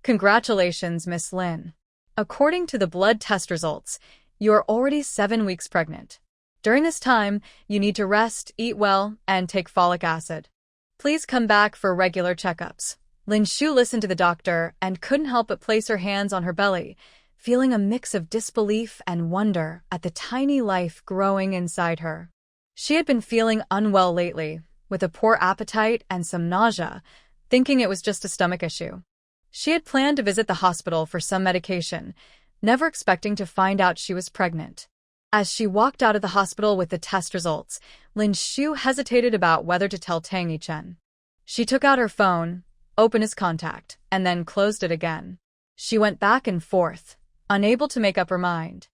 Congratulations, Miss Lin. According to the blood test results, you are already 7 weeks pregnant. During this time, you need to rest, eat well, and take folic acid. Please come back for regular checkups. Lin Shu listened to the doctor and couldn't help but place her hands on her belly, feeling a mix of disbelief and wonder at the tiny life growing inside her. She had been feeling unwell lately, with a poor appetite and some nausea, thinking it was just a stomach issue. She had planned to visit the hospital for some medication, never expecting to find out she was pregnant. As she walked out of the hospital with the test results, Lin Shu hesitated about whether to tell Tang Yichen. She took out her phone, opened his contact, and then closed it again. She went back and forth, unable to make up her mind.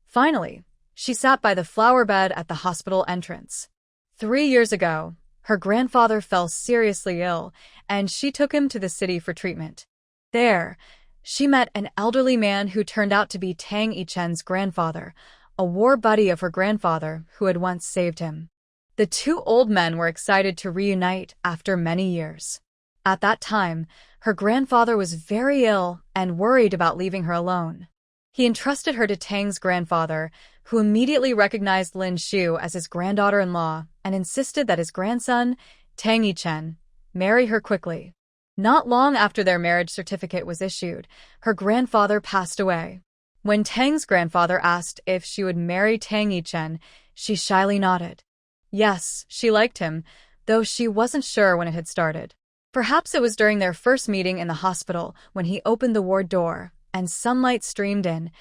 Finally, she sat by the flower bed at the hospital entrance. 3 years ago, her grandfather fell seriously ill, and she took him to the city for treatment. There, she met an elderly man who turned out to be Tang Yichen's grandfather, a war buddy of her grandfather who had once saved him. The two old men were excited to reunite after many years. At that time, her grandfather was very ill and worried about leaving her alone. He entrusted her to Tang's grandfather, who immediately recognized Lin Shu as his granddaughter-in-law and insisted that his grandson, Tang Yichen, marry her quickly. Not long after their marriage certificate was issued, her grandfather passed away. When Tang's grandfather asked if she would marry Tang Yichen, she shyly nodded. Yes, she liked him, though she wasn't sure when it had started. Perhaps it was during their first meeting in the hospital when he opened the ward door, and sunlight streamed in,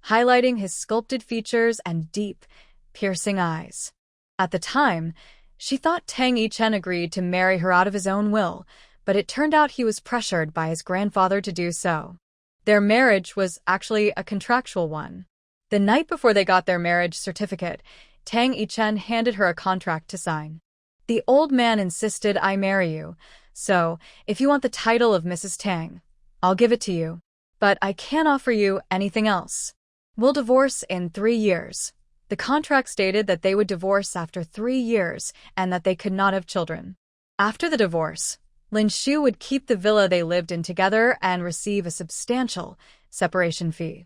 highlighting his sculpted features and deep, piercing eyes. At the time, she thought Tang Yichen agreed to marry her out of his own will, but it turned out he was pressured by his grandfather to do so. Their marriage was actually a contractual one. The night before they got their marriage certificate, Tang Yichen handed her a contract to sign. The old man insisted I marry you, so if you want the title of Mrs. Tang, I'll give it to you. But I can't offer you anything else. We'll divorce in 3 years. The contract stated that they would divorce after 3 years and that they could not have children. After the divorce, Lin Shu would keep the villa they lived in together and receive a substantial separation fee.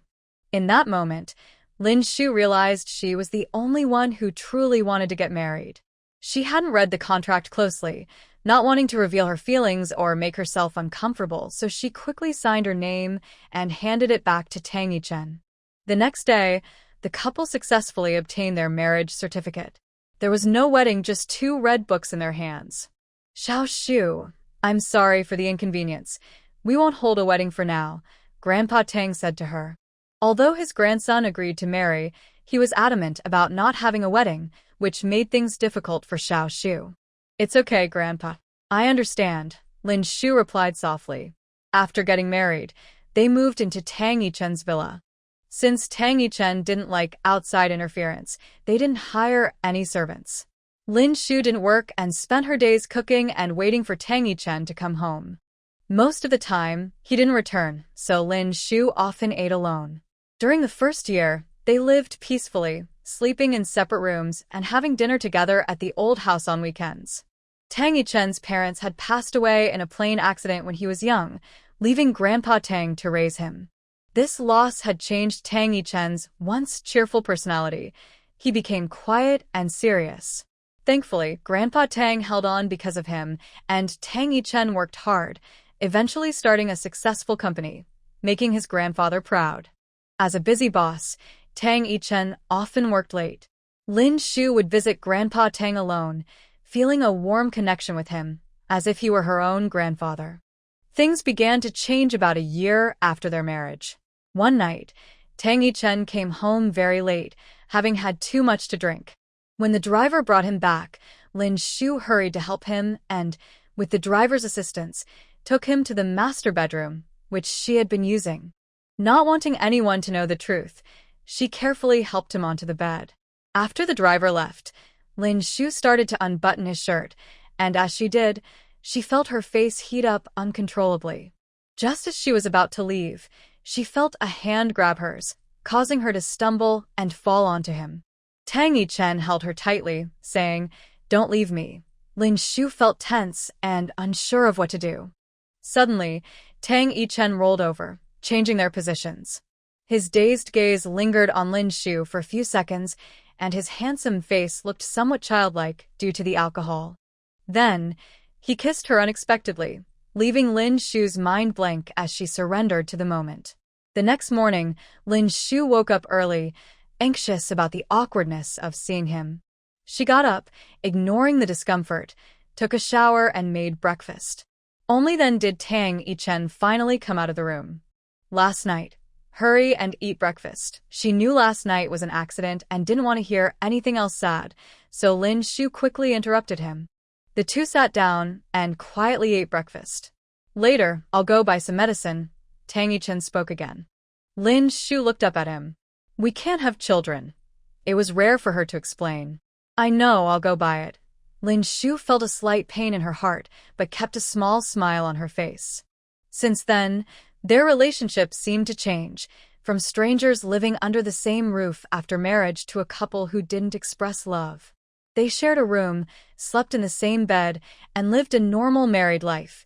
In that moment, Lin Shu realized she was the only one who truly wanted to get married. She hadn't read the contract closely, not wanting to reveal her feelings or make herself uncomfortable, so she quickly signed her name and handed it back to Tang Yichen. The next day, the couple successfully obtained their marriage certificate. There was no wedding, just 2 red books in their hands. Xiao Shu, I'm sorry for the inconvenience. We won't hold a wedding for now, Grandpa Tang said to her. Although his grandson agreed to marry, he was adamant about not having a wedding, which made things difficult for Xiao Shu. It's okay, Grandpa. I understand, Lin Shu replied softly. After getting married, they moved into Tang Yichen's villa. Since Tang Yichen didn't like outside interference, they didn't hire any servants. Lin Shu didn't work and spent her days cooking and waiting for Tang Yichen to come home. Most of the time, he didn't return, so Lin Shu often ate alone. During the first year, they lived peacefully, sleeping in separate rooms and having dinner together at the old house on weekends. Tang Yichen's parents had passed away in a plane accident when he was young, leaving Grandpa Tang to raise him. This loss had changed Tang Yichen's once cheerful personality. He became quiet and serious. Thankfully, Grandpa Tang held on because of him, and Tang Yichen worked hard, eventually starting a successful company, making his grandfather proud. As a busy boss, Tang Yichen often worked late. Lin Shu would visit Grandpa Tang alone, feeling a warm connection with him, as if he were her own grandfather. Things began to change about a year after their marriage. One night, Tang Yichen came home very late, having had too much to drink. When the driver brought him back, Lin Shu hurried to help him and, with the driver's assistance, took him to the master bedroom, which she had been using. Not wanting anyone to know the truth, she carefully helped him onto the bed. After the driver left, Lin Shu started to unbutton his shirt, and as she did, she felt her face heat up uncontrollably. Just as she was about to leave, she felt a hand grab hers, causing her to stumble and fall onto him. Tang Yichen held her tightly, saying, "Don't leave me." Lin Shu felt tense and unsure of what to do. Suddenly, Tang Yichen rolled over, changing their positions. His dazed gaze lingered on Lin Shu for a few seconds, and his handsome face looked somewhat childlike due to the alcohol. Then, he kissed her unexpectedly, leaving Lin Shu's mind blank as she surrendered to the moment. The next morning, Lin Shu woke up early, anxious about the awkwardness of seeing him. She got up, ignoring the discomfort, took a shower and made breakfast. Only then did Tang Yichen finally come out of the room. Last night. Hurry and eat breakfast. She knew last night was an accident and didn't want to hear anything else sad, so Lin Shu quickly interrupted him. The two sat down and quietly ate breakfast. Later, I'll go buy some medicine, Tang Yichen spoke again. Lin Shu looked up at him. We can't have children. It was rare for her to explain. I know, I'll go buy it. Lin Shu felt a slight pain in her heart, but kept a small smile on her face. Since then, their relationship seemed to change, from strangers living under the same roof after marriage to a couple who didn't express love. They shared a room, slept in the same bed, and lived a normal married life,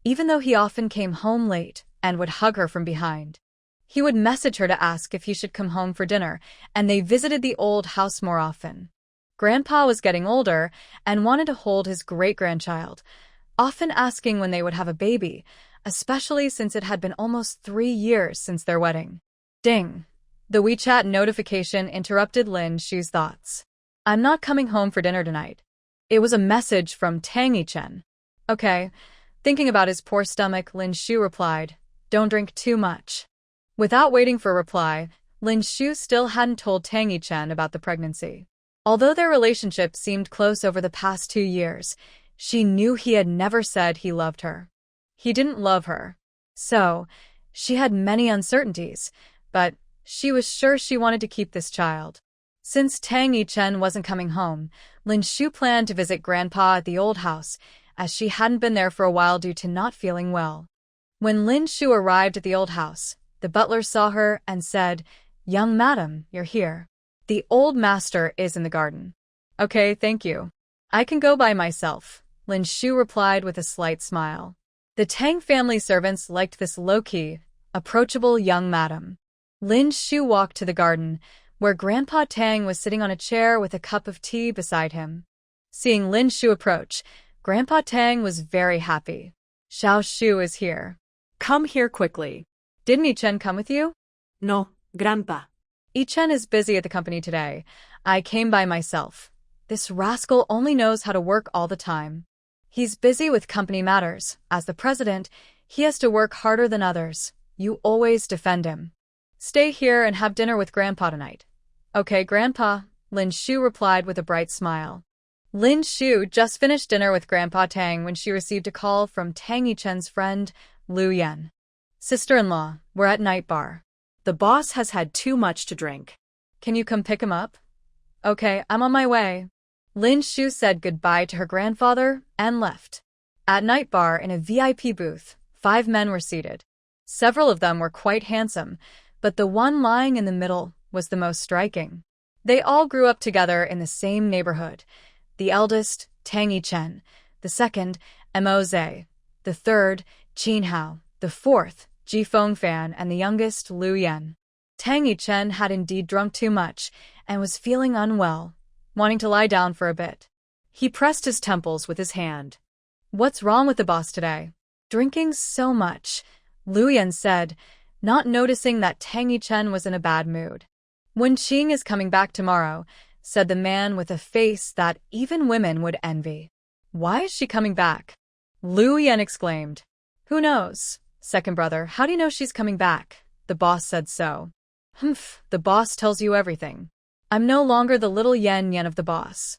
even though he often came home late and would hug her from behind. He would message her to ask if he should come home for dinner, and they visited the old house more often. Grandpa was getting older and wanted to hold his great-grandchild, often asking when they would have a baby, especially since it had been almost 3 years since their wedding. Ding! The WeChat notification interrupted Lin Shu's thoughts. I'm not coming home for dinner tonight. It was a message from Tang Yichen. Okay. Thinking about his poor stomach, Lin Shu replied, don't drink too much. Without waiting for a reply, Lin Shu still hadn't told Tang Yichen about the pregnancy. Although their relationship seemed close over the past 2 years, she knew he had never said he loved her. He didn't love her. So, she had many uncertainties, but she was sure she wanted to keep this child. Since Tang Yichen wasn't coming home, Lin Shu planned to visit Grandpa at the old house, as she hadn't been there for a while due to not feeling well. When Lin Shu arrived at the old house, the butler saw her and said, Young madam, you're here. The old master is in the garden. Okay, thank you. I can go by myself, Lin Shu replied with a slight smile. The Tang family servants liked this low-key, approachable young madam. Lin Shu walked to the garden, where Grandpa Tang was sitting on a chair with a cup of tea beside him. Seeing Lin Shu approach, Grandpa Tang was very happy. Xiao Shu is here. Come here quickly. Didn't Yichen come with you? No, Grandpa. Yichen is busy at the company today. I came by myself. This rascal only knows how to work all the time. He's busy with company matters. As the president, he has to work harder than others. You always defend him. Stay here and have dinner with Grandpa tonight. Okay, Grandpa, Lin Shu replied with a bright smile. Lin Shu just finished dinner with Grandpa Tang when she received a call from Tang Yichen's friend, Lu Yan. Sister-in-law, we're at night bar. The boss has had too much to drink. Can you come pick him up? Okay, I'm on my way. Lin Shu said goodbye to her grandfather and left. At night bar in a VIP booth, 5 men were seated. Several of them were quite handsome, but the one lying in the middle was the most striking. They all grew up together in the same neighborhood. The eldest, Tang Yichen, the second, Mo Zhe, the third, Qin Hao, the fourth, Ji Fengfan, and the youngest, Lu Yan. Tang Yichen had indeed drunk too much and was feeling unwell, wanting to lie down for a bit. He pressed his temples with his hand. What's wrong with the boss today? Drinking so much, Lu Yan said, not noticing that Tang Yichen was in a bad mood. Wen Qing is coming back tomorrow, said the man with a face that even women would envy. Why is she coming back? Lu Yan exclaimed. Who knows? Second brother, how do you know she's coming back? The boss said so. Humph, the boss tells you everything. I'm no longer the little yen of the boss.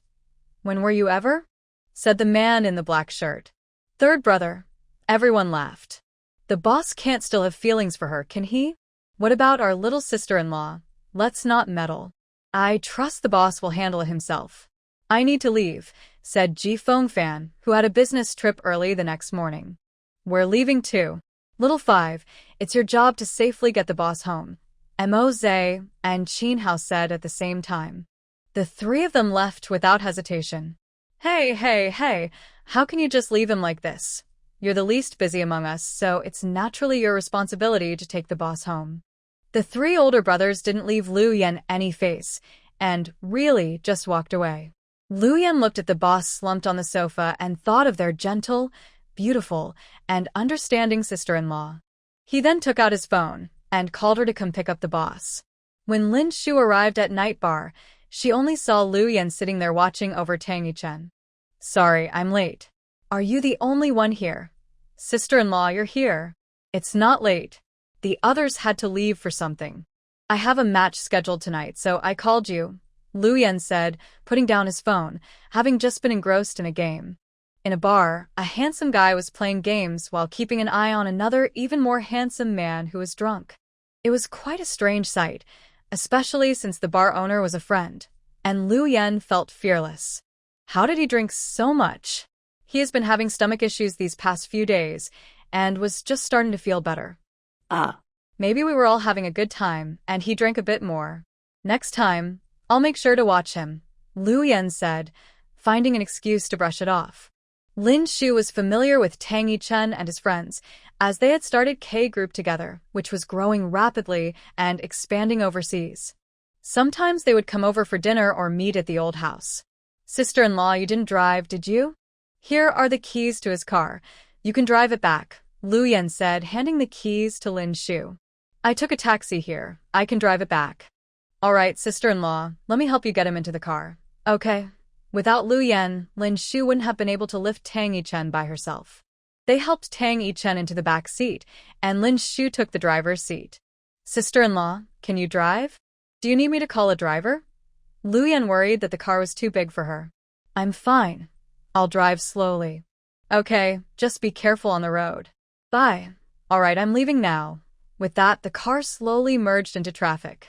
When were you ever? Said the man in the black shirt. Third brother. Everyone laughed. The boss can't still have feelings for her, can he? What about our little sister-in-law? Let's not meddle. I trust the boss will handle it himself. I need to leave, said Ji Fengfan, who had a business trip early the next morning. We're leaving too. Little 5, it's your job to safely get the boss home, Mo Zhe and Qin Hao said at the same time. The 3 of them left without hesitation. Hey, how can you just leave him like this? You're the least busy among us, so it's naturally your responsibility to take the boss home. The three older brothers didn't leave Lu Yan any face, and really just walked away. Lu Yan looked at the boss slumped on the sofa and thought of their gentle, beautiful, and understanding sister-in-law. He then took out his phone and called her to come pick up the boss. When Lin Shu arrived at night bar, she only saw Lu Yan sitting there watching over Tang Yichen. Sorry, I'm late. Are you the only one here? Sister-in-law, you're here. It's not late. The others had to leave for something. I have a match scheduled tonight, so I called you, Lu Yan said, putting down his phone, having just been engrossed in a game. In a bar, a handsome guy was playing games while keeping an eye on another even more handsome man who was drunk. It was quite a strange sight, especially since the bar owner was a friend, and Lu Yan felt fearless. How did he drink so much? He has been having stomach issues these past few days, and was just starting to feel better. Maybe we were all having a good time, and he drank a bit more. Next time, I'll make sure to watch him, Lu Yan said, finding an excuse to brush it off. Lin Shu was familiar with Tang Yichen and his friends, as they had started K-Group together, which was growing rapidly and expanding overseas. Sometimes they would come over for dinner or meet at the old house. Sister-in-law, you didn't drive, did you? Here are the keys to his car. You can drive it back, Lu Yan said, handing the keys to Lin Shu. I took a taxi here. I can drive it back. All right, sister-in-law, let me help you get him into the car. Okay. Without Lu Yan, Lin Shu wouldn't have been able to lift Tang Yichen by herself. They helped Tang Yichen into the back seat, and Lin Shu took the driver's seat. Sister-in-law, can you drive? Do you need me to call a driver? Lu Yan worried that the car was too big for her. I'm fine. I'll drive slowly. Okay, just be careful on the road. Bye. All right, I'm leaving now. With that, the car slowly merged into traffic.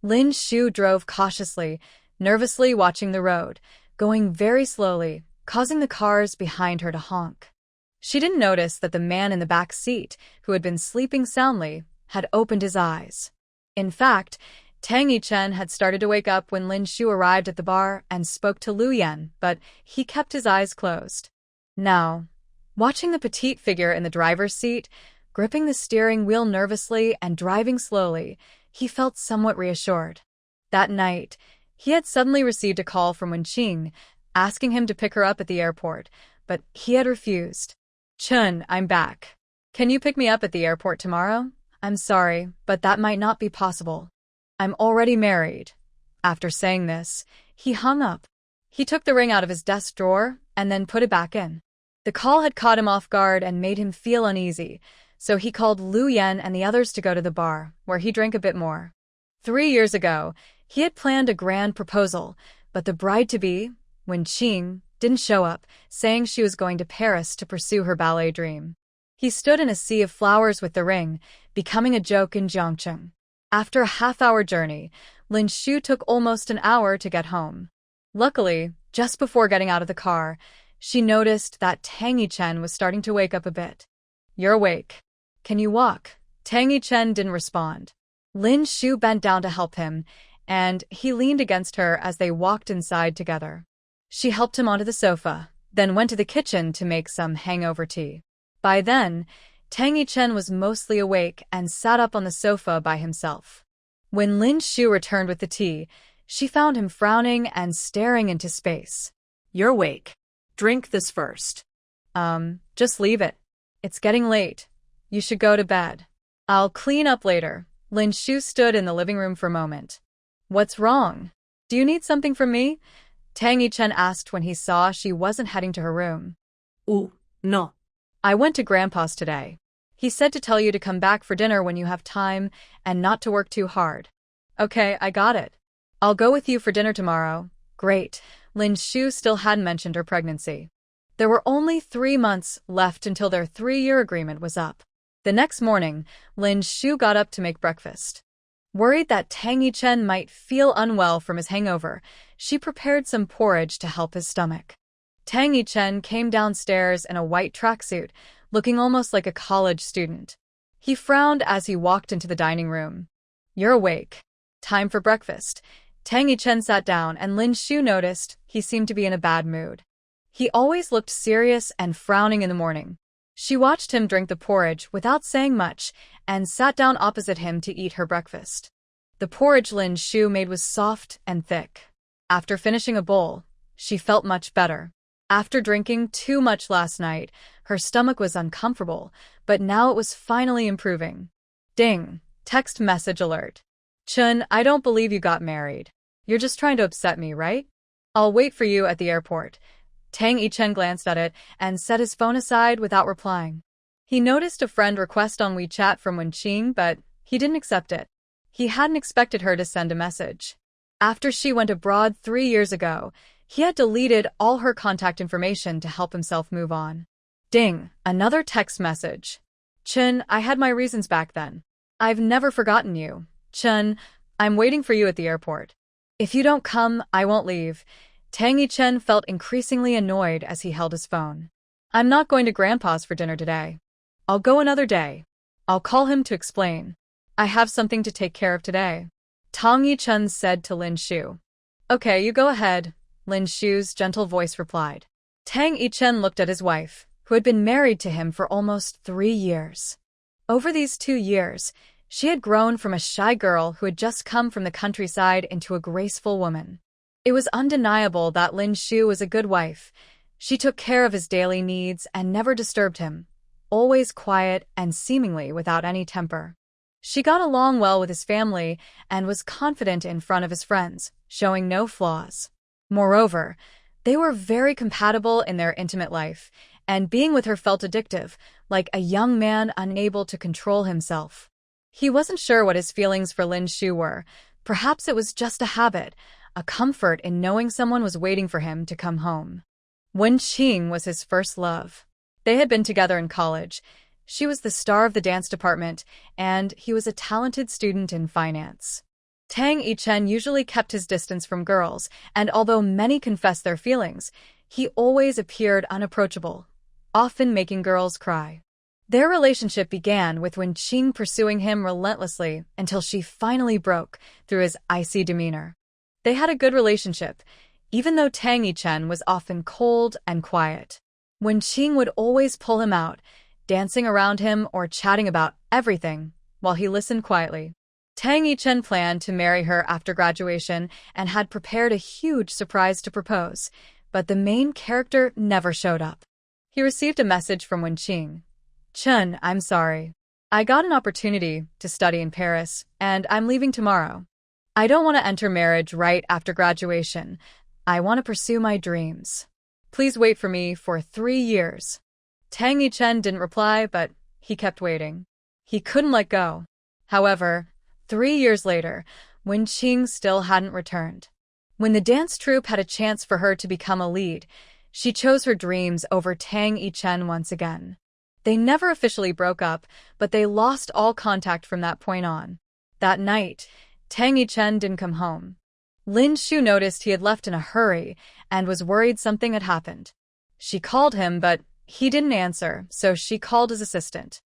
Lin Shu drove cautiously, nervously watching the road, going very slowly, causing the cars behind her to honk. She didn't notice that the man in the back seat, who had been sleeping soundly, had opened his eyes. In fact, Tang Yichen had started to wake up when Lin Shu arrived at the bar and spoke to Lu Yan, but he kept his eyes closed. Now, watching the petite figure in the driver's seat, gripping the steering wheel nervously and driving slowly, he felt somewhat reassured. That night, he had suddenly received a call from Wen Qing, asking him to pick her up at the airport, but he had refused. Chun, I'm back. Can you pick me up at the airport tomorrow? I'm sorry, but that might not be possible. I'm already married. After saying this, he hung up. He took the ring out of his desk drawer and then put it back in. The call had caught him off guard and made him feel uneasy, so he called Lu Yan and the others to go to the bar, where he drank a bit more. 3 years ago, he had planned a grand proposal, but the bride-to-be, Wen Qing, didn't show up, saying she was going to Paris to pursue her ballet dream. He stood in a sea of flowers with the ring, becoming a joke in Jiangcheng. After a half-hour journey, Lin Shu took almost an hour to get home. Luckily, just before getting out of the car, she noticed that Tang Yichen was starting to wake up a bit. You're awake. Can you walk? Tang Yichen didn't respond. Lin Shu bent down to help him, and he leaned against her as they walked inside together. She helped him onto the sofa, then went to the kitchen to make some hangover tea. By then, Tang Yichen was mostly awake and sat up on the sofa by himself. When Lin Shu returned with the tea, she found him frowning and staring into space. You're awake. Drink this first. Just leave it. It's getting late. You should go to bed. I'll clean up later. Lin Shu stood in the living room for a moment. What's wrong? Do you need something from me? Tang Yichen asked when he saw she wasn't heading to her room. No. I went to Grandpa's today. He said to tell you to come back for dinner when you have time and not to work too hard. Okay, I got it. I'll go with you for dinner tomorrow. Great. Lin Shu still hadn't mentioned her pregnancy. There were only 3 months left until their 3-year agreement was up. The next morning, Lin Shu got up to make breakfast. Worried that Tang Yichen might feel unwell from his hangover, she prepared some porridge to help his stomach. Tang Yichen came downstairs in a white tracksuit, looking almost like a college student. He frowned as he walked into the dining room. You're awake. Time for breakfast. Tang Yichen sat down and Lin Shu noticed he seemed to be in a bad mood. He always looked serious and frowning in the morning. She watched him drink the porridge without saying much and sat down opposite him to eat her breakfast. The porridge Lin Shu made was soft and thick. After finishing a bowl, she felt much better. After drinking too much last night, her stomach was uncomfortable, but now it was finally improving. Ding! Text message alert. Chun, I don't believe you got married. You're just trying to upset me, right? I'll wait for you at the airport. Tang Yichen glanced at it and set his phone aside without replying. He noticed a friend request on WeChat from Wen Qing, but he didn't accept it. He hadn't expected her to send a message. After she went abroad 3 years ago, he had deleted all her contact information to help himself move on. Ding! Another text message. Chun, I had my reasons back then. I've never forgotten you. Chun, I'm waiting for you at the airport. If you don't come, I won't leave. Tang Yichen felt increasingly annoyed as he held his phone. I'm not going to Grandpa's for dinner today. I'll go another day. I'll call him to explain. I have something to take care of today. Tang Yichen said to Lin Shu. Okay, you go ahead, Lin Shu's gentle voice replied. Tang Yichen looked at his wife, who had been married to him for almost 3 years. Over these 2 years, she had grown from a shy girl who had just come from the countryside into a graceful woman. It was undeniable that Lin Shu was a good wife. She took care of his daily needs and never disturbed him, always quiet and seemingly without any temper. She got along well with his family and was confident in front of his friends, showing no flaws. Moreover, they were very compatible in their intimate life, and being with her felt addictive, like a young man unable to control himself. He wasn't sure what his feelings for Lin Shu were. Perhaps it was just a habit, a comfort in knowing someone was waiting for him to come home. Wen Qing was his first love. They had been together in college. She was the star of the dance department, and he was a talented student in finance. Tang Yichen usually kept his distance from girls, and although many confessed their feelings, he always appeared unapproachable, often making girls cry. Their relationship began with Wen Qing pursuing him relentlessly until she finally broke through his icy demeanor. They had a good relationship, even though Tang Yichen was often cold and quiet. Wen Qing would always pull him out, dancing around him or chatting about everything, while he listened quietly. Tang Yichen planned to marry her after graduation and had prepared a huge surprise to propose, but the main character never showed up. He received a message from Wen Qing. Chun, I'm sorry. I got an opportunity to study in Paris, and I'm leaving tomorrow. I don't want to enter marriage right after graduation. I want to pursue my dreams. Please wait for me for 3 years. Tang Yichen didn't reply, but he kept waiting. He couldn't let go. However, 3 years later, Wen Qing still hadn't returned. When the dance troupe had a chance for her to become a lead, she chose her dreams over Tang Yichen once again. They never officially broke up, but they lost all contact from that point on. That night, Tang Yichen didn't come home. Lin Shu noticed he had left in a hurry and was worried something had happened. She called him, but he didn't answer, so she called his assistant.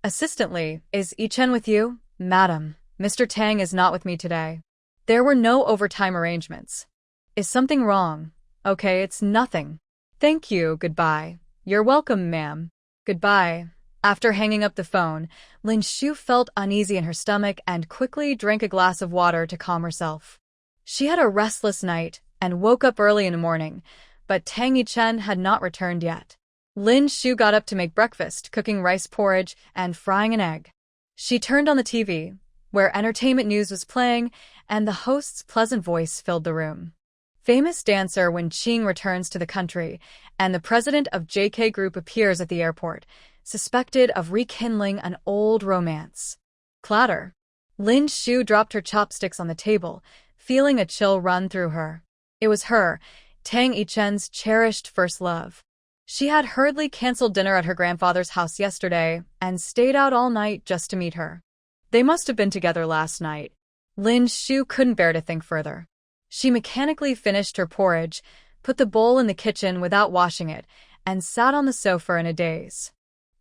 Assistantly, is Yichen with you? Madam, Mr. Tang is not with me today. There were no overtime arrangements. Is something wrong? Okay, it's nothing. Thank you, goodbye. You're welcome, ma'am. Goodbye. After hanging up the phone, Lin Shu felt uneasy in her stomach and quickly drank a glass of water to calm herself. She had a restless night and woke up early in the morning, but Tang Yichen had not returned yet. Lin Shu got up to make breakfast, cooking rice porridge and frying an egg. She turned on the TV, where entertainment news was playing, and the host's pleasant voice filled the room. Famous dancer Wen Qing returns to the country, and the president of JK Group appears at the airport, suspected of rekindling an old romance. Clatter. Lin Shu dropped her chopsticks on the table, feeling a chill run through her. It was her, Tang Yichen's cherished first love. She had hurriedly canceled dinner at her grandfather's house yesterday and stayed out all night just to meet her. They must have been together last night. Lin Shu couldn't bear to think further. She mechanically finished her porridge, put the bowl in the kitchen without washing it, and sat on the sofa in a daze.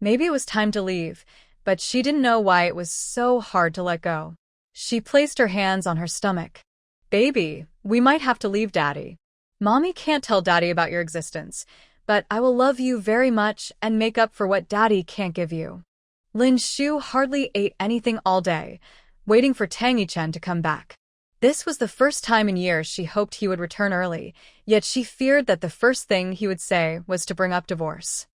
Maybe it was time to leave, but she didn't know why it was so hard to let go. She placed her hands on her stomach. Baby, we might have to leave Daddy. Mommy can't tell Daddy about your existence, but I will love you very much and make up for what Daddy can't give you. Lin Shu hardly ate anything all day, waiting for Tang Yichen to come back. This was the first time in years she hoped he would return early, yet she feared that the first thing he would say was to bring up divorce.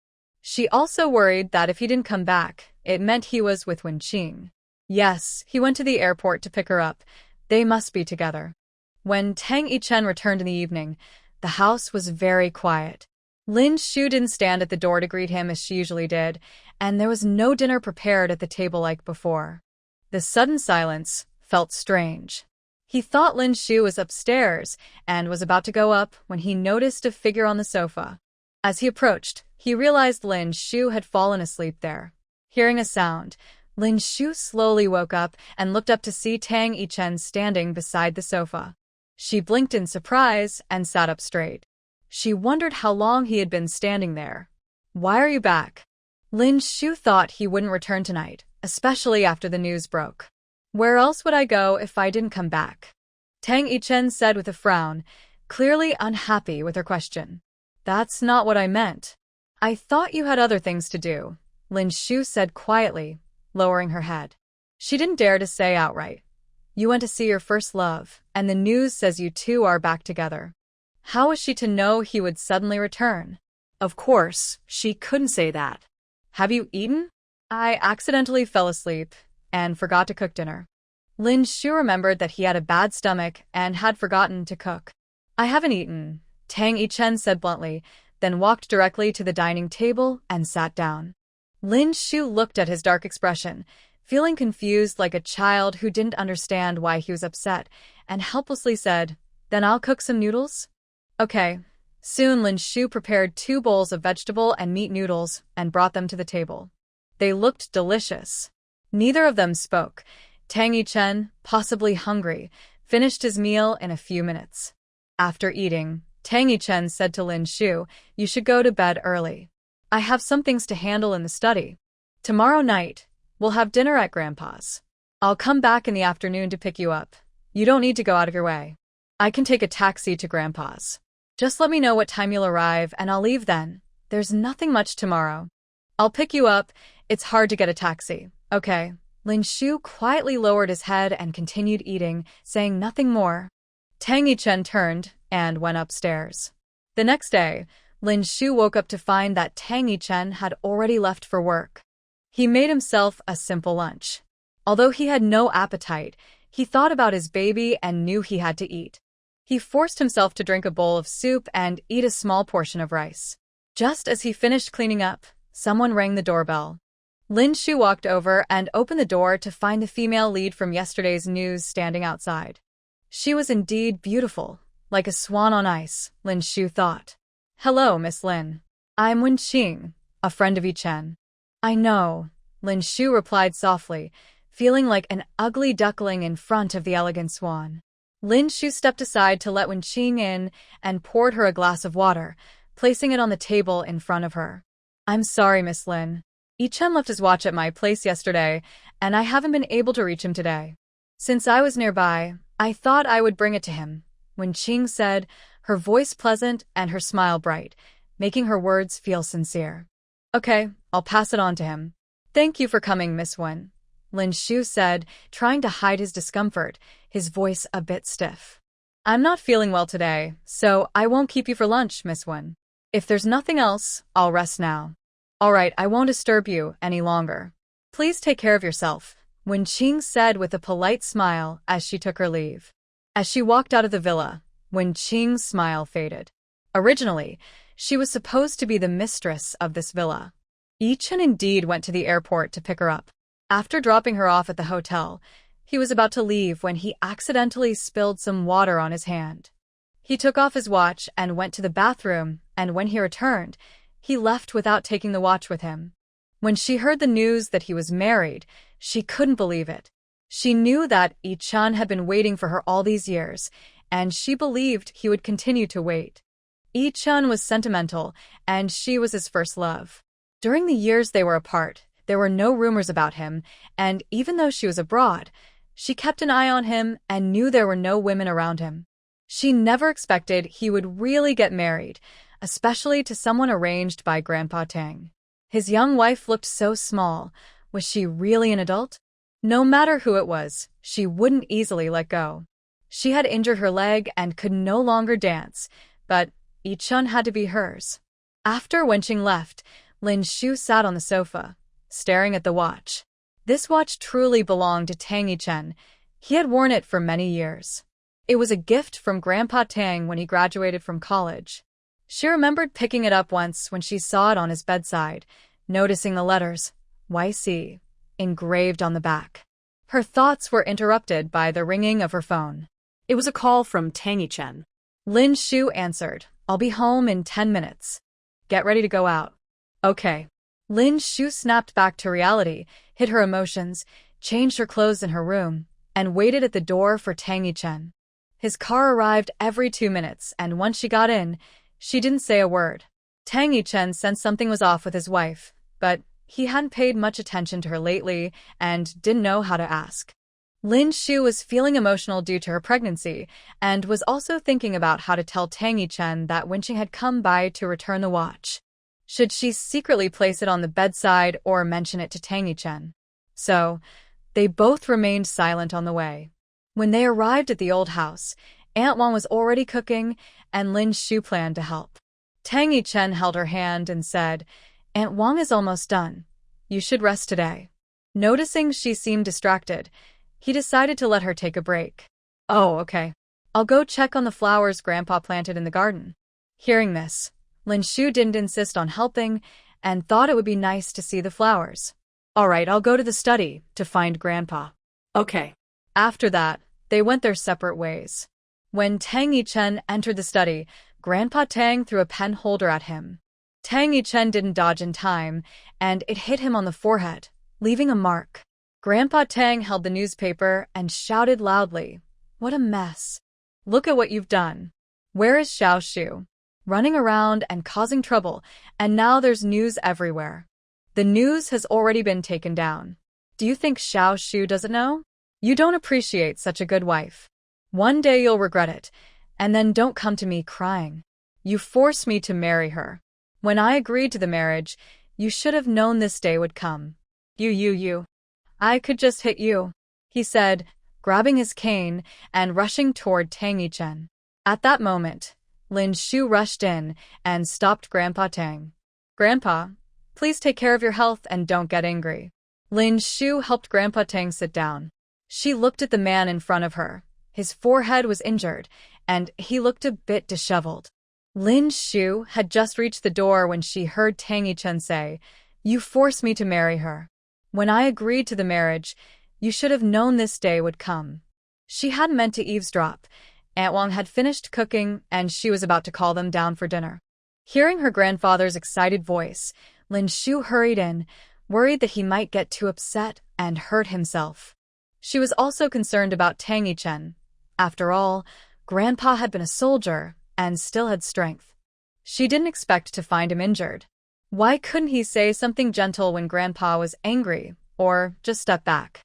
She also worried that if he didn't come back, it meant he was with Wen Qing. Yes, he went to the airport to pick her up. They must be together. When Tang Yichen returned in the evening, the house was very quiet. Lin Shu didn't stand at the door to greet him as she usually did, and there was no dinner prepared at the table like before. The sudden silence felt strange. He thought Lin Shu was upstairs and was about to go up when he noticed a figure on the sofa. As he approached, he realized Lin Shu had fallen asleep there. Hearing a sound, Lin Shu slowly woke up and looked up to see Tang Yichen standing beside the sofa. She blinked in surprise and sat up straight. She wondered how long he had been standing there. "Why are you back?" Lin Shu thought he wouldn't return tonight, especially after the news broke. "Where else would I go if I didn't come back?" Tang Yichen said with a frown, clearly unhappy with her question. "That's not what I meant. I thought you had other things to do," Lin Shu said quietly, lowering her head. She didn't dare to say outright. "You went to see your first love, and the news says you two are back together." How was she to know he would suddenly return? Of course, she couldn't say that. "Have you eaten?" "I accidentally fell asleep and forgot to cook dinner." Lin Shu remembered that he had a bad stomach and had forgotten to cook. "I haven't eaten," Tang Yichen said bluntly, then walked directly to the dining table and sat down. Lin Shu looked at his dark expression, feeling confused like a child who didn't understand why he was upset, and helplessly said, "Then I'll cook some noodles?" "Okay." Soon Lin Shu prepared 2 bowls of vegetable and meat noodles and brought them to the table. They looked delicious. Neither of them spoke. Tang Yichen, possibly hungry, finished his meal in a few minutes. After eating, Tang Yichen said to Lin Shu, "You should go to bed early. I have some things to handle in the study. Tomorrow night, we'll have dinner at Grandpa's. I'll come back in the afternoon to pick you up. You don't need to go out of your way. I can take a taxi to Grandpa's. Just let me know what time you'll arrive and I'll leave then. There's nothing much tomorrow. I'll pick you up. It's hard to get a taxi." "Okay." Lin Shu quietly lowered his head and continued eating, saying nothing more. Tang Yichen turned and went upstairs. The next day, Lin Shu woke up to find that Tang Yichen had already left for work. He made himself a simple lunch. Although he had no appetite, he thought about his baby and knew he had to eat. He forced himself to drink a bowl of soup and eat a small portion of rice. Just as he finished cleaning up, someone rang the doorbell. Lin Shu walked over and opened the door to find the female lead from yesterday's news standing outside. She was indeed beautiful, like a swan on ice, Lin Shu thought. "Hello, Miss Lin. I'm Wen Qing, a friend of Yichen." "I know," Lin Shu replied softly, feeling like an ugly duckling in front of the elegant swan. Lin Shu stepped aside to let Wen Qing in and poured her a glass of water, placing it on the table in front of her. "I'm sorry, Miss Lin. Yichen left his watch at my place yesterday, and I haven't been able to reach him today. Since I was nearby, I thought I would bring it to him," Wen Qing said, her voice pleasant and her smile bright, making her words feel sincere. "Okay, I'll pass it on to him." "Thank you for coming, Miss Wen," Lin Shu said, trying to hide his discomfort, his voice a bit stiff. "I'm not feeling well today, so I won't keep you for lunch, Miss Wen. If there's nothing else, I'll rest now." "All right, I won't disturb you any longer. Please take care of yourself," Wen Qing said with a polite smile as she took her leave. As she walked out of the villa, Wen Qing's smile faded. Originally, she was supposed to be the mistress of this villa. Yichen indeed went to the airport to pick her up. After dropping her off at the hotel, he was about to leave when he accidentally spilled some water on his hand. He took off his watch and went to the bathroom, and when he returned, he left without taking the watch with him. When she heard the news that he was married, she couldn't believe it. She knew that Yichen had been waiting for her all these years, and she believed he would continue to wait. Yichen was sentimental, and she was his first love. During the years they were apart, there were no rumors about him, and even though she was abroad, she kept an eye on him and knew there were no women around him. She never expected he would really get married, especially to someone arranged by Grandpa Tang. His young wife looked so small. Was she really an adult? No matter who it was, she wouldn't easily let go. She had injured her leg and could no longer dance, but Yi-chun had to be hers. After Wen Qing left, Lin Shu sat on the sofa, staring at the watch. This watch truly belonged to Tang Yi-chen. He had worn it for many years. It was a gift from Grandpa Tang when he graduated from college. She remembered picking it up once when she saw it on his bedside, noticing the letters, YC, engraved on the back. Her thoughts were interrupted by the ringing of her phone. It was a call from Tang Yi-chen. Lin Shu answered, "I'll be home in 10 minutes. Get ready to go out." Okay. Lin Shu snapped back to reality, hid her emotions, changed her clothes in her room, and waited at the door for Tang Yi-chen. His car arrived every 2 minutes, and once she got in, she didn't say a word. Tang Yi-chen sensed something was off with his wife, but he hadn't paid much attention to her lately and didn't know how to ask. Lin Shu was feeling emotional due to her pregnancy and was also thinking about how to tell Tang Yi-chen that Wen Qing had come by to return the watch. Should she secretly place it on the bedside or mention it to Tang Yi-chen? So, they both remained silent on the way. When they arrived at the old house, Aunt Wang was already cooking, and Lin Shu planned to help. Tang Yi-chen held her hand and said, "Aunt Wang is almost done. You should rest today." Noticing she seemed distracted, he decided to let her take a break. "Oh, okay. I'll go check on the flowers Grandpa planted in the garden." Hearing this, Lin Shu didn't insist on helping and thought it would be nice to see the flowers. "All right, I'll go to the study to find Grandpa." Okay. After that, they went their separate ways. When Tang Yi-chen entered the study, Grandpa Tang threw a pen holder at him. Tang Yi-chen didn't dodge in time, and it hit him on the forehead, leaving a mark. Grandpa Tang held the newspaper and shouted loudly, "What a mess. Look at what you've done. Where is Xiao Shu? Running around and causing trouble, and now there's news everywhere. The news has already been taken down. Do you think Xiao Shu doesn't know? You don't appreciate such a good wife. One day you'll regret it, and then don't come to me crying. You forced me to marry her. When I agreed to the marriage, you should have known this day would come. You. I could just hit you," he said, grabbing his cane and rushing toward Tang Yi-chen. At that moment, Lin Shu rushed in and stopped Grandpa Tang. "Grandpa, please take care of your health and don't get angry." Lin Shu helped Grandpa Tang sit down. She looked at the man in front of her. His forehead was injured, and he looked a bit disheveled. Lin Shu had just reached the door when she heard Tang Yi-chen say, "You forced me to marry her. When I agreed to the marriage, you should have known this day would come." She hadn't meant to eavesdrop. Aunt Wang had finished cooking, and she was about to call them down for dinner. Hearing her grandfather's excited voice, Lin Shu hurried in, worried that he might get too upset and hurt himself. She was also concerned about Tang Yi-chen. After all, Grandpa had been a soldier and still had strength. She didn't expect to find him injured. Why couldn't he say something gentle when Grandpa was angry, or just step back?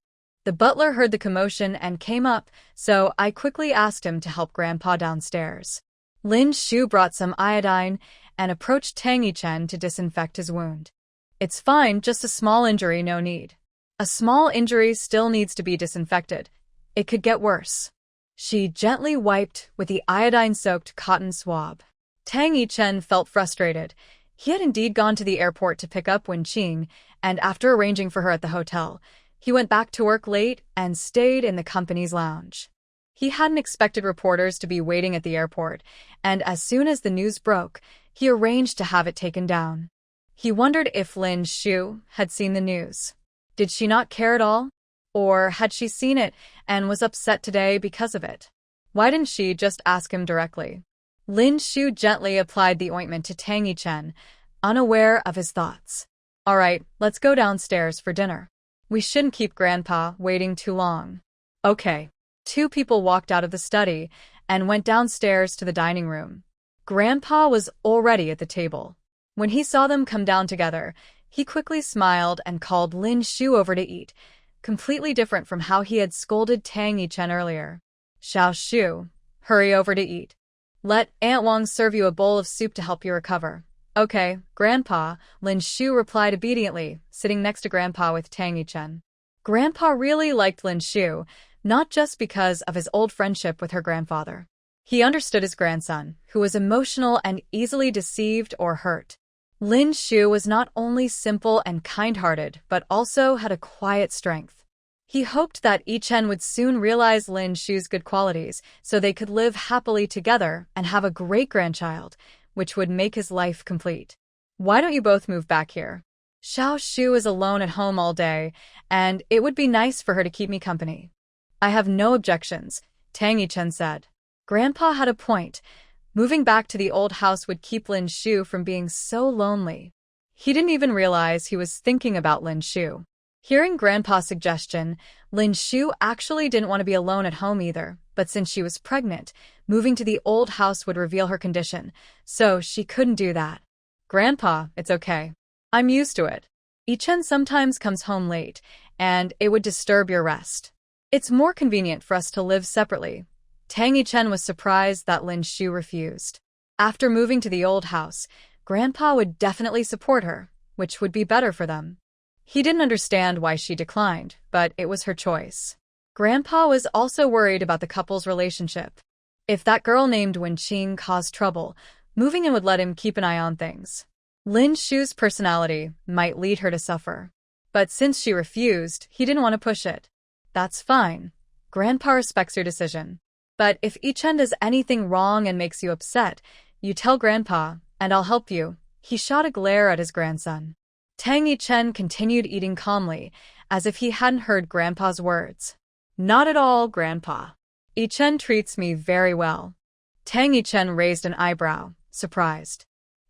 The butler heard the commotion and came up, so I quickly asked him to help Grandpa downstairs. Lin Shu brought some iodine and approached Tang Yi-chen to disinfect his wound. "It's fine, just a small injury, no need." "A small injury still needs to be disinfected. It could get worse." She gently wiped with the iodine-soaked cotton swab. Tang Yi-chen felt frustrated. He had indeed gone to the airport to pick up Wen Qing, and after arranging for her at the hotel, he went back to work late and stayed in the company's lounge. He hadn't expected reporters to be waiting at the airport, and as soon as the news broke, he arranged to have it taken down. He wondered if Lin Shu had seen the news. Did she not care at all? Or had she seen it and was upset today because of it? Why didn't she just ask him directly? Lin Shu gently applied the ointment to Tang Yi-chen, unaware of his thoughts. "All right, let's go downstairs for dinner. We shouldn't keep Grandpa waiting too long." "Okay." Two people walked out of the study and went downstairs to the dining room. Grandpa was already at the table. When he saw them come down together, he quickly smiled and called Lin Shu over to eat, completely different from how he had scolded Tang Yi-chen earlier. "Xiao Shu, hurry over to eat." Let Aunt Wang serve you a bowl of soup to help you recover. Okay, Grandpa, Lin Shu replied obediently, sitting next to Grandpa with Tang Yichen. Grandpa really liked Lin Shu, not just because of his old friendship with her grandfather. He understood his grandson, who was emotional and easily deceived or hurt. Lin Shu was not only simple and kind-hearted, but also had a quiet strength. He hoped that Yichen would soon realize Lin Shu's good qualities so they could live happily together and have a great-grandchild, which would make his life complete. Why don't you both move back here? Xiao Shu is alone at home all day, and it would be nice for her to keep me company. I have no objections, Tang Yichen said. Grandpa had a point. Moving back to the old house would keep Lin Shu from being so lonely. He didn't even realize he was thinking about Lin Shu. Hearing Grandpa's suggestion, Lin Shu actually didn't want to be alone at home either, but since she was pregnant, moving to the old house would reveal her condition, so she couldn't do that. Grandpa, it's okay. I'm used to it. Yichen sometimes comes home late, and it would disturb your rest. It's more convenient for us to live separately. Tang Yichen was surprised that Lin Shu refused. After moving to the old house, Grandpa would definitely support her, which would be better for them. He didn't understand why she declined, but it was her choice. Grandpa was also worried about the couple's relationship. If that girl named Wen Qing caused trouble, moving in would let him keep an eye on things. Lin Shu's personality might lead her to suffer. But since she refused, he didn't want to push it. That's fine. Grandpa respects your decision. But if Yichen does anything wrong and makes you upset, you tell Grandpa, and I'll help you. He shot a glare at his grandson. Tang Yichen continued eating calmly, as if he hadn't heard Grandpa's words. Not at all, Grandpa. Yichen treats me very well. Tang Yichen raised an eyebrow, surprised.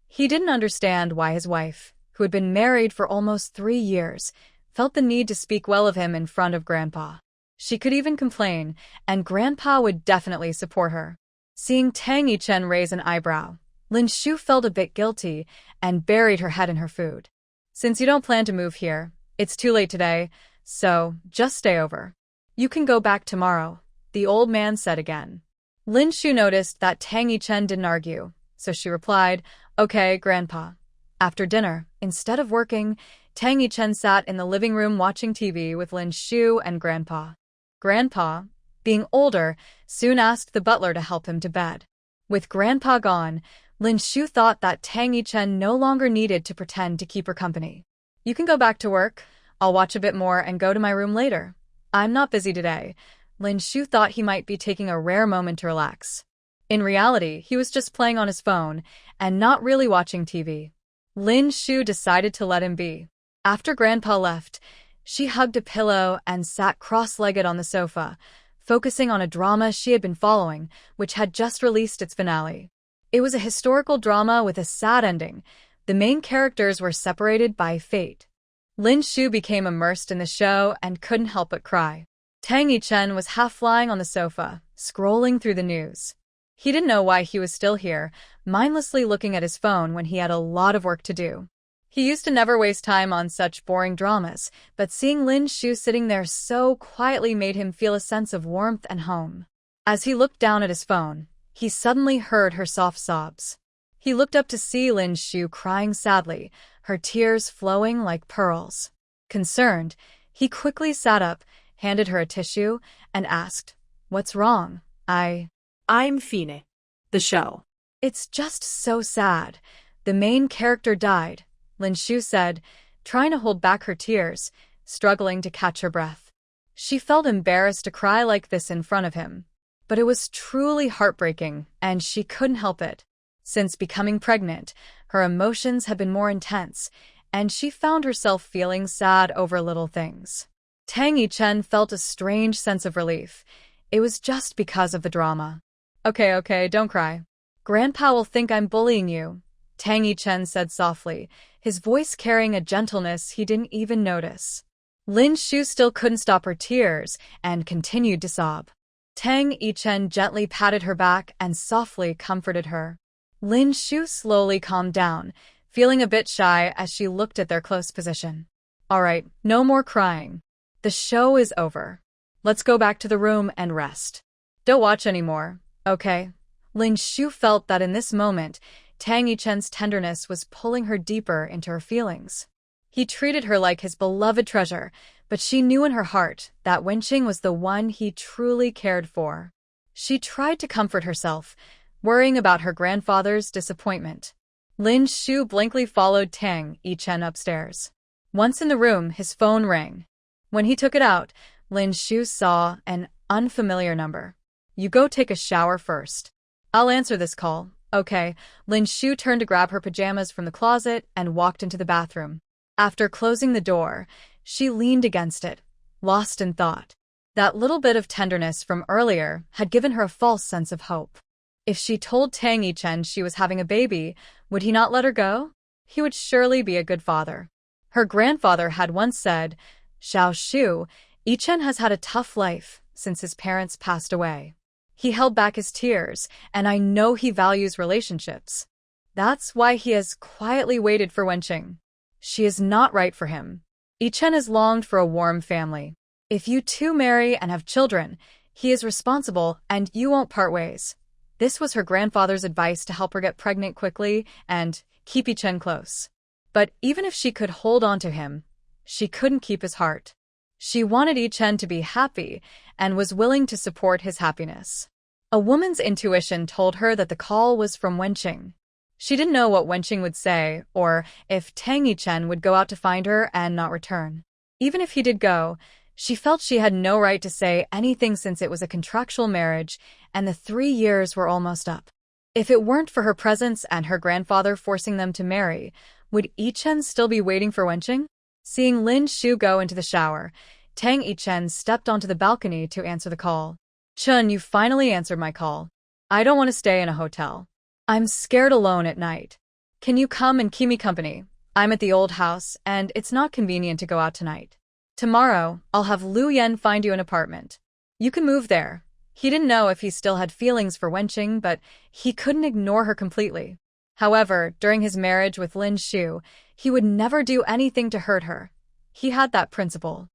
He didn't understand why his wife, who had been married for almost 3 years, felt the need to speak well of him in front of Grandpa. She could even complain, and Grandpa would definitely support her. Seeing Tang Yichen raise an eyebrow, Lin Shu felt a bit guilty and buried her head in her food. Since you don't plan to move here, it's too late today, so just stay over. You can go back tomorrow, the old man said again. Lin Shu noticed that Tang Yichen didn't argue, so she replied, Okay, Grandpa. After dinner, instead of working, Tang Yichen sat in the living room watching TV with Lin Shu and Grandpa. Grandpa, being older, soon asked the butler to help him to bed. With Grandpa gone, Lin Shu thought that Tang Yichen no longer needed to pretend to keep her company. You can go back to work. I'll watch a bit more and go to my room later. I'm not busy today. Lin Shu thought he might be taking a rare moment to relax. In reality, he was just playing on his phone and not really watching TV. Lin Shu decided to let him be. After Grandpa left, she hugged a pillow and sat cross-legged on the sofa, focusing on a drama she had been following, which had just released its finale. It was a historical drama with a sad ending. The main characters were separated by fate. Lin Shu became immersed in the show and couldn't help but cry. Tang Yichen was half lying on the sofa, scrolling through the news. He didn't know why he was still here, mindlessly looking at his phone when he had a lot of work to do. He used to never waste time on such boring dramas, but seeing Lin Shu sitting there so quietly made him feel a sense of warmth and home. As he looked down at his phone, he suddenly heard her soft sobs. He looked up to see Lin Shu crying sadly, her tears flowing like pearls. Concerned, he quickly sat up, handed her a tissue, and asked, What's wrong? I'm Fine. The show. It's just so sad. The main character died, Lin Shu said, trying to hold back her tears, struggling to catch her breath. She felt embarrassed to cry like this in front of him. But it was truly heartbreaking, and she couldn't help it. Since becoming pregnant, her emotions had been more intense, and she found herself feeling sad over little things. Tang Yichen felt a strange sense of relief. It was just because of the drama. Okay, don't cry. Grandpa will think I'm bullying you, Tang Yichen said softly, his voice carrying a gentleness he didn't even notice. Lin Shu still couldn't stop her tears and continued to sob. Tang Yichen gently patted her back and softly comforted her. Lin Shu slowly calmed down, feeling a bit shy as she looked at their close position. All right, no more crying. The show is over. Let's go back to the room and rest. Don't watch anymore, okay? Lin Shu felt that in this moment, Tang Yichen's tenderness was pulling her deeper into her feelings. He treated her like his beloved treasure, but she knew in her heart that Wen Qing was the one he truly cared for. She tried to comfort herself, worrying about her grandfather's disappointment. Lin Shu blankly followed Tang Yichen upstairs. Once in the room, his phone rang. When he took it out, Lin Shu saw an unfamiliar number. "You go take a shower first. I'll answer this call." "Okay." Lin Shu turned to grab her pajamas from the closet and walked into the bathroom. After closing the door, she leaned against it, lost in thought. That little bit of tenderness from earlier had given her a false sense of hope. If she told Tang Yichen she was having a baby, would he not let her go? He would surely be a good father. Her grandfather had once said, "Xiao Shu, Yichen has had a tough life since his parents passed away. He held back his tears, and I know he values relationships. That's why he has quietly waited for Wen Qing. She is not right for him. Yichen has longed for a warm family. If you two marry and have children, he is responsible and you won't part ways." This was her grandfather's advice to help her get pregnant quickly and keep Yichen close. But even if she could hold on to him, she couldn't keep his heart. She wanted Yichen to be happy and was willing to support his happiness. A woman's intuition told her that the call was from Wen Qing. She didn't know what Wen Qing would say or if Tang Yichen would go out to find her and not return. Even if he did go, she felt she had no right to say anything since it was a contractual marriage and the 3 years were almost up. If it weren't for her presence and her grandfather forcing them to marry, would Yichen still be waiting for Wen Qing? Seeing Lin Shu go into the shower, Tang Yichen stepped onto the balcony to answer the call. "Chun, you finally answered my call. I don't want to stay in a hotel. I'm scared alone at night. Can you come and keep me company? I'm at the old house, and it's not convenient to go out tonight. Tomorrow, I'll have Lu Yan find you an apartment. You can move there." He didn't know if he still had feelings for Wen Qing, but he couldn't ignore her completely. However, during his marriage with Lin Shu, he would never do anything to hurt her. He had that principle.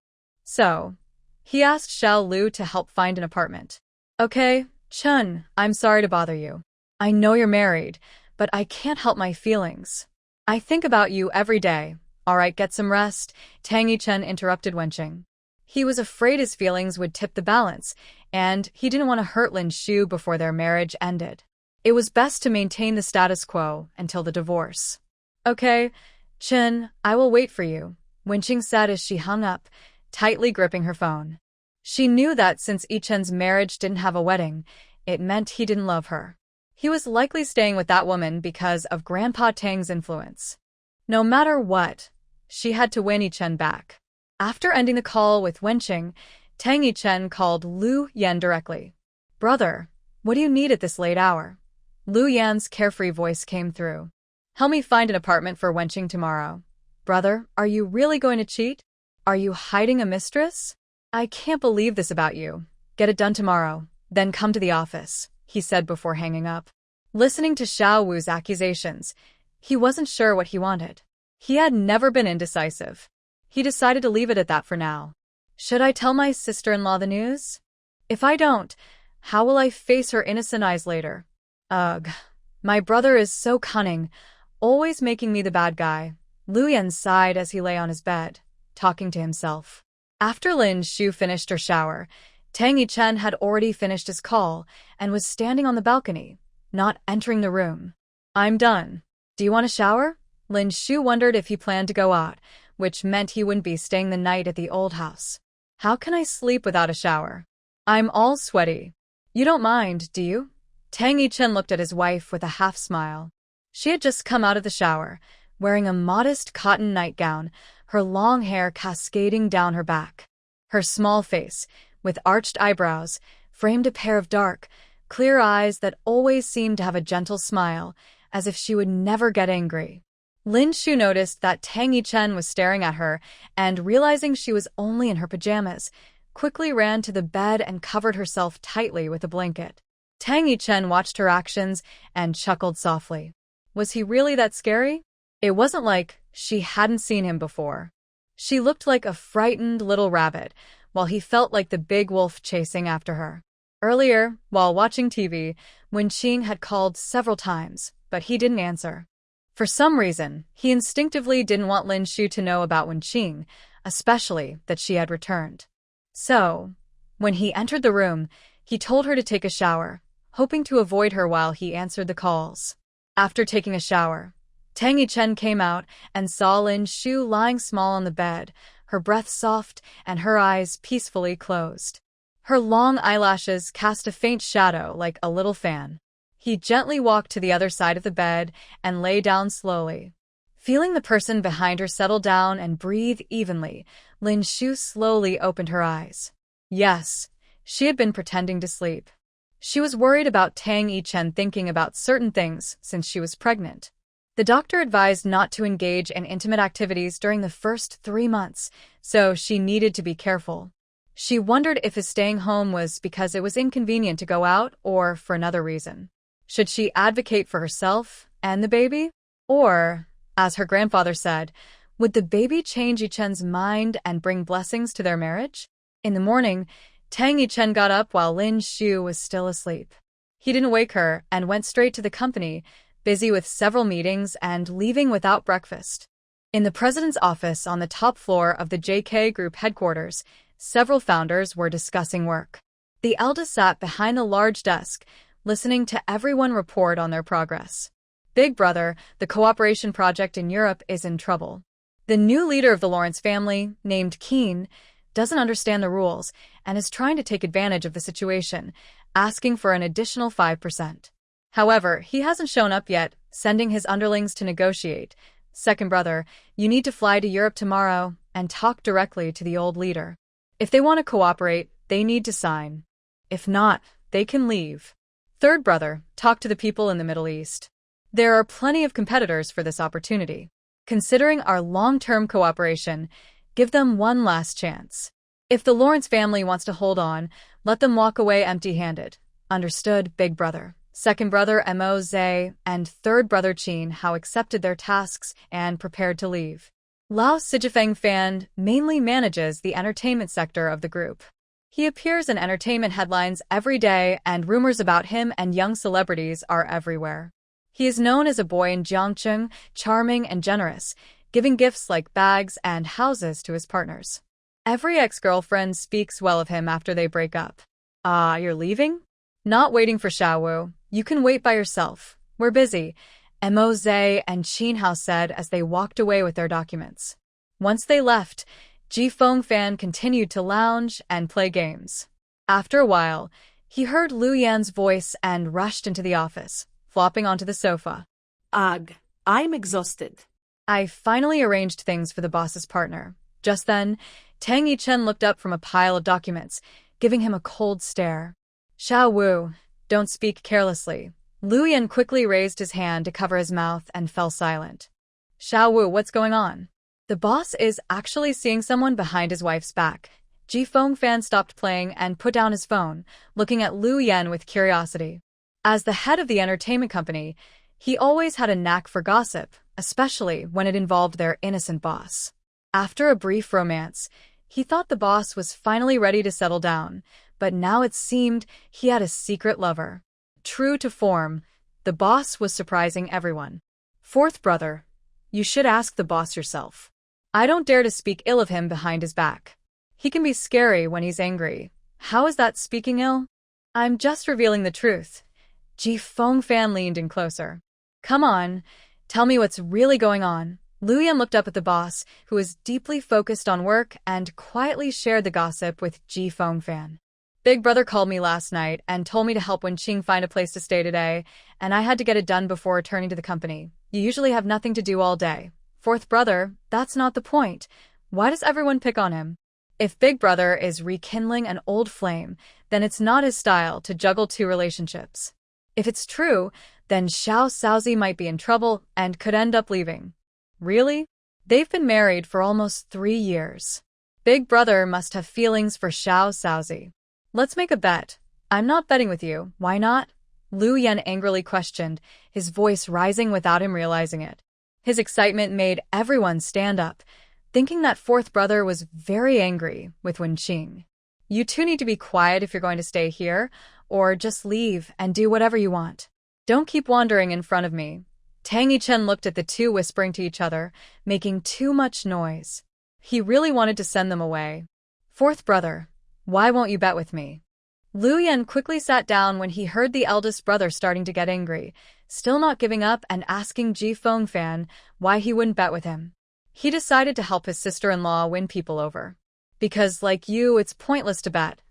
So, he asked Xiao Lu to help find an apartment. "Okay, Chun, I'm sorry to bother you. I know you're married, but I can't help my feelings. I think about you every day." "All right, get some rest," Tang Yichen interrupted Wen Qing. He was afraid his feelings would tip the balance, and he didn't want to hurt Lin Shu before their marriage ended. It was best to maintain the status quo until the divorce. "Okay, Chen, I will wait for you," Wen Qing said as she hung up, tightly gripping her phone. She knew that since Yichen's marriage didn't have a wedding, it meant he didn't love her. He was likely staying with that woman because of Grandpa Tang's influence. No matter what, she had to win Yichen back. After ending the call with Wen Qing, Tang Yichen called Lu Yan directly. "Brother, what do you need at this late hour?" Lu Yan's carefree voice came through. "Help me find an apartment for Wen Qing tomorrow." "Brother, are you really going to cheat? Are you hiding a mistress? I can't believe this about you. Get it done tomorrow, then come to the office," he said before hanging up. Listening to Xiao Wu's accusations, he wasn't sure what he wanted. He had never been indecisive. He decided to leave it at that for now. Should I tell my sister-in-law the news? If I don't, how will I face her innocent eyes later? Ugh, my brother is so cunning, always making me the bad guy. Lu Yan sighed as he lay on his bed, talking to himself. After Lin Shu finished her shower, Tang Yichen had already finished his call and was standing on the balcony, not entering the room. "I'm done. Do you want a shower?" Lin Shu wondered if he planned to go out, which meant he wouldn't be staying the night at the old house. "How can I sleep without a shower? I'm all sweaty." "You don't mind, do you?" Tang Yichen looked at his wife with a half-smile. She had just come out of the shower, wearing a modest cotton nightgown, her long hair cascading down her back. Her small face, with arched eyebrows, framed a pair of dark, clear eyes that always seemed to have a gentle smile, as if she would never get angry. Lin Shu noticed that Tang Yichen was staring at her, and realizing she was only in her pajamas, quickly ran to the bed and covered herself tightly with a blanket. Tang Yichen watched her actions and chuckled softly. Was he really that scary? It wasn't like she hadn't seen him before. She looked like a frightened little rabbit, while he felt like the big wolf chasing after her. Earlier, while watching TV, Wen Qing had called several times, but he didn't answer. For some reason, he instinctively didn't want Lin Shu to know about Wen Qing, especially that she had returned. So, when he entered the room, he told her to take a shower, hoping to avoid her while he answered the calls. After taking a shower, Tang Yichen came out and saw Lin Shu lying small on the bed, her breath soft and her eyes peacefully closed. Her long eyelashes cast a faint shadow like a little fan. He gently walked to the other side of the bed and lay down slowly. Feeling the person behind her settle down and breathe evenly, Lin Shu slowly opened her eyes. Yes, she had been pretending to sleep. She was worried about Tang Yichen thinking about certain things since she was pregnant. The doctor advised not to engage in intimate activities during the first 3 months, so she needed to be careful. She wondered if his staying home was because it was inconvenient to go out or for another reason. Should she advocate for herself and the baby? Or, as her grandfather said, would the baby change Yichen's mind and bring blessings to their marriage? In the morning, Tang Yichen got up while Lin Shu was still asleep. He didn't wake her and went straight to the company, busy with several meetings and leaving without breakfast. In the president's office on the top floor of the JK Group headquarters, several founders were discussing work. The eldest sat behind the large desk, listening to everyone report on their progress. Big brother, the cooperation project in Europe is in trouble. The new leader of the Lawrence family, named Keen, doesn't understand the rules and is trying to take advantage of the situation, asking for an additional 5%. However, he hasn't shown up yet, sending his underlings to negotiate. Second brother, you need to fly to Europe tomorrow and talk directly to the old leader. If they want to cooperate, they need to sign. If not, they can leave. Third brother, talk to the people in the Middle East. There are plenty of competitors for this opportunity. Considering our long-term cooperation, give them one last chance. If the Lawrence family wants to hold on, let them walk away empty-handed. Understood, big brother. Second brother Mo Zhe and third brother Qin Hao accepted their tasks and prepared to leave. Lao Sijifeng Fan mainly manages the entertainment sector of the group. He appears in entertainment headlines every day and rumors about him and young celebrities are everywhere. He is known as a boy in Jiangcheng, charming and generous, giving gifts like bags and houses to his partners. Every ex-girlfriend speaks well of him after they break up. Ah, you're leaving? Not waiting for Xiaowu. You can wait by yourself. We're busy, Mo Zhe and Qin Hao said as they walked away with their documents. Once they left, Ji Fengfan continued to lounge and play games. After a while, he heard Lu Yan's voice and rushed into the office, flopping onto the sofa. Ugh, I'm exhausted. I finally arranged things for the boss's partner. Just then, Tang Yichen looked up from a pile of documents, giving him a cold stare. Xiao Wu, don't speak carelessly. Lu Yan quickly raised his hand to cover his mouth and fell silent. Xiao Wu, what's going on? The boss is actually seeing someone behind his wife's back. Ji Fengfan stopped playing and put down his phone, looking at Lu Yan with curiosity. As the head of the entertainment company, he always had a knack for gossip, especially when it involved their innocent boss. After a brief romance, he thought the boss was finally ready to settle down, but now it seemed he had a secret lover. True to form, the boss was surprising everyone. Fourth brother, you should ask the boss yourself. I don't dare to speak ill of him behind his back. He can be scary when he's angry. How is that speaking ill? I'm just revealing the truth. Ji Fengfan leaned in closer. Come on, tell me what's really going on. Lu Yan looked up at the boss, who was deeply focused on work, and quietly shared the gossip with Ji Fengfan. Big brother called me last night and told me to help Wen Qing find a place to stay today, and I had to get it done before returning to the company. You usually have nothing to do all day. Fourth brother, that's not the point. Why does everyone pick on him? If Big Brother is rekindling an old flame, then it's not his style to juggle two relationships. If it's true, then Xiao Shaozi might be in trouble and could end up leaving. Really? They've been married for almost 3 years. Big Brother must have feelings for Xiao Shaozi. Let's make a bet. I'm not betting with you. Why not? Lu Yan angrily questioned, his voice rising without him realizing it. His excitement made everyone stand up, thinking that fourth brother was very angry with Wen Qing. You two need to be quiet if you're going to stay here, or just leave and do whatever you want. Don't keep wandering in front of me. Tang Yichen looked at the two whispering to each other, making too much noise. He really wanted to send them away. Fourth brother, why won't you bet with me? Lu Yan quickly sat down when he heard the eldest brother starting to get angry, still not giving up and asking Ji Fengfan why he wouldn't bet with him. He decided to help his sister-in-law win people over. Because, like you, it's pointless to bet.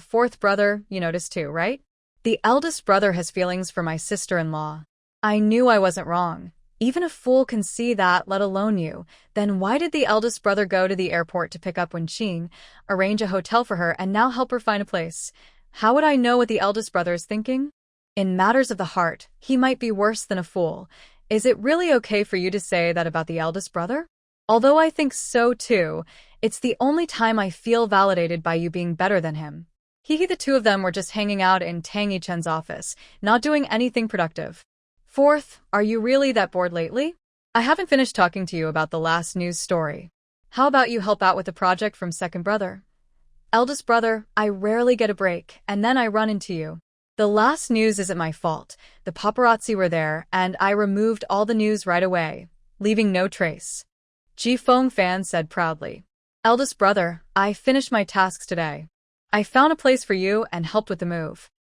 Fourth brother, you noticed too, right? The eldest brother has feelings for my sister-in-law. I knew I wasn't wrong. Even a fool can see that, let alone you. Then why did the eldest brother go to the airport to pick up Wen Qing, arrange a hotel for her, and now help her find a place? How would I know what the eldest brother is thinking? In matters of the heart, he might be worse than a fool. Is it really okay for you to say that about the eldest brother? Although I think so too, it's the only time I feel validated by you being better than him. The two of them were just hanging out in Tang Yichen's office, not doing anything productive. Fourth, are you really that bored lately? I haven't finished talking to you about the last news story. How about you help out with the project from second brother? Eldest brother, I rarely get a break, and then I run into you. The last news isn't my fault. The paparazzi were there, and I removed all the news right away, leaving no trace. Ji Fengfan said proudly. Eldest brother, I finished my tasks today. I found a place for you and helped with the move.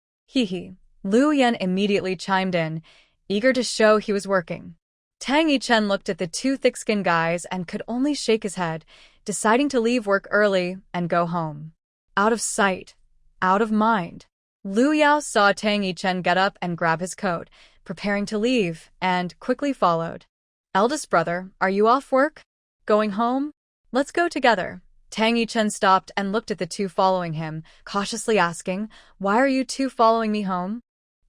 Lu Yan immediately chimed in, eager to show he was working. Tang Yichen looked at the two thick-skinned guys and could only shake his head, deciding to leave work early and go home. Out of sight, out of mind. Lu Yao saw Tang Yichen get up and grab his coat, preparing to leave, and quickly followed. Eldest brother, are you off work? Going home? Let's go together. Tang Yichen stopped and looked at the two following him, cautiously asking, why are you two following me home?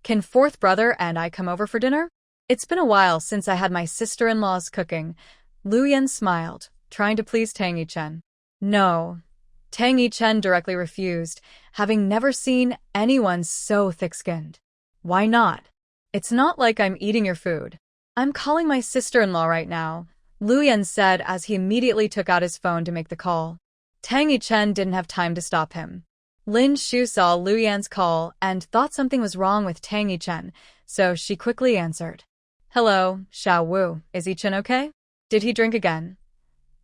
Can fourth brother and I come over for dinner? It's been a while since I had my sister-in-law's cooking. Lu Yan smiled, trying to please Tang Yichen. No. Tang Yichen directly refused, having never seen anyone so thick-skinned. Why not? It's not like I'm eating your food. I'm calling my sister-in-law right now, Lu Yan said as he immediately took out his phone to make the call. Tang Yichen didn't have time to stop him. Lin Shu saw Lu Yan's call and thought something was wrong with Tang Yichen, so she quickly answered. Hello, Xiao Wu, is Yichen okay? Did he drink again?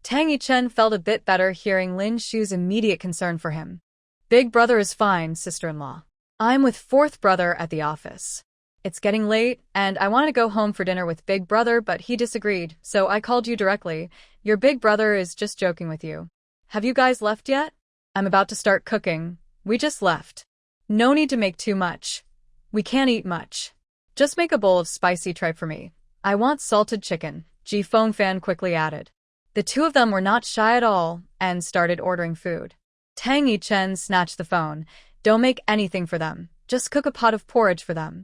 Tang Yichen felt a bit better hearing Lin Shu's immediate concern for him. Big brother is fine, sister-in-law. I'm with fourth brother at the office. It's getting late, and I wanted to go home for dinner with big brother, but he disagreed, so I called you directly. Your big brother is just joking with you. Have you guys left yet? I'm about to start cooking. We just left. No need to make too much. We can't eat much. Just make a bowl of spicy tripe for me. I want salted chicken, Ji Fengfan quickly added. The two of them were not shy at all and started ordering food. Tang Yichen snatched the phone. Don't make anything for them. Just cook a pot of porridge for them.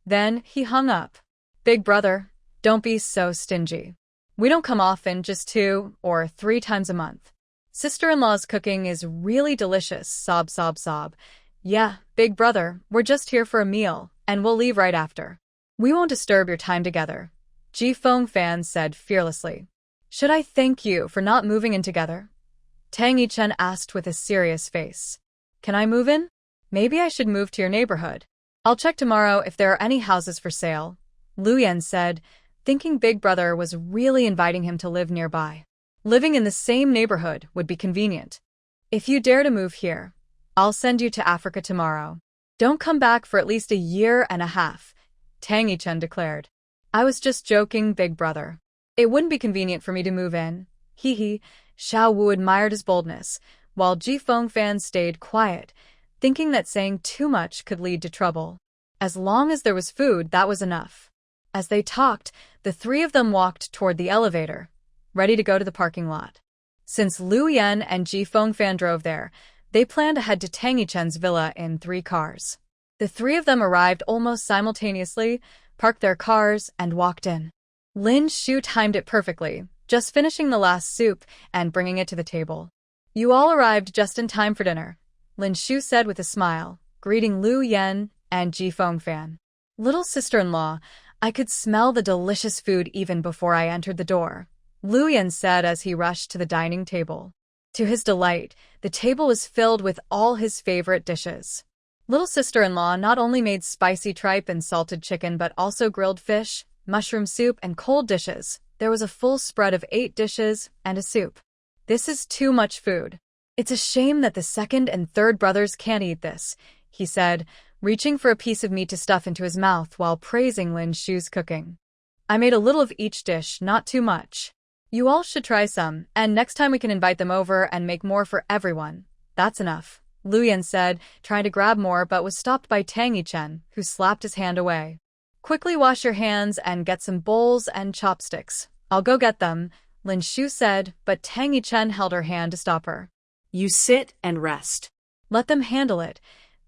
Then he hung up. Big brother, don't be so stingy. We don't come often, just 2 or 3 times a month. Sister-in-law's cooking is really delicious, sob sob sob. Yeah, big brother, we're just here for a meal, and we'll leave right after. We won't disturb your time together, Ji Fengfan said fearlessly. Should I thank you for not moving in together? Tang Yichen asked with a serious face. Can I move in? Maybe I should move to your neighborhood. I'll check tomorrow if there are any houses for sale, Lu Yan said, thinking big brother was really inviting him to live nearby. Living in the same neighborhood would be convenient. If you dare to move here, I'll send you to Africa tomorrow. Don't come back for at least 1.5 years, Tang Yichen declared. I was just joking, big brother. It wouldn't be convenient for me to move in. Xiao Wu admired his boldness, while Ji Fengfan stayed quiet, thinking that saying too much could lead to trouble. As long as there was food, that was enough. As they talked, the three of them walked toward the elevator, ready to go to the parking lot. Since Lu Yan and Ji Fengfan drove there, they planned to head to Tang Yichen's villa in 3 cars. The three of them arrived almost simultaneously, parked their cars, and walked in. Lin Shu timed it perfectly, just finishing the last soup and bringing it to the table. You all arrived just in time for dinner, Lin Shu said with a smile, greeting Lu Yan and Ji Fengfan. Little sister-in-law, I could smell the delicious food even before I entered the door, Lu Yan said as he rushed to the dining table. To his delight, the table was filled with all his favorite dishes. Little sister-in-law not only made spicy tripe and salted chicken but also grilled fish, mushroom soup, and cold dishes. There was a full spread of 8 dishes and a soup. "This is too much food. It's a shame that the second and third brothers can't eat this," he said, reaching for a piece of meat to stuff into his mouth while praising Lin Shu's cooking. "I made a little of each dish, not too much. You all should try some, and next time we can invite them over and make more for everyone." "That's enough," Lu Yan said, trying to grab more but was stopped by Tang Yichen, who slapped his hand away. "Quickly wash your hands and get some bowls and chopsticks. I'll go get them," Lin Shu said, but Tang Yichen held her hand to stop her. You sit and rest. "Let them handle it.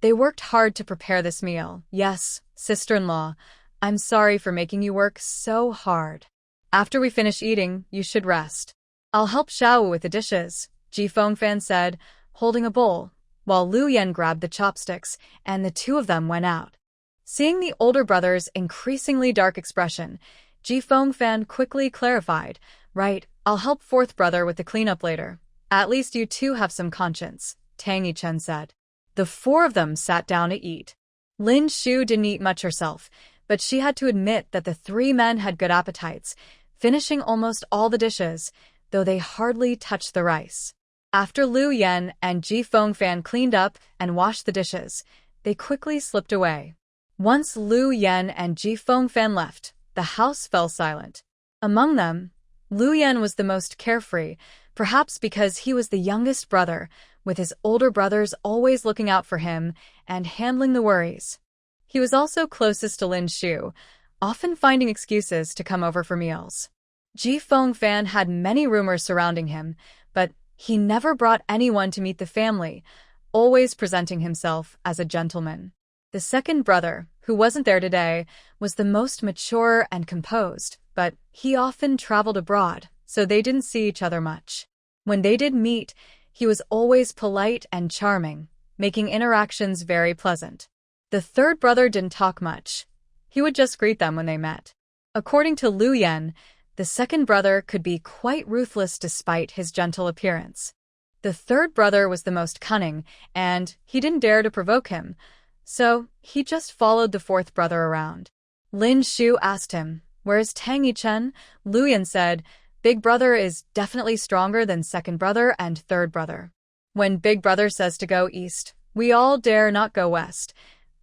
They worked hard to prepare this meal." "Yes, sister-in-law, I'm sorry for making you work so hard. After we finish eating, you should rest. I'll help Xiao with the dishes," Ji Fengfan said, holding a bowl, while Lu Yan grabbed the chopsticks, and the two of them went out. Seeing the older brother's increasingly dark expression, Ji Fengfan quickly clarified, "Right, I'll help fourth brother with the cleanup later. At least you two have some conscience," Tang Yichen said. The 4 of them sat down to eat. Lin Shu didn't eat much herself, but she had to admit that the 3 men had good appetites, finishing almost all the dishes, though they hardly touched the rice. After Lu Yan and Ji Fengfan cleaned up and washed the dishes, they quickly slipped away. Once Lu Yan and Ji Fengfan left, the house fell silent. Among them, Lu Yan was the most carefree, perhaps because he was the youngest brother, with his older brothers always looking out for him and handling the worries. He was also closest to Lin Shu, often finding excuses to come over for meals. Ji Fengfan had many rumors surrounding him, but he never brought anyone to meet the family, always presenting himself as a gentleman. The second brother, who wasn't there today, was the most mature and composed, but he often traveled abroad, so they didn't see each other much. When they did meet, he was always polite and charming, making interactions very pleasant. The third brother didn't talk much. He would just greet them when they met. According to Lu Yan, the second brother could be quite ruthless despite his gentle appearance. The third brother was the most cunning, and he didn't dare to provoke him, so he just followed the fourth brother around. Lin Shu asked him, "Where is Tang Yichen?" Lu Yan said, "Big brother is definitely stronger than second brother and third brother. When big brother says to go east, we all dare not go west."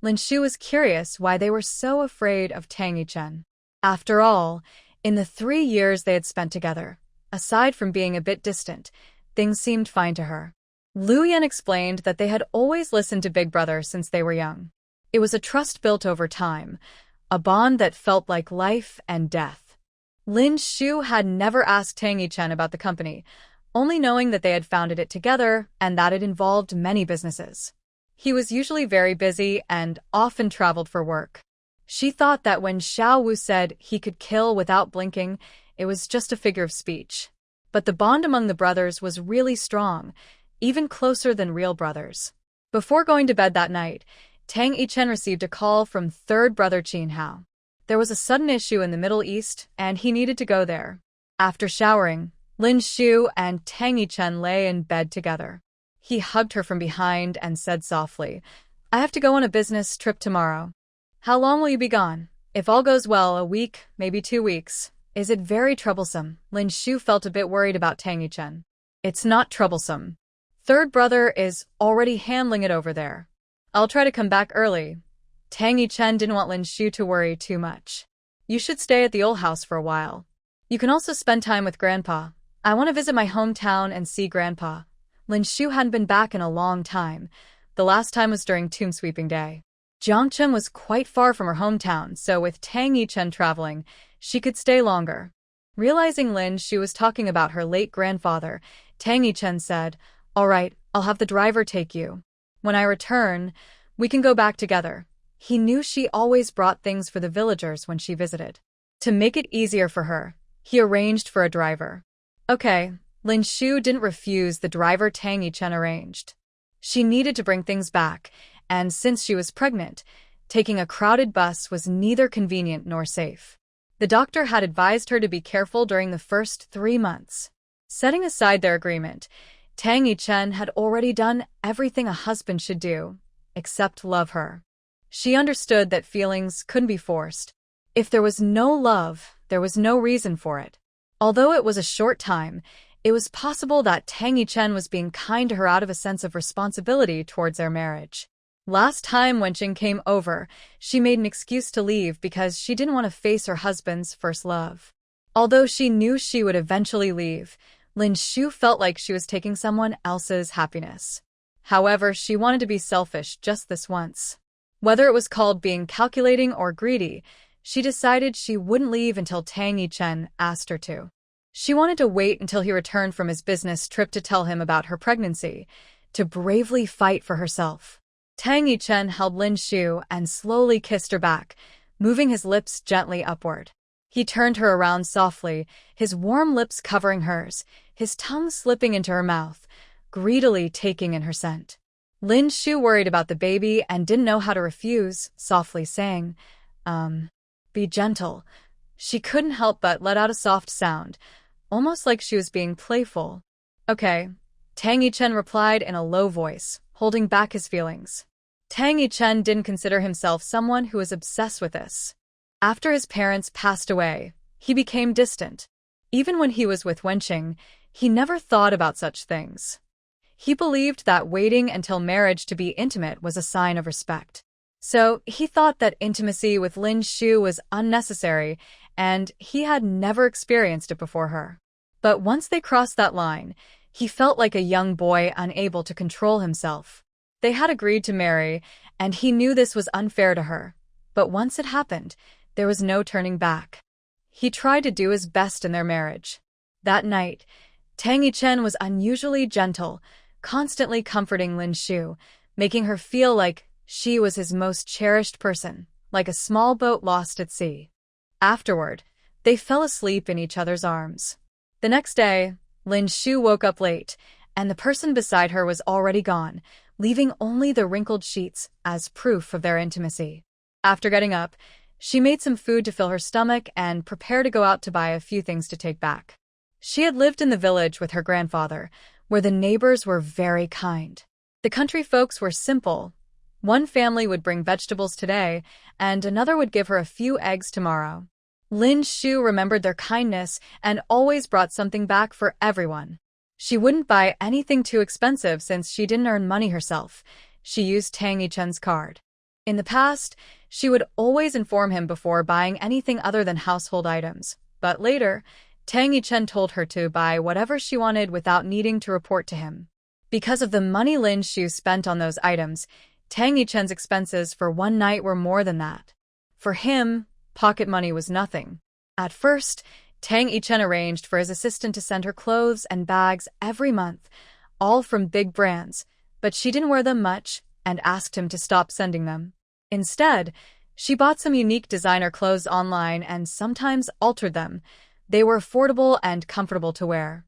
Lin Shu was curious why they were so afraid of Tang Yichen. After all, in the 3 years they had spent together, aside from being a bit distant, things seemed fine to her. Lu Yan explained that they had always listened to Big Brother since they were young. It was a trust built over time, a bond that felt like life and death. Lin Shu had never asked Tang Yichen about the company, only knowing that they had founded it together and that it involved many businesses. He was usually very busy and often traveled for work. She thought that when Xiao Wu said he could kill without blinking, it was just a figure of speech. But the bond among the brothers was really strong, even closer than real brothers. Before going to bed that night, Tang Yichen received a call from third brother Qin Hao. There was a sudden issue in the Middle East, and he needed to go there. After showering, Lin Shu and Tang Yichen lay in bed together. He hugged her from behind and said softly, "I have to go on a business trip tomorrow." "How long will you be gone?" "If all goes well, a week, maybe 2 weeks." "Is it very troublesome?" Lin Shu felt a bit worried about Tang Yichen. "It's not troublesome. Third brother is already handling it over there. I'll try to come back early." Tang Yichen didn't want Lin Shu to worry too much. "You should stay at the old house for a while. You can also spend time with Grandpa. I want to visit my hometown and see Grandpa." Lin Shu hadn't been back in a long time. The last time was during tomb sweeping day. Jiangchen was quite far from her hometown, so with Tang Yichen traveling, she could stay longer. Realizing Lin Shu was talking about her late grandfather, Tang Yichen said, "All right, I'll have the driver take you. When I return, we can go back together." He knew she always brought things for the villagers when she visited. To make it easier for her, he arranged for a driver. Okay, Lin Shu didn't refuse the driver Tang Yichen arranged. She needed to bring things back, and since she was pregnant, taking a crowded bus was neither convenient nor safe. The doctor had advised her to be careful during the first 3 months. Setting aside their agreement, Tang Yichen had already done everything a husband should do, except love her. She understood that feelings couldn't be forced. If there was no love, there was no reason for it. Although it was a short time, it was possible that Tang Yichen was being kind to her out of a sense of responsibility towards their marriage. Last time Wen Qing came over, she made an excuse to leave because she didn't want to face her husband's first love. Although she knew she would eventually leave, Lin Shu felt like she was taking someone else's happiness. However, she wanted to be selfish just this once. Whether it was called being calculating or greedy, she decided she wouldn't leave until Tang Yichen asked her to. She wanted to wait until he returned from his business trip to tell him about her pregnancy, to bravely fight for herself. Tang Yichen held Lin Shu and slowly kissed her back, moving his lips gently upward. He turned her around softly, his warm lips covering hers, his tongue slipping into her mouth, greedily taking in her scent. Lin Shu worried about the baby and didn't know how to refuse, softly saying, be gentle. She couldn't help but let out a soft sound, almost like she was being playful. Okay, Tang Yichen replied in a low voice, holding back his feelings. Tang Yichen didn't consider himself someone who was obsessed with this. After his parents passed away, he became distant. Even when he was with Wen Qing, he never thought about such things. He believed that waiting until marriage to be intimate was a sign of respect. So he thought that intimacy with Lin Shu was unnecessary, and he had never experienced it before her. But once they crossed that line, he felt like a young boy unable to control himself. They had agreed to marry, and he knew this was unfair to her. But once it happened, there was no turning back. He tried to do his best in their marriage. That night, Tang Yichen was unusually gentle, constantly comforting Lin Shu, making her feel like she was his most cherished person, like a small boat lost at sea. Afterward, they fell asleep in each other's arms. The next day, Lin Shu woke up late, and the person beside her was already gone, leaving only the wrinkled sheets as proof of their intimacy. After getting up, she made some food to fill her stomach and prepared to go out to buy a few things to take back. She had lived in the village with her grandfather, where the neighbors were very kind. The country folks were simple. One family would bring vegetables today, and another would give her a few eggs tomorrow. Lin Shu remembered their kindness and always brought something back for everyone. She wouldn't buy anything too expensive since she didn't earn money herself. She used Tang Yichen's card. In the past, she would always inform him before buying anything other than household items. But later, Tang Yichen told her to buy whatever she wanted without needing to report to him. Because of the money Lin Shu spent on those items, Tang Yichen's expenses for one night were more than that. For him, pocket money was nothing. At first, Tang Yichen arranged for his assistant to send her clothes and bags every month, all from big brands, but she didn't wear them much and asked him to stop sending them. Instead, she bought some unique designer clothes online and sometimes altered them. They were affordable and comfortable to wear.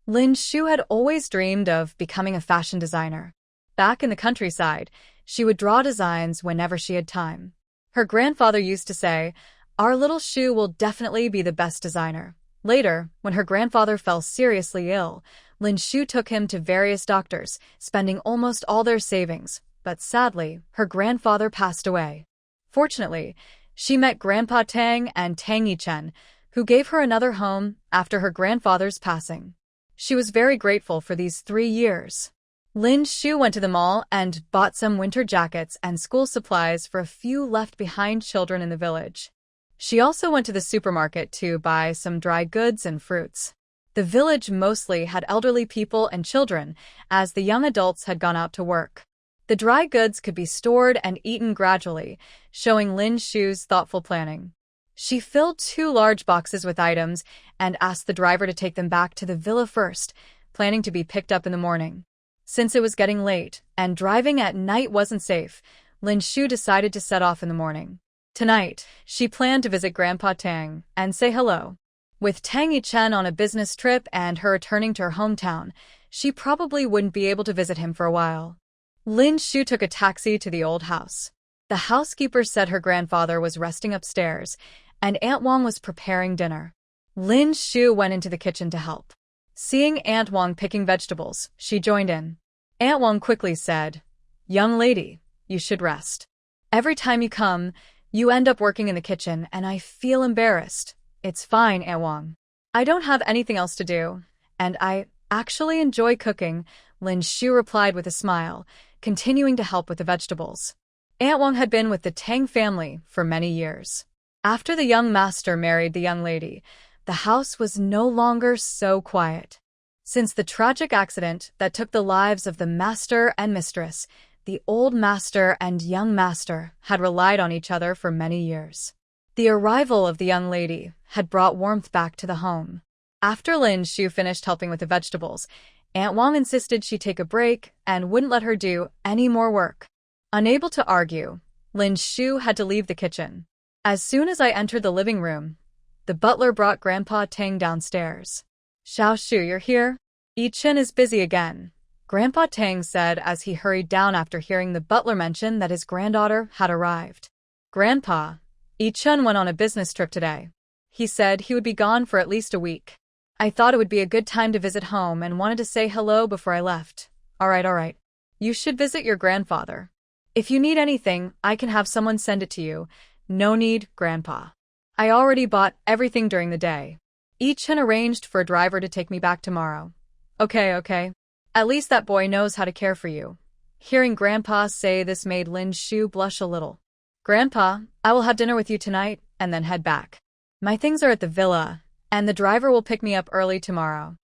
Lin Shu had always dreamed of becoming a fashion designer. Back in the countryside, she would draw designs whenever she had time. Her grandfather used to say, "Our little Shu will definitely be the best designer." Later, when her grandfather fell seriously ill, Lin Shu took him to various doctors, spending almost all their savings. But sadly, her grandfather passed away. Fortunately, she met Grandpa Tang and Tang Yichen, who gave her another home after her grandfather's passing. She was very grateful for these 3 years. Lin Shu went to the mall and bought some winter jackets and school supplies for a few left-behind children in the village. She also went to the supermarket to buy some dry goods and fruits. The village mostly had elderly people and children, as the young adults had gone out to work. The dry goods could be stored and eaten gradually, showing Lin Shu's thoughtful planning. She filled 2 large boxes with items and asked the driver to take them back to the villa first, planning to be picked up in the morning. Since it was getting late and driving at night wasn't safe, Lin Shu decided to set off in the morning. Tonight, she planned to visit Grandpa Tang and say hello. With Tang Yichen on a business trip and her returning to her hometown, she probably wouldn't be able to visit him for a while. Lin Shu took a taxi to the old house. The housekeeper said her grandfather was resting upstairs, and Aunt Wang was preparing dinner. Lin Shu went into the kitchen to help. Seeing Aunt Wang picking vegetables, she joined in. Aunt Wang quickly said, "Young lady, you should rest. Every time you come, you end up working in the kitchen and I feel embarrassed." "It's fine, Aunt Wang. I don't have anything else to do, and I actually enjoy cooking," Lin Shu replied with a smile, continuing to help with the vegetables. Aunt Wang had been with the Tang family for many years. After the young master married the young lady, the house was no longer so quiet. Since the tragic accident that took the lives of the master and mistress, the old master and young master had relied on each other for many years. The arrival of the young lady had brought warmth back to the home. After Lin Shu finished helping with the vegetables, Aunt Wang insisted she take a break and wouldn't let her do any more work. Unable to argue, Lin Shu had to leave the kitchen. As soon as I entered the living room, the butler brought Grandpa Tang downstairs. "Xiao Shu, you're here? Yi-Chen is busy again," Grandpa Tang said as he hurried down after hearing the butler mention that his granddaughter had arrived. "Grandpa, Yi-Chen went on a business trip today. He said he would be gone for at least a week. I thought it would be a good time to visit home and wanted to say hello before I left." All right. You should visit your grandfather. If you need anything, I can have someone send it to you." "No need, Grandpa. I already bought everything during the day. Yi-Chen arranged for a driver to take me back tomorrow." Okay. At least that boy knows how to care for you." Hearing Grandpa say this made Lin Shu blush a little. "Grandpa, I will have dinner with you tonight and then head back. My things are at the villa, and the driver will pick me up early tomorrow."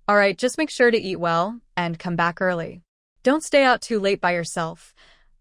"All right, just make sure to eat well and come back early. Don't stay out too late by yourself.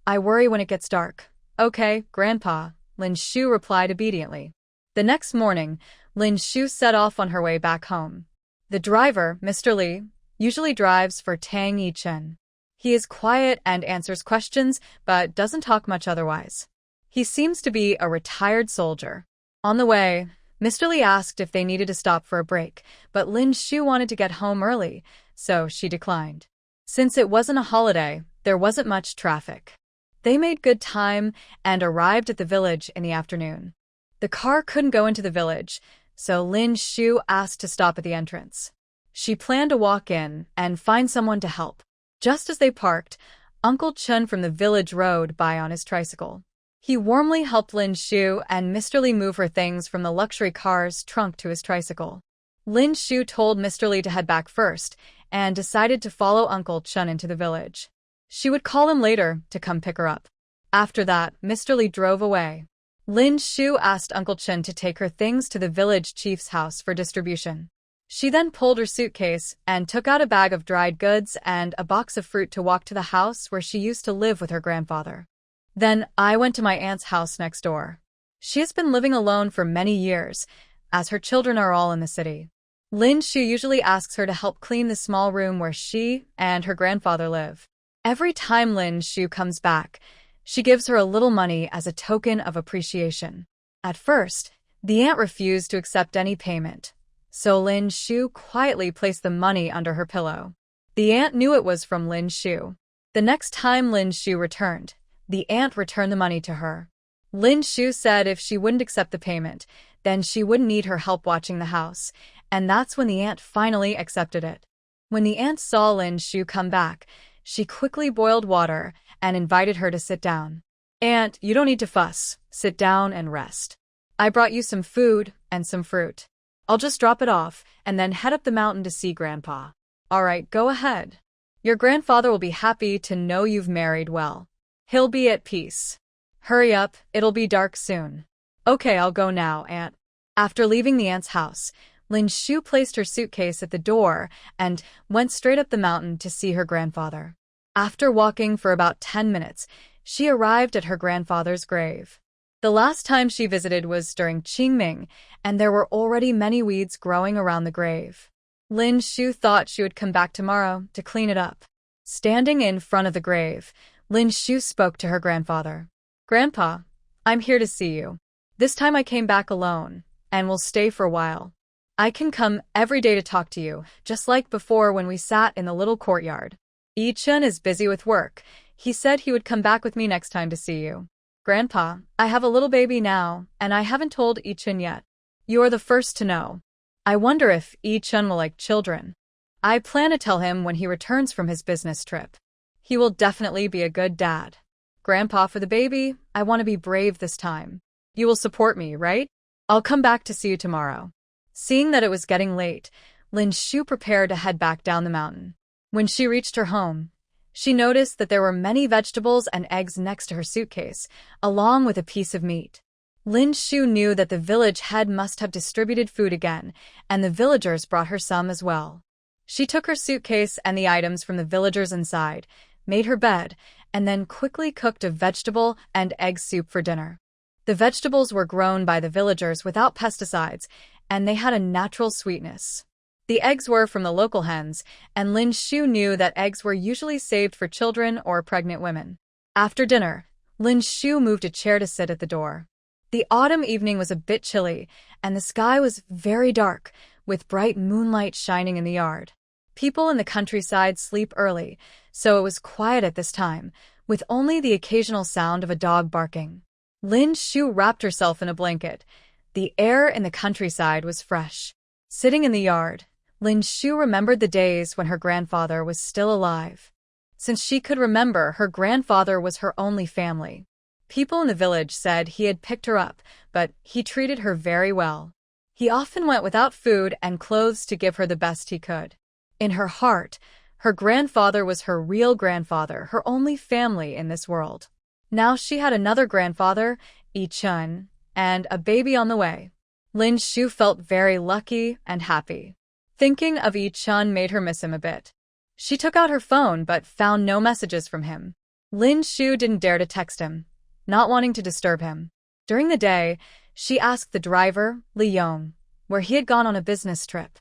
I worry when it gets dark." "Okay, Grandpa," Lin Shu replied obediently. The next morning, Lin Shu set off on her way back home. The driver, Mr. Li, usually drives for Tang Yi-Chen. He is quiet and answers questions, but doesn't talk much otherwise. He seems to be a retired soldier. On the way, Mr. Li asked if they needed to stop for a break, but Lin Shu wanted to get home early, so she declined. Since it wasn't a holiday, there wasn't much traffic. They made good time and arrived at the village in the afternoon. The car couldn't go into the village, so Lin Shu asked to stop at the entrance. She planned to walk in and find someone to help. Just as they parked, Uncle Chen from the village rode by on his tricycle. He warmly helped Lin Shu and Mr. Li move her things from the luxury car's trunk to his tricycle. Lin Shu told Mr. Li to head back first and decided to follow Uncle Chen into the village. She would call him later to come pick her up. After that, Mr. Li drove away. Lin Shu asked Uncle Chen to take her things to the village chief's house for distribution. She then pulled her suitcase and took out a bag of dried goods and a box of fruit to walk to the house where she used to live with her grandfather. Then I went to my aunt's house next door. She has been living alone for many years, as her children are all in the city. Lin Shu usually asks her to help clean the small room where she and her grandfather live. Every time Lin Shu comes back, she gives her a little money as a token of appreciation. At first, the aunt refused to accept any payment, so Lin Shu quietly placed the money under her pillow. The aunt knew it was from Lin Shu. The next time Lin Shu returned, the aunt returned the money to her. Lin Shu said if she wouldn't accept the payment, then she wouldn't need her help watching the house, and that's when the aunt finally accepted it. When the aunt saw Lin Shu come back, she quickly boiled water and invited her to sit down. "Aunt, you don't need to fuss. Sit down and rest. I brought you some food and some fruit. I'll just drop it off and then head up the mountain to see Grandpa." "All right, go ahead. Your grandfather will be happy to know you've married well. He'll be at peace. Hurry up, it'll be dark soon." "Okay, I'll go now, Aunt." After leaving the aunt's house, Lin Shu placed her suitcase at the door and went straight up the mountain to see her grandfather. After walking for about 10 minutes, she arrived at her grandfather's grave. The last time she visited was during Qingming, and there were already many weeds growing around the grave. Lin Shu thought she would come back tomorrow to clean it up. Standing in front of the grave, Lin Shu spoke to her grandfather. "Grandpa, I'm here to see you. This time I came back alone, and will stay for a while. I can come every day to talk to you, just like before when we sat in the little courtyard. Yi-Chen is busy with work. He said he would come back with me next time to see you. Grandpa, I have a little baby now, and I haven't told Yi-Chen yet. You are the first to know. I wonder if Yi-Chen will like children." I plan to tell him when he returns from his business trip. He will definitely be a good dad. Grandpa, for the baby, I want to be brave this time. You will support me, right? I'll come back to see you tomorrow. Seeing that it was getting late, Lin Shu prepared to head back down the mountain. When she reached her home, she noticed that there were many vegetables and eggs next to her suitcase, along with a piece of meat. Lin Shu knew that the village head must have distributed food again, and the villagers brought her some as well. She took her suitcase and the items from the villagers inside, made her bed, and then quickly cooked a vegetable and egg soup for dinner. The vegetables were grown by the villagers without pesticides, and they had a natural sweetness. The eggs were from the local hens, and Lin Shu knew that eggs were usually saved for children or pregnant women. After dinner, Lin Shu moved a chair to sit at the door. The autumn evening was a bit chilly, and the sky was very dark, with bright moonlight shining in the yard. People in the countryside sleep early, so it was quiet at this time, with only the occasional sound of a dog barking. Lin Shu wrapped herself in a blanket. The air in the countryside was fresh. Sitting in the yard, Lin Shu remembered the days when her grandfather was still alive. Since she could remember, her grandfather was her only family. People in the village said he had picked her up, but he treated her very well. He often went without food and clothes to give her the best he could. In her heart, her grandfather was her real grandfather, her only family in this world. Now she had another grandfather, Yi Chun, and a baby on the way. Lin Shu felt very lucky and happy. Thinking of Yi Chun made her miss him a bit. She took out her phone but found no messages from him. Lin Shu didn't dare to text him, not wanting to disturb him. During the day, she asked the driver, Li Yong, where he had gone on a business trip.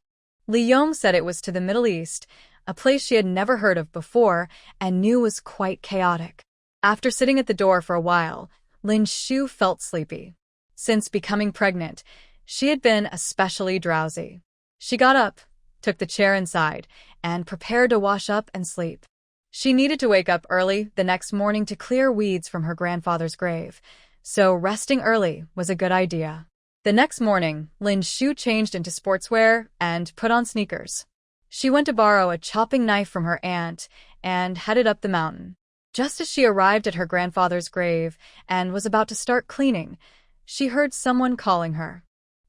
Li Yong said it was to the Middle East, a place she had never heard of before and knew was quite chaotic. After sitting at the door for a while, Lin Shu felt sleepy. Since becoming pregnant, she had been especially drowsy. She got up, took the chair inside, and prepared to wash up and sleep. She needed to wake up early the next morning to clear weeds from her grandfather's grave, so resting early was a good idea. The next morning, Lin Shu changed into sportswear and put on sneakers. She went to borrow a chopping knife from her aunt and headed up the mountain. Just as she arrived at her grandfather's grave and was about to start cleaning, she heard someone calling her.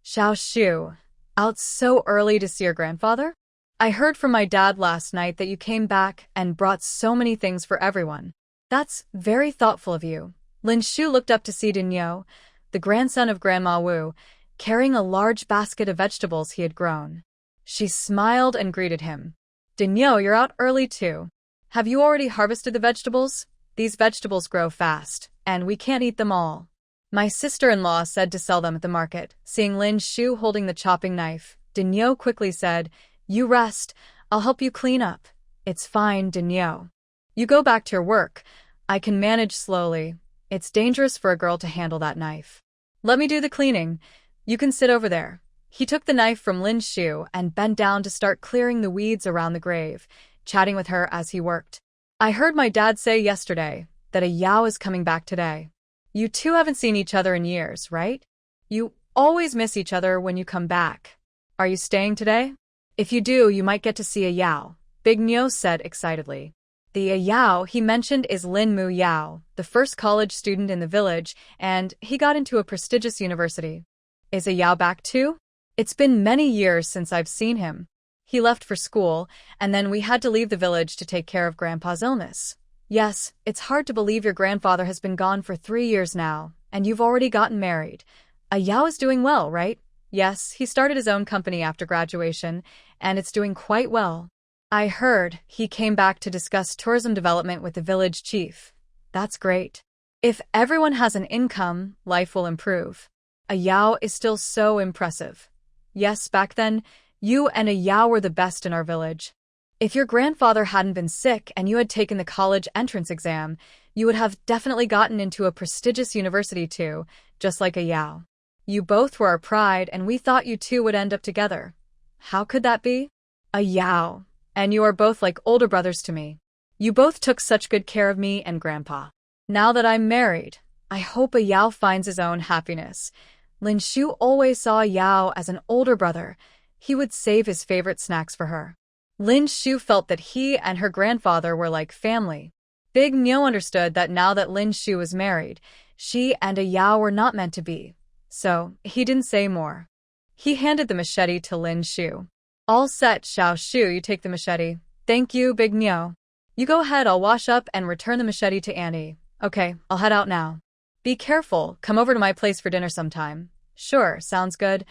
Xiao Shu, out so early to see your grandfather? I heard from my dad last night that you came back and brought so many things for everyone. That's very thoughtful of you. Lin Shu looked up to see Dinyo, the grandson of Grandma Wu, carrying a large basket of vegetables he had grown. She smiled and greeted him. Dinyo, you're out early too. Have you already harvested the vegetables? These vegetables grow fast, and we can't eat them all. My sister-in-law said to sell them at the market. Seeing Lin Shu holding the chopping knife, Dinyo quickly said, You rest. I'll help you clean up. It's fine, Dinyo. You go back to your work. I can manage slowly. It's dangerous for a girl to handle that knife. Let me do the cleaning. You can sit over there. He took the knife from Lin Shu and bent down to start clearing the weeds around the grave, chatting with her as he worked. I heard my dad say yesterday that a Yao is coming back today. You two haven't seen each other in years, right? You always miss each other when you come back. Are you staying today? If you do, you might get to see a Yao, Big Nyo said excitedly. The Yao he mentioned is Lin Mu Yao, the first college student in the village, and he got into a prestigious university. Is a Yao back too? It's been many years since I've seen him. He left for school, and then we had to leave the village to take care of Grandpa's illness. Yes, it's hard to believe your grandfather has been gone for 3 years now, and you've already gotten married. A Yao is doing well, right? Yes, he started his own company after graduation, and it's doing quite well. I heard he came back to discuss tourism development with the village chief. That's great. If everyone has an income, life will improve. A Yao is still so impressive. Yes, back then, you and a Yao were the best in our village. If your grandfather hadn't been sick and you had taken the college entrance exam, you would have definitely gotten into a prestigious university too, just like a Yao. You both were our pride, and we thought you two would end up together. How could that be? A Yao. And you are both like older brothers to me. You both took such good care of me and Grandpa. Now that I'm married, I hope a Yao finds his own happiness. Lin Shu always saw Yao as an older brother. He would save his favorite snacks for her. Lin Shu felt that he and her grandfather were like family. Big Nyo understood that now that Lin Shu was married, she and a Yao were not meant to be. So, he didn't say more. He handed the machete to Lin Shu. All set, Xiao Shu, you take the machete. Thank you, Big Nyo. You go ahead, I'll wash up and return the machete to Annie. Okay, I'll head out now. Be careful, come over to my place for dinner sometime. Sure, sounds good.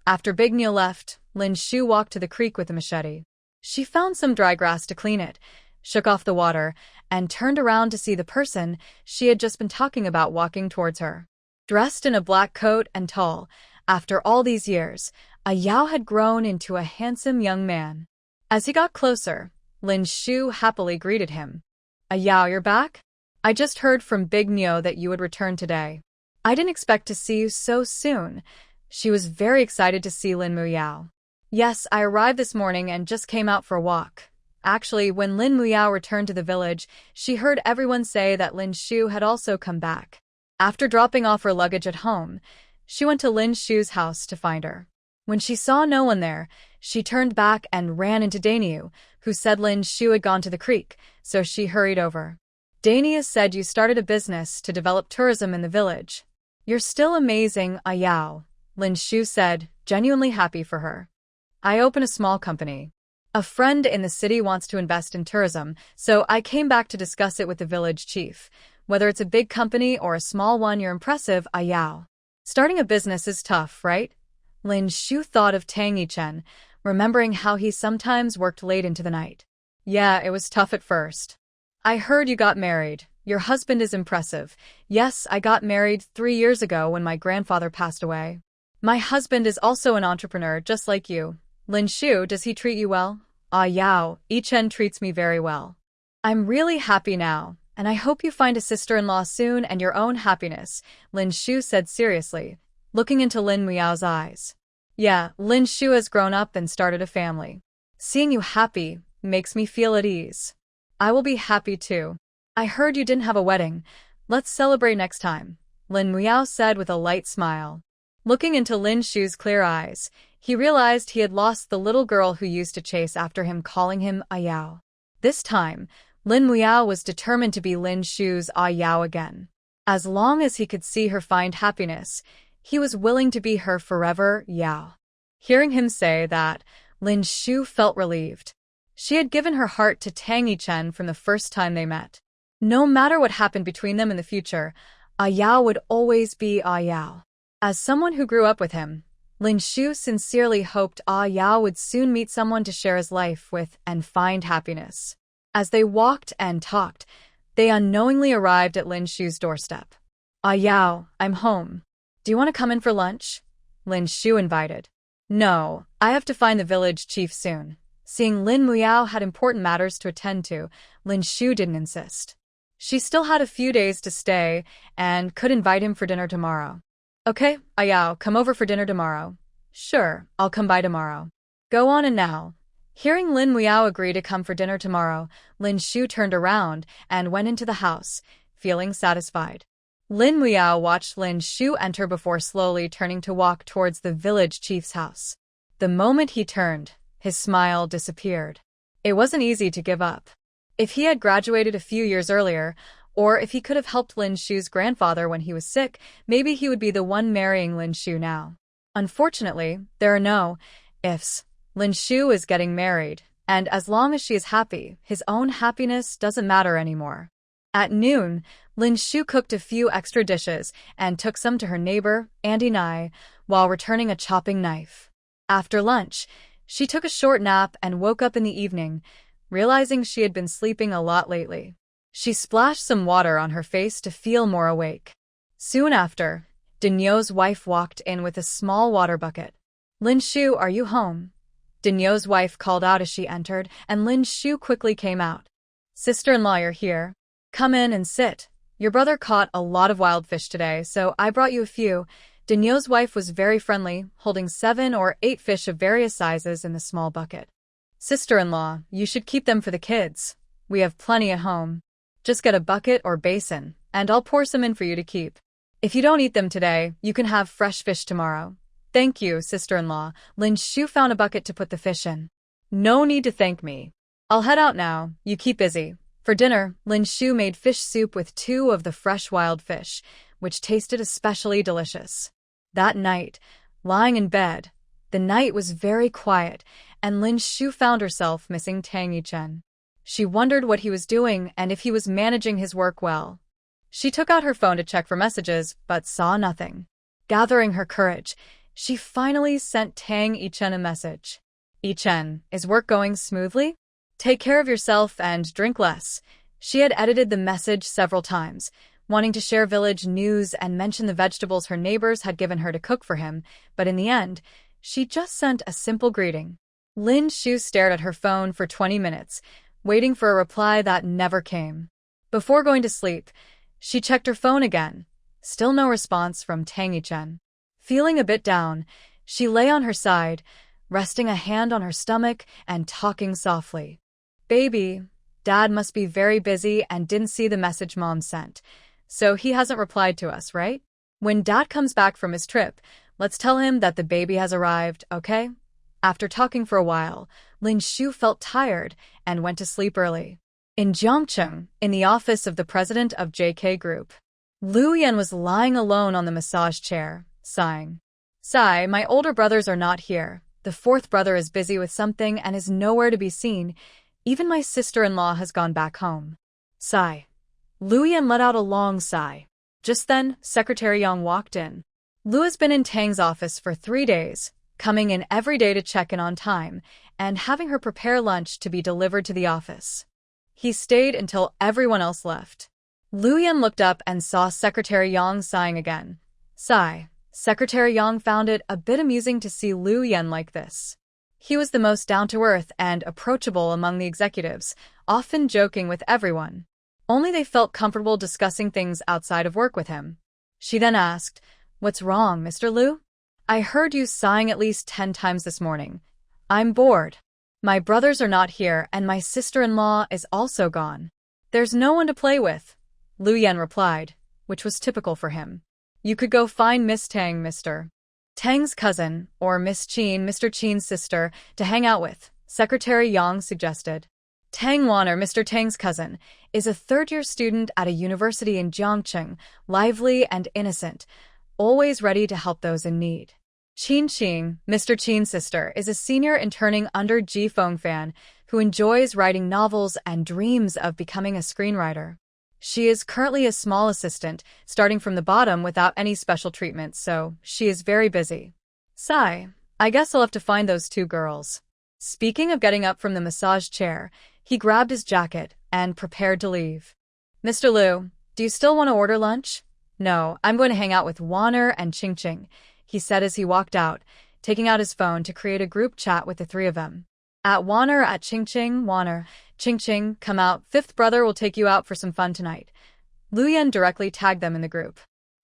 After Big Nyo left, Lin Shu walked to the creek with the machete. She found some dry grass to clean it, shook off the water, and turned around to see the person she had just been talking about walking towards her. Dressed in a black coat and tall, after all these years, a Yao had grown into a handsome young man. As he got closer, Lin Shu happily greeted him. A Yao, you're back? I just heard from Big Nyo that you would return today. I didn't expect to see you so soon. She was very excited to see Lin Muyao. Yes, I arrived this morning and just came out for a walk. Actually, when Lin Muyao returned to the village, she heard everyone say that Lin Shu had also come back. After dropping off her luggage at home, she went to Lin Shu's house to find her. When she saw no one there, she turned back and ran into Daniu, who said Lin Shu had gone to the creek, so she hurried over. Dania said you started a business to develop tourism in the village. You're still amazing, Ayao, Lin Shu said, genuinely happy for her. I open a small company. A friend in the city wants to invest in tourism, so I came back to discuss it with the village chief. Whether it's a big company or a small one, you're impressive, Ayao. Starting a business is tough, right? Lin Shu thought of Tang Yichen, remembering how he sometimes worked late into the night. Yeah, it was tough at first. I heard you got married. Your husband is impressive. Yes, I got married 3 years ago when my grandfather passed away. My husband is also an entrepreneur, just like you. Lin Shu, does he treat you well? Ah, Yao, Yichen treats me very well. I'm really happy now, and I hope you find a sister-in-law soon and your own happiness, Lin Shu said seriously, looking into Lin Muyao's eyes. Yeah, Lin Shu has grown up and started a family. Seeing you happy makes me feel at ease. I will be happy too. I heard you didn't have a wedding. Let's celebrate next time, Lin Muyao said with a light smile. Looking into Lin Shu's clear eyes, he realized he had lost the little girl who used to chase after him, calling him Ayao. This time, Lin Muyao was determined to be Lin Shu's Ayao again. As long as he could see her find happiness, he was willing to be her forever Yao. Hearing him say that, Lin Shu felt relieved. She had given her heart to Tang Yichen from the first time they met. No matter what happened between them in the future, Ayao would always be Ayao. As someone who grew up with him, Lin Shu sincerely hoped Ayao would soon meet someone to share his life with and find happiness. As they walked and talked, they unknowingly arrived at Lin Shu's doorstep. Ayao, I'm home. Do you want to come in for lunch? Lin Shu invited. No, I have to find the village chief soon. Seeing Lin Muyao had important matters to attend to, Lin Shu didn't insist. She still had a few days to stay and could invite him for dinner tomorrow. Okay, Ayao, come over for dinner tomorrow. Sure, I'll come by tomorrow. Go on and now. Hearing Lin Muyao agree to come for dinner tomorrow, Lin Shu turned around and went into the house, feeling satisfied. Lin Muyao watched Lin Shu enter before slowly turning to walk towards the village chief's house. The moment he turned, his smile disappeared. It wasn't easy to give up. If he had graduated a few years earlier, or if he could have helped Lin Shu's grandfather when he was sick, maybe he would be the one marrying Lin Shu now. Unfortunately, there are no ifs. Lin Shu is getting married, and as long as she is happy, his own happiness doesn't matter anymore. At noon, Lin Shu cooked a few extra dishes and took some to her neighbor, Andy Nai, while returning a chopping knife. After lunch, she took a short nap and woke up in the evening, realizing she had been sleeping a lot lately. She splashed some water on her face to feel more awake. Soon after, Dinyo's wife walked in with a small water bucket. Lin Shu, are you home? Dinyo's wife called out as she entered, and Lin Shu quickly came out. Sister-in-law, you're here. Come in and sit. Your brother caught a lot of wild fish today, so I brought you a few. Dinyo's wife was very friendly, holding 7 or 8 fish of various sizes in the small bucket. Sister-in-law, you should keep them for the kids. We have plenty at home. Just get a bucket or basin, and I'll pour some in for you to keep. If you don't eat them today, you can have fresh fish tomorrow. Thank you, sister-in-law. Lin Shu found a bucket to put the fish in. No need to thank me. I'll head out now. You keep busy. For dinner, Lin Shu made fish soup with 2 of the fresh wild fish, which tasted especially delicious. That night, lying in bed, the night was very quiet, and Lin Shu found herself missing Tang Yichen. She wondered what he was doing and if he was managing his work well. She took out her phone to check for messages, but saw nothing. Gathering her courage, she finally sent Tang Yichen a message. Yichen, is work going smoothly? Take care of yourself and drink less. She had edited the message several times, wanting to share village news and mention the vegetables her neighbors had given her to cook for him, but in the end, she just sent a simple greeting. Lin Shu stared at her phone for 20 minutes, waiting for a reply that never came. Before going to sleep, she checked her phone again. Still no response from Tang Yichen. Feeling a bit down, she lay on her side, resting a hand on her stomach and talking softly. Baby, Dad must be very busy and didn't see the message Mom sent, so he hasn't replied to us, right? When Dad comes back from his trip, let's tell him that the baby has arrived, okay? After talking for a while, Lin Shu felt tired and went to sleep early. In Jiangcheng, in the office of the president of JK Group, Lu Yan was lying alone on the massage chair, sighing. Sigh, my older brothers are not here. The 4th brother is busy with something and is nowhere to be seen. Even my sister-in-law has gone back home. Sigh. Lu Yan let out a long sigh. Just then, Secretary Yang walked in. Lu has been in Tang's office for 3 days, coming in every day to check in on time, and having her prepare lunch to be delivered to the office. He stayed until everyone else left. Lu Yan looked up and saw Secretary Yang sighing again. Sigh. Secretary Yang found it a bit amusing to see Lu Yan like this. He was the most down-to-earth and approachable among the executives, often joking with everyone. Only they felt comfortable discussing things outside of work with him. She then asked, "What's wrong, Mr. Lu? I heard you sighing at least 10 times this morning. I'm bored. My brothers are not here and my sister-in-law is also gone. There's no one to play with," Lu Yan replied, which was typical for him. "You could go find Miss Tang, Mr. Tang's cousin, or Miss Qin, Mr. Qin's sister, to hang out with," Secretary Yang suggested. Tang Wanner, Mr. Tang's cousin, is a 3rd-year student at a university in Jiangcheng, lively and innocent, always ready to help those in need. Qin Qing, Mr. Qin's sister, is a senior interning under Ji Fengfan, who enjoys writing novels and dreams of becoming a screenwriter. She is currently a small assistant, starting from the bottom without any special treatment, so she is very busy. Sigh. I guess I'll have to find those 2 girls. Speaking of getting up from the massage chair, he grabbed his jacket and prepared to leave. "Mr. Lu, do you still want to order lunch?" "No, I'm going to hang out with Wanner and Qing," he said as he walked out, taking out his phone to create a group chat with the 3 of them. At Wanner, at Wanner, Qing, come out, 5th brother will take you out for some fun tonight. Lu Yan directly tagged them in the group.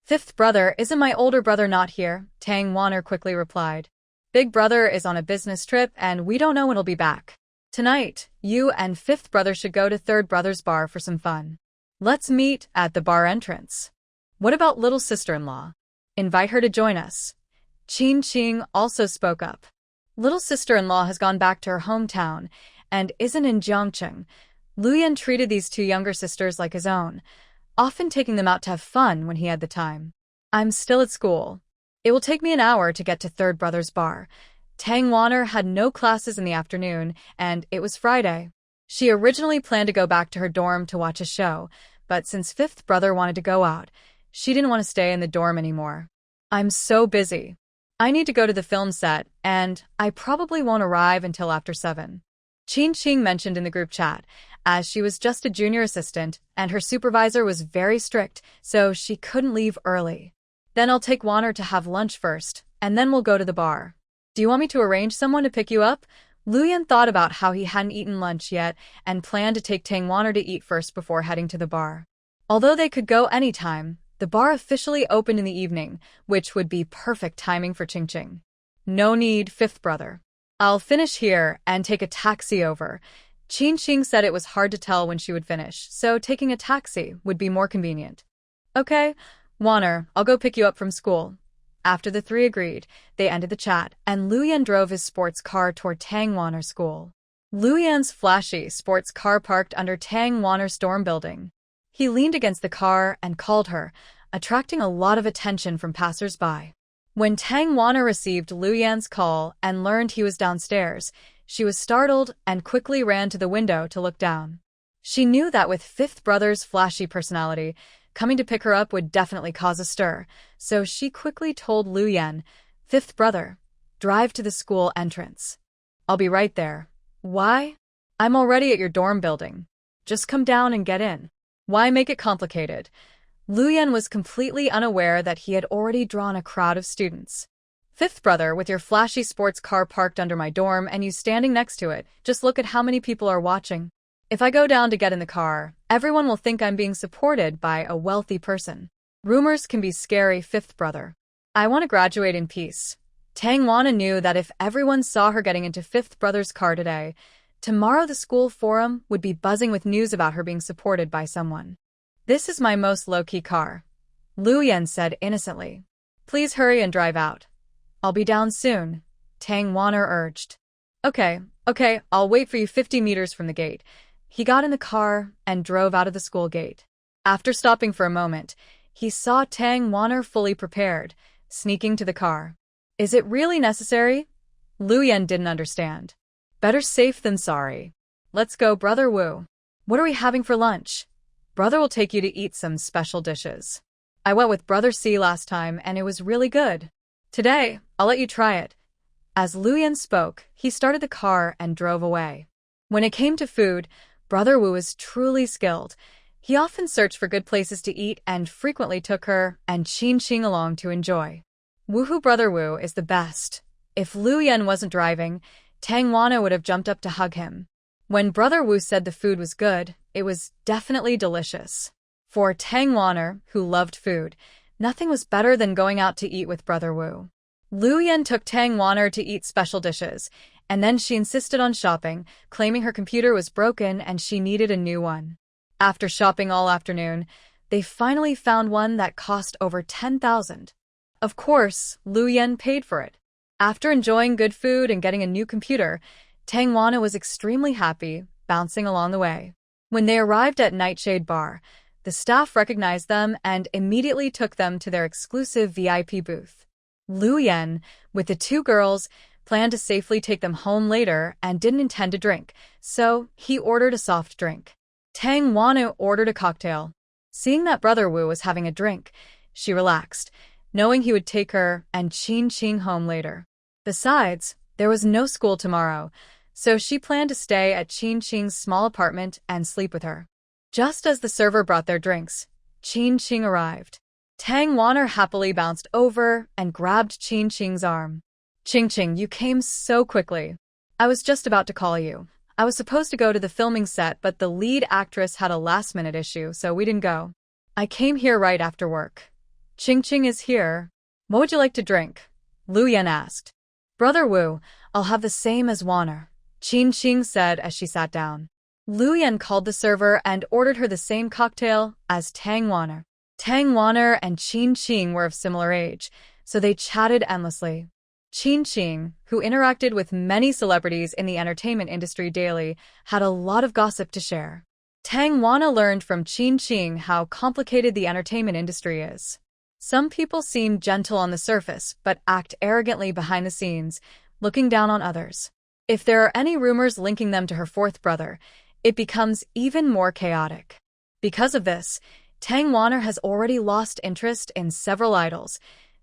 "5th brother, isn't my older brother not here?" Tang Wanner quickly replied. "Big brother is on a business trip and we don't know when he'll be back. Tonight, you and 5th brother should go to 3rd brother's bar for some fun. Let's meet at the bar entrance. What about little sister-in-law? Invite her to join us." Qing also spoke up. Little sister-in-law has gone back to her hometown and isn't in Jiangcheng. Lu Yan treated these 2 younger sisters like his own, often taking them out to have fun when he had the time. "I'm still at school. It will take me an hour to get to 3rd brother's bar." Tang Wanner had no classes in the afternoon, and it was Friday. She originally planned to go back to her dorm to watch a show, but since 5th brother wanted to go out, she didn't want to stay in the dorm anymore. "I'm so busy. I need to go to the film set, and I probably won't arrive until after 7. Qing mentioned in the group chat, as she was just a junior assistant and her supervisor was very strict, so she couldn't leave early. "Then I'll take Wanner to have lunch first, and then we'll go to the bar. Do you want me to arrange someone to pick you up?" Lu Yan thought about how he hadn't eaten lunch yet and planned to take Tang Wanner to eat first before heading to the bar. Although they could go anytime, the bar officially opened in the evening, which would be perfect timing for Qing. "No need, 5th brother. I'll finish here and take a taxi over." Qing said it was hard to tell when she would finish, so taking a taxi would be more convenient. "Okay, Wanner, I'll go pick you up from school." After the three agreed, they ended the chat, and Luyan drove his sports car toward Tang Wanner's school. Luyan's flashy sports car parked under Tang Wanner's dorm building. He leaned against the car and called her, attracting a lot of attention from passers-by. When Tang Wanner received Luyan's call and learned he was downstairs, she was startled and quickly ran to the window to look down. She knew that with fifth brother's flashy personality, coming to pick her up would definitely cause a stir, so she quickly told Luyan, "Fifth brother, drive to the school entrance. I'll be right there." "Why? I'm already at your dorm building. Just come down and get in. Why make it complicated?" Luyan was completely unaware that he had already drawn a crowd of students. "Fifth brother, with your flashy sports car parked under my dorm and you standing next to it, just look at how many people are watching. If I go down to get in the car, everyone will think I'm being supported by a wealthy person. Rumors can be scary, fifth brother. I want to graduate in peace." Tang Wanna knew that if everyone saw her getting into fifth brother's car today, tomorrow the school forum would be buzzing with news about her being supported by someone. "This is my most low-key car," Luyan said innocently. "Please hurry and drive out." "I'll be down soon," Tang Wanna urged. Okay, I'll wait for you 50 meters from the gate." He got in the car and drove out of the school gate. After stopping for a moment, he saw Tang Wanner fully prepared, sneaking to the car. "Is it really necessary?" Luyan didn't understand. "Better safe than sorry. Let's go, Brother Wu. What are we having for lunch? Brother will take you to eat some special dishes. I went with Brother C last time and it was really good. Today, I'll let you try it." As Luyan spoke, he started the car and drove away. When it came to food, Brother Wu was truly skilled. He often searched for good places to eat and frequently took her and Qing along to enjoy. Woohoo, Brother Wu is the best. If Luyan wasn't driving, Tang Wanna would have jumped up to hug him. When Brother Wu said the food was good, it was definitely delicious. For Tang Wanner, who loved food, nothing was better than going out to eat with Brother Wu. Luyan took Tang Wanner to eat special dishes, and then she insisted on shopping, claiming her computer was broken and she needed a new one. After shopping all afternoon, they finally found one that cost over 10,000. Of course, Luyan paid for it. After enjoying good food and getting a new computer, Tang Wanna was extremely happy, bouncing along the way. When they arrived at Nightshade Bar, the staff recognized them and immediately took them to their exclusive VIP booth. Luyan, with the two girls, planned to safely take them home later and didn't intend to drink, so he ordered a soft drink. Tang Wanna ordered a cocktail. Seeing that Brother Wu was having a drink, she relaxed, knowing he would take her and Qing home later. Besides, there was no school tomorrow, so she planned to stay at Qing's small apartment and sleep with her. Just as the server brought their drinks, Qing arrived. Tang Wanner happily bounced over and grabbed Qing's arm. "Qing, you came so quickly. I was just about to call you. I was supposed to go to the filming set, but the lead actress had a last-minute issue, so we didn't go. I came here right after work." "Qing is here. What would you like to drink?" Luyan asked. "Brother Wu, I'll have the same as Wanner," Qing said as she sat down. Luyan called the server and ordered her the same cocktail as Tang Wanner. Tang Wanner and Qing were of similar age, so they chatted endlessly. Qing, who interacted with many celebrities in the entertainment industry daily, had a lot of gossip to share. Tang Wanna learned from Qing how complicated the entertainment industry is. Some people seem gentle on the surface, but act arrogantly behind the scenes, looking down on others. If there are any rumors linking them to her fourth brother, it becomes even more chaotic. Because of this, Tang Wanner has already lost interest in several idols.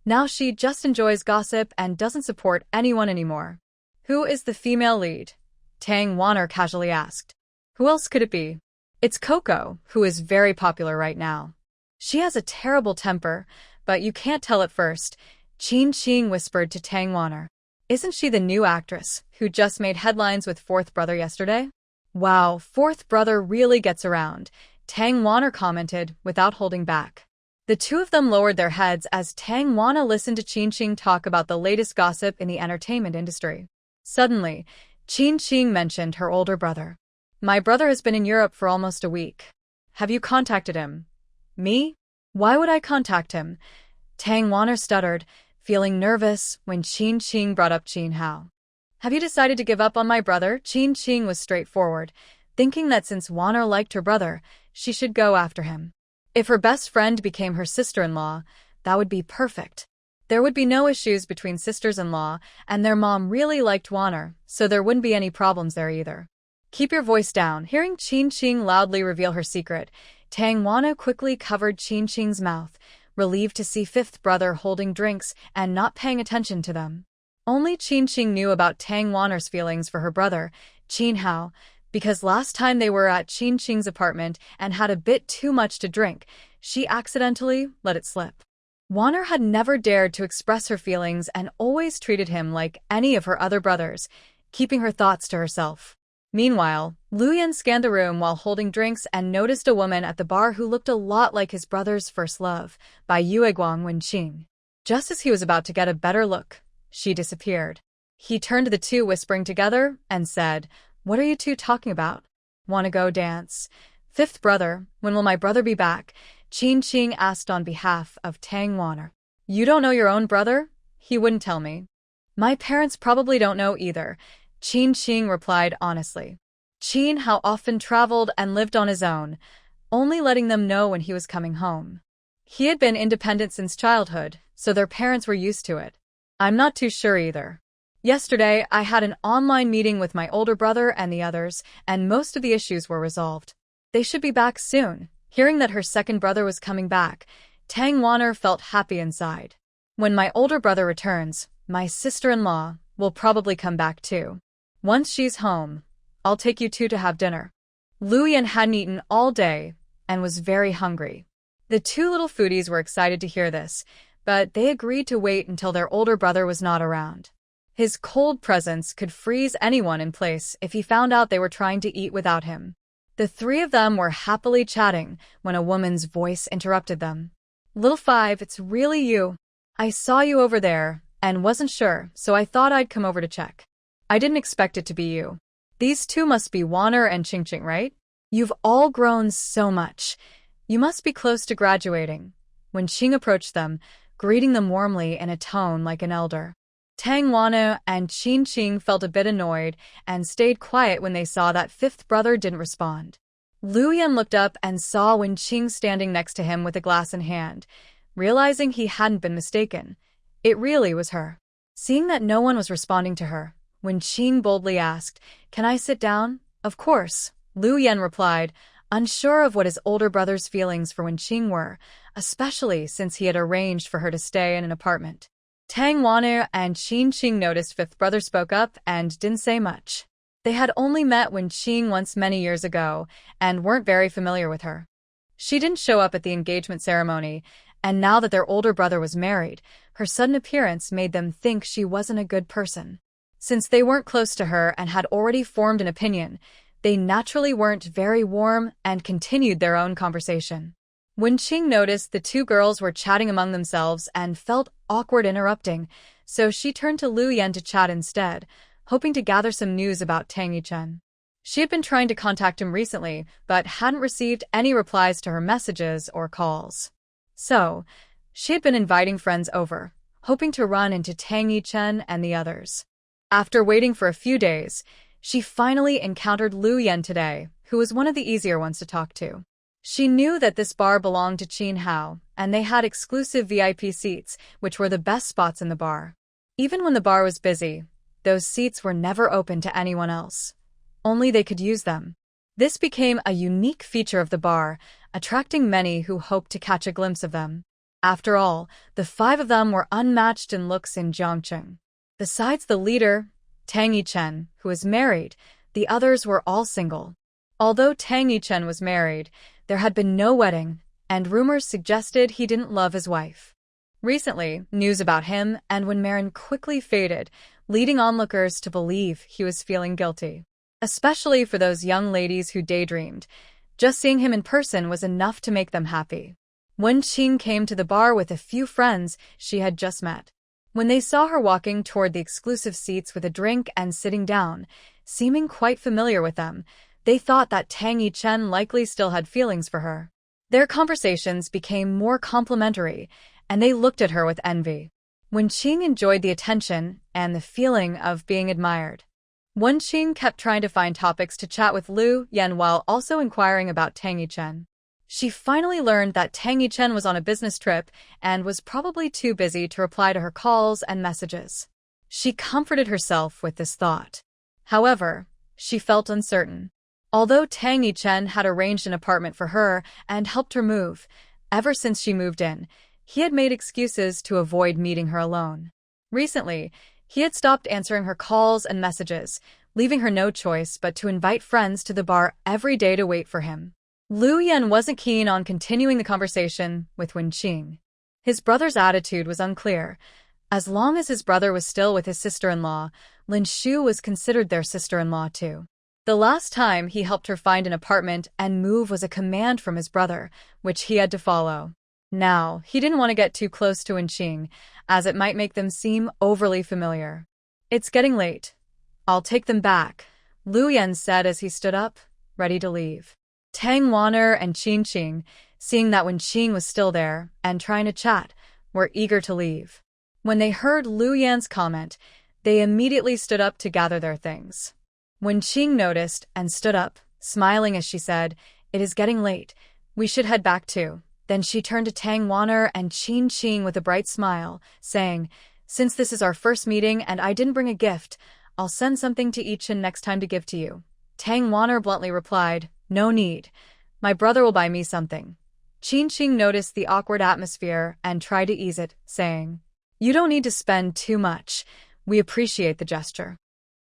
Now she just enjoys gossip and doesn't support anyone anymore. "Who is the female lead?" Tang Wanner casually asked. "Who else could it be?" "It's Coco, who is very popular right now. She has a terrible temper, but you can't tell at first," Qing whispered to Tang Wanner. "Isn't she the new actress who just made headlines with fourth brother yesterday?" "Wow, fourth brother really gets around," Tang Wanner commented without holding back. The two of them lowered their heads as Tang Wanna listened to Qing talk about the latest gossip in the entertainment industry. Suddenly, Qing mentioned her older brother. "My brother has been in Europe for almost a week. Have you contacted him?" "Me? Why would I contact him?" Tang Wanner stuttered, feeling nervous when Qin Qing brought up Qin Hao. "Have you decided to give up on my brother?" Qin Qing was straightforward, thinking that since Wanner liked her brother, she should go after him. If her best friend became her sister-in-law, that would be perfect. There would be no issues between sisters-in-law, and their mom really liked Wanner, so there wouldn't be any problems there either. "Keep your voice down." Hearing Qin Qing loudly reveal her secret, Tang Wanner quickly covered Qin Qing's mouth, relieved to see fifth brother holding drinks and not paying attention to them. Only Qin Qing knew about Tang Wanner's feelings for her brother, Qin Hao, because last time they were at Qin Qing's apartment and had a bit too much to drink, she accidentally let it slip. Wanner had never dared to express her feelings and always treated him like any of her other brothers, keeping her thoughts to herself. Meanwhile, Lu Yan scanned the room while holding drinks and noticed a woman at the bar who looked a lot like his brother's first love, by Confronting Wen Qing. Just as he was about to get a better look, she disappeared. He turned to the two whispering together and said, "What are you two talking about? Wanna go dance?" "Fifth brother, when will my brother be back?" Qin Qing asked on behalf of Tang Wanner. "You don't know your own brother?" "He wouldn't tell me." "My parents probably don't know either," Qin Qing replied honestly. Qin Hao often traveled and lived on his own, only letting them know when he was coming home. He had been independent since childhood, so their parents were used to it. "I'm not too sure either. Yesterday, I had an online meeting with my older brother and the others, and most of the issues were resolved. They should be back soon." Hearing that her second brother was coming back, Tang Wanner felt happy inside. "When my older brother returns, my sister-in-law will probably come back too. Once she's home, I'll take you two to have dinner." Lu Yan hadn't eaten all day and was very hungry. The two little foodies were excited to hear this, but they agreed to wait until their older brother was not around. His cold presence could freeze anyone in place if he found out they were trying to eat without him. The three of them were happily chatting when a woman's voice interrupted them. "Little Five, it's really you. I saw you over there and wasn't sure, so I thought I'd come over to check. I didn't expect it to be you. These two must be Wanner and Qing Qing, right? You've all grown so much. You must be close to graduating." When Qing approached them, greeting them warmly in a tone like an elder. Tang Wanner and Qin Qing felt a bit annoyed and stayed quiet when they saw that fifth brother didn't respond. Lu Yan looked up and saw Wen Qing standing next to him with a glass in hand, realizing he hadn't been mistaken. It really was her. Seeing that no one was responding to her, Wen Qing boldly asked, "Can I sit down?" "Of course," Lu Yan replied, unsure of what his older brother's feelings for Wen Qing were, especially since he had arranged for her to stay in an apartment. Tang Wanner and Qin Qing noticed fifth brother spoke up and didn't say much. They had only met Wen Qing once many years ago and weren't very familiar with her. She didn't show up at the engagement ceremony, and now that their older brother was married, her sudden appearance made them think she wasn't a good person. Since they weren't close to her and had already formed an opinion, they naturally weren't very warm and continued their own conversation. Wen Qing noticed the two girls were chatting among themselves and felt awkward interrupting, so she turned to Lu Yan to chat instead, hoping to gather some news about Tang Yichen. She had been trying to contact him recently, but hadn't received any replies to her messages or calls. So, she had been inviting friends over, hoping to run into Tang Yichen and the others. After waiting for a few days, she finally encountered Lu Yan today, who was one of the easier ones to talk to. She knew that this bar belonged to Qin Hao, and they had exclusive VIP seats, which were the best spots in the bar. Even when the bar was busy, those seats were never open to anyone else. Only they could use them. This became a unique feature of the bar, attracting many who hoped to catch a glimpse of them. After all, the five of them were unmatched in looks in Jiangcheng. Besides the leader, Tang Yichen, who was married, the others were all single. Although Tang Yichen was married, there had been no wedding, and rumors suggested he didn't love his wife. Recently, news about him and Wen Marin quickly faded, leading onlookers to believe he was feeling guilty. Especially for those young ladies who daydreamed. Just seeing him in person was enough to make them happy. Wen Qing came to the bar with a few friends she had just met. When they saw her walking toward the exclusive seats with a drink and sitting down, seeming quite familiar with them, they thought that Tang Yichen likely still had feelings for her. Their conversations became more complimentary, and they looked at her with envy. Wen Qing enjoyed the attention and the feeling of being admired. Wen Qing kept trying to find topics to chat with Liu Yan while also inquiring about Tang Yichen. She finally learned that Tang Yichen was on a business trip and was probably too busy to reply to her calls and messages. She comforted herself with this thought. However, she felt uncertain. Although Tang Yichen had arranged an apartment for her and helped her move, ever since she moved in, he had made excuses to avoid meeting her alone. Recently, he had stopped answering her calls and messages, leaving her no choice but to invite friends to the bar every day to wait for him. Liu Yan wasn't keen on continuing the conversation with Wen Qing. His brother's attitude was unclear. As long as his brother was still with his sister-in-law, Lin Shu was considered their sister-in-law too. The last time he helped her find an apartment and move was a command from his brother, which he had to follow. Now, he didn't want to get too close to Wen Qing, as it might make them seem overly familiar. "It's getting late. I'll take them back," Liu Yan said as he stood up, ready to leave. Tang Wan'er and Qin Qing, seeing that Wen Qing was still there and trying to chat, were eager to leave. When they heard Liu Yan's comment, they immediately stood up to gather their things. Wen Qing noticed and stood up, smiling as she said, "It is getting late. We should head back too." Then she turned to Tang Wan'er and Qin Qing with a bright smile, saying, "Since this is our first meeting and I didn't bring a gift, I'll send something to each and next time to give to you." Tang Wan'er bluntly replied, "No need. My brother will buy me something." Qin Qing noticed the awkward atmosphere and tried to ease it, saying, "You don't need to spend too much. We appreciate the gesture.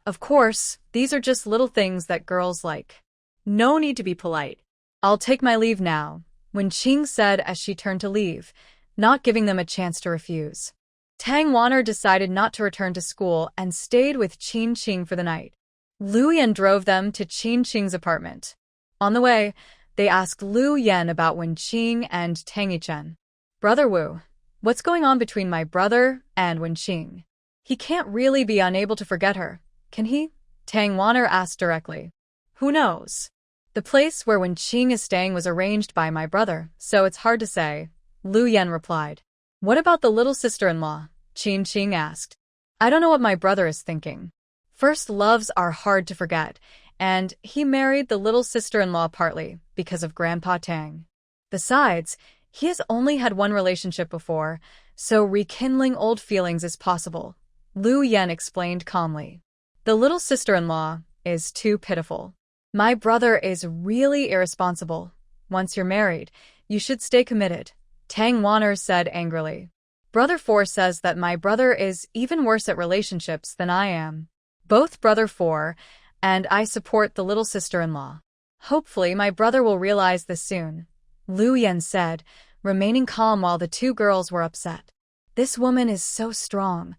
Of course, these are just little things that girls like. No need to be polite. I'll take my leave now," Wen Qing said as she turned to leave, not giving them a chance to refuse. Tang Wan'er decided not to return to school and stayed with Qin Qing for the night. Liu Yan drove them to Qin Qing's apartment. On the way, they asked Liu Yan about Wen Qing and Tang Yichen. "Brother Wu, what's going on between my brother and Wen Qing? He can't really be unable to forget her, can he?" Tang Wan'er asked directly. "Who knows? The place where Wen Qing is staying was arranged by my brother, so it's hard to say," Liu Yan replied. "What about the little sister-in-law?" Qin Qing asked. "I don't know what my brother is thinking. First loves are hard to forget, and he married the little sister-in-law partly because of Grandpa Tang. Besides, he has only had one relationship before, so rekindling old feelings is possible," Liu Yan explained calmly. "The little sister-in-law is too pitiful. My brother is really irresponsible. Once you're married, you should stay committed," Tang Wan'er said angrily. "Brother Four says that my brother is even worse at relationships than I am. Both Brother Four and I support the little sister-in-law. Hopefully my brother will realize this soon," Liu Yan said, remaining calm while the two girls were upset. "This woman is so strong.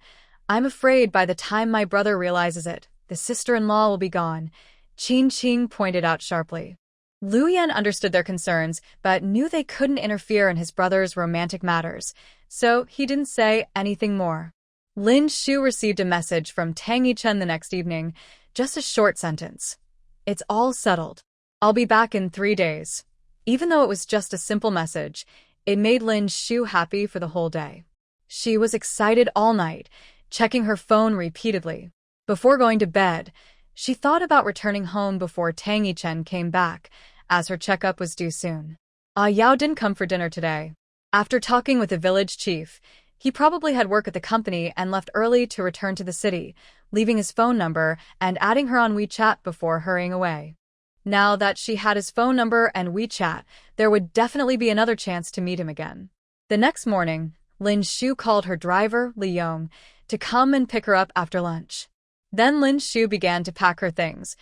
I'm afraid by the time my brother realizes it, the sister-in-law will be gone," Qin Qing pointed out sharply. Liu Yan understood their concerns, but knew they couldn't interfere in his brother's romantic matters, so he didn't say anything more. Lin Shu received a message from Tang Yichen the next evening, just a short sentence. "It's all settled. I'll be back in 3 days." Even though it was just a simple message, it made Lin Shu happy for the whole day. She was excited all night, checking her phone repeatedly. Before going to bed, she thought about returning home before Tang Yichen came back, as her checkup was due soon. Yao didn't come for dinner today. After talking with the village chief, he probably had work at the company and left early to return to the city, leaving his phone number and adding her on WeChat before hurrying away. Now that she had his phone number and WeChat, there would definitely be another chance to meet him again. The next morning, Lin Shu called her driver, Li Yong, to come and pick her up after lunch. Then Lin Shu began to pack her things,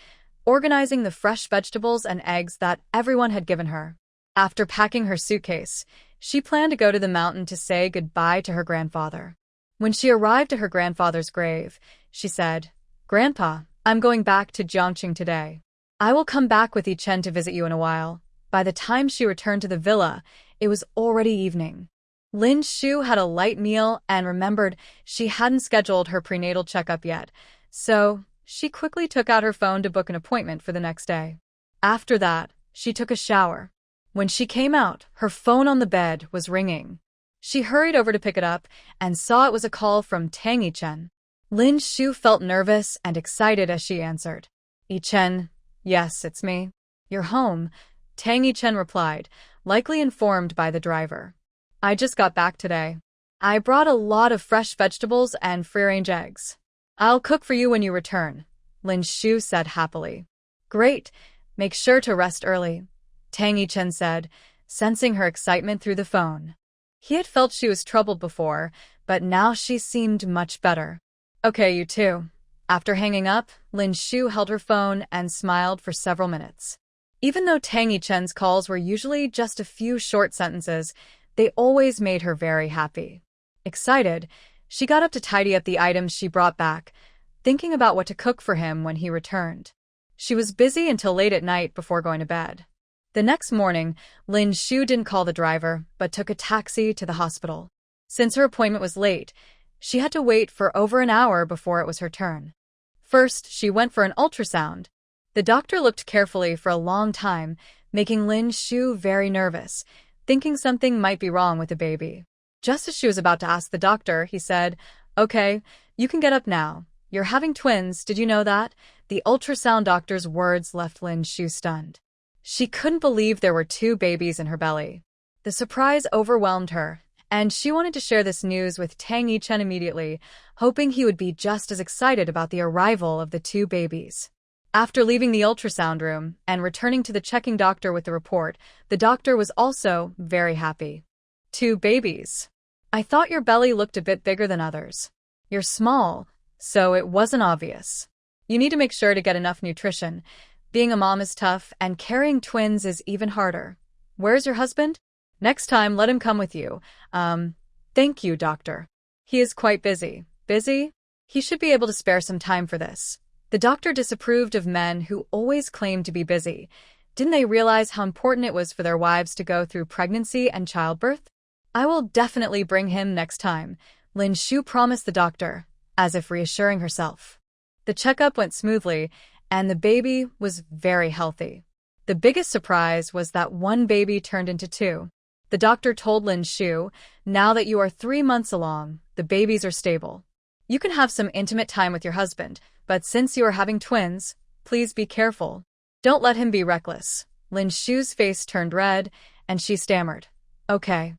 organizing the fresh vegetables and eggs that everyone had given her. After packing her suitcase, she planned to go to the mountain to say goodbye to her grandfather. When she arrived at her grandfather's grave, she said, "Grandpa, I'm going back to Jiangqing today. I will come back with Yichen to visit you in a while." By the time she returned to the villa, it was already evening. Lin Shu had a light meal and remembered she hadn't scheduled her prenatal checkup yet, so she quickly took out her phone to book an appointment for the next day. After that, she took a shower. When she came out, her phone on the bed was ringing. She hurried over to pick it up and saw it was a call from Tang Yichen. Lin Shu felt nervous and excited as she answered. Yichen, yes, it's me. You're home, Tang Yichen replied, likely informed by the driver. I just got back today. I brought a lot of fresh vegetables and free-range eggs. I'll cook for you when you return, Lin Shu said happily. Great, make sure to rest early, Tang Yichen said, sensing her excitement through the phone. He had felt she was troubled before, but now she seemed much better. Okay, you too. After hanging up, Lin Shu held her phone and smiled for several minutes. Even though Tang Yichen's calls were usually just a few short sentences, they always made her very happy. Excited, she got up to tidy up the items she brought back, thinking about what to cook for him when he returned. She was busy until late at night before going to bed. The next morning, Lin Shu didn't call the driver, but took a taxi to the hospital. Since her appointment was late, she had to wait for over an hour before it was her turn. First, she went for an ultrasound. The doctor looked carefully for a long time, making Lin Shu very nervous, thinking something might be wrong with the baby. Just as she was about to ask the doctor, he said, Okay, you can get up now. You're having twins, did you know that? The ultrasound doctor's words left Lin Shu stunned. She couldn't believe there were 2 babies in her belly. The surprise overwhelmed her, and she wanted to share this news with Tang Yichen immediately, hoping he would be just as excited about the arrival of the 2 babies. After leaving the ultrasound room and returning to the checking doctor with the report, the doctor was also very happy. 2 babies. I thought your belly looked a bit bigger than others. You're small, so it wasn't obvious. You need to make sure to get enough nutrition. Being a mom is tough, and carrying twins is even harder. Where's your husband? Next time, let him come with you. Thank you, doctor. He is quite busy. Busy? He should be able to spare some time for this. The doctor disapproved of men who always claimed to be busy. Didn't they realize how important it was for their wives to go through pregnancy and childbirth? I will definitely bring him next time, Lin Shu promised the doctor, as if reassuring herself. The checkup went smoothly, and the baby was very healthy. The biggest surprise was that 1 baby turned into 2. The doctor told Lin Shu, now that you are 3 months along, the babies are stable. You can have some intimate time with your husband, but since you are having twins, please be careful. Don't let him be reckless. Lin Shu's face turned red, and she stammered. Okay.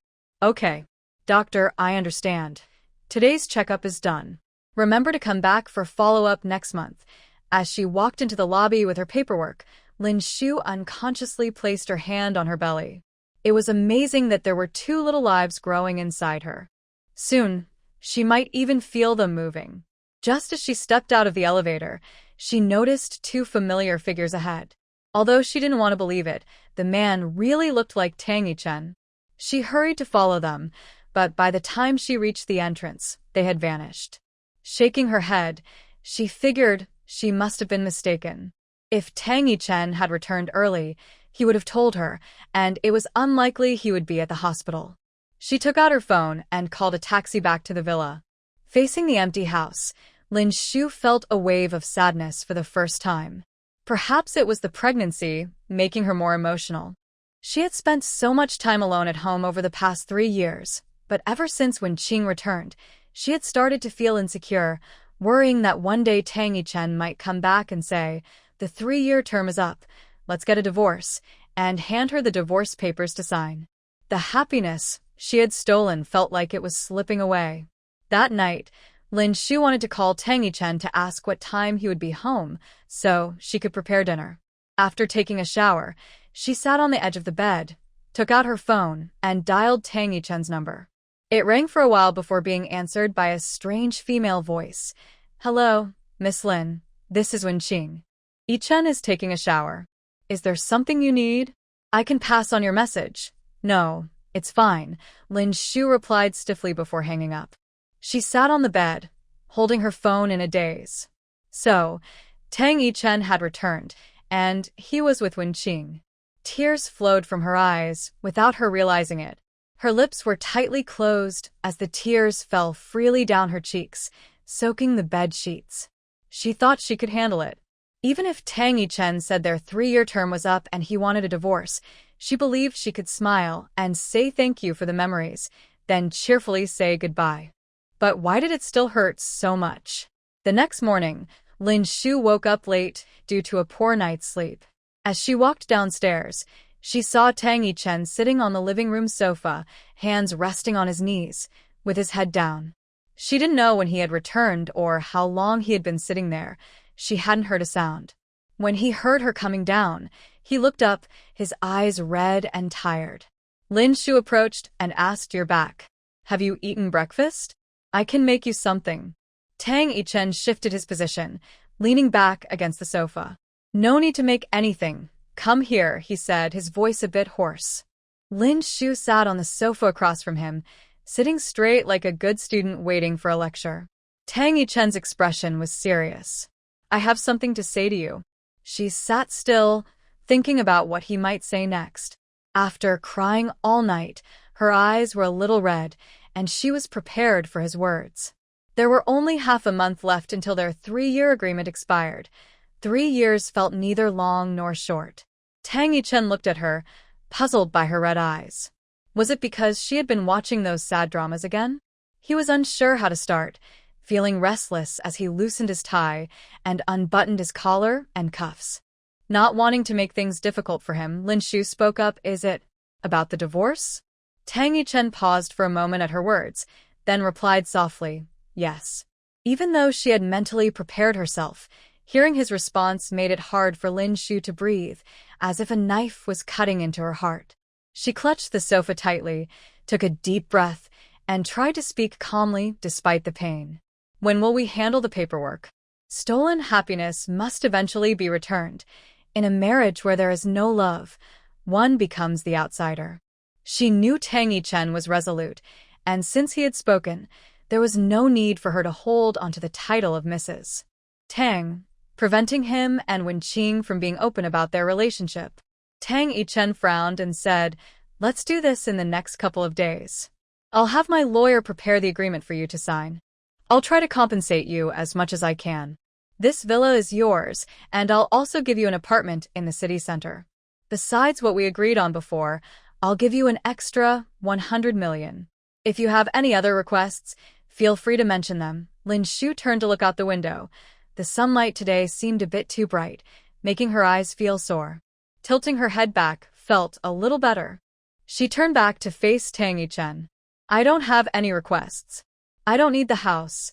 Doctor, I understand. Today's checkup is done. Remember to come back for follow-up next month. As she walked into the lobby with her paperwork, Lin Shu unconsciously placed her hand on her belly. It was amazing that there were 2 little lives growing inside her. Soon, she might even feel them moving. Just as she stepped out of the elevator, she noticed 2 familiar figures ahead. Although she didn't want to believe it, the man really looked like Tang Yichen. She hurried to follow them, but by the time she reached the entrance, they had vanished. Shaking her head, she figured she must have been mistaken. If Tang Yichen had returned early, he would have told her, and it was unlikely he would be at the hospital. She took out her phone and called a taxi back to the villa. Facing the empty house, Lin Shu felt a wave of sadness for the first time. Perhaps it was the pregnancy, making her more emotional. She had spent so much time alone at home over the past 3 years, but ever since Wen Qing returned, she had started to feel insecure, worrying that one day Tang Yichen might come back and say, the 3-year term is up, let's get a divorce, and hand her the divorce papers to sign. The happiness she had stolen felt like it was slipping away. That night, Lin Shu wanted to call Tang Yichen to ask what time he would be home, so she could prepare dinner. After taking a shower, she sat on the edge of the bed, took out her phone, and dialed Tang Yichen's number. It rang for a while before being answered by a strange female voice. Hello, Miss Lin. This is Wen Qing. Yichen is taking a shower. Is there something you need? I can pass on your message. No, it's fine, Lin Shu replied stiffly before hanging up. She sat on the bed, holding her phone in a daze. So, Tang Yichen had returned, and he was with Wen Qing. Tears flowed from her eyes without her realizing it. Her lips were tightly closed as the tears fell freely down her cheeks, soaking the bed sheets. She thought she could handle it. Even if Tang Yichen said their 3-year term was up and he wanted a divorce, she believed she could smile and say thank you for the memories, then cheerfully say goodbye. But why did it still hurt so much? The next morning, Lin Shu woke up late due to a poor night's sleep. As she walked downstairs, she saw Tang Yichen sitting on the living room sofa, hands resting on his knees, with his head down. She didn't know when he had returned or how long he had been sitting there. She hadn't heard a sound. When he heard her coming down, he looked up, his eyes red and tired. Lin Shu approached and asked, "You're back. Have you eaten breakfast? I can make you something." Tang Yichen shifted his position, leaning back against the sofa. "No need to make anything. Come here," he said, his voice a bit hoarse. Lin Shu sat on the sofa across from him, sitting straight like a good student waiting for a lecture. Tang Yichen's expression was serious. "I have something to say to you." She sat still, thinking about what he might say next. After crying all night, her eyes were a little red, and she was prepared for his words. There were only half a month left until their 3-year agreement expired. 3 years felt neither long nor short. Tang Yichen looked at her, puzzled by her red eyes. Was it because she had been watching those sad dramas again? He was unsure how to start, feeling restless as he loosened his tie and unbuttoned his collar and cuffs. Not wanting to make things difficult for him, Lin Shu spoke up, "Is it about the divorce?" Tang Yichen paused for a moment at her words, then replied softly, "Yes." Even though she had mentally prepared herself, hearing his response made it hard for Lin Shu to breathe, as if a knife was cutting into her heart. She clutched the sofa tightly, took a deep breath, and tried to speak calmly despite the pain. "When will we handle the paperwork? Stolen happiness must eventually be returned. In a marriage where there is no love, one becomes the outsider." She knew Tang Yichen was resolute, and since he had spoken, there was no need for her to hold onto the title of Mrs. Tang, preventing him and Wen Qing from being open about their relationship. Tang Yichen frowned and said, "Let's do this in the next couple of days. I'll have my lawyer prepare the agreement for you to sign. I'll try to compensate you as much as I can. This villa is yours, and I'll also give you an apartment in the city center. Besides what we agreed on before, I'll give you an extra 100 million. If you have any other requests, feel free to mention them." Lin Shu turned to look out the window. The sunlight today seemed a bit too bright, making her eyes feel sore. Tilting her head back felt a little better. She turned back to face Tang Yichen. "I don't have any requests. I don't need the house.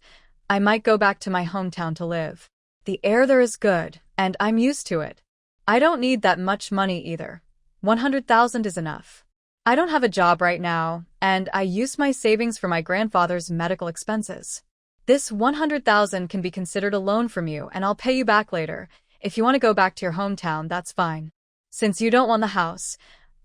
I might go back to my hometown to live. The air there is good, and I'm used to it. I don't need that much money either. 100,000 is enough. I don't have a job right now, and I use my savings for my grandfather's medical expenses. This 100,000 can be considered a loan from you, and I'll pay you back later. If you want to go back to your hometown, that's fine. Since you don't want the house,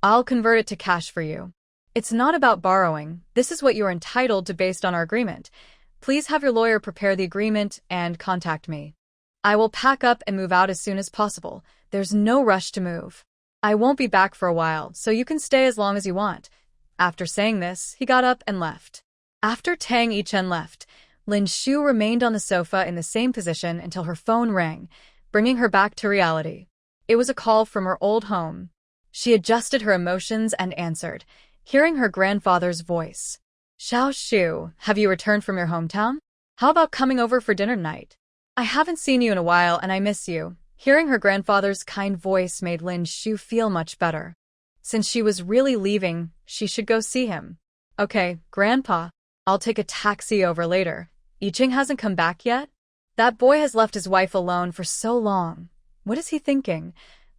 I'll convert it to cash for you. It's not about borrowing. This is what you're entitled to based on our agreement. Please have your lawyer prepare the agreement and contact me. I will pack up and move out as soon as possible. There's no rush to move. I won't be back for a while, so you can stay as long as you want." After saying this, he got up and left. After Tang Yichen left, Lin Shu remained on the sofa in the same position until her phone rang, bringing her back to reality. It was a call from her old home. She adjusted her emotions and answered, hearing her grandfather's voice. "Xiao Shu, have you returned from your hometown? How about coming over for dinner tonight? I haven't seen you in a while and I miss you." Hearing her grandfather's kind voice made Lin Shu feel much better. Since she was really leaving, she should go see him. "Okay, Grandpa. I'll take a taxi over later. Yicheng hasn't come back yet? That boy has left his wife alone for so long. What is he thinking?"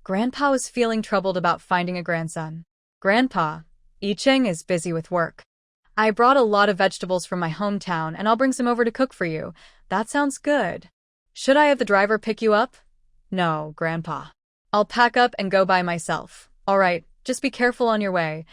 Grandpa was feeling troubled about finding a grandson. "Grandpa, Yicheng is busy with work. I brought a lot of vegetables from my hometown and I'll bring some over to cook for you. That sounds good. Should I have the driver pick you up?" "No, Grandpa. I'll pack up and go by myself." "All right, just be careful on your way."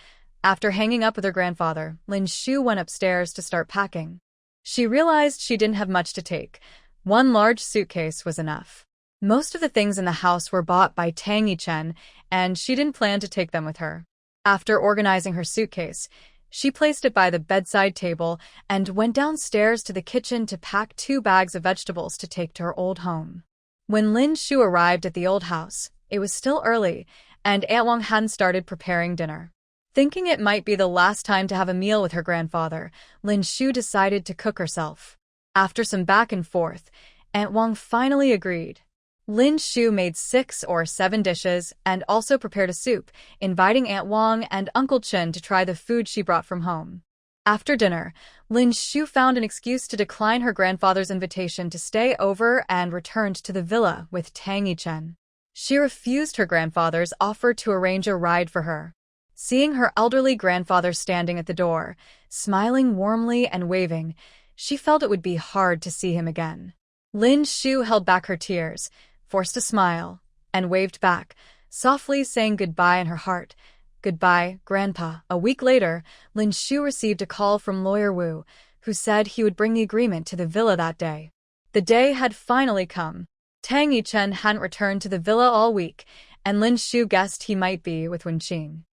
After hanging up with her grandfather, Lin Shu went upstairs to start packing. She realized she didn't have much to take. One large suitcase was enough. Most of the things in the house were bought by Tang Yichen, and she didn't plan to take them with her. After organizing her suitcase, she placed it by the bedside table and went downstairs to the kitchen to pack 2 bags of vegetables to take to her old home. When Lin Shu arrived at the old house, it was still early, and Aunt Wang hadn't started preparing dinner. Thinking it might be the last time to have a meal with her grandfather, Lin Shu decided to cook herself. After some back and forth, Aunt Wang finally agreed. Lin Shu made 6 or 7 dishes and also prepared a soup, inviting Aunt Wang and Uncle Chen to try the food she brought from home. After dinner, Lin Shu found an excuse to decline her grandfather's invitation to stay over and returned to the villa with Tang Chen. She refused her grandfather's offer to arrange a ride for her. Seeing her elderly grandfather standing at the door, smiling warmly and waving, she felt it would be hard to see him again. Lin Shu held back her tears, forced a smile, and waved back, softly saying goodbye in her heart. "Goodbye, Grandpa." A week later, Lin Shu received a call from Lawyer Wu, who said he would bring the agreement to the villa that day. The day had finally come. Tang Chen hadn't returned to the villa all week, and Lin Shu guessed he might be with Wen Qing.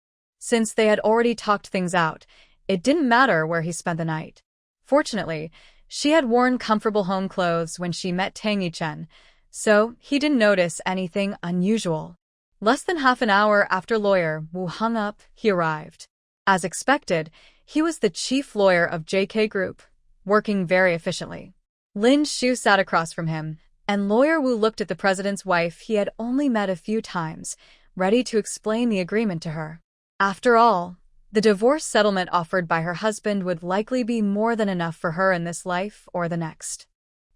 Since they had already talked things out, it didn't matter where he spent the night. Fortunately, she had worn comfortable home clothes when she met Tang Chen, so he didn't notice anything unusual. Less than half an hour after Lawyer Wu hung up, he arrived. As expected, he was the chief lawyer of JK Group, working very efficiently. Lin Shu sat across from him, and Lawyer Wu looked at the president's wife he had only met a few times, ready to explain the agreement to her. After all, the divorce settlement offered by her husband would likely be more than enough for her in this life or the next.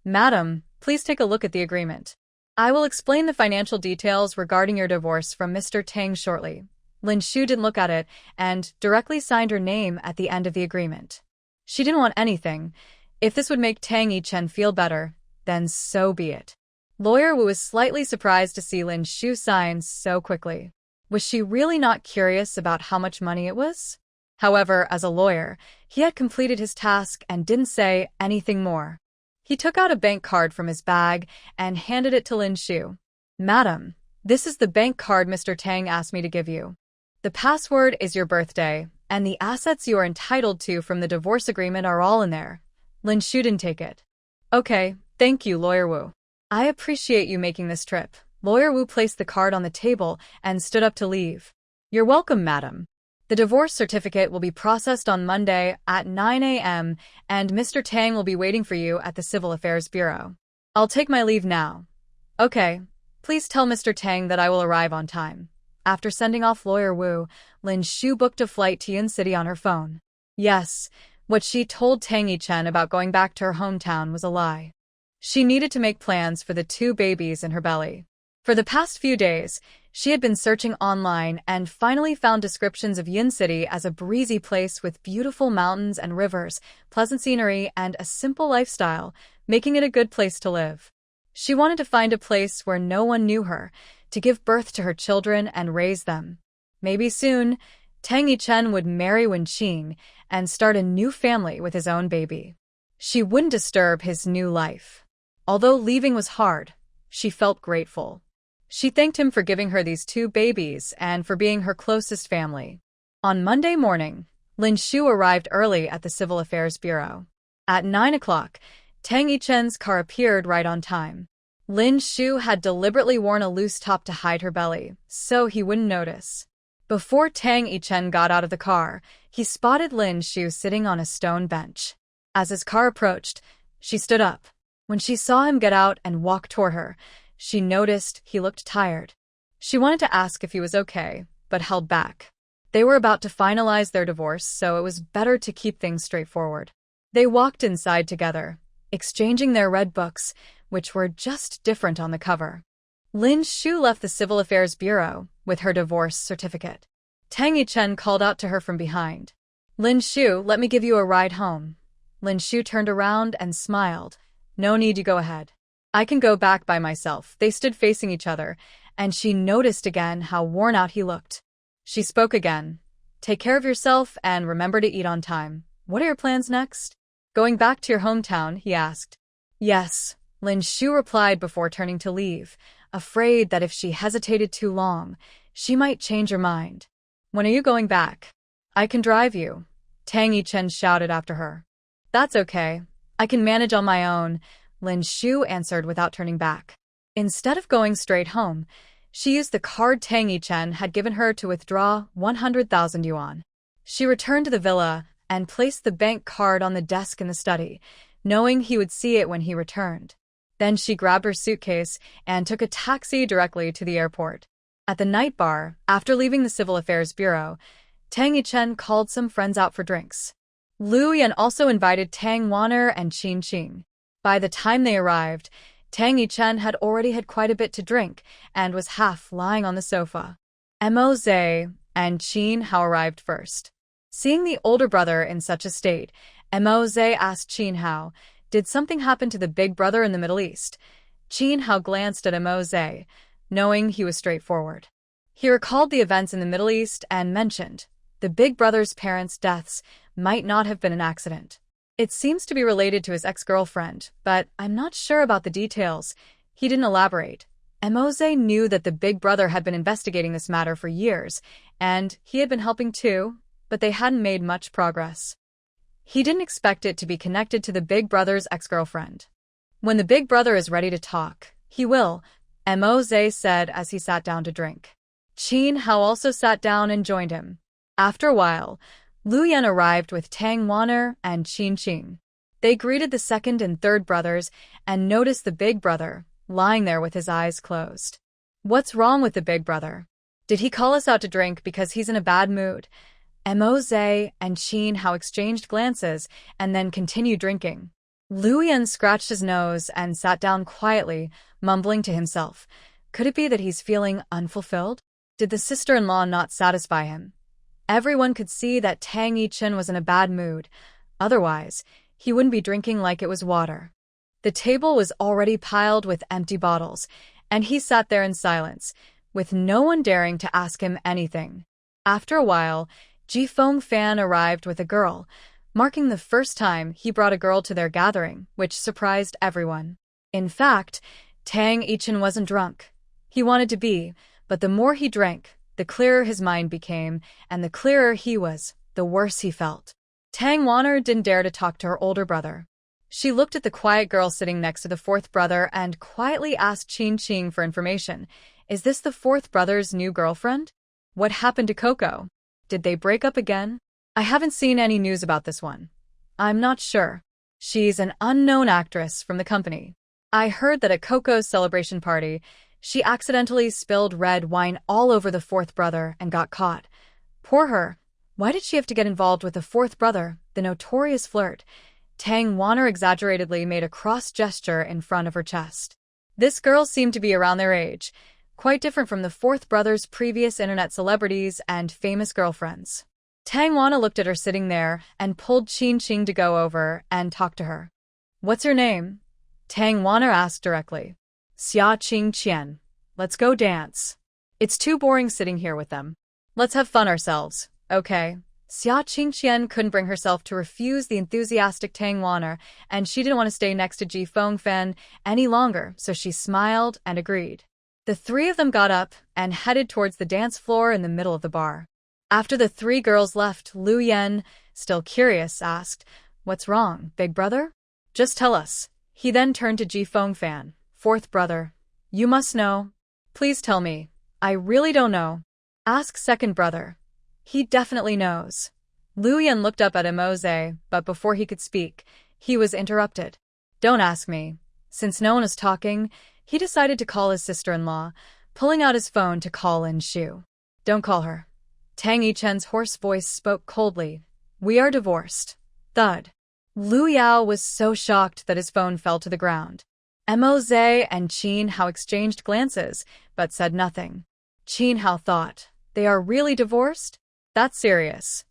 "Madam, please take a look at the agreement. I will explain the financial details regarding your divorce from Mr. Tang shortly." Lin Shu didn't look at it and directly signed her name at the end of the agreement. She didn't want anything. If this would make Tang Chen feel better, then so be it. Lawyer Wu was slightly surprised to see Lin Shu sign so quickly. Was she really not curious about how much money it was? However, as a lawyer, he had completed his task and didn't say anything more. He took out a bank card from his bag and handed it to Lin Shu. "Madam, this is the bank card Mr. Tang asked me to give you. The password is your birthday, and the assets you are entitled to from the divorce agreement are all in there." Lin Shu didn't take it. "Okay, thank you, Lawyer Wu. I appreciate you making this trip." Lawyer Wu placed the card on the table and stood up to leave. "You're welcome, madam. The divorce certificate will be processed on Monday at 9 a.m., and Mr. Tang will be waiting for you at the Civil Affairs Bureau. I'll take my leave now." "Okay, please tell Mr. Tang that I will arrive on time." After sending off Lawyer Wu, Lin Shu booked a flight to Yun City on her phone. Yes, what she told Tang Chen about going back to her hometown was a lie. She needed to make plans for the 2 babies in her belly. For the past few days, she had been searching online and finally found descriptions of Yun City as a breezy place with beautiful mountains and rivers, pleasant scenery, and a simple lifestyle, making it a good place to live. She wanted to find a place where no one knew her, to give birth to her children and raise them. Maybe soon, Tang Chen would marry Wen Qing and start a new family with his own baby. She wouldn't disturb his new life. Although leaving was hard, she felt grateful. She thanked him for giving her these 2 babies and for being her closest family. On Monday morning, Lin Shu arrived early at the Civil Affairs Bureau. At 9 o'clock, Tang Chen's car appeared right on time. Lin Shu had deliberately worn a loose top to hide her belly, so he wouldn't notice. Before Tang Chen got out of the car, he spotted Lin Shu sitting on a stone bench. As his car approached, she stood up. When she saw him get out and walk toward her, she noticed he looked tired. She wanted to ask if he was okay, but held back. They were about to finalize their divorce, so it was better to keep things straightforward. They walked inside together, exchanging their red books, which were just different on the cover. Lin Shu left the Civil Affairs Bureau with her divorce certificate. Tang Chen called out to her from behind. "Lin Shu, let me give you a ride home." Lin Shu turned around and smiled. "No need, you go ahead. I can go back by myself." They stood facing each other, and she noticed again how worn out he looked. She spoke again. "Take care of yourself and remember to eat on time. What are your plans next?" "Going back to your hometown?" he asked. "Yes," Lin Shu replied before turning to leave, afraid that if she hesitated too long, she might change her mind. "When are you going back?" "I can drive you," Tang Chen shouted after her. "That's okay. I can manage on my own," Lin Shu answered without turning back. Instead of going straight home, she used the card Tang Chen had given her to withdraw 100,000 yuan. She returned to the villa and placed the bank card on the desk in the study, knowing he would see it when he returned. Then she grabbed her suitcase and took a taxi directly to the airport. At the night bar, after leaving the Civil Affairs Bureau, Tang Yichen called some friends out for drinks. Liu Yan also invited Tang Wan'er and Qin Qing. By the time they arrived, Tang Yichen had already had quite a bit to drink and was half lying on the sofa. Mo Zhe and Qin Hao arrived first. Seeing the older brother in such a state, Mo Zhe asked Qin Hao, "Did something happen to the big brother in the Middle East?" Qin Hao glanced at Mo Zhe, knowing he was straightforward. He recalled the events in the Middle East and mentioned, the big brother's parents' deaths might not have been an accident. It seems to be related to his ex-girlfriend, but I'm not sure about the details. He didn't elaborate. Mo Zhe knew that the big brother had been investigating this matter for years, and he had been helping too, but they hadn't made much progress. He didn't expect it to be connected to the big brother's ex-girlfriend. When the big brother is ready to talk, he will, Mo Zhe said as he sat down to drink. Qin Hao also sat down and joined him. After a while, Liu Yan arrived with Tang Wan'er and Qin Qing. They greeted the second and third brothers and noticed the big brother, lying there with his eyes closed. "What's wrong with the big brother? Did he call us out to drink because he's in a bad mood?" Mo Zhe and Qin Hao exchanged glances and then continued drinking. Liu Yan scratched his nose and sat down quietly, mumbling to himself. Could it be that he's feeling unfulfilled? Did the sister-in-law not satisfy him? Everyone could see that Tang Yichen was in a bad mood. Otherwise, he wouldn't be drinking like it was water. The table was already piled with empty bottles, and he sat there in silence, with no one daring to ask him anything. After a while, Ji Fengfan arrived with a girl, marking the first time he brought a girl to their gathering, which surprised everyone. In fact, Tang Yichen wasn't drunk. He wanted to be, but the more he drank, the clearer his mind became, and the clearer he was, the worse he felt. Tang Wan'er didn't dare to talk to her older brother. She looked at the quiet girl sitting next to the fourth brother and quietly asked Qin Qing for information. "Is this the fourth brother's new girlfriend? What happened to Coco? Did they break up again? I haven't seen any news about this one." "I'm not sure. She's an unknown actress from the company. I heard that at Coco's celebration party, she accidentally spilled red wine all over the fourth brother and got caught. Poor her. Why did she have to get involved with the fourth brother, the notorious flirt?" Tang Wan'er exaggeratedly made a cross gesture in front of her chest. This girl seemed to be around their age, quite different from the fourth brother's previous internet celebrities and famous girlfriends. Tang Wan'er looked at her sitting there and pulled Qin Qing to go over and talk to her. "What's your name?" Tang Wan'er asked directly. "Xia Qing Qian. Let's go dance. It's too boring sitting here with them. Let's have fun ourselves, okay?" Xia Qingqian couldn't bring herself to refuse the enthusiastic Tang Wan'er, and she didn't want to stay next to Ji Fengfan any longer, so she smiled and agreed. The three of them got up and headed towards the dance floor in the middle of the bar. After the three girls left, Liu Yan, still curious, asked, "What's wrong, big brother? Just tell us." He then turned to Ji Fengfan, "Fourth brother, you must know. Please tell me. I really don't know." "Ask second brother. He definitely knows." Liu Yan looked up at Mo Zhe, but before he could speak, he was interrupted. "Don't ask me." Since no one was talking, he decided to call his sister-in-law, pulling out his phone to call in Shu. "Don't call her." Tang Yichen's hoarse voice spoke coldly. "We are divorced." Thud. Liu Yao was so shocked that his phone fell to the ground. Mo Zhe and Qin Hao exchanged glances, but said nothing. Qin Hao thought, "They are really divorced? That's serious."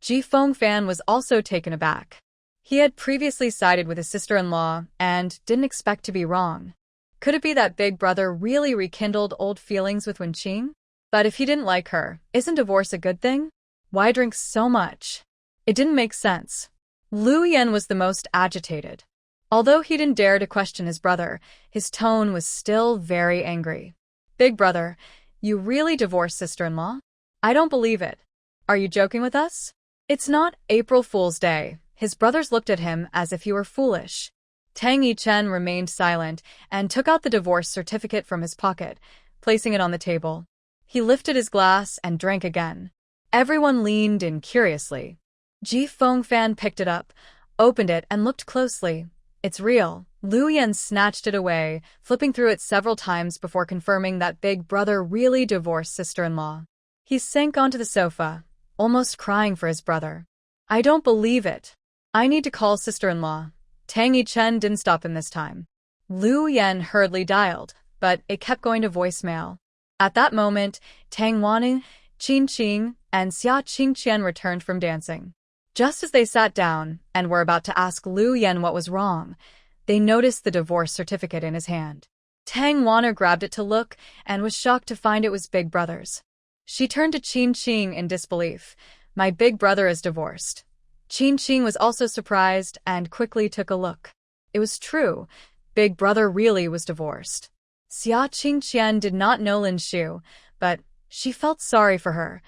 Ji Fengfan was also taken aback. He had previously sided with his sister-in-law and didn't expect to be wrong. Could it be that big brother really rekindled old feelings with Wen Qing? But if he didn't like her, isn't divorce a good thing? Why drink so much? It didn't make sense. Liu Yan was the most agitated. Although he didn't dare to question his brother, his tone was still very angry. "Big brother, you really divorced sister-in-law? I don't believe it. Are you joking with us? It's not April Fool's Day." His brothers looked at him as if he were foolish. Tang Yichen remained silent and took out the divorce certificate from his pocket, placing it on the table. He lifted his glass and drank again. Everyone leaned in curiously. Ji Fengfan picked it up, opened it, and looked closely. It's real. Lu Yan snatched it away, flipping through it several times before confirming that big brother really divorced sister-in-law. He sank onto the sofa, almost crying for his brother. I don't believe it. I need to call sister-in-law. Tang Yichen didn't stop him this time. Lu Yan hurriedly dialed, but it kept going to voicemail. At that moment, Tang Wanning, Qin Qing, and Xia Qingqian returned from dancing. Just as they sat down and were about to ask Lu Yan what was wrong, they noticed the divorce certificate in his hand. Tang Wanner grabbed it to look and was shocked to find it was Big Brother's. She turned to Qin Qing in disbelief. My big brother is divorced. Qin Qing was also surprised and quickly took a look. It was true. Big brother really was divorced. Xia Qingqian did not know Lin Shu, but she felt sorry for her.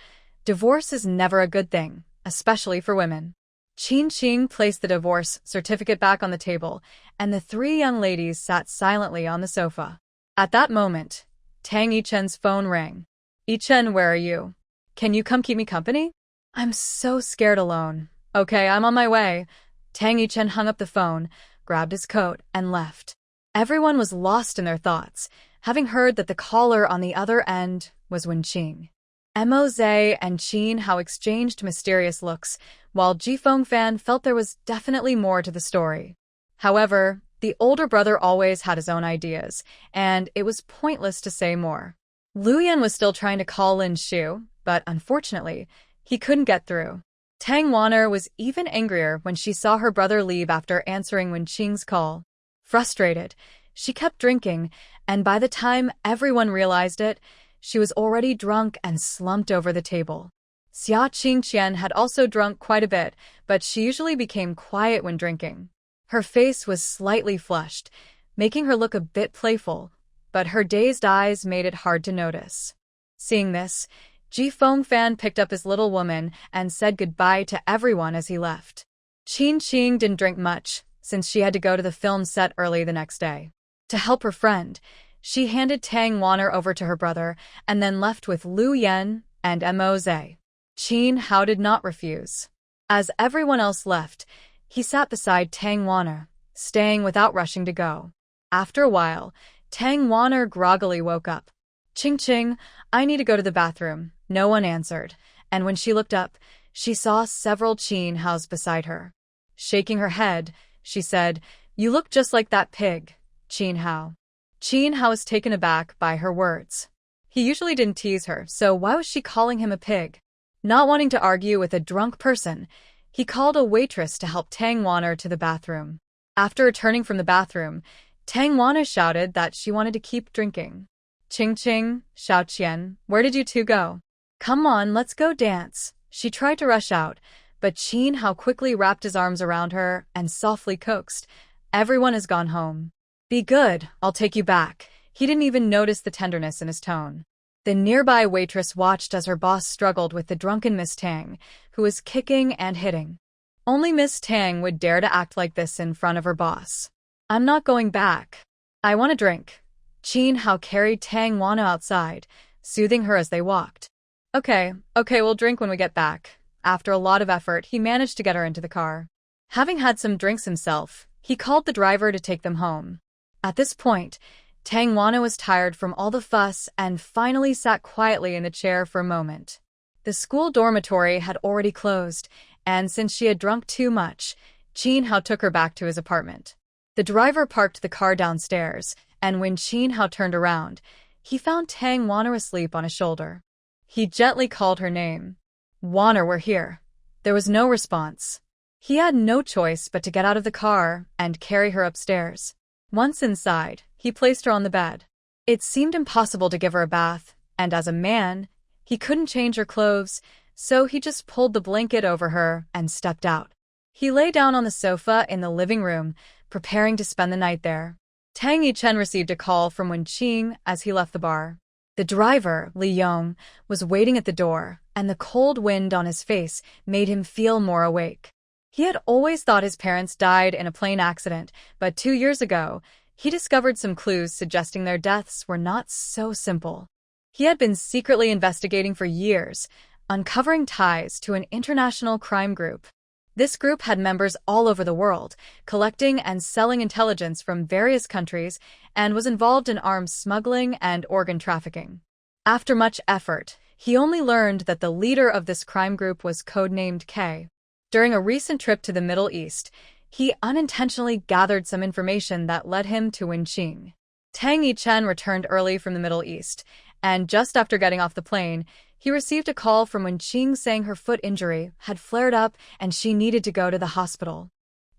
Divorce is never a good thing, especially for women. Qin Qing placed the divorce certificate back on the table, and the three young ladies sat silently on the sofa. At that moment, Tang Yichen's phone rang. Yichen, where are you? Can you come keep me company? I'm so scared alone. Okay, I'm on my way. Tang Yichen hung up the phone, grabbed his coat, and left. Everyone was lost in their thoughts, having heard that the caller on the other end was Wen Qing. Moze and Qin Hao exchanged mysterious looks, while Ji Fengfan felt there was definitely more to the story. However, the older brother always had his own ideas, and it was pointless to say more. Lu Yan was still trying to call Lin Shu, but unfortunately, he couldn't get through. Tang Wanner was even angrier when she saw her brother leave after answering Wen Qing's call. Frustrated, she kept drinking, and by the time everyone realized it, she was already drunk and slumped over the table. Xia Qingqian had also drunk quite a bit, but she usually became quiet when drinking. Her face was slightly flushed, making her look a bit playful, but her dazed eyes made it hard to notice. Seeing this, Ji Fengfan picked up his little woman and said goodbye to everyone as he left. Qin Qing didn't drink much, since she had to go to the film set early the next day. To help her friend, she handed Tang Wanner over to her brother and then left with Lu Yan and Moze. Qin Hao did not refuse. As everyone else left, he sat beside Tang Wanner, staying without rushing to go. After a while, Tang Wanner groggily woke up. Qing Qing, I need to go to the bathroom. No one answered, and when she looked up, she saw several Qin Haos beside her. Shaking her head, she said, You look just like that pig, Qin Hao. Qin Hao was taken aback by her words. He usually didn't tease her, so why was she calling him a pig? Not wanting to argue with a drunk person, he called a waitress to help Tang Wanner to the bathroom. After returning from the bathroom, Tang Wanner shouted that she wanted to keep drinking. Qing Qing, Xiao Qian, where did you two go? Come on, let's go dance. She tried to rush out, but Qin Hao quickly wrapped his arms around her and softly coaxed. Everyone has gone home. Be good, I'll take you back. He didn't even notice the tenderness in his tone. The nearby waitress watched as her boss struggled with the drunken Miss Tang, who was kicking and hitting. Only Miss Tang would dare to act like this in front of her boss. I'm not going back. I want a drink. Qin Hao carried Tang Wanner outside, soothing her as they walked. Okay, we'll drink when we get back. After a lot of effort, he managed to get her into the car. Having had some drinks himself, he called the driver to take them home. At this point, Tang Wanner was tired from all the fuss and finally sat quietly in the chair for a moment. The school dormitory had already closed, and since she had drunk too much, Qin Hao took her back to his apartment. The driver parked the car downstairs, and when Qin Hao turned around, he found Tang Wanner asleep on his shoulder. He gently called her name. Wanner, we're here. There was no response. He had no choice but to get out of the car and carry her upstairs. Once inside, he placed her on the bed. It seemed impossible to give her a bath, and as a man, he couldn't change her clothes, so he just pulled the blanket over her and stepped out. He lay down on the sofa in the living room, preparing to spend the night there. Tang Yichen received a call from Wen Qing as he left the bar. The driver, Li Yong, was waiting at the door, and the cold wind on his face made him feel more awake. He had always thought his parents died in a plane accident, but 2 years ago, he discovered some clues suggesting their deaths were not so simple. He had been secretly investigating for years, uncovering ties to an international crime group. This group had members all over the world, collecting and selling intelligence from various countries, and was involved in arms smuggling and organ trafficking. After much effort, he only learned that the leader of this crime group was codenamed K. During a recent trip to the Middle East, he unintentionally gathered some information that led him to Wen Qing. Tang Yichen returned early from the Middle East, and just after getting off the plane, he received a call from Wen Qing saying her foot injury had flared up and she needed to go to the hospital.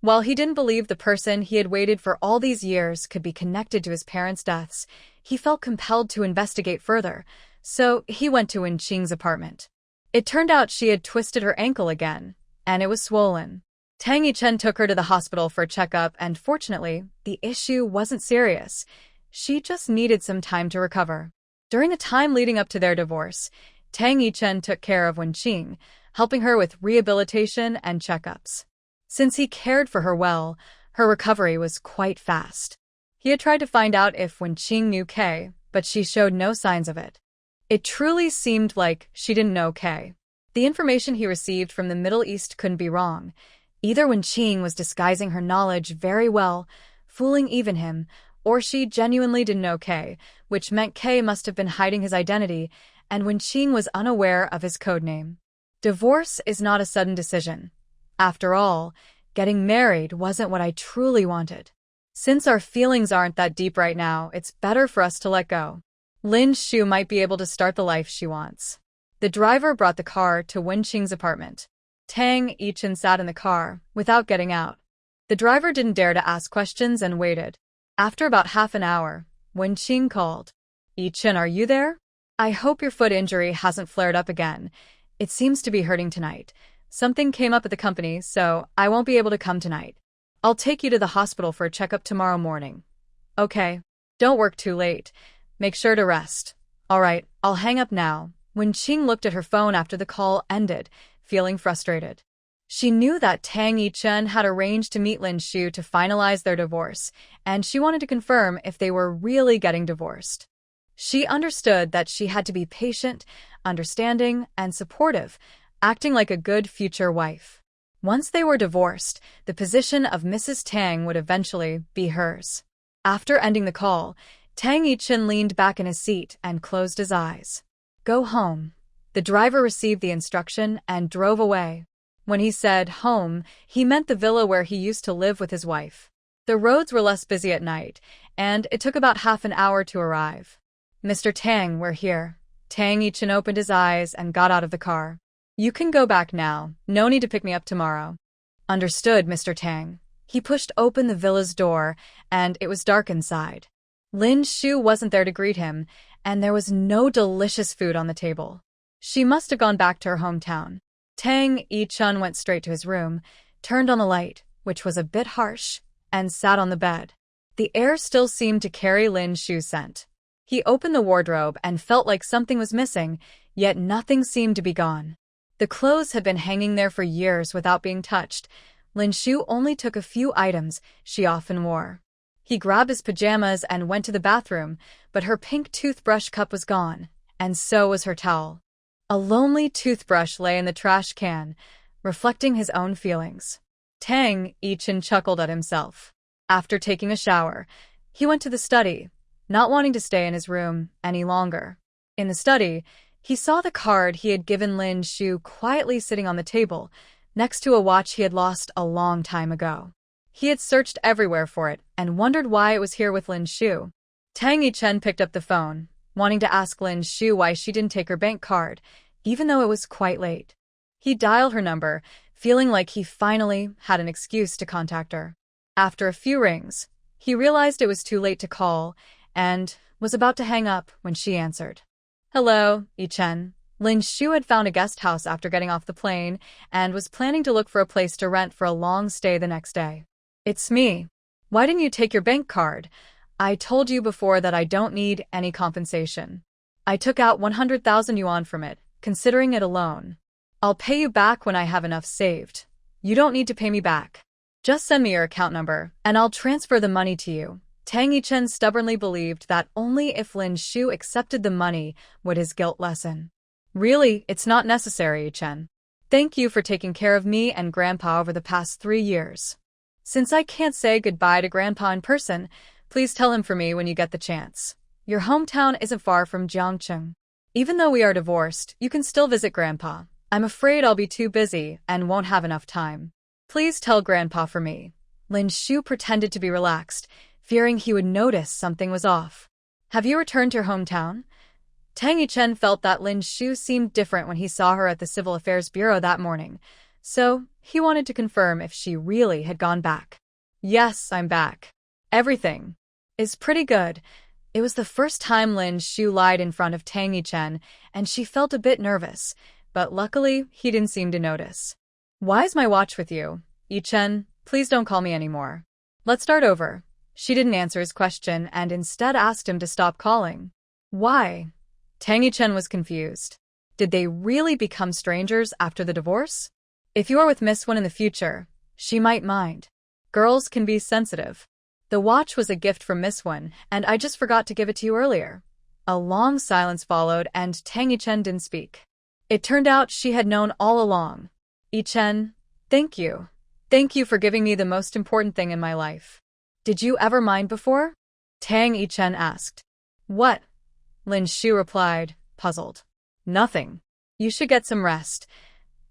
While he didn't believe the person he had waited for all these years could be connected to his parents' deaths, he felt compelled to investigate further, so he went to Wen Qing's apartment. It turned out she had twisted her ankle again, and it was swollen. Tang Yichen took her to the hospital for a checkup, and fortunately, the issue wasn't serious. She just needed some time to recover. During the time leading up to their divorce, Tang Yichen took care of Wen Qing, helping her with rehabilitation and checkups. Since he cared for her well, her recovery was quite fast. He had tried to find out if Wen Qing knew K, but she showed no signs of it. It truly seemed like she didn't know K. The information he received from the Middle East couldn't be wrong. Either Wen Qing was disguising her knowledge very well, fooling even him, or she genuinely didn't know K, which meant K must have been hiding his identity, and Wen Qing was unaware of his codename. Divorce is not a sudden decision. After all, getting married wasn't what I truly wanted. Since our feelings aren't that deep right now, it's better for us to let go. Lin Shu might be able to start the life she wants. The driver brought the car to Wen Qing's apartment. Tang Yichen sat in the car, without getting out. The driver didn't dare to ask questions and waited. After about half an hour, Wen Qing called. "Yichen, are you there? I hope your foot injury hasn't flared up again. It seems to be hurting tonight. Something came up at the company, so I won't be able to come tonight. I'll take you to the hospital for a checkup tomorrow morning." "Okay. Don't work too late. Make sure to rest." "All right, I'll hang up now." Wen Qing looked at her phone after the call ended, feeling frustrated. She knew that Tang Yichen had arranged to meet Lin Shu to finalize their divorce, and she wanted to confirm if they were really getting divorced. She understood that she had to be patient, understanding, and supportive, acting like a good future wife. Once they were divorced, the position of Mrs. Tang would eventually be hers. After ending the call, Tang Yichen leaned back in his seat and closed his eyes. "Go home." The driver received the instruction and drove away. When he said home, he meant the villa where he used to live with his wife. The roads were less busy at night, and it took about half an hour to arrive. "Mr. Tang, we're here." Tang Yichen opened his eyes and got out of the car. "You can go back now. No need to pick me up tomorrow." "Understood, Mr. Tang." He pushed open the villa's door, and it was dark inside. Lin Shu wasn't there to greet him, and there was no delicious food on the table. She must have gone back to her hometown. Tang Yichen went straight to his room, turned on the light, which was a bit harsh, and sat on the bed. The air still seemed to carry Lin Shu's scent. He opened the wardrobe and felt like something was missing, yet nothing seemed to be gone. The clothes had been hanging there for years without being touched. Lin Shu only took a few items she often wore. He grabbed his pajamas and went to the bathroom, but her pink toothbrush cup was gone, and so was her towel. A lonely toothbrush lay in the trash can, reflecting his own feelings. Tang Yichen chuckled at himself. After taking a shower, he went to the study, not wanting to stay in his room any longer. In the study, he saw the card he had given Lin Shu quietly sitting on the table, next to a watch he had lost a long time ago. He had searched everywhere for it and wondered why it was here with Lin Shu. Tang Yichen picked up the phone, wanting to ask Lin Shu why she didn't take her bank card, even though it was quite late. He dialed her number, feeling like he finally had an excuse to contact her. After a few rings, he realized it was too late to call and was about to hang up when she answered. "Hello, Yichen." Lin Shu had found a guest house after getting off the plane and was planning to look for a place to rent for a long stay the next day. "It's me. Why didn't you take your bank card? I told you before that I don't need any compensation. I took out 100,000 yuan from it, considering it a loan. I'll pay you back when I have enough saved. You don't need to pay me back. Just send me your account number, and I'll transfer the money to you." Tang Yichen stubbornly believed that only if Lin Shu accepted the money would his guilt lessen. Really, it's not necessary, Chen. Thank you for taking care of me and Grandpa over the past 3 years. Since I can't say goodbye to Grandpa in person, please tell him for me when you get the chance. Your hometown isn't far from Jiangcheng. Even though we are divorced, you can still visit Grandpa. I'm afraid I'll be too busy and won't have enough time. Please tell Grandpa for me. Lin Shu pretended to be relaxed, fearing he would notice something was off. Have you returned to your hometown? Tang Yichen felt that Lin Shu seemed different when he saw her at the Civil Affairs Bureau that morning, so he wanted to confirm if she really had gone back. Yes, I'm back. Everything is pretty good. It was the first time Lin Shu lied in front of Tang Yichen, and she felt a bit nervous, but luckily he didn't seem to notice. Why is my watch with you? Yichen, please don't call me anymore. Let's start over. She didn't answer his question and instead asked him to stop calling. Why? Tang Yichen was confused. Did they really become strangers after the divorce? If you are with Miss Wen in the future, she might mind. Girls can be sensitive. The watch was a gift from Miss Wen, and I just forgot to give it to you earlier. A long silence followed, and Tang Yichen didn't speak. It turned out she had known all along. Yichen, thank you. Thank you for giving me the most important thing in my life. Did you ever mind before? Tang Yichen asked. What? Lin Shu replied, puzzled. Nothing. You should get some rest.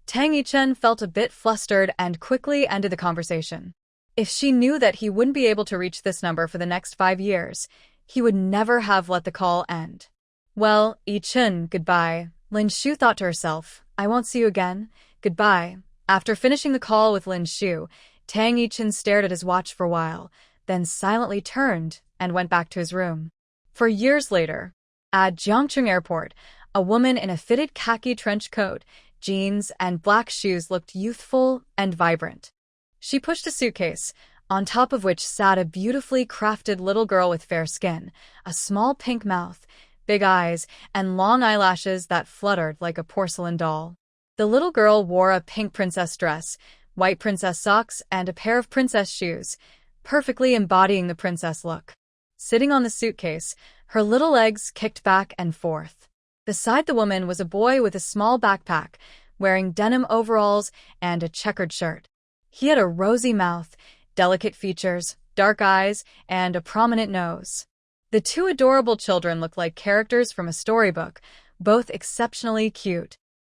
Tang Yichen felt a bit flustered and quickly ended the conversation. If she knew that he wouldn't be able to reach this number for the next 5 years, he would never have let the call end. Well, Yichen, goodbye. Lin Shu thought to herself, I won't see you again. Goodbye. After finishing the call with Lin Shu, Tang Yichen stared at his watch for a while, then silently turned and went back to his room. For years later, at Jiangcheng Airport, a woman in a fitted khaki trench coat, jeans, and black shoes looked youthful and vibrant. She pushed a suitcase, on top of which sat a beautifully crafted little girl with fair skin, a small pink mouth, big eyes, and long eyelashes that fluttered like a porcelain doll. The little girl wore a pink princess dress, white princess socks, and a pair of princess shoes, perfectly embodying the princess look. Sitting on the suitcase, her little legs kicked back and forth. Beside the woman was a boy with a small backpack, wearing denim overalls and a checkered shirt. He had a rosy mouth, delicate features, dark eyes, and a prominent nose. The two adorable children looked like characters from a storybook, both exceptionally cute.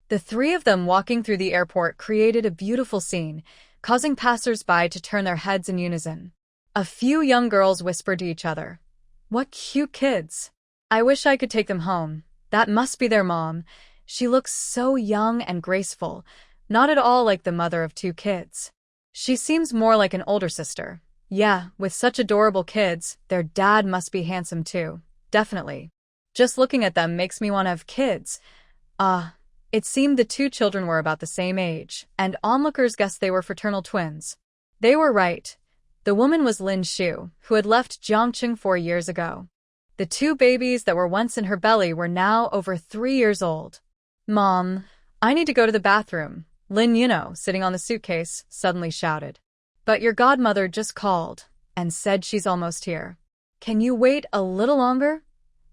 The three of them walking through the airport created a beautiful scene, causing passers-by to turn their heads in unison. A few young girls whispered to each other, "What cute kids! I wish I could take them home. That must be their mom. She looks so young and graceful, not at all like the mother of 2 kids. She seems more like an older sister. Yeah, with such adorable kids, their dad must be handsome too. Definitely. Just looking at them makes me want to have kids." It seemed the 2 children were about the same age, and onlookers guessed they were fraternal twins. They were right. The woman was Lin Shu, who had left Jiangcheng 4 years ago. The 2 babies that were once in her belly were now over 3 years old. "Mom, I need to go to the bathroom," Lin Yuno, sitting on the suitcase, suddenly shouted. "But your godmother just called and said she's almost here. Can you wait a little longer?"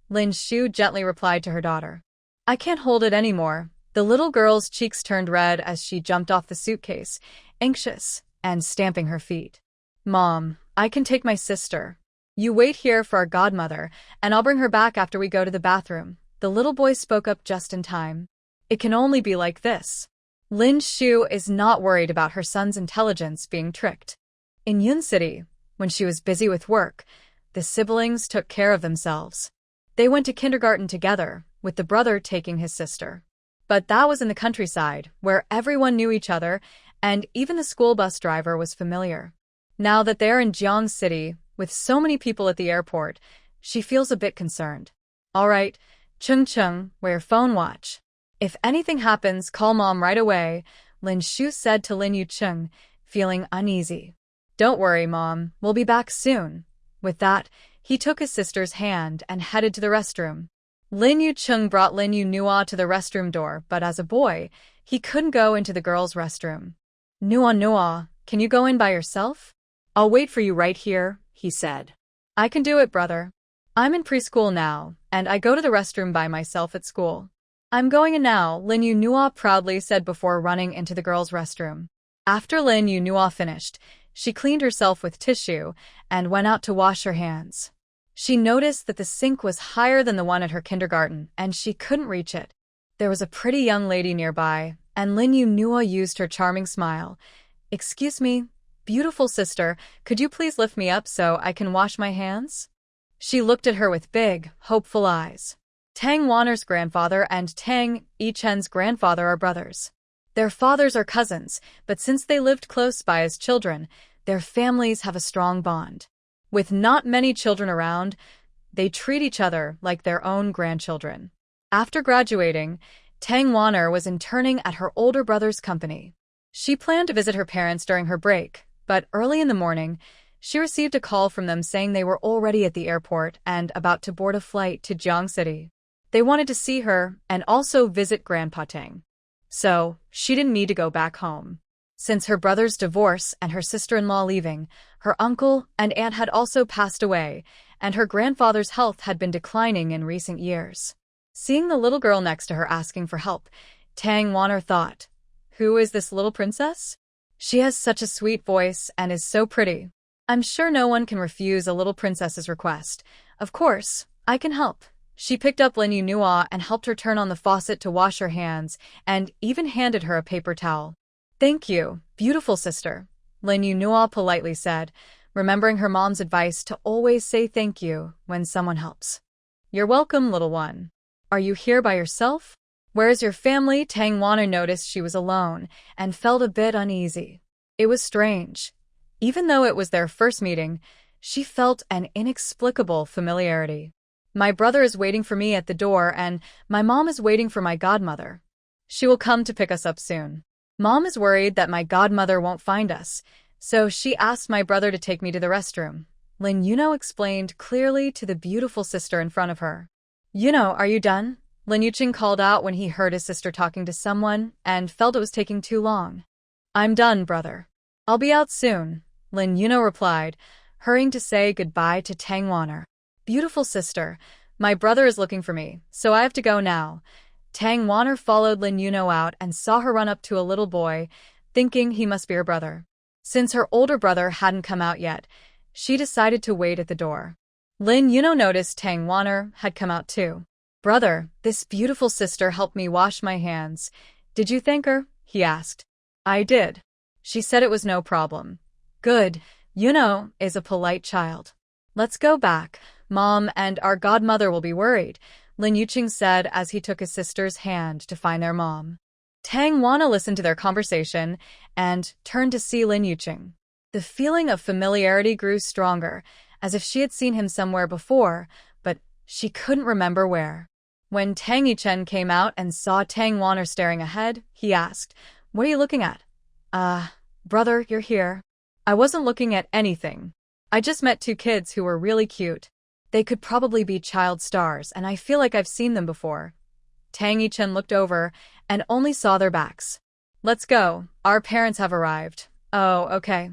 Lin Shu gently replied to her daughter. "I can't hold it anymore." The little girl's cheeks turned red as she jumped off the suitcase, anxious and stamping her feet. "Mom, I can take my sister. You wait here for our godmother, and I'll bring her back after we go to the bathroom." The little boy spoke up just in time. "It can only be like this." Lin Shu is not worried about her son's intelligence being tricked. In Yun City, when she was busy with work, the siblings took care of themselves. They went to kindergarten together, with the brother taking his sister. But that was in the countryside, where everyone knew each other, and even the school bus driver was familiar. Now that they're in Jiang City, with so many people at the airport, she feels a bit concerned. "All right, Chung Chung, wear your phone watch. If anything happens, call Mom right away," Lin Shu said to Lin Yucheng, feeling uneasy. "Don't worry, Mom, we'll be back soon." With that, he took his sister's hand and headed to the restroom. Lin Yucheng brought Lin Yunua to the restroom door, but as a boy, he couldn't go into the girls' restroom. Nua, can you go in by yourself?" "I'll wait for you right here," he said. "I can do it, brother. I'm in preschool now, and I go to the restroom by myself at school." I'm going in now, Lin Yunhua proudly said before running into the girls' restroom. After Lin Yunhua finished, she cleaned herself with tissue and went out to wash her hands. She noticed that the sink was higher than the one at her kindergarten, and she couldn't reach it. There was a pretty young lady nearby, and Lin Yunhua used her charming smile. "Excuse me, beautiful sister, could you please lift me up so I can wash my hands?" She looked at her with big, hopeful eyes. Tang Wanner's grandfather and Tang Yichen's grandfather are brothers. Their fathers are cousins, but since they lived close by as children, their families have a strong bond. With not many children around, they treat each other like their own grandchildren. After graduating, Tang Wanner was interning at her older brother's company. She planned to visit her parents during her break, but early in the morning, she received a call from them saying they were already at the airport and about to board a flight to Jiang City. They wanted to see her and also visit Grandpa Tang. So, she didn't need to go back home. Since her brother's divorce and her sister-in-law leaving, her uncle and aunt had also passed away, and her grandfather's health had been declining in recent years. Seeing the little girl next to her asking for help, Tang Wanner thought, "Who is this little princess? She has such a sweet voice and is so pretty. I'm sure no one can refuse a little princess's request. Of course, I can help." She picked up Lin Yunhua and helped her turn on the faucet to wash her hands, and even handed her a paper towel. "Thank you, beautiful sister," Lin Yunhua politely said, remembering her mom's advice to always say thank you when someone helps. "You're welcome, little one. Are you here by yourself? Where is your family?" Tang Wanner noticed she was alone and felt a bit uneasy. It was strange. Even though it was their first meeting, she felt an inexplicable familiarity. "My brother is waiting for me at the door and my mom is waiting for my godmother. She will come to pick us up soon. Mom is worried that my godmother won't find us, so she asked my brother to take me to the restroom," Lin Yunhua explained clearly to the beautiful sister in front of her. Are you done?" Lin Yuqing called out when he heard his sister talking to someone and felt it was taking too long. "I'm done, brother. I'll be out soon," Lin Yunhua replied, hurrying to say goodbye to Tang Wanner. "Beautiful sister, my brother is looking for me, so I have to go now." Tang Wanner followed Lin Yunhua out and saw her run up to a little boy, thinking he must be her brother. Since her older brother hadn't come out yet, she decided to wait at the door. Lin Yunhua noticed Tang Wanner had come out too. "Brother, this beautiful sister helped me wash my hands. Did you thank her?" he asked. "I did. She said it was no problem." "Good. Is a polite child. Let's go back. Mom and our godmother will be worried," Lin Yuqing said as he took his sister's hand to find their mom. Tang Wanner listened to their conversation and turned to see Lin Yuqing. The feeling of familiarity grew stronger, as if she had seen him somewhere before, but she couldn't remember where. When Tang Yichen came out and saw Tang Wanner staring ahead, he asked, "What are you looking at?" Brother, you're here." "I wasn't looking at anything. I just met two kids who were really cute. They could probably be child stars, and I feel like I've seen them before." Tang Yichen looked over and only saw their backs. "Let's go. Our parents have arrived." "Oh, okay."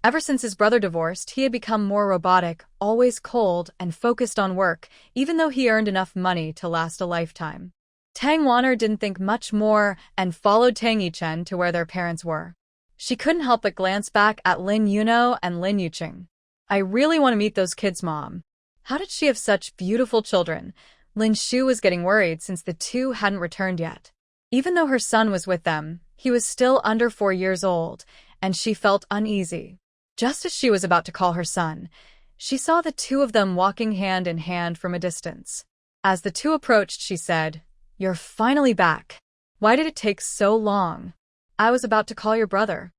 Ever since his brother divorced, he had become more robotic, always cold, and focused on work, even though he earned enough money to last a lifetime. Tang Wanner didn't think much more and followed Tang Yichen to where their parents were. She couldn't help but glance back at Lin Yunhua and Lin Yuqing. "I really want to meet those kids' mom. How did she have such beautiful children?" Lin Shu was getting worried since the two hadn't returned yet. Even though her son was with them, he was still under 4 years old, and she felt uneasy. Just as she was about to call her son, she saw the two of them walking hand in hand from a distance. As the two approached, she said, "You're finally back. Why did it take so long?" "I was about to call your brother."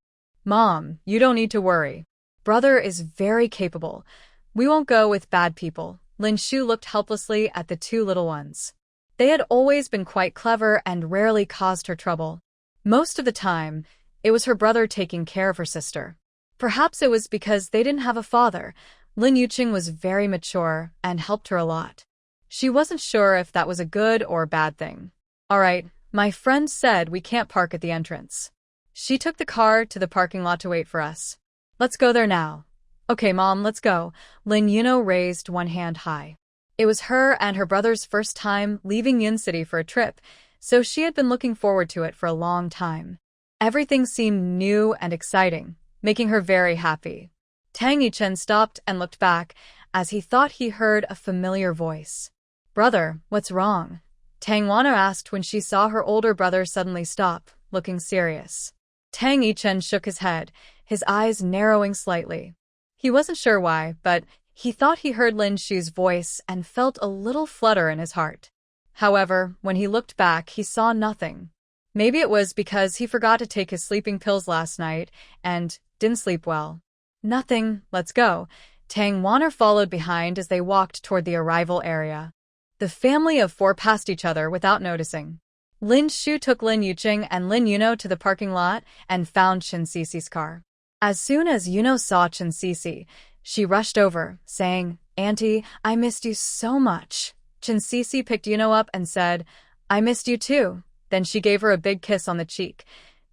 "Mom, you don't need to worry. Brother is very capable. We won't go with bad people." Lin Shu looked helplessly at the two little ones. They had always been quite clever and rarely caused her trouble. Most of the time, it was her brother taking care of her sister. Perhaps it was because they didn't have a father. Lin Yuqing was very mature and helped her a lot. She wasn't sure if that was a good or bad thing. "All right, my friend said we can't park at the entrance. She took the car to the parking lot to wait for us. Let's go there now." "Okay, Mom, let's go." Lin Yunhua raised one hand high. It was her and her brother's first time leaving Yun City for a trip, so she had been looking forward to it for a long time. Everything seemed new and exciting, making her very happy. Tang Yichen stopped and looked back, as he thought he heard a familiar voice. "Brother, what's wrong?" Tang Wana asked when she saw her older brother suddenly stop, looking serious. Tang Yichen shook his head, his eyes narrowing slightly. He wasn't sure why, but he thought he heard Lin Shu's voice and felt a little flutter in his heart. However, when he looked back, he saw nothing. Maybe it was because he forgot to take his sleeping pills last night and didn't sleep well. "Nothing, let's go." Tang Wana followed behind as they walked toward the arrival area. The family of four passed each other without noticing. Lin Shu took Lin Yuqing and Lin Yuno to the parking lot and found Chen Cici's car. As soon as Yuno saw Chen Cici, she rushed over, saying, "Auntie, I missed you so much." Chen Cici picked Yuno up and said, "I missed you too." Then she gave her a big kiss on the cheek.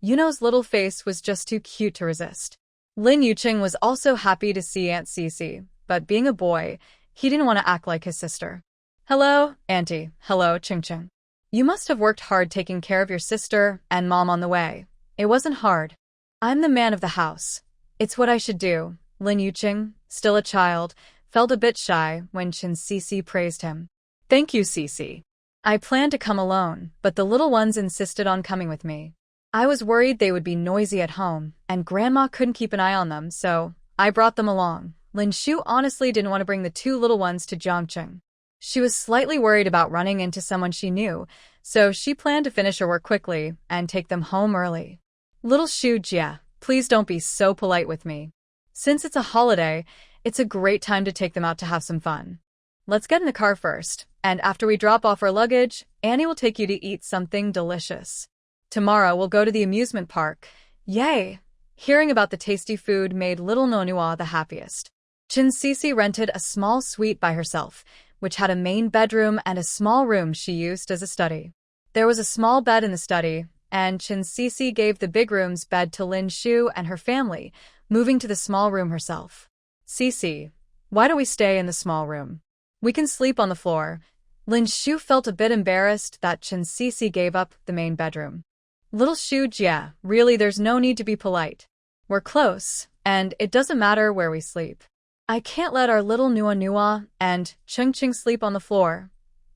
Yuno's little face was just too cute to resist. Lin Yuqing was also happy to see Aunt Cici, but being a boy, he didn't want to act like his sister. "Hello, Auntie. Hello, Ching Ching. You must have worked hard taking care of your sister and Mom on the way." "It wasn't hard. I'm the man of the house. It's what I should do." Lin Yuqing, still a child, felt a bit shy when Chen Cici praised him. "Thank you, Cici. I planned to come alone, but the little ones insisted on coming with me. I was worried they would be noisy at home, and Grandma couldn't keep an eye on them, so I brought them along." Lin Shu honestly didn't want to bring the two little ones to Jiangcheng. She was slightly worried about running into someone she knew, so she planned to finish her work quickly and take them home early. "Little Shu Jia, please don't be so polite with me. Since it's a holiday, it's a great time to take them out to have some fun. Let's get in the car first, and after we drop off our luggage, Annie will take you to eat something delicious. Tomorrow we'll go to the amusement park. Yay!" Hearing about the tasty food made little Nonua the happiest. Chen Cici rented a small suite by herself, which had a main bedroom and a small room she used as a study. There was a small bed in the study, and Chen Cici gave the big room's bed to Lin Shu and her family, moving to the small room herself. "Cici, why don't we stay in the small room? We can sleep on the floor." Lin Shu felt a bit embarrassed that Chen Cici gave up the main bedroom. "Little Shu Jia, really there's no need to be polite. We're close, and it doesn't matter where we sleep. I can't let our little Nua and Ching Ching sleep on the floor."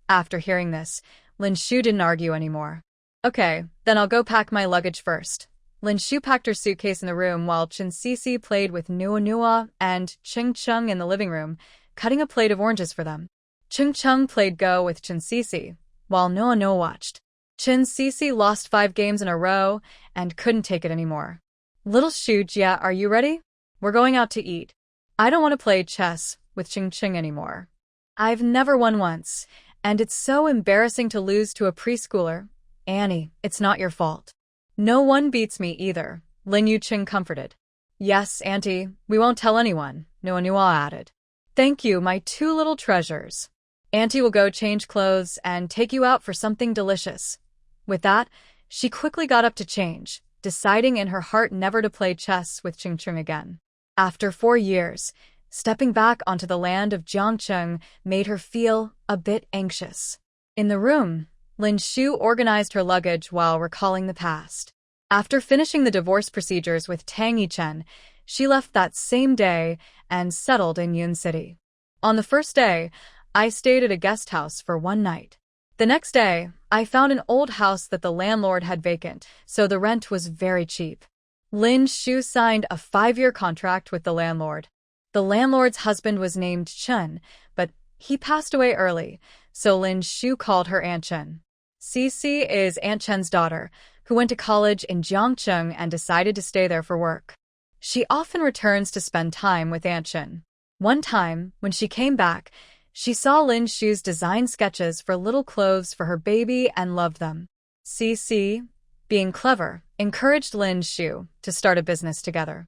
After hearing this, Lin Shu didn't argue anymore. "Okay, then I'll go pack my luggage first." Lin Shu packed her suitcase in the room while Chen Cici played with Nua and Ching Cheng in the living room, cutting a plate of oranges for them. Ching Cheng played Go with Chen Cici, while Nua watched. Chen Cici lost 5 games in a row and couldn't take it anymore. "Little Shu Jia, are you ready? We're going out to eat. I don't want to play chess with Ching Ching anymore. I've never won once, and it's so embarrassing to lose to a preschooler." "Annie, it's not your fault. No one beats me either," Lin Yuqing comforted. "Yes, Auntie, we won't tell anyone," Nua added. "Thank you, my two little treasures. Auntie will go change clothes and take you out for something delicious." With that, she quickly got up to change, deciding in her heart never to play chess with Ching Ching again. After 4 years, stepping back onto the land of Jiangcheng made her feel a bit anxious. In the room, Lin Shu organized her luggage while recalling the past. After finishing the divorce procedures with Tang Yichen, she left that same day and settled in Yun City. "On the first day, I stayed at a guest house for 1 night. The next day, I found an old house that the landlord had vacant, so the rent was very cheap." Lin Shu signed a 5-year contract with the landlord. The landlord's husband was named Chen, but he passed away early, so Lin Shu called her Aunt Chen. Cici is Aunt Chen's daughter, who went to college in Jiangcheng and decided to stay there for work. She often returns to spend time with Aunt Chen. One time, when she came back, she saw Lin Shu's design sketches for little clothes for her baby and loved them. Cici, being clever, encouraged Lin Shu to start a business together.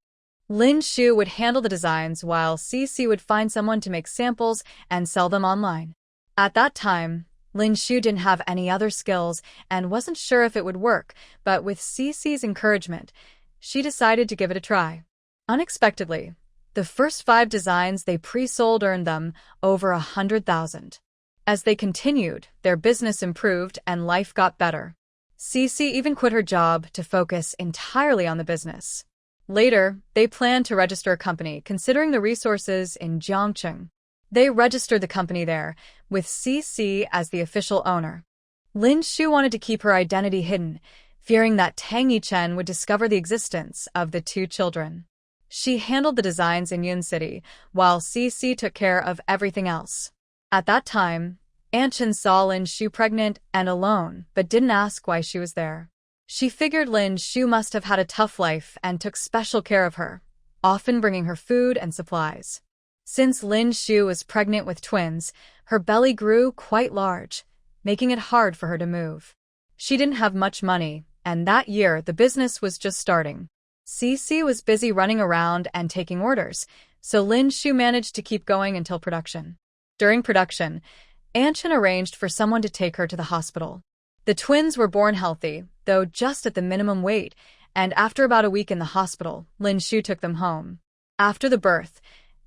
Lin Shu would handle the designs while Cici would find someone to make samples and sell them online. At that time, Lin Shu didn't have any other skills and wasn't sure if it would work, but with Cici's encouragement, she decided to give it a try. Unexpectedly, the first 5 designs they pre-sold earned them over 100,000. As they continued, their business improved and life got better. Cece even quit her job to focus entirely on the business. Later, they planned to register a company considering the resources in Jiangcheng. They registered the company there, with Cece as the official owner. Lin Shu wanted to keep her identity hidden, fearing that Tang Yichen would discover the existence of the two children. She handled the designs in Yun City, while Cece took care of everything else. At that time, Aunt Chen saw Lin Shu pregnant and alone, but didn't ask why she was there. She figured Lin Shu must have had a tough life and took special care of her, often bringing her food and supplies. Since Lin Shu was pregnant with twins, her belly grew quite large, making it hard for her to move. She didn't have much money, and that year the business was just starting. Cece was busy running around and taking orders, so Lin Shu managed to keep going until production. During production, Aunt Chen arranged for someone to take her to the hospital. The twins were born healthy, though just at the minimum weight, and after about a week in the hospital, Lin Shu took them home. After the birth,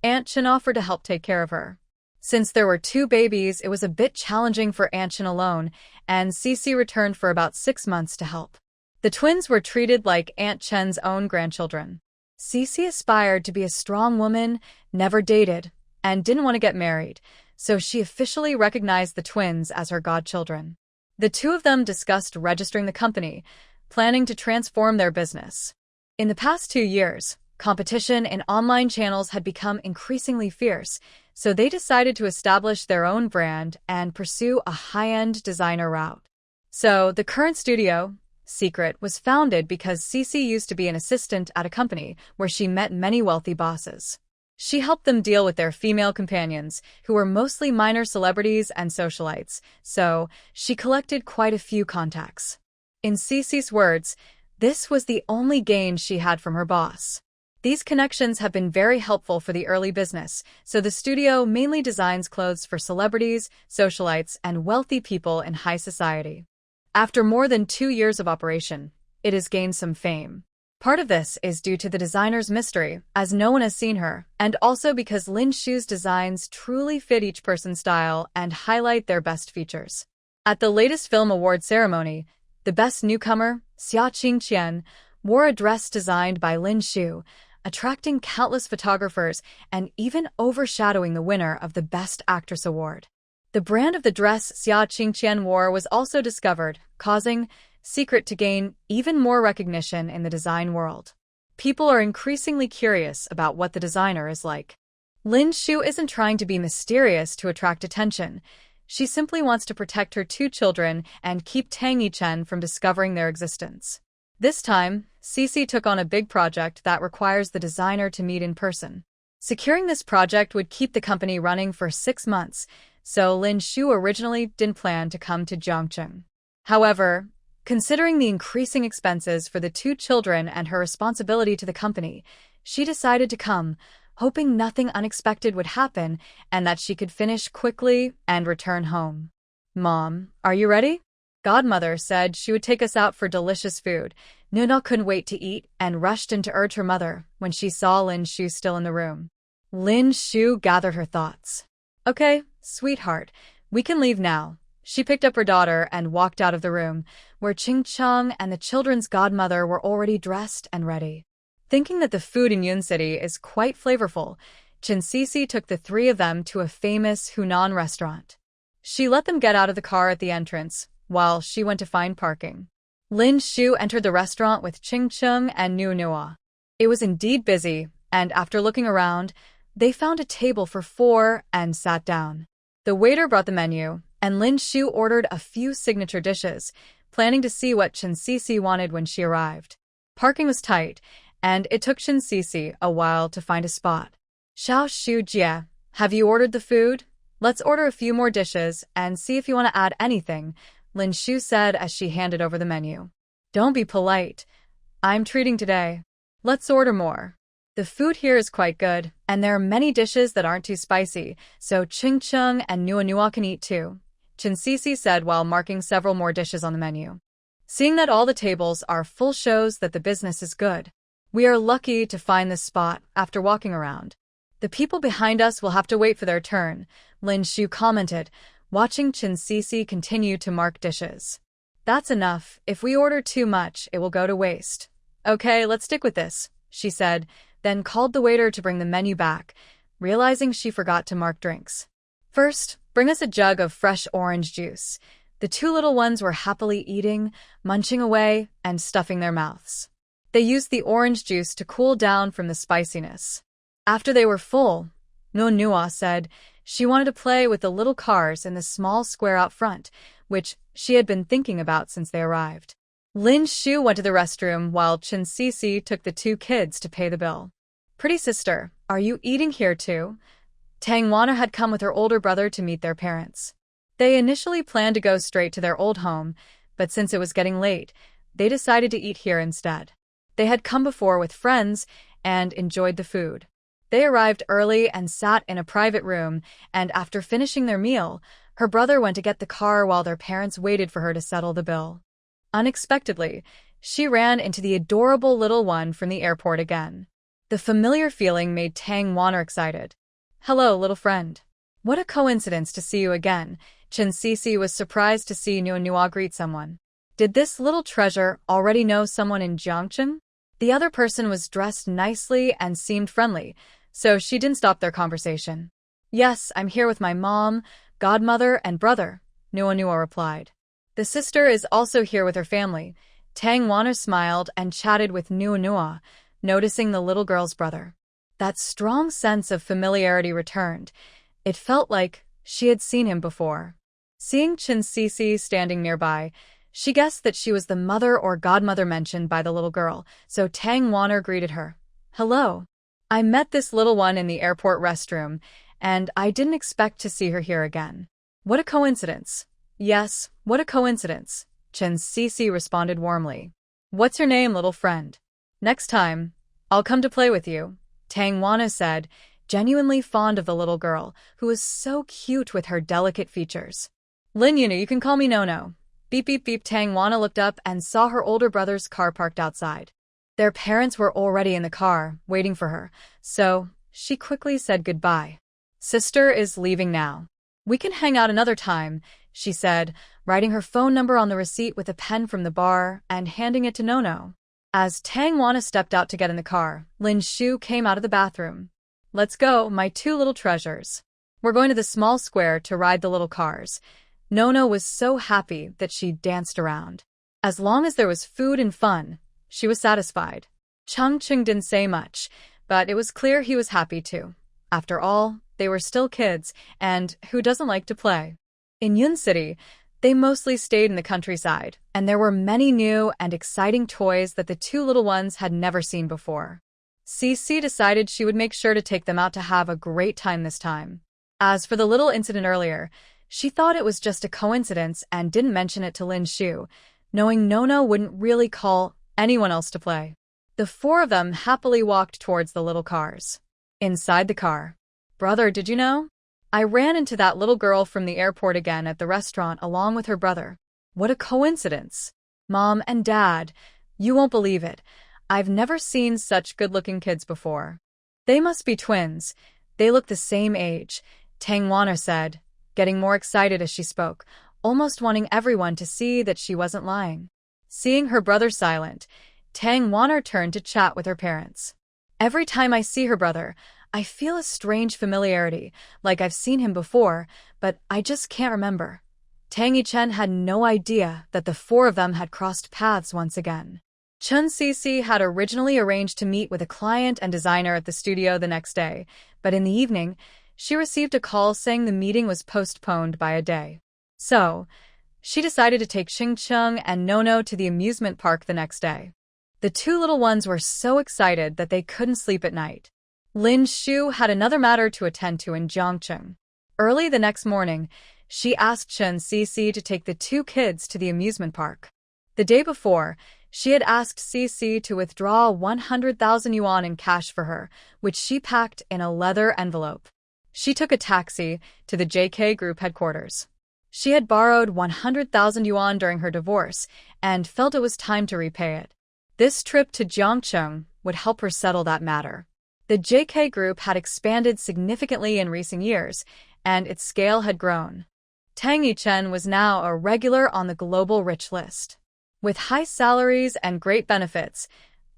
Aunt Chen offered to help take care of her. Since there were two babies, it was a bit challenging for Aunt Chen alone, and Cece returned for about 6 months to help. The twins were treated like Aunt Chen's own grandchildren. Cece aspired to be a strong woman, never dated, and didn't want to get married, so she officially recognized the twins as her godchildren. The two of them discussed registering the company, planning to transform their business. In the past 2 years, competition in online channels had become increasingly fierce, so they decided to establish their own brand and pursue a high-end designer route. So, the current studio, Secret, was founded because Cece used to be an assistant at a company where she met many wealthy bosses. She helped them deal with their female companions, who were mostly minor celebrities and socialites, so she collected quite a few contacts. In Cece's words, this was the only gain she had from her boss. These connections have been very helpful for the early business, so the studio mainly designs clothes for celebrities, socialites, and wealthy people in high society. After more than 2 years of operation, it has gained some fame. Part of this is due to the designer's mystery, as no one has seen her, and also because Lin Shu's designs truly fit each person's style and highlight their best features. At the latest film award ceremony, the best newcomer, Xia Qingqian, wore a dress designed by Lin Shu, attracting countless photographers and even overshadowing the winner of the Best Actress award. The brand of the dress Xia Qingqian wore was also discovered, causing Secret to gain even more recognition in the design world. People are increasingly curious about what the designer is like. Lin Shu isn't trying to be mysterious to attract attention. She simply wants to protect her 2 children and keep Tang Yichen from discovering their existence. This time, Cece took on a big project that requires the designer to meet in person. Securing this project would keep the company running for 6 months, so Lin Shu originally didn't plan to come to Jiangcheng. However, considering the increasing expenses for the 2 children and her responsibility to the company, she decided to come, hoping nothing unexpected would happen and that she could finish quickly and return home. "Mom, are you ready?" Godmother said she would take us out for delicious food. Nuna couldn't wait to eat and rushed in to urge her mother when she saw Lin Shu still in the room. Lin Shu gathered her thoughts. "Okay, sweetheart, we can leave now." She picked up her daughter and walked out of the room, where Ching Cheng and the children's godmother were already dressed and ready. Thinking that the food in Yun City is quite flavorful, Chen Cece took the 3 of them to a famous Hunan restaurant. She let them get out of the car at the entrance, while she went to find parking. Lin Shu entered the restaurant with Ching Cheng and Nu Nua. It was indeed busy, and after looking around, they found a table for 4 and sat down. The waiter brought the menu, and Lin Shu ordered a few signature dishes, planning to see what Chen Cece wanted when she arrived. Parking was tight, and it took Chen Cece a while to find a spot. "Xiao Shu Jie, have you ordered the food? Let's order a few more dishes and see if you want to add anything," Lin Shu said as she handed over the menu. "Don't be polite. I'm treating today. Let's order more. The food here is quite good, and there are many dishes that aren't too spicy, so Ching Cheng and Nua Nua can eat too," Chen Cece said while marking several more dishes on the menu. Seeing that all the tables are full shows that the business is good. "We are lucky to find this spot after walking around. The people behind us will have to wait for their turn," Lin Shu commented, watching Chen Cece continue to mark dishes. That's enough. If we order too much, it will go to waste. Okay, let's stick with this, she said, then called the waiter to bring the menu back, realizing she forgot to mark drinks. First, bring us a jug of fresh orange juice. The two little ones were happily eating, munching away, and stuffing their mouths. They used the orange juice to cool down from the spiciness. After they were full, Manhwa said she wanted to play with the little cars in the small square out front, which she had been thinking about since they arrived. Lin Shu went to the restroom while Chen Sisi took the two kids to pay the bill. Pretty sister, are you eating here too? Tang had come with her older brother to meet their parents. They initially planned to go straight to their old home, but since it was getting late, they decided to eat here instead. They had come before with friends and enjoyed the food. They arrived early and sat in a private room, and after finishing their meal, her brother went to get the car while their parents waited for her to settle the bill. Unexpectedly, she ran into the adorable little one from the airport again. The familiar feeling made Tang excited. Hello, little friend. What a coincidence to see you again. Chen Sisi was surprised to see Manhwa greet someone. Did this little treasure already know someone in Jiangcheng? The other person was dressed nicely and seemed friendly, so she didn't stop their conversation. Yes, I'm here with my mom, godmother, and brother, Manhwa replied. The sister is also here with her family. Tang smiled and chatted with Manhwa, noticing the little girl's brother. That strong sense of familiarity returned. It felt like she had seen him before. Seeing Chen Sisi standing nearby, she guessed that she was the mother or godmother mentioned by the little girl, so Tang greeted her. Hello. I met this little one in the airport restroom, and I didn't expect to see her here again. What a coincidence. Yes, what a coincidence, Chen Sisi responded warmly. What's your name, little friend? Next time, I'll come to play with you, Tang said, genuinely fond of the little girl, who was so cute with her delicate features. Lin Yuna, you can call me Nono. Beep beep beep. Tang looked up and saw her older brother's car parked outside. Their parents were already in the car, waiting for her, so she quickly said goodbye. Sister is leaving now. We can hang out another time, she said, writing her phone number on the receipt with a pen from the bar and handing it to Nono. As Tang stepped out to get in the car, Lin Shu came out of the bathroom. Let's go, my two little treasures. We're going to the small square to ride the little cars. Nono was so happy that she danced around. As long as there was food and fun, she was satisfied. Changcheng didn't say much, but it was clear he was happy too. After all, they were still kids, and who doesn't like to play? In Yun City, they mostly stayed in the countryside, and there were many new and exciting toys that the two little ones had never seen before. Cece decided she would make sure to take them out to have a great time this time. As for the little incident earlier, she thought it was just a coincidence and didn't mention it to Lin Shu, knowing Nono wouldn't really call anyone else to play. The four of them happily walked towards the little cars. Inside the car. Brother, did you know? I ran into that little girl from the airport again at the restaurant along with her brother. What a coincidence. Mom and Dad, you won't believe it. I've never seen such good-looking kids before. They must be twins. They look the same age, Tang said, getting more excited as she spoke, almost wanting everyone to see that she wasn't lying. Seeing her brother silent, Tang turned to chat with her parents. Every time I see her brother, I feel a strange familiarity, like I've seen him before, but I just can't remember. Tang Yichen had no idea that the four of them had crossed paths once again. Chen Sisi had originally arranged to meet with a client and designer at the studio the next day, but in the evening, she received a call saying the meeting was postponed by a day. So, she decided to take Xingcheng and Nono to the amusement park the next day. The two little ones were so excited that they couldn't sleep at night. Lin Shu had another matter to attend to in Jiangcheng. Early the next morning, she asked Chen Sisi to take the two kids to the amusement park. The day before, she had asked Cece to withdraw 100,000 yuan in cash for her, which she packed in a leather envelope. She took a taxi to the JK Group headquarters. She had borrowed 100,000 yuan during her divorce and felt it was time to repay it. This trip to Jiangcheng would help her settle that matter. The JK Group had expanded significantly in recent years, and its scale had grown. Tang Yichen was now a regular on the global rich list. With high salaries and great benefits,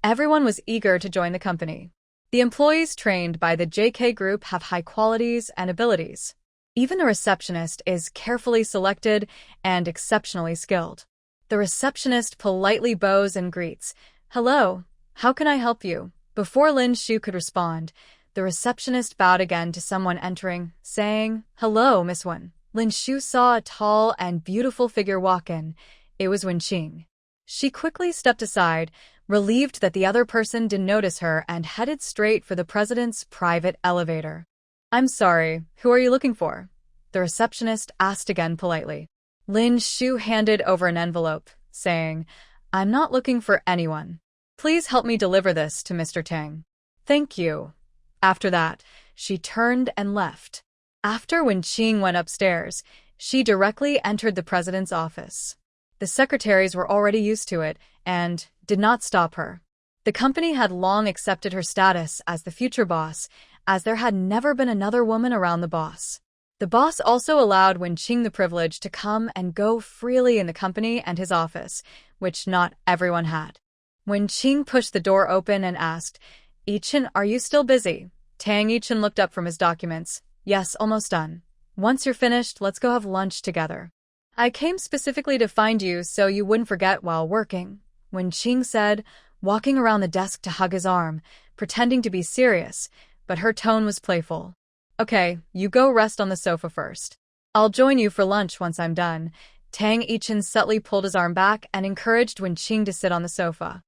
everyone was eager to join the company. The employees trained by the JK Group have high qualities and abilities. Even the receptionist is carefully selected and exceptionally skilled. The receptionist politely bows and greets, "Hello, how can I help you?" Before Lin Shu could respond, the receptionist bowed again to someone entering, saying, "Hello, Miss Wen." Lin Shu saw a tall and beautiful figure walk in. It was Wen Qing. She quickly stepped aside, relieved that the other person didn't notice her, and headed straight for the president's private elevator. "I'm sorry, who are you looking for?" the receptionist asked again politely. Lin Shu handed over an envelope, saying, "I'm not looking for anyone. Please help me deliver this to Mr. Tang." "Thank you." After that, she turned and left. After Wen Qing went upstairs, she directly entered the president's office. The secretaries were already used to it and did not stop her. The company had long accepted her status as the future boss, as there had never been another woman around the boss. The boss also allowed Wen Qing the privilege to come and go freely in the company and his office, which not everyone had. Wen Qing pushed the door open and asked, "Yichen, are you still busy?" Tang Yichen looked up from his documents. "Yes, almost done. Once you're finished, let's go have lunch together." "I came specifically to find you so you wouldn't forget while working," Wen Qing said, walking around the desk to hug his arm, pretending to be serious, but her tone was playful. "Okay, you go rest on the sofa first. I'll join you for lunch once I'm done." Tang Yichen subtly pulled his arm back and encouraged Wen Qing to sit on the sofa.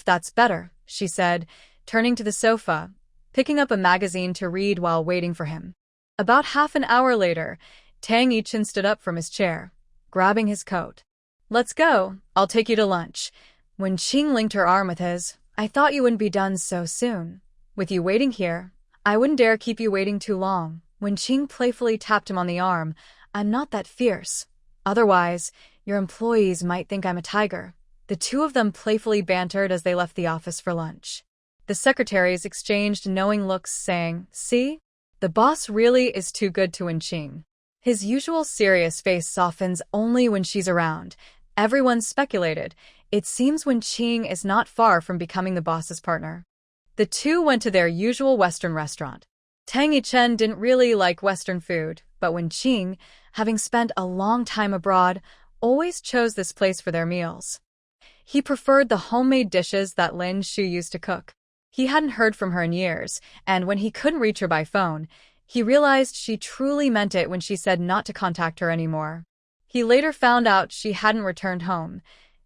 "That's better," she said, turning to the sofa, picking up a magazine to read while waiting for him. About half an hour later, Tang Yichen stood up from his chair, grabbing his coat. "Let's go, I'll take you to lunch." Wen Qing linked her arm with his. "I thought you wouldn't be done so soon. With you waiting here, I wouldn't dare keep you waiting too long." Wen Qing playfully tapped him on the arm. "I'm not that fierce. Otherwise, your employees might think I'm a tiger." The two of them playfully bantered as they left the office for lunch. The secretaries exchanged knowing looks, saying, "See? The boss really is too good to Wen Qing." His usual serious face softens only when she's around. Everyone speculated. It seems Wen Qing is not far from becoming the boss's partner. The two went to their usual Western restaurant. Tang Yichen didn't really like Western food, but Wen Qing, having spent a long time abroad, always chose this place for their meals. He preferred the homemade dishes that Lin Shu used to cook. He hadn't heard from her in years, and when he couldn't reach her by phone, he realized she truly meant it when she said not to contact her anymore. He later found out she hadn't returned home.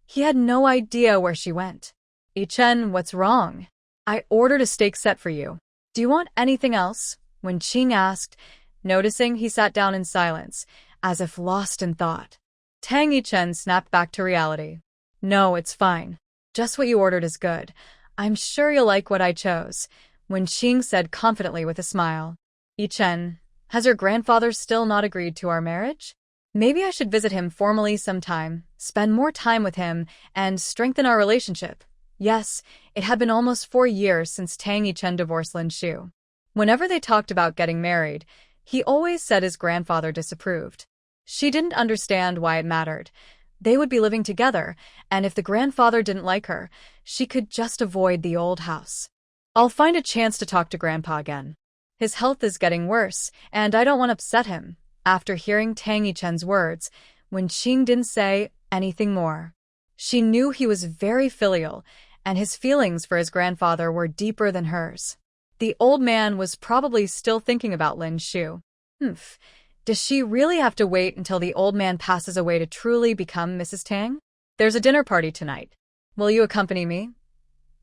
He had no idea where she went. "Yichen, what's wrong? I ordered a steak set for you. Do you want anything else?" Wen Qing asked, noticing he sat down in silence, as if lost in thought. Tang Yichen snapped back to reality. "No, it's fine. Just what you ordered is good. I'm sure you'll like what I chose," Wen Qing said confidently with a smile. "Yichen, has your grandfather still not agreed to our marriage? Maybe I should visit him formally sometime, spend more time with him, and strengthen our relationship." Yes, it had been almost 4 years since Tang Yichen divorced Lin Shu. Whenever they talked about getting married, he always said his grandfather disapproved. She didn't understand why it mattered. They would be living together, and if the grandfather didn't like her, she could just avoid the old house. "I'll find a chance to talk to Grandpa again. His health is getting worse, and I don't want to upset him." After hearing Tang Yichen's words, Wen Qing didn't say anything more. She knew he was very filial, and his feelings for his grandfather were deeper than hers. The old man was probably still thinking about Lin Shu. Does she really have to wait until the old man passes away to truly become Mrs. Tang? "There's a dinner party tonight. Will you accompany me?"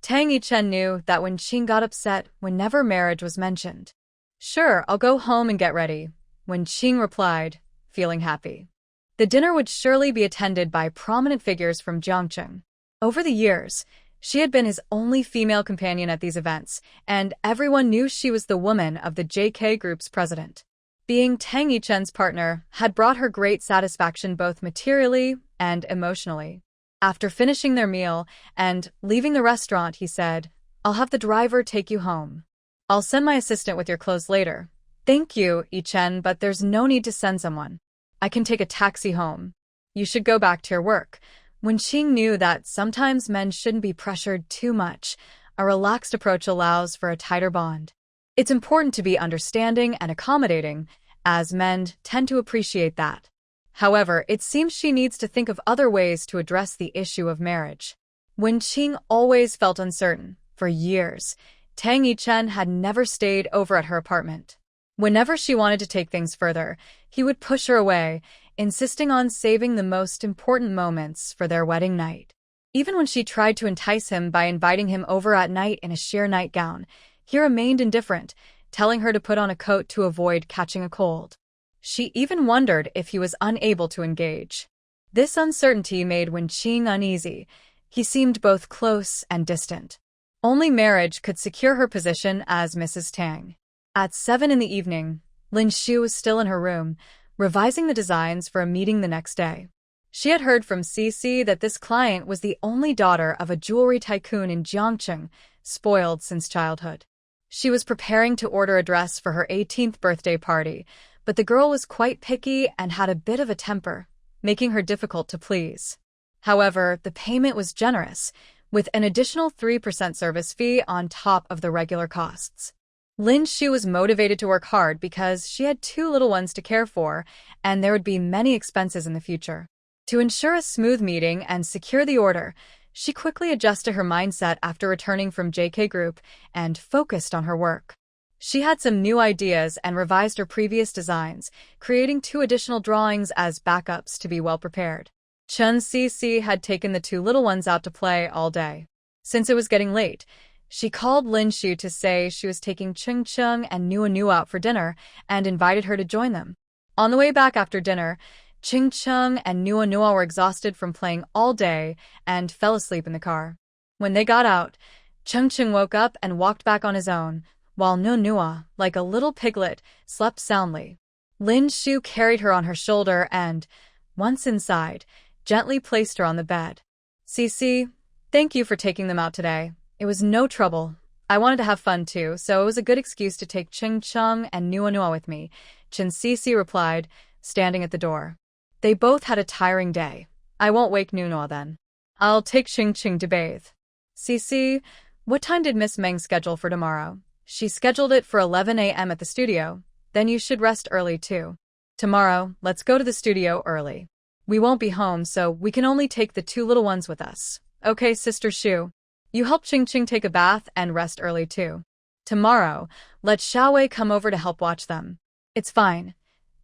Tang Yichen knew that Wen Qing got upset whenever marriage was mentioned. "Sure, I'll go home and get ready," Wen Qing replied, feeling happy. The dinner would surely be attended by prominent figures from Jiangcheng. Over the years, she had been his only female companion at these events, and everyone knew she was the woman of the JK Group's president. Being Tang Yichen's partner had brought her great satisfaction both materially and emotionally. After finishing their meal and leaving the restaurant, he said, "I'll have the driver take you home. I'll send my assistant with your clothes later." "Thank you, Yichen, but there's no need to send someone." I can take a taxi home. You should go back to your work. Wen Qing knew that sometimes men shouldn't be pressured too much. A relaxed approach allows for a tighter bond. It's important to be understanding and accommodating, as men tend to appreciate that. However, it seems she needs to think of other ways to address the issue of marriage. Wen Qing always felt uncertain. For years, Tang Yichen had never stayed over at her apartment. Whenever she wanted to take things further, he would push her away, insisting on saving the most important moments for their wedding night. Even when she tried to entice him by inviting him over at night in a sheer nightgown, he remained indifferent, telling her to put on a coat to avoid catching a cold. She even wondered if he was unable to engage. This uncertainty made Wen Qing uneasy. He seemed both close and distant. Only marriage could secure her position as Mrs. Tang. At 7 in the evening, Lin Shu was still in her room, revising the designs for a meeting the next day. She had heard from Cici that this client was the only daughter of a jewelry tycoon in Jiangcheng, spoiled since childhood. She was preparing to order a dress for her 18th birthday party, but the girl was quite picky and had a bit of a temper, making her difficult to please. However, the payment was generous, with an additional 3% service fee on top of the regular costs. Lin Shu was motivated to work hard because she had 2 little ones to care for, and there would be many expenses in the future. To ensure a smooth meeting and secure the order, she quickly adjusted her mindset after returning from JK Group and focused on her work. She had some new ideas and revised her previous designs, creating 2 additional drawings as backups to be well prepared. Chen Cici had taken the 2 little ones out to play all day. Since it was getting late, she called Lin Shu to say she was taking Cheng Cheng and Nua Nua out for dinner and invited her to join them. On the way back after dinner, Cheng Cheng and Nua Nua were exhausted from playing all day and fell asleep in the car. When they got out, Cheng Cheng woke up and walked back on his own, while Nua Nua, like a little piglet, slept soundly. Lin Shu carried her on her shoulder and, once inside, gently placed her on the bed. Cici, thank you for taking them out today. It was no trouble. I wanted to have fun too, so it was a good excuse to take Cheng Cheng and Nua Nua with me, Chen Cici replied, standing at the door. They both had a tiring day. I won't wake Nua Nua then. I'll take Cheng Cheng to bathe. Cici, what time did Miss Meng schedule for tomorrow? She scheduled it for 11 a.m. at the studio. Then you should rest early too. Tomorrow, let's go to the studio early. We won't be home, so we can only take the 2 little ones with us. Okay, Sister Shu. You help Ching Ching take a bath and rest early too. Tomorrow, let Xiaowei come over to help watch them. It's fine.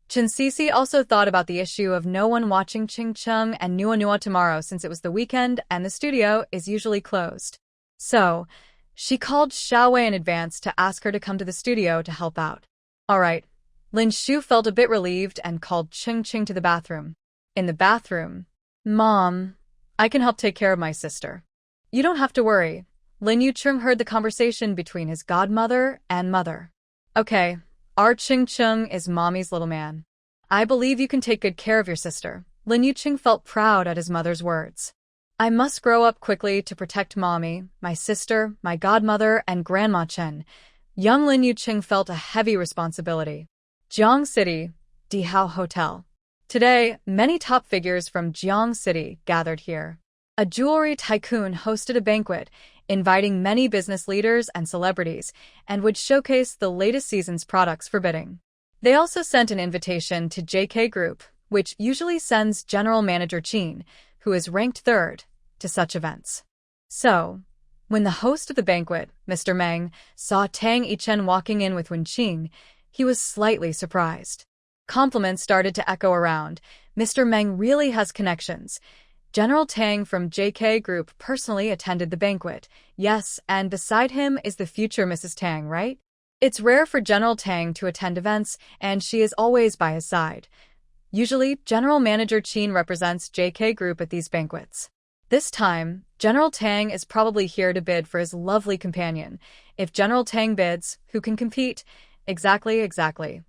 Chen Cici also thought about the issue of no one watching Ching Cheng and Nua Nua tomorrow since it was the weekend and the studio is usually closed. So, she called Xiaowei in advance to ask her to come to the studio to help out. Alright. Lin Shu felt a bit relieved and called Ching Ching to the bathroom. In the bathroom, Mom, I can help take care of my sister. You don't have to worry. Lin Yucheng heard the conversation between his godmother and mother. Okay, our Ching Cheng is Mommy's little man. I believe you can take good care of your sister. Lin Yucheng felt proud at his mother's words. I must grow up quickly to protect Mommy, my sister, my godmother, and Grandma Chen. Young Lin Yucheng felt a heavy responsibility. Jiang City, Dihao Hotel. Today, many top figures from Jiang City gathered here. A jewelry tycoon hosted a banquet, inviting many business leaders and celebrities, and would showcase the latest season's products for bidding. They also sent an invitation to JK Group, which usually sends General Manager Qin, who is ranked 3rd, to such events. So, when the host of the banquet, Mr. Meng, saw Tang Yichen walking in with Wen Qing, he was slightly surprised. Compliments started to echo around. Mr. Meng really has connections. General Tang from JK Group personally attended the banquet. Yes, and beside him is the future Mrs. Tang, right? It's rare for General Tang to attend events, and she is always by his side. Usually, General Manager Qin represents JK Group at these banquets. This time, General Tang is probably here to bid for his lovely companion. If General Tang bids, who can compete? Exactly.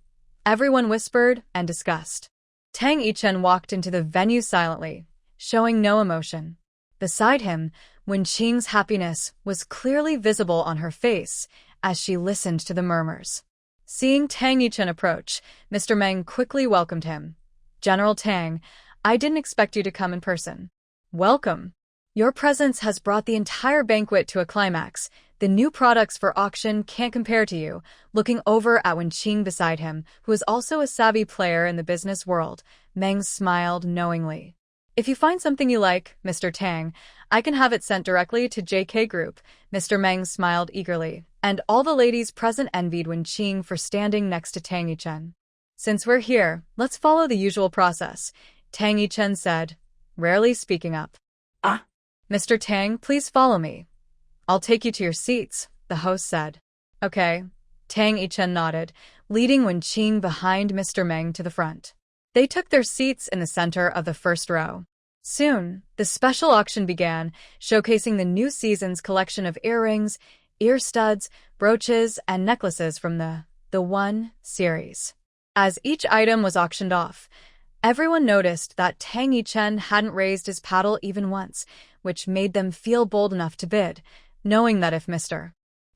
Everyone whispered and discussed. Tang Yichen walked into the venue silently, showing no emotion. Beside him, Wen Qing's happiness was clearly visible on her face as she listened to the murmurs. Seeing Tang Yichen approach, Mr. Meng quickly welcomed him. General Tang, I didn't expect you to come in person. Welcome. Your presence has brought the entire banquet to a climax. The new products for auction can't compare to you. Looking over at Wen Qing beside him, who is also a savvy player in the business world, Meng smiled knowingly. If you find something you like, Mr. Tang, I can have it sent directly to JK Group. Mr. Meng smiled eagerly, and all the ladies present envied Wen Qing for standing next to Tang Yichen. Since we're here, let's follow the usual process, Tang Yichen said, rarely speaking up. Mr. Tang, please follow me. I'll take you to your seats, the host said. Okay. Tang Yichen nodded, leading Wen Qing behind Mr. Meng to the front. They took their seats in the center of the first row. Soon, the special auction began, showcasing the new season's collection of earrings, ear studs, brooches, and necklaces from the One series. As each item was auctioned off, everyone noticed that Tang Yichen hadn't raised his paddle even once, which made them feel bold enough to bid, knowing that if Mr.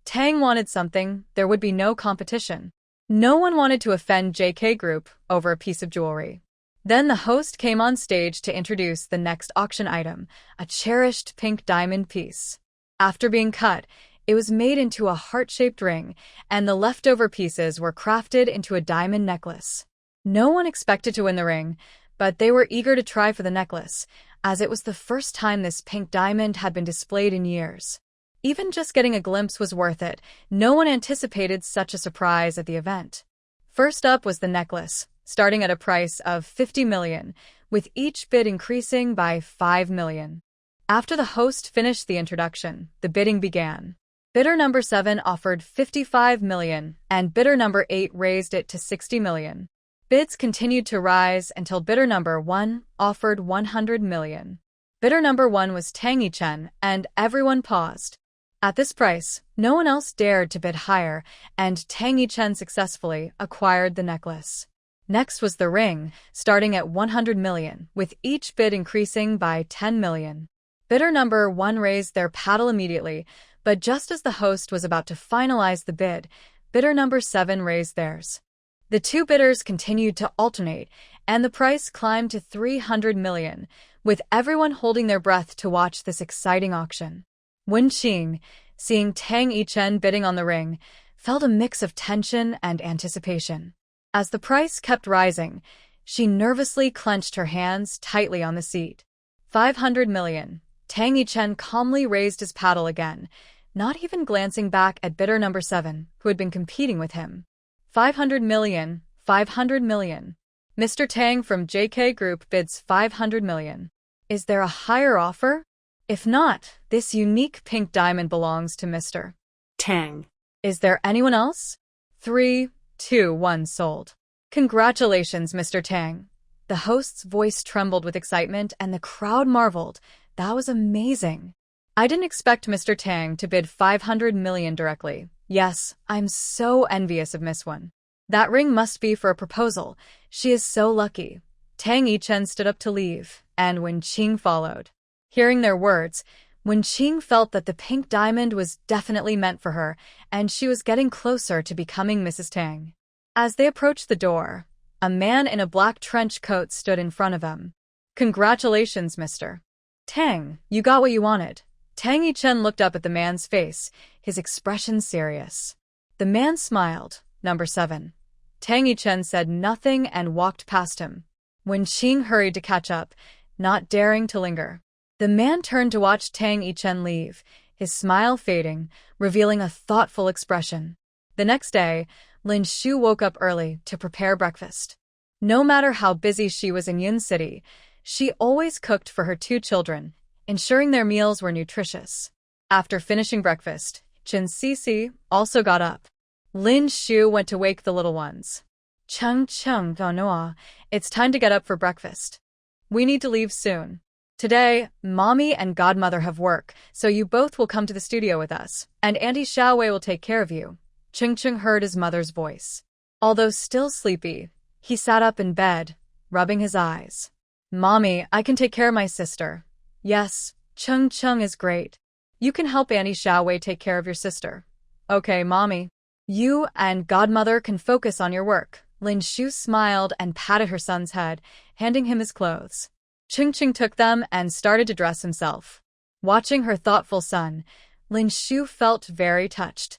Tang wanted something, there would be no competition. No one wanted to offend JK Group over a piece of jewelry. Then the host came on stage to introduce the next auction item, a cherished pink diamond piece. After being cut, it was made into a heart-shaped ring, and the leftover pieces were crafted into a diamond necklace. No one expected to win the ring, but they were eager to try for the necklace, as it was the first time this pink diamond had been displayed in years. Even just getting a glimpse was worth it. No one anticipated such a surprise at the event. First up was the necklace, starting at a price of 50 million, with each bid increasing by 5 million. After the host finished the introduction, the bidding began. Bidder number 7 offered 55 million, and bidder number 8 raised it to 60 million. Bids continued to rise until bidder number 1 offered 100 million. Bidder number 1 was Tang Yichen, and everyone paused. At this price, no one else dared to bid higher, and Tang Yichen successfully acquired the necklace. Next was the ring, starting at 100 million, with each bid increasing by 10 million. Bidder number 1 raised their paddle immediately, but just as the host was about to finalize the bid, bidder number 7 raised theirs. The two bidders continued to alternate, and the price climbed to 300 million, with everyone holding their breath to watch this exciting auction. Wen Qing, seeing Tang Yichen bidding on the ring, felt a mix of tension and anticipation. As the price kept rising, she nervously clenched her hands tightly on the seat. 500 million. Tang Yichen calmly raised his paddle again, not even glancing back at bidder number 7, who had been competing with him. 500 million, 500 million. Mr. Tang from JK Group bids 500 million. Is there a higher offer? If not, this unique pink diamond belongs to Mr. Tang. Is there anyone else? 3, 2, 1 sold. Congratulations, Mr. Tang. The host's voice trembled with excitement and the crowd marveled. That was amazing. I didn't expect Mr. Tang to bid 500 million directly. Yes, I'm so envious of Miss Wen. That ring must be for a proposal. She is so lucky. Tang Yichen stood up to leave, and Wen Qing followed. Hearing their words, Wen Qing felt that the pink diamond was definitely meant for her, and she was getting closer to becoming Mrs. Tang. As they approached the door, a man in a black trench coat stood in front of them. Congratulations, Mr. Tang, you got what you wanted. Tang Yichen looked up at the man's face, his expression serious. The man smiled. Number 7. Tang Yichen said nothing and walked past him. Wen Qing hurried to catch up, not daring to linger. The man turned to watch Tang Yichen leave, his smile fading, revealing a thoughtful expression. The next day, Lin Shu woke up early to prepare breakfast. No matter how busy she was in Yun City, she always cooked for her 2 children, ensuring their meals were nutritious. After finishing breakfast, Chen Sisi also got up. Lin Shu went to wake the little ones. Chung Chung Noa, it's time to get up for breakfast. We need to leave soon. Today, Mommy and Godmother have work, so you both will come to the studio with us, and Auntie Xiaowei will take care of you. Chung Chung heard his mother's voice. Although still sleepy, he sat up in bed, rubbing his eyes. Mommy, I can take care of my sister. Yes, Chung Chung is great. You can help Auntie Xiaowei take care of your sister. Okay, Mommy. You and Godmother can focus on your work. Lin Shu smiled and patted her son's head, handing him his clothes. Qing took them and started to dress himself. Watching her thoughtful son, Lin Shu felt very touched.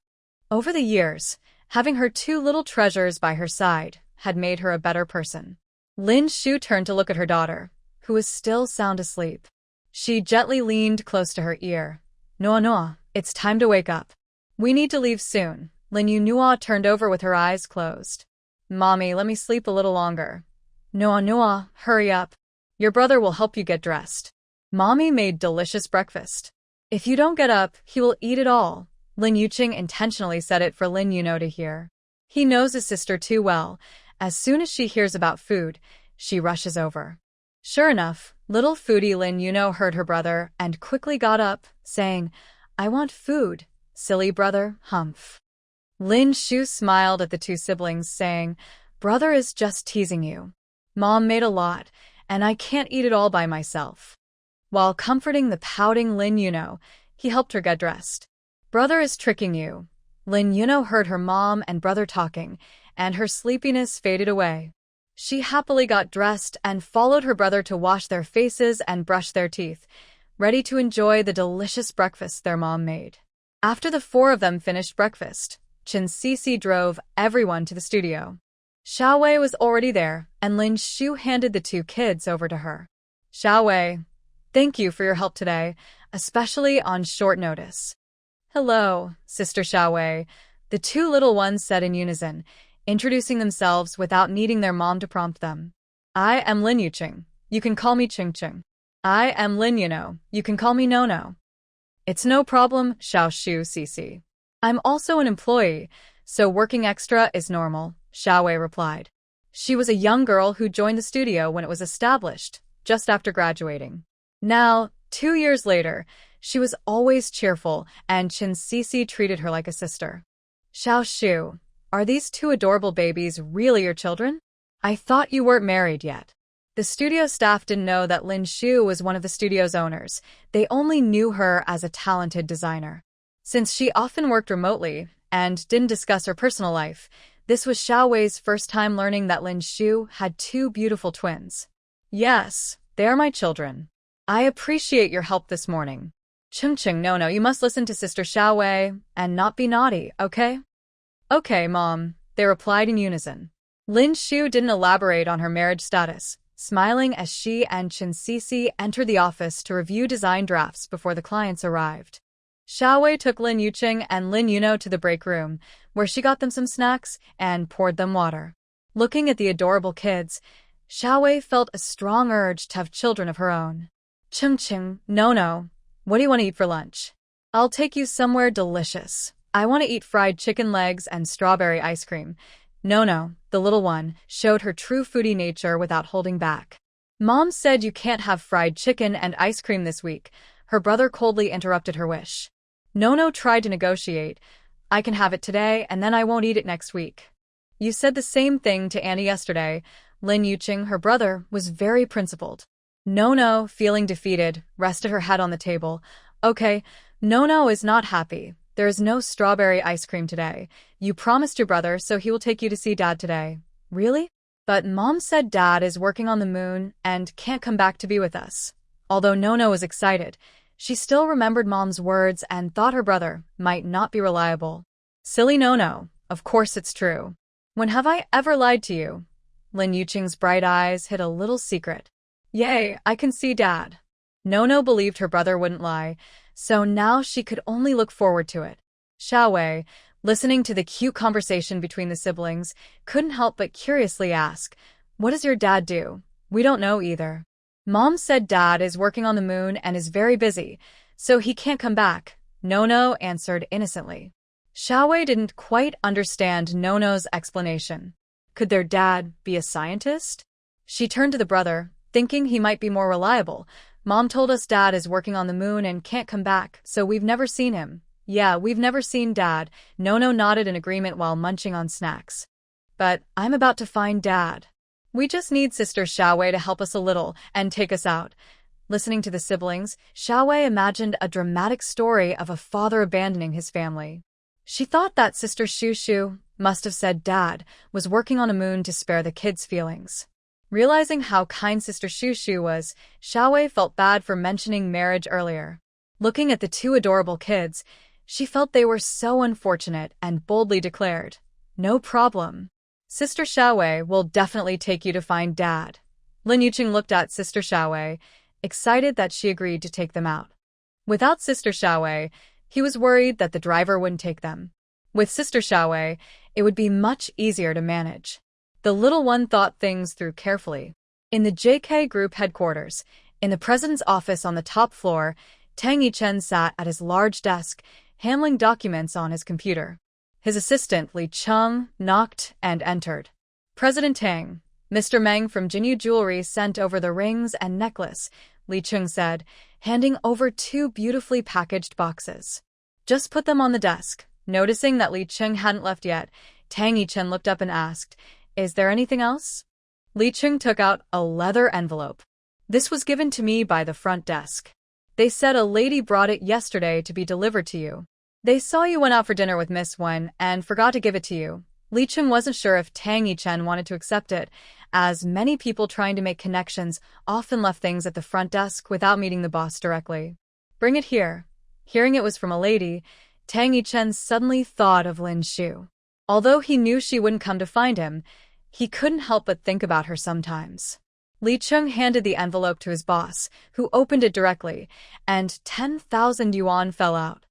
Over the years, having her two little treasures by her side had made her a better person. Lin Shu turned to look at her daughter, who was still sound asleep. She gently leaned close to her ear. "Noa Noa, it's time to wake up. We need to leave soon." Lin Yunhua turned over with her eyes closed. "Mommy, let me sleep a little longer." "Noa Noa, hurry up. Your brother will help you get dressed." Mommy made delicious breakfast. "If you don't get up, he will eat it all." Lin Yuqing intentionally said it for Lin Yuno to hear. He knows his sister too well. As soon as she hears about food, she rushes over. Sure enough, little foodie Lin Yuno heard her brother and quickly got up, saying, "I want food, silly brother, humph." Lin Shu smiled at the two siblings, saying, "Brother is just teasing you. Mom made a lot, and I can't eat it all by myself." While comforting the pouting Lin Yuno, he helped her get dressed. "Brother is tricking you." Lin Yuno heard her mom and brother talking, and her sleepiness faded away. She happily got dressed and followed her brother to wash their faces and brush their teeth, ready to enjoy the delicious breakfast their mom made. After the four of them finished breakfast, Chen Cici drove everyone to the studio. Xiao Wei was already there, and Lin Shu handed the two kids over to her. "Xiao Wei, thank you for your help today, especially on short notice." "Hello, Sister Xiao Wei," the two little ones said in unison, introducing themselves without needing their mom to prompt them. "I am Lin Yuqing. You can call me Qing. "I am Lin Yuno. You can call me Nono." "It's no problem, Xiao Shu Cici. I'm also an employee, so working extra is normal," Xiao Wei replied. She was a young girl who joined the studio when it was established, just after graduating. Now, 2 years later, she was always cheerful, and Chen Cici treated her like a sister. "Xiao Shu, are these two adorable babies really your children? I thought you weren't married yet." The studio staff didn't know that Lin Shu was one of the studio's owners. They only knew her as a talented designer. Since she often worked remotely and didn't discuss her personal life, this was Xiao Wei's first time learning that Lin Shu had two beautiful twins. "Yes, they are my children. I appreciate your help this morning. Qing, no, you must listen to Sister Xiao Wei and not be naughty, okay?" "Okay, Mom," they replied in unison. Lin Shu didn't elaborate on her marriage status, smiling as she and Chen Cici entered the office to review design drafts before the clients arrived. Xiao Wei took Lin Yuqing and Lin Yuno to the break room, where she got them some snacks and poured them water. Looking at the adorable kids, Xiao Wei felt a strong urge to have children of her own. "Qing, no, what do you want to eat for lunch? I'll take you somewhere delicious. I want to eat fried chicken legs and strawberry ice cream." No, the little one, showed her true foodie nature without holding back. "Mom said you can't have fried chicken and ice cream this week." Her brother coldly interrupted her wish. No tried to negotiate. "I can have it today, and then I won't eat it next week." "You said the same thing to Annie yesterday." Lin Yuqing, her brother, was very principled. No, feeling defeated, rested her head on the table. "Okay, No is not happy. There is no strawberry ice cream today. You promised your brother, so he will take you to see Dad today." "Really? But Mom said Dad is working on the moon and can't come back to be with us." Although No was excited, she still remembered Mom's words and thought her brother might not be reliable. "Silly No, of course it's true. When have I ever lied to you?" Lin Yuqing's bright eyes hid a little secret. "Yay, I can see Dad." No believed her brother wouldn't lie, so now she could only look forward to it. Xiao Wei, listening to the cute conversation between the siblings, couldn't help but curiously ask, "What does your dad do?" "We don't know either. Mom said Dad is working on the moon and is very busy, so he can't come back," No answered innocently. Xiao Wei didn't quite understand No's explanation. Could their dad be a scientist? She turned to the brother, thinking he might be more reliable. "Mom told us Dad is working on the moon and can't come back, so we've never seen him." "Yeah, we've never seen Dad." No nodded in agreement while munching on snacks. "But I'm about to find Dad. We just need Sister Xiao Wei to help us a little and take us out." Listening to the siblings, Xiao Wei imagined a dramatic story of a father abandoning his family. She thought that Sister Shushu must have said Dad was working on a moon to spare the kids' feelings. Realizing how kind Sister Shushu was, Xiaowei felt bad for mentioning marriage earlier. Looking at the two adorable kids, she felt they were so unfortunate and boldly declared, "No problem. Sister Xiaowei will definitely take you to find Dad." Lin Yuqing looked at Sister Xiaowei, excited that she agreed to take them out. Without Sister Xiaowei, he was worried that the driver wouldn't take them. With Sister Xiaowei, it would be much easier to manage. The little one thought things through carefully. In the JK Group headquarters, in the president's office on the top floor, Tang Yichen sat at his large desk, handling documents on his computer. His assistant, Li Cheng, knocked and entered. "President Tang, Mr. Meng from Jinyu Jewelry sent over the rings and necklace," Li Cheng said, handing over two beautifully packaged boxes. "Just put them on the desk." Noticing that Li Cheng hadn't left yet, Tang Yichen looked up and asked, "Is there anything else?" Li Cheng took out a leather envelope. "This was given to me by the front desk. They said a lady brought it yesterday to be delivered to you. They saw you went out for dinner with Miss Wen and forgot to give it to you." Li Cheng wasn't sure if Tang Yichen wanted to accept it, as many people trying to make connections often left things at the front desk without meeting the boss directly. "Bring it here." Hearing it was from a lady, Tang Yichen suddenly thought of Lin Shu. Although he knew she wouldn't come to find him, he couldn't help but think about her sometimes. Li Cheng handed the envelope to his boss, who opened it directly, and 10,000 yuan fell out.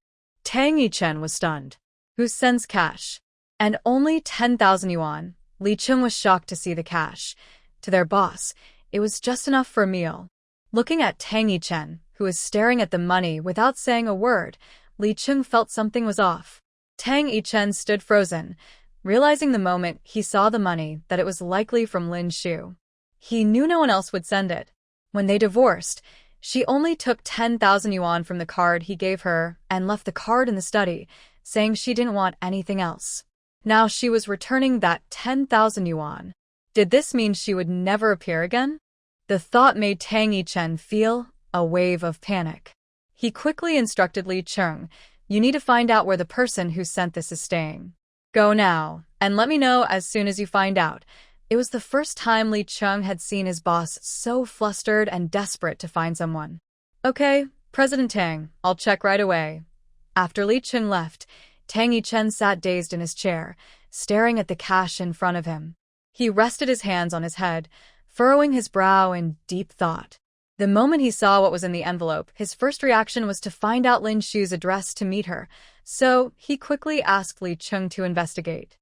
Tang Yichen was stunned. "Who sends cash?" And only 10,000 yuan. Li Cheng was shocked to see the cash. To their boss, it was just enough for a meal. Looking at Tang Yichen, who was staring at the money without saying a word, Li Cheng felt something was off. Tang Yichen stood frozen, realizing the moment he saw the money that it was likely from Lin Shu. He knew no one else would send it. When they divorced, she only took 10,000 yuan from the card he gave her and left the card in the study, saying she didn't want anything else. Now she was returning that 10,000 yuan. Did this mean she would never appear again? The thought made Tang Yichen feel a wave of panic. He quickly instructed Li Cheng, "You need to find out where the person who sent this is staying. Go now, and let me know as soon as you find out." It was the first time Li Cheng had seen his boss so flustered and desperate to find someone. "Okay, President Tang, I'll check right away." After Li Cheng left, Tang Yichen sat dazed in his chair, staring at the cash in front of him. He rested his hands on his head, furrowing his brow in deep thought. The moment he saw what was in the envelope, his first reaction was to find out Lin Shu's address to meet her, so he quickly asked Li Cheng to investigate.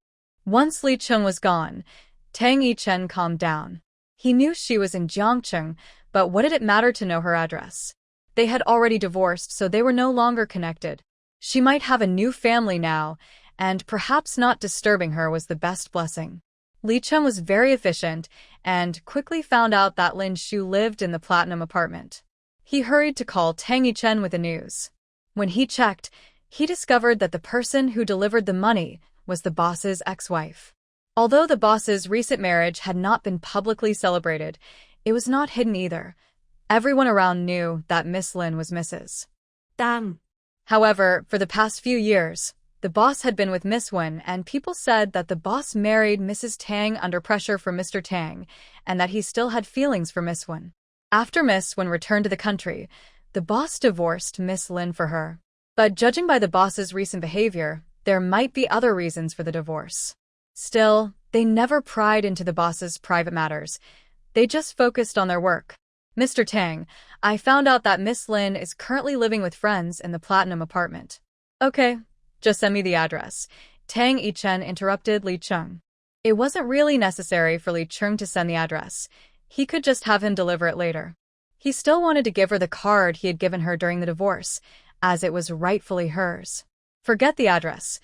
Once Li Cheng was gone, Tang Yichen calmed down. He knew she was in Jiangcheng, but what did it matter to know her address? They had already divorced, so they were no longer connected. She might have a new family now, and perhaps not disturbing her was the best blessing. Li Cheng was very efficient and quickly found out that Lin Shu lived in the platinum apartment. He hurried to call Tang Yichen with the news. When he checked, he discovered that the person who delivered the money was the boss's ex-wife. Although the boss's recent marriage had not been publicly celebrated, it was not hidden either. Everyone around knew that Miss Lin was Mrs. Tang. However, for the past few years, the boss had been with Miss Wen, and people said that the boss married Mrs. Tang under pressure from Mr. Tang, and that he still had feelings for Miss Wen. After Miss Wen returned to the country, the boss divorced Miss Lin for her. But judging by the boss's recent behavior, there might be other reasons for the divorce. Still, they never pried into the boss's private matters. They just focused on their work. "Mr. Tang, I found out that Miss Lin is currently living with friends in the platinum apartment." "Okay, just send me the address." Tang Yichen interrupted Li Cheng. It wasn't really necessary for Li Cheng to send the address. He could just have him deliver it later. He still wanted to give her the card he had given her during the divorce, as it was rightfully hers. "Forget the address.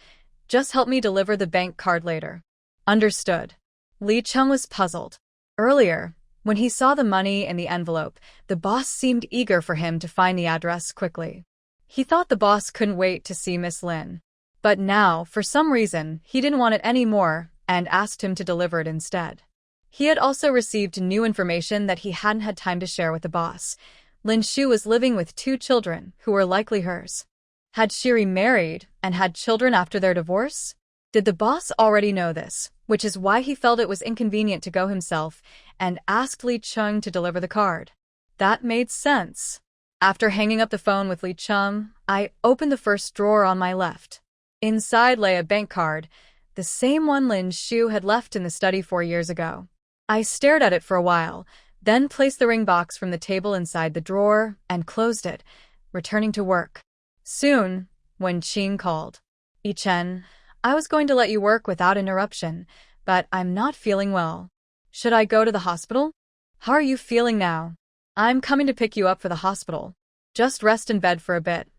Just help me deliver the bank card later." "Understood." Li Cheng was puzzled. Earlier, when he saw the money in the envelope, the boss seemed eager for him to find the address quickly. He thought the boss couldn't wait to see Miss Lin. But now, for some reason, he didn't want it anymore and asked him to deliver it instead. He had also received new information that he hadn't had time to share with the boss. Lin Shu was living with 2 children who were likely hers. Had she remarried and had children after their divorce? Did the boss already know this, which is why he felt it was inconvenient to go himself and asked Li Qing to deliver the card? That made sense. After hanging up the phone with Li Qing, I opened the first drawer on my left. Inside lay a bank card, the same one Lin Shu had left in the study 4 years ago. I stared at it for a while, then placed the ring box from the table inside the drawer and closed it, returning to work. Soon, Wen Qing called. "Yichen, I was going to let you work without interruption, but I'm not feeling well. Should I go to the hospital? How are you feeling now? I'm coming to pick you up for the hospital. Just rest in bed for a bit.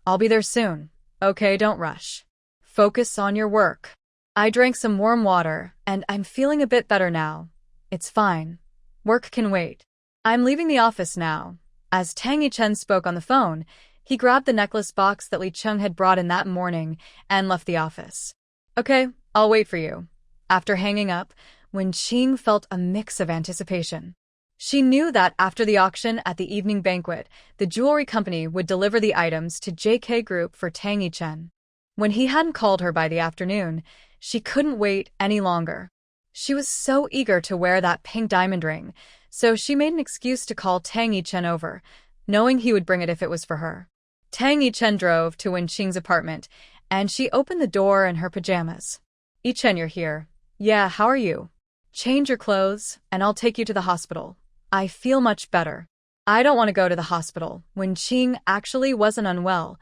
I'll be there soon. Okay, don't rush. Focus on your work." I drank some warm water, and I'm feeling a bit better now. It's fine. Work can wait. I'm leaving the office now. As Tang Yichen spoke on the phone, he grabbed the necklace box that Li Qing had brought in that morning and left the office. "Okay, I'll wait for you." After hanging up, Wen Qing felt a mix of anticipation. She knew that after the auction at the evening banquet, the jewelry company would deliver the items to JK Group for Tang Yichen. When he hadn't called her by the afternoon, she couldn't wait any longer. She was so eager to wear that pink diamond ring, so she made an excuse to call Tang Yichen over, knowing he would bring it if it was for her. Tang Yichen drove to Wen Qing's apartment, and she opened the door in her pajamas. "Yichen, you're here. Yeah, how are you? Change your clothes, and I'll take you to the hospital. I feel much better." "I don't want to go to the hospital." Wen Qing actually wasn't unwell.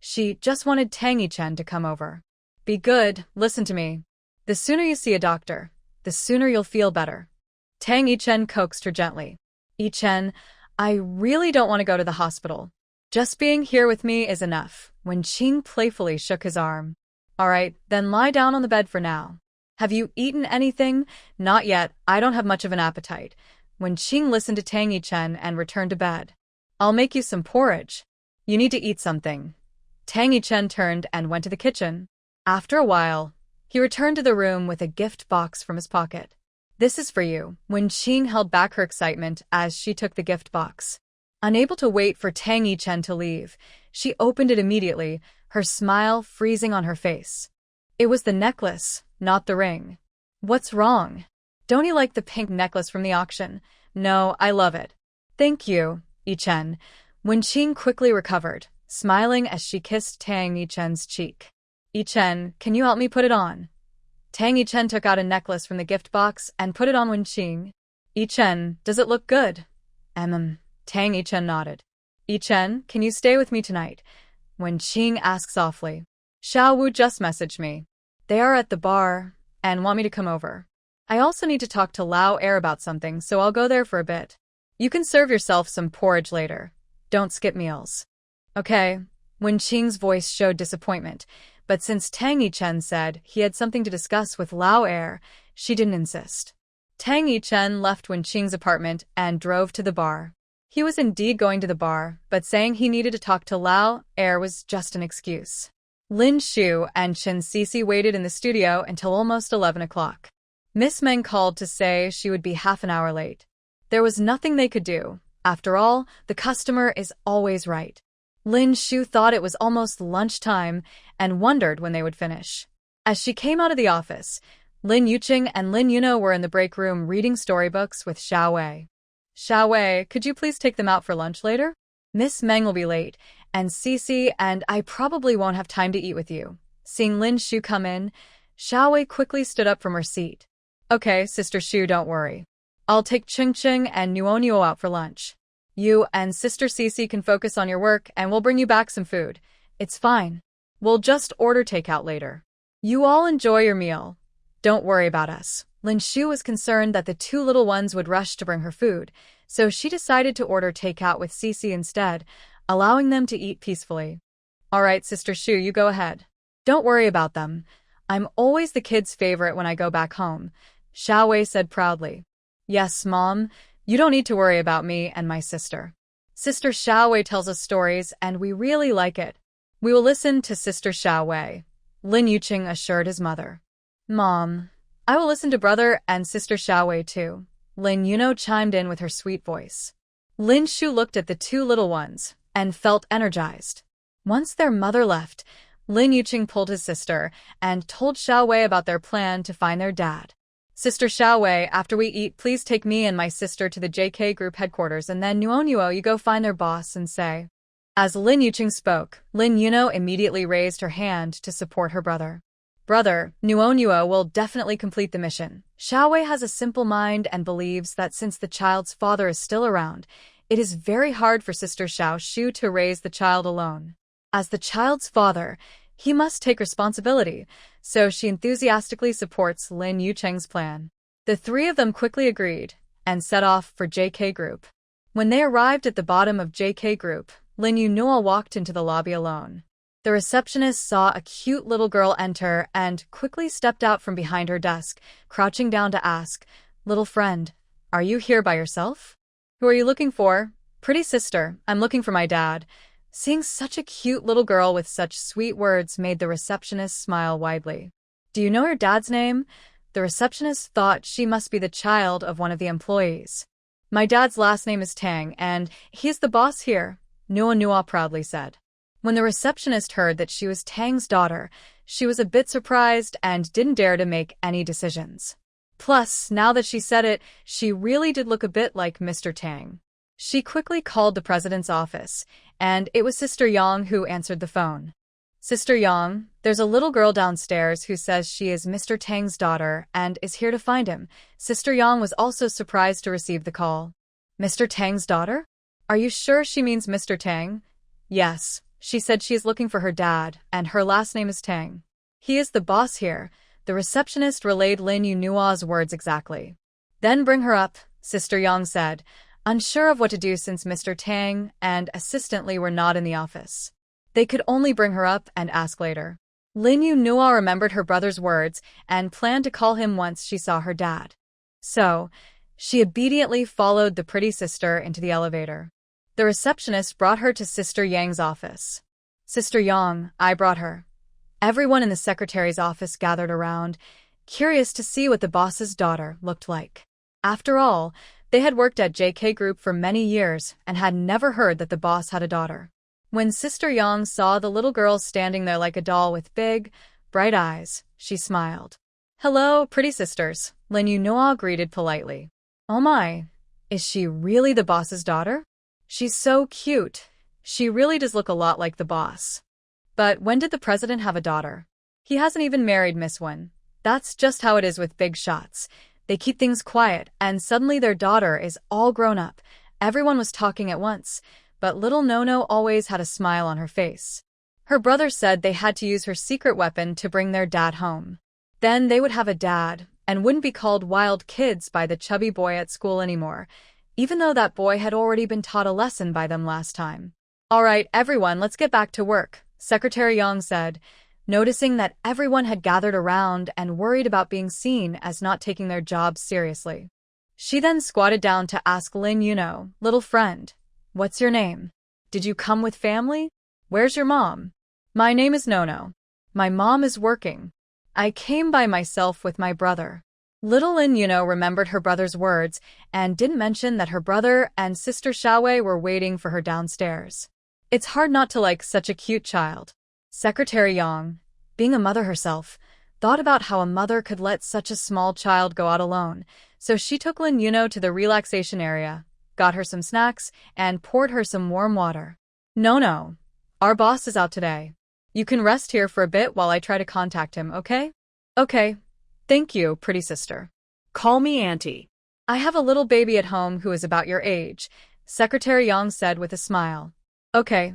She just wanted Tang Yichen to come over. "Be good, listen to me. The sooner you see a doctor, the sooner you'll feel better." Tang Yichen coaxed her gently. "Yichen, I really don't want to go to the hospital. Just being here with me is enough." Wen Qing playfully shook his arm. "All right, then lie down on the bed for now. Have you eaten anything?" "Not yet, I don't have much of an appetite." Wen Qing listened to Tang Yichen and returned to bed. "I'll make you some porridge. You need to eat something." Tang Yichen turned and went to the kitchen. After a while, he returned to the room with a gift box from his pocket. "This is for you." Wen Qing held back her excitement as she took the gift box. Unable to wait for Tang Yichen to leave, she opened it immediately, her smile freezing on her face. It was the necklace, not the ring. "What's wrong? Don't you like the pink necklace from the auction?" "No, I love it." "Thank you, Yichen." Wen Qing quickly recovered, smiling as she kissed Tang Yichen's cheek. "Yichen, can you help me put it on?" Tang Yichen took out a necklace from the gift box and put it on Wen Qing. "Yichen, does it look good?" Tang Yichen nodded. "Yichen, can you stay with me tonight?" Wen Qing asked softly. "Xiao Wu just messaged me. They are at the bar and want me to come over. I also need to talk to Lao Air about something, so I'll go there for a bit. You can serve yourself some porridge later. Don't skip meals." "Okay." Wen Qing's voice showed disappointment, but since Tang Yichen said he had something to discuss with Lao Air, she didn't insist. Tang Yichen left Wen Qing's apartment and drove to the bar. He was indeed going to the bar, but saying he needed to talk to Lao Air was just an excuse. Lin Shu and Chen Cece waited in the studio until almost 11 o'clock. Miss Meng called to say she would be half an hour late. There was nothing they could do. After all, the customer is always right. Lin Shu thought it was almost lunchtime and wondered when they would finish. As she came out of the office, Lin Yuqing and Lin Yuno were in the break room reading storybooks with Xiao Wei. "Xiao Wei, could you please take them out for lunch later? Miss Meng will be late, and Cece and I probably won't have time to eat with you." Seeing Lin Shu come in, Xiao Wei quickly stood up from her seat. "Okay, Sister Shu, don't worry. I'll take Ching Ching and Nuo Nuo out for lunch. You and Sister Cece can focus on your work and we'll bring you back some food. It's fine. We'll just order takeout later. You all enjoy your meal. Don't worry about us." Lin Shu was concerned that the two little ones would rush to bring her food, so she decided to order takeout with Cece instead, allowing them to eat peacefully. "All right, Sister Shu, you go ahead. Don't worry about them. I'm always the kids' favorite when I go back home," Xiao Wei said proudly. "Yes, Mom. You don't need to worry about me and my sister. Sister Xiao Wei tells us stories, and we really like it. We will listen to Sister Xiao Wei," Lin Yuqing assured his mother. "Mom, I will listen to Brother and Sister Xiao Wei too," Lin Yuno chimed in with her sweet voice. Lin Shu looked at the two little ones and felt energized. Once their mother left, Lin Yuqing pulled his sister and told Xiaowei about their plan to find their dad. Sister Xiaowei, after we eat, please take me and my sister to the JK group headquarters, and then Nuo, you go find their boss and say. As Lin Yuqing spoke, Lin Yuno immediately raised her hand to support her brother. Brother, Nuo will definitely complete the mission. Xiaowei has a simple mind and believes that since the child's father is still around, it is very hard for Sister Xiao Shu to raise the child alone. As the child's father, he must take responsibility, so she enthusiastically supports Lin Yuqing's plan. The three of them quickly agreed and set off for JK Group. When they arrived at the bottom of JK Group, Lin Yuno walked into the lobby alone. The receptionist saw a cute little girl enter and quickly stepped out from behind her desk, crouching down to ask, "Little friend, are you here by yourself? Who are you looking for?" "Pretty sister, I'm looking for my dad." Seeing such a cute little girl with such sweet words made the receptionist smile widely. "Do you know your dad's name?" The receptionist thought she must be the child of one of the employees. "My dad's last name is Tang, and he's the boss here," Nuo proudly said. When the receptionist heard that she was Tang's daughter, she was a bit surprised and didn't dare to make any decisions. Plus, now that she said it, she really did look a bit like Mr. Tang. She quickly called the president's office, and it was Sister Yang who answered the phone. "Sister Yang, there's a little girl downstairs who says she is Mr. Tang's daughter and is here to find him." Sister Yang was also surprised to receive the call. "Mr. Tang's daughter? Are you sure she means Mr. Tang?" "Yes, she said she is looking for her dad, and her last name is Tang. He is the boss here." The receptionist relayed Lin Yunua's words exactly. "Then bring her up," Sister Yang said, unsure of what to do since Mr. Tang and Assistant Li were not in the office. They could only bring her up and ask later. Lin Yunua remembered her brother's words and planned to call him once she saw her dad. So, she obediently followed the pretty sister into the elevator. The receptionist brought her to Sister Yang's office. "Sister Yang, I brought her." Everyone in the secretary's office gathered around, curious to see what the boss's daughter looked like. After all, they had worked at JK Group for many years and had never heard that the boss had a daughter. When Sister Yang saw the little girl standing there like a doll with big, bright eyes, she smiled. "Hello, pretty sisters," Lin Yunua greeted politely. "Oh my, is she really the boss's daughter? She's so cute. She really does look a lot like the boss. But when did the president have a daughter? He hasn't even married Miss Wen. That's just how it is with big shots. They keep things quiet, and suddenly their daughter is all grown up." Everyone was talking at once, but little Nono always had a smile on her face. Her brother said they had to use her secret weapon to bring their dad home. Then they would have a dad, and wouldn't be called wild kids by the chubby boy at school anymore, even though that boy had already been taught a lesson by them last time. "All right, everyone, let's get back to work," Secretary Yang said, noticing that everyone had gathered around and worried about being seen as not taking their jobs seriously. She then squatted down to ask Lin Yuno, "Little friend, what's your name? Did you come with family? Where's your mom?" "My name is Nono. My mom is working. I came by myself with my brother." Little Lin Yuno remembered her brother's words and didn't mention that her brother and Sister Xiaowei were waiting for her downstairs. It's hard not to like such a cute child. Secretary Yang, being a mother herself, thought about how a mother could let such a small child go out alone, so she took Lin Yuno to the relaxation area, got her some snacks, and poured her some warm water. "No, our boss is out today. You can rest here for a bit while I try to contact him, okay?" "Okay. Thank you, pretty sister." "Call me Auntie." "I have a little baby at home who is about your age," Secretary Yang said with a smile. "Okay.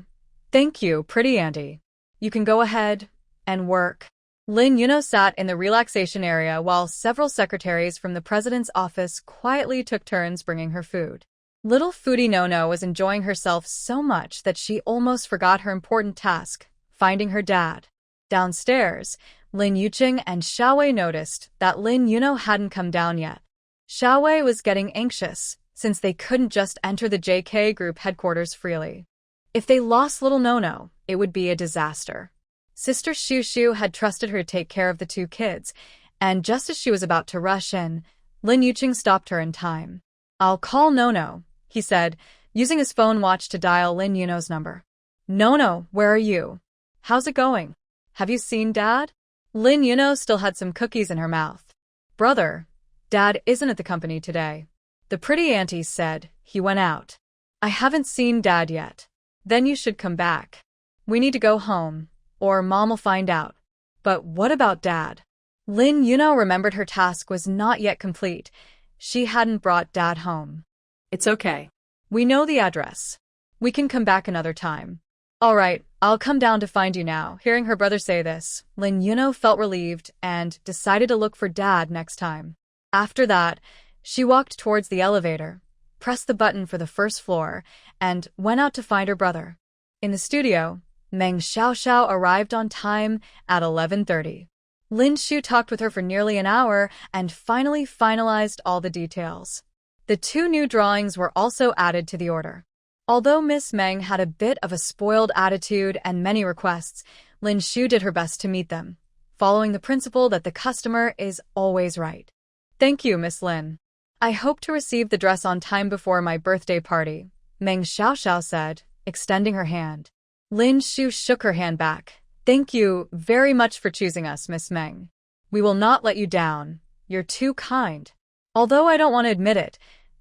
Thank you, pretty auntie. You can go ahead and work." Lin Yuno sat in the relaxation area while several secretaries from the president's office quietly took turns bringing her food. Little foodie Nono was enjoying herself so much that she almost forgot her important task, finding her dad. Downstairs, Lin Yuqing and Xiaowei noticed that Lin Yuno hadn't come down yet. Xiaowei was getting anxious, since they couldn't just enter the JK Group headquarters freely. If they lost little Nono, it would be a disaster. Sister Shu had trusted her to take care of the two kids, and just as she was about to rush in, Lin Yuqing stopped her in time. "I'll call Nono," he said, using his phone watch to dial Lin Yuno's number. No, where are you? How's it going? Have you seen Dad? Lin Yuno still had some cookies in her mouth. Brother, Dad isn't at the company today. The pretty auntie said he went out. I haven't seen Dad yet. Then you should come back. We need to go home, or Mom will find out. But what about Dad? Lin Yuno remembered her task was not yet complete. She hadn't brought Dad home. It's okay. We know the address. We can come back another time. All right, I'll come down to find you now. Hearing her brother say this, Lin Yuno felt relieved and decided to look for Dad next time. After that, she walked towards the elevator, pressed the button for the first floor, and went out to find her brother. In the studio, Meng Xiaoxiao arrived on time at 11:30. Lin Shu talked with her for nearly an hour and finally finalized all the details. The 2 new drawings were also added to the order. Although Miss Meng had a bit of a spoiled attitude and many requests, Lin Shu did her best to meet them, following the principle that the customer is always right. Thank you, Miss Lin. I hope to receive the dress on time before my birthday party, Meng Xiaoxiao said, extending her hand. Lin Shu shook her hand back. Thank you very much for choosing us, Miss Meng. We will not let you down. You're too kind. Although I don't want to admit it,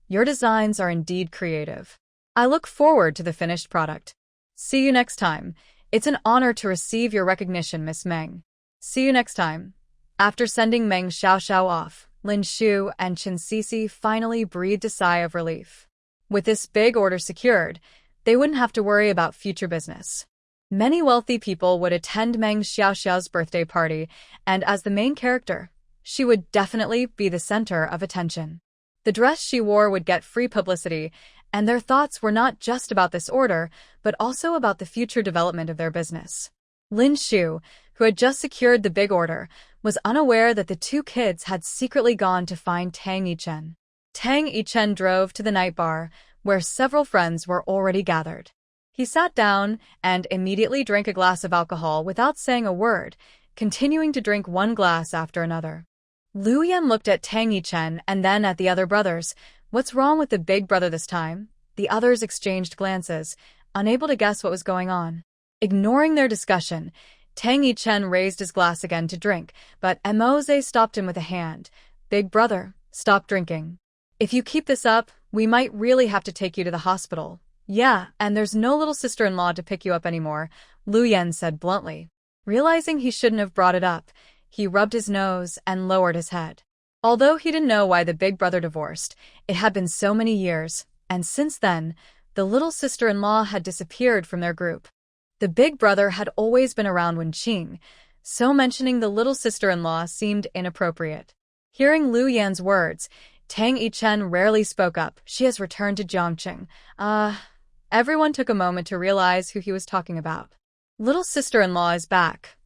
your designs are indeed creative. I look forward to the finished product. See you next time. It's an honor to receive your recognition, Miss Meng. See you next time. After sending Meng Xiaoxiao off, Lin Shu and Chen Sisi finally breathed a sigh of relief. With this big order secured, they wouldn't have to worry about future business. Many wealthy people would attend Meng Xiaoxiao's birthday party, and as the main character, she would definitely be the center of attention. The dress she wore would get free publicity, and their thoughts were not just about this order, but also about the future development of their business. Lin Shu, who had just secured the big order, was unaware that the 2 kids had secretly gone to find Tang Yichen. Tang Yichen drove to the night bar, where several friends were already gathered. He sat down and immediately drank a glass of alcohol without saying a word, continuing to drink one glass after another. Lu Yan looked at Tang Yichen and then at the other brothers. What's wrong with the big brother this time? The others exchanged glances, unable to guess what was going on. Ignoring their discussion, Tang Yichen raised his glass again to drink, but Emoze stopped him with a hand. Big brother, stop drinking. If you keep this up, we might really have to take you to the hospital. Yeah, and there's no little sister-in-law to pick you up anymore, Lu Yan said bluntly. Realizing he shouldn't have brought it up, he rubbed his nose and lowered his head. Although he didn't know why the big brother divorced, it had been so many years, and since then, the little sister-in-law had disappeared from their group. The big brother had always been around Wen Qing, so mentioning the little sister-in-law seemed inappropriate. Hearing Lu Yan's words, Tang Yichen rarely spoke up. She has returned to Jiangqing. Everyone took a moment to realize who he was talking about. Little sister-in-law is back,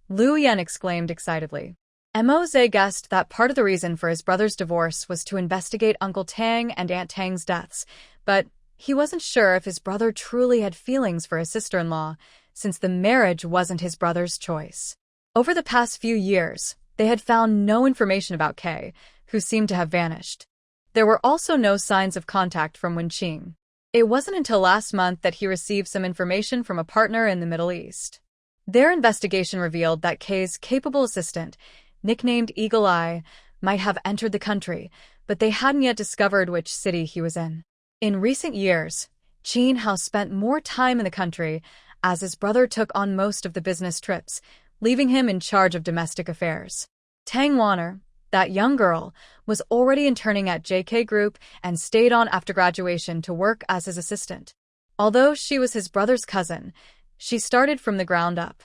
Lu Yan exclaimed excitedly. Emoze guessed that part of the reason for his brother's divorce was to investigate Uncle Tang and Aunt Tang's deaths, but he wasn't sure if his brother truly had feelings for his sister-in-law, since the marriage wasn't his brother's choice. Over the past few years, they had found no information about Kay, who seemed to have vanished. There were also no signs of contact from Wen Qing. It wasn't until last month that he received some information from a partner in the Middle East. Their investigation revealed that Kay's capable assistant, nicknamed Eagle Eye, might have entered the country, but they hadn't yet discovered which city he was in. In recent years, Qin Hao spent more time in the country as his brother took on most of the business trips, leaving him in charge of domestic affairs. Tang Wanner, that young girl, was already interning at JK Group and stayed on after graduation to work as his assistant. Although she was his brother's cousin, she started from the ground up.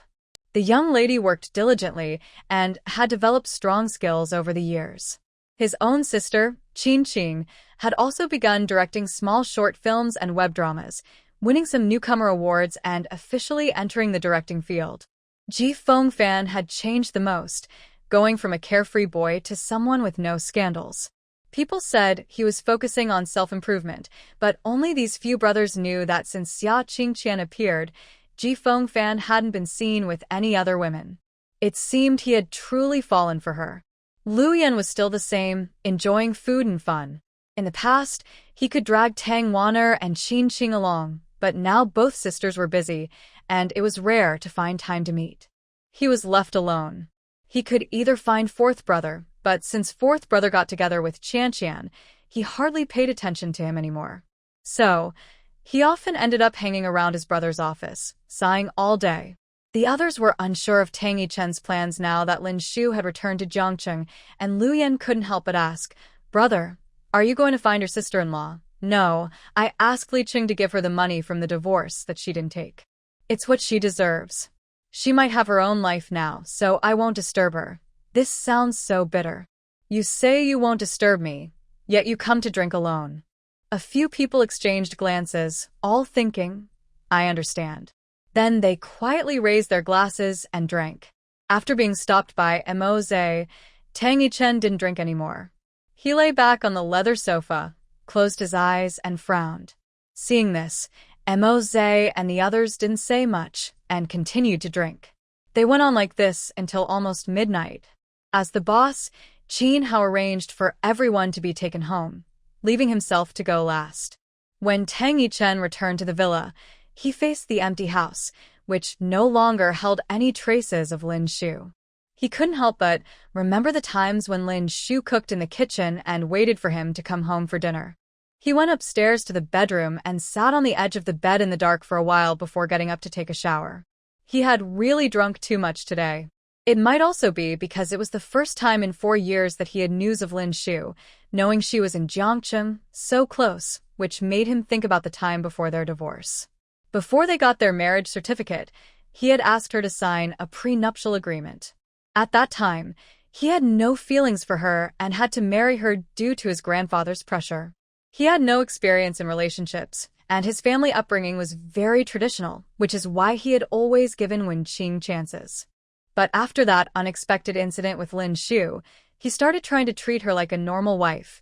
The young lady worked diligently and had developed strong skills over the years. His own sister, Qin Qing, had also begun directing small short films and web dramas, winning some newcomer awards and officially entering the directing field. Ji Fengfan had changed the most, going from a carefree boy to someone with no scandals. People said he was focusing on self-improvement, but only these few brothers knew that since Xia Qingqian appeared, Ji Fengfan hadn't been seen with any other women. It seemed he had truly fallen for her. Lu Yan was still the same, enjoying food and fun. In the past, he could drag Tang Wanner and Qin Qing along, but now both sisters were busy, and it was rare to find time to meet. He was left alone. He could either find fourth brother, but since fourth brother got together with Qian, he hardly paid attention to him anymore. So, he often ended up hanging around his brother's office, sighing all day. The others were unsure of Tang Yichen's plans now that Lin Shu had returned to Jiangcheng, and Lu Yan couldn't help but ask, "Brother, are you going to find your sister-in-law?" "No, I asked Li Qing to give her the money from the divorce that she didn't take. It's what she deserves. She might have her own life now, so I won't disturb her." This sounds so bitter. You say you won't disturb me, yet you come to drink alone. A few people exchanged glances, all thinking, I understand. Then they quietly raised their glasses and drank. After being stopped by Moze, Tang Yichen didn't drink anymore. He lay back on the leather sofa, closed his eyes, and frowned. Seeing this, Moze and the others didn't say much and continued to drink. They went on like this until almost midnight. As the boss, Qin Hao arranged for everyone to be taken home, leaving himself to go last. When Tang Yichen returned to the villa, he faced the empty house, which no longer held any traces of Lin Shu. He couldn't help but remember the times when Lin Shu cooked in the kitchen and waited for him to come home for dinner. He went upstairs to the bedroom and sat on the edge of the bed in the dark for a while before getting up to take a shower. He had really drunk too much today. It might also be because it was the first time in 4 years that he had news of Lin Shu, knowing she was in Jiangcheng, so close, which made him think about the time before their divorce. Before they got their marriage certificate, he had asked her to sign a prenuptial agreement. At that time, he had no feelings for her and had to marry her due to his grandfather's pressure. He had no experience in relationships, and his family upbringing was very traditional, which is why he had always given Wen Qing chances. But after that unexpected incident with Lin Shu, he started trying to treat her like a normal wife,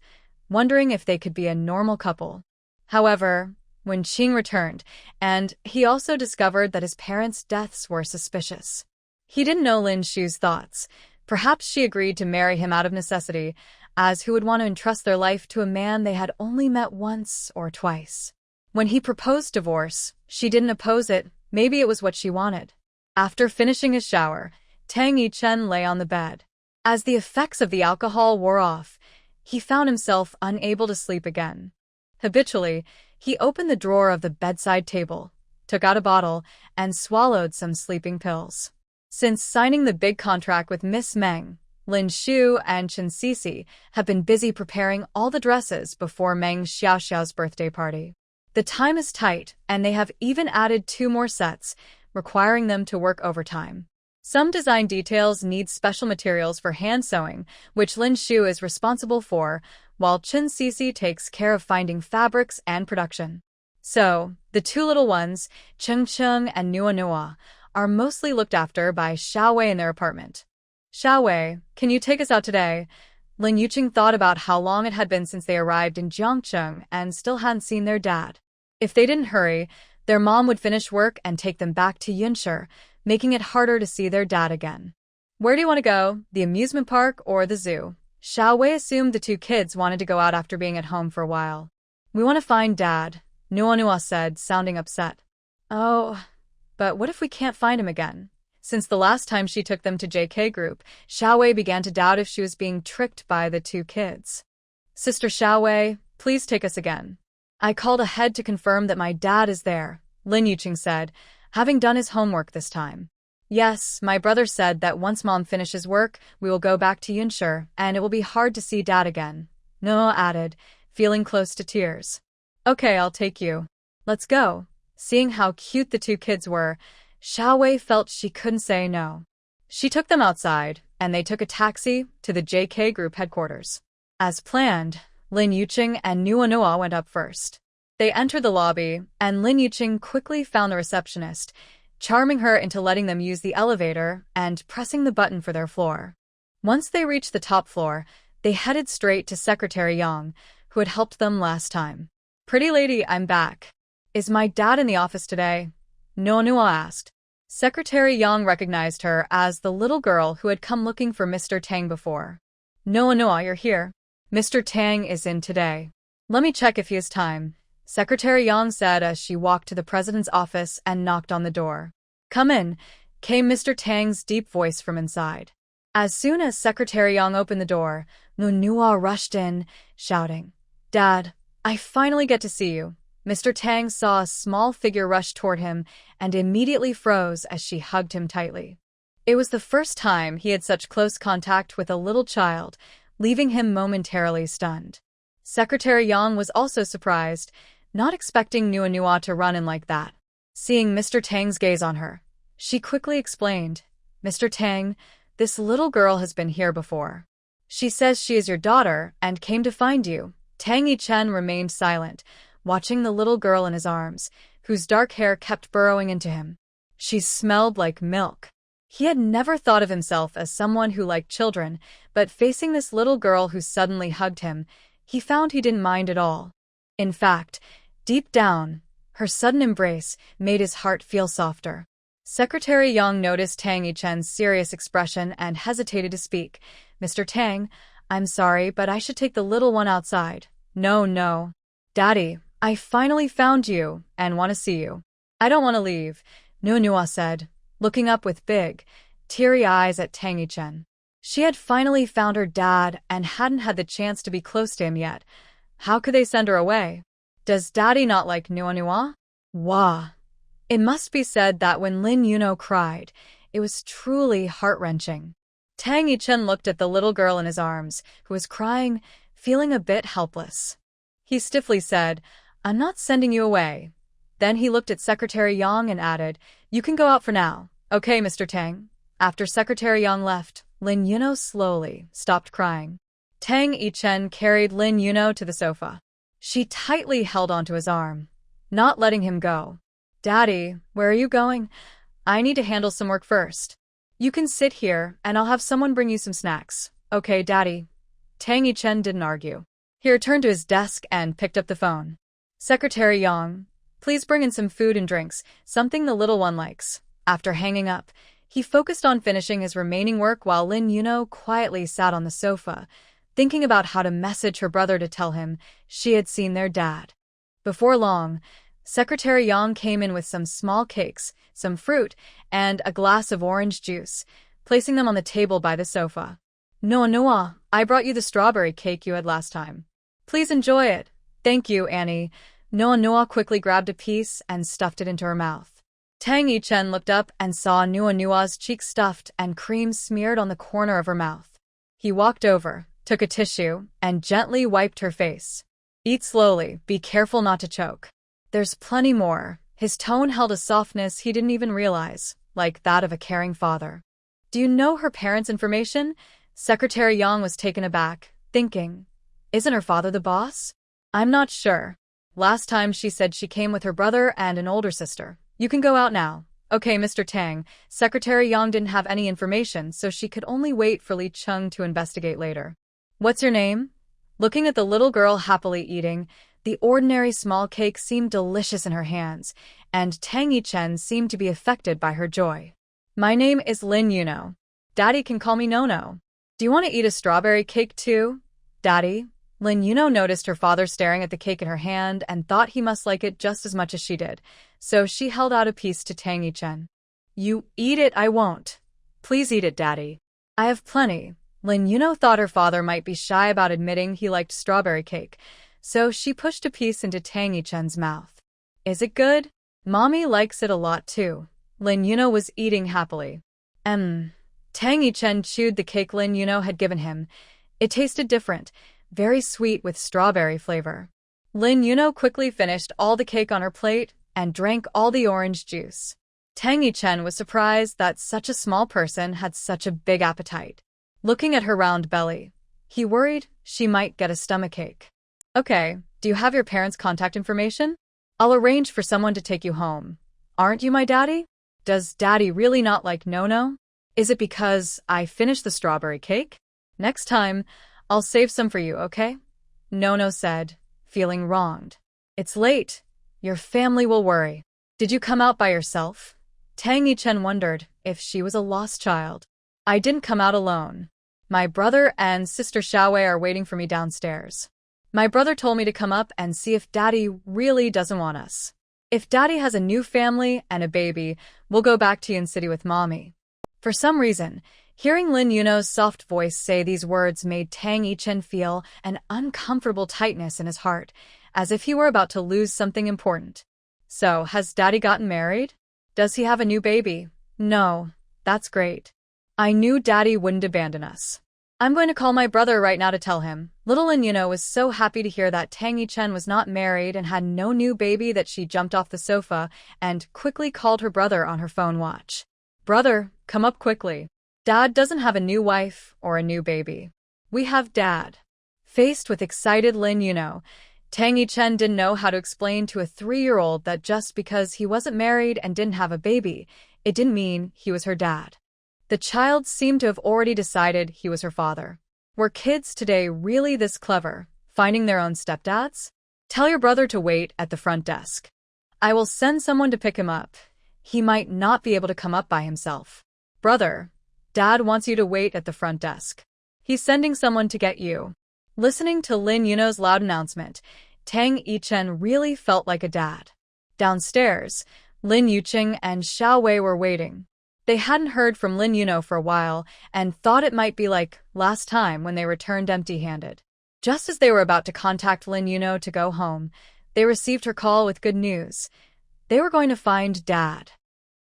wondering if they could be a normal couple. However, Wen Qing returned, and he also discovered that his parents' deaths were suspicious. He didn't know Lin Shu's thoughts. Perhaps she agreed to marry him out of necessity, as who would want to entrust their life to a man they had only met once or twice. When he proposed divorce, she didn't oppose it. Maybe it was what she wanted. After finishing his shower, Tang Yichen lay on the bed. As the effects of the alcohol wore off, he found himself unable to sleep again. Habitually, he opened the drawer of the bedside table, took out a bottle, and swallowed some sleeping pills. Since signing the big contract with Miss Meng, Lin Shu and Chen Sisi have been busy preparing all the dresses before Meng Xiaoxiao's birthday party. The time is tight, and they have even added 2 more sets, requiring them to work overtime. Some design details need special materials for hand sewing, which Lin Shu is responsible for, while Chen Sisi takes care of finding fabrics and production. So, the 2 little ones, Cheng Cheng and Nua Nua, are mostly looked after by Xiaowei in their apartment. "Xiaowei, can you take us out today?" Lin Yuqing thought about how long it had been since they arrived in Jiangcheng and still hadn't seen their dad. If they didn't hurry, their mom would finish work and take them back to Yunshi, making it harder to see their dad again. "Where do you want to go, the amusement park or the zoo?" Xiaowei assumed the 2 kids wanted to go out after being at home for a while. "We want to find Dad," Nua Nua said, sounding upset. "Oh, but what if we can't find him again?" Since the last time she took them to JK Group, Xiaowei began to doubt if she was being tricked by the 2 kids. "Sister Xiaowei, please take us again." "I called ahead to confirm that my dad is there," Lin Yuqing said, having done his homework this time. "Yes, my brother said that once Mom finishes work, we will go back to Yunshi, and it will be hard to see Dad again," Noah added, feeling close to tears. "Okay, I'll take you. Let's go." Seeing how cute the 2 kids were, Xiaowei felt she couldn't say no. She took them outside, and they took a taxi to the JK Group headquarters. As planned, Lin Yuqing and Nua Nua went up first. They entered the lobby, and Lin Yuqing quickly found the receptionist, charming her into letting them use the elevator and pressing the button for their floor. Once they reached the top floor, they headed straight to Secretary Yang, who had helped them last time. "Pretty lady, I'm back. Is my dad in the office today?" Nua Nua asked. Secretary Yang recognized her as the little girl who had come looking for Mr. Tang before. "Nua Nua, you're here. Mr. Tang is in today. Let me check if he has time." Secretary Yang said as she walked to the president's office and knocked on the door. "Come in," came Mr. Tang's deep voice from inside. As soon as Secretary Yang opened the door, Manhwa rushed in, shouting, "Dad, I finally get to see you." Mr. Tang saw a small figure rush toward him and immediately froze as she hugged him tightly. It was the first time he had such close contact with a little child, leaving him momentarily stunned. Secretary Yang was also surprised, not expecting Manhwa to run in like that. Seeing Mr. Tang's gaze on her, she quickly explained, "Mr. Tang, this little girl has been here before. She says she is your daughter and came to find you." Tang Yichen remained silent, watching the little girl in his arms, whose dark hair kept burrowing into him. She smelled like milk. He had never thought of himself as someone who liked children, but facing this little girl who suddenly hugged him, he found he didn't mind at all. In fact, deep down, her sudden embrace made his heart feel softer. Secretary Yang noticed Tang Yichen's serious expression and hesitated to speak. "Mr. Tang, I'm sorry, but I should take the little one outside." No. "Daddy, I finally found you and want to see you." "I don't want to leave," Manhwa said, looking up with big, teary eyes at Tang Yichen. She had finally found her dad and hadn't had the chance to be close to him yet. How could they send her away? Does Daddy not like Manhwa? Wah. It must be said that when Lin Yuno cried, it was truly heart-wrenching. Tang Yichen looked at the little girl in his arms, who was crying, feeling a bit helpless. He stiffly said, "I'm not sending you away." Then he looked at Secretary Yang and added, "You can go out for now. Okay, Mr. Tang." After Secretary Yang left, Lin Yuno slowly stopped crying. Tang Yichen carried Lin Yuno to the sofa. She tightly held onto his arm, not letting him go. "Daddy, where are you going? I need to handle some work first. You can sit here and I'll have someone bring you some snacks." "Okay, Daddy." Tang Yichen didn't argue. He returned to his desk and picked up the phone. "Secretary Yang, please bring in some food and drinks, something the little one likes." After hanging up, he focused on finishing his remaining work while Lin Yuno quietly sat on the sofa, thinking about how to message her brother to tell him she had seen their dad. Before long, Secretary Yang came in with some small cakes, some fruit, and a glass of orange juice, placing them on the table by the sofa. "Noah, I brought you the strawberry cake you had last time. Please enjoy it." "Thank you, Annie." Noah quickly grabbed a piece and stuffed it into her mouth. Tang Yichen looked up and saw Noah's cheeks stuffed and cream smeared on the corner of her mouth. He walked over, took a tissue, and gently wiped her face. "Eat slowly, be careful not to choke. There's plenty more." His tone held a softness he didn't even realize, like that of a caring father. "Do you know her parents' information?" Secretary Yang was taken aback, thinking, "Isn't her father the boss?" "I'm not sure. Last time she said she came with her brother and an older sister. You can go out now." "Okay, Mr. Tang." Secretary Yang didn't have any information, so she could only wait for Li Cheng to investigate later. "What's your name?" Looking at the little girl happily eating, the ordinary small cake seemed delicious in her hands, and Tang Yichen seemed to be affected by her joy. "My name is Lin Yuno. Daddy can call me Nono. Do you want to eat a strawberry cake too, Daddy?" Lin Yuno noticed her father staring at the cake in her hand and thought he must like it just as much as she did, so she held out a piece to Tang Yichen. "You eat it, I won't. Please eat it, Daddy. I have plenty." Lin Yuno thought her father might be shy about admitting he liked strawberry cake, so she pushed a piece into Tang Yichen's mouth. "Is it good?" "Mommy likes it a lot too." Lin Yuno was eating happily. Tang Yichen chewed the cake Lin Yuno had given him. It tasted different, very sweet with strawberry flavor. Lin Yuno quickly finished all the cake on her plate and drank all the orange juice. Tang Yichen was surprised that such a small person had such a big appetite. Looking at her round belly, he worried she might get a stomachache. "Okay, do you have your parents' contact information? I'll arrange for someone to take you home. Aren't you my daddy?" "Does Daddy really not like Nono? Is it because I finished the strawberry cake? Next time, I'll save some for you, okay?" Nono said, feeling wronged. "It's late. Your family will worry. Did you come out by yourself?" Tang Yichen wondered if she was a lost child. "I didn't come out alone. My brother and sister Xiaowei are waiting for me downstairs." My brother told me to come up and see if Daddy really doesn't want us. If Daddy has a new family and a baby, we'll go back to Yun City with Mommy." For some reason, hearing Lin Yuno's soft voice say these words made Tang Yichen feel an uncomfortable tightness in his heart, as if he were about to lose something important. "So, has Daddy gotten married? Does he have a new baby?" "No, that's great. I knew Daddy wouldn't abandon us. I'm going to call my brother right now to tell him." Little Lin Yuno was so happy to hear that Tang Yichen was not married and had no new baby that she jumped off the sofa and quickly called her brother on her phone watch. "Brother, come up quickly. Dad doesn't have a new wife or a new baby. We have Dad." Faced with excited Lin Yuno, Tang Yichen didn't know how to explain to a 3-year-old that just because he wasn't married and didn't have a baby, it didn't mean he was her dad. The child seemed to have already decided he was her father. Were kids today really this clever, finding their own stepdads? "Tell your brother to wait at the front desk. I will send someone to pick him up. He might not be able to come up by himself." "Brother, Dad wants you to wait at the front desk. He's sending someone to get you." Listening to Lin Yuno's loud announcement, Tang Yichen really felt like a dad. Downstairs, Lin Yuqing and Xiao Wei were waiting. They hadn't heard from Lin Yuno for a while and thought it might be like last time when they returned empty-handed. Just as they were about to contact Lin Yuno to go home, they received her call with good news. They were going to find Dad.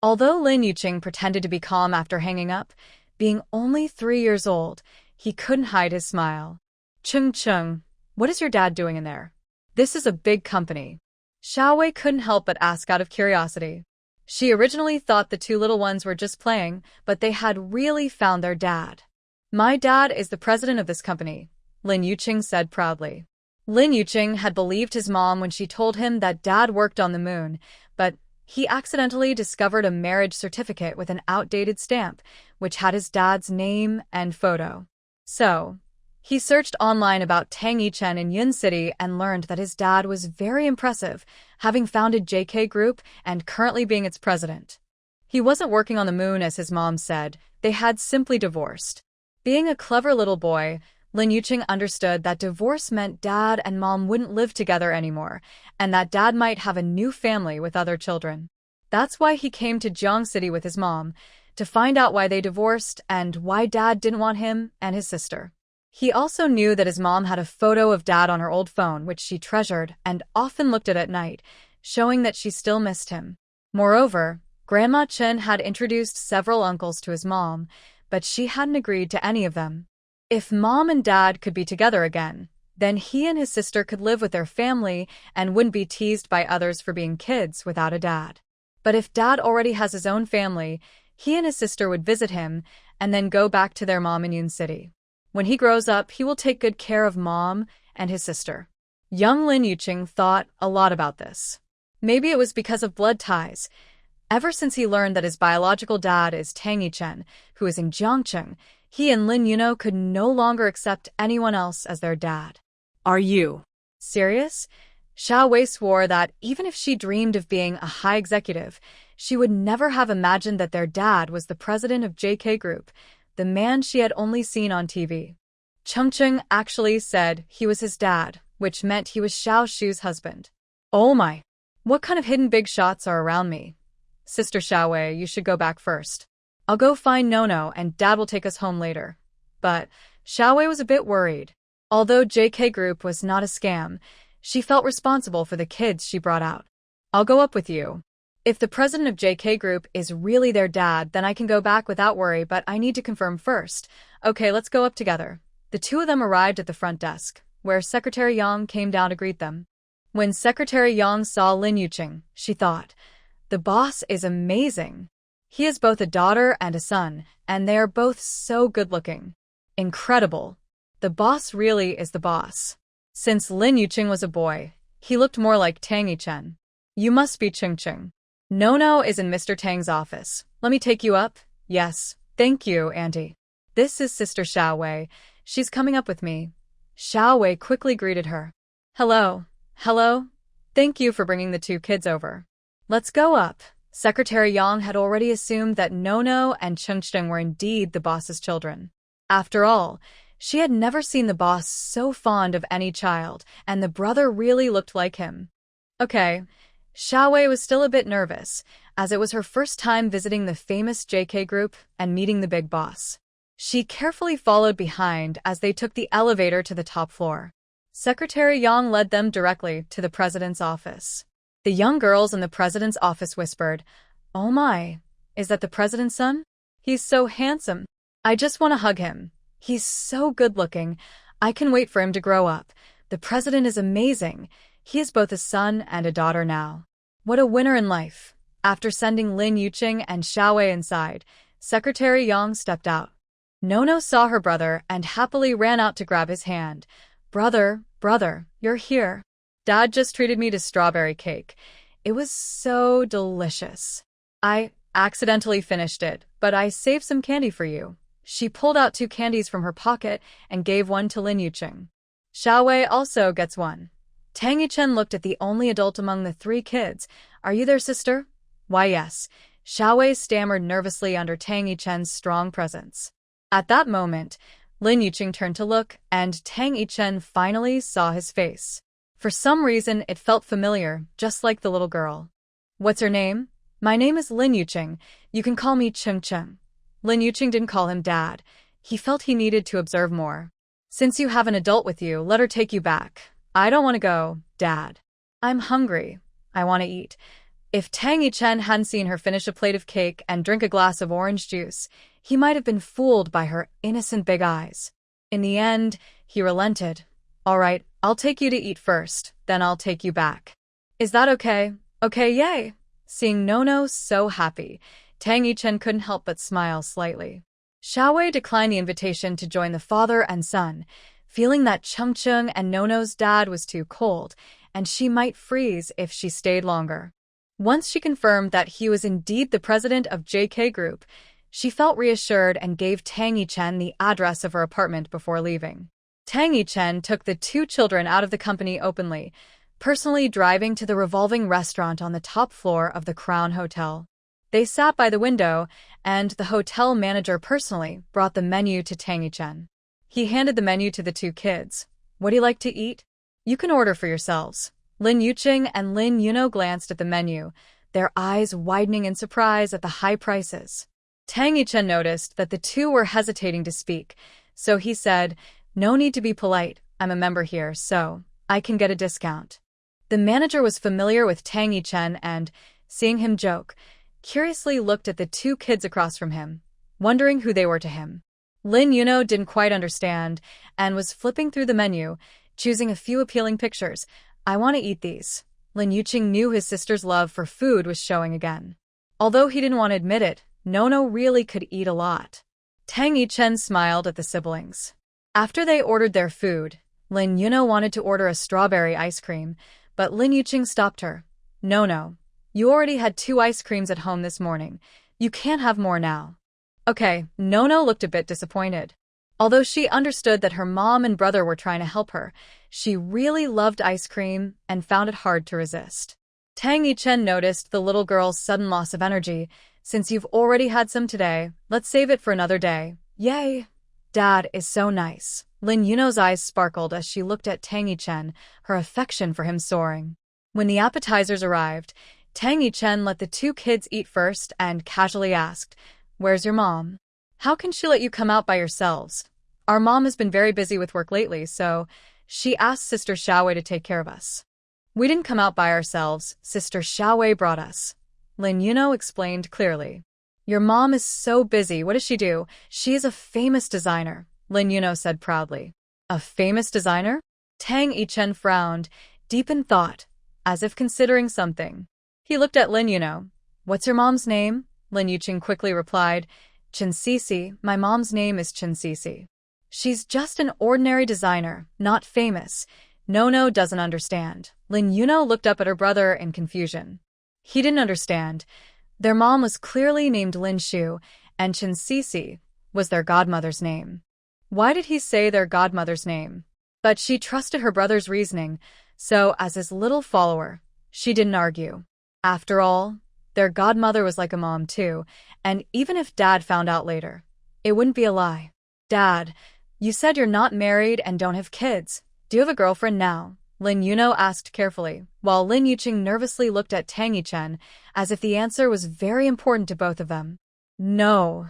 Although Lin Yuqing pretended to be calm after hanging up, being only 3 years old, he couldn't hide his smile. "Chung, what is your dad doing in there? This is a big company." Xiao Wei couldn't help but ask out of curiosity. She originally thought the two little ones were just playing, but they had really found their dad. "My dad is the president of this company," Lin Yuqing said proudly. Lin Yuqing had believed his mom when she told him that Dad worked on the moon, but he accidentally discovered a marriage certificate with an outdated stamp, which had his dad's name and photo. So, he searched online about Tang Yichen in Yun City and learned that his dad was very impressive, having founded JK Group and currently being its president. He wasn't working on the moon as his mom said, they had simply divorced. Being a clever little boy, Lin Yuqing understood that divorce meant Dad and Mom wouldn't live together anymore, and that Dad might have a new family with other children. That's why he came to Jiang City with his mom, to find out why they divorced and why Dad didn't want him and his sister. He also knew that his mom had a photo of Dad on her old phone, which she treasured and often looked at night, showing that she still missed him. Moreover, Grandma Chen had introduced several uncles to his mom, but she hadn't agreed to any of them. If Mom and Dad could be together again, then he and his sister could live with their family and wouldn't be teased by others for being kids without a dad. But if Dad already has his own family, he and his sister would visit him and then go back to their mom in Yun City. When he grows up, he will take good care of Mom and his sister. Young Lin Yuqing thought a lot about this. Maybe it was because of blood ties. Ever since he learned that his biological dad is Tang Yichen, who is in Jiangcheng, he and Lin Yuno could no longer accept anyone else as their dad. Are you serious? Xiao Wei swore that even if she dreamed of being a high executive, she would never have imagined that their dad was the president of JK Group, the man she had only seen on TV. Chengcheng actually said he was his dad, which meant he was Xiao Shu's husband. "Oh my! What kind of hidden big shots are around me? Sister Xiao Wei, you should go back first. I'll go find Nono and Dad will take us home later." But Xiao Wei was a bit worried. Although JK Group was not a scam, she felt responsible for the kids she brought out. "I'll go up with you. If the president of JK Group is really their dad, then I can go back without worry, but I need to confirm first." "Okay, let's go up together." The two of them arrived at the front desk, where Secretary Yang came down to greet them. When Secretary Yang saw Lin Yuqing, she thought, "The boss is amazing. He has both a daughter and a son, and they are both so good-looking. Incredible. The boss really is the boss." Since Lin Yuqing was a boy, he looked more like Tang Yichen. "You must be Chengcheng. Nono is in Mr. Tang's office. Let me take you up." "Yes, thank you, Auntie. This is Sister Xiao Wei. She's coming up with me." Xiao Wei quickly greeted her. "Hello. Hello. Thank you for bringing the two kids over. Let's go up." Secretary Yang had already assumed that Nono and Chengcheng were indeed the boss's children. After all, She had never seen the boss so fond of any child, and the brother really looked like him. Okay, Xiaowei was still a bit nervous, as it was her first time visiting the famous JK group and meeting the big boss. She carefully followed behind as they took the elevator to the top floor. Secretary Yang led them directly to the president's office. The young girls in the president's office whispered, "Oh my, is that the president's son? He's so handsome. I just want to hug him. He's so good-looking. I can wait for him to grow up. The president is amazing. He has both a son and a daughter now. What a winner in life." After sending Lin Yuqing and Xiaowei inside, Secretary Yang stepped out. Nono saw her brother and happily ran out to grab his hand. Brother, you're here. Dad just treated me to strawberry cake. It was so delicious. I accidentally finished it, but I saved some candy for you." She pulled out 2 candies from her pocket and gave one to Lin Yuqing. Xiaowei also gets one. Tang Yichen looked at the only adult among the 3 kids. "Are you their sister?" "Why, yes." Xiaowei stammered nervously under Tang Yichen's strong presence. At that moment, Lin Yuqing turned to look, and Tang Yichen finally saw his face. For some reason, it felt familiar, just like the little girl. "What's her name?" "My name is Lin Yuqing. You can call me Cheng." Lin Yuqing didn't call him Dad. He felt he needed to observe more. "Since you have an adult with you, let her take you back." "I don't want to go, Dad. I'm hungry. I want to eat." If Tang Yichen hadn't seen her finish a plate of cake and drink a glass of orange juice, he might have been fooled by her innocent big eyes. In the end, he relented. "All right, I'll take you to eat first, then I'll take you back." "Is that okay?" "Okay, yay." Seeing Nono so happy, Tang Yichen couldn't help but smile slightly. Xiaowei declined the invitation to join the father and son, feeling that Cheng and Nono's dad was too cold, and she might freeze if she stayed longer. Once she confirmed that he was indeed the president of JK Group, she felt reassured and gave Tang Yichen the address of her apartment before leaving. Tang Yichen took the 2 children out of the company openly, personally driving to the revolving restaurant on the top floor of the Crown Hotel. They sat by the window, and the hotel manager personally brought the menu to Tang Yichen. He handed the menu to the 2 kids. "What do you like to eat? You can order for yourselves." Lin Yuqing and Lin Yuno glanced at the menu, their eyes widening in surprise at the high prices. Tang Yichen noticed that the 2 were hesitating to speak, so he said, "No need to be polite. I'm a member here, so I can get a discount." The manager was familiar with Tang Yichen and, seeing him joke, curiously looked at the 2 kids across from him, wondering who they were to him. Lin Yuno didn't quite understand and was flipping through the menu, choosing a few appealing pictures. "I want to eat these." Lin Yuqing knew his sister's love for food was showing again. Although he didn't want to admit it, Nono really could eat a lot. Tang Yichen smiled at the siblings. After they ordered their food, Lin Yuno wanted to order a strawberry ice cream, but Lin Yuqing stopped her. "No, you already had 2 ice creams at home this morning. You can't have more now." Okay, Nono looked a bit disappointed. Although she understood that her mom and brother were trying to help her, she really loved ice cream and found it hard to resist. Tang Yichen noticed the little girl's sudden loss of energy. "Since you've already had some today, let's save it for another day." "Yay! Dad is so nice." Lin Yuno's eyes sparkled as she looked at Tang Yichen, her affection for him soaring. When the appetizers arrived, Tang Yichen let the 2 kids eat first and casually asked, "Where's your mom? How can she let you come out by yourselves?" "Our mom has been very busy with work lately, so she asked Sister Xiaowei to take care of us." "We didn't come out by ourselves. Sister Xiaowei brought us." Lin Yuno explained clearly. "Your mom is so busy. What does she do?" "She is a famous designer," Lin Yuno said proudly. "A famous designer?" Tang Yichen frowned, deep in thought, as if considering something. He looked at Lin Yuno. "What's your mom's name?" Lin Yuqing quickly replied, "Chen Sisi. My mom's name is Chen Sisi." "She's just an ordinary designer, not famous." Nono doesn't understand. Lin Yuno looked up at her brother in confusion. He didn't understand. Their mom was clearly named Lin Shu, and Chen Sisi was their godmother's name. Why did he say their godmother's name? But she trusted her brother's reasoning, so as his little follower, she didn't argue. After all, their godmother was like a mom too, and even if Dad found out later, it wouldn't be a lie. "Dad, You said you're not married and don't have kids. Do you have a girlfriend now? Lin Yuno asked carefully, while Lin Yuqing nervously looked at Tang Yichen as if the answer was very important to both of them. No.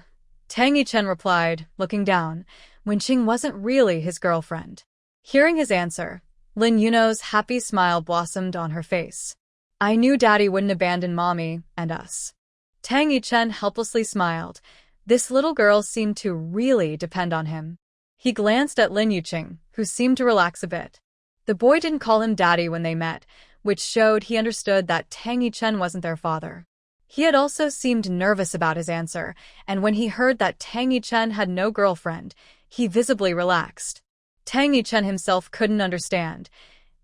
Tang Yichen replied, looking down. Wen Qing wasn't really his girlfriend. Hearing his answer, Lin Yuno's happy smile blossomed on her face. I knew Daddy wouldn't abandon Mommy and us. Tang Yichen helplessly smiled. This little girl seemed to really depend on him. He glanced at Lin Yuqing, who seemed to relax a bit. The boy didn't call him Daddy when they met, which showed he understood that Tang Yichen wasn't their father. He had also seemed nervous about his answer, and when he heard that Tang Yichen had no girlfriend, he visibly relaxed. Tang Yichen himself couldn't understand.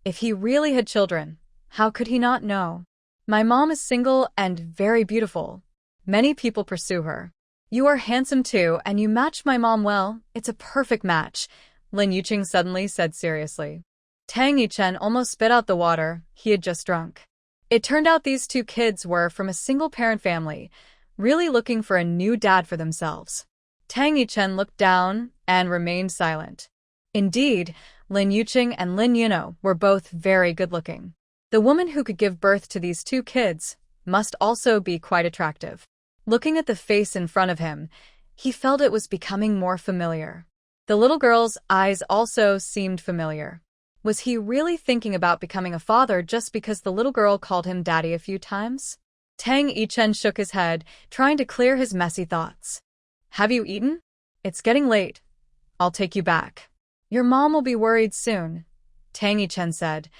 If he really had children, how could he not know? My mom is single and very beautiful. Many people pursue her. You are handsome too, and you match my mom well. It's a perfect match, Lin Yuqing suddenly said seriously. Tang Yichen almost spit out the water he had just drunk. It turned out these two kids were from a single-parent family, really looking for a new dad for themselves. Tang Yichen looked down and remained silent. Indeed, Lin Yuqing and Lin Yuno were both very good-looking. The woman who could give birth to these two kids must also be quite attractive. Looking at the face in front of him, he felt it was becoming more familiar. The little girl's eyes also seemed familiar. Was he really thinking about becoming a father just because the little girl called him Daddy a few times? Tang Yichen shook his head, trying to clear his messy thoughts. Have you eaten? It's getting late. I'll take you back. Your mom will be worried soon, Tang Yichen said,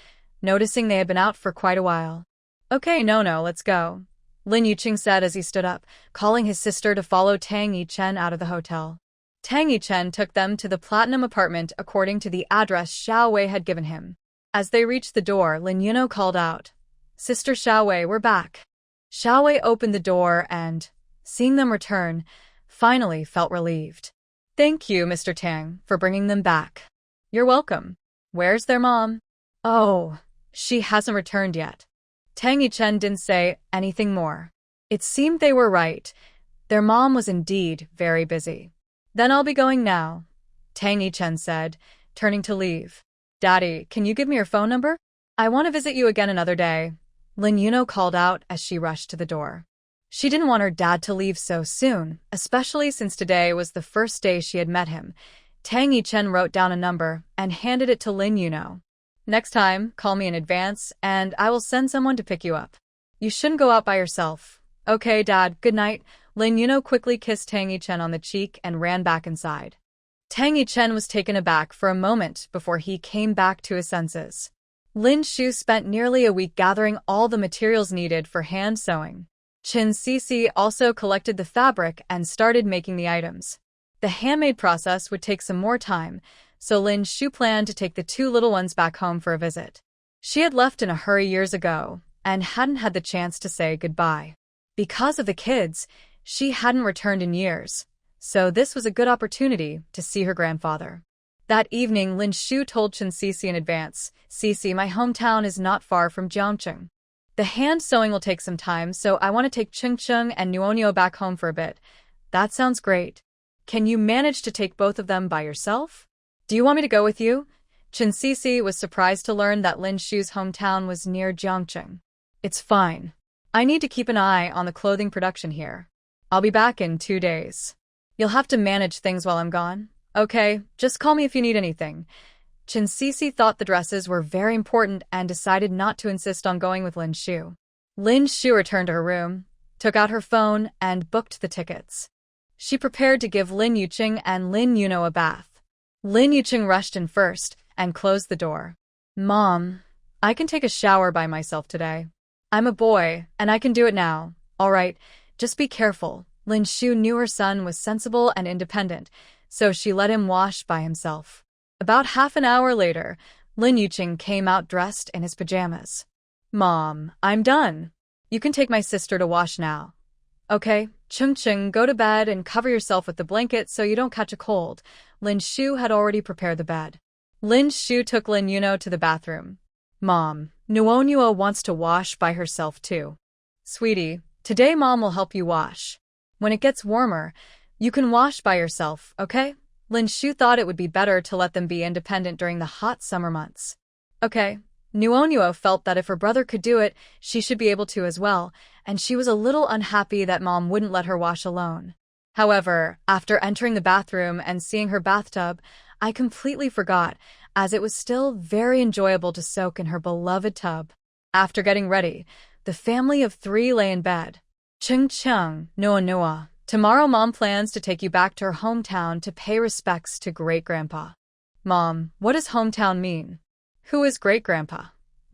noticing they had been out for quite a while. Okay, no, let's go, Lin Yuqing said as he stood up, calling his sister to follow Tang Yichen out of the hotel. Tang Yichen took them to the platinum apartment according to the address Xiao Wei had given him. As they reached the door, Lin Yuno called out, Sister Xiao Wei, we're back. Xiao Wei opened the door and, seeing them return, finally felt relieved. Thank you, Mr. Tang, for bringing them back. You're welcome. Where's their mom? Oh, she hasn't returned yet. Tang Yichen didn't say anything more. It seemed they were right. Their mom was indeed very busy. Then I'll be going now, Tang Yichen said, turning to leave. Daddy, can you give me your phone number? I want to visit you again another day, Lin Yuno called out as she rushed to the door. She didn't want her dad to leave so soon, especially since today was the first day she had met him. Tang Yichen wrote down a number and handed it to Lin Yuno. Next time, call me in advance, and I will send someone to pick you up. You shouldn't go out by yourself. Okay, Dad, good night. Lin Yuno quickly kissed Tang Yichen on the cheek and ran back inside. Tang Yichen was taken aback for a moment before he came back to his senses. Lin Shu spent nearly a week gathering all the materials needed for hand sewing. Chen Sisi also collected the fabric and started making the items. The handmade process would take some more time, so Lin Shu planned to take the two little ones back home for a visit. She had left in a hurry years ago and hadn't had the chance to say goodbye. Because of the kids, she hadn't returned in years, so this was a good opportunity to see her grandfather. That evening, Lin Shu told Chen Sisi in advance, Sisi, my hometown is not far from Jiangcheng. The hand sewing will take some time, so I want to take Chengcheng and Nuonyo back home for a bit. That sounds great. Can you manage to take both of them by yourself? Do you want me to go with you? Chen Sisi was surprised to learn that Lin Shu's hometown was near Jiangcheng. It's fine. I need to keep an eye on the clothing production here. I'll be back in 2 days. You'll have to manage things while I'm gone. Okay, just call me if you need anything. Chen Sisi thought the dresses were very important and decided not to insist on going with Lin Shu. Lin Shu returned to her room, took out her phone, and booked the tickets. She prepared to give Lin Yuqing and Lin Yuno a bath. Lin Yuqing rushed in first and closed the door. Mom, I can take a shower by myself today. I'm a boy, and I can do it now. All right, just be careful. Lin Shu knew her son was sensible and independent, so she let him wash by himself. About half an hour later, Lin Yuqing came out dressed in his pajamas. Mom, I'm done. You can take my sister to wash now. Okay, Chengcheng, go to bed and cover yourself with the blanket so you don't catch a cold. Lin Shu had already prepared the bed. Lin Shu took Lin Yuno to the bathroom. Mom, Nuonyo wants to wash by herself too. Sweetie, today Mom will help you wash. When it gets warmer, you can wash by yourself, okay? Lin Shu thought it would be better to let them be independent during the hot summer months. Okay, Nuo felt that if her brother could do it, she should be able to as well, and she was a little unhappy that Mom wouldn't let her wash alone. However, after entering the bathroom and seeing her bathtub, I completely forgot, as it was still very enjoyable to soak in her beloved tub. After getting ready, the family of 3 lay in bed. Chung, Noa. Tomorrow Mom plans to take you back to her hometown to pay respects to great-grandpa. Mom, what does hometown mean? Who is great-grandpa?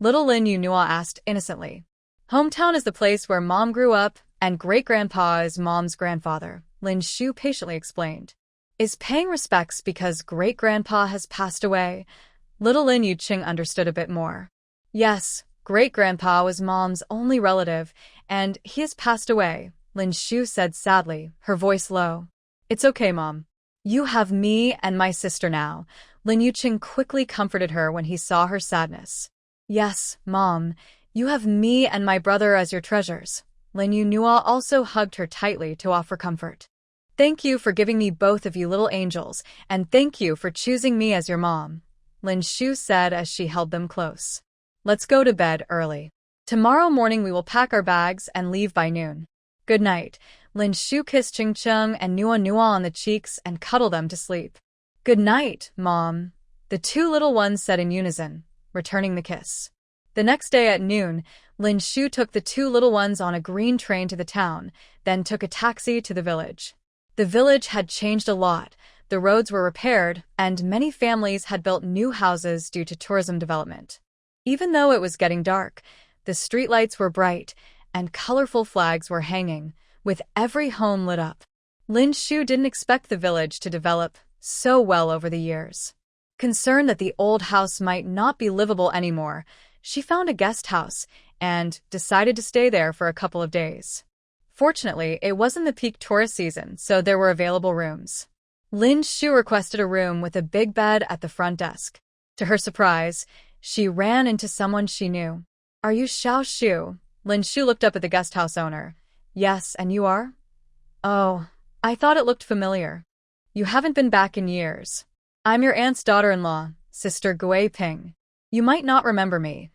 Little Lin Yunua asked innocently. Hometown is the place where Mom grew up, and great-grandpa is Mom's grandfather, Lin Shu patiently explained. Is paying respects because great-grandpa has passed away? Little Lin Yuqing understood a bit more. Yes, great-grandpa was Mom's only relative, and he has passed away, Lin Shu said sadly, her voice low. It's okay, Mom. You have me and my sister now. Lin Yuqing quickly comforted her when he saw her sadness. Yes, Mom, you have me and my brother as your treasures. Lin Yunua also hugged her tightly to offer comfort. Thank you for giving me both of you little angels, and thank you for choosing me as your mom, Lin Shu said as she held them close. Let's go to bed early. Tomorrow morning we will pack our bags and leave by noon. Good night. Lin Shu kissed Ching Chung and Nua on the cheeks and cuddled them to sleep. Good night, Mom, the 2 little ones said in unison, returning the kiss. The next day at noon, Lin Shu took the 2 little ones on a green train to the town, then took a taxi to the village. The village had changed a lot, the roads were repaired, and many families had built new houses due to tourism development. Even though it was getting dark, the streetlights were bright, and colorful flags were hanging, with every home lit up. Lin Shu didn't expect the village to develop so well over the years. Concerned that the old house might not be livable anymore, she found a guest house and decided to stay there for a couple of days. Fortunately, it wasn't the peak tourist season, so there were available rooms. Lin Shu requested a room with a big bed at the front desk. To her surprise, she ran into someone she knew. Are you Xiao Shu? Lin Shu looked up at the guest house owner. Yes, and you are? Oh, I thought it looked familiar. You haven't been back in years. I'm your aunt's daughter-in-law, Sister Gui Ping. You might not remember me.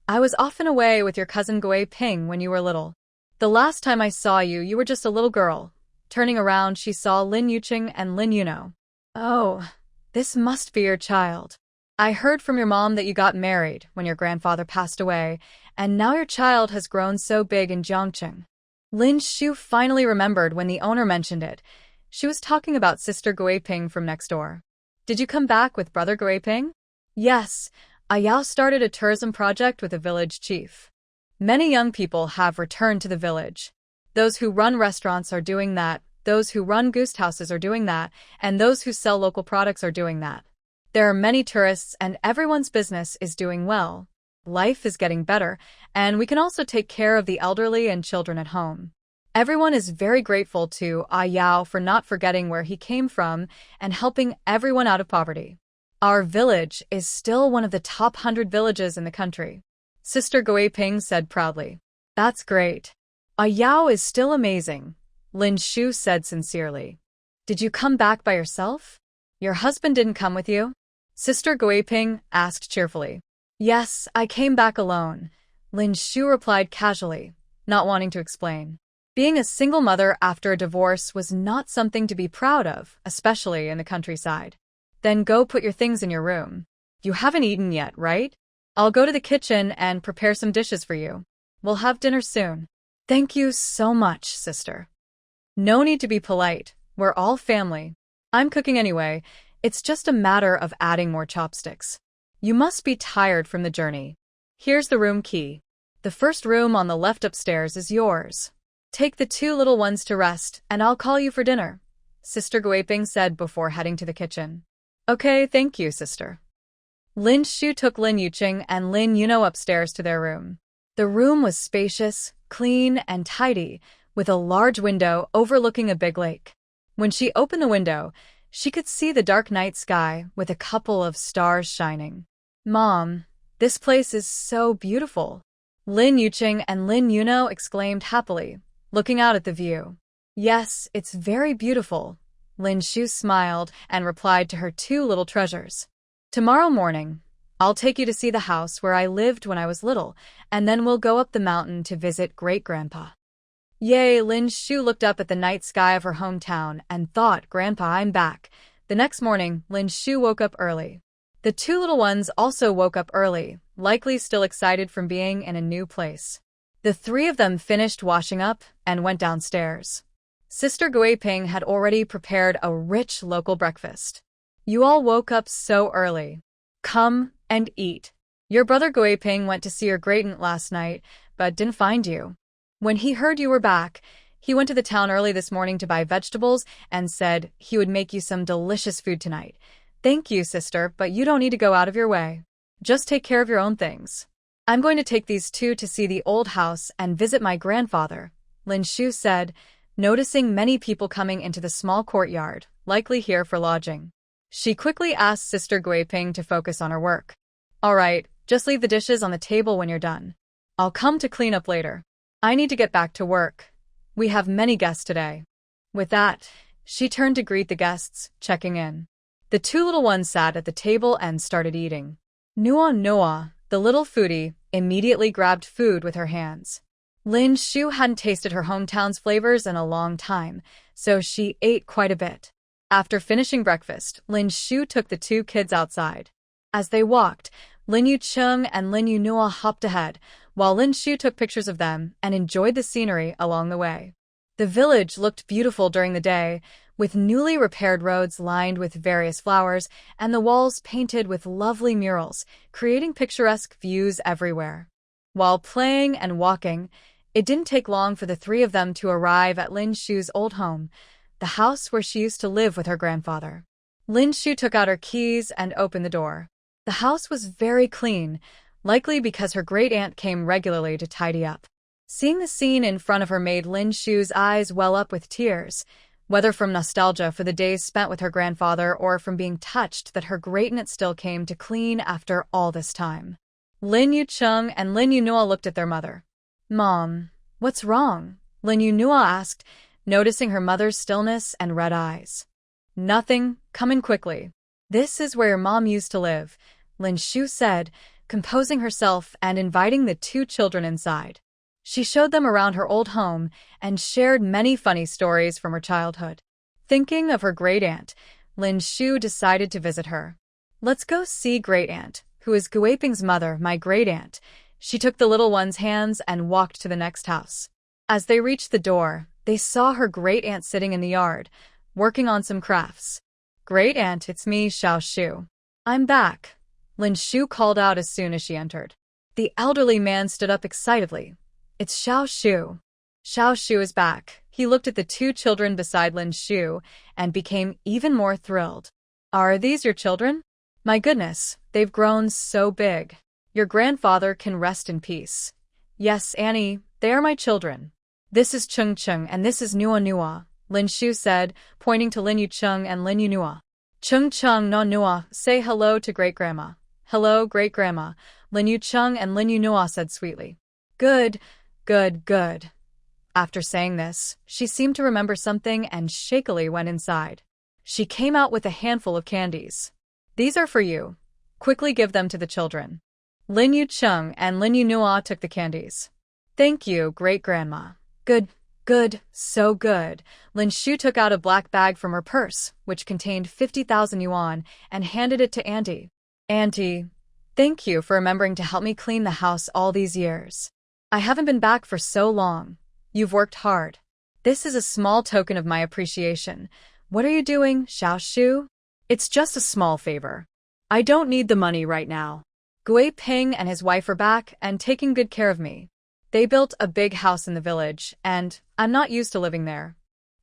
I was often away with your cousin Gui Ping when you were little. The last time I saw you, you were just a little girl. Turning around, she saw Lin Yuqing and Lin Yuno. Oh, this must be your child. I heard from your mom that you got married when your grandfather passed away, and now your child has grown so big in Jiangqing. Lin Shu finally remembered when the owner mentioned it. She was talking about Sister Gui Ping from next door. Did you come back with Brother Gui Ping? Yes, Ayao started a tourism project with a village chief. Many young people have returned to the village. Those who run restaurants are doing that, those who run guest houses are doing that, and those who sell local products are doing that. There are many tourists and everyone's business is doing well. Life is getting better, and we can also take care of the elderly and children at home. Everyone is very grateful to Ayao for not forgetting where he came from and helping everyone out of poverty. Our village is still one of the top 100 villages in the country, Sister Gui Ping said proudly. That's great. Ayao is still amazing, Lin Shu said sincerely. Did you come back by yourself? Your husband didn't come with you? Sister Gui Ping asked cheerfully. Yes, I came back alone, Lin Shu replied casually, not wanting to explain. Being a single mother after a divorce was not something to be proud of, especially in the countryside. Then go put your things in your room. You haven't eaten yet, right? I'll go to the kitchen and prepare some dishes for you. We'll have dinner soon. Thank you so much, sister. No need to be polite. We're all family. I'm cooking anyway. It's just a matter of adding more chopsticks. You must be tired from the journey. Here's the room key. The first room on the left upstairs is yours. Take the 2 little ones to rest, and I'll call you for dinner, Sister Gui Ping said before heading to the kitchen. Okay, thank you, sister. Lin Shu took Lin Yuqing and Lin Yuno upstairs to their room. The room was spacious, clean, and tidy, with a large window overlooking a big lake. When she opened the window, she could see the dark night sky with a couple of stars shining. Mom, this place is so beautiful, Lin Yuqing and Lin Yuno exclaimed happily, looking out at the view. Yes, it's very beautiful, Lin Shu smiled and replied to her two little treasures. Tomorrow morning, I'll take you to see the house where I lived when I was little, and then we'll go up the mountain to visit Great-Grandpa. Yay, Lin Shu looked up at the night sky of her hometown and thought, Grandpa, I'm back. The next morning, Lin Shu woke up early. The two little ones also woke up early, likely still excited from being in a new place. The three of them finished washing up and went downstairs. Sister Guiping had already prepared a rich local breakfast. You all woke up so early. Come and eat. Your brother Guiping went to see your great-aunt last night, but didn't find you. When he heard you were back, he went to the town early this morning to buy vegetables and said he would make you some delicious food tonight. Thank you, sister, but you don't need to go out of your way. Just take care of your own things. I'm going to take these two to see the old house and visit my grandfather, Lin Shu said, noticing many people coming into the small courtyard, likely here for lodging. She quickly asked Sister Guiping to focus on her work. All right, just leave the dishes on the table when you're done. I'll come to clean up later. I need to get back to work. We have many guests today. With that, she turned to greet the guests, checking in. The two little ones sat at the table and started eating. Noah, the little foodie, immediately grabbed food with her hands. Lin Shu hadn't tasted her hometown's flavors in a long time, so she ate quite a bit. After finishing breakfast, Lin Shu took the two kids outside. As they walked, Lin Yucheng and Lin Yunua hopped ahead, while Lin Shu took pictures of them and enjoyed the scenery along the way. The village looked beautiful during the day, with newly repaired roads lined with various flowers and the walls painted with lovely murals, creating picturesque views everywhere. While playing and walking, it didn't take long for the three of them to arrive at Lin Shu's old home, the house where she used to live with her grandfather. Lin Shu took out her keys and opened the door. The house was very clean, likely because her great-aunt came regularly to tidy up. Seeing the scene in front of her made Lin Shu's eyes well up with tears, whether from nostalgia for the days spent with her grandfather or from being touched that her great-aunt still came to clean after all this time. Lin Yucheng and Lin Yunua looked at their mother. Mom, what's wrong? Lin Yunua asked, noticing her mother's stillness and red eyes. Nothing, come in quickly. This is where your mom used to live, Lin Shu said, composing herself and inviting the two children inside. She showed them around her old home and shared many funny stories from her childhood. Thinking of her great-aunt, Lin Shu decided to visit her. Let's go see great-aunt, who is Guiping's mother, my great-aunt. She took the little one's hands and walked to the next house. As they reached the door, they saw her great-aunt sitting in the yard, working on some crafts. Great-aunt, it's me, Xiao Shu. I'm back, Lin Shu called out as soon as she entered. The elderly man stood up excitedly. It's Xiao Shu. Xiao Shu is back. He looked at the two children beside Lin Shu and became even more thrilled. Are these your children? My goodness, they've grown so big. Your grandfather can rest in peace. Yes, Annie, they are my children. This is Cheng Cheng and this is Nua, Lin Shu said, pointing to Lin Yucheng and Lin Yunua. Cheng Cheng no Nua, say hello to great-grandma. Hello, great-grandma, Lin Yucheng and Lin Yunua said sweetly. Good. After saying this, she seemed to remember something and shakily went inside. She came out with a handful of candies. These are for you. Quickly give them to the children. Lin Yucheng and Lin Yunua took the candies. Thank you, great-grandma. Good, so good. Lin Shu took out a black bag from her purse, which contained 50,000 yuan, and handed it to Auntie. Auntie, thank you for remembering to help me clean the house all these years. I haven't been back for so long. You've worked hard. This is a small token of my appreciation. What are you doing, Xiao Shu? It's just a small favor. I don't need the money right now. Guiping and his wife are back and taking good care of me. They built a big house in the village, and I'm not used to living there.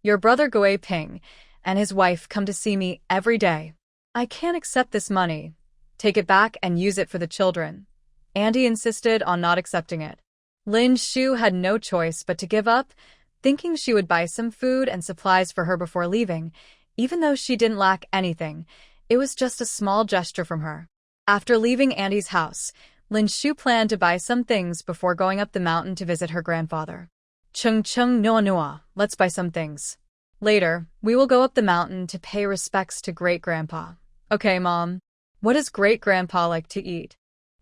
Your brother Guiping and his wife come to see me every day. I can't accept this money. Take it back and use it for the children. Auntie insisted on not accepting it. Lin Shu had no choice but to give up, thinking she would buy some food and supplies for her before leaving. Even though she didn't lack anything, it was just a small gesture from her. After leaving Auntie's house, Lin Shu planned to buy some things before going up the mountain to visit her grandfather. Cheng Cheng Noa, let's buy some things. Later, we will go up the mountain to pay respects to Great-Grandpa. Okay, Mom. What does Great-Grandpa like to eat?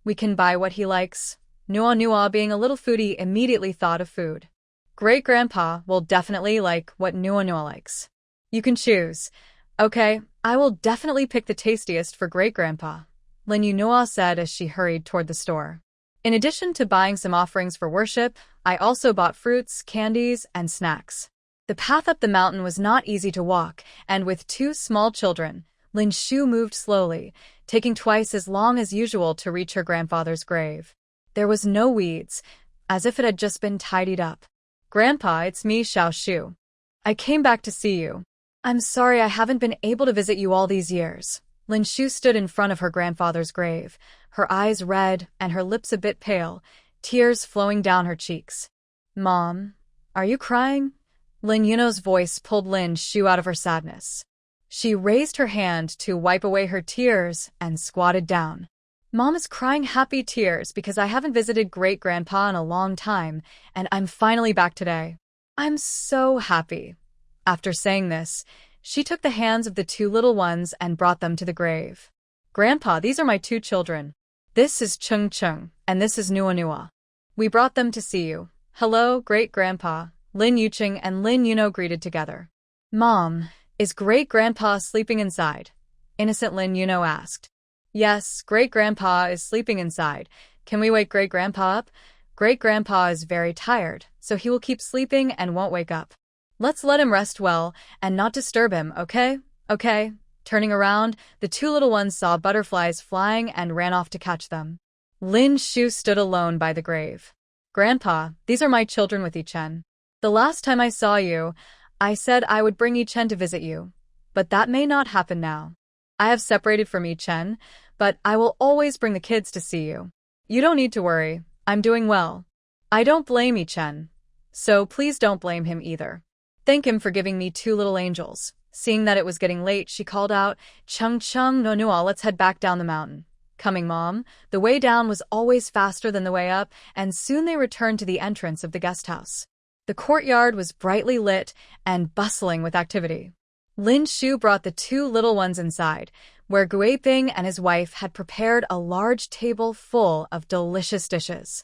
We can buy what he likes. Nua, being a little foodie, immediately thought of food. Great-Grandpa will definitely like what Nua likes. You can choose. Okay, I will definitely pick the tastiest for Great-Grandpa, Lin Yunua said as she hurried toward the store. In addition to buying some offerings for worship, I also bought fruits, candies, and snacks. The path up the mountain was not easy to walk, and with two small children, Lin Shu moved slowly, taking twice as long as usual to reach her grandfather's grave. There was no weeds, as if it had just been tidied up. Grandpa, it's me, Xiao Shu. I came back to see you. I'm sorry I haven't been able to visit you all these years. Lin Shu stood in front of her grandfather's grave, her eyes red and her lips a bit pale, tears flowing down her cheeks. Mom, are you crying? Lin Yuno's voice pulled Lin Shu out of her sadness. She raised her hand to wipe away her tears and squatted down. Mom is crying happy tears because I haven't visited Great-Grandpa in a long time, and I'm finally back today. I'm so happy. After saying this, she took the hands of the two little ones and brought them to the grave. Grandpa, these are my two children. This is Chung, and this is Nua. We brought them to see you. Hello, Great-Grandpa. Lin Yuqing and Lin Yuno greeted together. Mom, is Great-Grandpa sleeping inside? Innocent Lin Yuno asked. Yes, Great-Grandpa is sleeping inside. Can we wake Great-Grandpa up? Great-Grandpa is very tired, so he will keep sleeping and won't wake up. Let's let him rest well and not disturb him, okay? Okay. Turning around, the two little ones saw butterflies flying and ran off to catch them. Lin Shu stood alone by the grave. Grandpa, these are my children with Yichen. The last time I saw you, I said I would bring Yichen to visit you, but that may not happen now. I have separated from Yichen, but I will always bring the kids to see you. You don't need to worry, I'm doing well. I don't blame Yichen, so please don't blame him either. Thank him for giving me two little angels. Seeing that it was getting late, she called out, Chung, no, let's head back down the mountain. Coming, Mom. The way down was always faster than the way up, and soon they returned to the entrance of the guest house. The courtyard was brightly lit and bustling with activity. Lin Shu brought the two little ones inside, where Guiping and his wife had prepared a large table full of delicious dishes.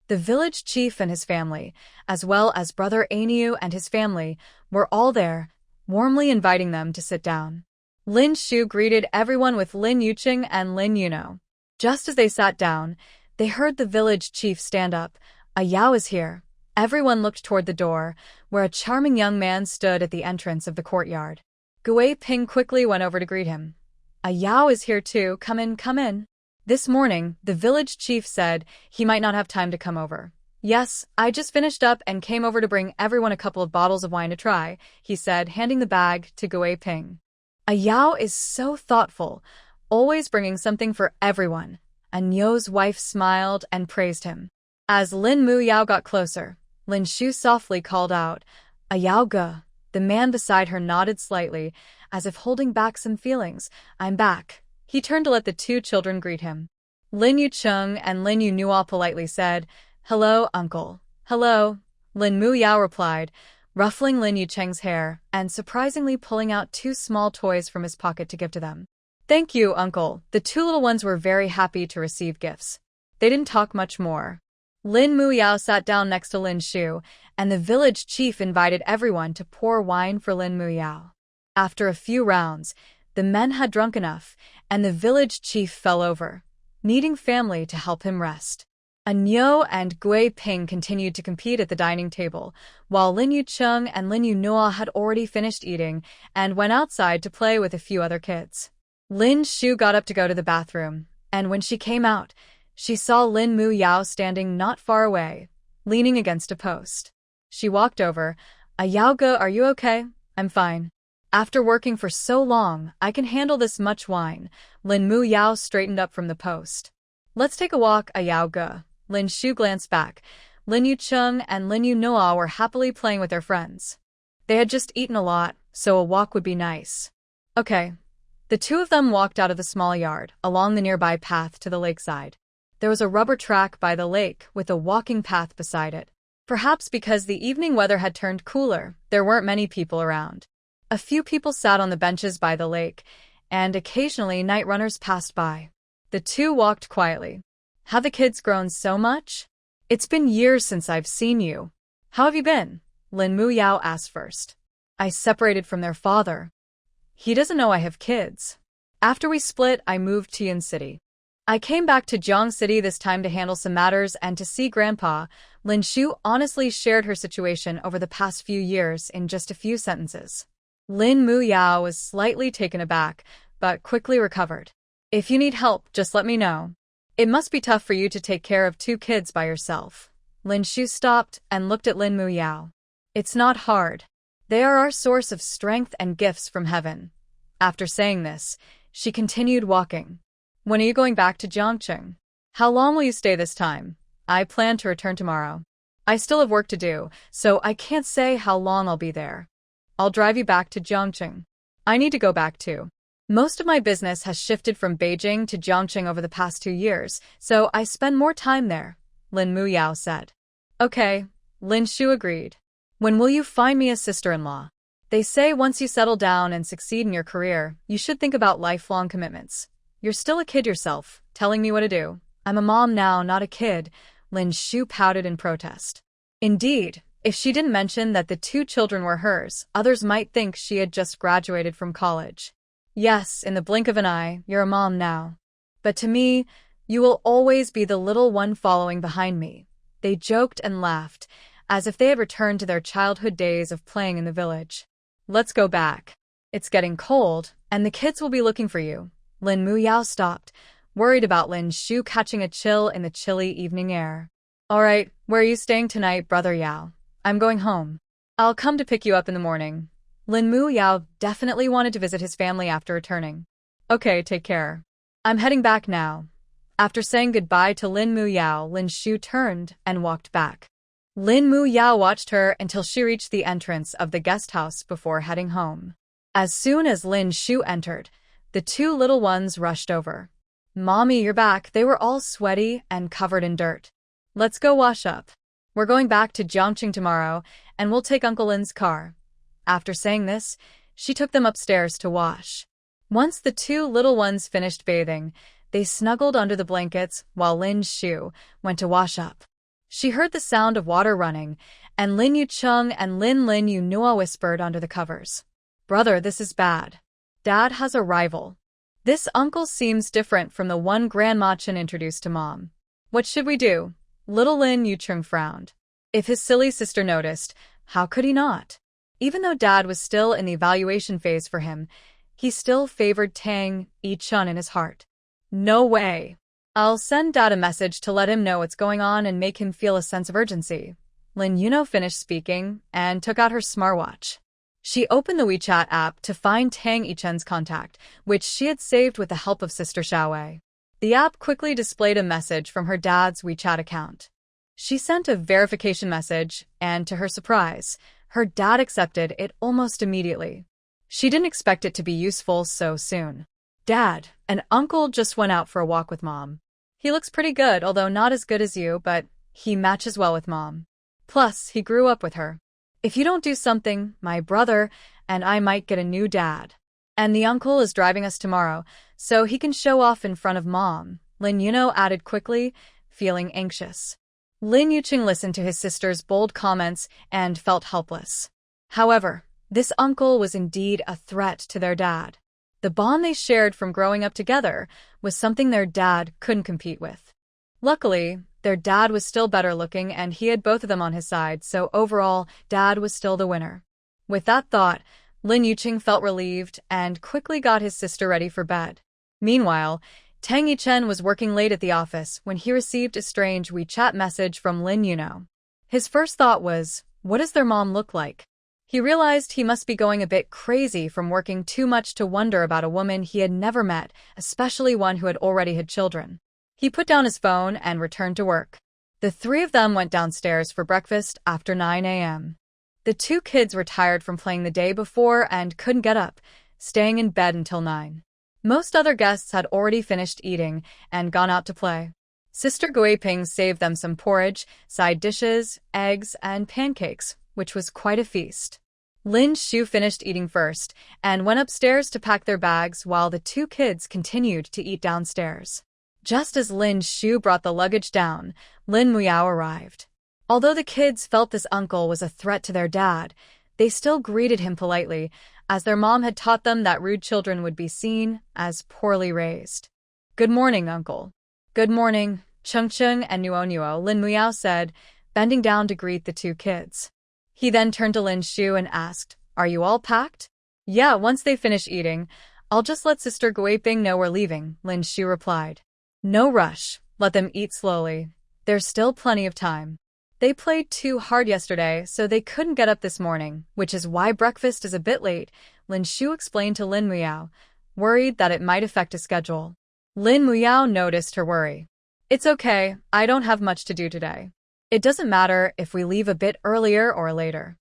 The village chief and his family, as well as Brother Aniu and his family, were all there, warmly inviting them to sit down. Lin Shu greeted everyone with Lin Yuqing and Lin Yuno. Just as they sat down, they heard the village chief stand up. A Yao is here. Everyone looked toward the door, where a charming young man stood at the entrance of the courtyard. Guiping quickly went over to greet him. A Yao is here too. Come in. This morning, the village chief said he might not have time to come over. Yes, I just finished up and came over to bring everyone a couple of bottles of wine to try, he said, handing the bag to Guiping. A Yao is so thoughtful, always bringing something for everyone. Anyo's wife smiled and praised him. As Lin Mu Yao got closer, Lin Shu softly called out, A Yao Ge. The man beside her nodded slightly, as if holding back some feelings. I'm back. He turned to let the two children greet him. Lin Yucheng and Lin Yunua politely said, Hello, uncle. Hello. Lin Mu Yao replied, ruffling Lin Yucheng's hair and surprisingly pulling out two small toys from his pocket to give to them. Thank you, uncle. The two little ones were very happy to receive gifts. They didn't talk much more. Lin Mu Yao sat down next to Lin Shu, and the village chief invited everyone to pour wine for Lin Mu Yao. After a few rounds, the men had drunk enough, and the village chief fell over, needing family to help him rest. Anyo and Guiping continued to compete at the dining table, while Lin Yucheng and Lin Yunua had already finished eating and went outside to play with a few other kids. Lin Shu got up to go to the bathroom, and when she came out, she saw Lin Mu Yao standing not far away, leaning against a post. She walked over. A Yao Ge, are you okay? I'm fine. After working for so long, I can handle this much wine. Lin Mu Yao straightened up from the post. Let's take a walk, A Yao Ge. Lin Shu glanced back. Lin Yucheng and Lin Yunua were happily playing with their friends. They had just eaten a lot, so a walk would be nice. Okay. The two of them walked out of the small yard, along the nearby path to the lakeside. There was a rubber track by the lake with a walking path beside it. Perhaps because the evening weather had turned cooler, there weren't many people around. A few people sat on the benches by the lake, and occasionally night runners passed by. The two walked quietly. Have the kids grown so much? It's been years since I've seen you. How have you been? Lin Muyao asked first. I separated from their father. He doesn't know I have kids. After we split, I moved to Yin City. I came back to Jiang City this time to handle some matters and to see Grandpa. Lin Shu honestly shared her situation over the past few years in just a few sentences. Lin Muyao was slightly taken aback, but quickly recovered. If you need help, just let me know. It must be tough for you to take care of two kids by yourself. Lin Shu stopped and looked at Lin Muyao. It's not hard. They are our source of strength and gifts from heaven. After saying this, she continued walking. When are you going back to Jiangqing? How long will you stay this time? I plan to return tomorrow. I still have work to do, so I can't say how long I'll be there. I'll drive you back to Jiangqing. I need to go back too. Most of my business has shifted from Beijing to Jiangqing over the past 2 years, so I spend more time there, Lin Muyao said. Okay, Lin Shu agreed. When will you find me a sister-in-law? They say once you settle down and succeed in your career, you should think about lifelong commitments. You're still a kid yourself, telling me what to do. I'm a mom now, not a kid, Lin Shu pouted in protest. Indeed, if she didn't mention that the 2 children were hers, others might think she had just graduated from college. Yes, in the blink of an eye, you're a mom now. But to me, you will always be the little one following behind me. They joked and laughed, as if they had returned to their childhood days of playing in the village. Let's go back. It's getting cold, and the kids will be looking for you. Lin Muyao stopped, worried about Lin Shu catching a chill in the chilly evening air. All right, where are you staying tonight, Brother Yao? I'm going home. I'll come to pick you up in the morning. Lin Muyao definitely wanted to visit his family after returning. Okay, take care. I'm heading back now. After saying goodbye to Lin Muyao, Lin Shu turned and walked back. Lin Muyao watched her until she reached the entrance of the guest house before heading home. As soon as Lin Shu entered, the 2 little ones rushed over. Mommy, you're back. They were all sweaty and covered in dirt. Let's go wash up. We're going back to Jiangqing tomorrow, and we'll take Uncle Lin's car. After saying this, she took them upstairs to wash. Once the 2 little ones finished bathing, they snuggled under the blankets while Lin Shu went to wash up. She heard the sound of water running, and Lin Yucheng and Lin Yunua whispered under the covers. Brother, this is bad. Dad has a rival. This uncle seems different from the one Grandma Chen introduced to Mom. What should we do? Little Lin Yucheng frowned. If his silly sister noticed, how could he not? Even though Dad was still in the evaluation phase for him, he still favored Tang Yi-chun in his heart. No way. I'll send Dad a message to let him know what's going on and make him feel a sense of urgency. Lin Yuno finished speaking and took out her smartwatch. She opened the WeChat app to find Tang Yi-chun's contact, which she had saved with the help of Sister Xiaowei. The app quickly displayed a message from her dad's WeChat account. She sent a verification message, and to her surprise, her dad accepted it almost immediately. She didn't expect it to be useful so soon. Dad, an uncle just went out for a walk with Mom. He looks pretty good, although not as good as you, but he matches well with Mom. Plus, he grew up with her. If you don't do something, my brother and I might get a new dad. And the uncle is driving us tomorrow, so he can show off in front of Mom, Lin Yuno added quickly, feeling anxious. Lin Yucheng listened to his sister's bold comments and felt helpless. However, this uncle was indeed a threat to their dad. The bond they shared from growing up together was something their dad couldn't compete with. Luckily, their dad was still better looking and he had both of them on his side, so overall, Dad was still the winner. With that thought, Lin Yucheng felt relieved and quickly got his sister ready for bed. Meanwhile, Tang Yichen was working late at the office when he received a strange WeChat message from Lin Yuno. His first thought was, what does their mom look like? He realized he must be going a bit crazy from working too much to wonder about a woman he had never met, especially one who had already had children. He put down his phone and returned to work. The 3 of them went downstairs for breakfast after 9 a.m. The 2 kids were tired from playing the day before and couldn't get up, staying in bed until 9. Most other guests had already finished eating and gone out to play. Sister Guiping saved them some porridge, side dishes, eggs, and pancakes, which was quite a feast. Lin Shu finished eating first and went upstairs to pack their bags while the two kids continued to eat downstairs. Just as Lin Shu brought the luggage down, Lin Muao arrived. Although the kids felt this uncle was a threat to their dad, they still greeted him politely, as their mom had taught them that rude children would be seen as poorly raised. "Good morning, uncle." "Good morning, Chung Chung and Nuo Nuo," Lin Muao said, bending down to greet the two kids. He then turned to Lin Shu and asked, "Are you all packed?" "Yeah, once they finish eating, I'll just let Sister Guiping know we're leaving," Lin Shu replied. "No rush, let them eat slowly. There's still plenty of time. They played too hard yesterday, so they couldn't get up this morning, which is why breakfast is a bit late," Lin Shu explained to Lin Muao, worried that it might affect his schedule. Lin Muao noticed her worry. "It's okay, I don't have much to do today. It doesn't matter if we leave a bit earlier or later."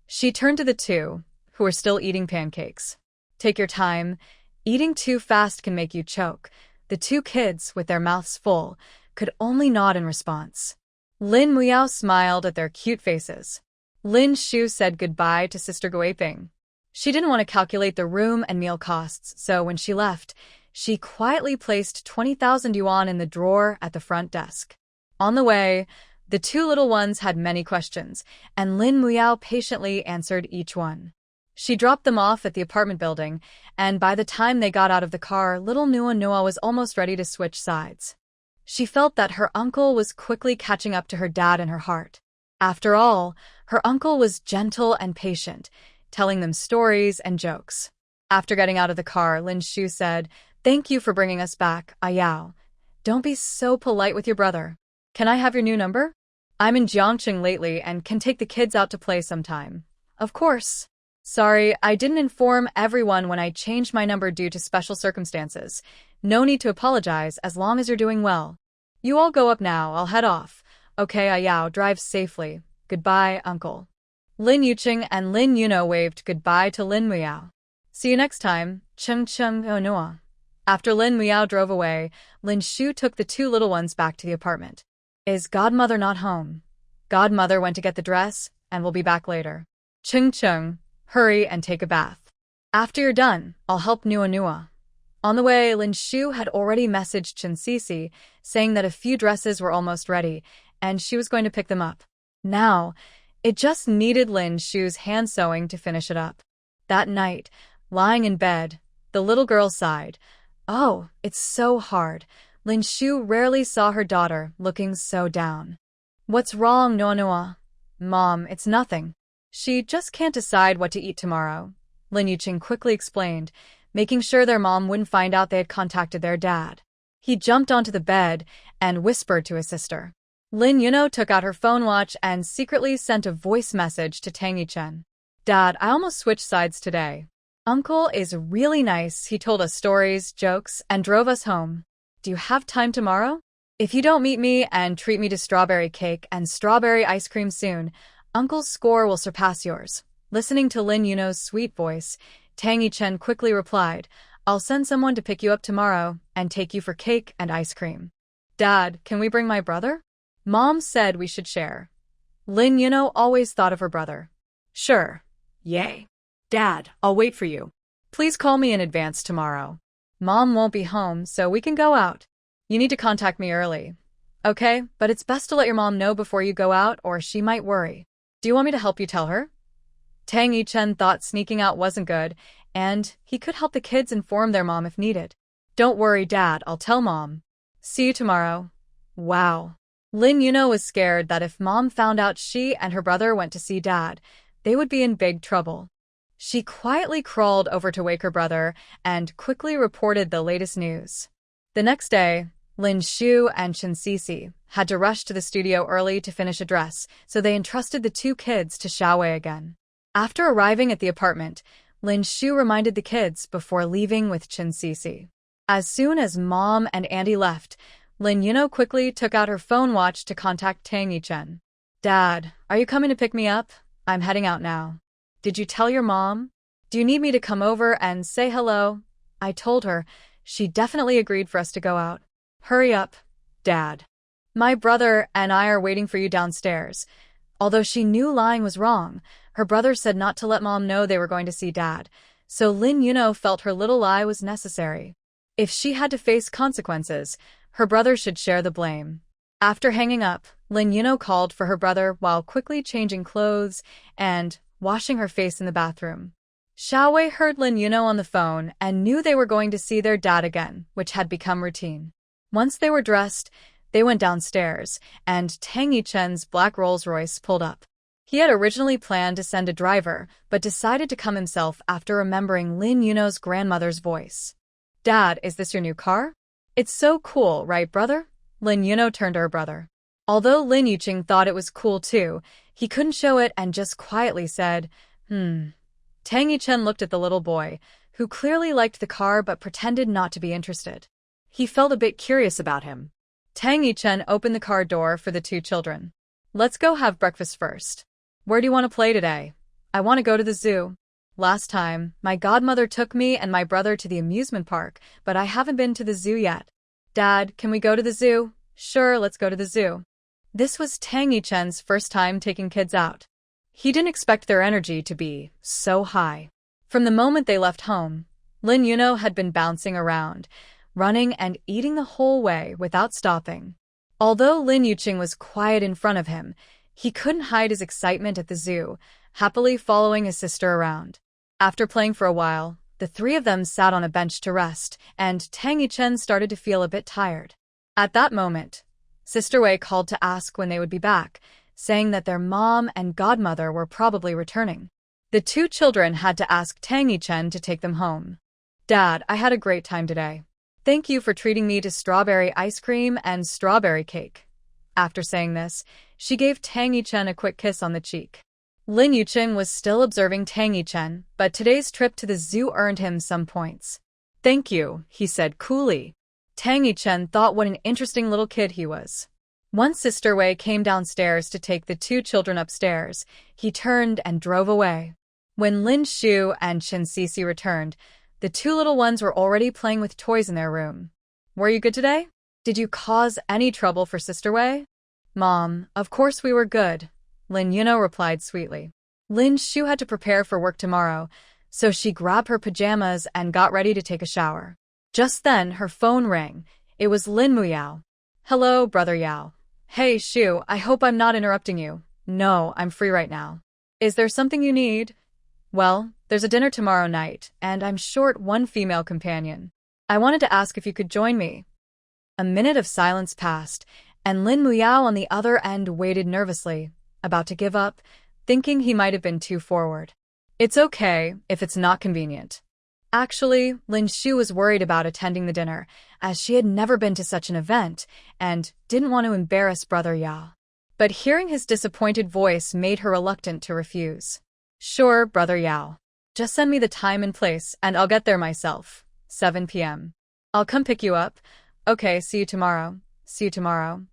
She turned to the two, who were still eating pancakes. "Take your time. Eating too fast can make you choke." The two kids, with their mouths full, could only nod in response. Lin Muao smiled at their cute faces. Lin Shu said goodbye to Sister Guiping. She didn't want to calculate the room and meal costs, so when she left, she quietly placed 20,000 yuan in the drawer at the front desk. On the way, the two little ones had many questions, and Lin Muao patiently answered each one. She dropped them off at the apartment building, and by the time they got out of the car, little Nuo Nuo was almost ready to switch sides. She felt that her uncle was quickly catching up to her dad in her heart. After all, her uncle was gentle and patient, telling them stories and jokes. After getting out of the car, Lin Shu said, "Thank you for bringing us back, Ayao. Don't be so polite with your brother. Can I have your new number? I'm in Jiangcheng lately and can take the kids out to play sometime." "Of course. Sorry, I didn't inform everyone when I changed my number due to special circumstances. No need to apologize as long as you're doing well. You all go up now, I'll head off." "Okay, Ayao, drive safely. Goodbye, uncle." Lin Yuqing and Lin Yuno waved goodbye to Lin Muao. "See you next time, Chung Chung Onua." After Lin Muao drove away, Lin Shu took the two little ones back to the apartment. "Is Godmother not home?" "Godmother went to get the dress and will be back later." "Chung Chung, hurry and take a bath. After you're done, I'll help Nuo Nuo." On the way, Lin Shu had already messaged Chen Sisi, saying that a few dresses were almost ready, and she was going to pick them up. Now, it just needed Lin Shu's hand sewing to finish it up. That night, lying in bed, the little girl sighed. "Oh, it's so hard." Lin Shu rarely saw her daughter looking so down. "What's wrong, Nuo Nuo?" "Mom, it's nothing. She just can't decide what to eat tomorrow," Lin Yuqing quickly explained, making sure their mom wouldn't find out they had contacted their dad. He jumped onto the bed and whispered to his sister. Lin Yuno took out her phone watch and secretly sent a voice message to Tang Yichen. "Dad, I almost switched sides today. Uncle is really nice. He told us stories, jokes, and drove us home. Do you have time tomorrow? If you don't meet me and treat me to strawberry cake and strawberry ice cream soon, Uncle's score will surpass yours." Listening to Lin Yuno's sweet voice, Tang Yichen quickly replied, "I'll send someone to pick you up tomorrow and take you for cake and ice cream." "Dad, can we bring my brother?" Mom said we should share. Lin Yuno always thought of her brother. "Sure. Yay. Dad, I'll wait for you. Please call me in advance tomorrow. Mom won't be home, so we can go out. You need to contact me early." "Okay, but it's best to let your mom know before you go out or she might worry. Do you want me to help you tell her?" Tang Yichen thought sneaking out wasn't good, and he could help the kids inform their mom if needed. "Don't worry, Dad, I'll tell Mom. See you tomorrow." Wow. Lin Yuno was scared that if Mom found out she and her brother went to see Dad, they would be in big trouble. She quietly crawled over to wake her brother and quickly reported the latest news. The next day, Lin Shu and Chen Sisi had to rush to the studio early to finish a dress, so they entrusted the two kids to Xiaowei again. After arriving at the apartment, Lin Shu reminded the kids before leaving with Chen Sisi. As soon as Mom and Andy left, Lin Yuno quickly took out her phone watch to contact Tang Yichen. "Dad, are you coming to pick me up? I'm heading out now. Did you tell your mom? Do you need me to come over and say hello?" "I told her. She definitely agreed for us to go out." "Hurry up, Dad. My brother and I are waiting for you downstairs. Although she knew lying was wrong, her brother said not to let mom know they were going to see dad, so Lin Yuno felt her little lie was necessary. If she had to face consequences, her brother should share the blame. After hanging up, Lin Yuno called for her brother while quickly changing clothes and washing her face in the bathroom. Xiaowei heard Lin Yuno on the phone and knew they were going to see their dad again, which had become routine. Once they were dressed, they went downstairs, and Tang Yichen's black Rolls-Royce pulled up. He had originally planned to send a driver, but decided to come himself after remembering Lin Yuno's grandmother's voice. "Dad, is this your new car? It's so cool, right, brother?" Lin Yuno turned to her brother. Although Lin Yuqing thought it was cool too, he couldn't show it and just quietly said, Tang Yichen looked at the little boy, who clearly liked the car but pretended not to be interested. He felt a bit curious about him. Tang Yichen opened the car door for the two children. "Let's go have breakfast first. Where do you want to play today?" "I want to go to the zoo. Last time, my godmother took me and my brother to the amusement park, but I haven't been to the zoo yet." "Dad, can we go to the zoo?" "Sure, let's go to the zoo." This was Tang Yichen's first time taking kids out. He didn't expect their energy to be so high. From the moment they left home, Lin Yuno had been bouncing around, running and eating the whole way without stopping. Although Lin Yuqing was quiet in front of him, he couldn't hide his excitement at the zoo, happily following his sister around. After playing for a while, the three of them sat on a bench to rest, and Tang Yichen started to feel a bit tired. At that moment, Sister Wei called to ask when they would be back, saying that their mom and godmother were probably returning. The two children had to ask Tang Yichen to take them home. "Dad, I had a great time today. Thank you for treating me to strawberry ice cream and strawberry cake." After saying this, she gave Tang Yichen a quick kiss on the cheek. Lin Yuqing was still observing Tang Yichen, but today's trip to the zoo earned him some points. "Thank you," he said coolly. Tang Yichen thought what an interesting little kid he was. Once Sister Wei came downstairs to take the two children upstairs, he turned and drove away. When Lin Shu and Chen Sisi returned, the two little ones were already playing with toys in their room. "Were you good today? Did you cause any trouble for Sister Wei?" "Mom, of course we were good," Lin Yuno replied sweetly. Lin Shu had to prepare for work tomorrow, so she grabbed her pajamas and got ready to take a shower. Just then, her phone rang. It was Lin Muyao. "Hello, Brother Yao." "Hey, Shu, I hope I'm not interrupting you." "No, I'm free right now." "Is there something you need?" "Well, there's a dinner tomorrow night, and I'm short one female companion. I wanted to ask if you could join me." A minute of silence passed, and Lin Muyao on the other end waited nervously, about to give up, thinking he might have been too forward. "It's okay, if it's not convenient." Actually, Lin Shu was worried about attending the dinner, as she had never been to such an event, and didn't want to embarrass Brother Yao. But hearing his disappointed voice made her reluctant to refuse. "Sure, Brother Yao. Just send me the time and place, and I'll get there myself. 7 p.m. I'll come pick you up." "Okay, see you tomorrow." "See you tomorrow."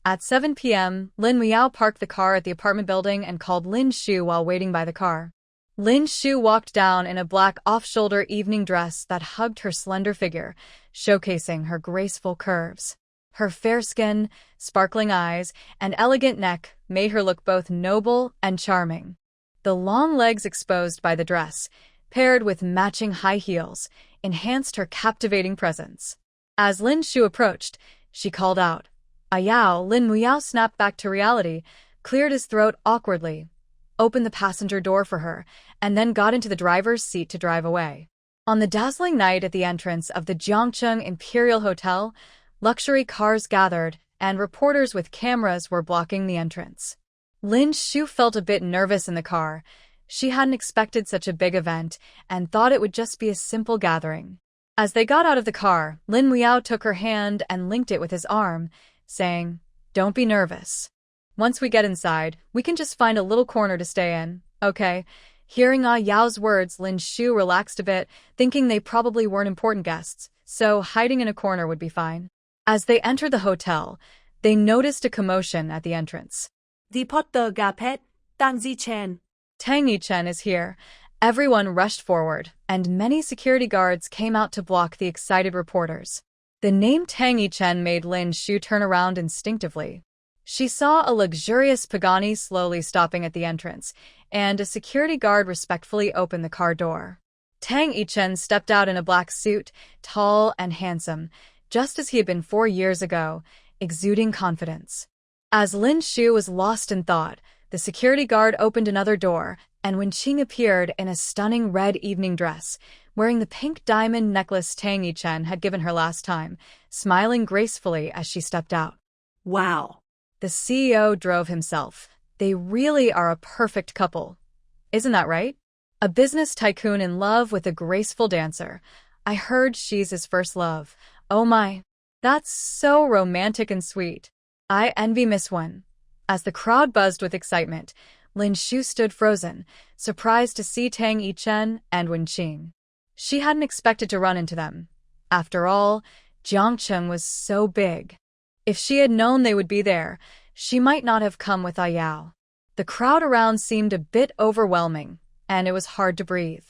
At 7 p.m., Lin Muyao parked the car at the apartment building and called Lin Shu while waiting by the car. Lin Shu walked down in a black off-shoulder evening dress that hugged her slender figure, showcasing her graceful curves. Her fair skin, sparkling eyes, and elegant neck made her look both noble and charming. The long legs exposed by the dress, paired with matching high heels, enhanced her captivating presence. As Lin Shu approached, she called out, "Ayao!" Lin Muyao snapped back to reality, cleared his throat awkwardly, opened the passenger door for her, and then got into the driver's seat to drive away. On the dazzling night at the entrance of the Jiangcheng Imperial Hotel, luxury cars gathered, and reporters with cameras were blocking the entrance. Lin Shu felt a bit nervous in the car. She hadn't expected such a big event, and thought it would just be a simple gathering. As they got out of the car, Lin Muyao took her hand and linked it with his arm, saying, "Don't be nervous. Once we get inside, we can just find a little corner to stay in, okay?" Hearing Yao's words, Lin Shu relaxed a bit, thinking they probably weren't important guests, so hiding in a corner would be fine. As they entered the hotel, they noticed a commotion at the entrance. "Reporter Gapet, Tang Zichen." "Tang Yichen is here." Everyone rushed forward, and many security guards came out to block the excited reporters. The name Tang Yichen made Lin Shu turn around instinctively. She saw a luxurious Pagani slowly stopping at the entrance, and a security guard respectfully opened the car door. Tang Yichen stepped out in a black suit, tall and handsome, just as he had been 4 years ago, exuding confidence. As Lin Shu was lost in thought, the security guard opened another door, and Wen Qing appeared in a stunning red evening dress, wearing the pink diamond necklace Tang Yichen had given her last time, smiling gracefully as she stepped out. Wow. The CEO drove himself. They really are a perfect couple. Isn't that right? A business tycoon in love with a graceful dancer. I heard she's his first love. Oh my. That's so romantic and sweet. I envy Miss Wen. As the crowd buzzed with excitement, Lin Shu stood frozen, surprised to see Tang Yichen and Wen Qing. She hadn't expected to run into them. After all, Jiangcheng was so big. If she had known they would be there, she might not have come with Ayao. The crowd around seemed a bit overwhelming, and it was hard to breathe.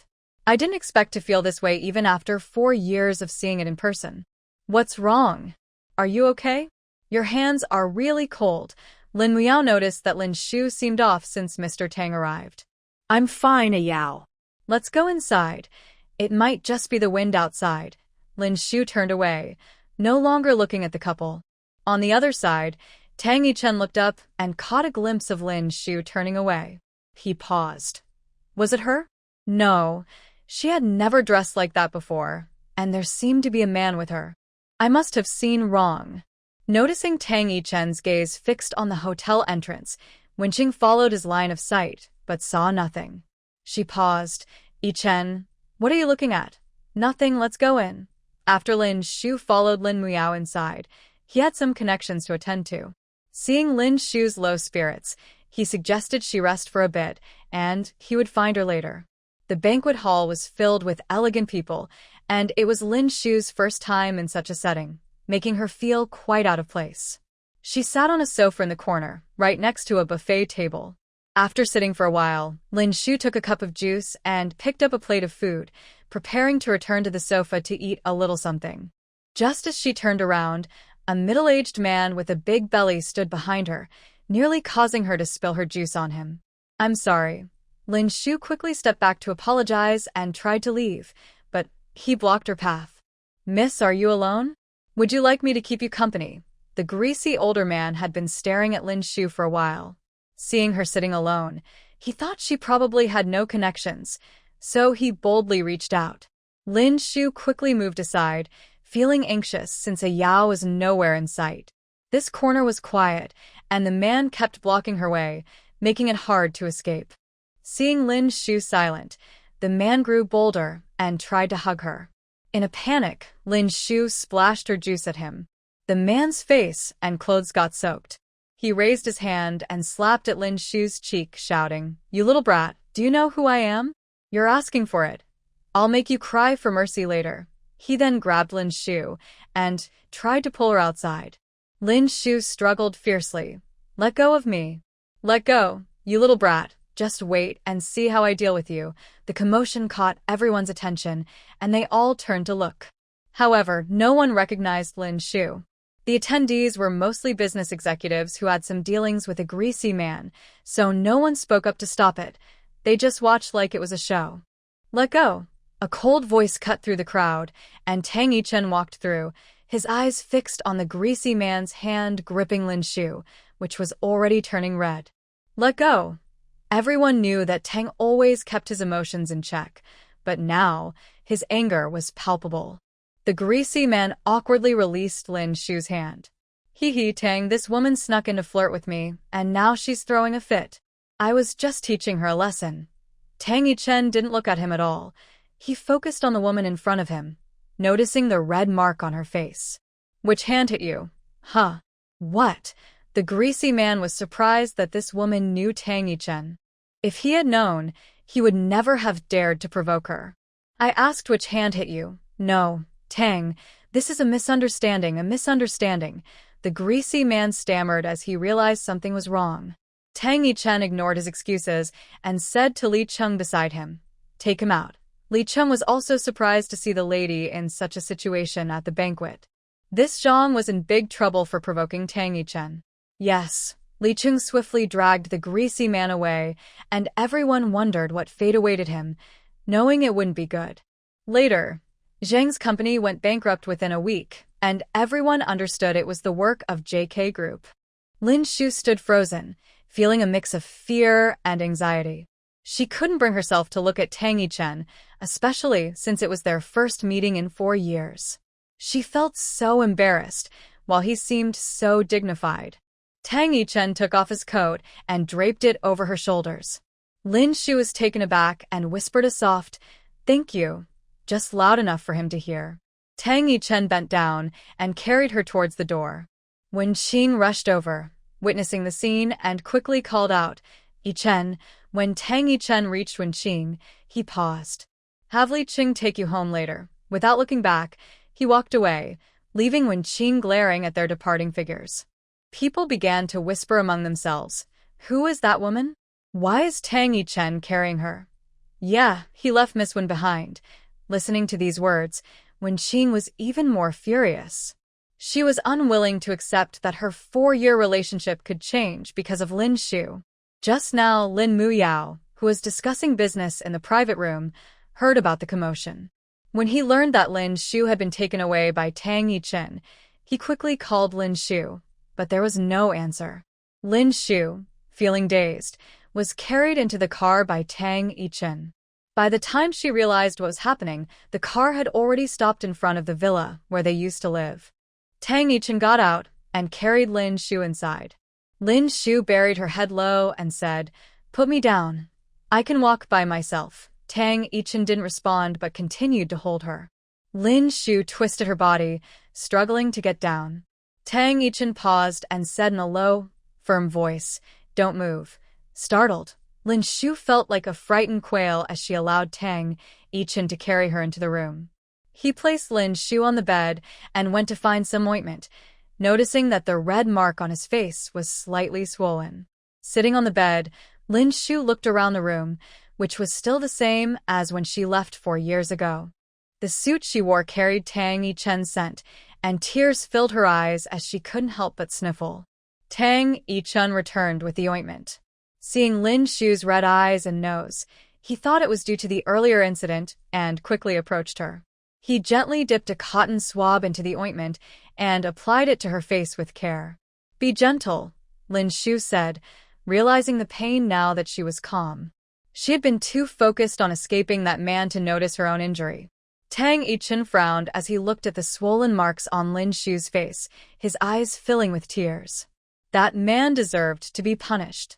I didn't expect to feel this way even after 4 years of seeing it in person. What's wrong? Are you okay? Your hands are really cold. Lin Miao noticed that Lin Shu seemed off since Mr. Tang arrived. I'm fine, Ayao. Let's go inside. It might just be the wind outside. Lin Shu turned away, no longer looking at the couple. On the other side, Tang Yichen looked up and caught a glimpse of Lin Shu turning away. He paused. Was it her? No, she had never dressed like that before, and there seemed to be a man with her. I must have seen wrong. Noticing Tang Yichen's gaze fixed on the hotel entrance, Wen Qing followed his line of sight, but saw nothing. She paused. Yichen, what are you looking at? Nothing, let's go in. After Lin Shu followed Lin Miao inside, he had some connections to attend to. Seeing Lin Shu's low spirits, he suggested she rest for a bit, and he would find her later. The banquet hall was filled with elegant people, and it was Lin Shu's first time in such a setting, making her feel quite out of place. She sat on a sofa in the corner, right next to a buffet table. After sitting for a while, Lin Shu took a cup of juice and picked up a plate of food, preparing to return to the sofa to eat a little something. Just as she turned around, a middle-aged man with a big belly stood behind her, nearly causing her to spill her juice on him. I'm sorry. Lin Shu quickly stepped back to apologize and tried to leave, but he blocked her path. Miss, are you alone? Would you like me to keep you company? The greasy older man had been staring at Lin Shu for a while. Seeing her sitting alone, he thought she probably had no connections, so he boldly reached out. Lin Shu quickly moved aside, feeling anxious since Ayao was nowhere in sight. This corner was quiet, and the man kept blocking her way, making it hard to escape. Seeing Lin Shu silent, the man grew bolder and tried to hug her. In a panic, Lin Shu splashed her juice at him. The man's face and clothes got soaked. He raised his hand and slapped at Lin Shu's cheek, shouting, "You little brat, do you know who I am? You're asking for it. I'll make you cry for mercy later." He then grabbed Lin Shu and tried to pull her outside. Lin Shu struggled fiercely. "Let go of me. Let go, you little brat. Just wait and see how I deal with you." The commotion caught everyone's attention, and they all turned to look. However, no one recognized Lin Shu. The attendees were mostly business executives who had some dealings with a greasy man, so no one spoke up to stop it. They just watched like it was a show. "Let go." A cold voice cut through the crowd, and Tang Yichen walked through, his eyes fixed on the greasy man's hand gripping Lin Shu, which was already turning red. "Let go." Everyone knew that Tang always kept his emotions in check, but now his anger was palpable. The greasy man awkwardly released Lin Shu's hand. "Hee, Tang, this woman snuck in to flirt with me, and now she's throwing a fit. I was just teaching her a lesson." Tang Yichen didn't look at him at all. He focused on the woman in front of him, noticing the red mark on her face. "Which hand hit you?" "Huh? What?" The greasy man was surprised that this woman knew Tang Yichen. If he had known, he would never have dared to provoke her. "I asked which hand hit you." "No, Tang, this is a misunderstanding. The greasy man stammered as he realized something was wrong. Tang Yichen ignored his excuses and said to Li Cheng beside him, "Take him out." Li Cheng was also surprised to see the lady in such a situation at the banquet. This Zhang was in big trouble for provoking Tang Yichen. Yes. Li Qing swiftly dragged the greasy man away, and everyone wondered what fate awaited him, knowing it wouldn't be good. Later, Zhang's company went bankrupt within a week, and everyone understood it was the work of JK Group. Lin Shu stood frozen, feeling a mix of fear and anxiety. She couldn't bring herself to look at Tang Yichen, especially since it was their first meeting in 4 years. She felt so embarrassed, while he seemed so dignified. Tang Yichen took off his coat and draped it over her shoulders. Lin Shu was taken aback and whispered a soft, "Thank you," just loud enough for him to hear. Tang Yichen bent down and carried her towards the door. Wen Qing rushed over, witnessing the scene, and quickly called out, "Yichen." When Tang Yichen reached Wen Qing, he paused. "Have Li Qing take you home later." Without looking back, he walked away, leaving Wen Qing glaring at their departing figures. People began to whisper among themselves, "Who is that woman? Why is Tang Yichen carrying her?" "Yeah, he left Miss Wen behind." Listening to these words, Wen Qing was even more furious. She was unwilling to accept that her 4-year relationship could change because of Lin Shu. Just now, Lin Muyao, who was discussing business in the private room, heard about the commotion. When he learned that Lin Shu had been taken away by Tang Yichen, he quickly called Lin Shu, but there was no answer. Lin Shu, feeling dazed, was carried into the car by Tang Yichen. By the time she realized what was happening, the car had already stopped in front of the villa where they used to live. Tang Yichen got out and carried Lin Shu inside. Lin Shu buried her head low and said, "Put me down. I can walk by myself." Tang Yichen didn't respond but continued to hold her. Lin Shu twisted her body, struggling to get down. Tang Yichen paused and said in a low, firm voice, "Don't move." Startled, Lin Shu felt like a frightened quail as she allowed Tang Yichen to carry her into the room. He placed Lin Shu on the bed and went to find some ointment, noticing that the red mark on his face was slightly swollen. Sitting on the bed, Lin Shu looked around the room, which was still the same as when she left 4 years ago. The suit she wore carried Tang Yichen's scent, and tears filled her eyes as she couldn't help but sniffle. Tang Yichen returned with the ointment. Seeing Lin Shu's red eyes and nose, he thought it was due to the earlier incident and quickly approached her. He gently dipped a cotton swab into the ointment and applied it to her face with care. "Be gentle," Lin Shu said, realizing the pain now that she was calm. She had been too focused on escaping that man to notice her own injury. Tang Yichen frowned as he looked at the swollen marks on Lin Shu's face, his eyes filling with tears. That man deserved to be punished.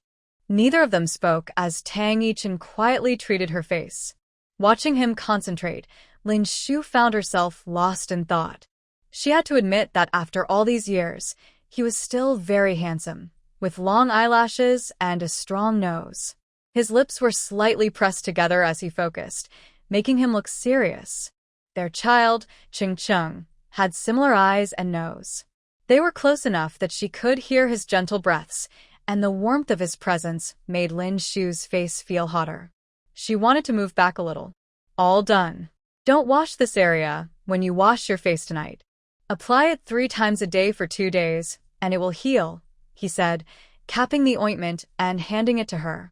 Neither of them spoke as Tang Yichen quietly treated her face. Watching him concentrate, Lin Shu found herself lost in thought. She had to admit that after all these years, he was still very handsome, with long eyelashes and a strong nose. His lips were slightly pressed together as he focused, making him look serious. Their child, Ching Cheng, had similar eyes and nose. They were close enough that she could hear his gentle breaths, and the warmth of his presence made Lin Shu's face feel hotter. She wanted to move back a little. "All done. Don't wash this area when you wash your face tonight. Apply it 3 times a day for 2 days, and it will heal," he said, capping the ointment and handing it to her.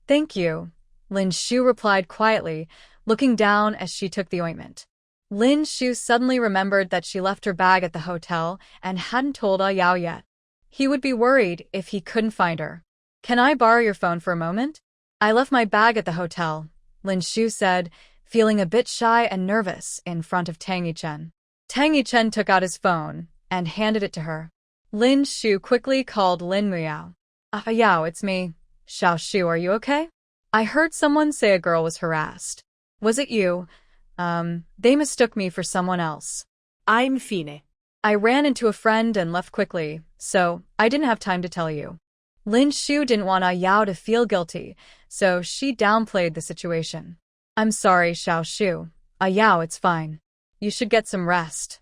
"Thank you," Lin Shu replied quietly, looking down as she took the ointment. Lin Shu suddenly remembered that she left her bag at the hotel and hadn't told Yao yet. He would be worried if he couldn't find her. "Can I borrow your phone for a moment?" "I left my bag at the hotel," Lin Shu said, feeling a bit shy and nervous in front of Tang Yichen. Tang Yichen took out his phone and handed it to her. Lin Shu quickly called Lin Muyao. Yao, it's me. Xiao Shu, are you okay? I heard someone say a girl was harassed. Was it you? They mistook me for someone else." I'm Fine. "I ran into a friend and left quickly, so I didn't have time to tell you." Lin Shu didn't want Yao to feel guilty, so she downplayed the situation. "I'm sorry, Xiao Shu. Yao, it's fine. You should get some rest.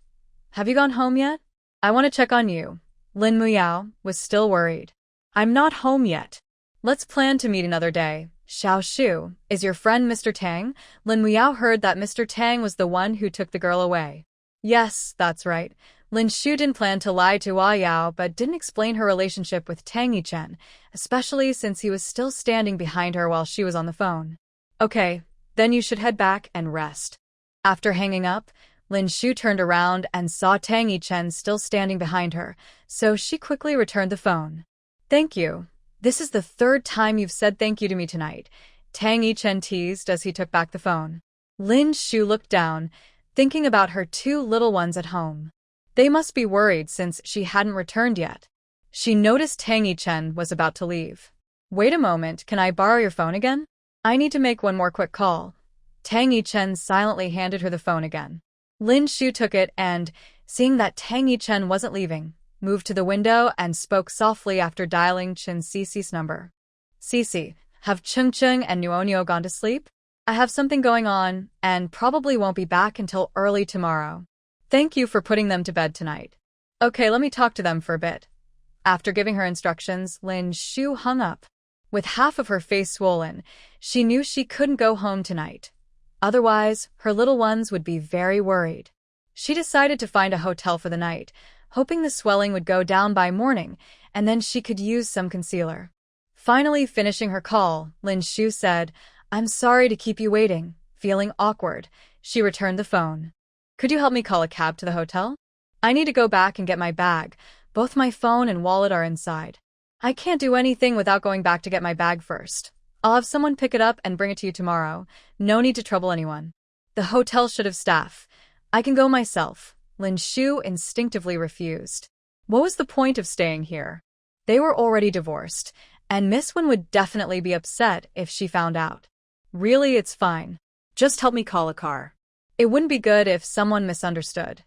Have you gone home yet? I want to check on you." Lin Muyao was still worried. "I'm not home yet. Let's plan to meet another day." "Xiao Shu, is your friend Mr. Tang?" Lin Muyao heard that Mr. Tang was the one who took the girl away. "Yes, that's right. Lin Shu didn't plan to lie to Yao but didn't explain her relationship with Tang Yichen, especially since he was still standing behind her while she was on the phone. Okay, then you should head back and rest. After hanging up, Lin Shu turned around and saw Tang Yichen still standing behind her, so she quickly returned the phone. Thank you. This is the third time you've said thank you to me tonight, Tang Yichen teased as he took back the phone. Lin Shu looked down, thinking about her two little ones at home. They must be worried since she hadn't returned yet. She noticed Tang Yichen was about to leave. Wait a moment, can I borrow your phone again? I need to make one more quick call. Tang Yichen silently handed her the phone again. Lin Shu took it and, seeing that Tang Yichen wasn't leaving, moved to the window and spoke softly after dialing Chen Cici's number. Cici, have Chung Chung and Nuonyo gone to sleep? I have something going on and probably won't be back until early tomorrow. Thank you for putting them to bed tonight. Okay, let me talk to them for a bit. After giving her instructions, Lin Shu hung up. With half of her face swollen, she knew she couldn't go home tonight. Otherwise, her little ones would be very worried. She decided to find a hotel for the night, hoping the swelling would go down by morning, and then she could use some concealer. Finally finishing her call, Lin Shu said, I'm sorry to keep you waiting. Feeling awkward, she returned the phone. Could you help me call a cab to the hotel? I need to go back and get my bag. Both my phone and wallet are inside. I can't do anything without going back to get my bag first. I'll have someone pick it up and bring it to you tomorrow. No need to trouble anyone. The hotel should have staff. I can go myself. Lin Shu instinctively refused. What was the point of staying here? They were already divorced, and Miss Wen would definitely be upset if she found out. Really, it's fine. Just help me call a car. It wouldn't be good if someone misunderstood.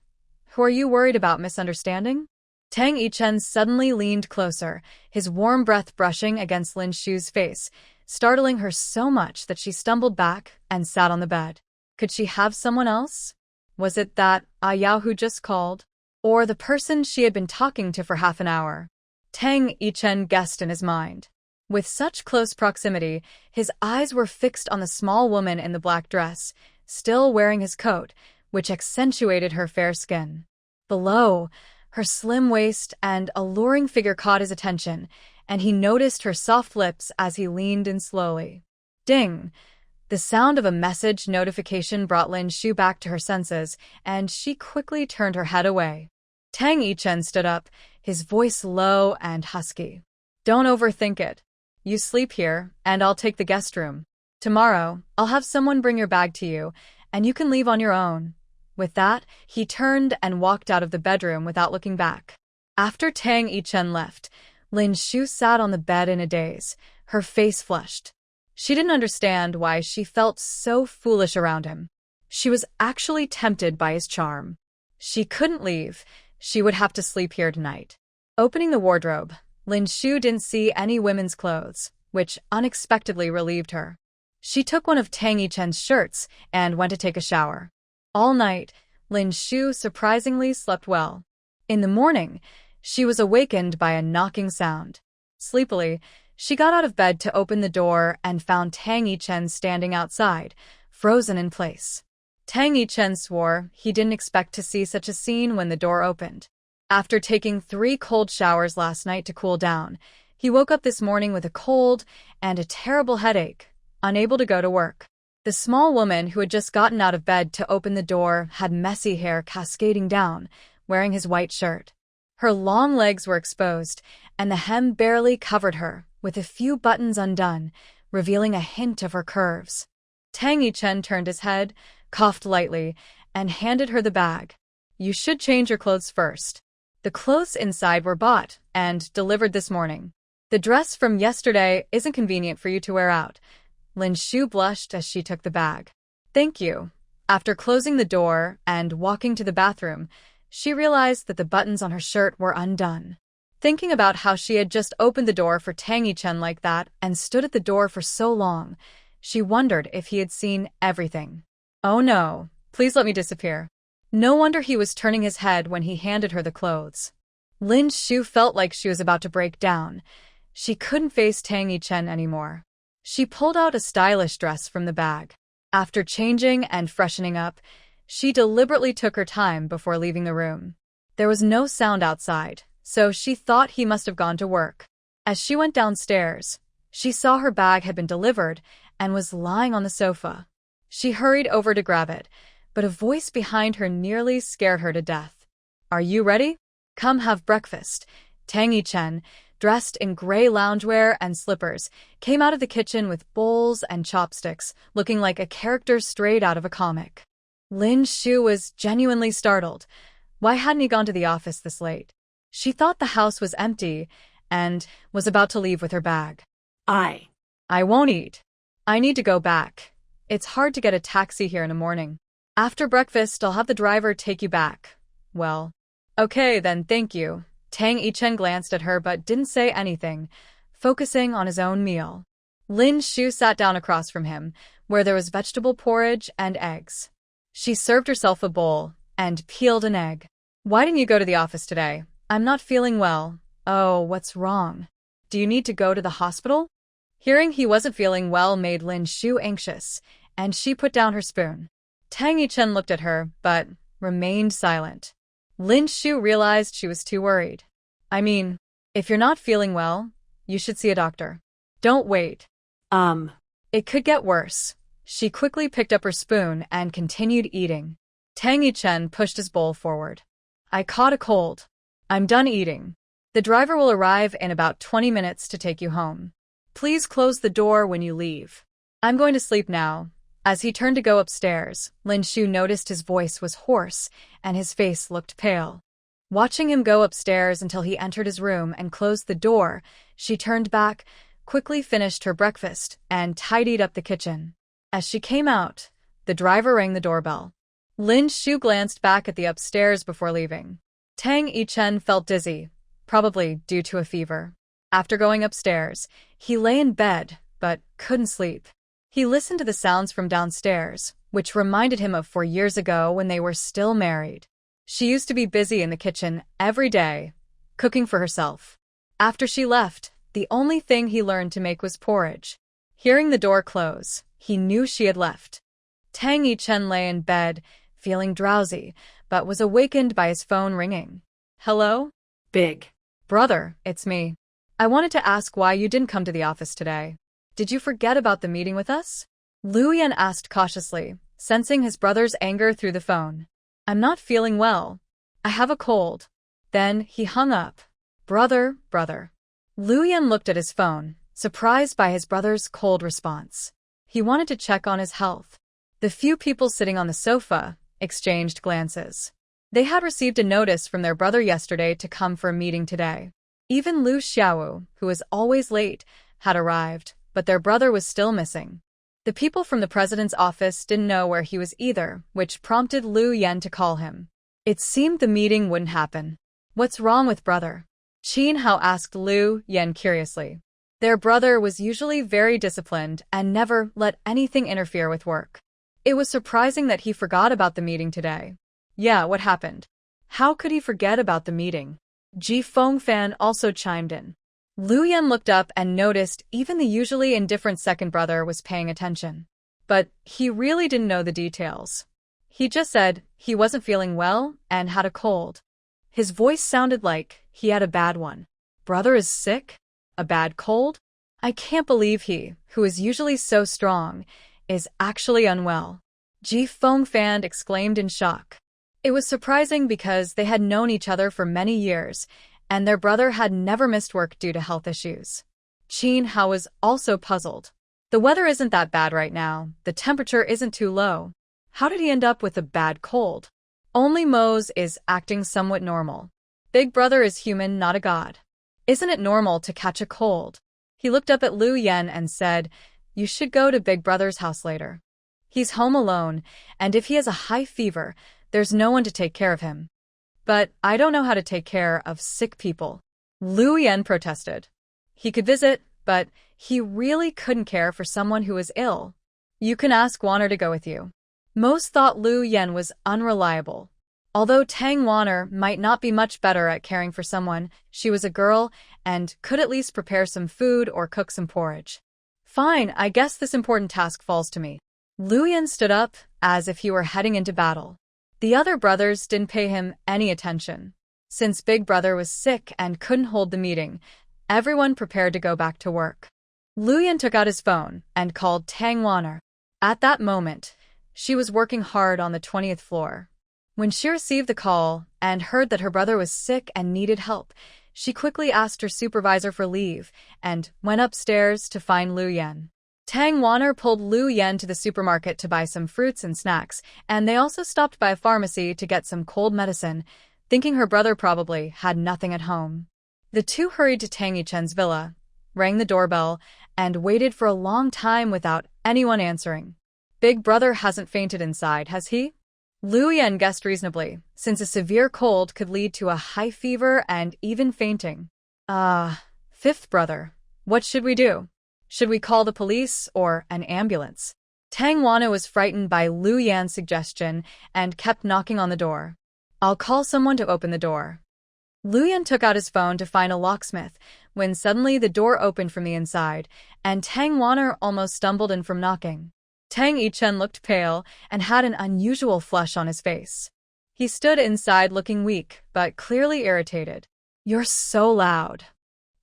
Who are you worried about misunderstanding? Tang Yichen suddenly leaned closer, his warm breath brushing against Lin Shu's face, startling her so much that she stumbled back and sat on the bed. Could she have someone else? Was it that Yao who just called? Or the person she had been talking to for half an hour? Tang Yichen guessed in his mind. With such close proximity, his eyes were fixed on the small woman in the black dress, still wearing his coat, which accentuated her fair skin. Below, her slim waist and alluring figure caught his attention, and he noticed her soft lips as he leaned in slowly. Ding! The sound of a message notification brought Lin Shu back to her senses, and she quickly turned her head away. Tang Yichen stood up, his voice low and husky. Don't overthink it. You sleep here, and I'll take the guest room. Tomorrow, I'll have someone bring your bag to you, and you can leave on your own. With that, he turned and walked out of the bedroom without looking back. After Tang Yichen left, Lin Shu sat on the bed in a daze, her face flushed. She didn't understand why she felt so foolish around him. She was actually tempted by his charm. She couldn't leave. She would have to sleep here tonight. Opening the wardrobe, Lin Shu didn't see any women's clothes, which unexpectedly relieved her. She took one of Tang Yichen's shirts and went to take a shower. All night, Lin Shu surprisingly slept well. In the morning, she was awakened by a knocking sound. Sleepily, she got out of bed to open the door and found Tang Yichen standing outside, frozen in place. Tang Yichen swore he didn't expect to see such a scene when the door opened. After taking 3 cold showers last night to cool down, he woke up this morning with a cold and a terrible headache, unable to go to work. The small woman who had just gotten out of bed to open the door had messy hair cascading down, wearing his white shirt. Her long legs were exposed, and the hem barely covered her, with a few buttons undone, revealing a hint of her curves. Tang Yichen turned his head, coughed lightly, and handed her the bag. You should change your clothes first. The clothes inside were bought and delivered this morning. The dress from yesterday isn't convenient for you to wear out. Lin Shu blushed as she took the bag. Thank you. After closing the door and walking to the bathroom, she realized that the buttons on her shirt were undone. Thinking about how she had just opened the door for Tang Yichen like that and stood at the door for so long, she wondered if he had seen everything. Oh no, please let me disappear. No wonder he was turning his head when he handed her the clothes. Lin Shu felt like she was about to break down. She couldn't face Tang Yichen anymore. She pulled out a stylish dress from the bag. After changing and freshening up, she deliberately took her time before leaving the room. There was no sound outside, so she thought he must have gone to work. As she went downstairs, she saw her bag had been delivered and was lying on the sofa. She hurried over to grab it, but a voice behind her nearly scared her to death. "Are you ready? Come have breakfast." Tang Yichen, dressed in gray loungewear and slippers, came out of the kitchen with bowls and chopsticks, looking like a character straight out of a comic. Lin Shu was genuinely startled. Why hadn't he gone to the office this late? She thought the house was empty and was about to leave with her bag. I won't eat. I need to go back. It's hard to get a taxi here in the morning. After breakfast, I'll have the driver take you back." "Well, okay then, thank you." Tang Yichen glanced at her but didn't say anything, focusing on his own meal. Lin Shu sat down across from him, where there was vegetable porridge and eggs. She served herself a bowl and peeled an egg. "Why didn't you go to the office today?" "I'm not feeling well." "Oh, what's wrong? Do you need to go to the hospital?" Hearing he wasn't feeling well made Lin Shu anxious, and she put down her spoon. Tang Yichen looked at her, but remained silent. Lin Shu realized she was too worried. "I mean, if you're not feeling well, you should see a doctor. Don't wait. It could get worse." She quickly picked up her spoon and continued eating. Tang Yichen pushed his bowl forward. "I caught a cold. I'm done eating. The driver will arrive in about 20 minutes to take you home. Please close the door when you leave. I'm going to sleep now." As he turned to go upstairs, Lin Shu noticed his voice was hoarse and his face looked pale. Watching him go upstairs until he entered his room and closed the door, she turned back, quickly finished her breakfast, and tidied up the kitchen. As she came out, the driver rang the doorbell. Lin Shu glanced back at the upstairs before leaving. Tang Yichen felt dizzy, probably due to a fever. After going upstairs, he lay in bed, but couldn't sleep. He listened to the sounds from downstairs, which reminded him of 4 years ago when they were still married. She used to be busy in the kitchen every day, cooking for herself. After she left, the only thing he learned to make was porridge. Hearing the door close, he knew she had left. Tang Yichen lay in bed, feeling drowsy, but was awakened by his phone ringing. "Hello? Big Brother, it's me. I wanted to ask why you didn't come to the office today. Did you forget about the meeting with us?" Lu Yan asked cautiously, sensing his brother's anger through the phone. "I'm not feeling well. I have a cold." Then he hung up. Brother. Lu Yan looked at his phone, surprised by his brother's cold response. He wanted to check on his health. The few people sitting on the sofa exchanged glances. They had received a notice from their brother yesterday to come for a meeting today. Even Lu Xiaowu, who was always late, had arrived, but their brother was still missing. The people from the president's office didn't know where he was either, which prompted Lu Yan to call him. It seemed the meeting wouldn't happen. "What's wrong with brother?" Qin Hao asked Lu Yan curiously. Their brother was usually very disciplined and never let anything interfere with work. It was surprising that he forgot about the meeting today. "Yeah, what happened? How could he forget about the meeting?" Ji Fengfan also chimed in. Lu Yan looked up and noticed even the usually indifferent second brother was paying attention. But he really didn't know the details. He just said he wasn't feeling well and had a cold. His voice sounded like he had a bad one. "Brother is sick? A bad cold? I can't believe he, who is usually so strong, is actually unwell." Ji Fengfan exclaimed in shock. It was surprising because they had known each other for many years, and their brother had never missed work due to health issues. Qin Hao was also puzzled. The weather isn't that bad right now, the temperature isn't too low. How did he end up with a bad cold? Only Mose is acting somewhat normal. Big brother is human, not a god. Isn't it normal to catch a cold? He looked up at Lu Yan and said, "You should go to Big brother's house later. He's home alone, and if he has a high fever, there's no one to take care of him." "But I don't know how to take care of sick people," Lu Yan protested. He could visit, but he really couldn't care for someone who was ill. "You can ask Wanner to go with you." Most thought Lu Yan was unreliable. Although Tang Wanner might not be much better at caring for someone, she was a girl and could at least prepare some food or cook some porridge. "Fine, I guess this important task falls to me." Lu Yan stood up as if he were heading into battle. The other brothers didn't pay him any attention. Since Big Brother was sick and couldn't hold the meeting, everyone prepared to go back to work. Luyan took out his phone and called Tang Wanner. At that moment, she was working hard on the 20th floor. When she received the call and heard that her brother was sick and needed help, she quickly asked her supervisor for leave and went upstairs to find Luyan. Tang Wanner pulled Luyan to the supermarket to buy some fruits and snacks, and they also stopped by a pharmacy to get some cold medicine, thinking her brother probably had nothing at home. The two hurried to Tang Yichen's villa, rang the doorbell, and waited for a long time without anyone answering. Big Brother hasn't fainted inside, has he? Luyan guessed reasonably, since a severe cold could lead to a high fever and even fainting. Fifth brother, what should we do? Should we call the police or an ambulance? Tang Wanner was frightened by Luyan's suggestion and kept knocking on the door. I'll call someone to open the door. Luyan took out his phone to find a locksmith, when suddenly the door opened from the inside, and Tang Wanner almost stumbled in from knocking. Tang Yichen looked pale and had an unusual flush on his face. He stood inside looking weak, but clearly irritated. You're so loud.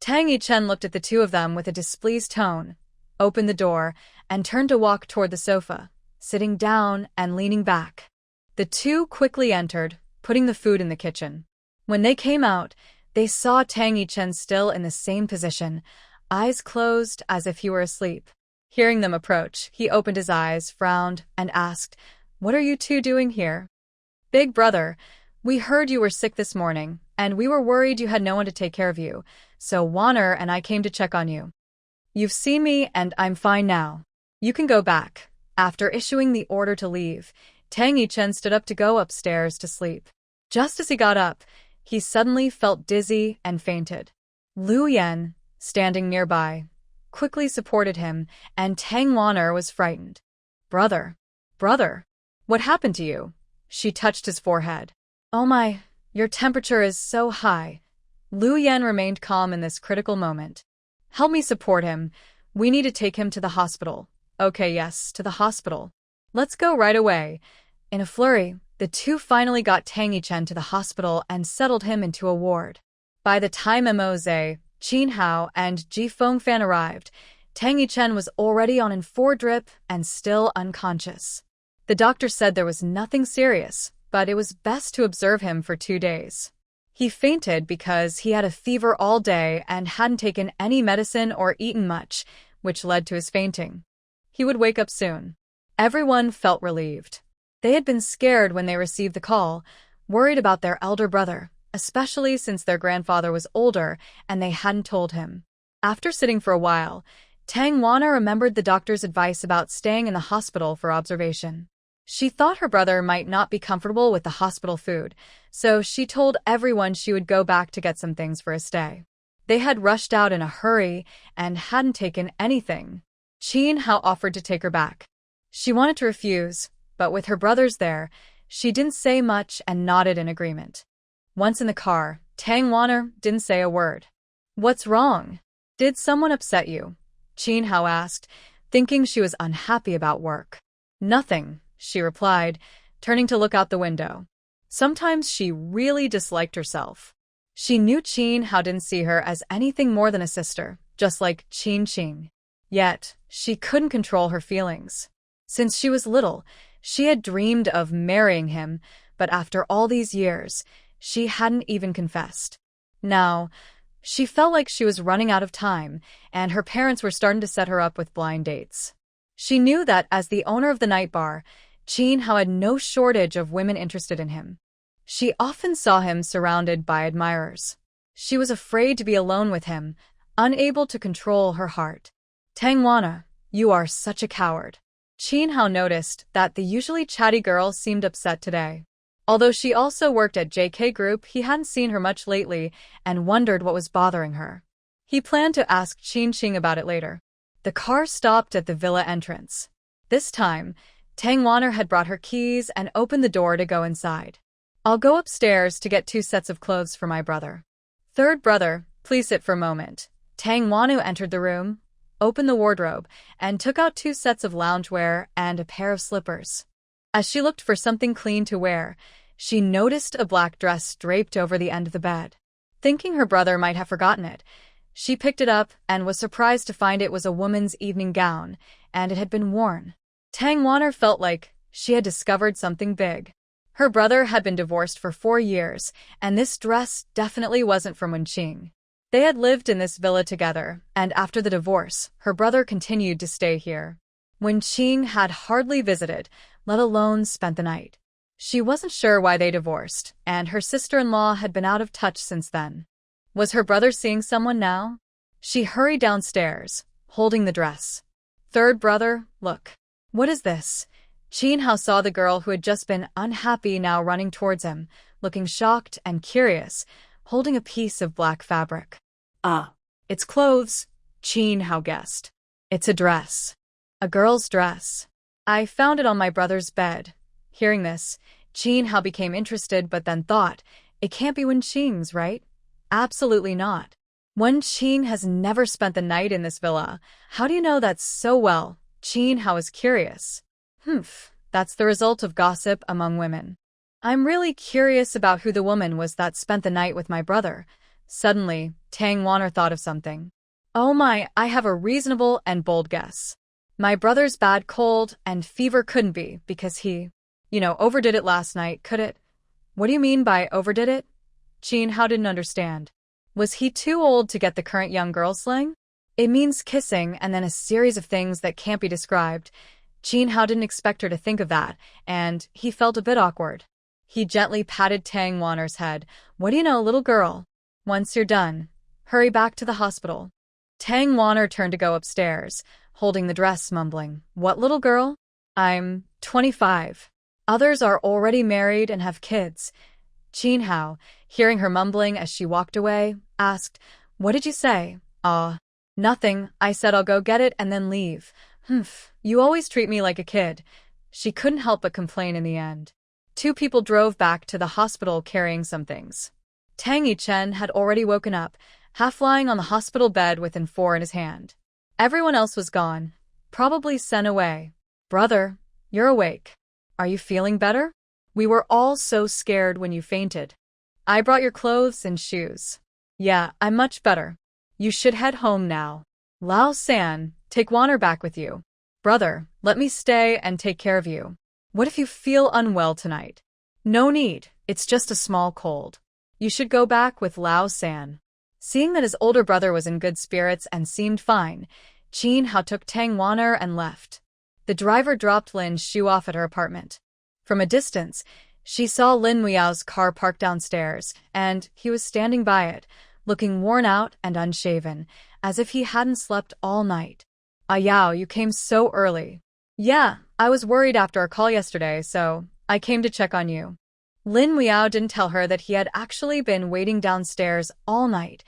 Tang Yichen looked at the two of them with a displeased tone, opened the door, and turned to walk toward the sofa, sitting down and leaning back. The two quickly entered, putting the food in the kitchen. When they came out, they saw Tang Yichen still in the same position, eyes closed as if he were asleep. Hearing them approach, he opened his eyes, frowned, and asked, What are you two doing here? Big Brother, we heard you were sick this morning, and we were worried you had no one to take care of you, so Wanner and I came to check on you. You've seen me, and I'm fine now. You can go back. After issuing the order to leave, Tang Yichen stood up to go upstairs to sleep. Just as he got up, he suddenly felt dizzy and fainted. Luyan, standing nearby, quickly supported him, and Tang Wanner was frightened. Brother, what happened to you? She touched his forehead. Oh my, your temperature is so high. Luyan remained calm in this critical moment. Help me support him. We need to take him to the hospital. Okay, yes, to the hospital. Let's go right away. In a flurry, the two finally got Tang Yichen to the hospital and settled him into a ward. By the time Moze, Qin Hao, and Ji Fengfan arrived, Tang Yichen was already on an 4 drip and still unconscious. The doctor said there was nothing serious, but it was best to observe him for 2 days. He fainted because he had a fever all day and hadn't taken any medicine or eaten much, which led to his fainting. He would wake up soon. Everyone felt relieved. They had been scared when they received the call, worried about their elder brother, especially since their grandfather was older and they hadn't told him. After sitting for a while, Tang Wanner remembered the doctor's advice about staying in the hospital for observation. She thought her brother might not be comfortable with the hospital food, so she told everyone she would go back to get some things for a stay. They had rushed out in a hurry and hadn't taken anything. Qin Hao offered to take her back. She wanted to refuse, but with her brothers there, she didn't say much and nodded in agreement. Once in the car, Tang Wanner didn't say a word. What's wrong? Did someone upset you? Qin Hao asked, thinking she was unhappy about work. Nothing, she replied, turning to look out the window. Sometimes she really disliked herself. She knew Qin Hao didn't see her as anything more than a sister, just like Qin Qing. Yet, she couldn't control her feelings. Since she was little, she had dreamed of marrying him, but after all these years, she hadn't even confessed. Now, she felt like she was running out of time, and her parents were starting to set her up with blind dates. She knew that as the owner of the night bar, Qin Hao had no shortage of women interested in him. She often saw him surrounded by admirers. She was afraid to be alone with him, unable to control her heart. Tang Wanner, you are such a coward. Qin Hao noticed that the usually chatty girl seemed upset today. Although she also worked at JK Group, he hadn't seen her much lately and wondered what was bothering her. He planned to ask Qin Qing about it later. The car stopped at the villa entrance. This time, Tang Wanner had brought her keys and opened the door to go inside. I'll go upstairs to get 2 sets of clothes for my brother. Third brother, please sit for a moment. Tang Wanner entered the room, opened the wardrobe, and took out 2 sets of loungewear and a pair of slippers. As she looked for something clean to wear, she noticed a black dress draped over the end of the bed. Thinking her brother might have forgotten it, she picked it up and was surprised to find it was a woman's evening gown, and it had been worn. Tang Wanner felt like she had discovered something big. Her brother had been divorced for 4 years, and this dress definitely wasn't from Wen Qing. They had lived in this villa together, and after the divorce, her brother continued to stay here. Wen Qing had hardly visited, let alone spent the night. She wasn't sure why they divorced, and her sister-in-law had been out of touch since then. Was her brother seeing someone now? She hurried downstairs, holding the dress. Third brother, look. What is this? Qin Hao saw the girl who had just been unhappy now running towards him, looking shocked and curious, holding a piece of black fabric. Ah, It's clothes, Qin Hao guessed. It's a dress. A girl's dress. I found it on my brother's bed. Hearing this, Qin Hao became interested but then thought, it can't be Wen Qing's, right? Absolutely not. Wen Qing has never spent the night in this villa. How do you know that so well? Qin Hao is curious. That's the result of gossip among women. I'm really curious about who the woman was that spent the night with my brother. Suddenly, Tang Wanner thought of something. Oh my, I have a reasonable and bold guess. My brother's bad cold and fever couldn't be because he, overdid it last night, could it? What do you mean by overdid it? Qin Hao didn't understand. Was he too old to get the current young girl slang? It means kissing and then a series of things that can't be described. Qin Hao didn't expect her to think of that, and he felt a bit awkward. He gently patted Tang Wanner's head. What do you know, little girl? Once you're done, hurry back to the hospital. Tang Wanner turned to go upstairs, holding the dress, mumbling, What little girl? I'm 25. Others are already married and have kids. Qin Hao, hearing her mumbling as she walked away, asked, What did you say? Nothing. I said I'll go get it and then leave. You always treat me like a kid. She couldn't help but complain in the end. 2 people drove back to the hospital carrying some things. Tang Yichen had already woken up, half lying on the hospital bed with N4 in his hand. Everyone else was gone, probably sent away. Brother, you're awake. Are you feeling better? We were all so scared when you fainted. I brought your clothes and shoes. Yeah, I'm much better. You should head home now. Lao San, take Wanner back with you. Brother, let me stay and take care of you. What if you feel unwell tonight? No need, it's just a small cold. You should go back with Lao San. Seeing that his older brother was in good spirits and seemed fine, Qin Hao took Tang Wanner and left. The driver dropped Lin's shoe off at her apartment. From a distance, she saw Lin Muyao's car parked downstairs, and he was standing by it, looking worn out and unshaven, as if he hadn't slept all night. Yao, you came so early. Yeah, I was worried after our call yesterday, so I came to check on you. Lin Muyao didn't tell her that he had actually been waiting downstairs all night,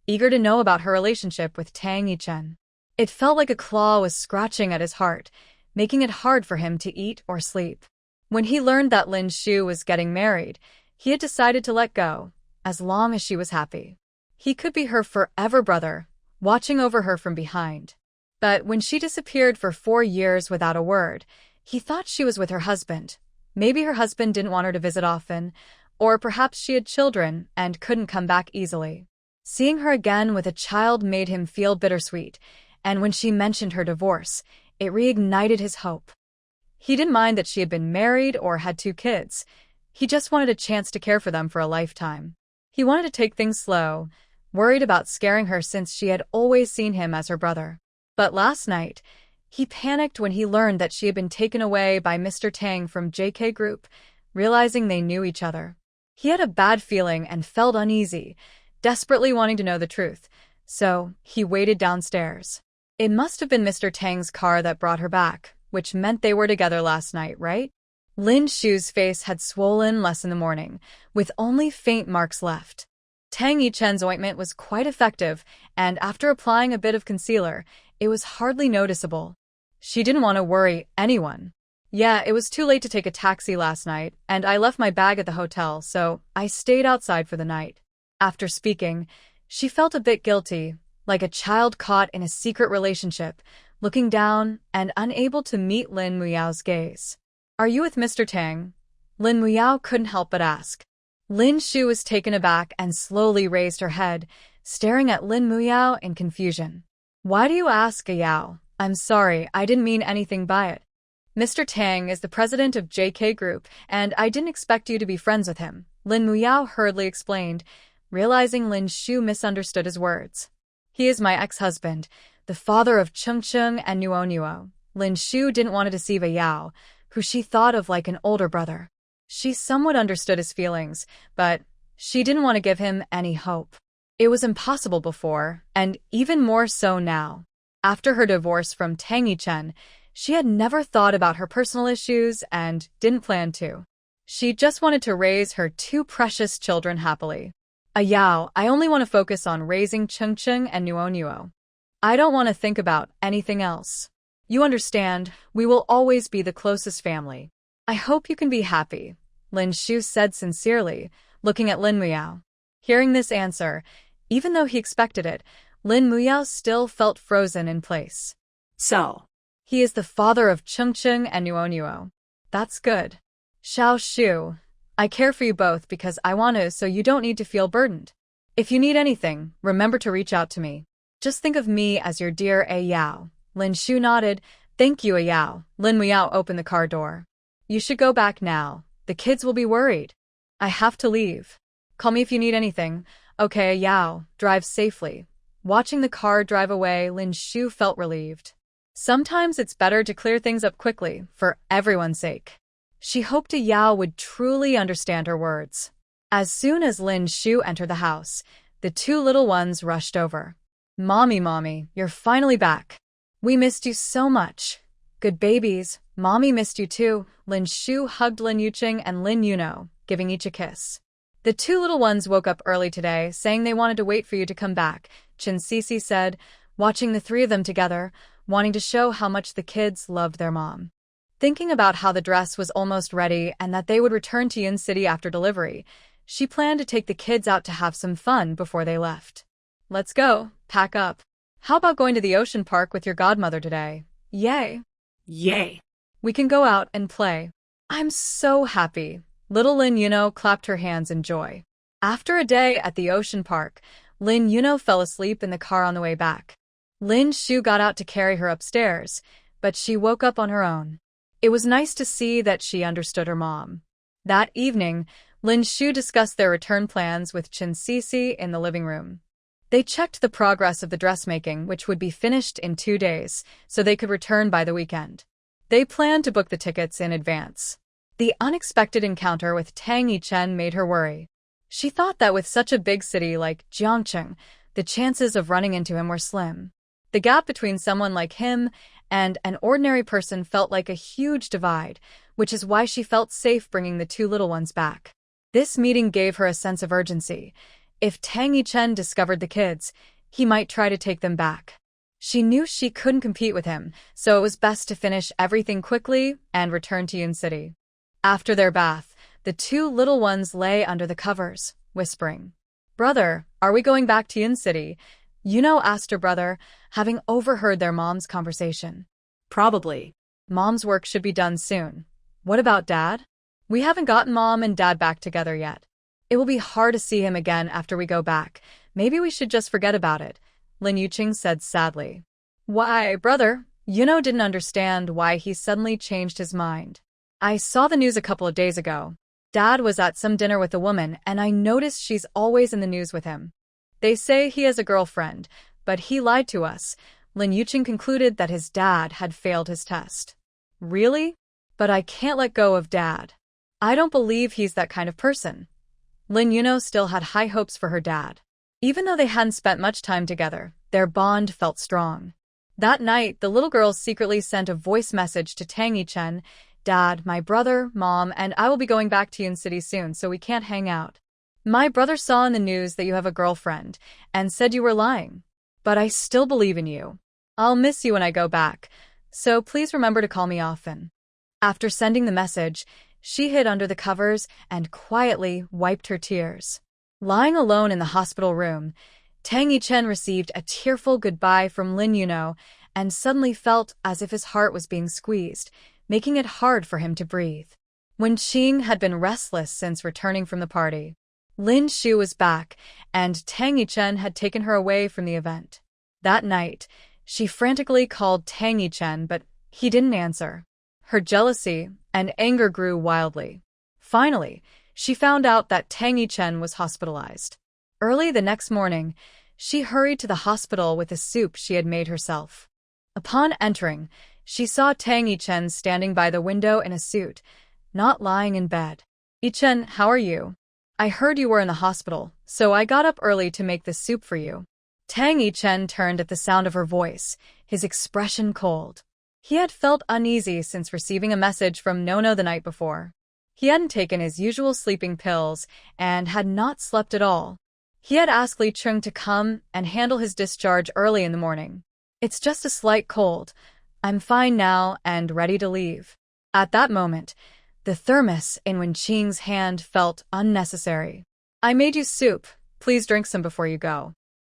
eager to know about her relationship with Tang Yichen. It felt like a claw was scratching at his heart, making it hard for him to eat or sleep. When he learned that Lin Shu was getting married, he had decided to let go, as long as she was happy. He could be her forever brother, watching over her from behind. But when she disappeared for 4 years without a word, he thought she was with her husband. Maybe her husband didn't want her to visit often, or perhaps she had children and couldn't come back easily. Seeing her again with a child made him feel bittersweet, and when she mentioned her divorce, it reignited his hope. He didn't mind that she had been married or had 2 kids. He just wanted a chance to care for them for a lifetime. He wanted to take things slow, worried about scaring her since she had always seen him as her brother. But last night, he panicked when he learned that she had been taken away by Mr. Tang from JK Group, realizing they knew each other. He had a bad feeling and felt uneasy, desperately wanting to know the truth, so he waited downstairs. It must have been Mr. Tang's car that brought her back, which meant they were together last night, right? Lin Shu's face had swollen less in the morning, with only faint marks left. Tang Yichen's ointment was quite effective, and after applying a bit of concealer, it was hardly noticeable. She didn't want to worry anyone. Yeah, it was too late to take a taxi last night, and I left my bag at the hotel, so I stayed outside for the night. After speaking, she felt a bit guilty, like a child caught in a secret relationship, looking down and unable to meet Lin Muyao's gaze. Are you with Mr. Tang? Lin Muyao couldn't help but ask. Lin Shu was taken aback and slowly raised her head, staring at Lin Muyao in confusion. Why do you ask, Yao? I'm sorry, I didn't mean anything by it. Mr. Tang is the president of JK Group, and I didn't expect you to be friends with him, Lin Muyao hurriedly explained, realizing Lin Shu misunderstood his words. He is my ex-husband, the father of Cheng and Nuo. Lin Shu didn't want to deceive Yao, who she thought of like an older brother. She somewhat understood his feelings, but she didn't want to give him any hope. It was impossible before, and even more so now. After her divorce from Tang Yichen, she had never thought about her personal issues and didn't plan to. She just wanted to raise her two precious children happily. Yao, I only want to focus on raising Cheng and Nuo. I don't want to think about anything else. You understand, we will always be the closest family. I hope you can be happy, Lin Shu said sincerely, looking at Lin Muyao. Hearing this answer, even though he expected it, Lin Muyao still felt frozen in place. So, he is the father of Cheng and Nuo. That's good. Xiao Shu, I care for you both because I want to, so you don't need to feel burdened. If you need anything, remember to reach out to me. Just think of me as your dear Yao. Lin Shu nodded. Thank you, Yao. Lin Muyao opened the car door. You should go back now. The kids will be worried. I have to leave. Call me if you need anything. Okay, Yao, drive safely. Watching the car drive away, Lin Shu felt relieved. Sometimes it's better to clear things up quickly, for everyone's sake. She hoped Yao would truly understand her words. As soon as Lin Shu entered the house, the two little ones rushed over. Mommy, you're finally back. We missed you so much. Good babies, Mommy missed you too. Lin Shu hugged Lin Yuqing and Lin Yuno, giving each a kiss. The two little ones woke up early today, saying they wanted to wait for you to come back, Chen Sisi said, watching the three of them together, wanting to show how much the kids loved their mom. Thinking about how the dress was almost ready and that they would return to Yin City after delivery, she planned to take the kids out to have some fun before they left. Let's go, pack up. How about going to the ocean park with your godmother today? Yay! Yay! We can go out and play. I'm so happy. Little Lin Yuno clapped her hands in joy. After a day at the ocean park, Lin Yuno fell asleep in the car on the way back. Lin Shu got out to carry her upstairs, but she woke up on her own. It was nice to see that she understood her mom. That evening, Lin Shu discussed their return plans with Chen Sisi in the living room. They checked the progress of the dressmaking, which would be finished in 2 days, so they could return by the weekend. They planned to book the tickets in advance. The unexpected encounter with Tang Yichen made her worry. She thought that with such a big city like Jiangcheng, the chances of running into him were slim. The gap between someone like him and an ordinary person felt like a huge divide, which is why she felt safe bringing the two little ones back. This meeting gave her a sense of urgency. If Tang Yichen discovered the kids, he might try to take them back. She knew she couldn't compete with him, so it was best to finish everything quickly and return to Yin City. After their bath, the two little ones lay under the covers, whispering. Brother, are we going back to Yin City? Yuno asked her brother, having overheard their mom's conversation. Probably. Mom's work should be done soon. What about Dad? We haven't gotten Mom and Dad back together yet. It will be hard to see him again after we go back. Maybe we should just forget about it, Lin Yuqing said sadly. Why, brother? Yuno didn't understand why he suddenly changed his mind. I saw the news a couple of days ago. Dad was at some dinner with a woman, and I noticed she's always in the news with him. They say he has a girlfriend, but he lied to us. Lin Yuqing concluded that his dad had failed his test. Really? But I can't let go of Dad. I don't believe he's that kind of person. Lin Yuno still had high hopes for her dad. Even though they hadn't spent much time together, their bond felt strong. That night, the little girls secretly sent a voice message to Tang Yichen. Dad, my brother, Mom, and I will be going back to Yin City soon, so we can't hang out. My brother saw in the news that you have a girlfriend and said you were lying. But I still believe in you. I'll miss you when I go back, so please remember to call me often. After sending the message, she hid under the covers and quietly wiped her tears. Lying alone in the hospital room, Tang Yichen received a tearful goodbye from Lin Yuno and suddenly felt as if his heart was being squeezed, making it hard for him to breathe. Wen Qing had been restless since returning from the party. Lin Shu was back, and Tang Yichen had taken her away from the event. That night, she frantically called Tang Yichen, but he didn't answer. Her jealousy and anger grew wildly. Finally, she found out that Tang Yichen was hospitalized. Early the next morning, she hurried to the hospital with a soup she had made herself. Upon entering, she saw Tang Yichen standing by the window in a suit, not lying in bed. "Yichen, how are you? I heard you were in the hospital, so I got up early to make this soup for you." Tang Yichen turned at the sound of her voice, his expression cold. He had felt uneasy since receiving a message from Nono the night before. He hadn't taken his usual sleeping pills and had not slept at all. He had asked Li Chung to come and handle his discharge early in the morning. "It's just a slight cold. I'm fine now and ready to leave." At that moment, the thermos in Wen Qing's hand felt unnecessary. "I made you soup. Please drink some before you go."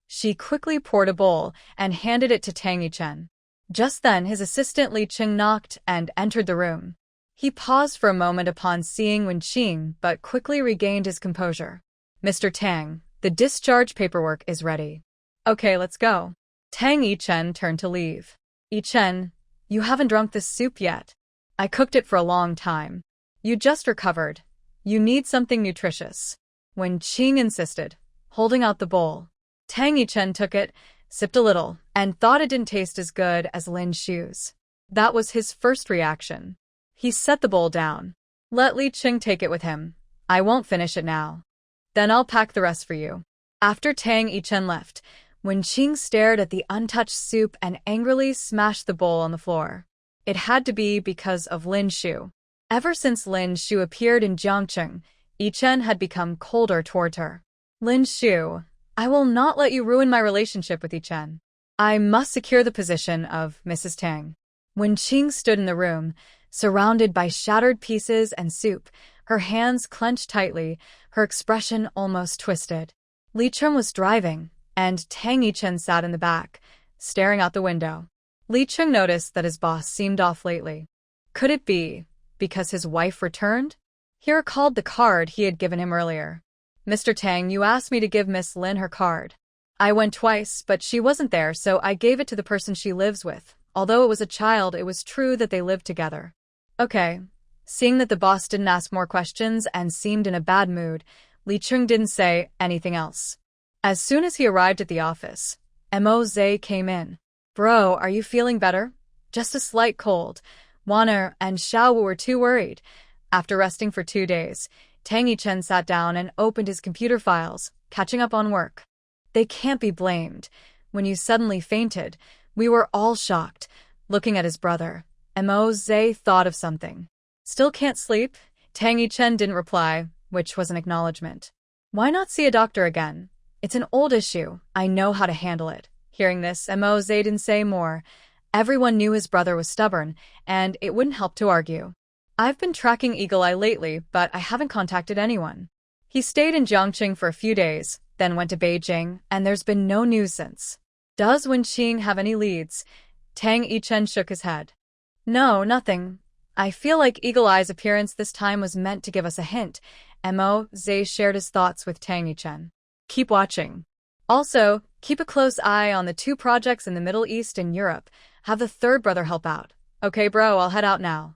She quickly poured a bowl and handed it to Tang Yichen. Just then, his assistant Li Chung knocked and entered the room. He paused for a moment upon seeing Wen Qing, but quickly regained his composure. "Mr. Tang, the discharge paperwork is ready." "Okay, let's go." Tang Yichen turned to leave. "Yichen, you haven't drunk this soup yet. I cooked it for a long time. You just recovered. You need something nutritious." Wen Qing insisted, holding out the bowl. Tang Yichen took it, sipped a little, and thought it didn't taste as good as Lin Shu's. That was his first reaction. He set the bowl down. "Let Li Chung take it with him. I won't finish it now. Then I'll pack the rest for you." After Tang Yichen left, Wen Qing stared at the untouched soup and angrily smashed the bowl on the floor. It had to be because of Lin Shu. Ever since Lin Shu appeared in Jiangcheng, Yichen had become colder toward her. "Lin Shu, I will not let you ruin my relationship with Yichen. I must secure the position of Mrs. Tang." Wen Qing stood in the room, surrounded by shattered pieces and soup, her hands clenched tightly, her expression almost twisted. Li Chung was driving, and Tang Yichen sat in the back, staring out the window. Li Chung noticed that his boss seemed off lately. Could it be because his wife returned? He recalled the card he had given him earlier. "Mr. Tang, you asked me to give Miss Lin her card. I went twice, but she wasn't there, so I gave it to the person she lives with. Although it was a child, it was true that they lived together." "Okay." Seeing that the boss didn't ask more questions and seemed in a bad mood, Li Chung didn't say anything else. As soon as he arrived at the office, Mo Zhe came in. "Bro, are you feeling better?" "Just a slight cold." Wan'er and Xiao were too worried. After resting for 2 days, Tang Yichen sat down and opened his computer files, catching up on work. "They can't be blamed. When you suddenly fainted, we were all shocked." Looking at his brother, Mo Zhe thought of something. "Still can't sleep?" Tang Yichen didn't reply, which was an acknowledgement. "Why not see a doctor again? It's an old issue. I know how to handle it." Hearing this, Mo Zhe didn't say more. Everyone knew his brother was stubborn, and it wouldn't help to argue. "I've been tracking Eagle Eye lately, but I haven't contacted anyone. He stayed in Jiangcheng for a few days, then went to Beijing, and there's been no news since." "Does Wen Qing have any leads?" Tang Yichen shook his head. "No, nothing. I feel like Eagle Eye's appearance this time was meant to give us a hint." Mo Zhe shared his thoughts with Tang Yichen. "Keep watching. Also, keep a close eye on the 2 projects in the Middle East and Europe. Have the third brother help out." "Okay, bro, I'll head out now."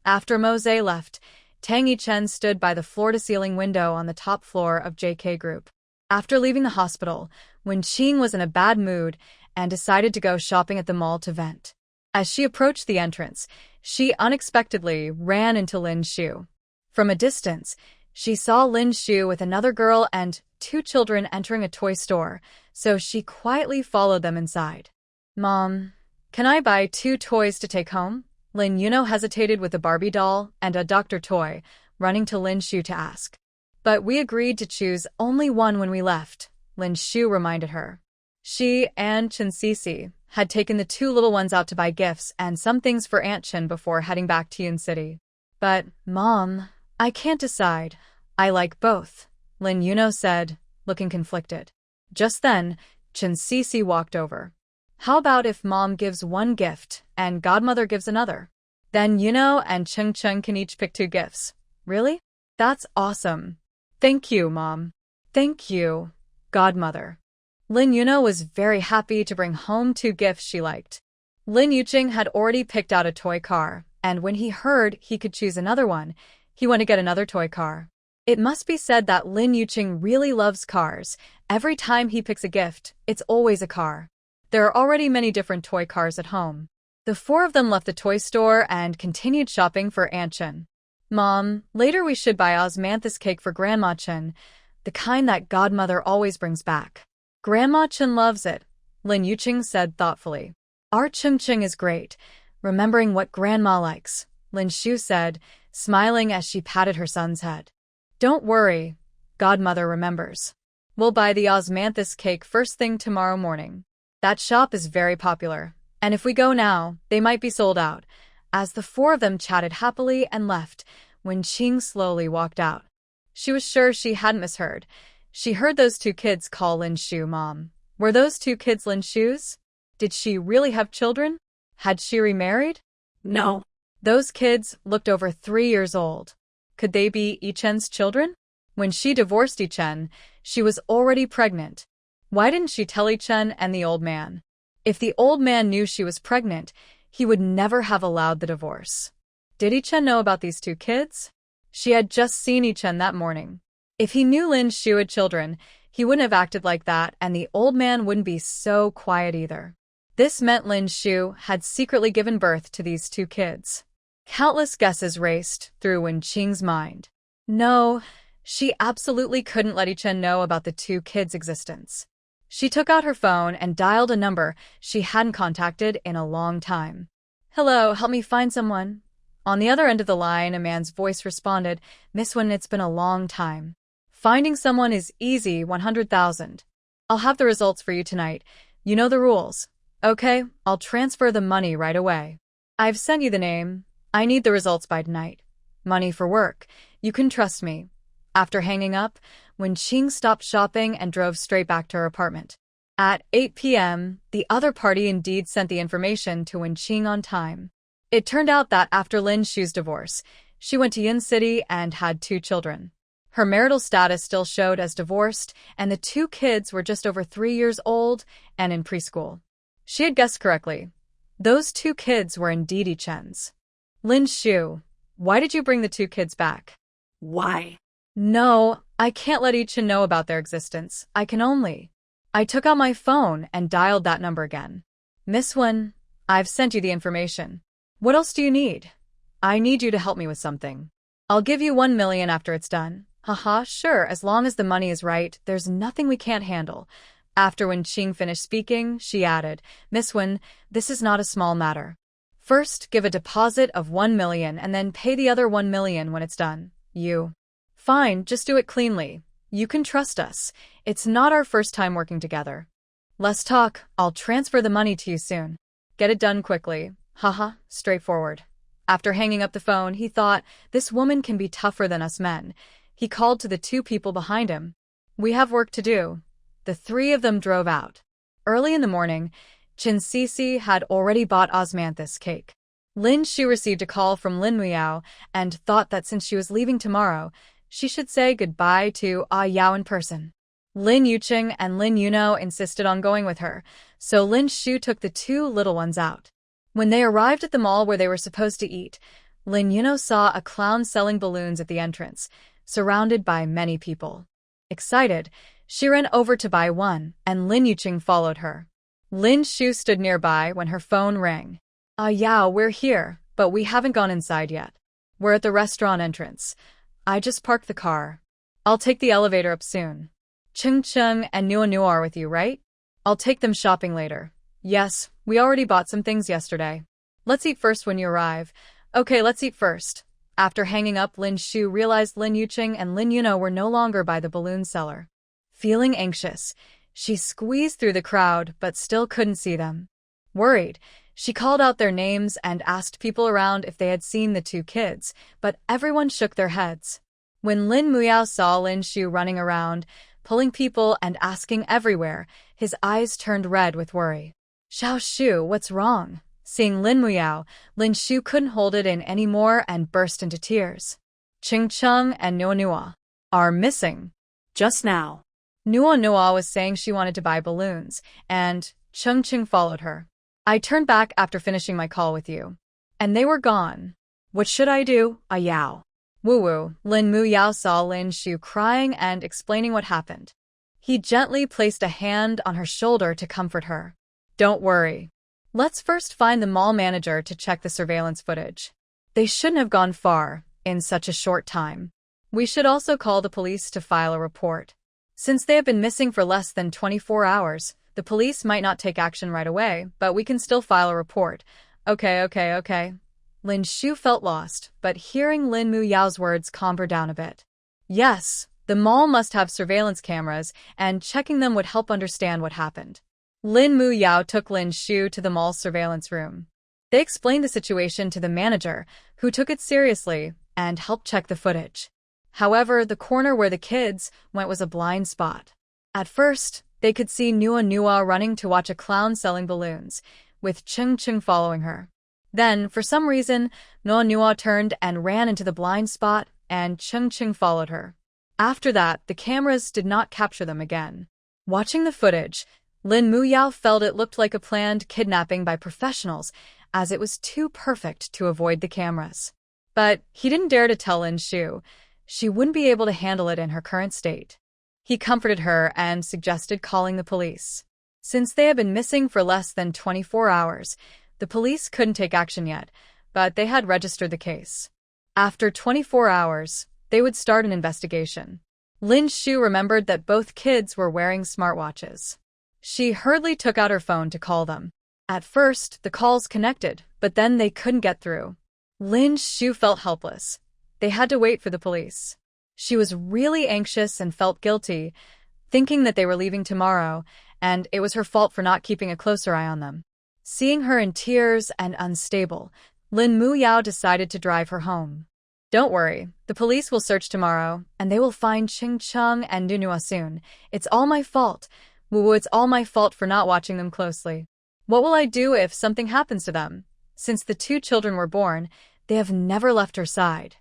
After Mo Zhe left, Tang Yichen stood by the floor-to-ceiling window on the top floor of JK Group. After leaving the hospital, Wen Qing was in a bad mood and decided to go shopping at the mall to vent. As she approached the entrance, she unexpectedly ran into Lin Shu. From a distance, she saw Lin Shu with another girl and 2 children entering a toy store, so she quietly followed them inside. "Mom, can I buy 2 toys to take home?" Lin Yuno hesitated with a Barbie doll and a doctor toy, running to Lin Shu to ask. "But we agreed to choose only one when we left," Lin Shu reminded her. She and Chen Sisi had taken the 2 little ones out to buy gifts and some things for Aunt Chen before heading back to Yin City. "But, Mom, I can't decide. I like both," Lin Yuno said, looking conflicted. Just then, Chen Sisi walked over. "How about if Mom gives one gift and Godmother gives another?" Then Yuno and Chung Chung can each pick 2 gifts. Really? That's awesome. Thank you, Mom. Thank you, Godmother. Lin Yuno was very happy to bring home 2 gifts she liked. Lin Yuqing had already picked out a toy car, and when he heard he could choose another one, he went to get another toy car. It must be said that Lin Yuqing really loves cars. Every time he picks a gift, it's always a car. There are already many different toy cars at home. The 4 of them left the toy store and continued shopping for Aunt Chen. Mom, later we should buy osmanthus cake for Grandma Chen, the kind that Godmother always brings back. Grandma Chen loves it, Lin Yuqing said thoughtfully. Our Chung Chung is great, remembering what Grandma likes, Lin Shu said, smiling as she patted her son's head. Don't worry, Godmother remembers. We'll buy the osmanthus cake first thing tomorrow morning. That shop is very popular, and if we go now, they might be sold out. As the 4 of them chatted happily and left, Wen Qing slowly walked out. She was sure she hadn't misheard. She heard those 2 kids call Lin Shu Mom. Were those 2 kids Lin Shu's? Did she really have children? Had she remarried? No. Those kids looked over 3 years old. Could they be Yichen's children? When she divorced Yichen, she was already pregnant. Why didn't she tell Yichen and the old man? If the old man knew she was pregnant, he would never have allowed the divorce. Did Yichen know about these 2 kids? She had just seen Yichen that morning. If he knew Lin Shu had children, he wouldn't have acted like that, and the old man wouldn't be so quiet either. This meant Lin Shu had secretly given birth to these 2 kids. Countless guesses raced through Wen Qing's mind. No, she absolutely couldn't let Yichen know about the 2 kids' existence. She took out her phone and dialed a number she hadn't contacted in a long time. Hello, help me find someone. On the other end of the line, a man's voice responded, Miss Wen, it's been a long time. Finding someone is easy, 100,000. I'll have the results for you tonight. You know the rules. Okay, I'll transfer the money right away. I've sent you the name. I need the results by tonight. Money for work. You can trust me. After hanging up, Wen Qing stopped shopping and drove straight back to her apartment. At 8 p.m., the other party indeed sent the information to Wen Qing on time. It turned out that after Lin Shu's divorce, she went to Yin City and had 2 children. Her marital status still showed as divorced, and the 2 kids were just over 3 years old and in preschool. She had guessed correctly. Those 2 kids were indeed Yichen's. Lin Shu, why did you bring the 2 kids back? Why? No, I can't let Yichen know about their existence. I took out my phone and dialed that number again. Miss Wen, I've sent you the information. What else do you need? I need you to help me with something. I'll give you 1 million after it's done. Haha, sure, as long as the money is right, there's nothing we can't handle. After Wen Qing finished speaking, she added, Miss Wen, this is not a small matter. First, give a deposit of 1 million and then pay the other 1 million when it's done. Fine, just do it cleanly. You can trust us. It's not our first time working together. Less talk, I'll transfer the money to you soon. Get it done quickly. Haha, straightforward. After hanging up the phone, he thought, this woman can be tougher than us men. He called to the 2 people behind him. We have work to do. The 3 of them drove out. Early in the morning, Chen Sisi had already bought osmanthus cake. Lin Shu received a call from Lin Muyao and thought that since she was leaving tomorrow, she should say goodbye to Yao in person. Lin Yuqing and Lin Yuno insisted on going with her, so Lin Shu took the 2 little ones out. When they arrived at the mall where they were supposed to eat, Lin Yuno saw a clown selling balloons at the entrance, surrounded by many people. Excited, she ran over to buy one, and Lin Yuqing followed her. Lin Shu stood nearby when her phone rang. Yao, we're here, but we haven't gone inside yet. We're at the restaurant entrance. I just parked the car. I'll take the elevator up soon. Chung Chung and Nua are with you, right? I'll take them shopping later. Yes, we already bought some things yesterday. Let's eat first when you arrive. Okay, let's eat first. After hanging up, Lin Shu realized Lin Yuqing and Lin Yuno were no longer by the balloon seller. Feeling anxious, she squeezed through the crowd but still couldn't see them. Worried, she called out their names and asked people around if they had seen the 2 kids, but everyone shook their heads. When Lin Muyao saw Lin Shu running around, pulling people and asking everywhere, his eyes turned red with worry. Xiao Shu, what's wrong? Seeing Lin Muyao, Lin Shu couldn't hold it in anymore and burst into tears. Qing Cheng and Nua Nua are missing. Just now. Nua Nua was saying she wanted to buy balloons, and Cheng Cheng followed her. I turned back after finishing my call with you. And they were gone. What should I do? Yao. Woo-woo, Lin Muyao saw Lin Shu crying and explaining what happened. He gently placed a hand on her shoulder to comfort her. Don't worry. Let's first find the mall manager to check the surveillance footage. They shouldn't have gone far in such a short time. We should also call the police to file a report. Since they have been missing for less than 24 hours, the police might not take action right away, but we can still file a report. Okay. Lin Shu felt lost, but hearing Lin Muyao's words calmed her down a bit. Yes, the mall must have surveillance cameras, and checking them would help understand what happened. Lin Muyao took Lin Shu to the mall's surveillance room. They explained the situation to the manager, who took it seriously and helped check the footage. However, the corner where the kids went was a blind spot. At first, they could see Nua Nua running to watch a clown selling balloons, with Cheng Cheng following her. Then, for some reason, Nua Nua turned and ran into the blind spot, and Cheng Cheng followed her. After that, the cameras did not capture them again. Watching the footage, Lin Muyao felt it looked like a planned kidnapping by professionals, as it was too perfect to avoid the cameras. But he didn't dare to tell Lin Shu. She wouldn't be able to handle it in her current state. He comforted her and suggested calling the police. Since they had been missing for less than 24 hours, the police couldn't take action yet, but they had registered the case. After 24 hours, they would start an investigation. Lin Shu remembered that both kids were wearing smartwatches. She hurriedly took out her phone to call them. At first, the calls connected, but then they couldn't get through. Lin Shu felt helpless. They had to wait for the police. She was really anxious and felt guilty, thinking that they were leaving tomorrow, and it was her fault for not keeping a closer eye on them. Seeing her in tears and unstable, Lin Muyao decided to drive her home. Don't worry, the police will search tomorrow, and they will find Ching Cheng and Nunua soon. It's all my fault. Woo-woo, it's all my fault for not watching them closely. What will I do if something happens to them? Since the two children were born, they have never left her side.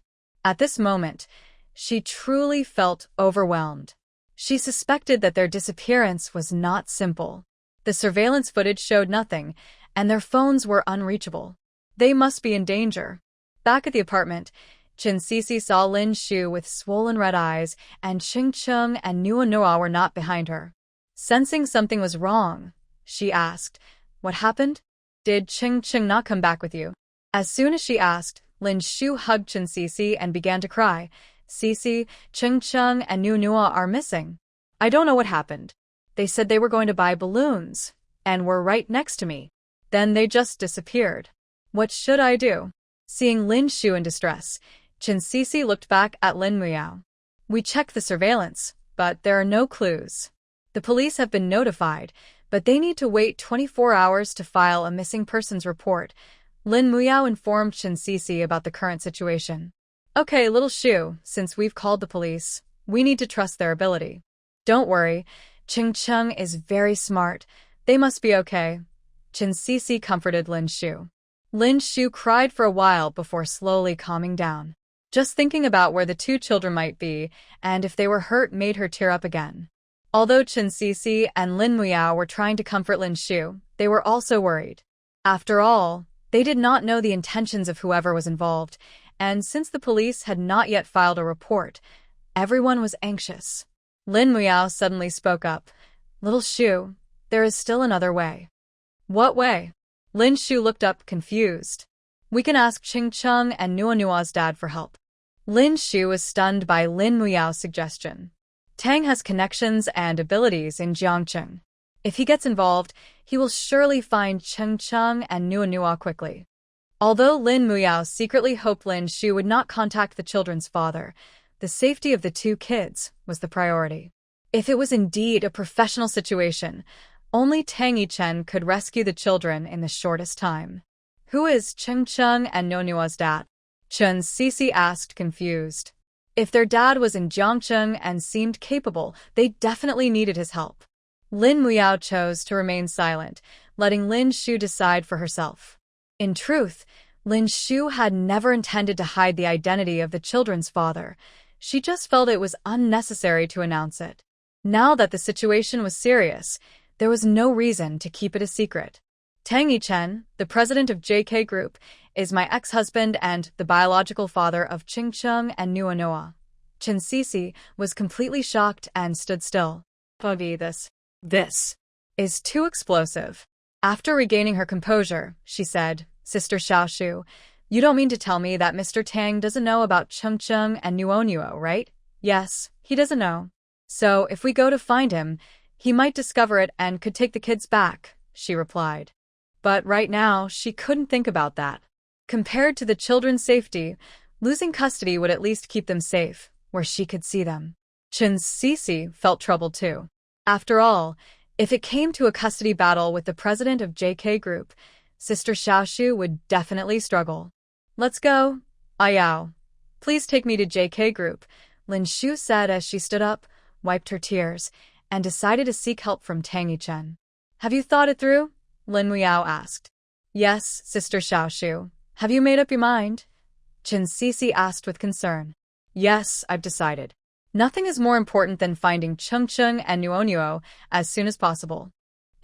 At this moment, she truly felt overwhelmed. She suspected that their disappearance was not simple. The surveillance footage showed nothing, and their phones were unreachable. They must be in danger. Back at the apartment, Chin Sisi saw Lin Shu with swollen red eyes, and Ching Cheng and Nua Nua were not behind her. Sensing something was wrong, she asked, "What happened? Did Ching Cheng not come back with you?" As soon as she asked, Lin Shu hugged Chin Sisi and began to cry. "Sisi, Ching Cheng and Nua Nua are missing. I don't know what happened. They said they were going to buy balloons, and were right next to me. Then they just disappeared. What should I do?" Seeing Lin Shu in distress, Chin Sisi looked back at Lin Muyao. "We checked the surveillance, but there are no clues. The police have been notified, but they need to wait 24 hours to file a missing persons report." Lin Muyao informed Chin Sisi about the current situation. "Okay, little Shu, since we've called the police, we need to trust their ability. Don't worry, Ching Cheng is very smart. They must be okay." Chin Sisi comforted Lin Shu. Lin Shu cried for a while before slowly calming down. Just thinking about where the two children might be, and if they were hurt, made her tear up again. Although Chin Sisi and Lin Muyao were trying to comfort Lin Shu, they were also worried. After all, they did not know the intentions of whoever was involved, and since the police had not yet filed a report, everyone was anxious. Lin Muyao suddenly spoke up. "Little Shu, there is still another way." "What way?" Lin Shu looked up, confused. "We can ask Ching Cheng and Nua Nua's dad for help." Lin Shu was stunned by Lin Muyao's suggestion. Tang has connections and abilities in Jiangcheng. If he gets involved, he will surely find Cheng Cheng and Nua Nua quickly. Although Lin Muyao secretly hoped Lin Shu would not contact the children's father, the safety of the two kids was the priority. If it was indeed a professional situation, only Tang Yichen could rescue the children in the shortest time. "Who is Cheng Cheng and Nua Nua's dad?" Chin Sisi asked, confused. If their dad was in Jiangcheng and seemed capable, they definitely needed his help. Lin Muyao chose to remain silent, letting Lin Shu decide for herself. In truth, Lin Shu had never intended to hide the identity of the children's father. She just felt it was unnecessary to announce it. Now that the situation was serious, there was no reason to keep it a secret. Tang Yichen, the president of JK Group, is my ex-husband and the biological father of Qing Cheng and Nuo Noa. Chen Sisi was completely shocked and stood still. Buggy, this is too explosive. After regaining her composure, she said, Sister Xiaoshu, you don't mean to tell me that Mr. Tang doesn't know about Cheng Cheng and Nuo Nuo, right? Yes, he doesn't know. So if we go to find him, he might discover it and could take the kids back, she replied. But right now, she couldn't think about that. Compared to the children's safety, losing custody would at least keep them safe, where she could see them. Chen Sisi felt troubled too. After all, if it came to a custody battle with the president of JK Group, Sister Xiaoshu would definitely struggle. Let's go, Ayao. Please take me to JK Group, Lin Shu said as she stood up, wiped her tears, and decided to seek help from Tang Yichen. Have you thought it through? Lin Muiao asked. Yes, Sister Xiaoshu. Have you made up your mind? Chen Sisi asked with concern. Yes, I've decided. Nothing is more important than finding Cheng Cheng and Nuo Nuo as soon as possible.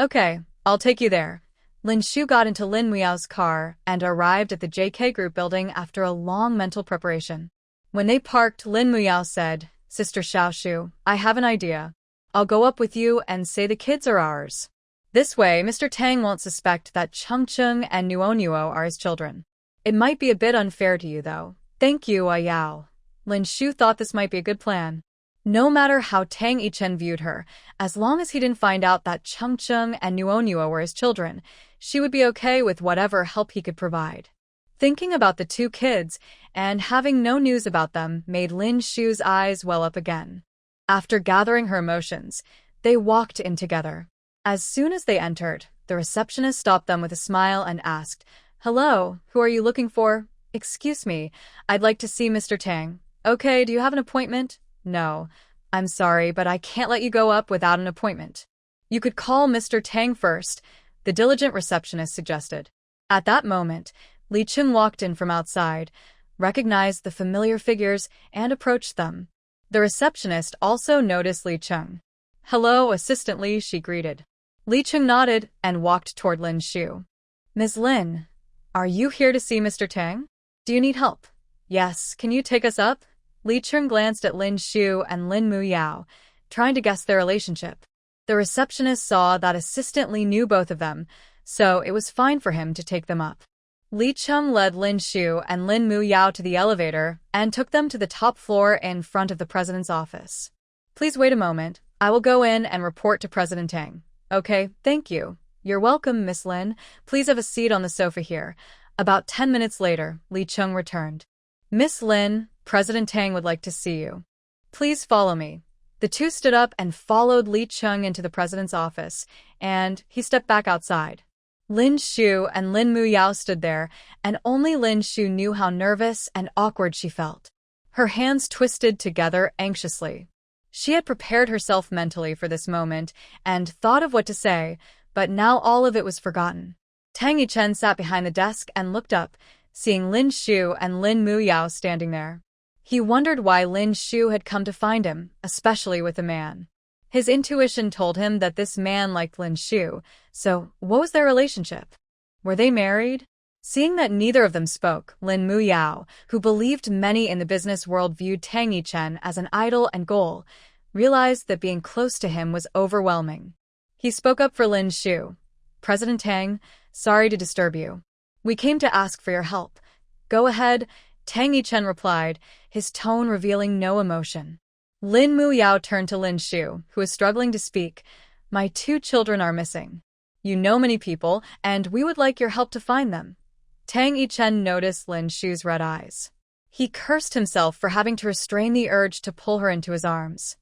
Okay, I'll take you there. Lin Shu got into Lin Muiao's car and arrived at the JK Group building after a long mental preparation. When they parked, Lin Muiao said, Sister Xiaoshu, I have an idea. I'll go up with you and say the kids are ours. This way, Mr. Tang won't suspect that Cheng Cheng and Nuo Nuo are his children. It might be a bit unfair to you, though. Thank you, Ayao. Lin Shu thought this might be a good plan. No matter how Tang Yichen viewed her, as long as he didn't find out that Cheng Cheng and Nuo Nuo were his children, she would be okay with whatever help he could provide. Thinking about the two kids and having no news about them made Lin Shu's eyes well up again. After gathering her emotions, they walked in together. As soon as they entered, the receptionist stopped them with a smile and asked, Hello, who are you looking for? Excuse me, I'd like to see Mr. Tang. Okay, do you have an appointment? No. I'm sorry, but I can't let you go up without an appointment. You could call Mr. Tang first, the diligent receptionist suggested. At that moment, Li Cheng walked in from outside, recognized the familiar figures, and approached them. The receptionist also noticed Li Cheng. Hello, Assistant Li, she greeted. Li Cheng nodded and walked toward Lin Shu. Ms. Lin, are you here to see Mr. Tang? Do you need help? Yes, can you take us up? Li Cheng glanced at Lin Shu and Lin Muiao, trying to guess their relationship. The receptionist saw that Assistant Li knew both of them, so it was fine for him to take them up. Li Cheng led Lin Shu and Lin Muiao to the elevator and took them to the top floor in front of the president's office. Please wait a moment. I will go in and report to President Tang. Okay, thank you. You're welcome, Miss Lin. Please have a seat on the sofa here. About 10 minutes later, Li Cheng returned. Miss Lin, President Tang would like to see you. Please follow me. The two stood up and followed Li Cheng into the president's office, and he stepped back outside. Lin Shu and Lin Muiao stood there, and only Lin Shu knew how nervous and awkward she felt. Her hands twisted together anxiously. She had prepared herself mentally for this moment and thought of what to say, but now all of it was forgotten. Tang Yichen sat behind the desk and looked up, seeing Lin Shu and Lin Muiao standing there. He wondered why Lin Shu had come to find him, especially with a man. His intuition told him that this man liked Lin Shu, so what was their relationship? Were they married? Seeing that neither of them spoke, Lin Muiao, who believed many in the business world viewed Tang Yichen as an idol and goal, realized that being close to him was overwhelming. He spoke up for Lin Shu. President Tang, sorry to disturb you. We came to ask for your help. Go ahead, Tang Yichen replied, his tone revealing no emotion. Lin Muiao turned to Lin Shu, who was struggling to speak. My two children are missing. You know many people, and we would like your help to find them. Tang Yichen noticed Lin Shu's red eyes. He cursed himself for having to restrain the urge to pull her into his arms.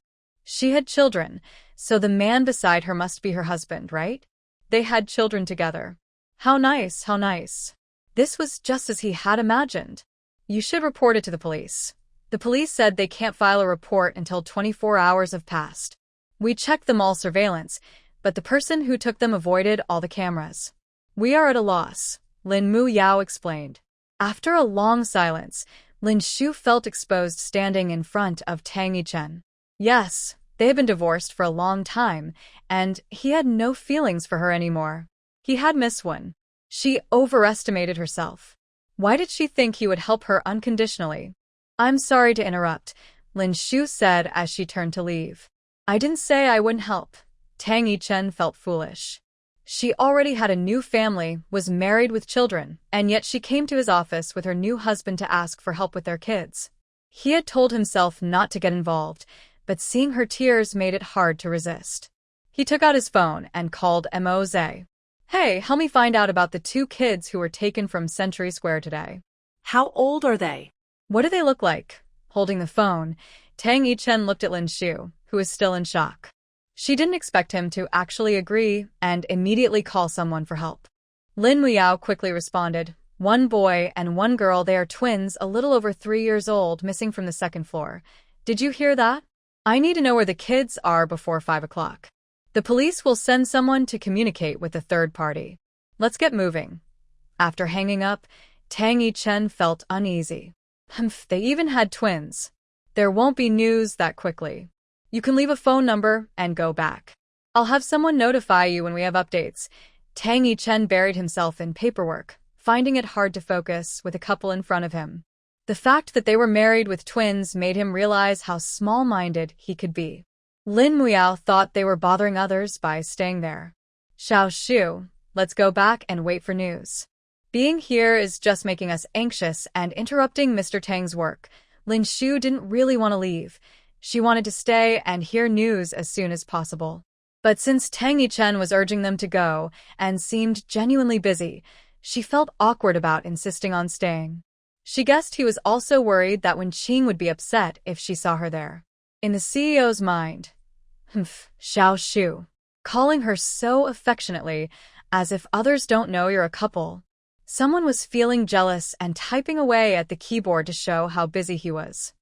She had children, so the man beside her must be her husband, right? They had children together. How nice, how nice. This was just as he had imagined. You should report it to the police. The police said they can't file a report until 24 hours have passed. We checked them all surveillance, but the person who took them avoided all the cameras. We are at a loss. Lin Mu Yao explained. After a long silence, Lin Shu felt exposed standing in front of Tang Yichen. Yes, they had been divorced for a long time, and he had no feelings for her anymore. He had Miss Wen. She overestimated herself. Why did she think he would help her unconditionally? I'm sorry to interrupt, Lin Shu said as she turned to leave. I didn't say I wouldn't help. Tang Yichen felt foolish. She already had a new family, was married with children, and yet she came to his office with her new husband to ask for help with their kids. He had told himself not to get involved, but seeing her tears made it hard to resist. He took out his phone and called Moze. Hey, help me find out about the 2 kids who were taken from Century Square today. How old are they? What do they look like? Holding the phone, Tang Yichen looked at Lin Shu, who was still in shock. She didn't expect him to actually agree and immediately call someone for help. Lin Muyao quickly responded, 1 boy and 1 girl, they are twins, a little over 3 years old, missing from the 2nd floor. Did you hear that? I need to know where the kids are before 5 o'clock. The police will send someone to communicate with the third party. Let's get moving. After hanging up, Tang Yichen felt uneasy. They even had twins. There won't be news that quickly. You can leave a phone number and go back. I'll have someone notify you when we have updates. Tang Yichen buried himself in paperwork, finding it hard to focus with a couple in front of him. The fact that they were married with twins made him realize how small-minded he could be. Lin Muyao thought they were bothering others by staying there. Xiao Shu, let's go back and wait for news. Being here is just making us anxious and interrupting Mr. Tang's work. Lin Shu didn't really want to leave. She wanted to stay and hear news as soon as possible. But since Tang Yichen was urging them to go and seemed genuinely busy, she felt awkward about insisting on staying. She guessed he was also worried that Wen Qing would be upset if she saw her there. In the CEO's mind, Xiao Shu, calling her so affectionately, as if others don't know you're a couple. Someone was feeling jealous and typing away at the keyboard to show how busy he was.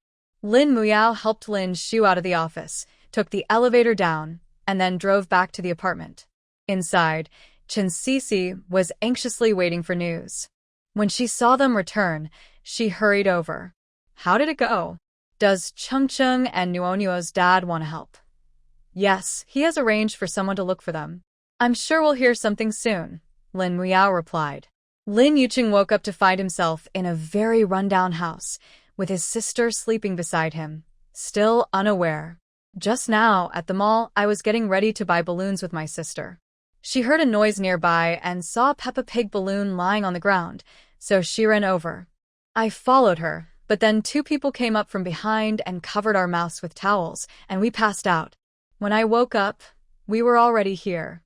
Lin Muyao helped Lin Shu out of the office, took the elevator down, and then drove back to the apartment. Inside, Chen Sisi was anxiously waiting for news. When she saw them return, she hurried over. How did it go? Does Chengcheng and Nuonuo's dad want to help? Yes, he has arranged for someone to look for them. I'm sure we'll hear something soon, Lin Muyao replied. Lin Yuqing woke up to find himself in a very run-down house, with his sister sleeping beside him, still unaware. Just now, at the mall, I was getting ready to buy balloons with my sister. She heard a noise nearby and saw a Peppa Pig balloon lying on the ground, so she ran over. I followed her, but then 2 people came up from behind and covered our mouths with towels, and we passed out. When I woke up, we were already here.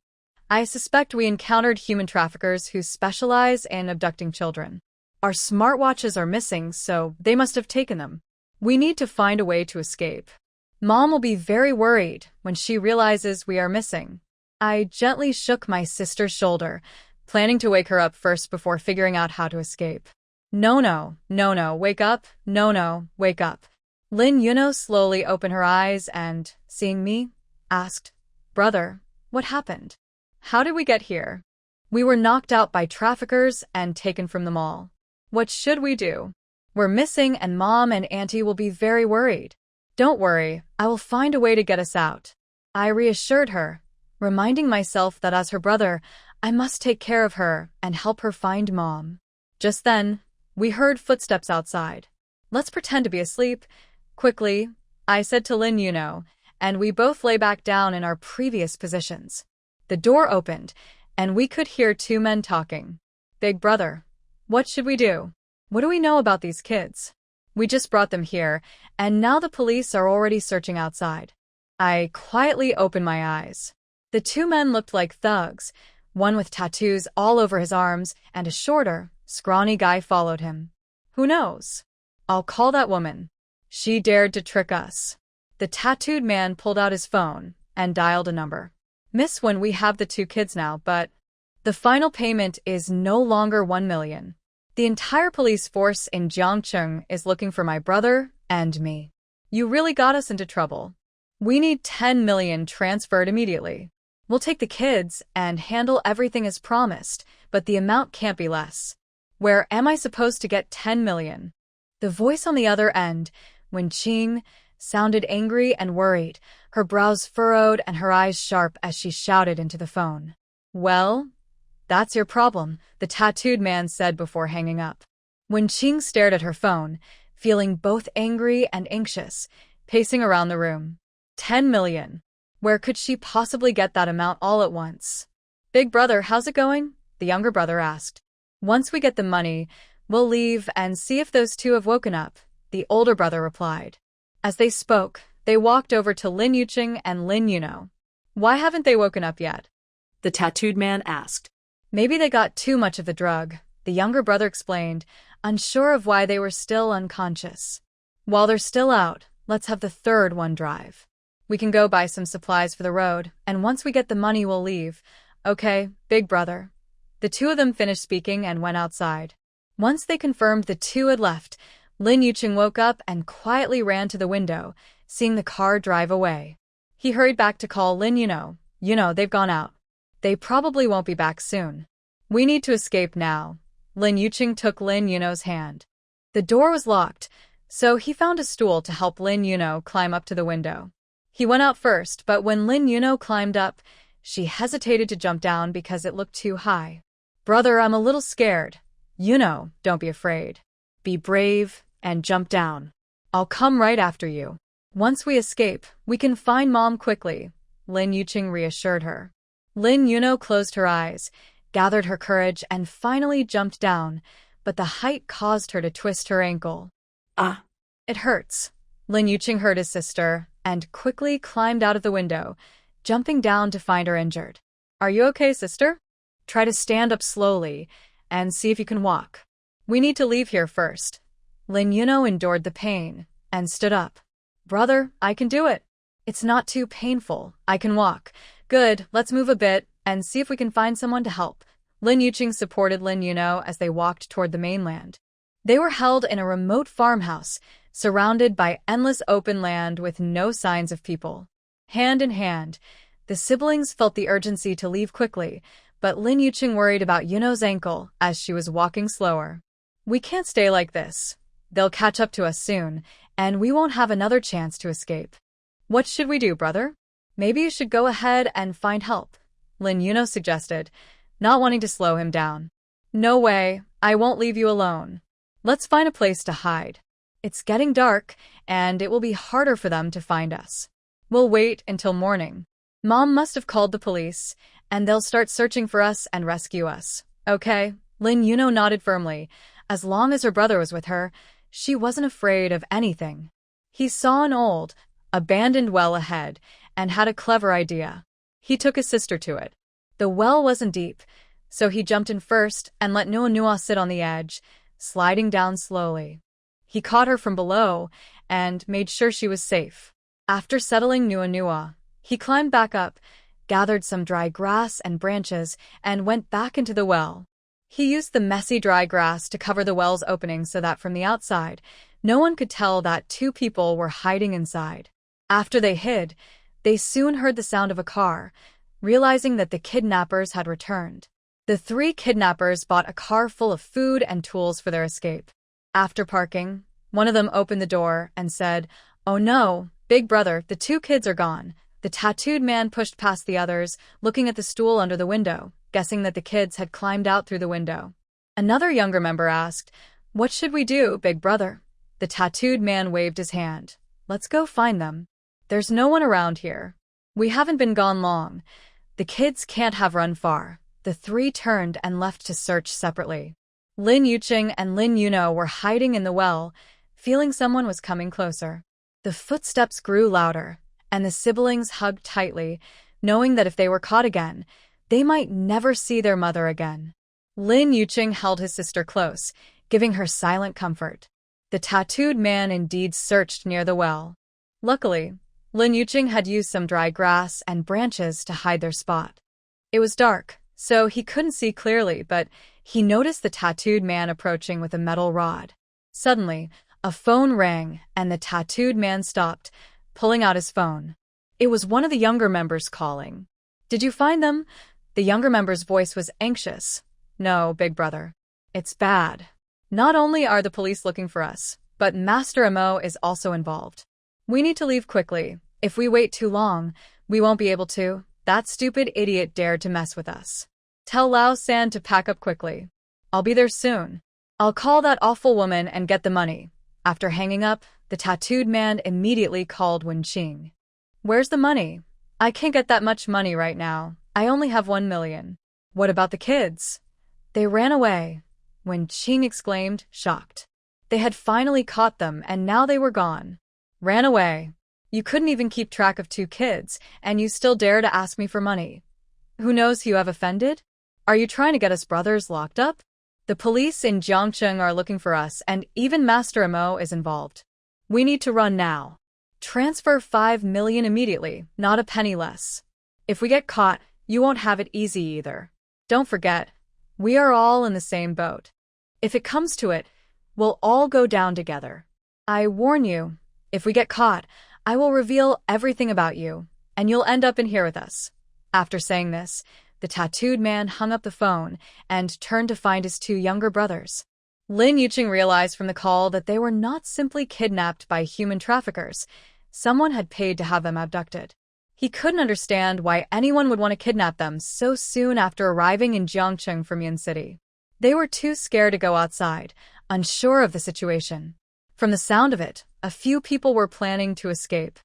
I suspect we encountered human traffickers who specialize in abducting children. Our smartwatches are missing, so they must have taken them. We need to find a way to escape. Mom will be very worried when she realizes we are missing. I gently shook my sister's shoulder, planning to wake her up first before figuring out how to escape. No, wake up. No, wake up. Lin Yuno slowly opened her eyes and, seeing me, asked, Brother, what happened? How did we get here? We were knocked out by traffickers and taken from the mall. What should we do? We're missing and Mom and Auntie will be very worried. Don't worry, I will find a way to get us out. I reassured her, reminding myself that as her brother, I must take care of her and help her find Mom. Just then, we heard footsteps outside. Let's pretend to be asleep. Quickly, I said to Lin Yuno, and we both lay back down in our previous positions. The door opened, and we could hear 2 men talking. Big brother, what should we do? What do we know about these kids? We just brought them here, and now the police are already searching outside. I quietly opened my eyes. The 2 men looked like thugs, one with tattoos all over his arms, and a shorter, scrawny guy followed him. Who knows? I'll call that woman. She dared to trick us. The tattooed man pulled out his phone and dialed a number. Miss Wen, we have the 2 kids now, but the final payment is no longer 1 million. The entire police force in Jiangcheng is looking for my brother and me. You really got us into trouble. We need 10 million transferred immediately. We'll take the kids and handle everything as promised, but the amount can't be less. Where am I supposed to get 10 million? The voice on the other end, Wen Qing, sounded angry and worried, her brows furrowed and her eyes sharp as she shouted into the phone. Well, that's your problem, the tattooed man said before hanging up. Wen Qing stared at her phone, feeling both angry and anxious, pacing around the room. 10 million. Where could she possibly get that amount all at once? Big brother, how's it going? The younger brother asked. Once we get the money, we'll leave and see if those two have woken up, the older brother replied. As they spoke, they walked over to Lin Yuqing and Lin Yuno. Why haven't they woken up yet? The tattooed man asked. Maybe they got too much of the drug, the younger brother explained, unsure of why they were still unconscious. While they're still out, let's have the third one drive. We can go buy some supplies for the road, and once we get the money we'll leave. Okay, big brother. The two of them finished speaking and went outside. Once they confirmed the two had left, Lin Yuqing woke up and quietly ran to the window, seeing the car drive away. He hurried back to call Lin Yuno. They've gone out. They probably won't be back soon. We need to escape now. Lin Yuqing took Lin Yuno's hand. The door was locked, so he found a stool to help Lin Yuno climb up to the window. He went out first, but when Lin Yuno climbed up, she hesitated to jump down because it looked too high. Brother, I'm a little scared. Don't be afraid. Be brave and jump down. I'll come right after you. Once we escape, we can find Mom quickly, Lin Yuqing reassured her. Lin Yuno closed her eyes, gathered her courage, and finally jumped down, but the height caused her to twist her ankle. Ah. It hurts. Lin Yuqing heard his sister and quickly climbed out of the window, jumping down to find her injured. Are you okay, sister? Try to stand up slowly and see if you can walk. We need to leave here first. Lin Yuno endured the pain and stood up. Brother, I can do it. It's not too painful. I can walk. Good, let's move a bit and see if we can find someone to help. Lin Yuqing supported Lin Yuno as they walked toward the mainland. They were held in a remote farmhouse, surrounded by endless open land with no signs of people. Hand in hand, the siblings felt the urgency to leave quickly, but Lin Yuqing worried about Yuno's ankle as she was walking slower. We can't stay like this. They'll catch up to us soon, and we won't have another chance to escape. What should we do, brother? Maybe you should go ahead and find help, Lin Yuno suggested, not wanting to slow him down. No way, I won't leave you alone. Let's find a place to hide. It's getting dark, and it will be harder for them to find us. We'll wait until morning. Mom must have called the police, and they'll start searching for us and rescue us. Okay? Lin Yuno nodded firmly. As long as her brother was with her, she wasn't afraid of anything. He saw an old, abandoned well ahead and had a clever idea. He took his sister to it. The well wasn't deep, so he jumped in first and let Nuanua sit on the edge, sliding down slowly. He caught her from below and made sure she was safe. After settling Nuanua, he climbed back up, gathered some dry grass and branches, and went back into the well. He used the messy dry grass to cover the well's opening so that from the outside, no one could tell that two people were hiding inside. After they hid, they soon heard the sound of a car, realizing that the kidnappers had returned. The three kidnappers bought a car full of food and tools for their escape. After parking, one of them opened the door and said, "Oh no, big brother, the two kids are gone." The tattooed man pushed past the others, looking at the stool under the window, guessing that the kids had climbed out through the window. Another younger member asked, "What should we do, big brother?" The tattooed man waved his hand. "Let's go find them. There's no one around here. We haven't been gone long. The kids can't have run far." The three turned and left to search separately. Lin Yuqing and Lin Yuno were hiding in the well, feeling someone was coming closer. The footsteps grew louder, and the siblings hugged tightly, knowing that if they were caught again, they might never see their mother again. Lin Yuqing held his sister close, giving her silent comfort. The tattooed man indeed searched near the well. Luckily, Lin Yuqing had used some dry grass and branches to hide their spot. It was dark, so he couldn't see clearly, but he noticed the tattooed man approaching with a metal rod. Suddenly, a phone rang, and the tattooed man stopped, pulling out his phone. It was one of the younger members calling. Did you find them? The younger member's voice was anxious. No, big brother. It's bad. Not only are the police looking for us, but Master Mo is also involved. We need to leave quickly. If we wait too long, we won't be able to. That stupid idiot dared to mess with us. Tell Lao San to pack up quickly. I'll be there soon. I'll call that awful woman and get the money. After hanging up, the tattooed man immediately called Wen Qing. Where's the money? I can't get that much money right now. I only have 1 million. What about the kids? They ran away, Wen Qing exclaimed, shocked. They had finally caught them and now they were gone. Ran away. You couldn't even keep track of 2 kids, and you still dare to ask me for money. Who knows who you have offended? Are you trying to get us brothers locked up? The police in Jiangcheng are looking for us, and even Master Mo is involved. We need to run now. Transfer 5 million immediately, not a penny less. If we get caught, you won't have it easy either. Don't forget, we are all in the same boat. If it comes to it, we'll all go down together. I warn you, if we get caught, I will reveal everything about you, and you'll end up in here with us. After saying this, the tattooed man hung up the phone and turned to find his 2 younger brothers. Lin Yuqing realized from the call that they were not simply kidnapped by human traffickers. Someone had paid to have them abducted. He couldn't understand why anyone would want to kidnap them so soon after arriving in Jiangcheng from Yin City. They were too scared to go outside, unsure of the situation. From the sound of it, a few people were planning to escape.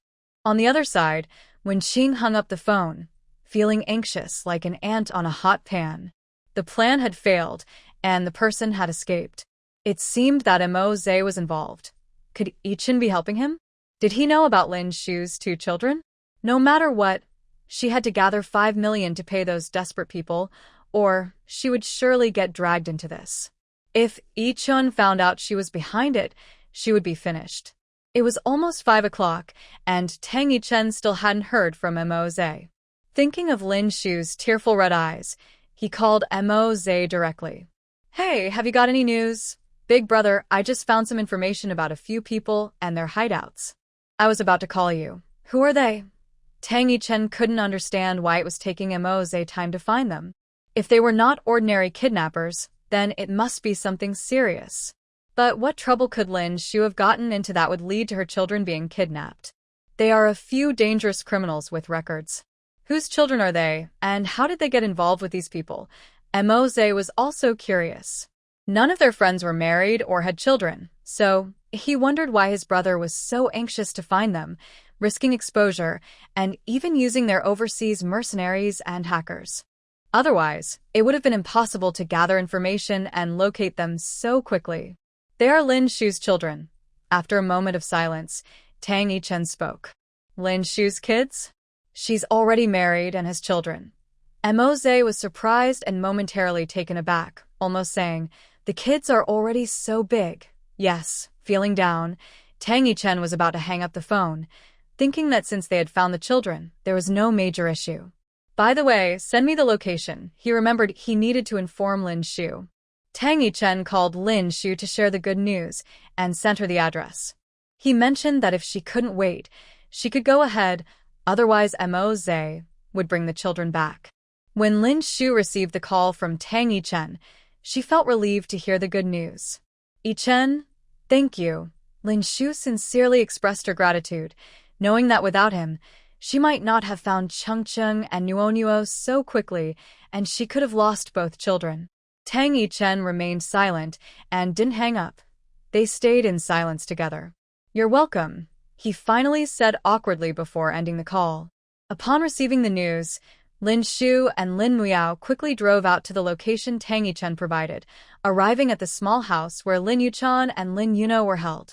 On the other side, Wen Qing hung up the phone, feeling anxious like an ant on a hot pan. The plan had failed, and the person had escaped. It seemed that Mo Zhe was involved. Could Yichen be helping him? Did he know about Lin Shu's 2 children? No matter what, she had to gather 5 million to pay those desperate people, or she would surely get dragged into this. If Yichen found out she was behind it, she would be finished. It was almost 5 o'clock, and Tang Yichen still hadn't heard from Mo Zhe. Thinking of Lin Shu's tearful red eyes, he called Mo Zhe directly. Hey, have you got any news? Big brother, I just found some information about a few people and their hideouts. I was about to call you. Who are they? Tang Yichen couldn't understand why it was taking Mo Zhe time to find them. If they were not ordinary kidnappers, then it must be something serious. But what trouble could Lin Shu have gotten into that would lead to her children being kidnapped? They are a few dangerous criminals with records. Whose children are they, and how did they get involved with these people? Mo Zhe was also curious. None of their friends were married or had children, so he wondered why his brother was so anxious to find them, risking exposure, and even using their overseas mercenaries and hackers. Otherwise, it would have been impossible to gather information and locate them so quickly. They are Lin Shu's children. After a moment of silence, Tang Yichen spoke. Lin Shu's kids? She's already married and has children. Mo Zhe was surprised and momentarily taken aback, almost saying, the kids are already so big. Yes, feeling down, Tang Yichen was about to hang up the phone, thinking that since they had found the children, there was no major issue. By the way, send me the location. He remembered he needed to inform Lin Shu. Tang Yichen called Lin Shu to share the good news and sent her the address. He mentioned that if she couldn't wait, she could go ahead, otherwise Mo Zhe would bring the children back. When Lin Shu received the call from Tang Yichen, she felt relieved to hear the good news. Yichen, thank you. Lin Shu sincerely expressed her gratitude, knowing that without him, she might not have found Chengcheng and Nuonuo so quickly, and she could have lost both children. Tang Yichen remained silent and didn't hang up. They stayed in silence together. You're welcome, he finally said awkwardly before ending the call. Upon receiving the news, Lin Shu and Lin Muiao quickly drove out to the location Tang Yichen provided, arriving at the small house where Lin Yuchan and Lin Yuno were held.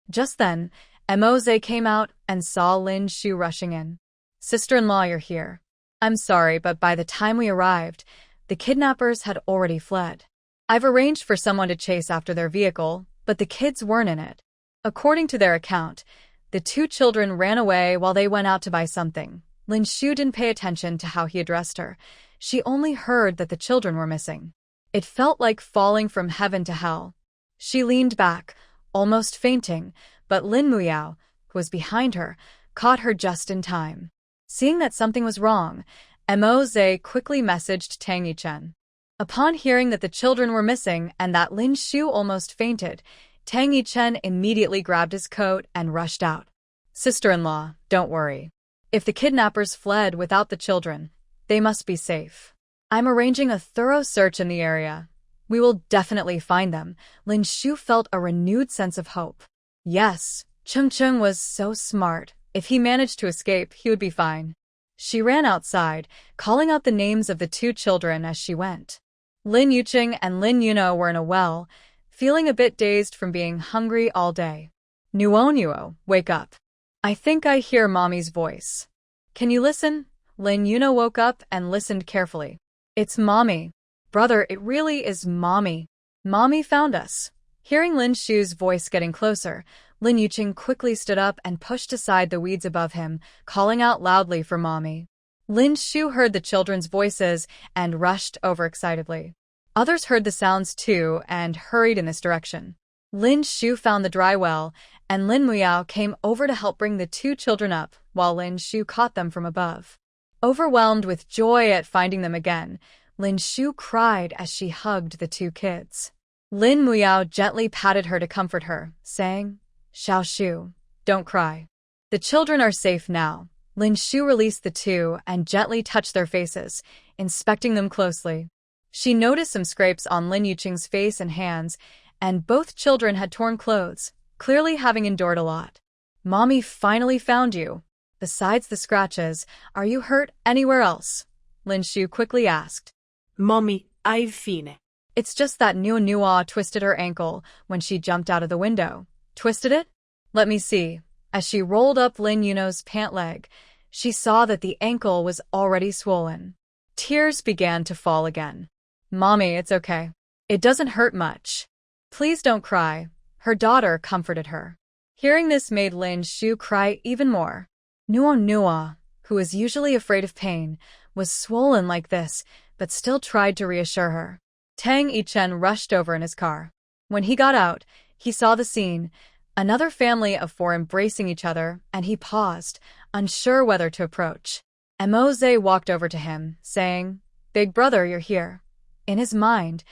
Just then, Mo Zhe came out and saw Lin Shu rushing in. Sister-in-law, you're here. I'm sorry, but by the time we arrived, the kidnappers had already fled. I've arranged for someone to chase after their vehicle, but the kids weren't in it. According to their account, the 2 children ran away while they went out to buy something. Lin Shu didn't pay attention to how he addressed her. She only heard that the children were missing. It felt like falling from heaven to hell. She leaned back, almost fainting, but Lin Muiao, who was behind her, caught her just in time. Seeing that something was wrong, Mo quickly messaged Tang Yichen. Upon hearing that the children were missing and that Lin Shu almost fainted, Tang Yichen immediately grabbed his coat and rushed out. Sister-in-law, don't worry. If the kidnappers fled without the children, they must be safe. I'm arranging a thorough search in the area. We will definitely find them. Lin Shu felt a renewed sense of hope. Yes, Cheng was so smart. If he managed to escape, he would be fine. She ran outside, calling out the names of the two children as she went. Lin Yuqing and Lin Yuno were in a well, feeling a bit dazed from being hungry all day. Nuo, wake up. I think I hear Mommy's voice. Can you listen? Lin Yuno woke up and listened carefully. It's Mommy. Brother, it really is Mommy. Mommy found us. Hearing Lin Shu's voice getting closer, Lin Yuqing quickly stood up and pushed aside the weeds above him, calling out loudly for Mommy. Lin Shu heard the children's voices and rushed over excitedly. Others heard the sounds too and hurried in this direction. Lin Shu found the dry well, and Lin Muyao came over to help bring the two children up, while Lin Shu caught them from above. Overwhelmed with joy at finding them again, Lin Shu cried as she hugged the two kids. Lin Muyao gently patted her to comfort her, saying, Xiao Shu, don't cry. The children are safe now. Lin Shu released the two and gently touched their faces, inspecting them closely. She noticed some scrapes on Lin Yuqing's face and hands, and both children had torn clothes, clearly having endured a lot. Mommy finally found you. Besides the scratches, are you hurt anywhere else? Lin Shu quickly asked. Mommy, I've fine. It's just that Nuo twisted her ankle when she jumped out of the window. Twisted it? Let me see. As she rolled up Lin Yuno's pant leg, she saw that the ankle was already swollen. Tears began to fall again. Mommy, it's okay. It doesn't hurt much. Please don't cry. Her daughter comforted her. Hearing this made Lin Shu cry even more. Nuo, who is usually afraid of pain, was swollen like this, but still tried to reassure her. Tang Yichen rushed over in his car. When he got out, he saw the scene, another family of four embracing each other, and he paused, unsure whether to approach. Mo walked over to him, saying, Big brother, you're here. In his mind,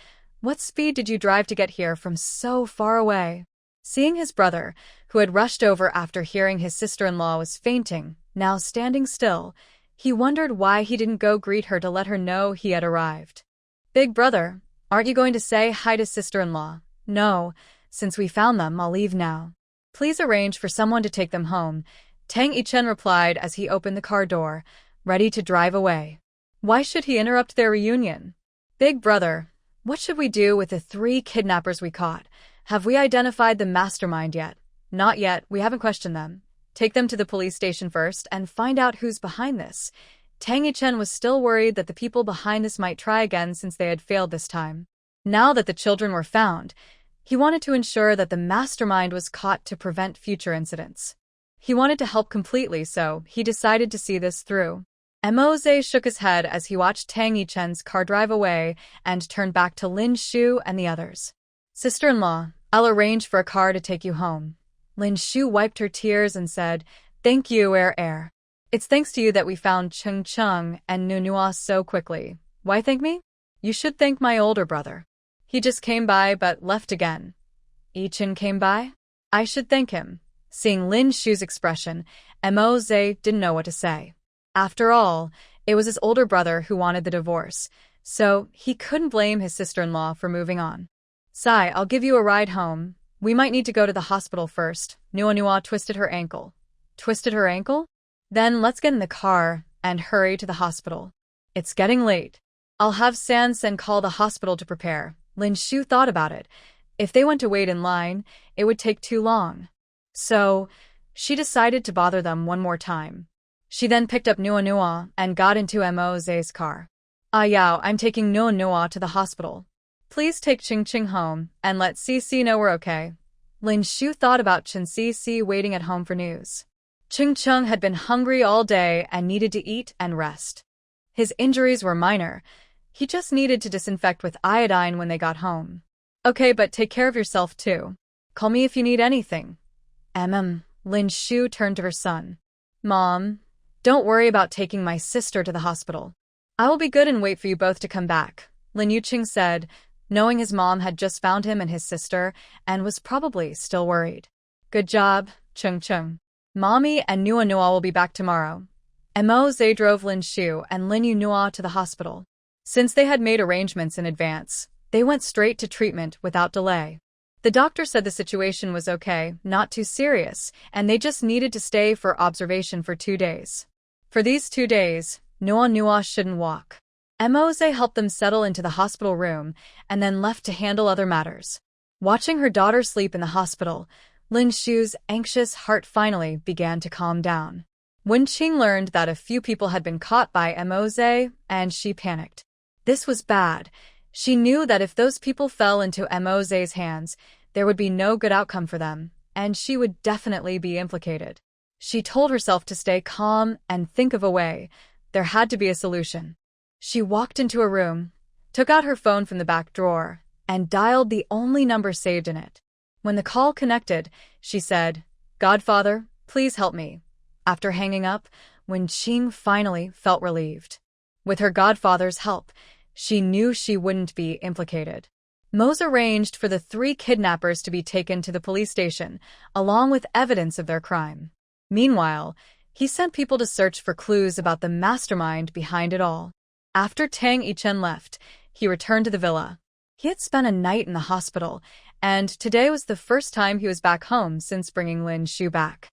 what speed did you drive to get here from so far away? Seeing his brother, who had rushed over after hearing his sister-in-law was fainting, now standing still, he wondered why he didn't go greet her to let her know he had arrived. Big brother, aren't you going to say hi to sister-in-law? No, since we found them, I'll leave now. Please arrange for someone to take them home, Tang Yichen replied as he opened the car door, ready to drive away. Why should he interrupt their reunion? Big brother, what should we do with the 3 kidnappers we caught? Have we identified the mastermind yet? Not yet, we haven't questioned them. Take them to the police station first and find out who's behind this. Tang Yichen was still worried that the people behind this might try again since they had failed this time. Now that the children were found, he wanted to ensure that the mastermind was caught to prevent future incidents. He wanted to help completely, so he decided to see this through. Mo shook his head as he watched Tang Yichen's car drive away and turned back to Lin Shu and the others. Sister-in-law, I'll arrange for a car to take you home. Lin Shu wiped her tears and said, Thank you, Air. It's thanks to you that we found Cheng and Nuo so quickly. Why thank me? You should thank my older brother. He just came by but left again. Yichen came by? I should thank him. Seeing Lin Shu's expression, Mo didn't know what to say. After all, it was his older brother who wanted the divorce, so he couldn't blame his sister-in-law for moving on. Sai, I'll give you a ride home. We might need to go to the hospital first. Nuo twisted her ankle. Twisted her ankle? Then let's get in the car and hurry to the hospital. It's getting late. I'll have San call the hospital to prepare. Lin Shu thought about it. If they went to wait in line, it would take too long. So, she decided to bother them one more time. She then picked up Nuo and got into Mo's car. Yao, I'm taking Nuo to the hospital. Please take Ching home and let Cici know we're okay. Lin Shu thought about Cici waiting at home for news. Ching had been hungry all day and needed to eat and rest. His injuries were minor. He just needed to disinfect with iodine when they got home. Okay, but take care of yourself too. Call me if you need anything. Lin Shu turned to her son. Mom, don't worry about taking my sister to the hospital. I will be good and wait for you both to come back, Lin Yuqing said, knowing his mom had just found him and his sister and was probably still worried. Good job, Chung Chung. Mommy and Nua Nua will be back tomorrow. Mo Zhe drove Lin Shu and Lin Yu Nua to the hospital. Since they had made arrangements in advance, they went straight to treatment without delay. The doctor said the situation was okay, not too serious, and they just needed to stay for observation for 2 days. For these 2 days, Nua Nua shouldn't walk. Mo Zhe helped them settle into the hospital room and then left to handle other matters. Watching her daughter sleep in the hospital, Lin Shu's anxious heart finally began to calm down. Wen Qing learned that a few people had been caught by Mo Zhe, and she panicked. This was bad. She knew that if those people fell into Mo Zhe's hands, there would be no good outcome for them, and she would definitely be implicated. She told herself to stay calm and think of a way. There had to be a solution. She walked into a room, took out her phone from the back drawer, and dialed the only number saved in it. When the call connected, she said, "Godfather, please help me." After hanging up, Wen Qing finally felt relieved. With her godfather's help, she knew she wouldn't be implicated. Mose arranged for the 3 kidnappers to be taken to the police station, along with evidence of their crime. Meanwhile, he sent people to search for clues about the mastermind behind it all. After Tang Yichen left, he returned to the villa. He had spent a night in the hospital, and today was the first time he was back home since bringing Lin Shu back.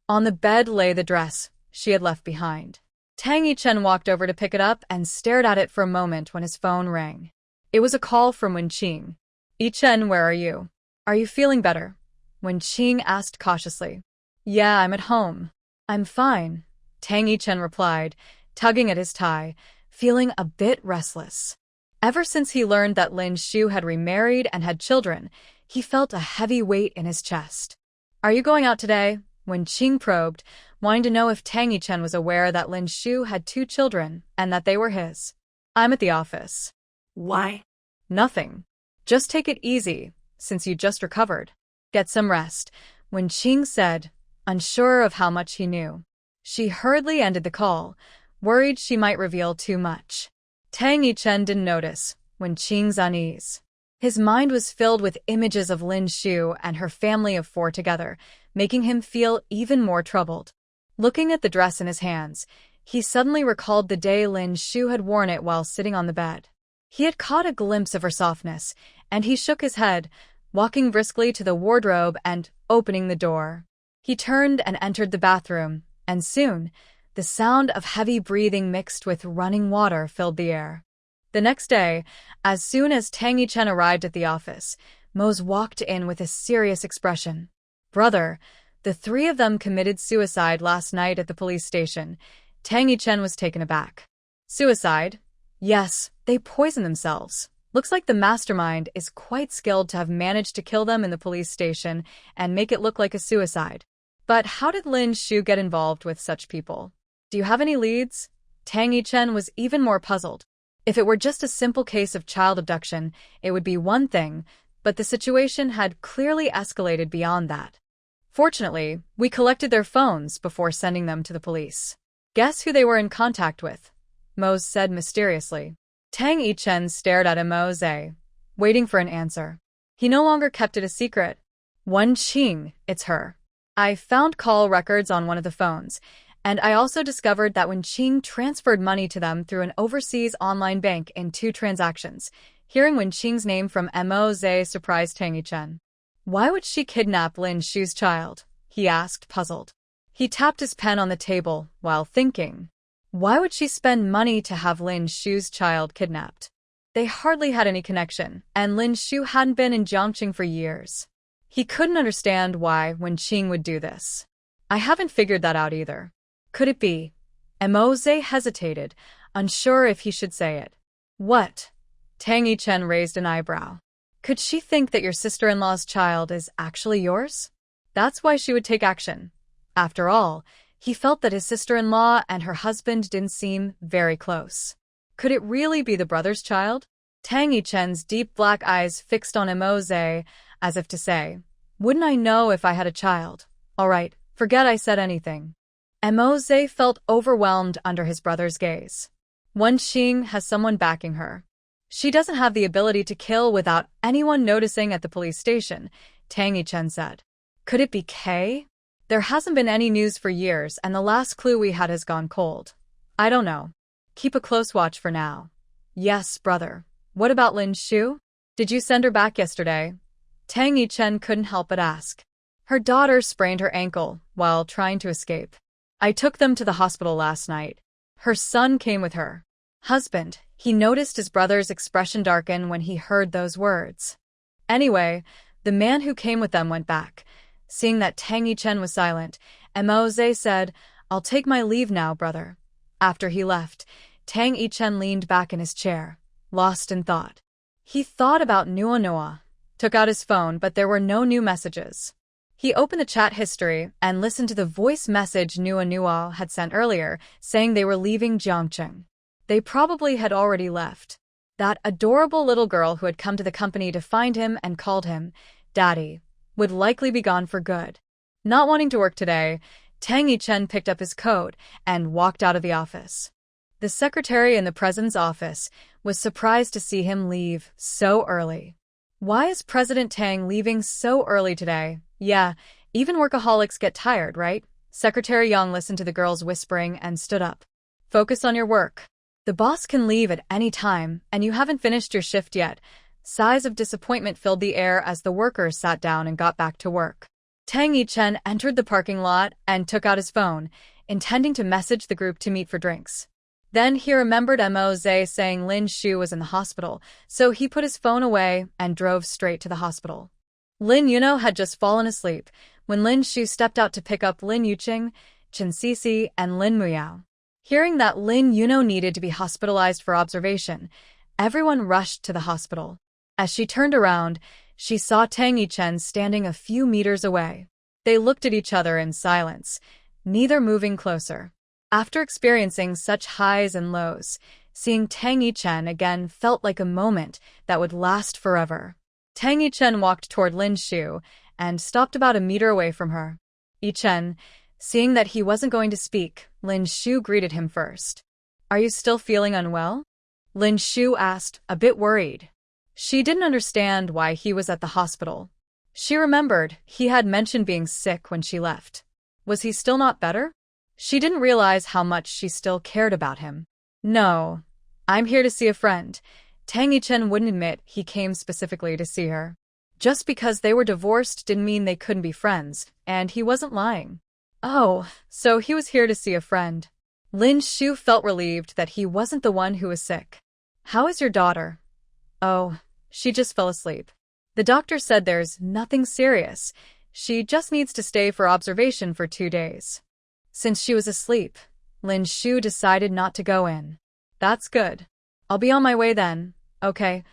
On the bed lay the dress she had left behind. Tang Yichen walked over to pick it up and stared at it for a moment when his phone rang. It was a call from Wen Qing. "Yichen, where are you? Are you feeling better?" Wen Qing asked cautiously. "Yeah, I'm at home. I'm fine," Tang Yichen replied, tugging at his tie, feeling a bit restless. Ever since he learned that Lin Shu had remarried and had children, he felt a heavy weight in his chest. "Are you going out today?" Wen Qing probed, wanting to know if Tang Yichen was aware that Lin Shu had 2 children and that they were his. "I'm at the office." Why? "Nothing. Just take it easy, since you just recovered. Get some rest," Wen Qing said, unsure of how much he knew. She hurriedly ended the call, worried she might reveal too much. Tang Yichen didn't notice Wen Qing's unease. His mind was filled with images of Lin Shu and her family of 4 together, making him feel even more troubled. Looking at the dress in his hands, he suddenly recalled the day Lin Shu had worn it while sitting on the bed. He had caught a glimpse of her softness, and he shook his head, walking briskly to the wardrobe and opening the door. He turned and entered the bathroom, and soon, the sound of heavy breathing mixed with running water filled the air. The next day, as soon as Tang Yichen arrived at the office, Mose walked in with a serious expression. "Brother, the 3 of them committed suicide last night at the police station." Tang Yichen was taken aback. "Suicide?" "Yes, they poisoned themselves. Looks like the mastermind is quite skilled to have managed to kill them in the police station and make it look like a suicide. But how did Lin Shu get involved with such people? Do you have any leads?" Tang Yichen was even more puzzled. If it were just a simple case of child abduction, it would be one thing, but the situation had clearly escalated beyond that. "Fortunately, we collected their phones before sending them to the police." "Guess who they were in contact with?" Mose said mysteriously. Tang Yichen stared at Mo Zhe, waiting for an answer. He no longer kept it a secret. "Wen Qing, it's her. I found call records on one of the phones, and I also discovered that Wen Qing transferred money to them through an overseas online bank in 2 transactions." Hearing Wen Qing's name from Mo Zhe surprised Tang Yichen. "Why would she kidnap Lin Shu's child?" he asked, puzzled. He tapped his pen on the table while thinking. Why would she spend money to have Lin Shu's child kidnapped? They hardly had any connection, and Lin Shu hadn't been in Jiangqing for years. He couldn't understand why Wen Qing would do this. "I haven't figured that out either. Could it be?" Mo Zhe hesitated, unsure if he should say it. "What?" Tang Yichen raised an eyebrow. "Could she think that your sister-in-law's child is actually yours? That's why she would take action." After all, he felt that his sister-in-law and her husband didn't seem very close. Could it really be the brother's child? Tang Yichen's deep black eyes fixed on Mo Zhe, as if to say, "Wouldn't I know if I had a child? All right, forget I said anything." Mo Zhe felt overwhelmed under his brother's gaze. Wen Qing has someone backing her. She doesn't have the ability to kill without anyone noticing at the police station, Tang Yichen said. Could it be Kay? There hasn't been any news for years and the last clue we had has gone cold. I don't know. Keep a close watch for now. Yes, brother. What about Lin Shu? Did you send her back yesterday? Tang Yichen couldn't help but ask. Her daughter sprained her ankle while trying to escape. I took them to the hospital last night. Her son came with her. Husband, he noticed his brother's expression darken when he heard those words. Anyway, the man who came with them went back. Seeing that Tang Yichen was silent, Moze said, I'll take my leave now, brother. After he left, Tang Yichen leaned back in his chair, lost in thought. He thought about Nuonua, took out his phone, but there were no new messages. He opened the chat history and listened to the voice message Nuonua had sent earlier, saying they were leaving Jiangcheng. They probably had already left. That adorable little girl who had come to the company to find him and called him Daddy would likely be gone for good. Not wanting to work today, Tang Yichen picked up his coat and walked out of the office. The secretary in the president's office was surprised to see him leave so early. Why is President Tang leaving so early today? Yeah, even workaholics get tired, right? Secretary Yang listened to the girls whispering and stood up. Focus on your work. The boss can leave at any time, and you haven't finished your shift yet. Sighs of disappointment filled the air as the workers sat down and got back to work. Tang Yichen entered the parking lot and took out his phone, intending to message the group to meet for drinks. Then he remembered Moze saying Lin Shu was in the hospital, so he put his phone away and drove straight to the hospital. Lin Yuno had just fallen asleep when Lin Shu stepped out to pick up Lin Yuqing, Chen Sisi, and Lin Muyao. Hearing that Lin Yuno needed to be hospitalized for observation, everyone rushed to the hospital. As she turned around, she saw Tang Yichen standing a few meters away. They looked at each other in silence, neither moving closer. After experiencing such highs and lows, seeing Tang Yichen again felt like a moment that would last forever. Tang Yichen walked toward Lin Shu and stopped about a meter away from her. Yichen, seeing that he wasn't going to speak, Lin Shu greeted him first. Are you still feeling unwell? Lin Shu asked, a bit worried. She didn't understand why he was at the hospital. She remembered he had mentioned being sick when she left. Was he still not better? She didn't realize how much she still cared about him. No, I'm here to see a friend. Tang Yichen wouldn't admit he came specifically to see her. Just because they were divorced didn't mean they couldn't be friends, and he wasn't lying. Oh, so he was here to see a friend. Lin Shu felt relieved that he wasn't the one who was sick. How is your daughter? Oh, she just fell asleep. The doctor said there's nothing serious. She just needs to stay for observation for 2 days. Since she was asleep, Lin Shu decided not to go in. That's good. I'll be on my way then. Okay.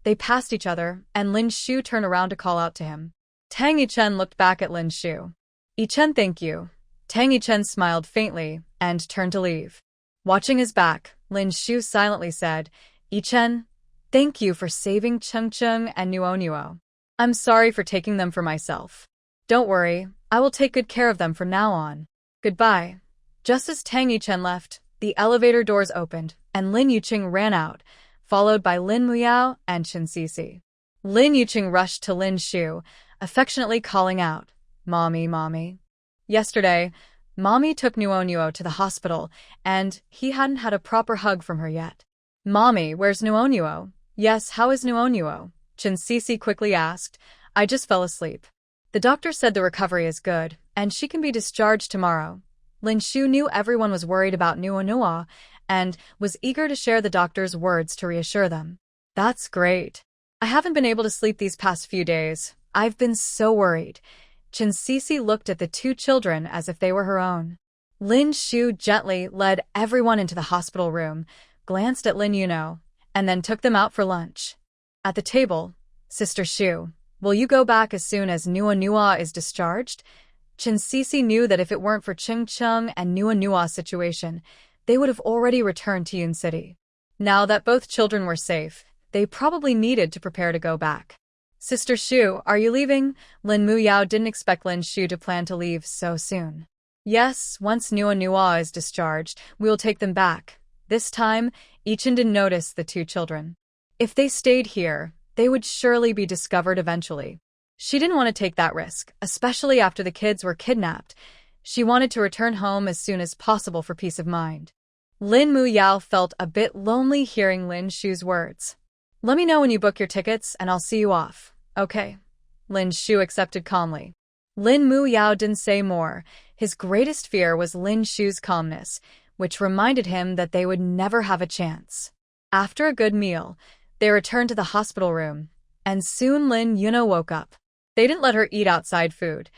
They passed each other, and Lin Shu turned around to call out to him. Tang Yichen looked back at Lin Shu. Yichen, thank you. Tang Yichen smiled faintly and turned to leave. Watching his back, Lin Shu silently said, Yichen, thank you for saving Chengcheng and Nuonuo. I'm sorry for taking them for myself. Don't worry, I will take good care of them from now on. Goodbye. Just as Tang Yichen left, the elevator doors opened, and Lin Yuqing ran out, followed by Lin Muyao and Chen Sisi. Lin Yuqing rushed to Lin Shu, affectionately calling out, Mommy, Mommy. Yesterday, Mommy took Nuonuo to the hospital, and he hadn't had a proper hug from her yet. Mommy, where's Nuonuo? Yes, how is Nuonuo? Chen Sisi quickly asked. I just fell asleep. The doctor said the recovery is good, and she can be discharged tomorrow. Lin Shu knew everyone was worried about Nuonuo, and was eager to share the doctor's words to reassure them. That's great. I haven't been able to sleep these past few days. I've been so worried. Chen Sisi looked at the 2 children as if they were her own. Lin Shu gently led everyone into the hospital room, glanced at Lin Yuno, and then took them out for lunch. At the table, Sister Shu, will you go back as soon as Nuonuo is discharged? Chen Sisi knew that if it weren't for Chengcheng and Nuonuo's situation, they would have already returned to Yun City. Now that both children were safe, they probably needed to prepare to go back. Sister Shu, are you leaving? Lin Muyao didn't expect Lin Shu to plan to leave so soon. Yes, once Nuonuo is discharged, we will take them back. This time, Ichin didn't notice the two children. If they stayed here, they would surely be discovered eventually. She didn't want to take that risk, especially after the kids were kidnapped. She wanted to return home as soon as possible for peace of mind. Lin Muyao felt a bit lonely hearing Lin Shu's words. Let me know when you book your tickets and I'll see you off. Okay. Lin Shu accepted calmly. Lin Muyao didn't say more. His greatest fear was Lin Shu's calmness, which reminded him that they would never have a chance. After a good meal, they returned to the hospital room, and soon Lin Yuno woke up. They didn't let her eat outside food.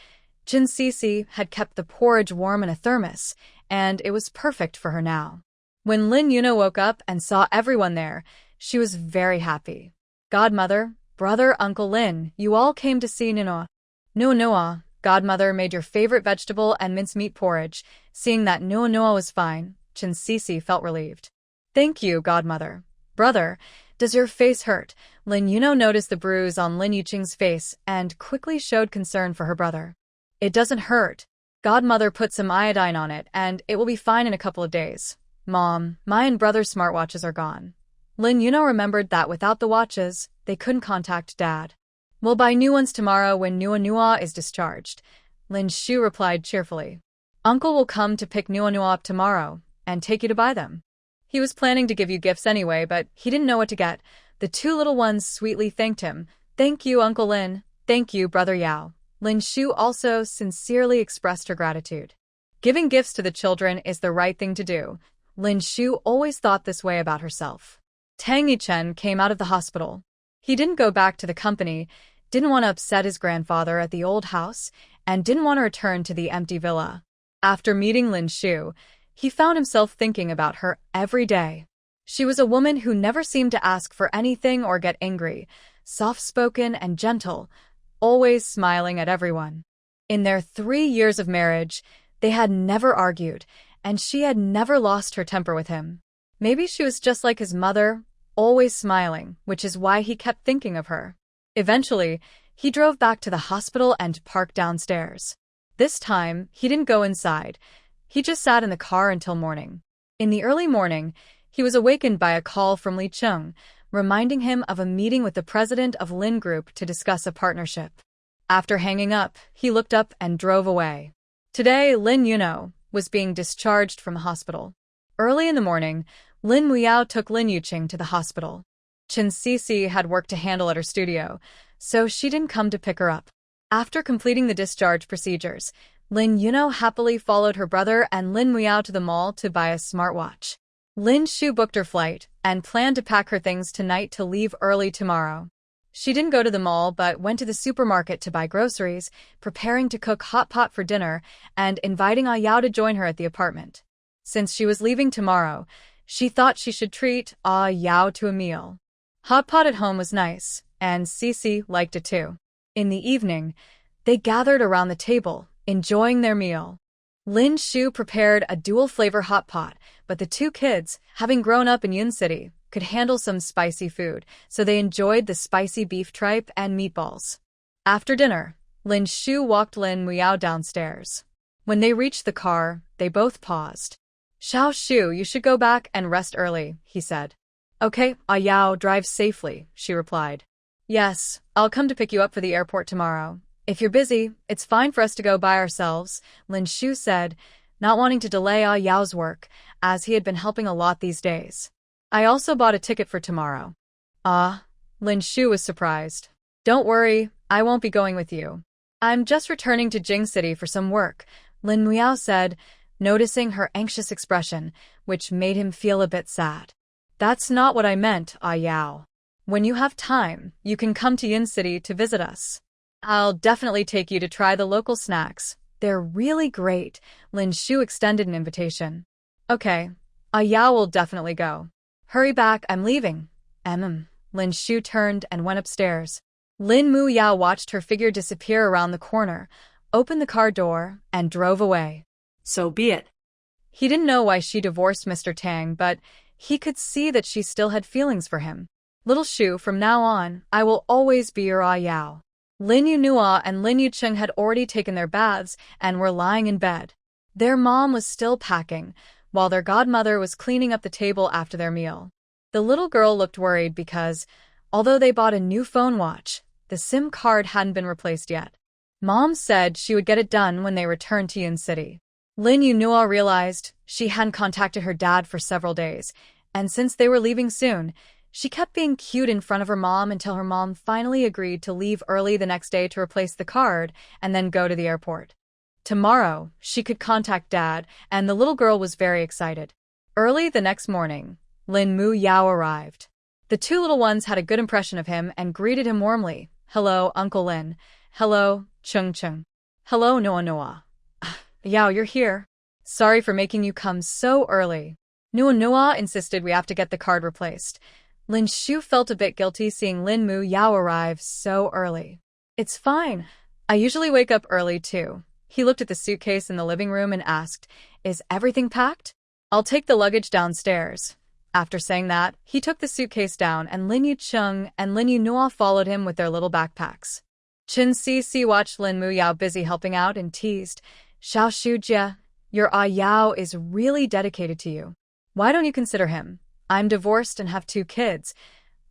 Jin Sisi had kept the porridge warm in a thermos, and it was perfect for her now. When Lin Yuno woke up and saw everyone there, she was very happy. Godmother, brother, Uncle Lin, you all came to see Nunoa. Nunoa, Godmother made your favorite vegetable and mincemeat porridge. Seeing that Nunoa was fine, Jin Sisi felt relieved. Thank you, Godmother. Brother, does your face hurt? Lin Yuno noticed the bruise on Lin Yuqing's face and quickly showed concern for her brother. It doesn't hurt. Godmother put some iodine on it and it will be fine in a couple of days. Mom, my and brother's smartwatches are gone. Lin Yuno remembered that without the watches, they couldn't contact Dad. We'll buy new ones tomorrow when Nuanua is discharged. Lin Shu replied cheerfully. Uncle will come to pick Nuanua up tomorrow and take you to buy them. He was planning to give you gifts anyway, but he didn't know what to get. The two little ones sweetly thanked him. Thank you, Uncle Lin. Thank you, Brother Yao. Lin Shu also sincerely expressed her gratitude. Giving gifts to the children is the right thing to do. Lin Shu always thought this way about herself. Tang Yichen came out of the hospital. He didn't go back to the company, didn't want to upset his grandfather at the old house, and didn't want to return to the empty villa. After meeting Lin Shu, he found himself thinking about her every day. She was a woman who never seemed to ask for anything or get angry, soft-spoken and gentle, always smiling at everyone. In their 3 years of marriage, they had never argued, and she had never lost her temper with him. Maybe she was just like his mother, always smiling, which is why he kept thinking of her. Eventually, he drove back to the hospital and parked downstairs. This time, he didn't go inside. He just sat in the car until morning. In the early morning, he was awakened by a call from Li Chung, reminding him of a meeting with the president of Lin Group to discuss a partnership. After hanging up, he looked up and drove away. Today, Lin Yuno was being discharged from the hospital. Early in the morning, Lin Muyao took Lin Yuqing to the hospital. Jin Sisi had work to handle at her studio, so she didn't come to pick her up. After completing the discharge procedures, Lin Yuno happily followed her brother and Lin Muyao to the mall to buy a smartwatch. Lin Shu booked her flight and planned to pack her things tonight to leave early tomorrow. She didn't go to the mall but went to the supermarket to buy groceries, preparing to cook hot pot for dinner and inviting Yao to join her at the apartment. Since she was leaving tomorrow, she thought she should treat Yao to a meal. Hot pot at home was nice, and Sisi liked it too. In the evening, they gathered around the table, enjoying their meal. Lin Shu prepared a dual-flavor hot pot, but the two kids, having grown up in Yun City, could handle some spicy food, so they enjoyed the spicy beef tripe and meatballs. After dinner, Lin Shu walked Lin Muyao downstairs. When they reached the car, they both paused. Xiao Shu, you should go back and rest early, he said. Okay, Yao, drive safely, she replied. Yes, I'll come to pick you up for the airport tomorrow. If you're busy, it's fine for us to go by ourselves, Lin Shu said, not wanting to delay Yao's work, as he had been helping a lot these days. I also bought a ticket for tomorrow. Lin Shu was surprised. Don't worry, I won't be going with you. I'm just returning to Jing City for some work, Lin Muyao said, noticing her anxious expression, which made him feel a bit sad. That's not what I meant, Yao. When you have time, you can come to Yin City to visit us. I'll definitely take you to try the local snacks. They're really great. Lin Shu extended an invitation. Okay, Yao will definitely go. Hurry back, I'm leaving. Lin Shu turned and went upstairs. Lin Muyao watched her figure disappear around the corner, opened the car door, and drove away. So be it. He didn't know why she divorced Mr. Tang, but he could see that she still had feelings for him. Little Shu, from now on, I will always be your Yao. Lin Yunua and Lin Yuqing had already taken their baths and were lying in bed. Their mom was still packing, while their godmother was cleaning up the table after their meal. The little girl looked worried because, although they bought a new phone watch, the SIM card hadn't been replaced yet. Mom said she would get it done when they returned to Yun City. Lin Yunhua realized she hadn't contacted her dad for several days, and since they were leaving soon, she kept being cute in front of her mom until her mom finally agreed to leave early the next day to replace the card and then go to the airport. Tomorrow, she could contact Dad, and the little girl was very excited. Early the next morning, Lin Mu Yao arrived. The two little ones had a good impression of him and greeted him warmly. "Hello, Uncle Lin. Hello, Chung Chung. Hello, Noa Noa. Yao, you're here. Sorry for making you come so early." Noa Noa insisted we have to get the card replaced. Lin Shu felt a bit guilty seeing Lin Mu Yao arrive so early. "It's fine. I usually wake up early too." He looked at the suitcase in the living room and asked, "Is everything packed? I'll take the luggage downstairs." After saying that, he took the suitcase down and Lin Yucheng and Lin Yunhua followed him with their little backpacks. Chen Cixi watched Lin Mu Yao busy helping out and teased, "Xiao Shujie, your Yao is really dedicated to you. Why don't you consider him? I'm divorced and have 2 kids.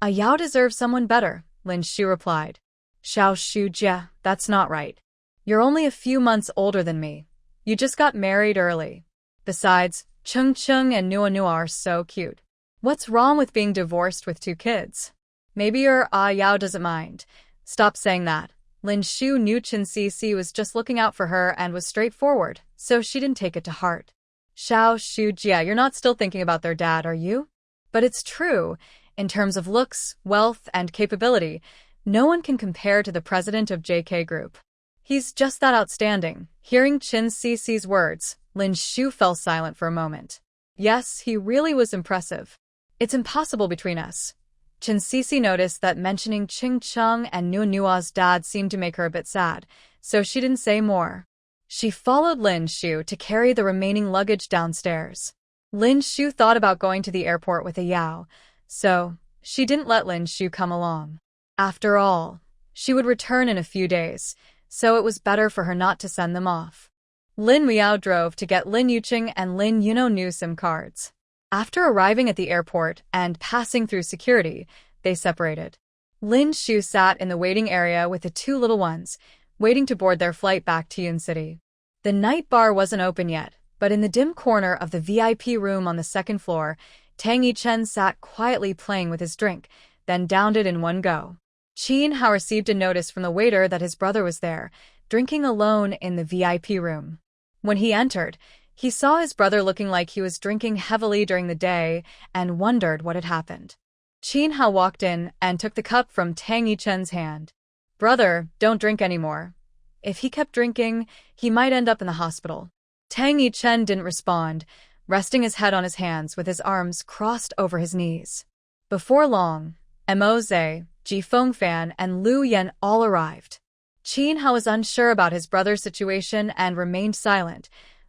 Yao deserves someone better," Lin Shu replied. "Xiao Shujie, that's not right. You're only a few months older than me. You just got married early. Besides, Chung Chung and Nua Nua are so cute. What's wrong with being divorced with 2 kids? Maybe your Yao doesn't mind." "Stop saying that." Lin Shu knew Chen Cixi was just looking out for her and was straightforward, so she didn't take it to heart. "Xiao Shujie, you're not still thinking about their dad, are you?" "But it's true. In terms of looks, wealth, and capability, no one can compare to the president of JK Group. He's just that outstanding." Hearing Chen Cixi's words, Lin Shu fell silent for a moment. Yes, he really was impressive. "It's impossible between us." Chen Cixi noticed that mentioning Ching Chung and Nua Nua's dad seemed to make her a bit sad, so she didn't say more. She followed Lin Shu to carry the remaining luggage downstairs. Lin Shu thought about going to the airport with Yao, so she didn't let Lin Shu come along. After all, she would return in a few days, so it was better for her not to send them off. Lin Miao drove to get Lin Yucheng and Lin Yuno new SIM cards. After arriving at the airport and passing through security, they separated. Lin Shu sat in the waiting area with the 2 little ones, waiting to board their flight back to Yun City. The night bar wasn't open yet, but in the dim corner of the VIP room on the 2nd floor, Tang Yichen sat quietly playing with his drink, then downed it in one go. Qin Hao received a notice from the waiter that his brother was there, drinking alone in the VIP room. When he entered, he saw his brother looking like he was drinking heavily during the day and wondered what had happened. Qin Hao walked in and took the cup from Tang Yichen's hand. "Brother, don't drink anymore. If he kept drinking, he might end up in the hospital." Tang Yichen didn't respond, resting his head on his hands with his arms crossed over his knees. Before long, Mo Zhe, Ji Fengfan, and Lu Yan all arrived. Qin Hao was unsure about his brother's situation and remained silent,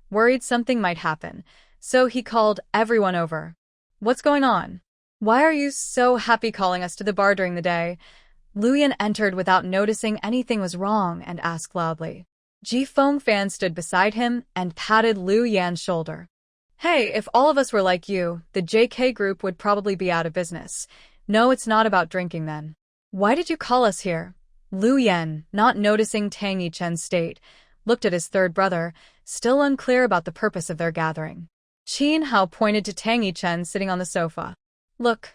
worried something might happen, so he called everyone over. "What's going on? Why are you so happy calling us to the bar during the day?" Lu Yan entered without noticing anything was wrong and asked loudly. Ji Fengfan stood beside him and patted Lu Yan's shoulder. "Hey, if all of us were like you, the JK Group would probably be out of business. No, it's not about drinking then. Why did you call us here?" Lu Yan, not noticing Tang Yichen's state, looked at his third brother, still unclear about the purpose of their gathering. Qin Hao pointed to Tang Yichen sitting on the sofa. "Look."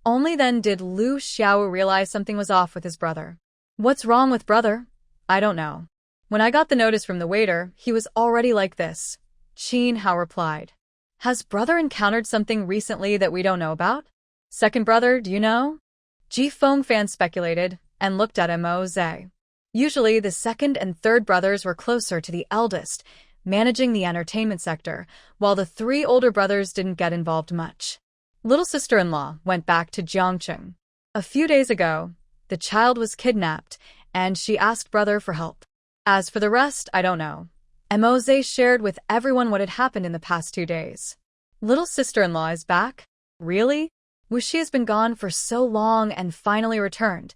Only then did Lu Xiao realize something was off with his brother. "What's wrong with brother?" "I don't know. When I got the notice from the waiter, he was already like this," Qin Hao replied. "Has brother encountered something recently that we don't know about? Second brother, do you know?" Ji Fengfan speculated and looked at Mo Zhe. Usually, the second and third brothers were closer to the eldest, managing the entertainment sector, while the 3 older brothers didn't get involved much. Little sister-in-law went back to Jiangcheng. A few days ago, the child was kidnapped, and she asked brother for help. As for the rest, I don't know. Mo Zhe shared with everyone what had happened in the past 2 days. "Little sister-in-law is back? Really? Wuxi has been gone for so long and finally returned."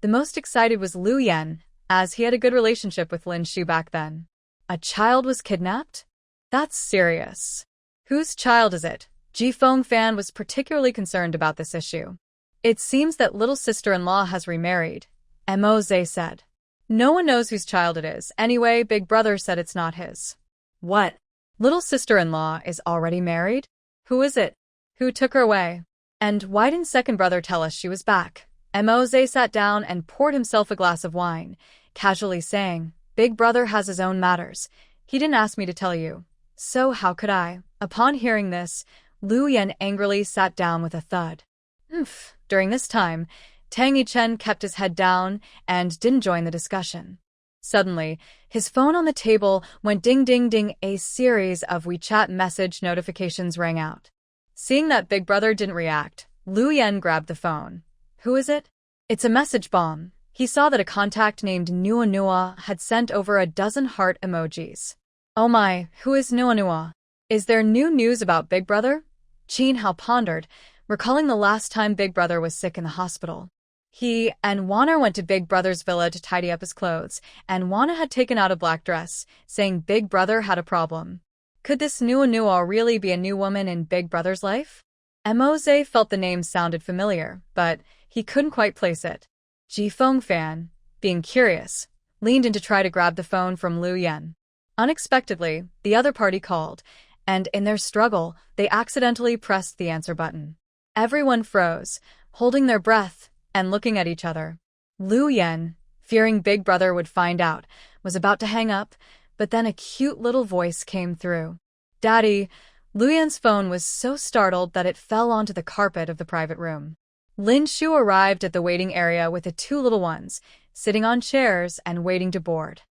The most excited was Lu Yan, as he had a good relationship with Lin Shu back then. A child was kidnapped? That's serious. Whose child is it? Jifeng Fan was particularly concerned about this issue. It seems that little sister-in-law has remarried, Moze said. No one knows whose child it is. Anyway, Big Brother said it's not his. What? Little sister-in-law is already married? Who is it? Who took her away? And why didn't second brother tell us she was back? Moze sat down and poured himself a glass of wine, casually saying, Big Brother has his own matters. He didn't ask me to tell you. So how could I? Upon hearing this, Lu Yan angrily sat down with a thud. During this time, Tang Yichen kept his head down and didn't join the discussion. Suddenly, his phone on the table went ding ding ding. A series of WeChat message notifications rang out. Seeing that Big Brother didn't react, Lu Yan grabbed the phone. Who is it? It's a message bomb. He saw that a contact named Nua Nua had sent over a dozen heart emojis. Oh my, who is Nua Nua? Is there new news about Big Brother? Qin Hao pondered, recalling the last time Big Brother was sick in the hospital. He and Wana went to Big Brother's villa to tidy up his clothes, and Wana had taken out a black dress, saying Big Brother had a problem. Could this Nua Nua really be a new woman in Big Brother's life? Moze felt the name sounded familiar, but he couldn't quite place it. Jifeng Fan, being curious, leaned in to try to grab the phone from Lu Yan. Unexpectedly, the other party called, and in their struggle, they accidentally pressed the answer button. Everyone froze, holding their breath and looking at each other. Lu Yan, fearing Big Brother would find out, was about to hang up, but then a cute little voice came through. Daddy. Lu Yan's phone was so startled that it fell onto the carpet of the private room. Lin Shu arrived at the waiting area with the two little ones, sitting on chairs and waiting to board.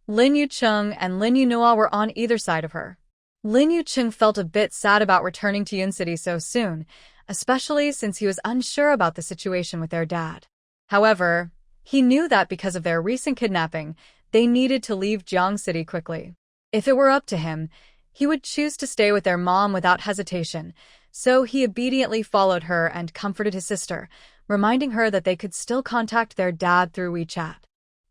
Lin Yucheng and Lin Yunua were on either side of her. Lin Yucheng felt a bit sad about returning to Yun City so soon, especially since he was unsure about the situation with their dad. However, he knew that because of their recent kidnapping, they needed to leave Jiang City quickly. If it were up to him, he would choose to stay with their mom without hesitation, so he obediently followed her and comforted his sister, reminding her that they could still contact their dad through WeChat.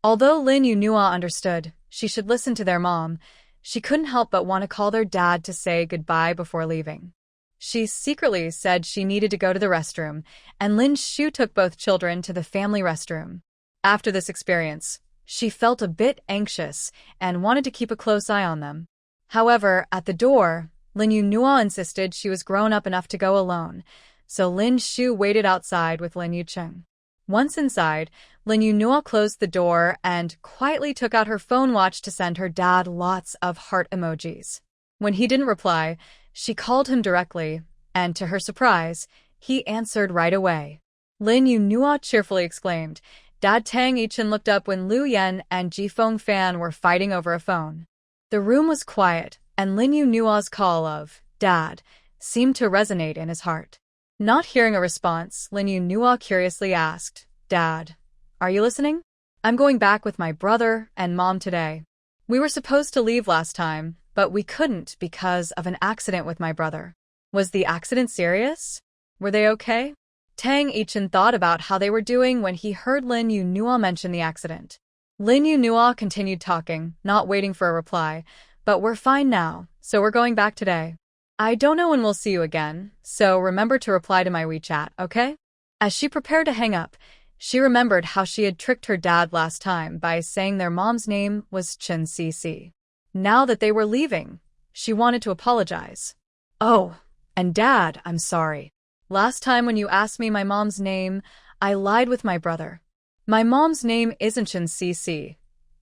Although Lin Yunua understood she should listen to their mom, she couldn't help but want to call their dad to say goodbye before leaving. She secretly said she needed to go to the restroom, and Lin Shu took both children to the family restroom. After this experience, she felt a bit anxious and wanted to keep a close eye on them. However, at the door, Lin Yunua insisted she was grown up enough to go alone, so Lin Shu waited outside with Lin Yucheng. Once inside, Lin Yunua closed the door and quietly took out her phone watch to send her dad lots of heart emojis. When he didn't reply, she called him directly, and to her surprise, he answered right away. Lin Yunua cheerfully exclaimed. Dad. Tang Yichen looked up when Lu Yan and Jifeng Fan were fighting over a phone. The room was quiet, and Lin Yunua's call of Dad seemed to resonate in his heart. Not hearing a response, Lin Yunua curiously asked, Dad, are you listening? I'm going back with my brother and mom today. We were supposed to leave last time, but we couldn't because of an accident with my brother. Was the accident serious? Were they okay? Tang Yichen thought about how they were doing when he heard Lin Yunua mention the accident. Lin Yunua continued talking, not waiting for a reply, but we're fine now, so we're going back today. I don't know when we'll see you again, so remember to reply to my WeChat, okay? As she prepared to hang up, she remembered how she had tricked her dad last time by saying their mom's name was Chen Cici. Now that they were leaving, she wanted to apologize. Oh, and Dad, I'm sorry. Last time when you asked me my mom's name, I lied with my brother. My mom's name isn't Chen Cici.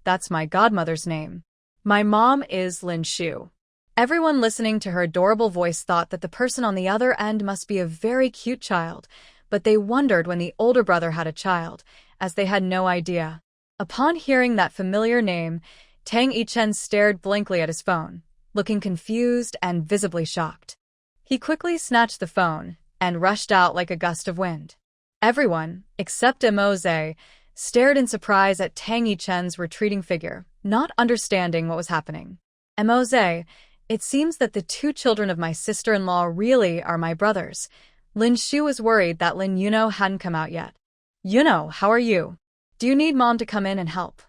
That's my godmother's name. My mom is Lin Shu. Everyone listening to her adorable voice thought that the person on the other end must be a very cute child, but they wondered when the older brother had a child, as they had no idea. Upon hearing that familiar name, Tang Yichen stared blankly at his phone, looking confused and visibly shocked. He quickly snatched the phone and rushed out like a gust of wind. Everyone, except Moze, stared in surprise at Tang Yichen's retreating figure, not understanding what was happening. Moze, it seems that the two children of my sister-in-law really are my brothers. Lin Shu was worried that Lin Yuno hadn't come out yet. Yuno, how are you? Do you need Mom to come in and help?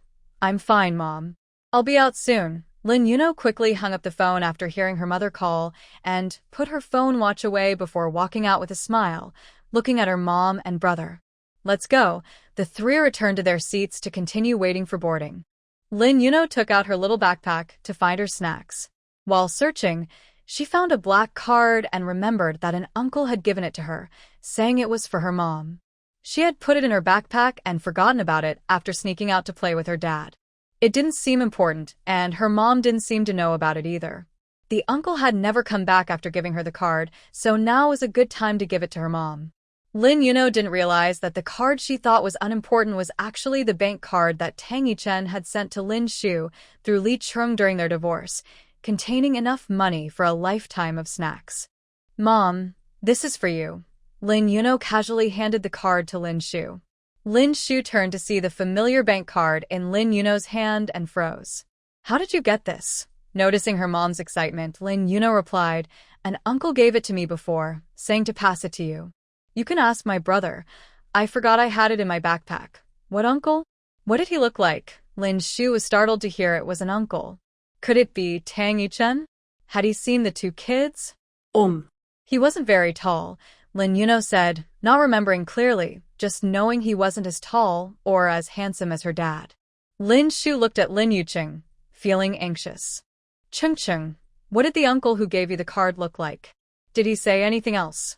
I'm fine, Mom. I'll be out soon. Lin Yuno quickly hung up the phone after hearing her mother call and put her phone watch away before walking out with a smile, looking at her mom and brother. Let's go. The three returned to their seats to continue waiting for boarding. Lin Yuno took out her little backpack to find her snacks. While searching, she found a black card and remembered that an uncle had given it to her, saying it was for her mom. She had put it in her backpack and forgotten about it after sneaking out to play with her dad. It didn't seem important, and her mom didn't seem to know about it either. The uncle had never come back after giving her the card, so now was a good time to give it to her mom. Lin Yuno didn't realize that the card she thought was unimportant was actually the bank card that Tang Yichen had sent to Lin Shu through Li Cheng during their divorce, containing enough money for a lifetime of snacks. Mom, this is for you. Lin Yuno casually handed the card to Lin Shu. Lin Shu turned to see the familiar bank card in Lin Yuno's hand and froze. How did you get this? Noticing her mom's excitement, Lin Yuno replied, An uncle gave it to me before, saying to pass it to you. You can ask my brother. I forgot I had it in my backpack. What uncle? What did he look like? Lin Shu was startled to hear it was an uncle. Could it be Tang Yichen? Had he seen the two kids? He wasn't very tall, Lin Yuno said, not remembering clearly, just knowing he wasn't as tall or as handsome as her dad. Lin Shu looked at Lin Yuqing, feeling anxious. Cheng, what did the uncle who gave you the card look like? Did he say anything else?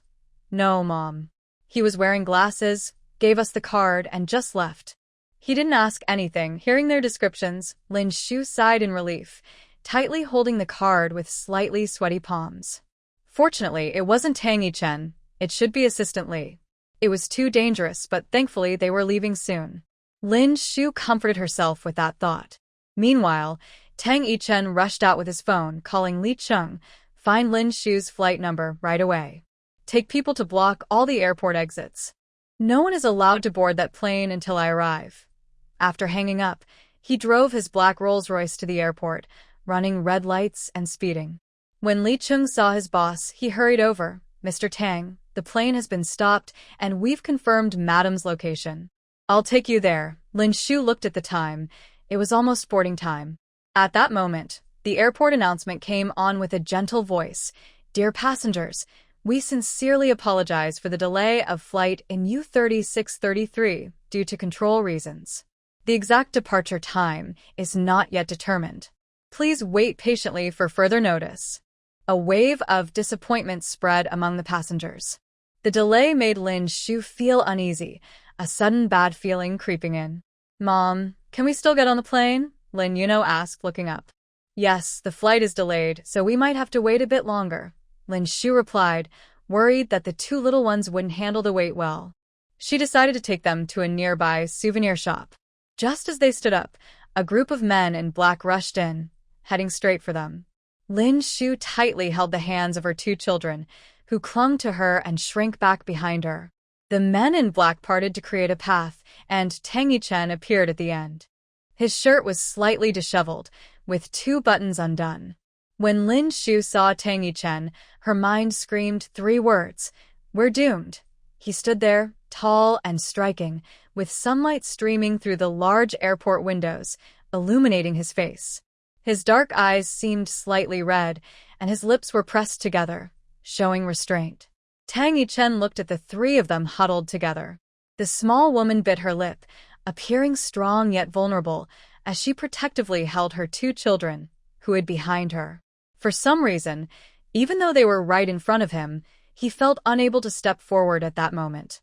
No, Mom. He was wearing glasses, gave us the card, and just left. He didn't ask anything. Hearing their descriptions, Lin Shu sighed in relief, tightly holding the card with slightly sweaty palms. Fortunately, it wasn't Tang Yichen. It should be Assistant Li. It was too dangerous, but thankfully they were leaving soon. Lin Shu comforted herself with that thought. Meanwhile, Tang Yichen rushed out with his phone, calling Li Cheng, find Lin Shu's flight number right away. Take people to block all the airport exits. No one is allowed to board that plane until I arrive. After hanging up, he drove his black Rolls-Royce to the airport, running red lights and speeding. When Li Cheng saw his boss, he hurried over. Mr. Tang, the plane has been stopped, and we've confirmed Madam's location. I'll take you there. Lin Shu looked at the time. It was almost boarding time. At that moment, the airport announcement came on with a gentle voice. Dear passengers, we sincerely apologize for the delay of flight in U-3633 due to control reasons. The exact departure time is not yet determined. Please wait patiently for further notice. A wave of disappointment spread among the passengers. The delay made Lin Shu feel uneasy, a sudden bad feeling creeping in. Mom, can we still get on the plane? Lin Yuno asked, looking up. Yes, the flight is delayed, so we might have to wait a bit longer, Lin Shu replied, worried that the two little ones wouldn't handle the wait well. She decided to take them to a nearby souvenir shop. Just as they stood up, a group of men in black rushed in, heading straight for them. Lin Shu tightly held the hands of her two children, who clung to her and shrank back behind her. The men in black parted to create a path, and Tang Yichen appeared at the end. His shirt was slightly disheveled, with two buttons undone. When Lin Shu saw Tang Yichen, her mind screamed 3 words. We're doomed. He stood there, tall and striking, with sunlight streaming through the large airport windows, illuminating his face. His dark eyes seemed slightly red, and his lips were pressed together, showing restraint. Tang Yichen looked at the 3 of them huddled together. The small woman bit her lip, appearing strong yet vulnerable, as she protectively held her 2 children, who hid behind her. For some reason, even though they were right in front of him, he felt unable to step forward at that moment.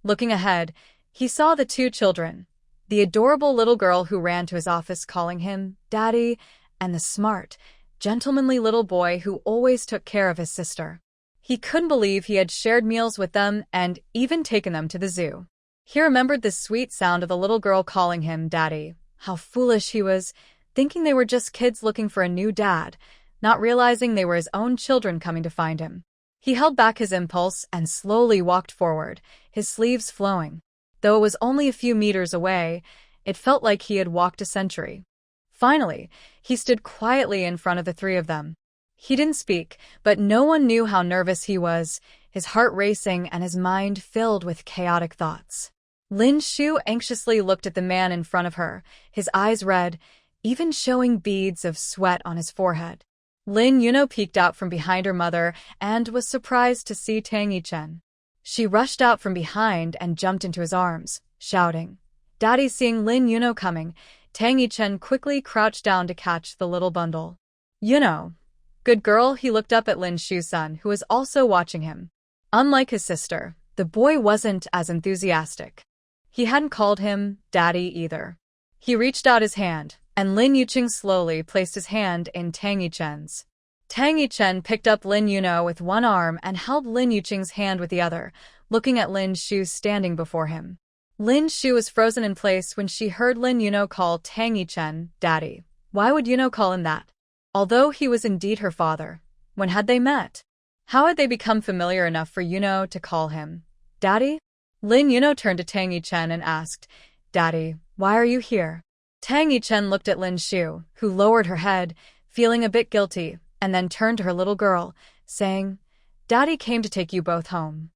Looking ahead, he saw the 2 children, the adorable little girl who ran to his office calling him Daddy, and the smart, gentlemanly little boy who always took care of his sister. He couldn't believe he had shared meals with them and even taken them to the zoo. He remembered the sweet sound of the little girl calling him Daddy. How foolish he was, thinking they were just kids looking for a new dad, not realizing they were his own children coming to find him. He held back his impulse and slowly walked forward, his sleeves flowing. Though it was only a few meters away, it felt like he had walked a century. Finally, he stood quietly in front of the 3 of them. He didn't speak, but no one knew how nervous he was, his heart racing and his mind filled with chaotic thoughts. Lin Shu anxiously looked at the man in front of her, his eyes red, even showing beads of sweat on his forehead. Lin Yuno peeked out from behind her mother and was surprised to see Tang Yichen. She rushed out from behind and jumped into his arms, shouting, "Daddy!" Seeing Lin Yuno coming, Tang Yichen quickly crouched down to catch the little bundle. "Yuno, good girl." He looked up at Lin Shu's son, who was also watching him. Unlike his sister, the boy wasn't as enthusiastic. He hadn't called him Daddy either. He reached out his hand, and Lin Yuqing slowly placed his hand in Tang Yichen's. Tang Yichen picked up Lin Yuno with one arm and held Lin Yuqing's hand with the other, looking at Lin Shu standing before him. Lin Shu was frozen in place when she heard Lin Yuno call Tang Yichen Daddy. Why would Yuno call him that? Although he was indeed her father, when had they met? How had they become familiar enough for Yuno to call him Daddy? Lin Yuno turned to Tang Yichen and asked, "Daddy, why are you here?" Tang Yichen looked at Lin Shu, who lowered her head, feeling a bit guilty, and then turned to her little girl, saying, "Daddy came to take you both home."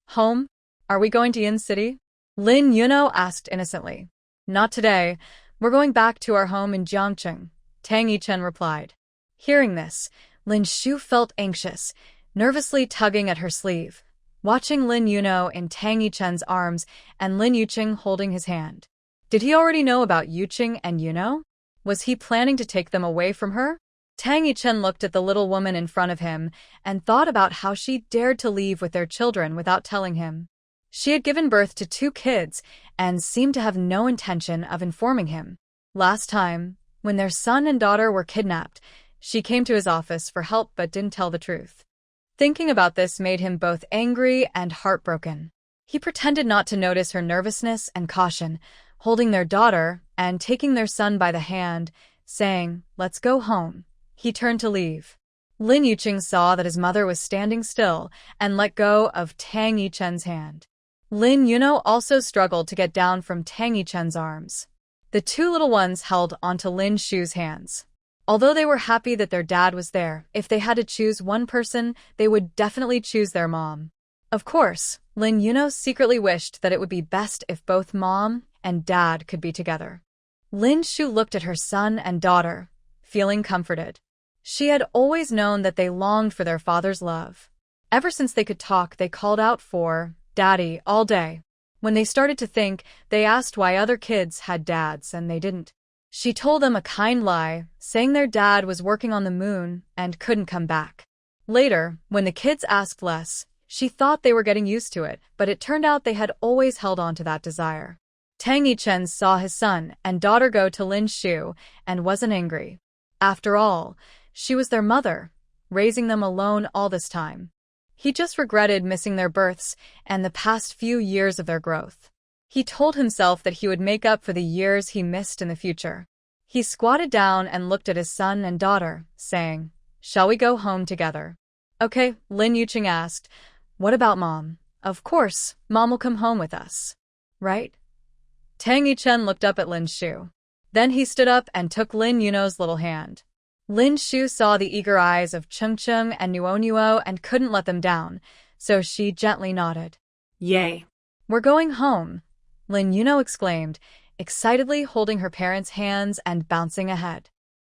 "Home? Are we going to Yin City?" Lin Yuno asked innocently. "Not today. We're going back to our home in Jiangcheng," Tang Yichen replied. Hearing this, Lin Shu felt anxious, nervously tugging at her sleeve, watching Lin Yuno in Tang Yichen's arms and Lin Yuqing holding his hand. Did he already know about Yuqing and Yuno? Was he planning to take them away from her? Tang Yichen looked at the little woman in front of him and thought about how she dared to leave with their children without telling him. She had given birth to 2 kids and seemed to have no intention of informing him. Last time, when their son and daughter were kidnapped, she came to his office for help but didn't tell the truth. Thinking about this made him both angry and heartbroken. He pretended not to notice her nervousness and caution, holding their daughter and taking their son by the hand, saying, "Let's go home." He turned to leave. Lin Yuqing saw that his mother was standing still and let go of Tang Yichen's hand. Lin Yuno also struggled to get down from Tang Yichen's arms. The 2 little ones held onto Lin Shu's hands. Although they were happy that their dad was there, if they had to choose one person, they would definitely choose their mom. Of course, Lin Yuno secretly wished that it would be best if both mom and dad could be together. Lin Shu looked at her son and daughter, feeling comforted. She had always known that they longed for their father's love. Ever since they could talk, they called out for Daddy all day. When they started to think, they asked why other kids had dads and they didn't. She told them a kind lie, saying their dad was working on the moon and couldn't come back. Later, when the kids asked less, she thought they were getting used to it, but it turned out they had always held on to that desire. Tang Yichen saw his son and daughter go to Lin Shu and wasn't angry. After all, she was their mother, raising them alone all this time. He just regretted missing their births and the past few years of their growth. He told himself that he would make up for the years he missed in the future. He squatted down and looked at his son and daughter, saying, "Shall we go home together?" "Okay," Lin Yuqing asked. "What about Mom?" "Of course, Mom will come home with us. Right?" Tang Yichen looked up at Lin Shu. Then he stood up and took Lin Yuno's little hand. Lin Shu saw the eager eyes of Chung Chung and Nuo and couldn't let them down, so she gently nodded. Yay. "We're going home," Lin Yuno exclaimed, excitedly holding her parents' hands and bouncing ahead.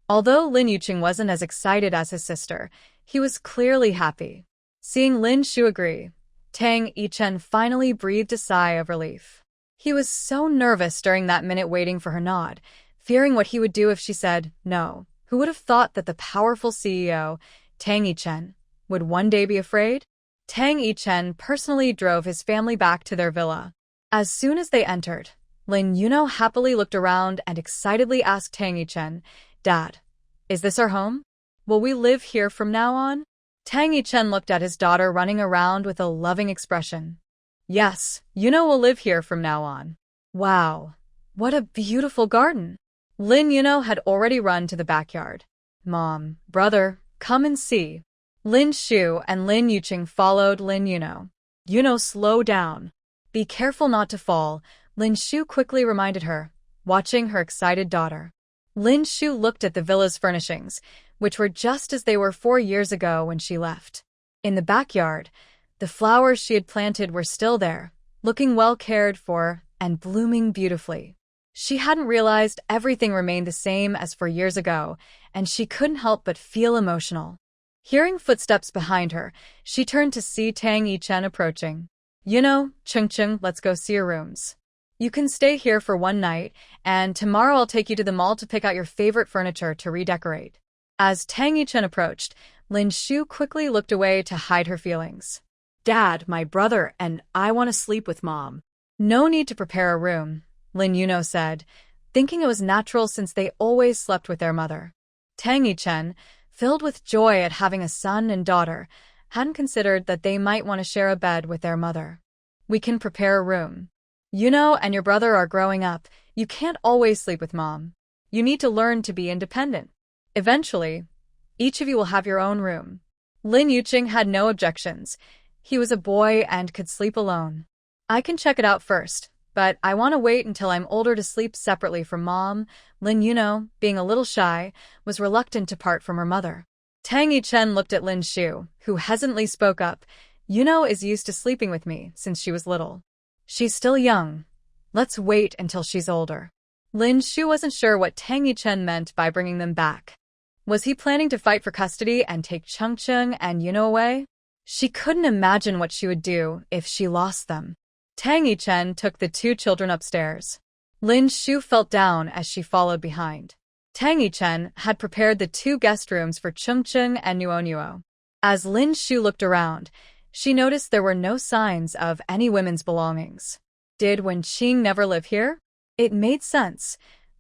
Although Lin Yuqing wasn't as excited as his sister, he was clearly happy. Seeing Lin Shu agree, Tang Yichen finally breathed a sigh of relief. He was so nervous during that minute waiting for her nod, fearing what he would do if she said no. Who would have thought that the powerful CEO, Tang Yichen, would one day be afraid? Tang Yichen personally drove his family back to their villa. As soon as they entered, Lin Yuno happily looked around and excitedly asked Tang Yichen, "Dad, is this our home? Will we live here from now on?" Tang Yichen looked at his daughter running around with a loving expression. "Yes, Yuno will live here from now on." "Wow, what a beautiful garden." Lin Yuno had already run to the backyard. "Mom, brother, come and see." Lin Shu and Lin Yuqing followed Lin Yuno. "Yuno, slow down. Be careful not to fall," Lin Shu quickly reminded her, watching her excited daughter. Lin Shu looked at the villa's furnishings, which were just as they were 4 years ago when she left. In the backyard, the flowers she had planted were still there, looking well cared for and blooming beautifully. She hadn't realized everything remained the same as 4 years ago, and she couldn't help but feel emotional. Hearing footsteps behind her, she turned to see Tang Yichen approaching. Qing, let's go see your rooms. You can stay here for one night, and tomorrow I'll take you to the mall to pick out your favorite furniture to redecorate. As Tang Yichen approached, Lin Shu quickly looked away to hide her feelings. Dad, my brother, and I want to sleep with Mom. No need to prepare a room, Lin Yuno said, thinking it was natural since they always slept with their mother. Tang Yichen, filled with joy at having a son and daughter, hadn't considered that they might want to share a bed with their mother. We can prepare a room. And your brother are growing up. You can't always sleep with Mom. You need to learn to be independent. Eventually, each of you will have your own room. Lin Yuqing had no objections. He was a boy and could sleep alone. I can check it out first, but I want to wait until I'm older to sleep separately from Mom. Lin Yuno, being a little shy, was reluctant to part from her mother. Tang Yichen looked at Lin Shu, who hesitantly spoke up. Yuno is used to sleeping with me since she was little. She's still young. Let's wait until she's older. Lin Shu wasn't sure what Tang Yichen meant by bringing them back. Was he planning to fight for custody and take Chengcheng and Yuno away? She couldn't imagine what she would do if she lost them. Tang Yichen took the two children upstairs. Lin Shu felt down as she followed behind. Tang Yichen had prepared the two guest rooms for Chengcheng and Nuo. As Lin Shu looked around, she noticed there were no signs of any women's belongings. Did Wen Qing never live here? It made sense.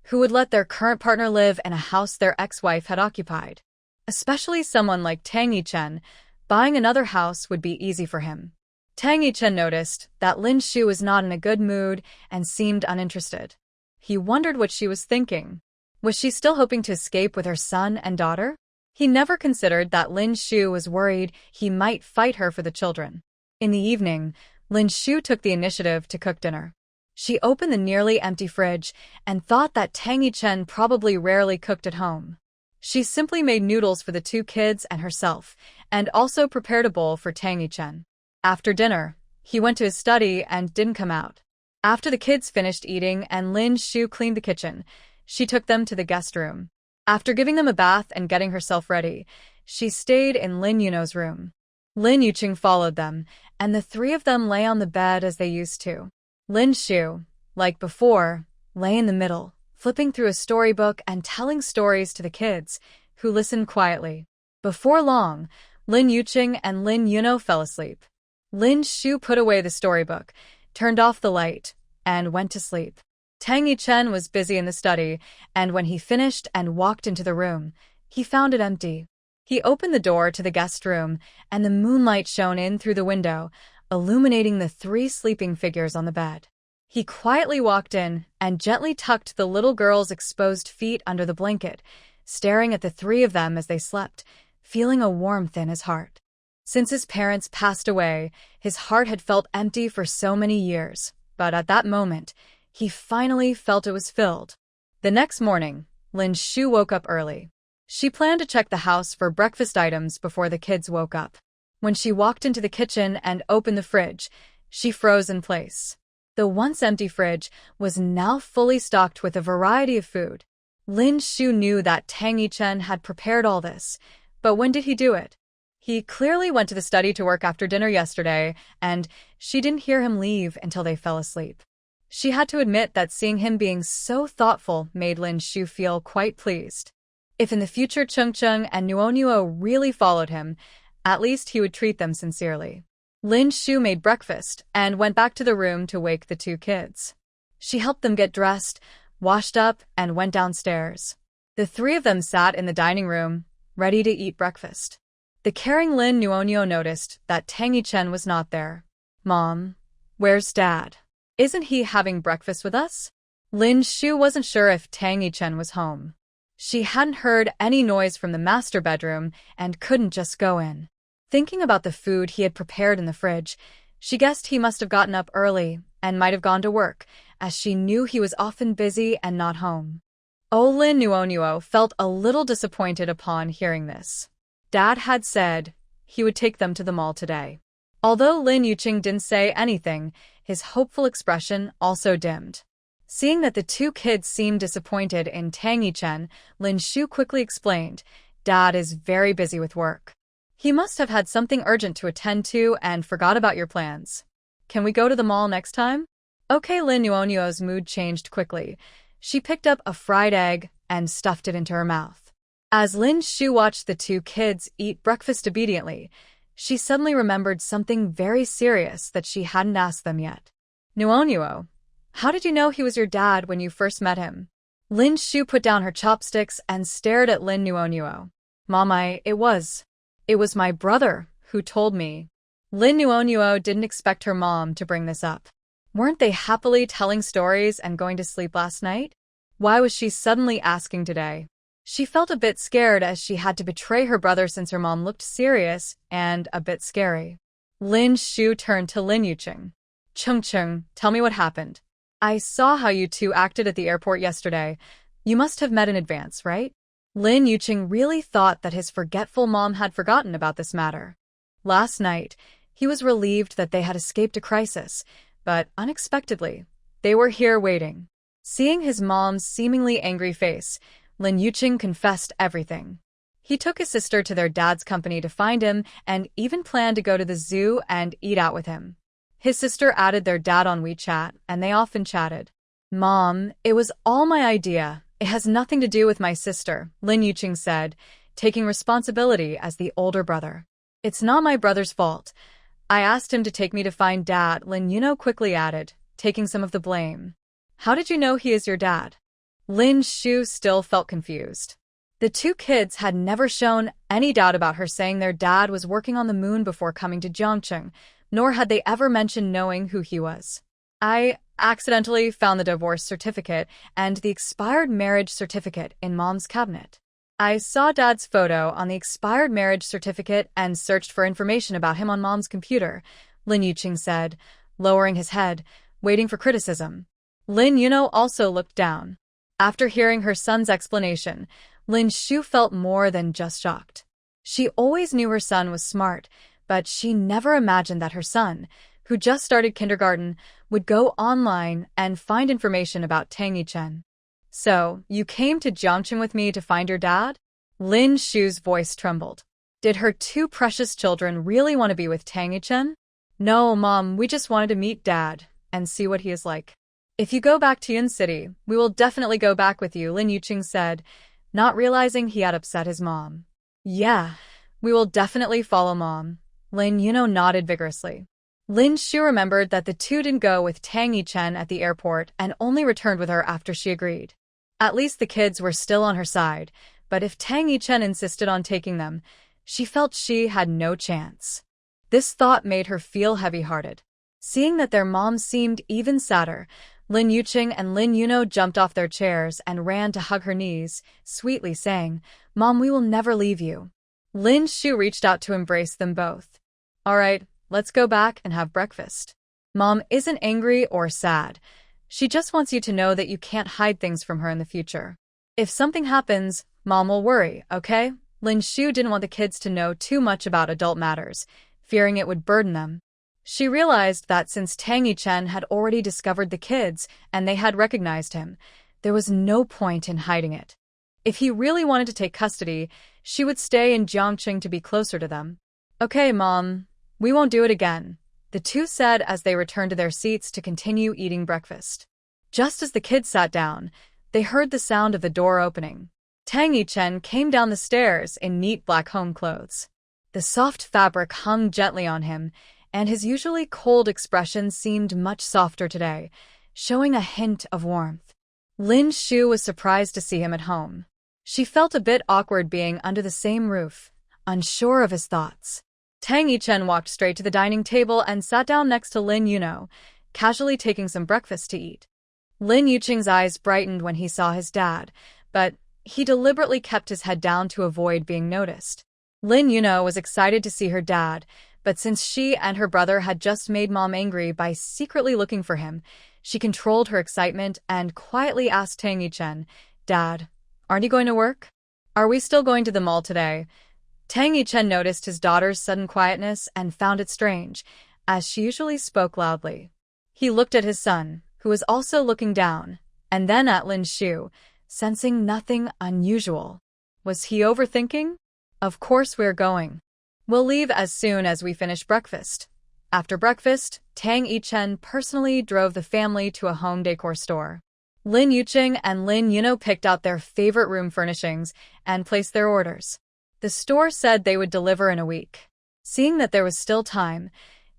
Who would let their current partner live in a house their ex-wife had occupied? Especially someone like Tang Yichen, buying another house would be easy for him. Tang Yichen noticed that Lin Shu was not in a good mood and seemed uninterested. He wondered what she was thinking. Was she still hoping to escape with her son and daughter? He never considered that Lin Shu was worried he might fight her for the children. In the evening, Lin Shu took the initiative to cook dinner. She opened the nearly empty fridge and thought that Tang Yichen probably rarely cooked at home. She simply made noodles for the two kids and herself, and also prepared a bowl for Tang Yichen. After dinner, he went to his study and didn't come out. After the kids finished eating and Lin Shu cleaned the kitchen, she took them to the guest room. After giving them a bath and getting herself ready, she stayed in Lin Yuno's room. Lin Yuqing followed them, and the three of them lay on the bed as they used to. Lin Shu, like before, lay in the middle, flipping through a storybook and telling stories to the kids, who listened quietly. Before long, Lin Yuqing and Lin Yuno fell asleep. Lin Shu put away the storybook, turned off the light, and went to sleep. Tang Yichen was busy in the study, and when he finished and walked into the room, he found it empty. He opened the door to the guest room, and the moonlight shone in through the window, illuminating the three sleeping figures on the bed. He quietly walked in and gently tucked the little girl's exposed feet under the blanket, staring at the three of them as they slept, feeling a warmth in his heart. Since his parents passed away, his heart had felt empty for so many years, but at that moment, he finally felt it was filled. The next morning, Lin Shu woke up early. She planned to check the house for breakfast items before the kids woke up. When she walked into the kitchen and opened the fridge, she froze in place. The once empty fridge was now fully stocked with a variety of food. Lin Shu knew that Tang Yichen had prepared all this, but when did he do it? He clearly went to the study to work after dinner yesterday, and she didn't hear him leave until they fell asleep. She had to admit that seeing him being so thoughtful made Lin Shu feel quite pleased. If in the future Chengcheng and Nuo really followed him, at least he would treat them sincerely. Lin Shu made breakfast and went back to the room to wake the two kids. She helped them get dressed, washed up, and went downstairs. The three of them sat in the dining room, ready to eat breakfast. The caring Lin Nuo noticed that Tang Yichen was not there. "Mom, where's Dad? Isn't he having breakfast with us?" Lin Shu wasn't sure if Tang Yichen was home. She hadn't heard any noise from the master bedroom and couldn't just go in. Thinking about the food he had prepared in the fridge, she guessed he must have gotten up early and might have gone to work, as she knew he was often busy and not home. Lin Nuo felt a little disappointed upon hearing this. Dad had said he would take them to the mall today. Although Lin Yuqing didn't say anything, his hopeful expression also dimmed. Seeing that the two kids seemed disappointed in Tang Yichen, Lin Shu quickly explained, "Dad is very busy with work. He must have had something urgent to attend to and forgot about your plans. Can we go to the mall next time?" Okay, Lin Yuanyuo's mood changed quickly. She picked up a fried egg and stuffed it into her mouth. As Lin Shu watched the two kids eat breakfast obediently, she suddenly remembered something very serious that she hadn't asked them yet. "Yuanyuo, how did you know he was your dad when you first met him?" Lin Shu put down her chopsticks and stared at Lin Yuanyuo. "Mom, it was my brother who told me." Lin Yuanyuo didn't expect her mom to bring this up. Weren't they happily telling stories and going to sleep last night? Why was she suddenly asking today? She felt a bit scared as she had to betray her brother since her mom looked serious and a bit scary. Lin Shu turned to Lin Yuqing. "Cheng, tell me what happened. I saw how you two acted at the airport yesterday. You must have met in advance, right?" Lin Yuqing really thought that his forgetful mom had forgotten about this matter. Last night, he was relieved that they had escaped a crisis, but unexpectedly, they were here waiting. Seeing his mom's seemingly angry face, Lin Yuqing confessed everything. He took his sister to their dad's company to find him and even planned to go to the zoo and eat out with him. His sister added their dad on WeChat, and they often chatted. "Mom, it was all my idea. It has nothing to do with my sister," Lin Yuqing said, taking responsibility as the older brother. "It's not my brother's fault. I asked him to take me to find Dad," Lin Yuno quickly added, taking some of the blame. "How did you know he is your dad?" Lin Shu still felt confused. The two kids had never shown any doubt about her saying their dad was working on the moon before coming to Jiangcheng, nor had they ever mentioned knowing who he was. "I accidentally found the divorce certificate and the expired marriage certificate in Mom's cabinet. I saw Dad's photo on the expired marriage certificate and searched for information about him on Mom's computer," Lin Yuqing said, lowering his head, waiting for criticism. Lin Yuno also looked down. After hearing her son's explanation, Lin Shu felt more than just shocked. She always knew her son was smart, but she never imagined that her son, who just started kindergarten, would go online and find information about Tang Yichen. "So, you came to Jiangcheng with me to find your dad?" Lin Shu's voice trembled. Did her two precious children really want to be with Tang Yichen? "No, Mom, we just wanted to meet Dad and see what he is like. If you go back to Yun City, we will definitely go back with you," Lin Yuqing said, not realizing he had upset his mom. "Yeah, we will definitely follow Mom." Lin Yuno nodded vigorously. Lin Shu remembered that the two didn't go with Tang Yichen at the airport and only returned with her after she agreed. At least the kids were still on her side, but if Tang Yichen insisted on taking them, she felt she had no chance. This thought made her feel heavy-hearted. Seeing that their mom seemed even sadder, Lin Yuqing and Lin Yuno jumped off their chairs and ran to hug her knees, sweetly saying, "Mom, we will never leave you." Lin Shu reached out to embrace them both. "All right, let's go back and have breakfast. Mom isn't angry or sad. She just wants you to know that you can't hide things from her in the future. If something happens, Mom will worry, okay?" Lin Shu didn't want the kids to know too much about adult matters, fearing it would burden them. She realized that since Tang Yichen had already discovered the kids and they had recognized him, there was no point in hiding it. If he really wanted to take custody, she would stay in Jiangcheng to be closer to them. "Okay, Mom, we won't do it again," the two said as they returned to their seats to continue eating breakfast. Just as the kids sat down, they heard the sound of the door opening. Tang Yichen came down the stairs in neat black home clothes. The soft fabric hung gently on him, and his usually cold expression seemed much softer today, showing a hint of warmth. Lin Shu was surprised to see him at home. She felt a bit awkward being under the same roof, unsure of his thoughts. Tang Yichen walked straight to the dining table and sat down next to Lin Yuno, casually taking some breakfast to eat. Lin Yuqing's eyes brightened when he saw his dad, but he deliberately kept his head down to avoid being noticed. Lin Yuno was excited to see her dad, but since she and her brother had just made Mom angry by secretly looking for him, she controlled her excitement and quietly asked Tang Yichen, "Dad, aren't you going to work? Are we still going to the mall today?" Tang Yichen noticed his daughter's sudden quietness and found it strange, as she usually spoke loudly. He looked at his son, who was also looking down, and then at Lin Shu, sensing nothing unusual. Was he overthinking? Of course we're going. We'll leave as soon as we finish breakfast. After breakfast, Tang Yichen personally drove the family to a home decor store. Lin Yuqing and Lin Yuno picked out their favorite room furnishings and placed their orders. The store said they would deliver in a week. Seeing that there was still time,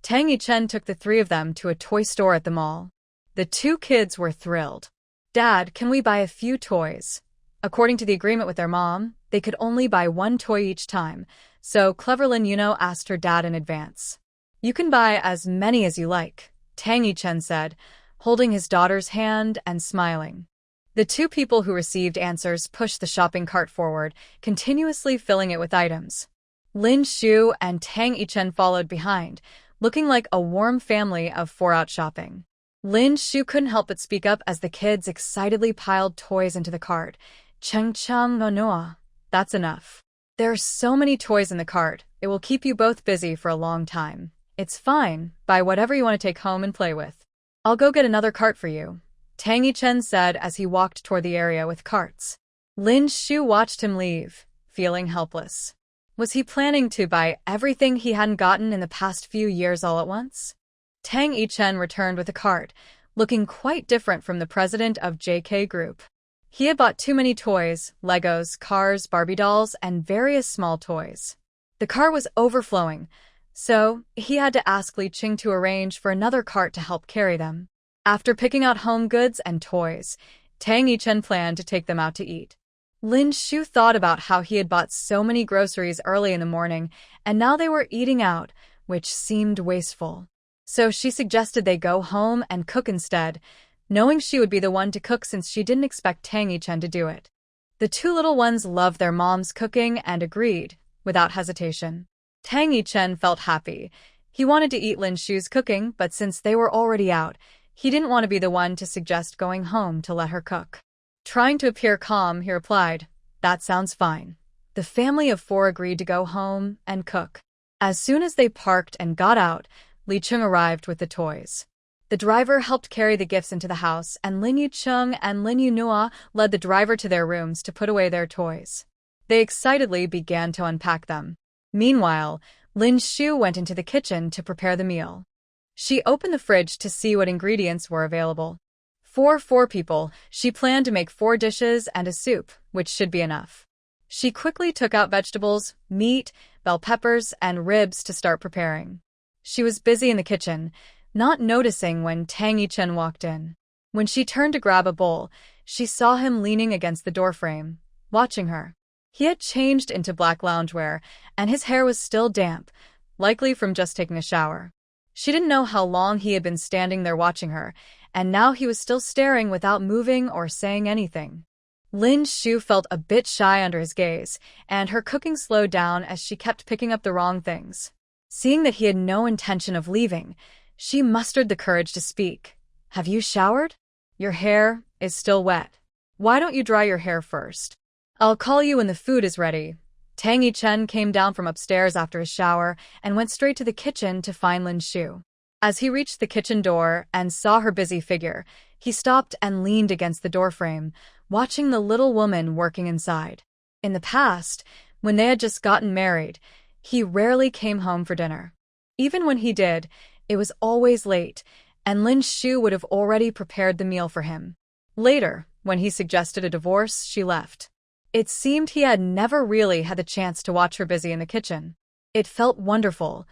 Tang Yichen took the three of them to a toy store at the mall. The two kids were thrilled. "Dad, can we buy a few toys?" According to the agreement with their mom, they could only buy one toy each time, so clever Lin Yuno asked her dad in advance. "You can buy as many as you like," Tang Yichen said, holding his daughter's hand and smiling. The two people who received answers pushed the shopping cart forward, continuously filling it with items. Lin Shu and Tang Yichen followed behind, looking like a warm family of four out shopping. Lin Shu couldn't help but speak up as the kids excitedly piled toys into the cart. "Cheng cheng no noa. That's enough. There are so many toys in the cart, it will keep you both busy for a long time. It's fine, buy whatever you want to take home and play with. I'll go get another cart for you," Tang Yichen said as he walked toward the area with carts. Lin Shu watched him leave, feeling helpless. Was he planning to buy everything he hadn't gotten in the past few years all at once? Tang Yichen returned with a cart, looking quite different from the president of JK Group. He had bought too many toys, Legos, cars, Barbie dolls, and various small toys. The cart was overflowing, so he had to ask Li Qing to arrange for another cart to help carry them. After picking out home goods and toys, Tang Yichen planned to take them out to eat. Lin Shu thought about how he had bought so many groceries early in the morning, and now they were eating out, which seemed wasteful. So she suggested they go home and cook instead, knowing she would be the one to cook since she didn't expect Tang Yichen to do it. The two little ones loved their mom's cooking and agreed, without hesitation. Tang Yichen felt happy. He wanted to eat Lin Shu's cooking, but since they were already out, he didn't want to be the one to suggest going home to let her cook. Trying to appear calm, he replied, "That sounds fine." The family of four agreed to go home and cook. As soon as they parked and got out, Li Qing arrived with the toys. The driver helped carry the gifts into the house, and Lin Yuqing and Lin Yunua led the driver to their rooms to put away their toys. They excitedly began to unpack them. Meanwhile, Lin Shu went into the kitchen to prepare the meal. She opened the fridge to see what ingredients were available. For 4 people, she planned to make 4 dishes and a soup, which should be enough. She quickly took out vegetables, meat, bell peppers, and ribs to start preparing. She was busy in the kitchen, not noticing when Tang Yichen walked in. When she turned to grab a bowl, she saw him leaning against the doorframe, watching her. He had changed into black loungewear, and his hair was still damp, likely from just taking a shower. She didn't know how long he had been standing there watching her, and now he was still staring without moving or saying anything. Lin Shu felt a bit shy under his gaze, and her cooking slowed down as she kept picking up the wrong things. Seeing that he had no intention of leaving, she mustered the courage to speak. "Have you showered? Your hair is still wet. Why don't you dry your hair first? I'll call you when the food is ready." Tang Yichen came down from upstairs after his shower and went straight to the kitchen to find Lin Shu. As he reached the kitchen door and saw her busy figure, he stopped and leaned against the doorframe, watching the little woman working inside. In the past, when they had just gotten married, he rarely came home for dinner. Even when he did, it was always late, and Lin Shu would have already prepared the meal for him. Later, when he suggested a divorce, she left. It seemed he had never really had the chance to watch her busy in the kitchen. It felt wonderful.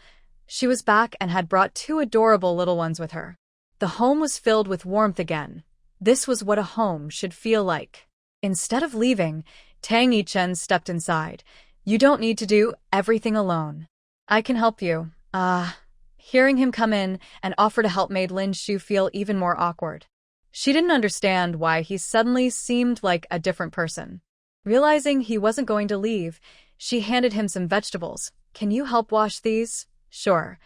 She was back and had brought 2 adorable little ones with her. The home was filled with warmth again. This was what a home should feel like. Instead of leaving, Tang Yichen stepped inside. "You don't need to do everything alone. I can help you." Hearing him come in and offer to help made Lin Shu feel even more awkward. She didn't understand why he suddenly seemed like a different person. Realizing he wasn't going to leave, she handed him some vegetables. "Can you help wash these?" "Sure."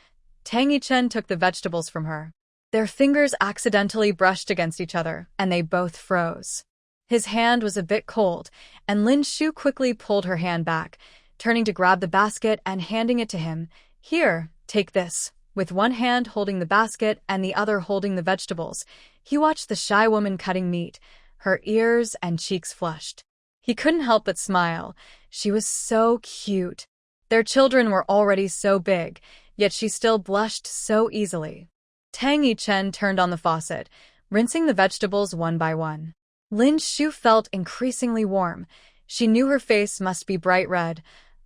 Tang Yichen took the vegetables from her. Their fingers accidentally brushed against each other, and they both froze. His hand was a bit cold, and Lin Shu quickly pulled her hand back, turning to grab the basket and handing it to him. "Here, take this." With one hand holding the basket and the other holding the vegetables, he watched the shy woman cutting meat, her ears and cheeks flushed. He couldn't help but smile. She was so cute. Their children were already so big, yet she still blushed so easily. Tang Yichen turned on the faucet, rinsing the vegetables one by one. Lin Shu felt increasingly warm. She knew her face must be bright red,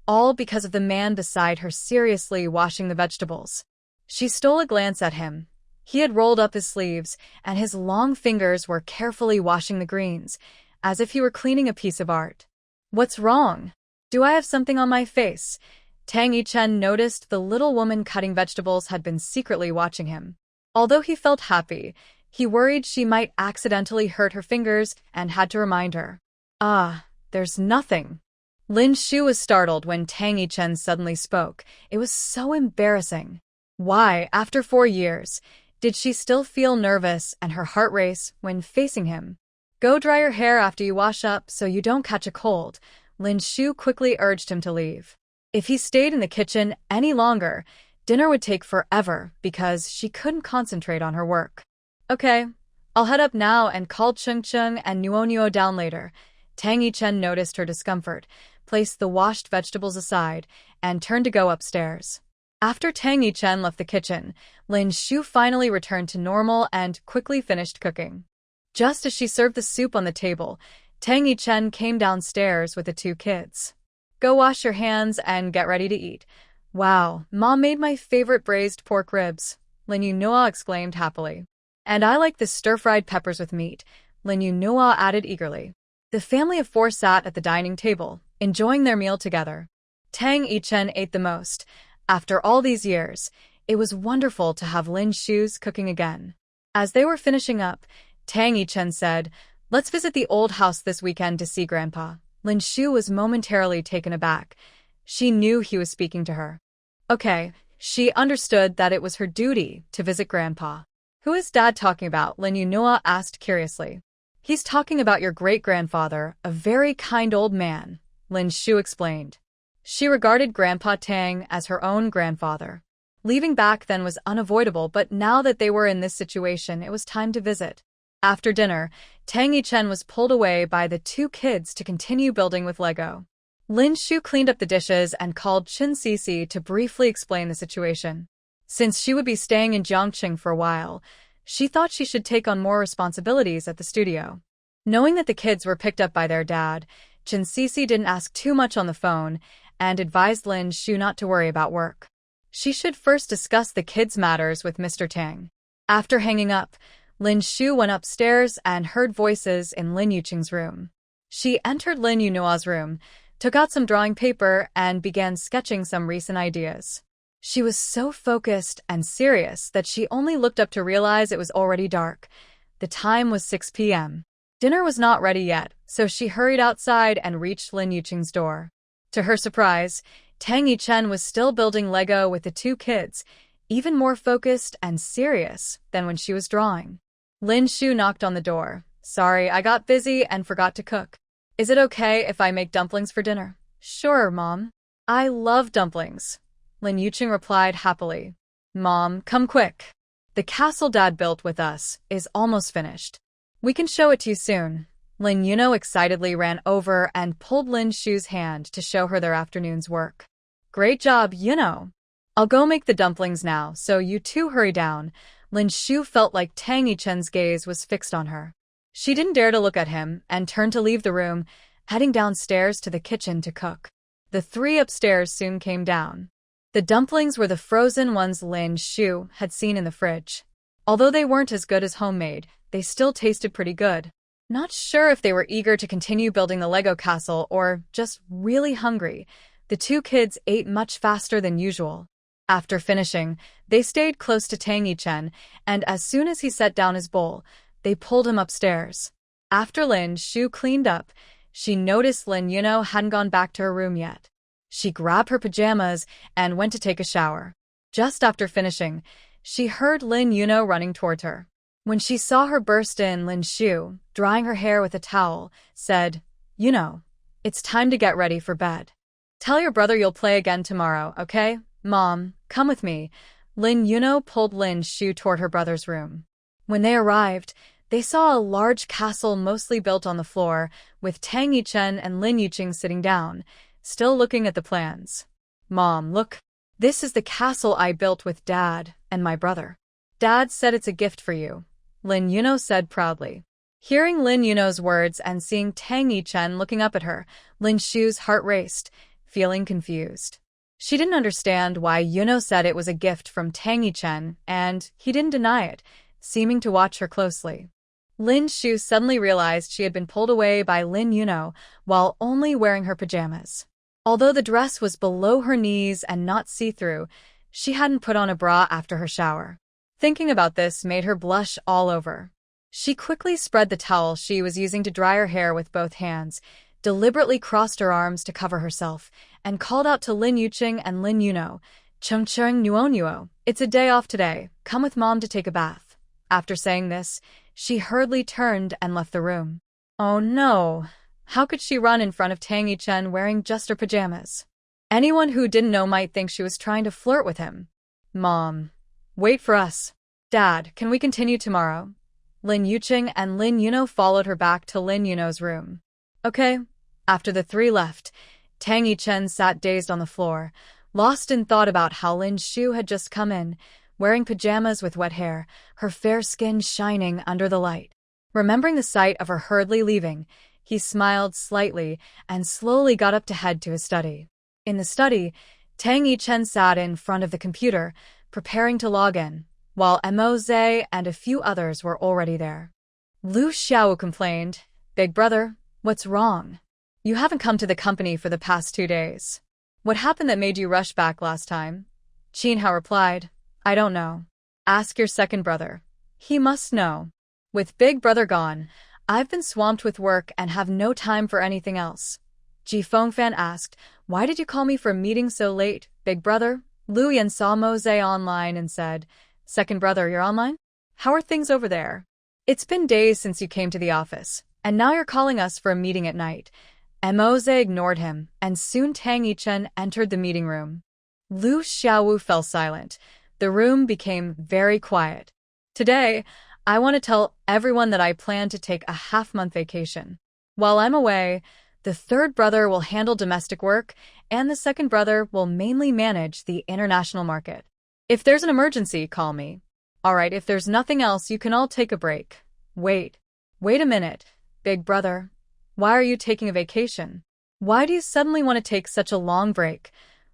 all because of the man beside her seriously washing the vegetables. She stole a glance at him. He had rolled up his sleeves, and his long fingers were carefully washing the greens, as if he were cleaning a piece of art. "What's wrong? Do I have something on my face?" Tang Yichen noticed the little woman cutting vegetables had been secretly watching him. Although he felt happy, he worried she might accidentally hurt her fingers and had to remind her. "Ah, there's nothing." Lin Shu was startled when Tang Yichen suddenly spoke. It was so embarrassing. Why, after 4 years, did she still feel nervous and her heart race when facing him? "Go dry your hair after you wash up so you don't catch a cold," Lin Shu quickly urged him to leave. If he stayed in the kitchen any longer, dinner would take forever because she couldn't concentrate on her work. "Okay, I'll head up now and call Chung Chung and Nuo down later." Tang Yichen noticed her discomfort, placed the washed vegetables aside, and turned to go upstairs. After Tang Yichen left the kitchen, Lin Shu finally returned to normal and quickly finished cooking. Just as she served the soup on the table, Tang Yichen came downstairs with the 2 kids. "Go wash your hands and get ready to eat." "Wow, Mom made my favorite braised pork ribs," Lin Yunhua exclaimed happily. "And I like the stir-fried peppers with meat," Lin Yunhua added eagerly. The family of 4 sat at the dining table, enjoying their meal together. Tang Yichen ate the most. After all these years, it was wonderful to have Lin Shu's cooking again. As they were finishing up, Tang Yichen said, "Let's visit the old house this weekend to see Grandpa." Lin Shu was momentarily taken aback. She knew he was speaking to her. Okay, she understood that it was her duty to visit Grandpa. "Who is Dad talking about?" Lin Yunhua asked curiously. "He's talking about your great-grandfather, a very kind old man," Lin Shu explained. She regarded Grandpa Tang as her own grandfather. Leaving back then was unavoidable, but now that they were in this situation, it was time to visit. After dinner, Tang Yichen was pulled away by the 2 kids to continue building with Lego. Lin Shu cleaned up the dishes and called Chen Sisi to briefly explain the situation. Since she would be staying in Jiangqing for a while, she thought she should take on more responsibilities at the studio. Knowing that the kids were picked up by their dad, Chen Sisi didn't ask too much on the phone and advised Lin Shu not to worry about work. She should first discuss the kids' matters with Mr. Tang. After hanging up, Lin Shu went upstairs and heard voices in Lin Yuqing's room. She entered Lin Yunhua's room, took out some drawing paper, and began sketching some recent ideas. She was so focused and serious that she only looked up to realize it was already dark. The time was 6 p.m. Dinner was not ready yet, so she hurried outside and reached Lin Yuqing's door. To her surprise, Tang Yichen was still building Lego with the 2 kids, even more focused and serious than when she was drawing. Lin Shu knocked on the door. "Sorry, I got busy and forgot to cook. Is it okay if I make dumplings for dinner?" "Sure, Mom. I love dumplings," Lin Yuqing replied happily. "Mom, come quick. The castle Dad built with us is almost finished. We can show it to you soon." Lin Yunho excitedly ran over and pulled Lin Shu's hand to show her their afternoon's work. "Great job, Yunho. I'll go make the dumplings now, so you 2 hurry down." Lin Shu felt like Tang Yichen's gaze was fixed on her. She didn't dare to look at him and turned to leave the room, heading downstairs to the kitchen to cook. The 3 upstairs soon came down. The dumplings were the frozen ones Lin Shu had seen in the fridge. Although they weren't as good as homemade, they still tasted pretty good. Not sure if they were eager to continue building the Lego castle or just really hungry, the 2 kids ate much faster than usual. After finishing, they stayed close to Tang Yichen, and as soon as he set down his bowl, they pulled him upstairs. After Lin Shu cleaned up, she noticed Lin Yunho hadn't gone back to her room yet. She grabbed her pajamas and went to take a shower. Just after finishing, she heard Lin Yunho running toward her. When she saw her burst in, Lin Shu, drying her hair with a towel, said, "Yunho, it's time to get ready for bed. Tell your brother you'll play again tomorrow, okay? Mom, come with me." Lin Yunho pulled Lin Shu toward her brother's room. When they arrived, They saw a large castle mostly built on the floor, with Tang Yichen and Lin Yuqing sitting down, still looking at the plans. "Mom, look. This is the castle I built with Dad and my brother. Dad said it's a gift for you," Lin Yuno said proudly. Hearing Lin Yuno's words and seeing Tang Yichen looking up at her, Lin Shu's heart raced, feeling confused. She didn't understand why Yuno said it was a gift from Tang Yichen, and he didn't deny it, seeming to watch her closely. Lin Shu suddenly realized she had been pulled away by Lin Yuno while only wearing her pajamas. Although the dress was below her knees and not see-through, she hadn't put on a bra after her shower. Thinking about this made her blush all over. She quickly spread the towel she was using to dry her hair with both hands, deliberately crossed her arms to cover herself, and called out to Lin Yuqing and Lin Yuno, "Chung chung nuo nuo, it's a day off today, come with Mom to take a bath." After saying this, she hurriedly turned and left the room. Oh no! How could she run in front of Tang Yichen wearing just her pajamas? Anyone who didn't know might think she was trying to flirt with him. "Mom, wait for us." "Dad, can we continue tomorrow?" Lin Yuqing and Lin Yuno followed her back to Lin Yuno's room. Okay. After the three left, Tang Yichen sat dazed on the floor, lost in thought about how Lin Shu had just come in, wearing pajamas with wet hair, her fair skin shining under the light. Remembering the sight of her hurriedly leaving, he smiled slightly and slowly got up to head to his study. In the study, Tang Yichen sat in front of the computer, preparing to log in, while Moze and a few others were already there. Lu Xiao complained, "Big brother, what's wrong? You haven't come to the company for the past 2 days. What happened that made you rush back last time?" Qin Hao replied, "I don't know. Ask your second brother. He must know. With big brother gone, I've been swamped with work and have no time for anything else." Ji Fengfan asked, "Why did you call me for a meeting so late, big brother?" Lu Yan saw Moze online and said, "Second brother, you're online? How are things over there? It's been days since you came to the office, and now you're calling us for a meeting at night." Moze ignored him, and soon Tang Yichen entered the meeting room. Lu Xiaowu fell silent. The room became very quiet. "Today, I want to tell everyone that I plan to take a half-month vacation. While I'm away, the third brother will handle domestic work, and the second brother will mainly manage the international market. If there's an emergency, call me. Alright, if there's nothing else, you can all take a break." Wait a minute, big brother. Why are you taking a vacation? Why do you suddenly want to take such a long break?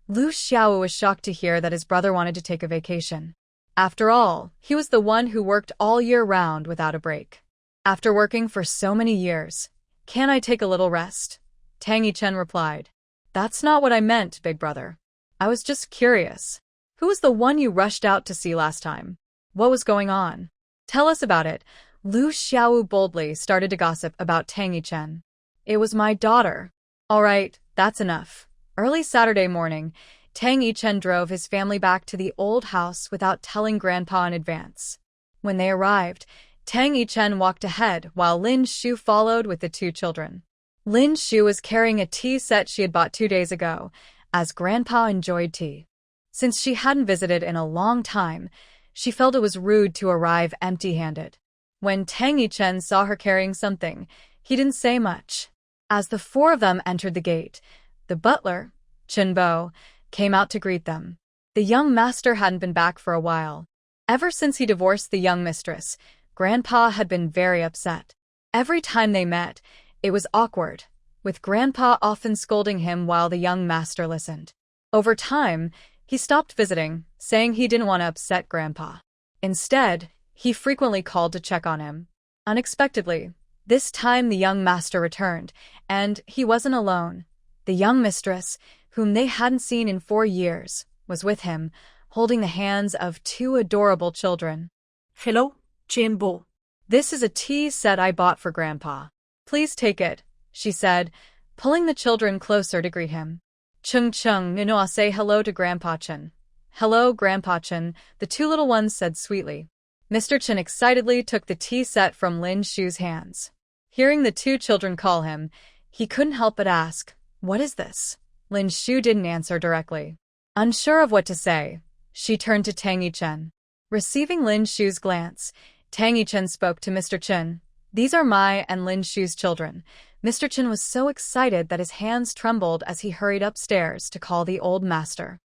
Lu Xiao was shocked to hear that his brother wanted to take a vacation. After all, he was the one who worked all year round without a break. "After working for so many years, can't I take a little rest?" Tang Yichen replied. "That's not what I meant, big brother. I was just curious. Who was the one you rushed out to see last time? What was going on? Tell us about it." Lu Xiao boldly started to gossip about Tang Yichen. "It was my daughter." "All right, that's enough." Early Saturday morning, Tang Yichen drove his family back to the old house without telling Grandpa in advance. When they arrived, Tang Yichen walked ahead while Lin Shu followed with the 2 children. Lin Shu was carrying a tea set she had bought 2 days ago, as Grandpa enjoyed tea. Since she hadn't visited in a long time, she felt it was rude to arrive empty-handed. When Tang Yichen saw her carrying something, he didn't say much. As the 4 of them entered the gate, the butler, Chenbo, came out to greet them. The young master hadn't been back for a while. Ever since he divorced the young mistress, Grandpa had been very upset. Every time they met, it was awkward, with Grandpa often scolding him while the young master listened. Over time, he stopped visiting, saying he didn't want to upset Grandpa. Instead, he frequently called to check on him. Unexpectedly, this time the young master returned, and he wasn't alone. The young mistress, whom they hadn't seen in 4 years, was with him, holding the hands of 2 adorable children. "Hello, Chenbo. "This is a tea set I bought for Grandpa. Please take it," she said, pulling the children closer to greet him. "Chung chung nuo, say hello to Grandpa Chen." "Hello, Grandpa Chen," the 2 little ones said sweetly. Mr. Chen excitedly took the tea set from Lin Shu's hands. Hearing the 2 children call him, he couldn't help but ask, "What is this?" Lin Shu didn't answer directly. Unsure of what to say, she turned to Tang Yichen. Receiving Lin Shu's glance, Tang Yichen spoke to Mr. Chen. These are Mai and Lin Shu's children. Mr. Chen was so excited that his hands trembled as he hurried upstairs to call the old master.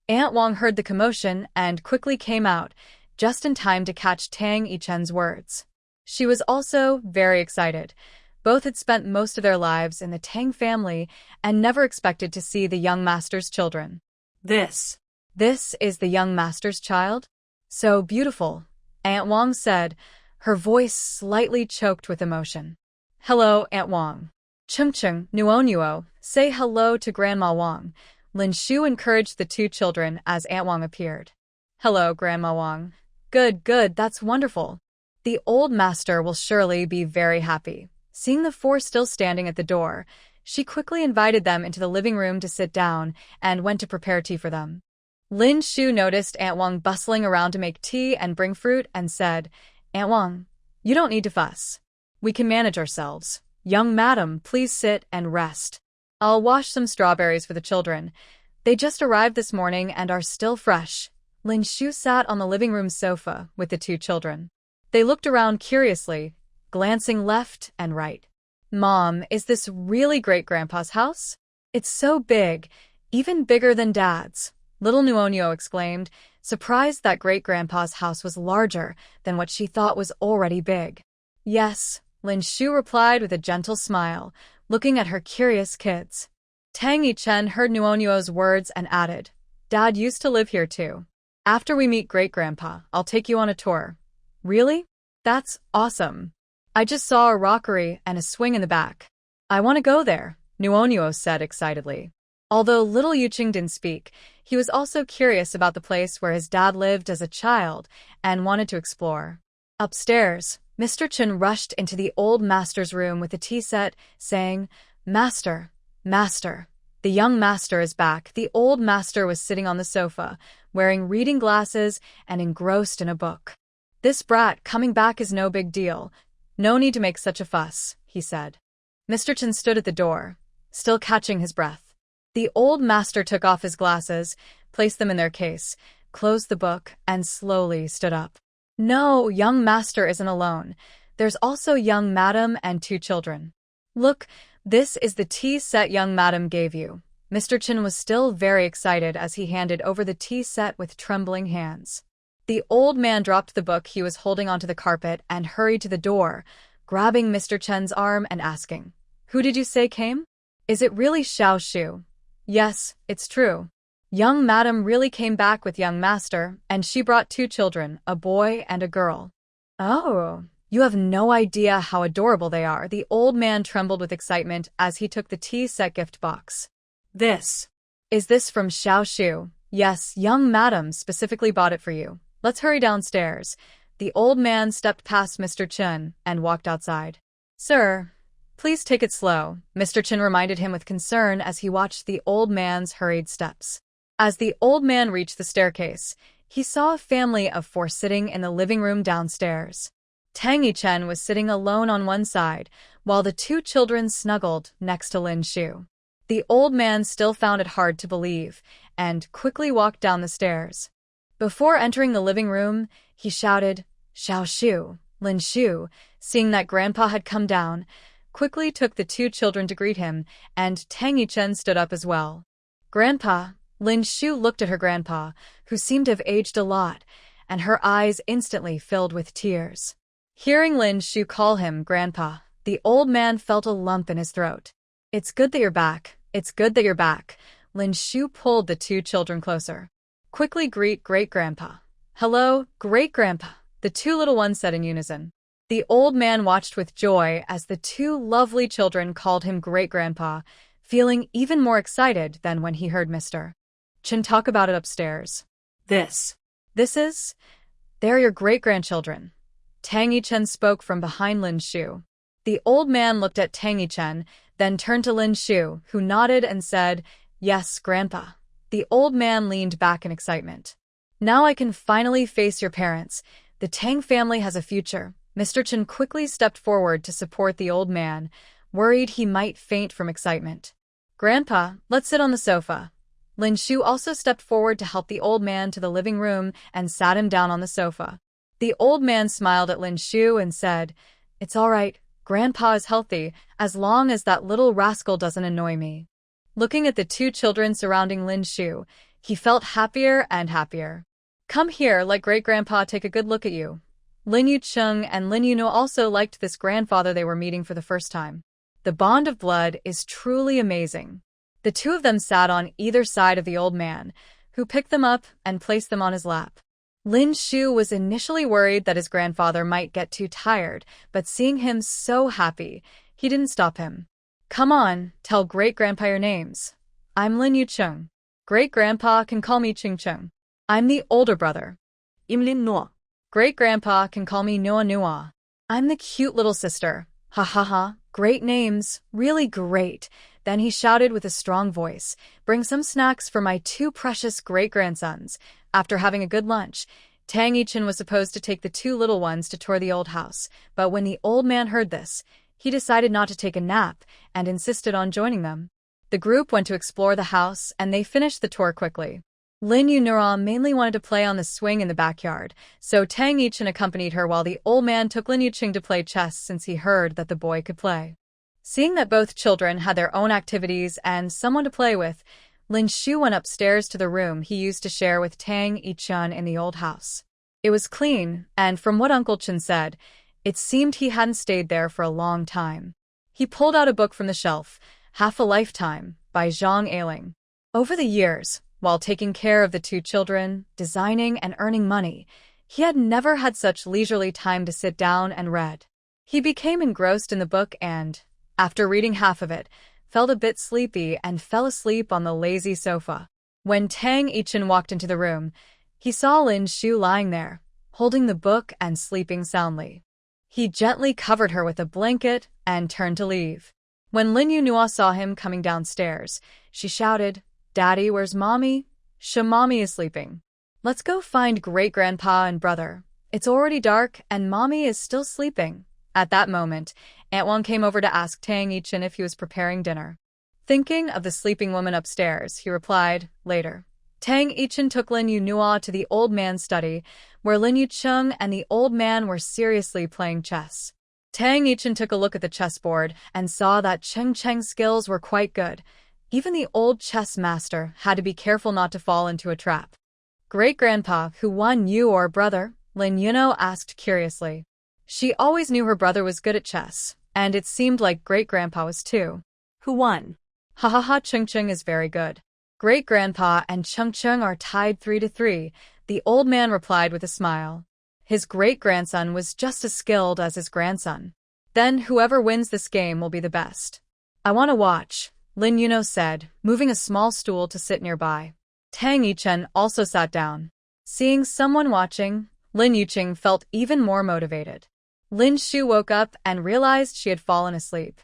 Aunt Wang heard the commotion and quickly came out, just in time to catch Tang Yichen's words. She was also very excited. Both had spent most of their lives in the Tang family and never expected to see the young master's children. This Is the young master's child? So beautiful, Aunt Wang said, her voice slightly choked with emotion. Hello, Aunt Wang. Chungchung, Nuo, say hello to Grandma Wang. Lin Shu encouraged the two children as Aunt Wang appeared. Hello, Grandma Wang. Good, that's wonderful. The old master will surely be very happy. Seeing the four still standing at the door, she quickly invited them into the living room to sit down and went to prepare tea for them. Lin Shu noticed Aunt Wang bustling around to make tea and bring fruit and said, Aunt Wang, you don't need to fuss. We can manage ourselves. Young madam, please sit and rest. I'll wash some strawberries for the children. They just arrived this morning and are still fresh. Lin Shu sat on the living room sofa with the two children. They looked around curiously, glancing left and right. Mom, is this really Great-Grandpa's house? It's so big, even bigger than Dad's. Little Nuonyo exclaimed, surprised that Great-Grandpa's house was larger than what she thought was already big. Yes, Lin Shu replied with a gentle smile, looking at her curious kids. Tang Yichen heard Nuonyo's words and added, Dad used to live here too. After we meet Great-Grandpa, I'll take you on a tour. Really? That's awesome. I just saw a rockery and a swing in the back. I want to go there, Nuonyo said excitedly. Although little Yuqing didn't speak, he was also curious about the place where his dad lived as a child and wanted to explore. Upstairs, Mr. Chen rushed into the old master's room with the tea set, saying, Master, the young master is back. The old master was sitting on the sofa, wearing reading glasses and engrossed in a book. This brat coming back is no big deal. No need to make such a fuss, he said. Mr. Chen stood at the door, still catching his breath. The old master took off his glasses, placed them in their case, closed the book, and slowly stood up. No, young master isn't alone. There's also young madam and two children. Look, this is the tea set young madam gave you. Mr. Chen was still very excited as he handed over the tea set with trembling hands. The old man dropped the book he was holding onto the carpet and hurried to the door, grabbing Mr. Chen's arm and asking, Who did you say came? Is it really Xiao Shu? Yes, it's true. Young madam really came back with young master, and she brought two children, a boy and a girl. Oh, you have no idea how adorable they are. The old man trembled with excitement as he took the tea set gift box. Is this from Xiao Shu? Yes, young madam specifically bought it for you. Let's hurry downstairs. The old man stepped past Mr. Chen and walked outside. Sir, please take it slow, Mr. Chen reminded him with concern as he watched the old man's hurried steps. As the old man reached the staircase, he saw a family of four sitting in the living room downstairs. Tang Yichen was sitting alone on one side, while the two children snuggled next to Lin Shu. The old man still found it hard to believe, and quickly walked down the stairs. Before entering the living room, he shouted, Xiao Shu. Lin Shu, seeing that Grandpa had come down, quickly took the two children to greet him, and Tang Yichen stood up as well. Grandpa, Lin Shu looked at her grandpa, who seemed to have aged a lot, and her eyes instantly filled with tears. Hearing Lin Shu call him Grandpa, the old man felt a lump in his throat. It's good that you're back. It's good that you're back. Lin Shu pulled the two children closer. Quickly greet Great-Grandpa. Hello, Great-Grandpa, the two little ones said in unison. The old man watched with joy as the two lovely children called him Great-Grandpa, feeling even more excited than when he heard Mr. Chen talk about it upstairs. They're your great-grandchildren. Tang Yichen spoke from behind Lin Shu. The old man looked at Tang Yichen, then turned to Lin Shu, who nodded and said, Yes, Grandpa. The old man leaned back in excitement. Now I can finally face your parents. The Tang family has a future. Mr. Chen quickly stepped forward to support the old man, worried he might faint from excitement. Grandpa, let's sit on the sofa. Lin Shu also stepped forward to help the old man to the living room and sat him down on the sofa. The old man smiled at Lin Shu and said, "It's all right. Grandpa is healthy, as long as that little rascal doesn't annoy me." Looking at the two children surrounding Lin Shu, he felt happier and happier. "Come here, let great-grandpa take a good look at you." Lin Yucheng and Lin Yuno also liked this grandfather they were meeting for the first time. The bond of blood is truly amazing. The two of them sat on either side of the old man, who picked them up and placed them on his lap. Lin Shu was initially worried that his grandfather might get too tired, but seeing him so happy, he didn't stop him. "Come on, tell great-grandpa your names." "I'm Lin Yucheng." "Great-grandpa can call me Ching Cheng." "I'm the older brother." "I'm Lin Nuo." "Great-grandpa can call me Noa Nua." "I'm the cute little sister." "Ha ha ha, great names, really great." Then he shouted with a strong voice, "Bring some snacks for my two precious great-grandsons." After having a good lunch, Tang Yichin was supposed to take the two little ones to tour the old house, but when the old man heard this, he decided not to take a nap and insisted on joining them. The group went to explore the house, and they finished the tour quickly. Lin Yunura mainly wanted to play on the swing in the backyard, so Tang Yichin accompanied her while the old man took Lin Yuqing to play chess since he heard that the boy could play. Seeing that both children had their own activities and someone to play with, Lin Shu went upstairs to the room he used to share with Tang Yichun in the old house. It was clean, and from what Uncle Chen said, it seemed he hadn't stayed there for a long time. He pulled out a book from the shelf, Half a Lifetime, by Zhang Ailing. Over the years, while taking care of the two children, designing and earning money, he had never had such leisurely time to sit down and read. He became engrossed in the book and, after reading half of it, felt a bit sleepy and fell asleep on the lazy sofa. When Tang Yichun walked into the room, he saw Lin Shu lying there, holding the book and sleeping soundly. He gently covered her with a blanket and turned to leave. When Lin Yunua saw him coming downstairs, she shouted, "Daddy, where's Mommy?" "Mommy is sleeping." "Let's go find great-grandpa and brother. It's already dark and Mommy is still sleeping." At that moment, Aunt Wang came over to ask Tang Yichun if he was preparing dinner. Thinking of the sleeping woman upstairs, he replied, "Later." Tang Yichun took Lin Yunua to the old man's study, where Lin Yucheng and the old man were seriously playing chess. Tang Yichun took a look at the chessboard and saw that Cheng Cheng's skills were quite good. Even the old chess master had to be careful not to fall into a trap. "Great-grandpa, who won, you or brother?" Lin Yuno asked curiously. She always knew her brother was good at chess, and it seemed like great-grandpa was too. "Who won?" "Ha ha ha, Cheng Cheng is very good. Great-grandpa and Cheng Cheng are tied 3-3, the old man replied with a smile. His great-grandson was just as skilled as his grandson. "Then whoever wins this game will be the best." "I want to watch," Lin Yuno said, moving a small stool to sit nearby. Tang Yichun also sat down. Seeing someone watching, Lin Yuching felt even more motivated. Lin Shu woke up and realized she had fallen asleep.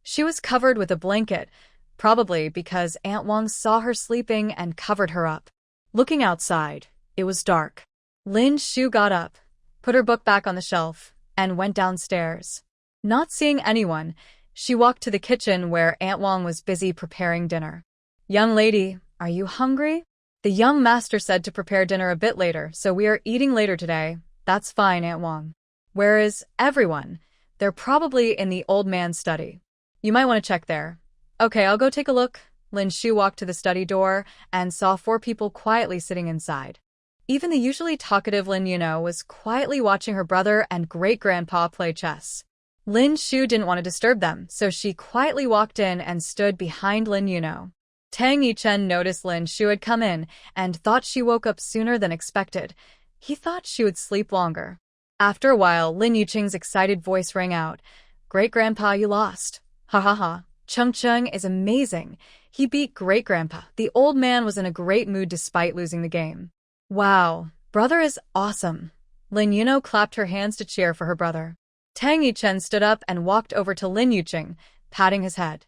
She was covered with a blanket, probably because Aunt Wang saw her sleeping and covered her up. Looking outside, it was dark. Lin Shu got up, put her book back on the shelf, and went downstairs. Not seeing anyone, she walked to the kitchen where Aunt Wang was busy preparing dinner. "Young lady, are you hungry?" "The young master said to prepare dinner a bit later, so we are eating later today." "That's fine, Aunt Wang." "Where is everyone?" "They're probably in the old man's study." "You might want to check there." "Okay, I'll go take a look." Lin Shu walked to the study door and saw 4 people quietly sitting inside. Even the usually talkative Lin Yuno was quietly watching her brother and great-grandpa play chess. Lin Shu didn't want to disturb them, so she quietly walked in and stood behind Lin Yuno. Tang Yichun noticed Lin Shu had come in and thought she woke up sooner than expected. He thought she would sleep longer. After a while, Lin Yuching's excited voice rang out. "Great-grandpa, you lost." "Ha ha ha. Cheng Cheng is amazing. He beat great-grandpa." The old man was in a great mood despite losing the game. "Wow, brother is awesome." Lin Yuno clapped her hands to cheer for her brother. Tang Yichun stood up and walked over to Lin Yuching, patting his head.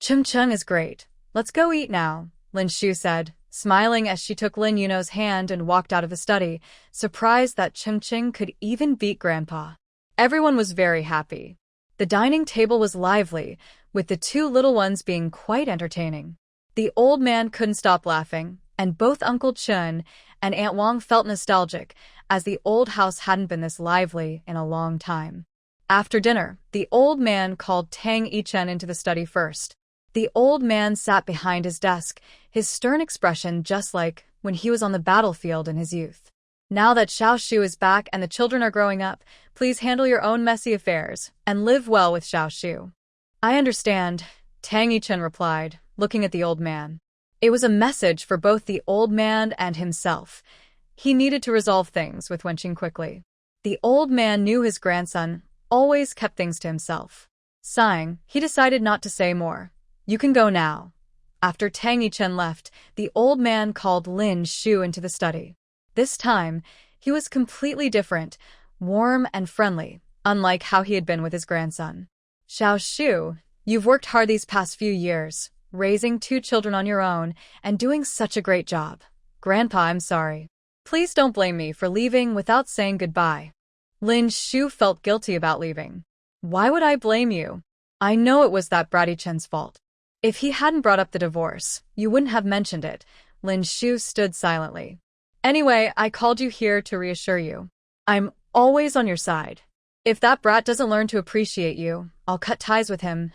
"Cheng Cheng is great. Let's go eat now," Lin Shu said, smiling as she took Lin Yuno's hand and walked out of the study, surprised that Cheng Cheng could even beat Grandpa. Everyone was very happy. The dining table was lively, with the 2 little ones being quite entertaining. The old man couldn't stop laughing, and both Uncle Chun and Aunt Wang felt nostalgic, as the old house hadn't been this lively in a long time. After dinner, the old man called Tang Yichen into the study first. The old man sat behind his desk, his stern expression just like when he was on the battlefield in his youth. Now that Xiao Shu is back and the children are growing up, please handle your own messy affairs and live well with Xiao Shu. I understand, Tang Yichen replied, looking at the old man. It was a message for both the old man and himself. He needed to resolve things with Wen Qing quickly. The old man knew his grandson always kept things to himself. Sighing, he decided not to say more. You can go now. After Tang Yichen left, the old man called Lin Shu into the study. This time, he was completely different, warm and friendly, unlike how he had been with his grandson. Xiao Shu, you've worked hard these past few years, raising 2 children on your own and doing such a great job. Grandpa, I'm sorry. Please don't blame me for leaving without saying goodbye. Lin Shu felt guilty about leaving. Why would I blame you? I know it was that bratty Chen's fault. If he hadn't brought up the divorce, you wouldn't have mentioned it. Lin Shu stood silently. Anyway, I called you here to reassure you. I'm always on your side. If that brat doesn't learn to appreciate you, I'll cut ties with him.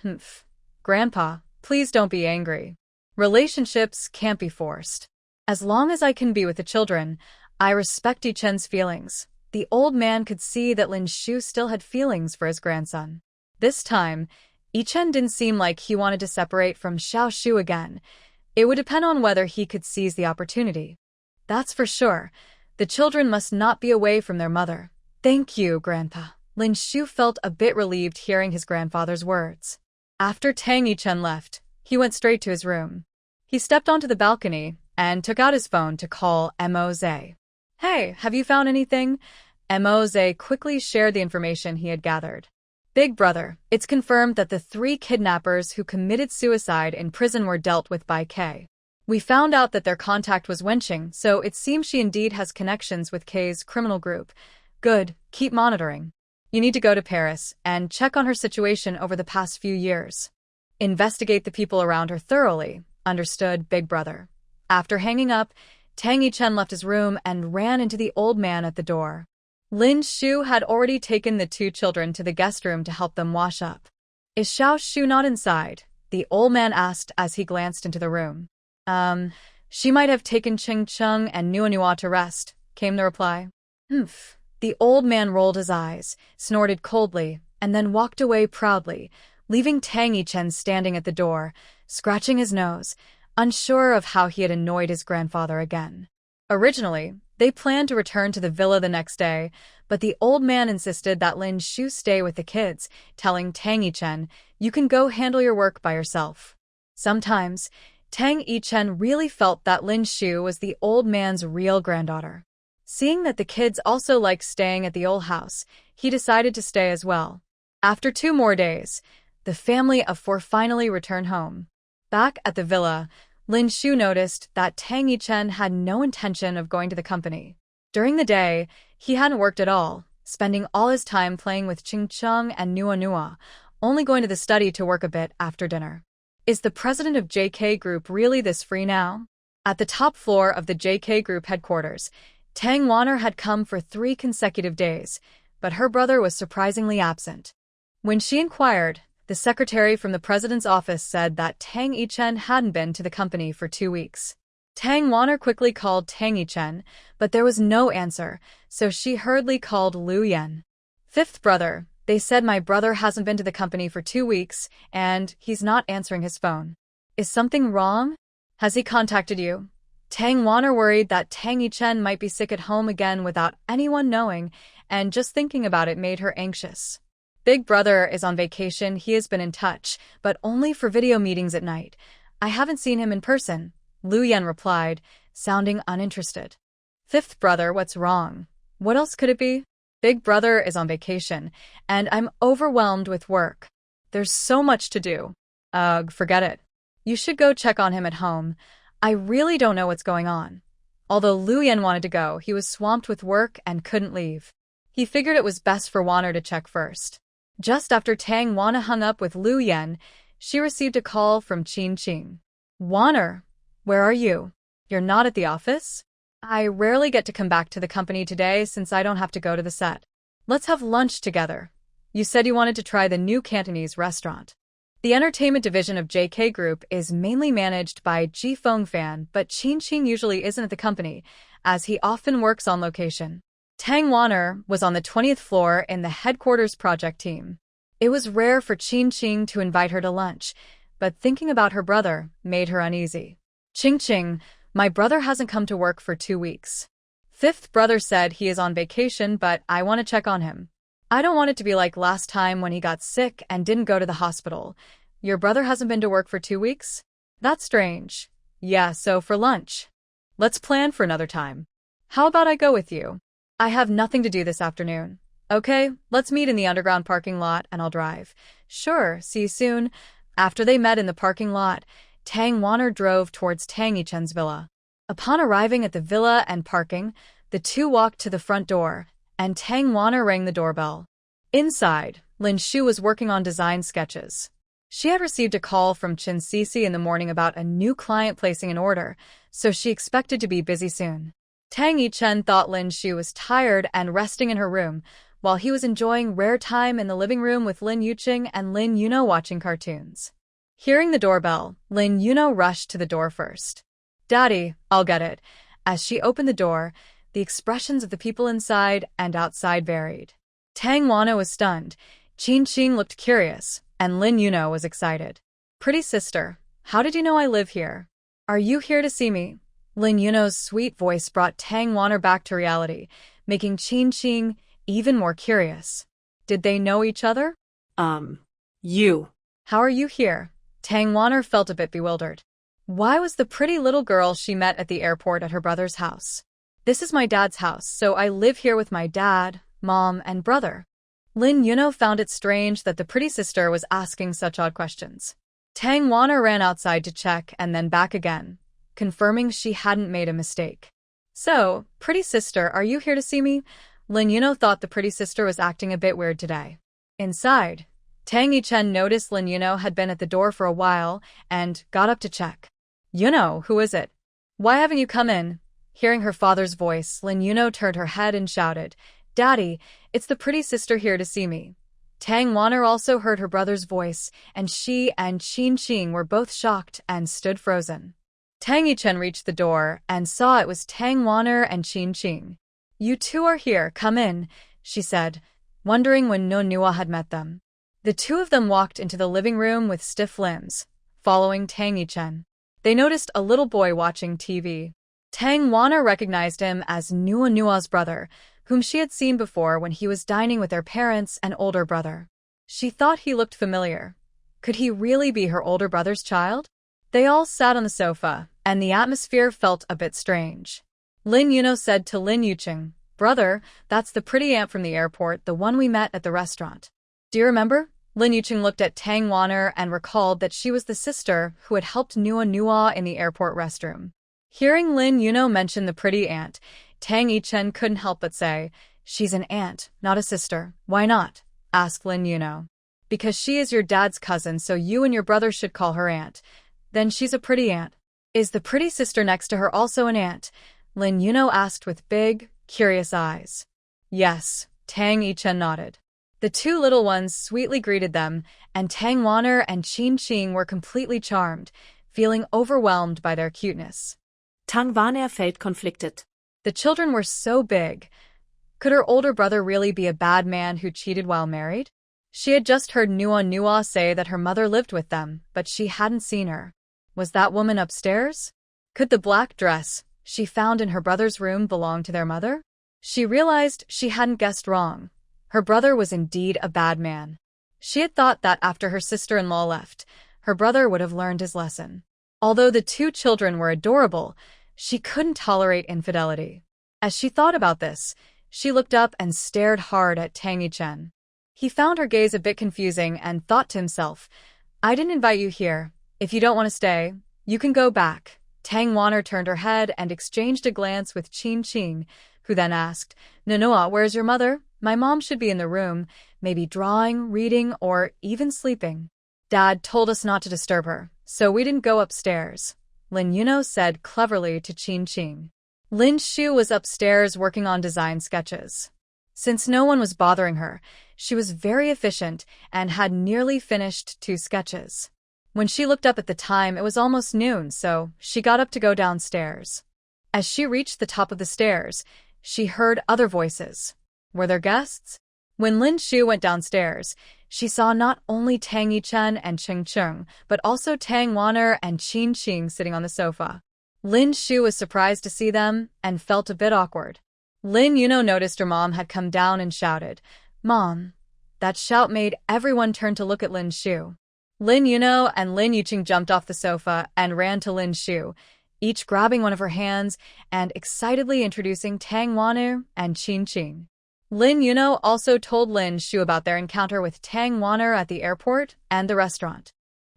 Grandpa, please don't be angry. Relationships can't be forced. As long as I can be with the children, I respect Yichen's feelings. The old man could see that Lin Shu still had feelings for his grandson. This time, Yichen didn't seem like he wanted to separate from Xiao Shu again. It would depend on whether he could seize the opportunity. That's for sure. The children must not be away from their mother. Thank you, Grandpa. Lin Shu felt a bit relieved hearing his grandfather's words. After Tang Yichen left, he went straight to his room. He stepped onto the balcony and took out his phone to call Moze. Hey, have you found anything? Moze quickly shared the information he had gathered. Big brother, it's confirmed that the 3 kidnappers who committed suicide in prison were dealt with by K. We found out that their contact was Wen Qing, so it seems she indeed has connections with K's criminal group. Good, keep monitoring. You need to go to Paris and check on her situation over the past few years. Investigate the people around her thoroughly, understood, big brother. After hanging up, Tang Yichen left his room and ran into the old man at the door. Lin Shu had already taken the 2 children to the guest room to help them wash up. Is Xiao Shu not inside? The old man asked as he glanced into the room. She might have taken Ching Chung and Nua to rest, came the reply. The old man rolled his eyes, snorted coldly, and then walked away proudly, leaving Tang Yichen standing at the door, scratching his nose, unsure of how he had annoyed his grandfather again. Originally, they planned to return to the villa the next day, but the old man insisted that Lin Shu stay with the kids, telling Tang Yichen, you can go handle your work by yourself. Sometimes, Tang Yichen really felt that Lin Shu was the old man's real granddaughter. Seeing that the kids also liked staying at the old house, he decided to stay as well. After 2 more days, the family of 4 finally returned home. Back at the villa, Lin Shu noticed that Tang Yichen had no intention of going to the company. During the day, he hadn't worked at all, spending all his time playing with Ching Chung and Nua, only going to the study to work a bit after dinner. Is the president of JK Group really this free now? At the top floor of the JK Group headquarters, Tang Wanner had come for 3 consecutive days, but her brother was surprisingly absent. When she inquired, the secretary from the president's office said that Tang Yichen hadn't been to the company for 2 weeks. Tang Wanner quickly called Tang Yichen, but there was no answer, so she hurriedly called Lu Yan. 5th brother, they said my brother hasn't been to the company for 2 weeks, and he's not answering his phone. Is something wrong? Has he contacted you? Tang Wanner worried that Tang Yichen might be sick at home again without anyone knowing, and just thinking about it made her anxious. Big brother is on vacation. He has been in touch, but only for video meetings at night. I haven't seen him in person, Lu Yan replied, sounding uninterested. 5th brother, what's wrong? What else could it be? Big brother is on vacation, and I'm overwhelmed with work. There's so much to do. Forget it. You should go check on him at home. I really don't know what's going on. Although Lu Yan wanted to go, he was swamped with work and couldn't leave. He figured it was best for Wanner to check first. Just after Tang Wanner hung up with Lu Yan, she received a call from Qin Qing. Wanner, where are you? You're not at the office? I rarely get to come back to the company today since I don't have to go to the set. Let's have lunch together. You said you wanted to try the new Cantonese restaurant. The entertainment division of JK Group is mainly managed by Ji Fengfan, but Qin Qing usually isn't at the company, as he often works on location. Tang Wanner was on the 20th floor in the headquarters project team. It was rare for Qin Qing to invite her to lunch, but thinking about her brother made her uneasy. Qing, my brother hasn't come to work for 2 weeks. Fifth brother said he is on vacation, but I want to check on him. I don't want it to be like last time when he got sick and didn't go to the hospital. Your brother hasn't been to work for 2 weeks? That's strange. Yeah, so for lunch. Let's plan for another time. How about I go with you? I have nothing to do this afternoon. Okay, let's meet in the underground parking lot and I'll drive. Sure, see you soon. After they met in the parking lot, Tang Wanner drove towards Tang Yichen's villa. Upon arriving at the villa and parking, the two walked to the front door, and Tang Wanner rang the doorbell. Inside, Lin Shu was working on design sketches. She had received a call from Chen Cece in the morning about a new client placing an order, so she expected to be busy soon. Tang Yichen thought Lin Shu was tired and resting in her room, while he was enjoying rare time in the living room with Lin Yuqing and Lin Yuno watching cartoons. Hearing the doorbell, Lin Yuno rushed to the door first. Daddy, I'll get it. As she opened the door, the expressions of the people inside and outside varied. Tang Wanner was stunned, Qin Qing looked curious, and Lin Yuno was excited. Pretty sister, how did you know I live here? Are you here to see me? Lin Yuno's sweet voice brought Tang Wanner back to reality, making Qin Qing even more curious. Did they know each other? You. How are you here? Tang Wanner felt a bit bewildered. Why was the pretty little girl she met at the airport at her brother's house? This is my dad's house, so I live here with my dad, mom, and brother. Lin Yuno found it strange that the pretty sister was asking such odd questions. Tang Wanner ran outside to check and then back again, confirming she hadn't made a mistake. So, pretty sister, are you here to see me? Lin Yuno thought the pretty sister was acting a bit weird today. Inside, Tang Yichen noticed Lin Yuno had been at the door for a while and got up to check. Yuno, who is it? Why haven't you come in? Hearing her father's voice, Lin Yuno turned her head and shouted, Daddy, it's the pretty sister here to see me. Tang Wanner also heard her brother's voice, and she and Qin Qing were both shocked and stood frozen. Tang Yichen reached the door and saw it was Tang Wanner and Qin Qing. You two are here, come in, she said, wondering when No Nua had met them. The two of them walked into the living room with stiff limbs, following Tang Yichen. They noticed a little boy watching TV. Tang Wanner recognized him as Nua Nua's brother, whom she had seen before when he was dining with their parents and older brother. She thought he looked familiar. Could he really be her older brother's child? They all sat on the sofa, and the atmosphere felt a bit strange. Lin Yuno said to Lin Yuqing, Brother, that's the pretty aunt from the airport, the one we met at the restaurant. Do you remember? Lin Yuqing looked at Tang Wanner and recalled that she was the sister who had helped Nua Nua in the airport restroom. Hearing Lin Yuno mention the pretty aunt, Tang Yichen couldn't help but say, She's an aunt, not a sister. Why not? Asked Lin Yuno. Because she is your dad's cousin, so you and your brother should call her aunt. Then she's a pretty aunt. Is the pretty sister next to her also an aunt? Lin Yuno asked with big, curious eyes. Yes, Tang Yichen nodded. The two little ones sweetly greeted them, and Tang Wanner and Qin Qing were completely charmed, feeling overwhelmed by their cuteness. Tang Wanner felt conflicted. The children were so big. Could her older brother really be a bad man who cheated while married? She had just heard Nua Nua say that her mother lived with them, but she hadn't seen her. Was that woman upstairs? Could the black dress she found in her brother's room belong to their mother? She realized she hadn't guessed wrong. Her brother was indeed a bad man. She had thought that after her sister-in-law left, her brother would have learned his lesson. Although the two children were adorable, she couldn't tolerate infidelity. As she thought about this, she looked up and stared hard at Tang Yichen. He found her gaze a bit confusing and thought to himself, I didn't invite you here. If you don't want to stay, you can go back. Tang Wanner turned her head and exchanged a glance with Qin Qing, who then asked, Nonoa, where's your mother? My mom should be in the room, maybe drawing, reading, or even sleeping. Dad told us not to disturb her, so we didn't go upstairs, Lin Yuno said cleverly to Qin Qing. Lin Shu was upstairs working on design sketches. Since no one was bothering her, she was very efficient and had nearly finished 2 sketches. When she looked up at the time, it was almost noon, so she got up to go downstairs. As she reached the top of the stairs, she heard other voices. Were there guests? When Lin Shu went downstairs, she saw not only Tang Yichen and Ching Cheng, but also Tang Wan'er and Qin Qing sitting on the sofa. Lin Shu was surprised to see them and felt a bit awkward. Lin Yuno noticed her mom had come down and shouted, "Mom!" That shout made everyone turn to look at Lin Shu. Lin Yuno and Lin Yuqing jumped off the sofa and ran to Lin Shu, each grabbing one of her hands and excitedly introducing Tang Wan'er and Qin Qing. Lin Yuno also told Lin Shu about their encounter with Tang Wan'er at the airport and the restaurant.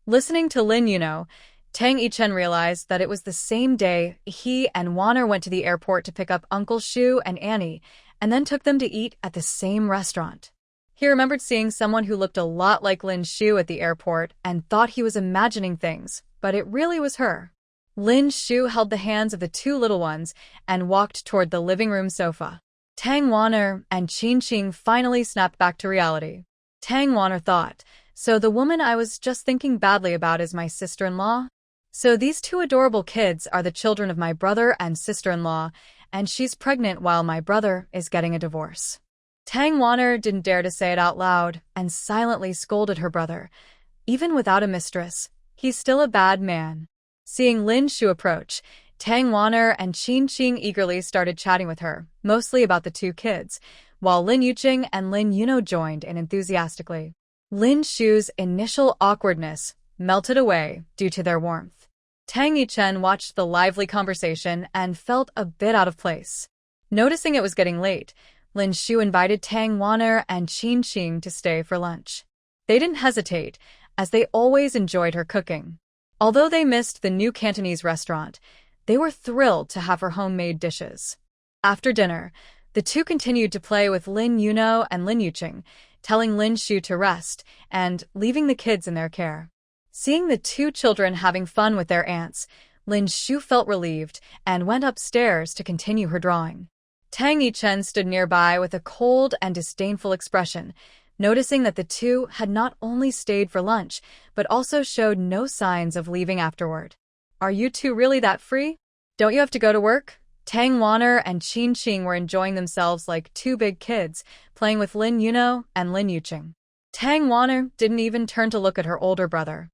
Listening to Lin Yuno, Tang Yichen realized that it was the same day he and Wan'er went to the airport to pick up Uncle Shu and Annie, and then took them to eat at the same restaurant. He remembered seeing someone who looked a lot like Lin Shu at the airport and thought he was imagining things, but it really was her. Lin Shu held the hands of the 2 little ones and walked toward the living room sofa. Tang Wan'er and Qin Qing finally snapped back to reality. Tang Wan'er thought, "So the woman I was just thinking badly about is my sister-in-law? So these 2 adorable kids are the children of my brother and sister-in-law, and she's pregnant while my brother is getting a divorce." Tang Wan'er didn't dare to say it out loud and silently scolded her brother. Even without a mistress, he's still a bad man. Seeing Lin Shu approach, Tang Wan'er and Qin Qing eagerly started chatting with her, mostly about the 2 kids, while Lin Yuqing and Lin Yuno joined in enthusiastically. Lin Shu's initial awkwardness melted away due to their warmth. Tang Yichen watched the lively conversation and felt a bit out of place. Noticing it was getting late, Lin Shu invited Tang Wan'er and Qin Qing to stay for lunch. They didn't hesitate, as they always enjoyed her cooking. Although they missed the new Cantonese restaurant, they were thrilled to have her homemade dishes. After dinner, the 2 continued to play with Lin Yuno and Lin Yuqing, telling Lin Shu to rest and leaving the kids in their care. Seeing the 2 children having fun with their aunts, Lin Shu felt relieved and went upstairs to continue her drawing. Tang Yichen stood nearby with a cold and disdainful expression, noticing that the 2 had not only stayed for lunch, but also showed no signs of leaving afterward. "Are you 2 really that free? Don't you have to go to work?" Tang Wan'er and Qin Qing were enjoying themselves like 2 big kids, playing with Lin Yuno and Lin Yuqing. Tang Wan'er didn't even turn to look at her older brother.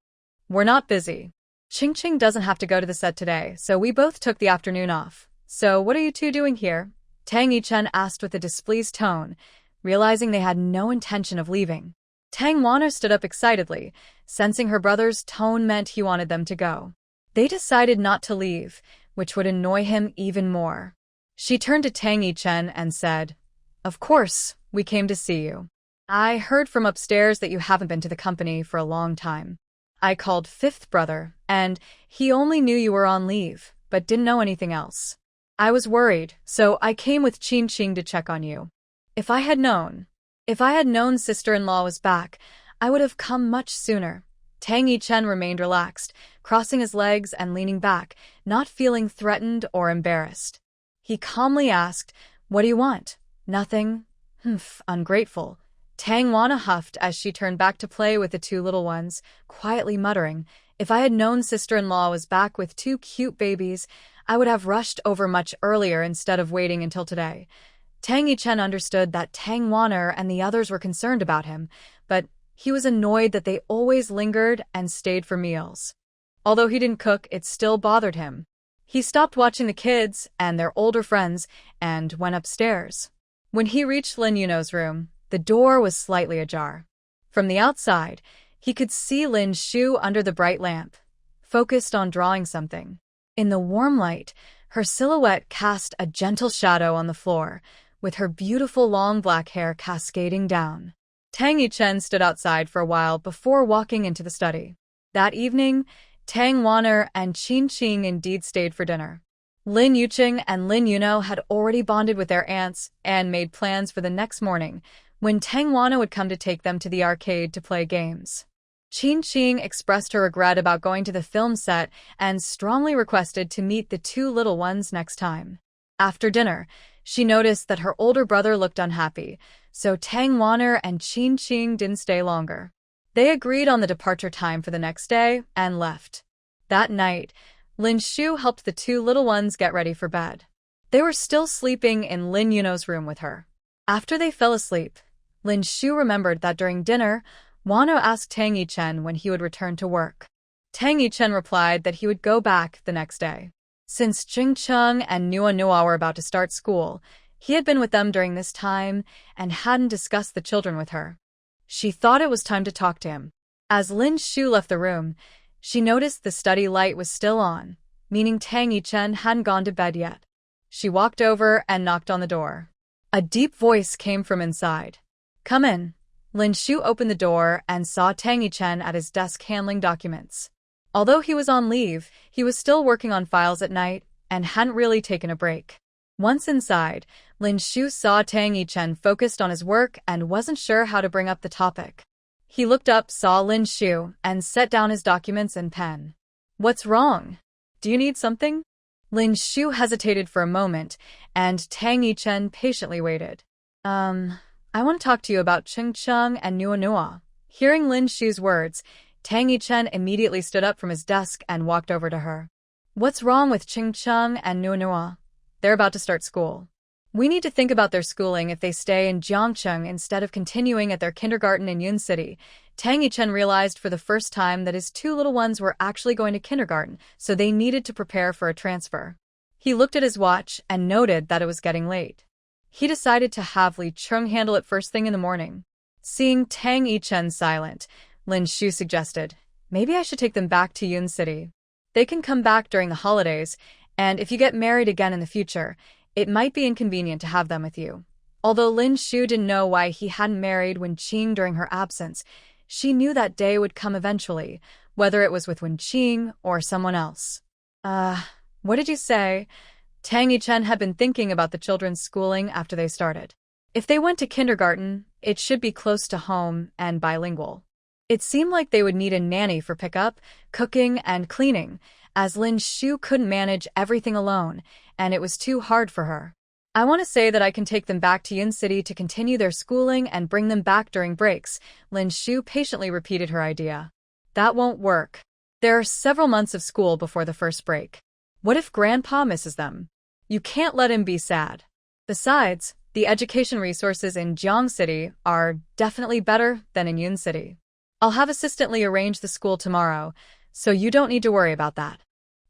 "We're not busy. Qing Qing doesn't have to go to the set today, so we both took the afternoon off. So what are you 2 doing here?" Tang Yichen asked with a displeased tone, realizing they had no intention of leaving. Tang Wan'er stood up excitedly, sensing her brother's tone meant he wanted them to go. They decided not to leave, which would annoy him even more. She turned to Tang Yichen and said, "Of course, we came to see you. I heard from upstairs that you haven't been to the company for a long time. I called 5th brother, and he only knew you were on leave, but didn't know anything else. I was worried, so I came with Qin Qing to check on you. If I had known sister-in-law was back, I would have come much sooner." Tang Yichen remained relaxed, crossing his legs and leaning back, not feeling threatened or embarrassed. He calmly asked, "What do you want?" "Nothing." "Humph, ungrateful." Tang Wan'er huffed as she turned back to play with the 2 little ones, quietly muttering, "If I had known sister-in-law was back with 2 cute babies, I would have rushed over much earlier instead of waiting until today." Tang Yichen understood that Tang Wan'er and the others were concerned about him, but he was annoyed that they always lingered and stayed for meals. Although he didn't cook, it still bothered him. He stopped watching the kids and their older friends and went upstairs. When he reached Lin Yuno's room, the door was slightly ajar. From the outside, he could see Lin Shu under the bright lamp, focused on drawing something. In the warm light, her silhouette cast a gentle shadow on the floor, with her beautiful long black hair cascading down. Tang Yichen stood outside for a while before walking into the study. That evening, Tang Wan'er and Qin Qing indeed stayed for dinner. Lin Yuqing and Lin Yuno had already bonded with their aunts and made plans for the next morning, when Tang Wan'er would come to take them to the arcade to play games. Qin Qing expressed her regret about going to the film set and strongly requested to meet the 2 little ones next time. After dinner, she noticed that her older brother looked unhappy, so Tang Wanner and Qin Qing didn't stay longer. They agreed on the departure time for the next day and left. That night, Lin Shu helped the two little ones get ready for bed. They were still sleeping in Lin Yuno's room with her. After they fell asleep, Lin Shu remembered that during dinner, Wano asked Tang Yichen when he would return to work. Tang Yichen replied that he would go back the next day. Since Jingcheng and Nua Nua were about to start school, he had been with them during this time and hadn't discussed the children with her. She thought it was time to talk to him. As Lin Shu left the room, she noticed the study light was still on, meaning Tang Yichen hadn't gone to bed yet. She walked over and knocked on the door. A deep voice came from inside. "Come in." Lin Shu opened the door and saw Tang Yichen at his desk handling documents. Although he was on leave, he was still working on files at night and hadn't really taken a break. Once inside, Lin Shu saw Tang Yichen focused on his work and wasn't sure how to bring up the topic. He looked up, saw Lin Shu, and set down his documents and pen. "What's wrong? Do you need something?" Lin Shu hesitated for a moment, and Tang Yichen patiently waited. I want to talk to you about Chengcheng and Nua Nua." Hearing Lin Shu's words, Tang Yichen immediately stood up from his desk and walked over to her. "What's wrong with Chengcheng and Nua Nua? They're about to start school. We need to think about their schooling if they stay in Jiangcheng instead of continuing at their kindergarten in Yun City." Tang Yichen realized for the first time that his two little ones were actually going to kindergarten, so they needed to prepare for a transfer. He looked at his watch and noted that it was getting late. He decided to have Li Cheng handle it first thing in the morning. Seeing Tang Yichen silent, Lin Shu suggested, "Maybe I should take them back to Yun City. They can come back during the holidays, and if you get married again in the future, it might be inconvenient to have them with you." Although Lin Shu didn't know why he hadn't married Wen Qing during her absence, she knew that day would come eventually, whether it was with Wen Qing or someone else. What did you say?" Tang Yichen had been thinking about the children's schooling after they started. If they went to kindergarten, it should be close to home and bilingual. It seemed like they would need a nanny for pickup, cooking, and cleaning, as Lin Shu couldn't manage everything alone, and it was too hard for her. "I want to say that I can take them back to Yun City to continue their schooling and bring them back during breaks." Lin Shu patiently repeated her idea. "That won't work. There are several months of school before the first break. What if Grandpa misses them? You can't let him be sad. Besides, the education resources in Jiang City are definitely better than in Yun City. I'll have Assistant Li arrange the school tomorrow, so you don't need to worry about that."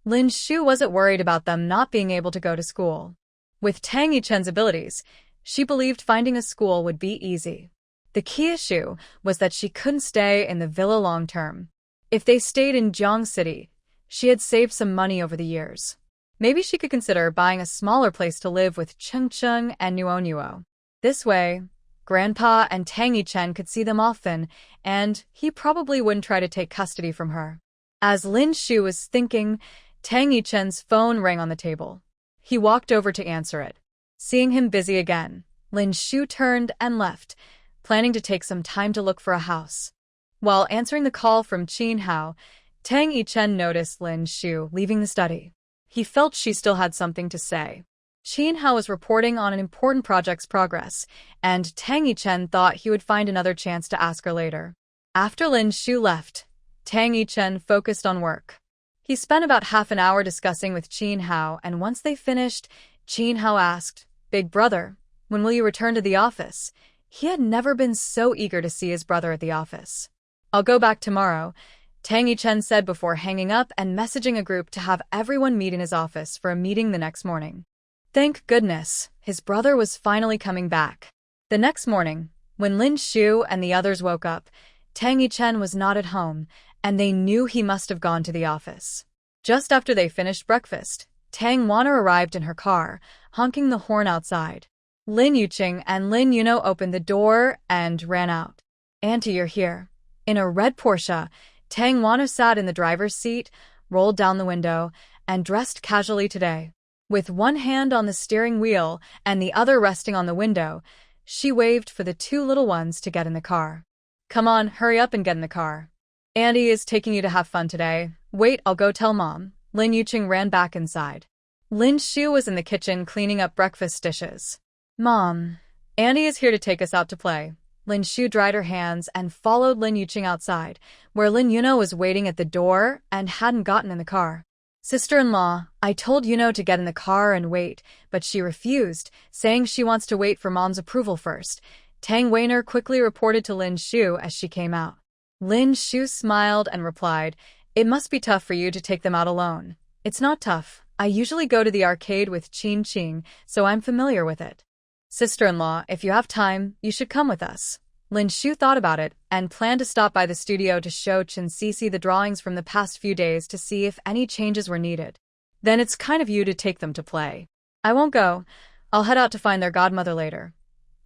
Lin Shu wasn't worried about them not being able to go to school. With Tang Yichen's abilities, she believed finding a school would be easy. The key issue was that she couldn't stay in the villa long term. If they stayed in Jiang City, she had saved some money over the years. Maybe she could consider buying a smaller place to live with Chengcheng and Nuo Nuo. This way, Grandpa and Tang Yichen could see them often, and he probably wouldn't try to take custody from her. As Lin Shu was thinking, Tang Yichen's phone rang on the table. He walked over to answer it. Seeing him busy again, Lin Shu turned and left, planning to take some time to look for a house. While answering the call from Qin Hao, Tang Yichen noticed Lin Shu leaving the study. He felt she still had something to say. Qin Hao was reporting on an important project's progress, and Tang Yichen thought he would find another chance to ask her later. After Lin Shu left, Tang Yichen focused on work. He spent about half an hour discussing with Qin Hao, and once they finished, Qin Hao asked, "Big brother, when will you return to the office?" He had never been so eager to see his brother at the office. "I'll go back tomorrow," Tang Yichen said before hanging up and messaging a group to have everyone meet in his office for a meeting the next morning. Thank goodness, his brother was finally coming back. The next morning, when Lin Shu and the others woke up, Tang Yichen was not at home, and they knew he must have gone to the office. Just after they finished breakfast, Tang Wanner arrived in her car, honking the horn outside. Lin Yuqing and Lin Yuno opened the door and ran out. "Auntie, you're here." In a red Porsche, Tang Wanner sat in the driver's seat, rolled down the window, and dressed casually today. With one hand on the steering wheel and the other resting on the window, she waved for the two little ones to get in the car. "Come on, hurry up and get in the car. Andy is taking you to have fun today." "Wait, I'll go tell Mom." Lin Yuqing ran back inside. Lin Shu was in the kitchen cleaning up breakfast dishes. Mom, Annie is here to take us out to play. Lin Shu dried her hands and followed Lin Yuqing outside, where Lin Yuno was waiting at the door and hadn't gotten in the car. Sister-in-law, I told Yuno to get in the car and wait, but she refused, saying she wants to wait for Mom's approval first. Tang Weiner quickly reported to Lin Shu as she came out. Lin Shu smiled and replied, "It must be tough for you to take them out alone." "It's not tough. I usually go to the arcade with Qing, so I'm familiar with it." "Sister-in-law, if you have time, you should come with us." Lin Shu thought about it and planned to stop by the studio to show Chen the drawings from the past few days to see if any changes were needed. "Then it's kind of you to take them to play." "I won't go. I'll head out to find their godmother later."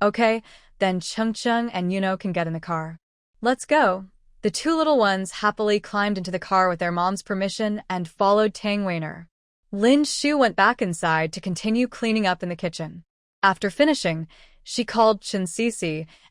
"Okay, then Cheng and Yuno can get in the car." "Let's go." The two little ones happily climbed into the car with their mom's permission and followed Tang Weiner. Lin Shu went back inside to continue cleaning up in the kitchen. After finishing, she called Chen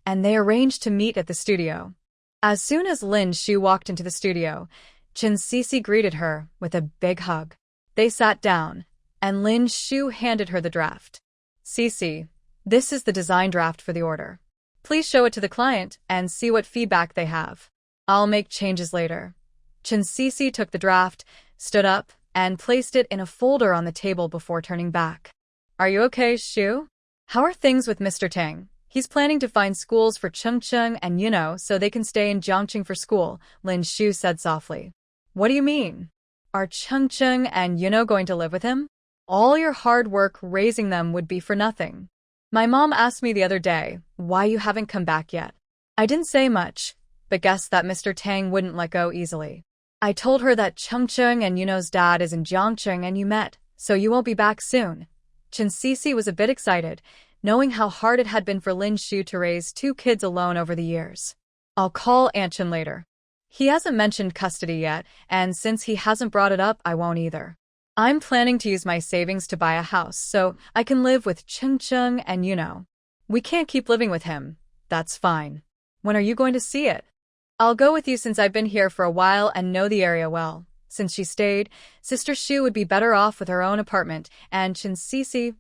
and they arranged to meet at the studio. As soon as Lin Shu walked into the studio, Chen greeted her with a big hug. They sat down, and Lin Shu handed her the draft. "Cici, this is the design draft for the order. Please show it to the client and see what feedback they have. I'll make changes later." Chen took the draft, stood up, and placed it in a folder on the table before turning back. "Are you okay, Shu? How are things with Mr. Tang? He's planning to find schools for Cheng and Yuno so they can stay in Jiangqing for school," Lin Shu said softly. "What do you mean? Are Cheng and Yuno going to live with him? All your hard work raising them would be for nothing. My mom asked me the other day why you haven't come back yet. I didn't say much, but guessed that Mr. Tang wouldn't let go easily. I told her that Cheng and Yuno's dad is in Jiangqing and you met, so you won't be back soon." Chen was a bit excited, knowing how hard it had been for Lin Shu to raise two kids alone over the years. "I'll call Aunt Chen later. He hasn't mentioned custody yet, and since he hasn't brought it up, I won't either. I'm planning to use my savings to buy a house so I can live with Cheng and Yuno. We can't keep living with him. That's fine. When are you going to see it?" "I'll go with you since I've been here for a while and know the area well." Since she stayed, Sister Shu would be better off with her own apartment, and Chen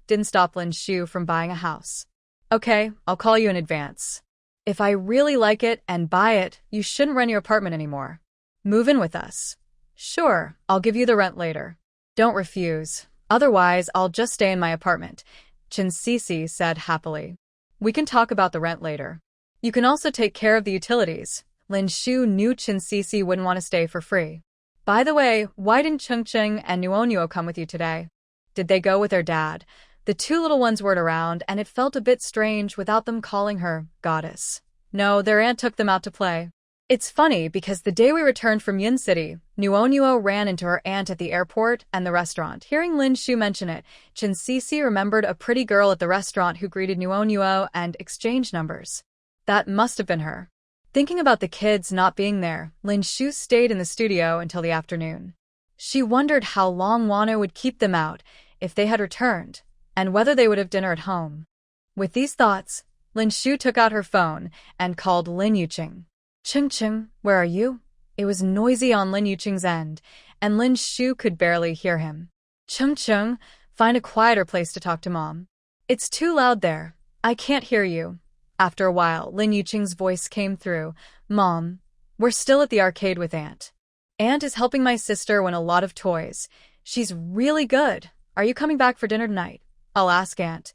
didn't stop Lin Shu from buying a house. "Okay, I'll call you in advance. If I really like it and buy it, you shouldn't rent your apartment anymore. Move in with us." "Sure, I'll give you the rent later. Don't refuse. Otherwise, I'll just stay in my apartment," Chen said happily. "We can talk about the rent later. You can also take care of the utilities." Lin Shu knew Chen wouldn't want to stay for free. "By the way, why didn't Cheng and Nuonuo come with you today? Did they go with their dad?" The two little ones weren't around, and it felt a bit strange without them calling her goddess. "No, their aunt took them out to play." It's funny because the day we returned from Yin City, Nuonuo ran into her aunt at the airport and the restaurant. Hearing Lin Shu mention it, Chen remembered a pretty girl at the restaurant who greeted Nuonuo and exchanged numbers. That must have been her. Thinking about the kids not being there, Lin Shu stayed in the studio until the afternoon. She wondered how long Wana would keep them out if they had returned, and whether they would have dinner at home. With these thoughts, Lin Shu took out her phone and called Lin Yuqing. "Cheng, where are you?" It was noisy on Lin Yuqing's end, and Lin Shu could barely hear him. "Cheng, find a quieter place to talk to Mom. It's too loud there. I can't hear you." After a while, Lin Yuqing's voice came through. "Mom, we're still at the arcade with Aunt. Aunt is helping my sister win a lot of toys. She's really good. Are you coming back for dinner tonight? I'll ask Aunt."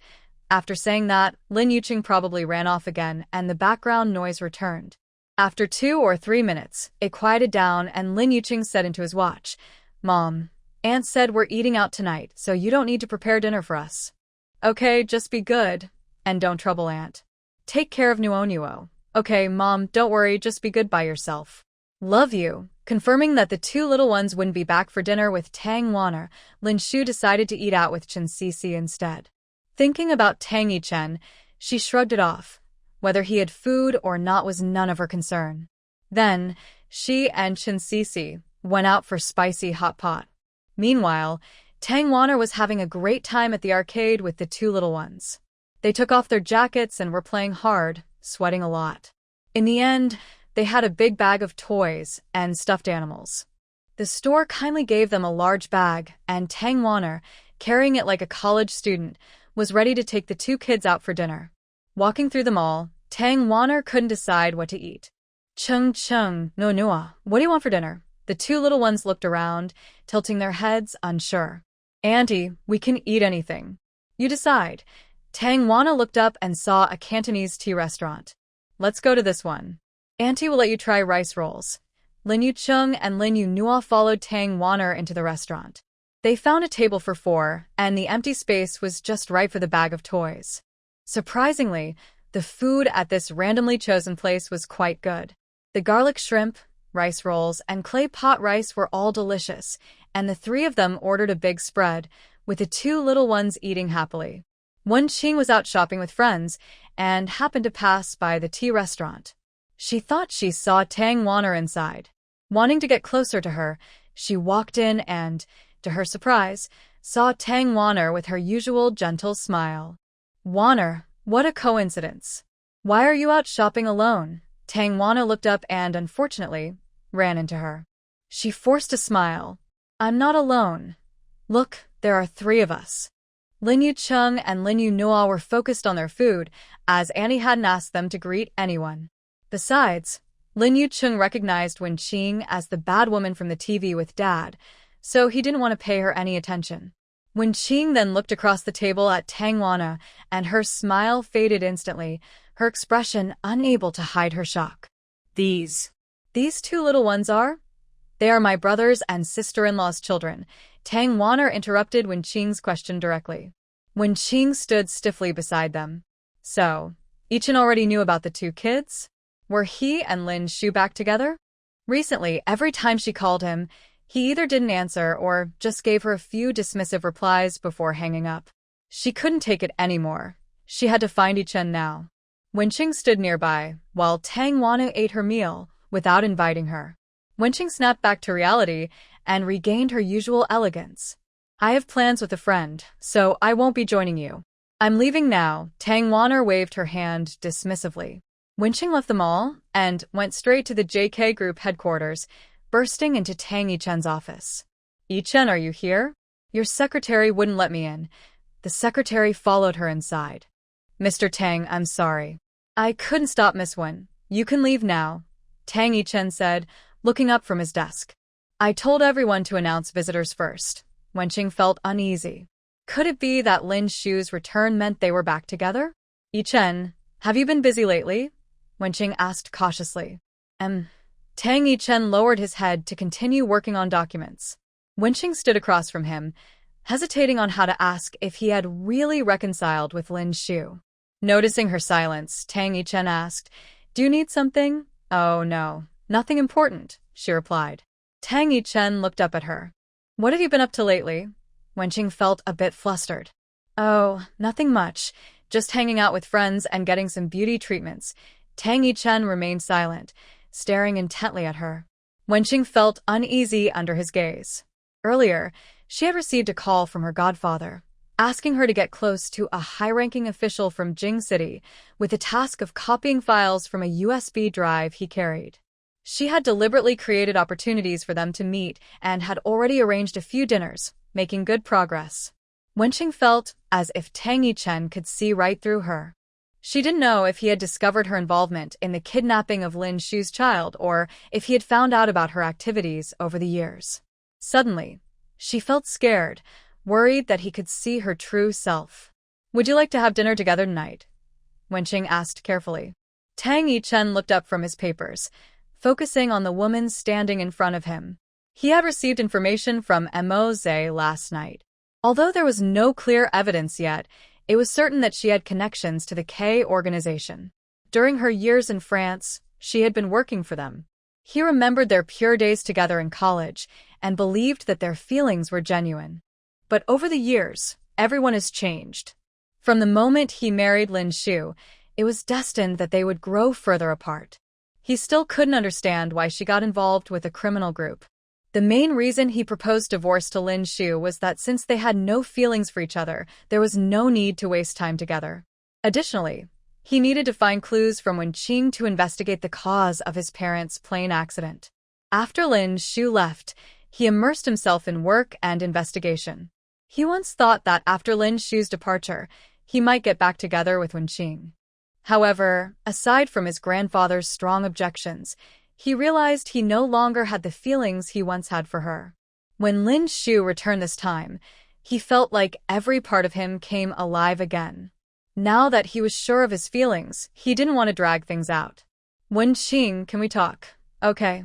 After saying that, Lin Yuqing probably ran off again, and the background noise returned. After 2 or 3 minutes, it quieted down, and Lin Yuqing said into his watch, "Mom, Aunt said we're eating out tonight, so you don't need to prepare dinner for us." "Okay, just be good, and don't trouble Aunt. Take care of Nuonuo." "Okay, Mom, don't worry, just be good by yourself. Love you." Confirming that the two little ones wouldn't be back for dinner with Tang Weiner, Lin Shu decided to eat out with Chen instead. Thinking about Tang Yichen, she shrugged it off. Whether he had food or not was none of her concern. Then, she and Chen went out for spicy hot pot. Meanwhile, Tang Weiner was having a great time at the arcade with the two little ones. They took off their jackets and were playing hard, sweating a lot. In the end, they had a big bag of toys and stuffed animals. The store kindly gave them a large bag, and Tang Weiner, carrying it like a college student, was ready to take the two kids out for dinner. Walking through the mall, Tang Wanner couldn't decide what to eat. Chung chung, no nua, what do you want for dinner? The two little ones looked around, tilting their heads, unsure. Auntie, we can eat anything. You decide. Tang Wanna looked up and saw a Cantonese tea restaurant. Let's go to this one. Auntie will let you try rice rolls. Lin Yu Chung and Lin Yu Nua followed Tang Wanner into the restaurant. They found a table for four, and the empty space was just right for the bag of toys. Surprisingly, the food at this randomly chosen place was quite good. The garlic shrimp, rice rolls, and clay pot rice were all delicious, and the three of them ordered a big spread, with the two little ones eating happily. Wen Qing was out shopping with friends and happened to pass by the tea restaurant. She thought she saw Tang Wanner inside. Wanting to get closer to her, she walked in and, to her surprise, saw Tang Wanner with her usual gentle smile. Wanner, what a coincidence. Why are you out shopping alone? Tang Wanner looked up and, unfortunately, ran into her. She forced a smile. I'm not alone. Look, there are three of us. Lin Yu Chung and Lin Yu Nua were focused on their food, as Annie hadn't asked them to greet anyone. Besides, Lin Yu Chung recognized Wen Qing as the bad woman from the TV with Dad, so he didn't want to pay her any attention. Wen Qing then looked across the table at Tang Wanna, and her smile faded instantly, her expression unable to hide her shock. These two little ones are? They are my brothers and sister-in-law's children. Tang Wanner interrupted Wen Qing's question directly. Wen Qing stood stiffly beside them. So, Yichen already knew about the two kids? Were he and Lin Shu back together? Recently, every time she called him, he either didn't answer or just gave her a few dismissive replies before hanging up. She couldn't take it anymore. She had to find Yichen now. Wen Qing stood nearby, while Tang Wanner ate her meal, without inviting her. Wen Qing snapped back to reality and regained her usual elegance. I have plans with a friend, so I won't be joining you. I'm leaving now. Tang Wanner waved her hand dismissively. Wen Qing left the mall and went straight to the JK Group headquarters, bursting into Tang Yichen's office. Yichen, are you here? Your secretary wouldn't let me in. The secretary followed her inside. Mr. Tang, I'm sorry. I couldn't stop Miss Wen. You can leave now, Tang Yichen said, looking up from his desk. I told everyone to announce visitors first. Wen Qing felt uneasy. Could it be that Lin Shu's return meant they were back together? Yichen, have you been busy lately? Wen Qing asked cautiously. Tang Yichen lowered his head to continue working on documents. Wen Qing stood across from him, hesitating on how to ask if he had really reconciled with Lin Shu. Noticing her silence, Tang Yichen asked, Do you need something? Oh no, nothing important, she replied. Tang Yichen looked up at her. What have you been up to lately? Wen Qing felt a bit flustered. Oh, nothing much, just hanging out with friends and getting some beauty treatments. Tang Yichen remained silent, staring intently at her. Wen Qing felt uneasy under his gaze. Earlier, she had received a call from her godfather, asking her to get close to a high-ranking official from Jing City with the task of copying files from a USB drive he carried. She had deliberately created opportunities for them to meet and had already arranged a few dinners, making good progress. Wen Qing felt as if Tang Yichen could see right through her. She didn't know if he had discovered her involvement in the kidnapping of Lin Shu's child or if he had found out about her activities over the years. Suddenly, she felt scared, worried that he could see her true self. Would you like to have dinner together tonight? Wen Qing asked carefully. Tang Yichen looked up from his papers, focusing on the woman standing in front of him. He had received information from Mo Zhe last night. Although there was no clear evidence yet, it was certain that she had connections to the K organization. During her years in France, she had been working for them. He remembered their pure days together in college and believed that their feelings were genuine. But over the years, everyone has changed. From the moment he married Lin Shu, it was destined that they would grow further apart. He still couldn't understand why she got involved with a criminal group. The main reason he proposed divorce to Lin Shu was that since they had no feelings for each other, there was no need to waste time together. Additionally, he needed to find clues from Wen Qing to investigate the cause of his parents' plane accident. After Lin Shu left, he immersed himself in work and investigation. He once thought that after Lin Shu's departure, he might get back together with Wen Qing. However, aside from his grandfather's strong objections, he realized he no longer had the feelings he once had for her. When Lin Shu returned this time, he felt like every part of him came alive again. Now that he was sure of his feelings, he didn't want to drag things out. Wen Qing, can we talk? Okay.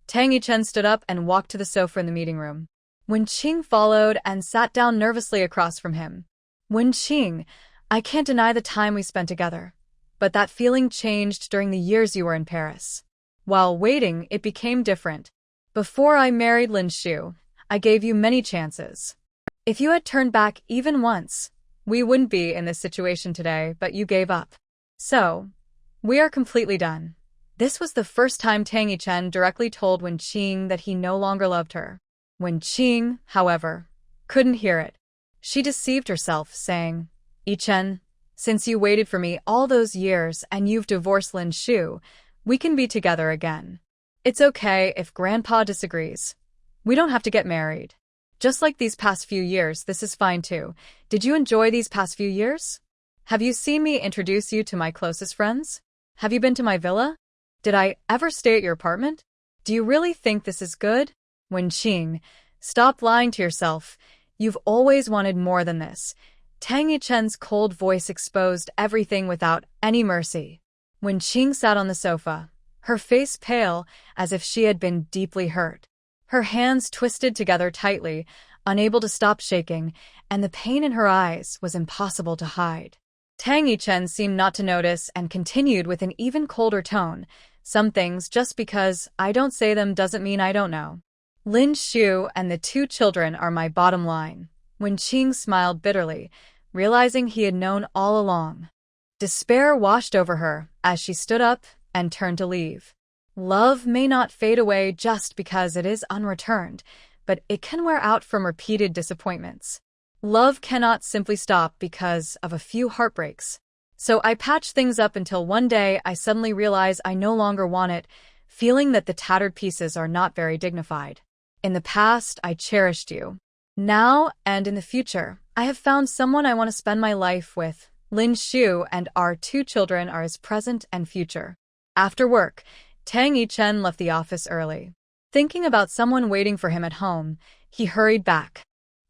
Tang Yichen stood up and walked to the sofa in the meeting room. Wen Qing followed and sat down nervously across from him. Wen Qing, I can't deny the time we spent together. But that feeling changed during the years you were in Paris. While waiting, it became different. Before I married Lin Shu, I gave you many chances. If you had turned back even once, we wouldn't be in this situation today, but you gave up. So, we are completely done. This was the first time Tang Yichen directly told Wen Qing that he no longer loved her. Wen Qing, however, couldn't hear it. She deceived herself, saying, Yichen, since you waited for me all those years and you've divorced Lin Shu, we can be together again. It's okay if Grandpa disagrees. We don't have to get married. Just like these past few years, this is fine too. Did you enjoy these past few years? Have you seen me introduce you to my closest friends? Have you been to my villa? Did I ever stay at your apartment? Do you really think this is good? Wen Qing, stop lying to yourself. You've always wanted more than this. Tang Yichen's cold voice exposed everything without any mercy. Wen Qing sat on the sofa, her face pale as if she had been deeply hurt. Her hands twisted together tightly, unable to stop shaking, and the pain in her eyes was impossible to hide. Tang Yichen seemed not to notice and continued with an even colder tone. Some things, just because I don't say them doesn't mean I don't know. Lin Shu and the 2 children are my bottom line. Wen Qing smiled bitterly, realizing he had known all along. Despair washed over her as she stood up and turned to leave. Love may not fade away just because it is unreturned, but it can wear out from repeated disappointments. Love cannot simply stop because of a few heartbreaks. So I patched things up until one day I suddenly realize I no longer want it, feeling that the tattered pieces are not very dignified. In the past, I cherished you. Now and in the future, I have found someone I want to spend my life with. Lin Shu and our 2 children are his present and future. After work, Tang Yichen left the office early. Thinking about someone waiting for him at home, he hurried back.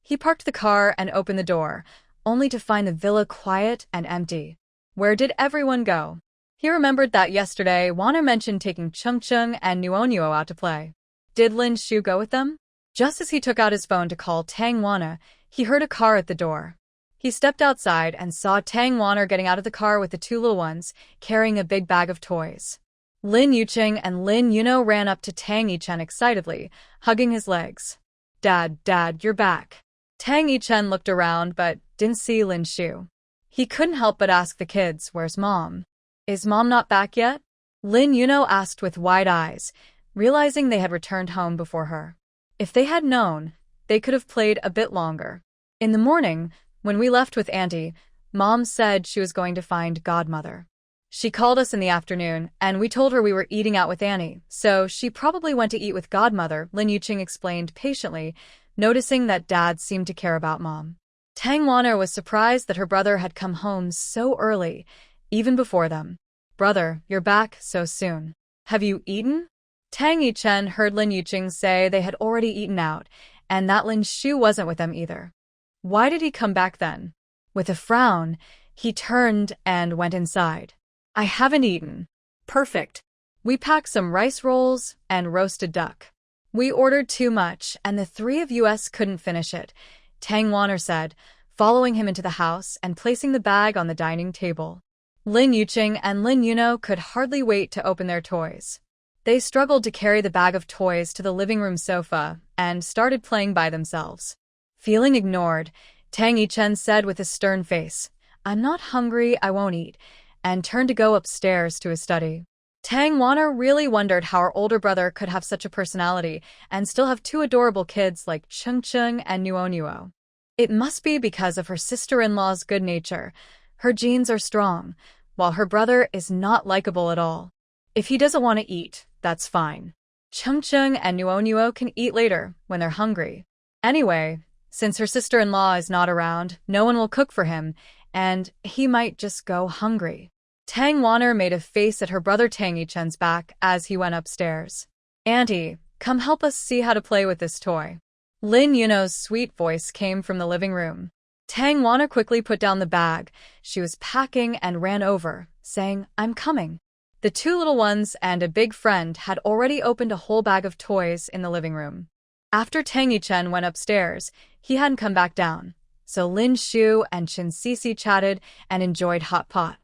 He parked the car and opened the door, only to find the villa quiet and empty. Where did everyone go? He remembered that yesterday Wana mentioned taking Chungchung and Nuonuo out to play. Did Lin Shu go with them? Just as he took out his phone to call Tang Wana, he heard a car at the door. He stepped outside and saw Tang Wana getting out of the car with the 2 little ones, carrying a big bag of toys. Lin Yuqing and Lin Yuno ran up to Tang Yichen excitedly, hugging his legs. Dad, you're back. Tang Yichen looked around but didn't see Lin Shu. He couldn't help but ask the kids, where's Mom? Is Mom not back yet? Lin Yuno asked with wide eyes, realizing they had returned home before her. If they had known, they could have played a bit longer. In the morning, when we left with Auntie, Mom said she was going to find Godmother. She called us in the afternoon, and we told her we were eating out with Annie, so she probably went to eat with Godmother, Lin Yuqing explained patiently, noticing that Dad seemed to care about Mom. Tang Wana was surprised that her brother had come home so early, even before them. Brother, you're back so soon. Have you eaten? Tang Yichen heard Lin Yuqing say they had already eaten out, and that Lin Shu wasn't with them either. Why did he come back then? With a frown, he turned and went inside. I haven't eaten. Perfect. We packed some rice rolls and roasted duck. We ordered too much, and the 3 of us couldn't finish it, Tang Wana said, following him into the house and placing the bag on the dining table. Lin Yuqing and Lin Yuno could hardly wait to open their toys. They struggled to carry the bag of toys to the living room sofa and started playing by themselves. Feeling ignored, Tang Yichen said with a stern face, I'm not hungry, I won't eat, and turned to go upstairs to his study. Tang Wana really wondered how her older brother could have such a personality and still have 2 adorable kids like Chungchung and Nuonuo. It must be because of her sister-in-law's good nature. Her genes are strong, while her brother is not likable at all. If he doesn't want to eat, that's fine. Chungchung and Nuonuo can eat later when they're hungry. Anyway, Since her sister-in-law is not around, no one will cook for him, and he might just go hungry. Tang Wanner made a face at her brother Tang Yichen's back as he went upstairs. "Auntie, come help us see how to play with this toy." Lin Yuno's sweet voice came from the living room. Tang Wanner quickly put down the bag she was packing and ran over, saying, "I'm coming." The two little ones and a big friend had already opened a whole bag of toys in the living room. After Tang Yichen went upstairs, he hadn't come back down, so Lin Shu and Chen Sisi chatted and enjoyed hot pot.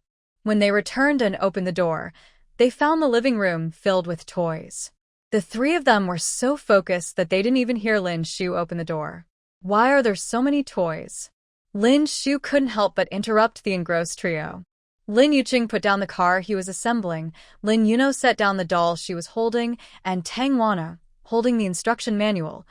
When they returned and opened the door, they found the living room filled with toys. The three of them were so focused that they didn't even hear Lin Shu open the door. "Why are there so many toys?" Lin Shu couldn't help but interrupt the engrossed trio. Lin Yuqing put down the car he was assembling, Lin Yuno set down the doll she was holding, and Tang Wanna, holding the instruction manual,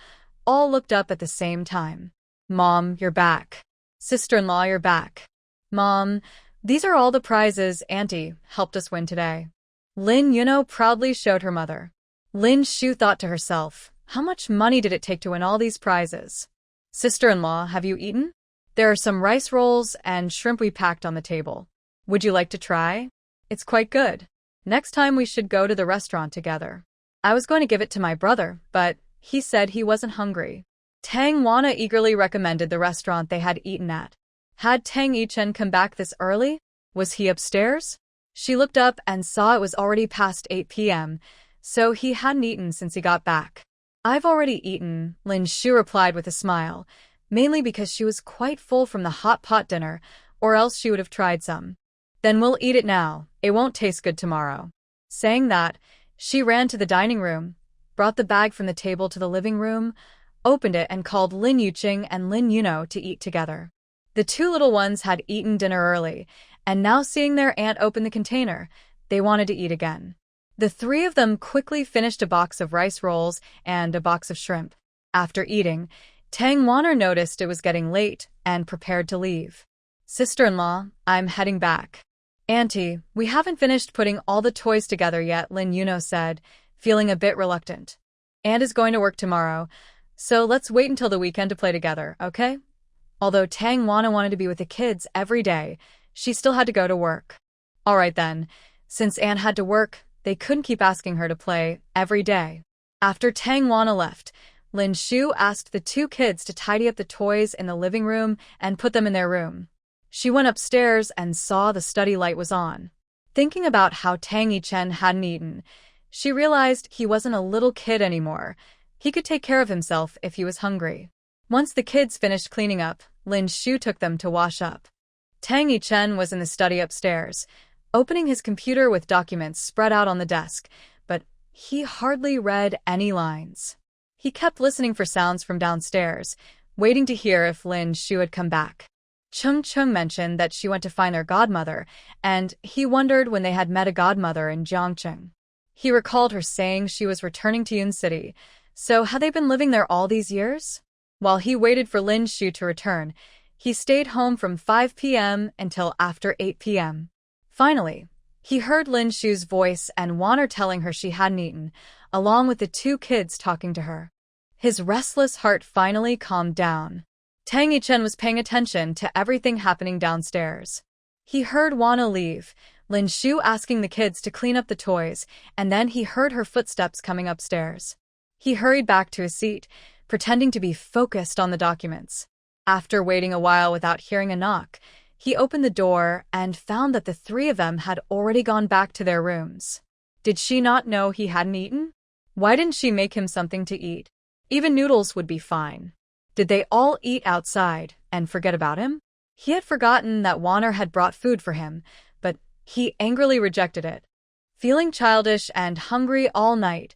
all looked up at the same time. "Mom, you're back. Sister-in-law, you're back. Mom, these are all the prizes Auntie helped us win today." Lin Yuno proudly showed her mother. Lin Shu thought to herself, how much money did it take to win all these prizes? "Sister-in-law, have you eaten? There are some rice rolls and shrimp we packed on the table. Would you like to try? It's quite good. Next time we should go to the restaurant together. I was going to give it to my brother, but he said he wasn't hungry." Tang Wanna eagerly recommended the restaurant they had eaten at. Had Tang Yichen come back this early? Was he upstairs? She looked up and saw it was already past 8 p.m., so he hadn't eaten since he got back. "I've already eaten," Lin Shu replied with a smile, mainly because she was quite full from the hot pot dinner, or else she would have tried some. "Then we'll eat it now, it won't taste good tomorrow." Saying that, she ran to the dining room, brought the bag from the table to the living room, opened it and called Lin Yuqing and Lin Yuno to eat together. The two little ones had eaten dinner early, and now seeing their aunt open the container, they wanted to eat again. The three of them quickly finished a box of rice rolls and a box of shrimp. After eating, Tang Wanner noticed it was getting late and prepared to leave. "Sister-in-law, I'm heading back." "Auntie, we haven't finished putting all the toys together yet," Lin Yuno said, feeling a bit reluctant. "Aunt is going to work tomorrow, so let's wait until the weekend to play together, okay?" Although Tang Wanna wanted to be with the kids every day, she still had to go to work. All right then, since Aunt had to work, they couldn't keep asking her to play every day. After Tang Wanna left, Lin Shu asked the two kids to tidy up the toys in the living room and put them in their room. She went upstairs and saw the study light was on. Thinking about how Tang Yichen hadn't eaten, she realized he wasn't a little kid anymore. He could take care of himself if he was hungry. Once the kids finished cleaning up, Lin Shu took them to wash up. Tang Yichen was in the study upstairs, opening his computer with documents spread out on the desk, but he hardly read any lines. He kept listening for sounds from downstairs, waiting to hear if Lin Shu had come back. Chung Chung mentioned that she went to find their godmother, and he wondered when they had met a godmother in Jiangcheng. He recalled her saying she was returning to Yun City, so had they been living there all these years? While he waited for Lin Shu to return, he stayed home from 5 p.m. until after 8 p.m. Finally, he heard Lin Shu's voice and Wanner telling her she hadn't eaten, along with the two kids talking to her. His restless heart finally calmed down. Tang Yichen was paying attention to everything happening downstairs. He heard Wanna leave, Lin Shu asking the kids to clean up the toys, and then he heard her footsteps coming upstairs. He hurried back to his seat, pretending to be focused on the documents. After waiting a while without hearing a knock, he opened the door and found that the three of them had already gone back to their rooms. Did she not know he hadn't eaten? Why didn't she make him something to eat? Even noodles would be fine. Did they all eat outside and forget about him? He had forgotten that Wanner had brought food for him, but he angrily rejected it. Feeling childish and hungry all night,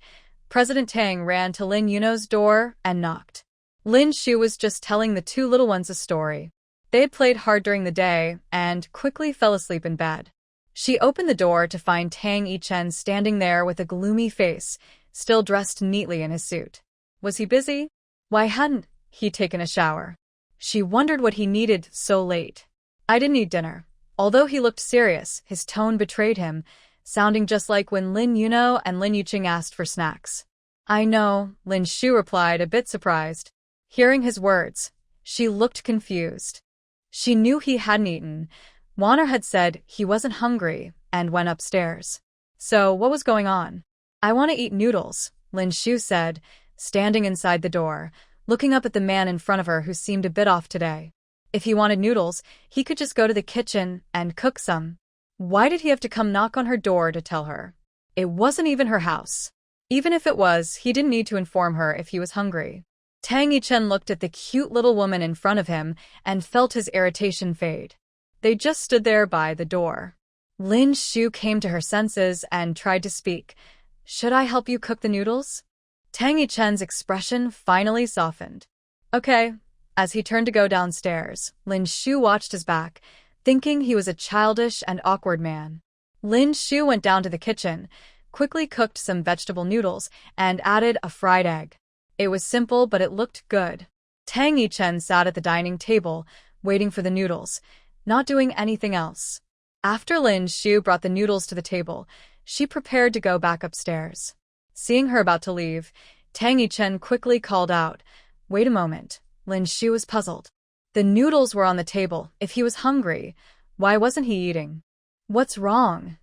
President Tang ran to Lin Yuno's door and knocked. Lin Shu was just telling the two little ones a story. They had played hard during the day and quickly fell asleep in bed. She opened the door to find Tang Yichen standing there with a gloomy face, still dressed neatly in his suit. Was he busy? Why hadn't he taken a shower? She wondered what he needed so late. "I didn't eat dinner." Although he looked serious, his tone betrayed him, sounding just like when Lin Yuno and Lin Yuqing asked for snacks. "I know," Lin Shu replied, a bit surprised. Hearing his words, She looked confused. She knew he hadn't eaten. Warner had said he wasn't hungry and went upstairs. So what was going on? I want to eat noodles, Lin Shu said, standing inside the door, looking up at the man in front of her who seemed a bit off today. If he wanted noodles, he could just go to the kitchen and cook some. Why did he have to come knock on her door to tell her? It wasn't even her house. Even if it was, he didn't need to inform her if he was hungry. Tang Yichen looked at the cute little woman in front of him and felt his irritation fade. They just stood there by the door. Lin Shu came to her senses and tried to speak. Should I help you cook the noodles? Tang Yichen's expression finally softened. Okay. As he turned to go downstairs, Lin Shu watched his back, thinking he was a childish and awkward man. Lin Shu went down to the kitchen, quickly cooked some vegetable noodles, and added a fried egg. It was simple, but it looked good. Tang Yichen sat at the dining table, waiting for the noodles, not doing anything else. After Lin Shu brought the noodles to the table, she prepared to go back upstairs. Seeing her about to leave, Tang Yichen quickly called out, "Wait a moment." Lin Shu was puzzled. The noodles were on the table. If he was hungry, why wasn't he eating? What's wrong?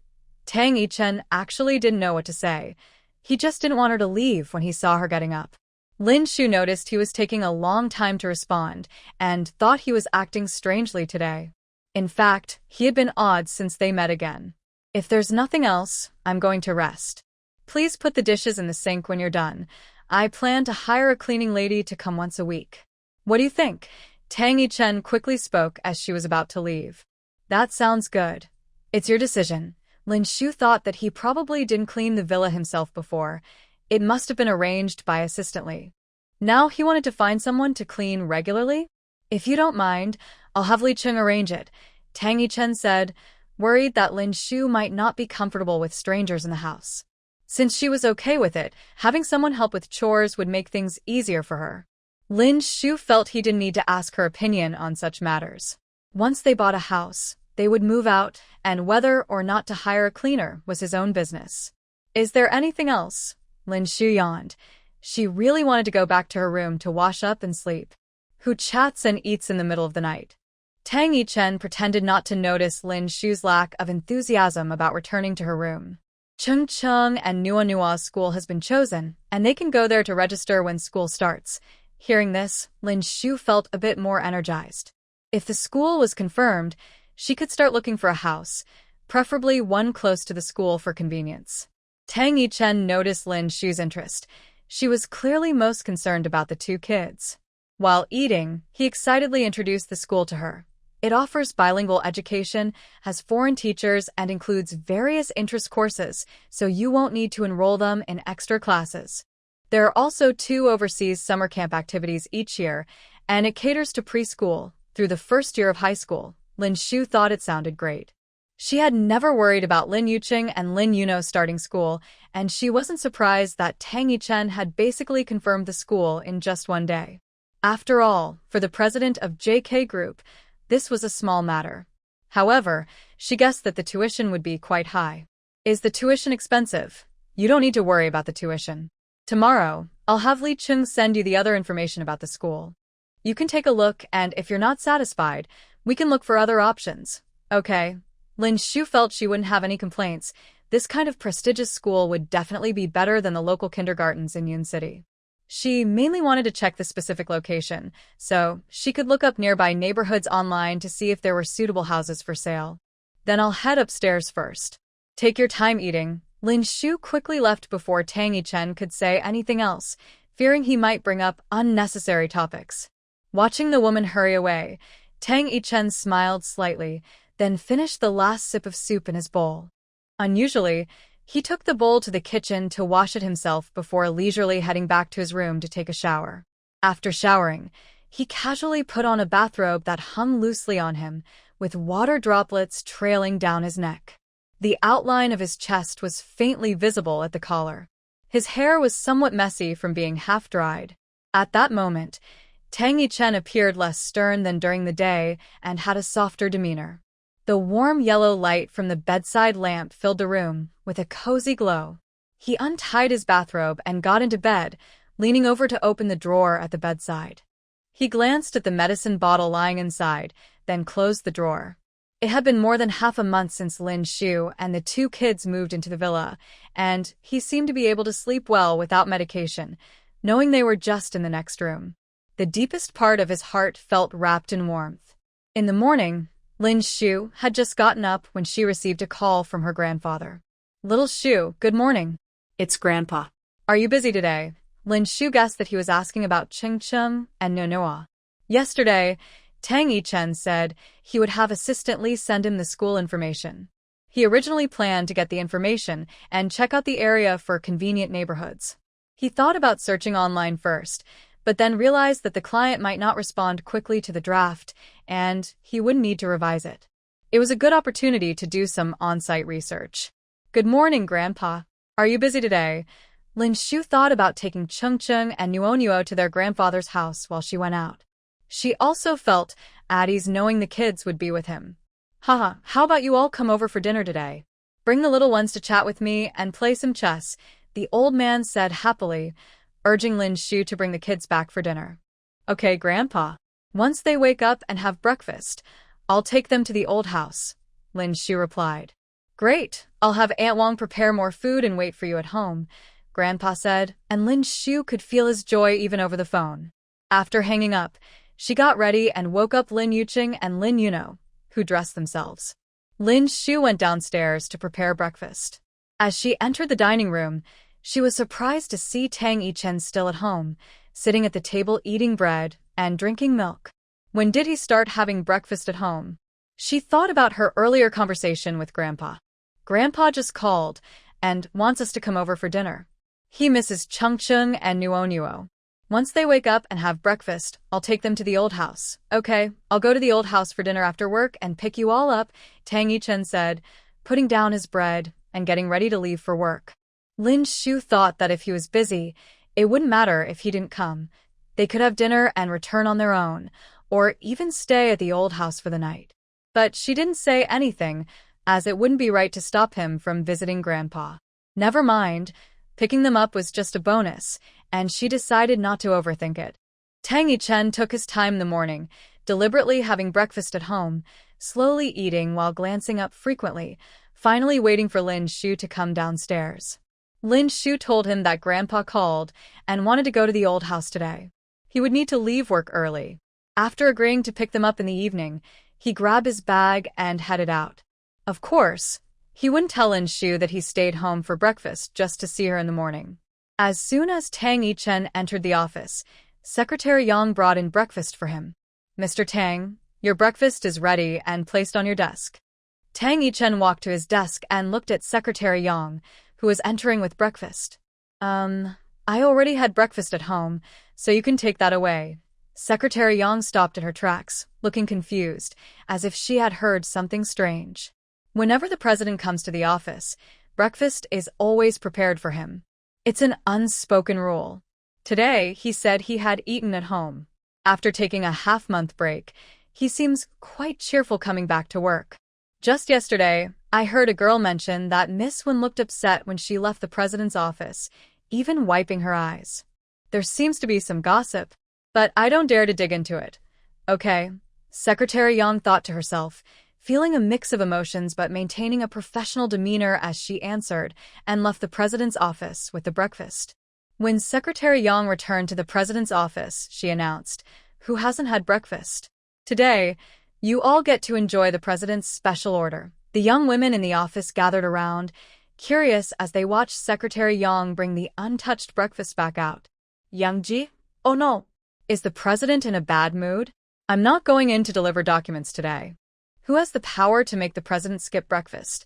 Tang Yichen actually didn't know what to say. He just didn't want her to leave when he saw her getting up. Lin Shu noticed he was taking a long time to respond and thought he was acting strangely today. In fact, he had been odd since they met again. If there's nothing else, I'm going to rest. Please put the dishes in the sink when you're done. I plan to hire a cleaning lady to come once a week. What do you think? Tang Yichen quickly spoke as she was about to leave. That sounds good. It's your decision. Lin Shu thought that he probably didn't clean the villa himself before. It must have been arranged by assistantly. Now he wanted to find someone to clean regularly? If you don't mind, I'll have Li Qing arrange it, Tang Yichen said, worried that Lin Shu might not be comfortable with strangers in the house. Since she was okay with it, having someone help with chores would make things easier for her. Lin Shu felt he didn't need to ask her opinion on such matters. Once they bought a house, they would move out, and whether or not to hire a cleaner was his own business. Is there anything else? Lin Shu yawned. She really wanted to go back to her room to wash up and sleep. Who chats and eats in the middle of the night? Tang Yichen pretended not to notice Lin Shu's lack of enthusiasm about returning to her room. Chung Chung and Nua Nua's school has been chosen, and they can go there to register when school starts. Hearing this, Lin Shu felt a bit more energized. If the school was confirmed, she could start looking for a house, preferably one close to the school for convenience. Tang Yichen noticed Lin Shu's interest. She was clearly most concerned about the two kids. While eating, he excitedly introduced the school to her. It offers bilingual education, has foreign teachers, and includes various interest courses, so you won't need to enroll them in extra classes. There are also 2 overseas summer camp activities each year, and it caters to preschool through the first year of high school. Lin Shu thought it sounded great. She had never worried about Lin Yuqing and Lin Yuno starting school, and she wasn't surprised that Tang Yichen had basically confirmed the school in just one day. After all, for the president of JK Group, this was a small matter. However, she guessed that the tuition would be quite high. Is the tuition expensive? You don't need to worry about the tuition. Tomorrow, I'll have Li Qing send you the other information about the school. You can take a look, and if you're not satisfied, we can look for other options. Okay. Lin Shu felt she wouldn't have any complaints. This kind of prestigious school would definitely be better than the local kindergartens in Yun City. She mainly wanted to check the specific location, so she could look up nearby neighborhoods online to see if there were suitable houses for sale. Then I'll head upstairs first. Take your time eating. Lin Shu quickly left before Tang Yichen could say anything else, fearing he might bring up unnecessary topics. Watching the woman hurry away, Tang Yichen smiled slightly, then finished the last sip of soup in his bowl. Unusually, he took the bowl to the kitchen to wash it himself before leisurely heading back to his room to take a shower. After showering, he casually put on a bathrobe that hung loosely on him, with water droplets trailing down his neck. The outline of his chest was faintly visible at the collar. His hair was somewhat messy from being half-dried. At that moment, Tang Yichen appeared less stern than during the day and had a softer demeanor. The warm yellow light from the bedside lamp filled the room with a cozy glow. He untied his bathrobe and got into bed, leaning over to open the drawer at the bedside. He glanced at the medicine bottle lying inside, then closed the drawer. It had been more than half a month since Lin Shu and the two kids moved into the villa, and he seemed to be able to sleep well without medication, knowing they were just in the next room. The deepest part of his heart felt wrapped in warmth. In the morning, Lin Shu had just gotten up when she received a call from her grandfather. "Little Shu, good morning." It's Grandpa. "Are you busy today?" Lin Shu guessed that he was asking about Ching and Nonoa. Yesterday, Tang Yichen said he would have Assistant Li send him the school information. He originally planned to get the information and check out the area for convenient neighborhoods. He thought about searching online first, but then realized that the client might not respond quickly to the draft, and he wouldn't need to revise it. It was a good opportunity to do some on-site research. "Good morning, Grandpa. Are you busy today?" Lin Shu thought about taking Cheng and Nuo to their grandfather's house while she went out. She also felt at ease knowing the kids would be with him. "Haha, how about you all come over for dinner today? Bring the little ones to chat with me and play some chess," the old man said happily, urging Lin Shu to bring the kids back for dinner. "Okay, Grandpa. Once they wake up and have breakfast, I'll take them to the old house," Lin Shu replied. "Great, I'll have Aunt Wang prepare more food and wait for you at home," Grandpa said, and Lin Shu could feel his joy even over the phone. After hanging up, she got ready and woke up Lin Yuqing and Lin Yuno, who dressed themselves. Lin Shu went downstairs to prepare breakfast. As she entered the dining room, she was surprised to see Tang Yichen still at home, sitting at the table eating bread and drinking milk. When did he start having breakfast at home? She thought about her earlier conversation with Grandpa. "Grandpa just called and wants us to come over for dinner. He misses Cheng and Nuo. Once they wake up and have breakfast, I'll take them to the old house." "Okay, I'll go to the old house for dinner after work and pick you all up," Tang Yichen said, putting down his bread and getting ready to leave for work. Lin Shu thought that if he was busy, it wouldn't matter if he didn't come. They could have dinner and return on their own, or even stay at the old house for the night. But she didn't say anything, as it wouldn't be right to stop him from visiting Grandpa. Never mind, picking them up was just a bonus, and she decided not to overthink it. Tang Yichen took his time in the morning, deliberately having breakfast at home, slowly eating while glancing up frequently, finally waiting for Lin Shu to come downstairs. Lin Shu told him that Grandpa called and wanted to go to the old house today. He would need to leave work early. After agreeing to pick them up in the evening, he grabbed his bag and headed out. Of course, he wouldn't tell Lin Shu that he stayed home for breakfast just to see her in the morning. As soon as Tang Yichen entered the office, Secretary Yang brought in breakfast for him. "Mr. Tang, your breakfast is ready and placed on your desk." Tang Yichen walked to his desk and looked at Secretary Yang, who was entering with breakfast. I already had breakfast at home, so you can take that away." Secretary Yang stopped in her tracks, looking confused, as if she had heard something strange. Whenever the president comes to the office, breakfast is always prepared for him. It's an unspoken rule. Today, he said he had eaten at home. After taking a half-month break, he seems quite cheerful coming back to work. "Just yesterday, I heard a girl mention that Miss Wen looked upset when she left the president's office, even wiping her eyes. There seems to be some gossip, but I don't dare to dig into it." "Okay," Secretary Yang thought to herself, feeling a mix of emotions but maintaining a professional demeanor as she answered and left the president's office with the breakfast. When Secretary Yang returned to the president's office, she announced, "Who hasn't had breakfast? Today, you all get to enjoy the president's special order." The young women in the office gathered around, curious as they watched Secretary Yang bring the untouched breakfast back out. "Yang Ji? Oh no. Is the president in a bad mood? I'm not going in to deliver documents today. Who has the power to make the president skip breakfast?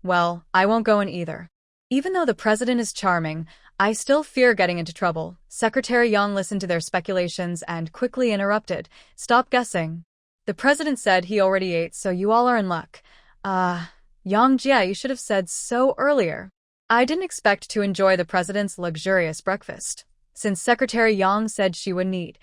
Well, I won't go in either. Even though the president is charming, I still fear getting into trouble." Secretary Yang listened to their speculations and quickly interrupted. "Stop guessing. The president said he already ate, so you all are in luck." Yang Jie, you should have said so earlier. I didn't expect to enjoy the president's luxurious breakfast." Since Secretary Yang said she wouldn't eat,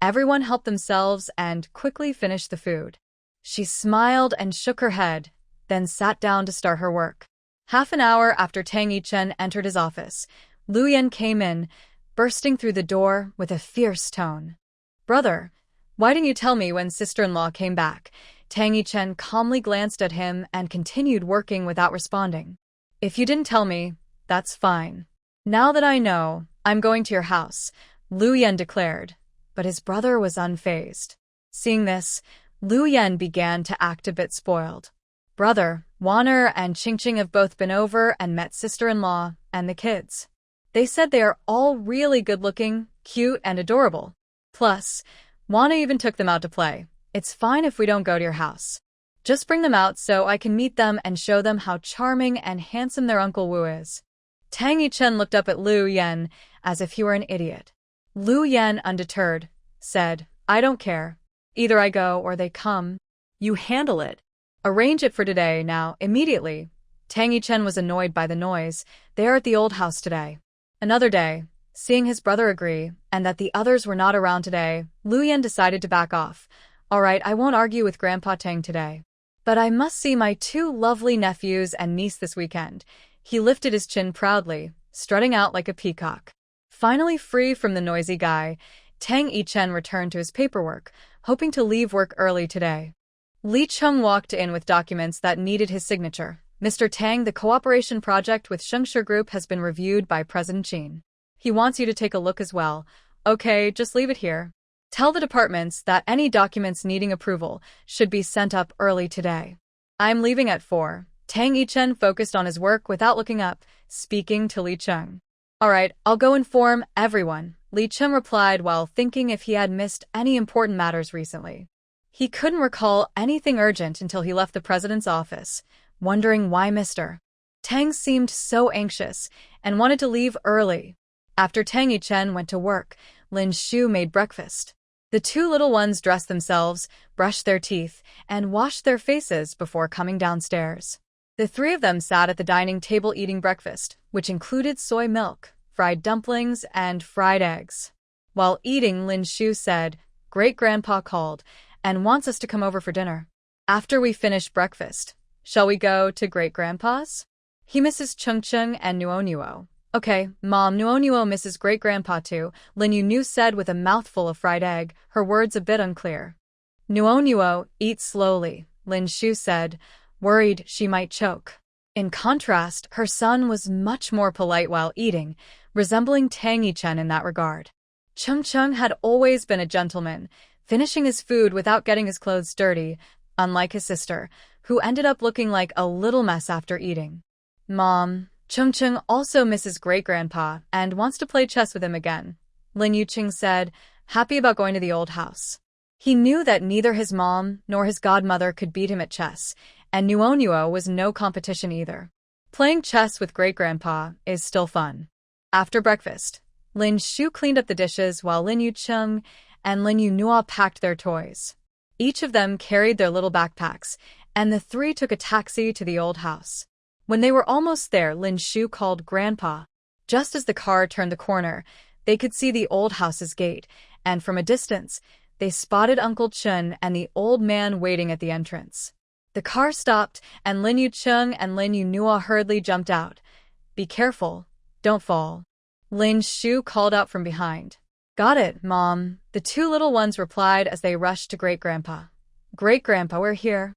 everyone helped themselves and quickly finished the food. She smiled and shook her head, then sat down to start her work. Half an hour after Tang Yichen entered his office, Lu Yan came in, bursting through the door with a fierce tone. "Brother, Why didn't you tell me when sister-in-law came back? Tang Yichen calmly glanced at him and continued working without responding. If you didn't tell me, that's fine. Now that I know, I'm going to your house, Lu Yan declared, but his brother was unfazed. Seeing this, Lu Yan began to act a bit spoiled. Brother, Wan'er and Qing have both been over and met sister-in-law and the kids. They said they are all really good-looking, cute, and adorable. Plus, Wan'er even took them out to play. It's fine if we don't go to your house. Just bring them out so I can meet them and show them how charming and handsome their Uncle Wu is. Tang Yichen looked up at Lu Yan as if he were an idiot. Lu Yan, undeterred, said, I don't care. Either I go or they come. You handle it. Arrange it for today, now, immediately. Tang Yichen was annoyed by the noise. They are at the old house today. Another day. Seeing his brother agree, and that the others were not around today, Lu Yan decided to back off. All right, I won't argue with Grandpa Tang today. But I must see my two lovely nephews and niece this weekend. He lifted his chin proudly, strutting out like a peacock. Finally free from the noisy guy, Tang Yichen returned to his paperwork, hoping to leave work early today. Li Cheng walked in with documents that needed his signature. Mr. Tang, the cooperation project with Shengshe Group has been reviewed by President Qin. He wants you to take a look as well. Okay, just leave it here. Tell the departments that any documents needing approval should be sent up early today. I'm leaving at 4. Tang Yichen focused on his work without looking up, speaking to Li Cheng. All right, I'll go inform everyone, Li Cheng replied while thinking if he had missed any important matters recently. He couldn't recall anything urgent until he left the president's office, wondering why Mr. Tang seemed so anxious and wanted to leave early. After Tang Yichen went to work, Lin Shu made breakfast. The two little ones dressed themselves, brushed their teeth, and washed their faces before coming downstairs. The three of them sat at the dining table eating breakfast, which included soy milk, fried dumplings, and fried eggs. While eating, Lin Shu said, Great-grandpa called and wants us to come over for dinner. After we finish breakfast, shall we go to great-grandpa's? He misses Cheng and Nuo. Okay, Mom, Nuo misses great-grandpa too, Lin Yu said with a mouthful of fried egg, her words a bit unclear. Nuo, eat slowly, Lin Shu said, worried she might choke. In contrast, her son was much more polite while eating, resembling Tang Yichen in that regard. Cheng had always been a gentleman, finishing his food without getting his clothes dirty, unlike his sister, who ended up looking like a little mess after eating. Mom, Cheng also misses great-grandpa and wants to play chess with him again, Lin Yuqing said, happy about going to the old house. He knew that neither his mom nor his godmother could beat him at chess, and Nuo was no competition either. Playing chess with great-grandpa is still fun. After breakfast, Lin Shu cleaned up the dishes while Lin Yuqing and Lin Yu packed their toys. Each of them carried their little backpacks, and the three took a taxi to the old house. When they were almost there, Lin Shu called Grandpa. Just as the car turned the corner, they could see the old house's gate, and from a distance, they spotted Uncle Chen and the old man waiting at the entrance. The car stopped, and Lin Yuqing and Lin Yu hurriedly jumped out. Be careful, don't fall. Lin Shu called out from behind. Got it, Mom, the two little ones replied as they rushed to Great-grandpa. Great-grandpa, we're here.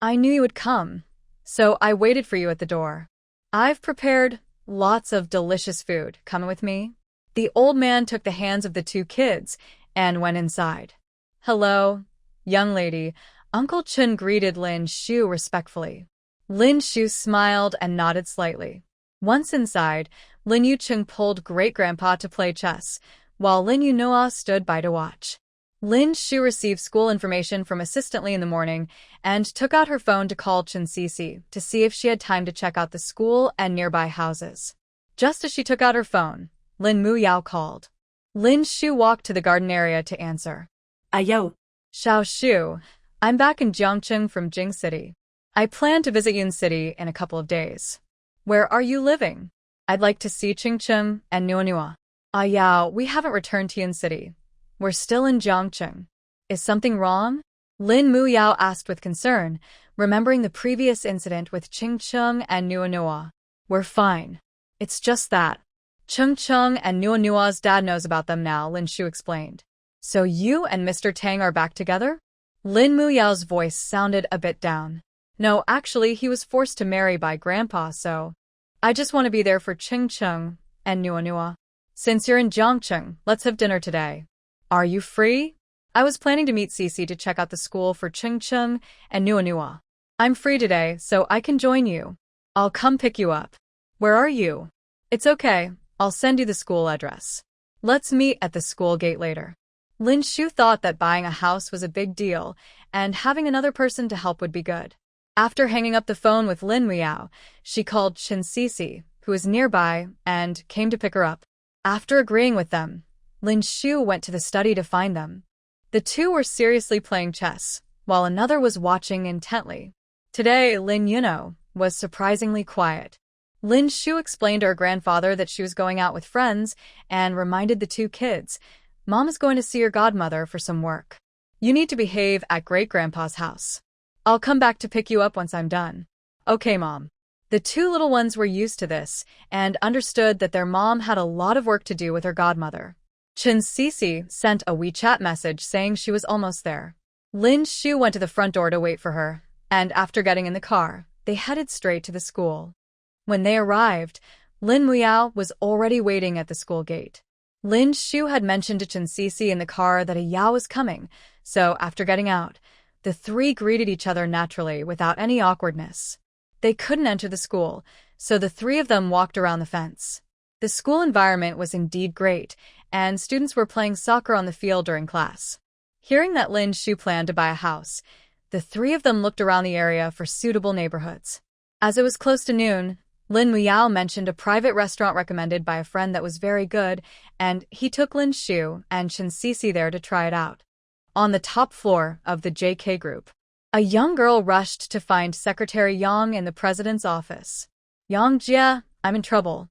I knew you would come, so I waited for you at the door. I've prepared lots of delicious food. Coming with me? The old man took the hands of the two kids and went inside. Hello, young lady, Uncle Chen greeted Lin Shu respectfully. Lin Shu smiled and nodded slightly. Once inside, Lin Yuqing pulled Great-grandpa to play chess, while Lin Yu stood by to watch. Lin Shu received school information from Assistant Li in the morning and took out her phone to call Chen Cece to see if she had time to check out the school and nearby houses. Just as she took out her phone, Lin Muyao called. Lin Shu walked to the garden area to answer. Ayo. Xiao Shu, I'm back in Jiangcheng from Jing City. I plan to visit Yun City in a couple of days. Where are you living? I'd like to see Qingcheng and Nuo. Yao, we haven't returned to Yun City. We're still in Jiangcheng. Is something wrong? Lin Muyao asked with concern, remembering the previous incident with Qingcheng and Nuo. We're fine. It's just that Qingcheng and Nuo's dad knows about them now, Lin Shu explained. So you and Mr. Tang are back together? Lin Muyao's voice sounded a bit down. No, actually, he was forced to marry by Grandpa, so I just want to be there for Ching Chung and Nua Nua. Since you're in Jiangcheng, let's have dinner today. Are you free? I was planning to meet Cece to check out the school for Ching Chung and Nua Nua. I'm free today, so I can join you. I'll come pick you up. Where are you? It's okay, I'll send you the school address. Let's meet at the school gate later. Lin Shu thought that buying a house was a big deal, and having another person to help would be good. After hanging up the phone with Lin Muiao, she called Chen Cece, who was nearby, and came to pick her up. After agreeing with them, Lin Shu went to the study to find them. The two were seriously playing chess, while another was watching intently. Today, Lin Yuno was surprisingly quiet. Lin Shu explained to her grandfather that she was going out with friends and reminded the two kids, Mom is going to see your godmother for some work. You need to behave at Great-Grandpa's house. I'll come back to pick you up once I'm done. Okay, Mom. The two little ones were used to this and understood that their mom had a lot of work to do with her godmother. Chen Cece sent a WeChat message saying she was almost there. Lin Shu went to the front door to wait for her, and after getting in the car, they headed straight to the school. When they arrived, Lin Muiao was already waiting at the school gate. Lin Shu had mentioned to Chen Cece in the car that a Yao was coming, so after getting out, the three greeted each other naturally without any awkwardness. They couldn't enter the school, so the three of them walked around the fence. The school environment was indeed great, and students were playing soccer on the field during class. Hearing that Lin Shu planned to buy a house, the three of them looked around the area for suitable neighborhoods. As it was close to noon, Lin Muiao mentioned a private restaurant recommended by a friend that was very good, and he took Lin Shu and Chen Cece there to try it out. On the top floor of the JK group, a young girl rushed to find Secretary Yang in the president's office. Yang Jia, I'm in trouble.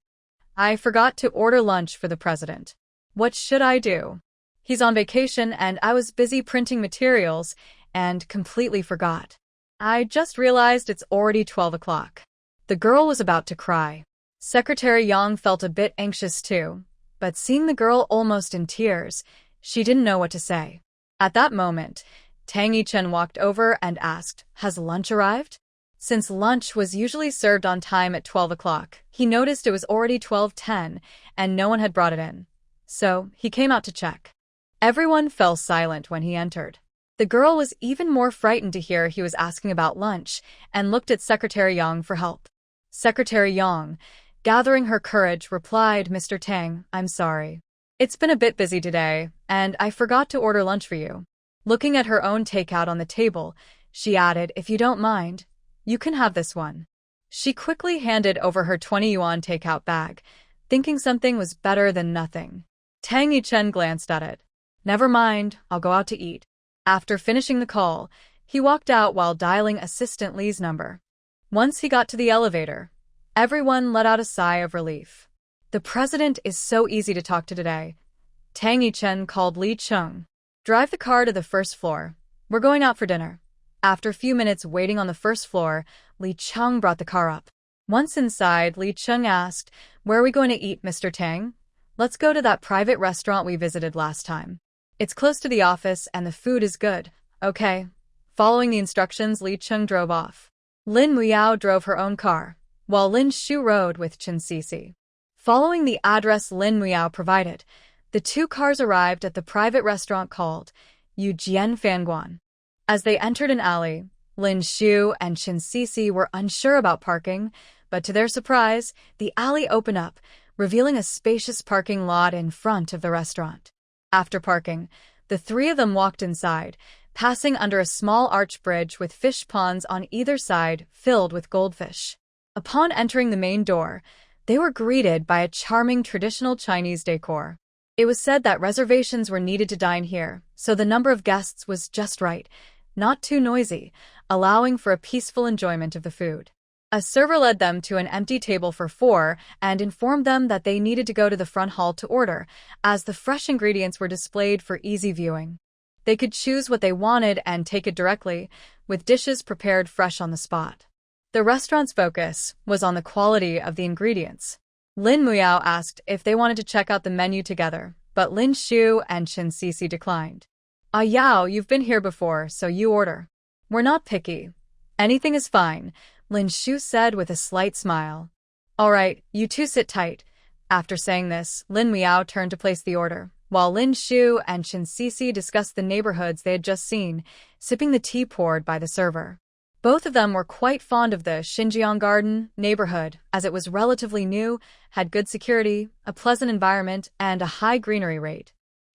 I forgot to order lunch for the president. What should I do? He's on vacation and I was busy printing materials and completely forgot. I just realized it's already 12 o'clock. The girl was about to cry. Secretary Yang felt a bit anxious too, but seeing the girl almost in tears, she didn't know what to say. At that moment, Tang Yichen walked over and asked, Has lunch arrived? Since lunch was usually served on time at 12 o'clock, he noticed it was already 12:10 and no one had brought it in. So, he came out to check. Everyone fell silent when he entered. The girl was even more frightened to hear he was asking about lunch and looked at Secretary Yang for help. Secretary Yang, gathering her courage, replied, Mr. Tang, I'm sorry. It's been a bit busy today, and I forgot to order lunch for you. Looking at her own takeout on the table, she added, If you don't mind, you can have this one. She quickly handed over her 20 yuan takeout bag, thinking something was better than nothing. Tang Yichen glanced at it. Never mind, I'll go out to eat. After finishing the call, he walked out while dialing Assistant Li's number. Once he got to the elevator, everyone let out a sigh of relief. The president is so easy to talk to today. Tang Yichen called Li Chung. Drive the car to the first floor. We're going out for dinner. After a few minutes waiting on the first floor, Li Chung brought the car up. Once inside, Li Chung asked, Where are we going to eat, Mr. Tang? Let's go to that private restaurant we visited last time. It's close to the office and the food is good. Okay. Following the instructions, Li Chung drove off. Lin Muiao drove her own car, while Lin Shu rode with Chen Cece. Following the address Lin Muiao provided, the two cars arrived at the private restaurant called Yujian Fanguan. As they entered an alley, Lin Shu and Chen Cece were unsure about parking, but to their surprise, the alley opened up, revealing a spacious parking lot in front of the restaurant. After parking, the three of them walked inside, passing under a small arch bridge with fish ponds on either side filled with goldfish. Upon entering the main door, they were greeted by a charming traditional Chinese decor. It was said that reservations were needed to dine here, so the number of guests was just right, not too noisy, allowing for a peaceful enjoyment of the food. A server led them to an empty table for four and informed them that they needed to go to the front hall to order, as the fresh ingredients were displayed for easy viewing. They could choose what they wanted and take it directly, with dishes prepared fresh on the spot. The restaurant's focus was on the quality of the ingredients. Lin Muiao asked if they wanted to check out the menu together, but Lin Shu and Chen Sisi declined. Ah Yao, you've been here before, so you order. We're not picky. Anything is fine, Lin Shu said with a slight smile. All right, you two sit tight. After saying this, Lin Miao turned to place the order, while Lin Shu and Chen Sisi discussed the neighborhoods they had just seen, sipping the tea poured by the server. Both of them were quite fond of the Xinjiang Garden neighborhood, as it was relatively new, had good security, a pleasant environment, and a high greenery rate.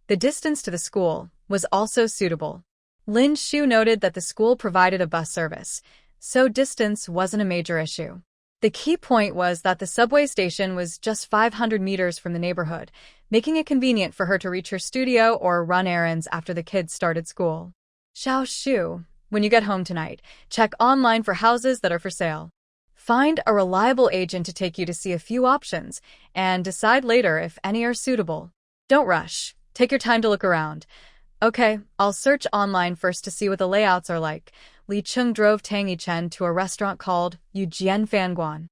The distance to the school was also suitable. Lin Shu noted that the school provided a bus service, so distance wasn't a major issue. The key point was that the subway station was just 500 meters from the neighborhood, making it convenient for her to reach her studio or run errands after the kids started school. Xiao Shu, when you get home tonight, check online for houses that are for sale. Find a reliable agent to take you to see a few options, and decide later if any are suitable. Don't rush. Take your time to look around. Okay, I'll search online first to see what the layouts are like. Li Cheng drove Tang Yichen to a restaurant called Yujian Fanguan.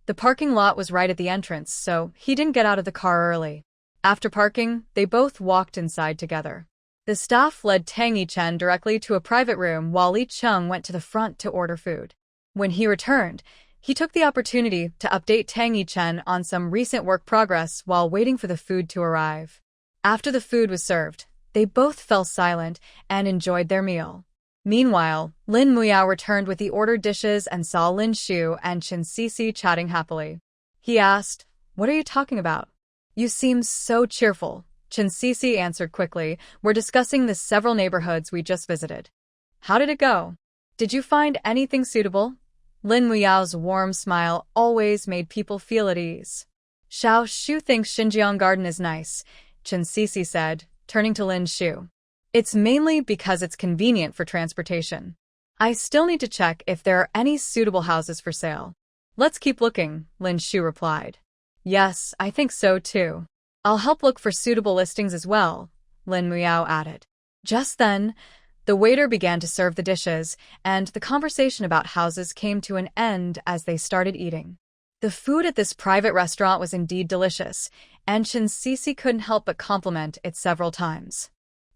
The parking lot was right at the entrance, so he didn't get out of the car early. After parking, they both walked inside together. The staff led Tang Yichen directly to a private room while Li Cheng went to the front to order food. When he returned, he took the opportunity to update Tang Yichen on some recent work progress while waiting for the food to arrive. After the food was served, they both fell silent and enjoyed their meal. Meanwhile, Lin Muyao returned with the ordered dishes and saw Lin Shu and Chen Sisi chatting happily. He asked, "What are you talking about? You seem so cheerful." Chen Sisi answered quickly, "We're discussing the several neighborhoods we just visited." "How did it go? Did you find anything suitable?" Lin Muyao's warm smile always made people feel at ease. "Xiao Shu thinks Xinjiang Garden is nice," Chen Sisi said, turning to Lin Shu. "It's mainly because it's convenient for transportation. I still need to check if there are any suitable houses for sale." "Let's keep looking," Lin Shu replied. "Yes, I think so too. I'll help look for suitable listings as well," Lin Muyao added. Just then, the waiter began to serve the dishes, and the conversation about houses came to an end as they started eating. The food at this private restaurant was indeed delicious, and Chen Sisi couldn't help but compliment it several times.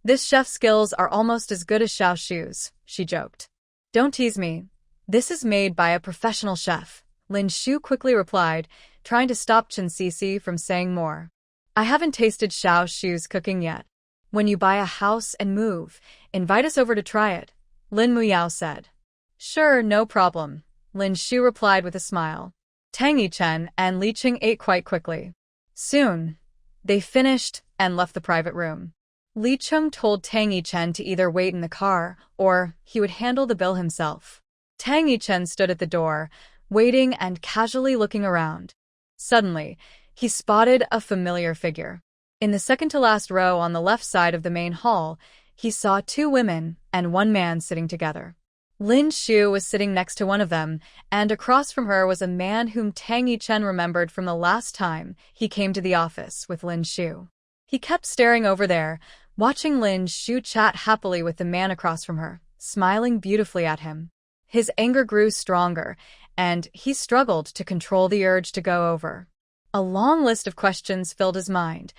"This chef's skills are almost as good as Xiao Shu's," she joked. "Don't tease me. This is made by a professional chef," Lin Shu quickly replied, trying to stop Chen Sisi from saying more. "I haven't tasted Xiao Shu's cooking yet. When you buy a house and move, invite us over to try it," Lin Muyao said. "Sure, no problem," Lin Shu replied with a smile. Tang Yichen and Li Cheng ate quite quickly. Soon, they finished and left the private room. Li Cheng told Tang Yichen to either wait in the car or he would handle the bill himself. Tang Yichen stood at the door, waiting and casually looking around. Suddenly, he spotted a familiar figure. In the second-to-last row on the left side of the main hall, he saw two women and one man sitting together. Lin Shu was sitting next to one of them, and across from her was a man whom Tang Yichen remembered from the last time he came to the office with Lin Shu. He kept staring over there, watching Lin Shu chat happily with the man across from her, smiling beautifully at him. His anger grew stronger, and he struggled to control the urge to go over. A long list of questions filled his mind.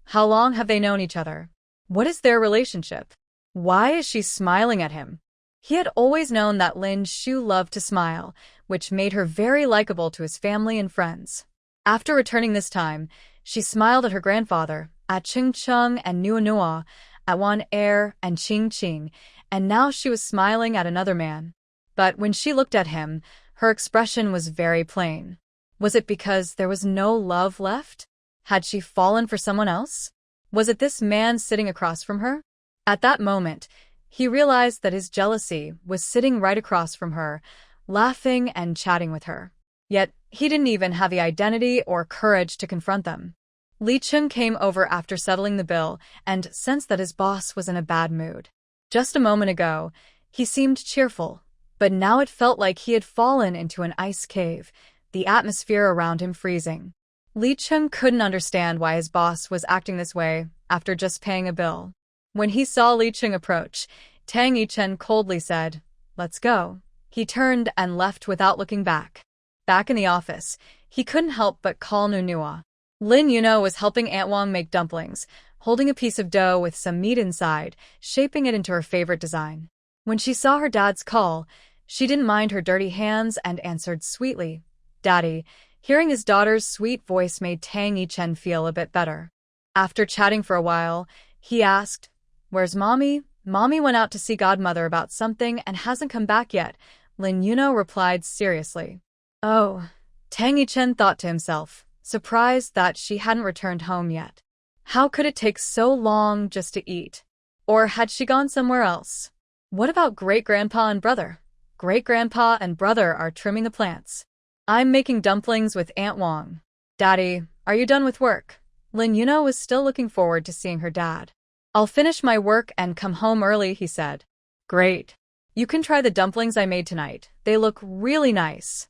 How long have they known each other? What is their relationship? Why is she smiling at him? He had always known that Lin Shu loved to smile, which made her very likable to his family and friends. After returning this time, she smiled at her grandfather, at Ching Cheng and Nua Nua, at Wan Er and Qing Qing, and now she was smiling at another man. But when she looked at him, her expression was very plain. Was it because there was no love left? Had she fallen for someone else? Was it this man sitting across from her? At that moment, he realized that his jealousy was sitting right across from her, laughing and chatting with her. Yet, he didn't even have the identity or courage to confront them. Li Cheng came over after settling the bill and sensed that his boss was in a bad mood. Just a moment ago, he seemed cheerful, but now it felt like he had fallen into an ice cave, the atmosphere around him freezing. Li Cheng couldn't understand why his boss was acting this way after just paying a bill. When he saw Li Cheng approach, Tang Yichen coldly said, "Let's go." He turned and left without looking back. Back in the office, he couldn't help but call Nunua. Lin Yuno was helping Aunt Wang make dumplings, holding a piece of dough with some meat inside, shaping it into her favorite design. When she saw her dad's call, she didn't mind her dirty hands and answered sweetly, "Daddy." Hearing his daughter's sweet voice made Tang Yichen feel a bit better. After chatting for a while, he asked, "Where's Mommy?" "Mommy went out to see Godmother about something and hasn't come back yet," Lin Yuno replied seriously. "Oh," Tang Yichen thought to himself, surprised that she hadn't returned home yet. How could it take so long just to eat? Or had she gone somewhere else? What about great-grandpa and brother? Great-grandpa and brother are trimming the plants. I'm making dumplings with Aunt Wang. Daddy, are you done with work? Lin Yuno was still looking forward to seeing her dad. I'll finish my work and come home early, he said. Great. You can try the dumplings I made tonight. They look really nice.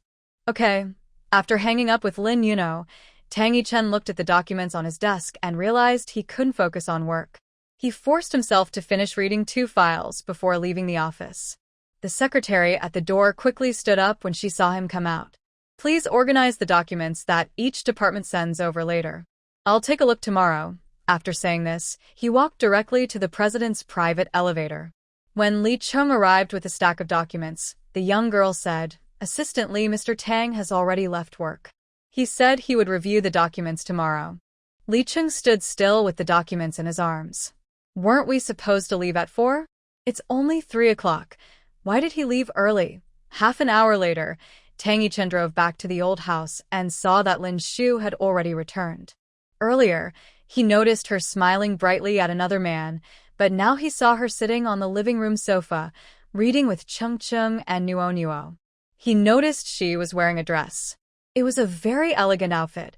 Okay. After hanging up with Lin Yuno, Tang Yichen looked at the documents on his desk and realized he couldn't focus on work. He forced himself to finish reading 2 files before leaving the office. The secretary at the door quickly stood up when she saw him come out. Please organize the documents that each department sends over later. I'll take a look tomorrow. After saying this, he walked directly to the president's private elevator. When Li Chung arrived with a stack of documents, the young girl said, "Assistant Li, Mr. Tang has already left work. He said he would review the documents tomorrow." Li Chung stood still with the documents in his arms. Weren't we supposed to leave at 4? It's only 3 o'clock. Why did he leave early? Half an hour later, Tang Yichen drove back to the old house and saw that Lin Shu had already returned. Earlier, he noticed her smiling brightly at another man, but now he saw her sitting on the living room sofa, reading with Chung Chung and Nuo Nuo. He noticed she was wearing a dress. It was a very elegant outfit,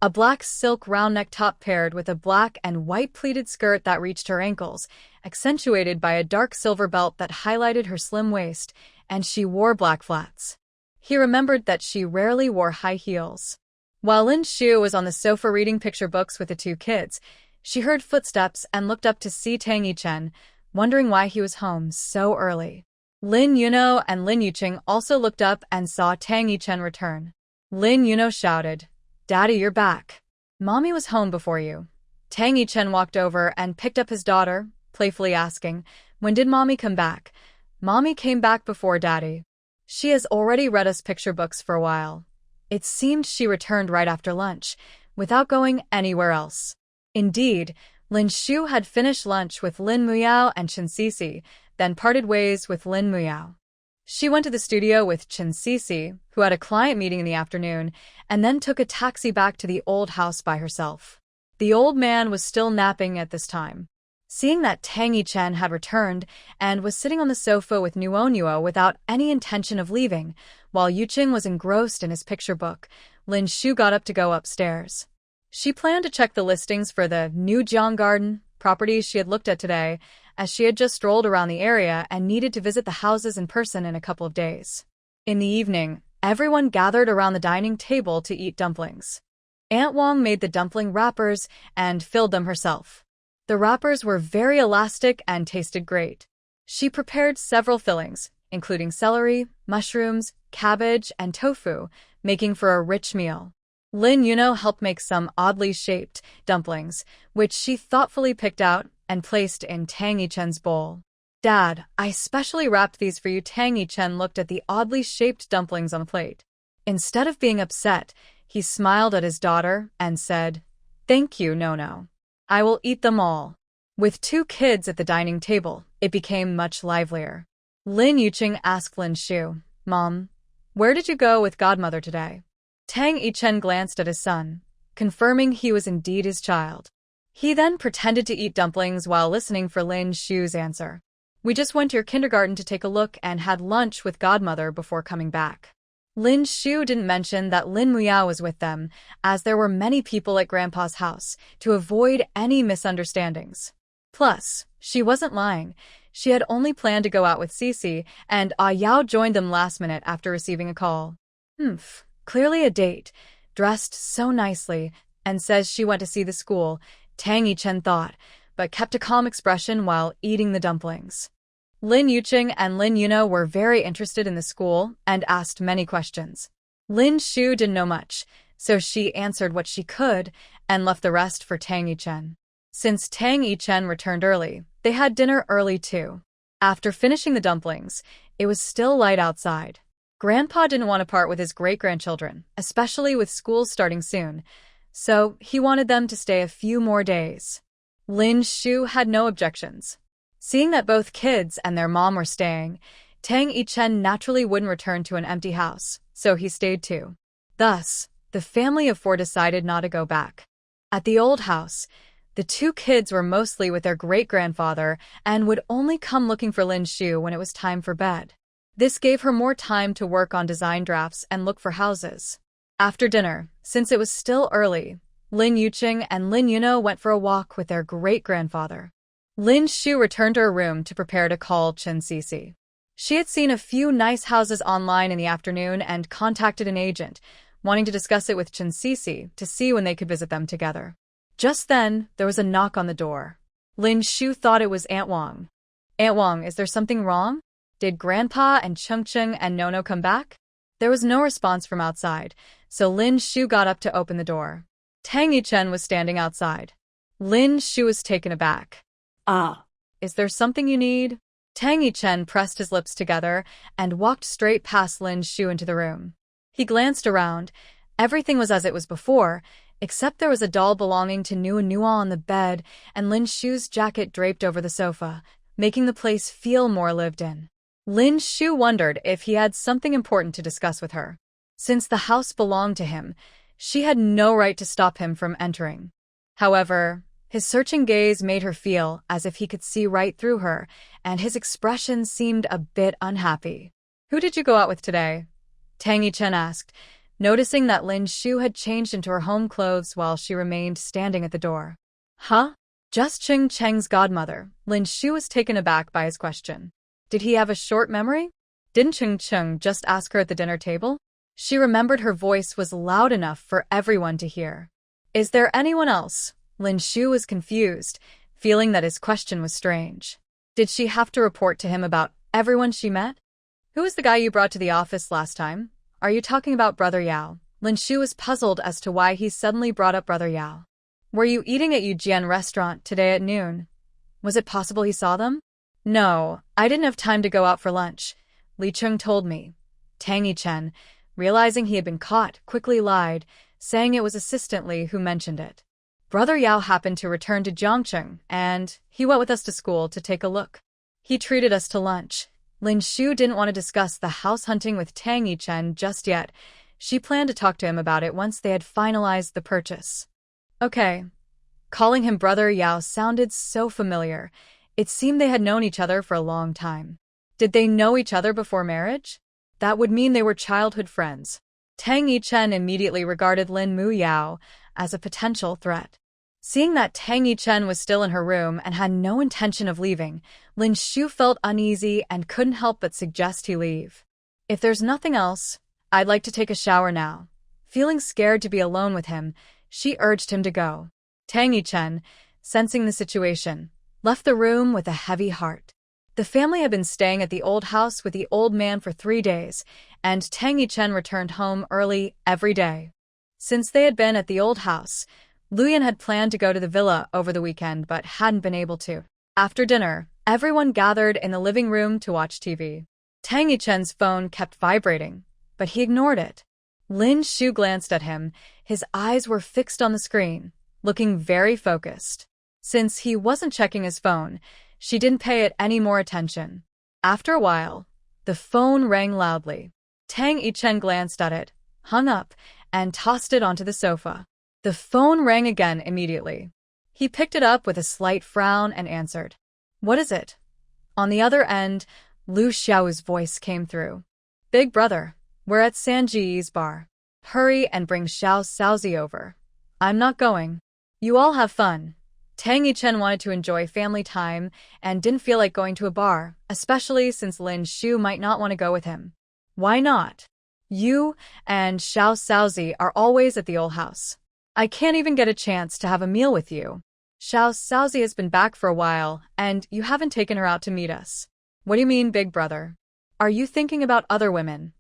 a black silk round-neck top paired with a black and white pleated skirt that reached her ankles, accentuated by a dark silver belt that highlighted her slim waist, and she wore black flats. He remembered that she rarely wore high heels. While Lin Shu was on the sofa reading picture books with the 2 kids, she heard footsteps and looked up to see Tang Yichen, wondering why he was home so early. Lin Yuno and Lin Yuqing also looked up and saw Tang Yichen return. Lin Yuno shouted, "Daddy, you're back. Mommy was home before you." Tang Yichen walked over and picked up his daughter, playfully asking, "When did Mommy come back?" "Mommy came back before Daddy. She has already read us picture books for a while." It seemed she returned right after lunch, without going anywhere else. Indeed, Lin Shu had finished lunch with Lin Muyao and Chen Sisi, then parted ways with Lin Muyao. She went to the studio with Chen Sisi, who had a client meeting in the afternoon, and then took a taxi back to the old house by herself. The old man was still napping at this time. Seeing that Tang Yichen had returned and was sitting on the sofa with Nuo Nuo without any intention of leaving, while Yuqing was engrossed in his picture book, Lin Shu got up to go upstairs. She planned to check the listings for the new Jiang Garden properties she had looked at today, as she had just strolled around the area and needed to visit the houses in person in a couple of days. In the evening, everyone gathered around the dining table to eat dumplings. Aunt Wang made the dumpling wrappers and filled them herself. The wrappers were very elastic and tasted great. She prepared several fillings, including celery, mushrooms, cabbage, and tofu, making for a rich meal. Lin Yuno helped make some oddly shaped dumplings, which she thoughtfully picked out and placed in Tang Yichen's bowl. "Dad, I specially wrapped these for you." Tang Yichen looked at the oddly shaped dumplings on the plate. Instead of being upset, he smiled at his daughter and said, "Thank you, Nono. I will eat them all." With 2 kids at the dining table, it became much livelier. Lin Yuqing asked Lin Shu, "Mom, where did you go with Godmother today?" Tang Yichen glanced at his son, confirming he was indeed his child. He then pretended to eat dumplings while listening for Lin Shu's answer. "We just went to your kindergarten to take a look and had lunch with Godmother before coming back." Lin Shu didn't mention that Lin Muyao was with them, as there were many people at Grandpa's house, to avoid any misunderstandings. Plus, she wasn't lying. She had only planned to go out with Sisi, and Yao joined them last minute after receiving a call. Clearly a date, dressed so nicely, and says she went to see the school, Tang Yichen thought, but kept a calm expression while eating the dumplings. Lin Yuqing and Lin Yuno were very interested in the school and asked many questions. Lin Shu didn't know much, so she answered what she could and left the rest for Tang Yichen. Since Tang Yichen returned early, they had dinner early too. After finishing the dumplings, it was still light outside. Grandpa didn't want to part with his great-grandchildren, especially with school starting soon, so he wanted them to stay a few more days. Lin Shu had no objections. Seeing that both kids and their mom were staying, Tang Yichen naturally wouldn't return to an empty house, so he stayed too. Thus, the family of four decided not to go back. At the old house, the two kids were mostly with their great-grandfather and would only come looking for Lin Shu when it was time for bed. This gave her more time to work on design drafts and look for houses. After dinner, since it was still early, Lin Yuqing and Lin Yuno went for a walk with their great-grandfather. Lin Shu returned to her room to prepare to call Chen Cece. She had seen a few nice houses online in the afternoon and contacted an agent, wanting to discuss it with Chen Cece to see when they could visit them together. Just then, there was a knock on the door. Lin Shu thought it was Aunt Wang. Aunt Wang, is there something wrong? Did Grandpa and Chengcheng and Nono come back? There was no response from outside, so Lin Shu got up to open the door. Tang Yichen was standing outside. Lin Shu was taken aback. Ah. Is there something you need? Tang Yichen pressed his lips together and walked straight past Lin Shu into the room. He glanced around. Everything was as it was before, except there was a doll belonging to Nua on the bed and Lin Shu's jacket draped over the sofa, making the place feel more lived in. Lin Shu wondered if he had something important to discuss with her. Since the house belonged to him, she had no right to stop him from entering. However, his searching gaze made her feel as if he could see right through her, and his expression seemed a bit unhappy. Who did you go out with today? Tang Yichen asked, noticing that Lin Shu had changed into her home clothes while she remained standing at the door. Huh? Just Cheng's godmother. Lin Shu was taken aback by his question. Did he have a short memory? Didn't Cheng just ask her at the dinner table? She remembered her voice was loud enough for everyone to hear. Is there anyone else? Lin Shu was confused, feeling that his question was strange. Did she have to report to him about everyone she met? Who was the guy you brought to the office last time? Are you talking about Brother Yao? Lin Shu was puzzled as to why he suddenly brought up Brother Yao. Were you eating at Yujian restaurant today at noon? Was it possible he saw them? No, I didn't have time to go out for lunch. Li Chung told me. Tang Yichen, realizing he had been caught, quickly lied, saying it was Assistant Li who mentioned it. Brother Yao happened to return to Jiangcheng, and he went with us to school to take a look. He treated us to lunch. Lin Shu didn't want to discuss the house hunting with Tang Yichen just yet. She planned to talk to him about it once they had finalized the purchase. Okay. Calling him Brother Yao sounded so familiar. It seemed they had known each other for a long time. Did they know each other before marriage? That would mean they were childhood friends. Tang Yichen immediately regarded Lin Mu Yao as a potential threat. Seeing that Tang Yichen was still in her room and had no intention of leaving, Lin Shu felt uneasy and couldn't help but suggest he leave. If there's nothing else, I'd like to take a shower now. Feeling scared to be alone with him, she urged him to go. Tang Yichen, sensing the situation, left the room with a heavy heart. The family had been staying at the old house with the old man for 3 days, and Tang Yichen returned home early every day. Since they had been at the old house, Luyan had planned to go to the villa over the weekend but hadn't been able to. After dinner, everyone gathered in the living room to watch TV. Tang Yichen's phone kept vibrating, but he ignored it. Lin Shu glanced at him. His eyes were fixed on the screen, looking very focused. Since he wasn't checking his phone, she didn't pay it any more attention. After a while, the phone rang loudly. Tang Yichen glanced at it, hung up, and tossed it onto the sofa. The phone rang again immediately. He picked it up with a slight frown and answered. What is it? On the other end, Lu Xiao's voice came through. Big brother, we're at Sanji's bar. Hurry and bring Xiao Xiaozi over. I'm not going. You all have fun. Tang Yichen wanted to enjoy family time and didn't feel like going to a bar, especially since Lin Shu might not want to go with him. Why not? You and Xiao Xiaozi are always at the old house. I can't even get a chance to have a meal with you. Xiao Xiaozi has been back for a while, and you haven't taken her out to meet us. What do you mean, big brother? Are you thinking about other women?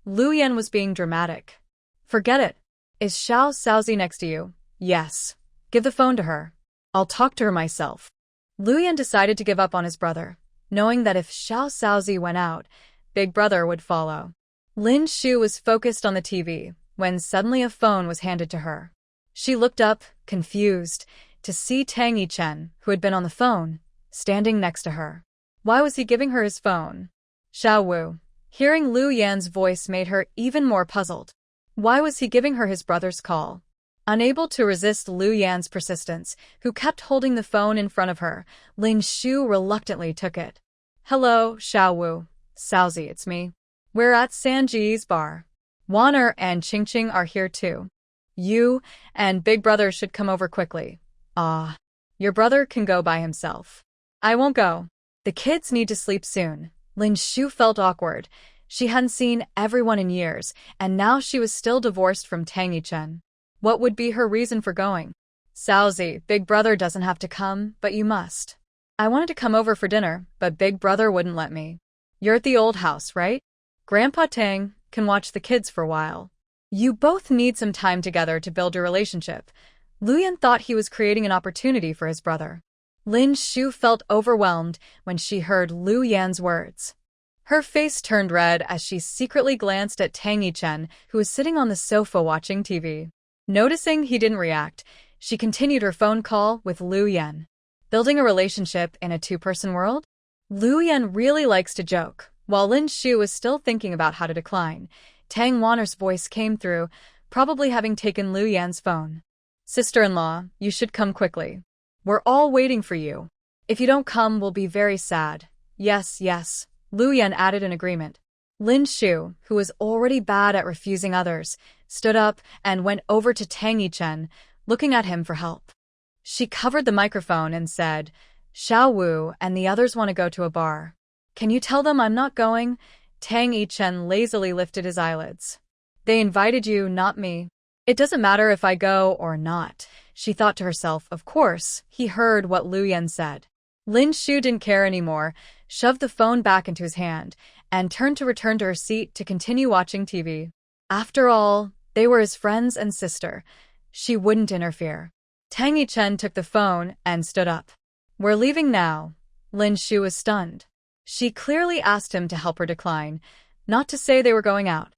Lu Yan was being dramatic. Forget it. Is Xiao Xiaozi next to you? Yes. Give the phone to her. I'll talk to her myself. Lu Yan decided to give up on his brother, knowing that if Xiao Shaozi went out, Big Brother would follow. Lin Shu was focused on the TV when suddenly a phone was handed to her. She looked up, confused, to see Tang Yichen, who had been on the phone, standing next to her. Why was he giving her his phone? Xiao Wu, hearing Lu Yan's voice, made her even more puzzled. Why was he giving her his brother's call? Unable to resist Lu Yan's persistence, who kept holding the phone in front of her, Lin Shu reluctantly took it. Hello, Xiao Wu. Shaozi, it's me. We're at Sanji's bar. Waner and Qingqing are here too. You and Big Brother should come over quickly. Ah, your brother can go by himself. I won't go. The kids need to sleep soon. Lin Shu felt awkward. She hadn't seen everyone in years, and now she was still divorced from Tang Yichen. What would be her reason for going? Shaozi, Big Brother doesn't have to come, but you must. I wanted to come over for dinner, but Big Brother wouldn't let me. You're at the old house, right? Grandpa Tang can watch the kids for a while. You both need some time together to build your relationship. Lu Yan thought he was creating an opportunity for his brother. Lin Shu felt overwhelmed when she heard Lu Yan's words. Her face turned red as she secretly glanced at Tang Yichen, who was sitting on the sofa watching TV. Noticing he didn't react, she continued her phone call with Lu Yan. Building a relationship in a two-person world? Lu Yan really likes to joke. While Lin Shu was still thinking about how to decline, Tang Waner's voice came through, probably having taken Lu Yan's phone. Sister-in-law, you should come quickly. We're all waiting for you. If you don't come, we'll be very sad. Yes, yes, Lu Yan added in agreement. Lin Shu, who was already bad at refusing others, stood up and went over to Tang Yichen, looking at him for help. She covered the microphone and said, Xiao Wu and the others want to go to a bar. Can you tell them I'm not going? Tang Yichen lazily lifted his eyelids. They invited you, not me. It doesn't matter if I go or not, she thought to herself. Of course, he heard what Lu Yan said. Lin Shu didn't care anymore, shoved the phone back into his hand, and turned to return to her seat to continue watching TV. After all, they were his friends and sister. She wouldn't interfere. Tang Yichen took the phone and stood up. We're leaving now. Lin Shu was stunned. She clearly asked him to help her decline, not to say they were going out.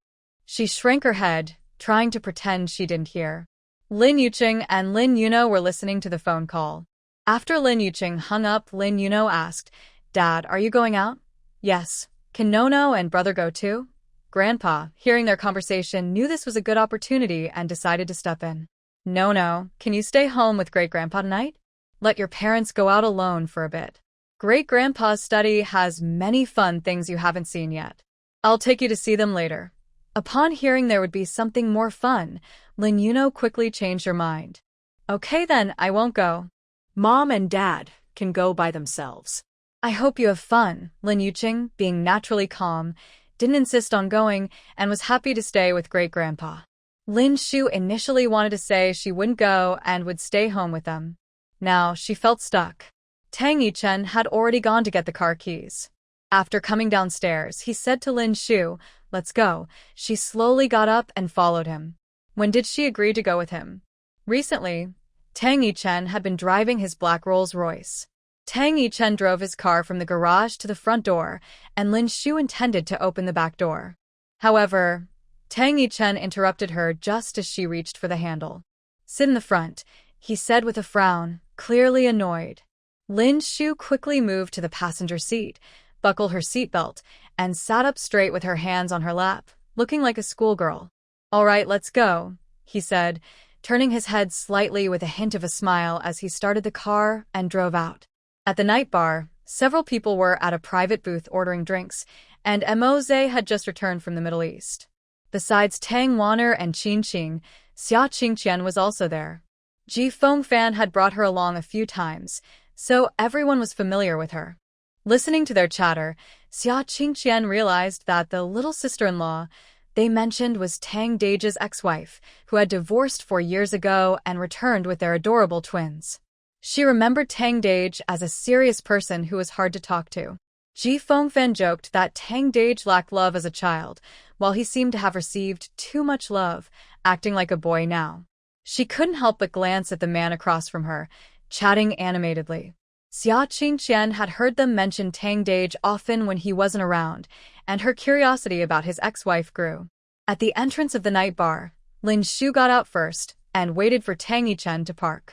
She shrank her head, trying to pretend she didn't hear. Lin Yuqing and Lin Yuno were listening to the phone call. After Lin Yuqing hung up, Lin Yuno asked, Dad, are you going out? Yes. Can Nono and brother go too? Grandpa, hearing their conversation, knew this was a good opportunity and decided to step in. Nono, can you stay home with Great-Grandpa tonight? Let your parents go out alone for a bit. Great-Grandpa's study has many fun things you haven't seen yet. I'll take you to see them later. Upon hearing there would be something more fun, Lin Yuno quickly changed her mind. Okay then, I won't go. Mom and Dad can go by themselves. I hope you have fun. Lin Yuqing, being naturally calm, didn't insist on going and was happy to stay with Great-Grandpa. Lin Shu initially wanted to say she wouldn't go and would stay home with them. Now she felt stuck. Tang Yichen had already gone to get the car keys. After coming downstairs, he said to Lin Shu, Let's go. She slowly got up and followed him. When did she agree to go with him? Recently, Tang Yichen had been driving his black Rolls-Royce. Tang Yichen drove his car from the garage to the front door, and Lin Shu intended to open the back door. However, Tang Yichen interrupted her just as she reached for the handle. Sit in the front, he said with a frown, clearly annoyed. Lin Shu quickly moved to the passenger seat, buckled her seatbelt, and sat up straight with her hands on her lap, looking like a schoolgirl. All right, let's go, he said, turning his head slightly with a hint of a smile as he started the car and drove out. At the night bar, several people were at a private booth ordering drinks, and Moze had just returned from the Middle East. Besides Tang Waner and Qingqing, Xia Qingqian was also there. Ji Fengfan had brought her along a few times, so everyone was familiar with her. Listening to their chatter, Xia Qingqian realized that the little sister-in-law they mentioned was Tang Dage's ex-wife, who had divorced 4 years ago and returned with their adorable twins. She remembered Tang Dage as a serious person who was hard to talk to. Ji Fengfan joked that Tang Dage lacked love as a child, while he seemed to have received too much love, acting like a boy now. She couldn't help but glance at the man across from her, chatting animatedly. Xia Qingqian had heard them mention Tang Dage often when he wasn't around, and her curiosity about his ex-wife grew. At the entrance of the night bar, Lin Shu got out first and waited for Tang Yichen to park.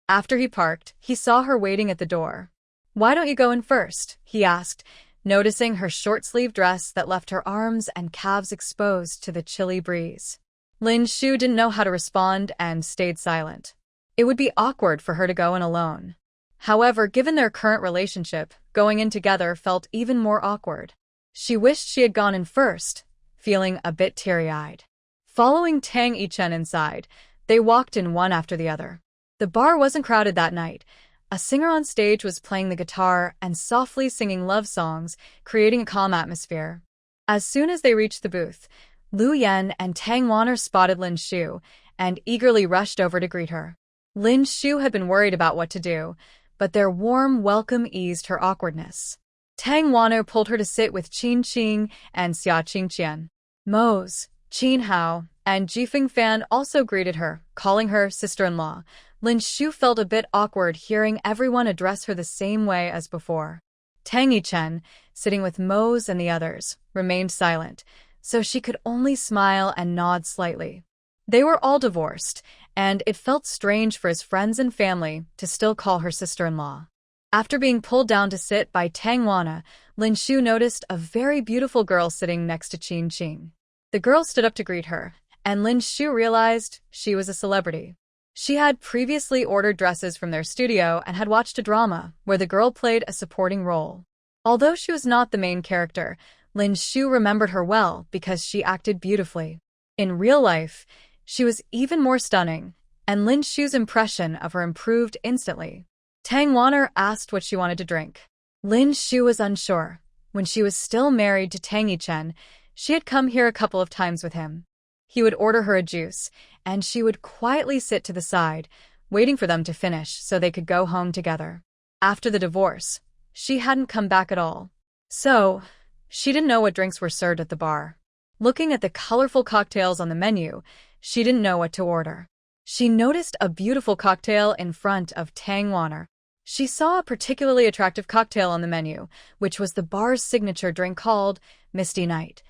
After he parked, he saw her waiting at the door. "Why don't you go in first?" he asked, noticing her short-sleeved dress that left her arms and calves exposed to the chilly breeze. Lin Shu didn't know how to respond and stayed silent. It would be awkward for her to go in alone. However, given their current relationship, going in together felt even more awkward. She wished she had gone in first, feeling a bit teary-eyed. Following Tang Yichen inside, they walked in one after the other. The bar wasn't crowded that night. A singer on stage was playing the guitar and softly singing love songs, creating a calm atmosphere. As soon as they reached the booth, Lu Yan and Tang Wanner spotted Lin Shu and eagerly rushed over to greet her. Lin Shu had been worried about what to do, but their warm welcome eased her awkwardness. Tang Wanner pulled her to sit with Qin Qing and Xia Qingqian. Mose, Qin Hao, and Jifeng Fan also greeted her, calling her sister-in-law. Lin Shu felt a bit awkward hearing everyone address her the same way as before. Tang Yichen, sitting with Mose and the others, remained silent, so she could only smile and nod slightly. They were all divorced, and it felt strange for his friends and family to still call her sister-in-law. After being pulled down to sit by Tang Wanna, Lin Shu noticed a very beautiful girl sitting next to Qin Qing. The girl stood up to greet her, and Lin Shu realized she was a celebrity. She had previously ordered dresses from their studio and had watched a drama where the girl played a supporting role. Although she was not the main character, Lin Shu remembered her well because she acted beautifully. In real life, she was even more stunning, and Lin Shu's impression of her improved instantly. Tang Wanner asked what she wanted to drink. Lin Shu was unsure. When she was still married to Tang Yichen, she had come here a couple of times with him. He would order her a juice, and she would quietly sit to the side, waiting for them to finish so they could go home together. After the divorce, she hadn't come back at all. So, she didn't know what drinks were served at the bar. Looking at the colorful cocktails on the menu, she didn't know what to order. She noticed a beautiful cocktail in front of Tang Wanner. She saw a particularly attractive cocktail on the menu, which was the bar's signature drink called Misty Night.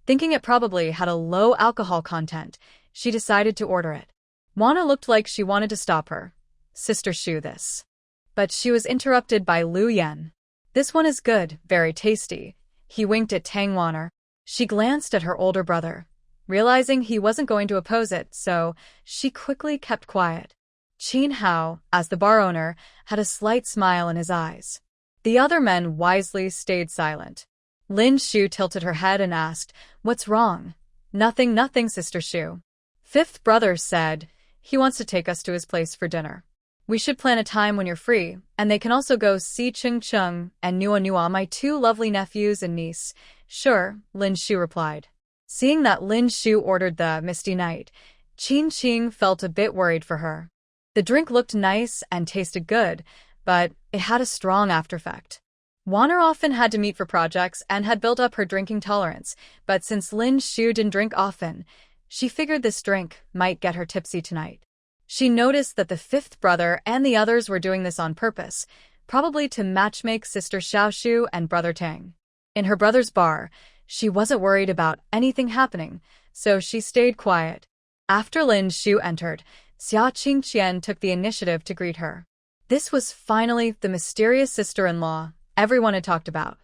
Thinking it probably had a low alcohol content, she decided to order it. Wanna looked like she wanted to stop her. "Sister Shu, this." But she was interrupted by Lu Yan. "This one is good, very tasty." He winked at Tang Wanner. She glanced at her older brother, realizing he wasn't going to oppose it, so she quickly kept quiet. Qin Hao, as the bar owner, had a slight smile in his eyes. The other men wisely stayed silent. Lin Shu tilted her head and asked, "What's wrong?" "Nothing, nothing, Sister Shu." Fifth brother said, "He wants to take us to his place for dinner. We should plan a time when you're free, and they can also go see Cheng Cheng and Nua Nua, my two lovely nephews and niece." "Sure," Lin Shu replied. Seeing that Lin Shu ordered the Misty Night, Qin Qing felt a bit worried for her. The drink looked nice and tasted good, but it had a strong aftereffect. Wanner often had to meet for projects and had built up her drinking tolerance, but since Lin Shu didn't drink often, she figured this drink might get her tipsy tonight. She noticed that the fifth brother and the others were doing this on purpose, probably to matchmake Sister Xiaoshu and Brother Tang. In her brother's bar, she wasn't worried about anything happening, so she stayed quiet. After Lin Shu entered, Xia Qingqian took the initiative to greet her. This was finally the mysterious sister-in-law everyone had talked about.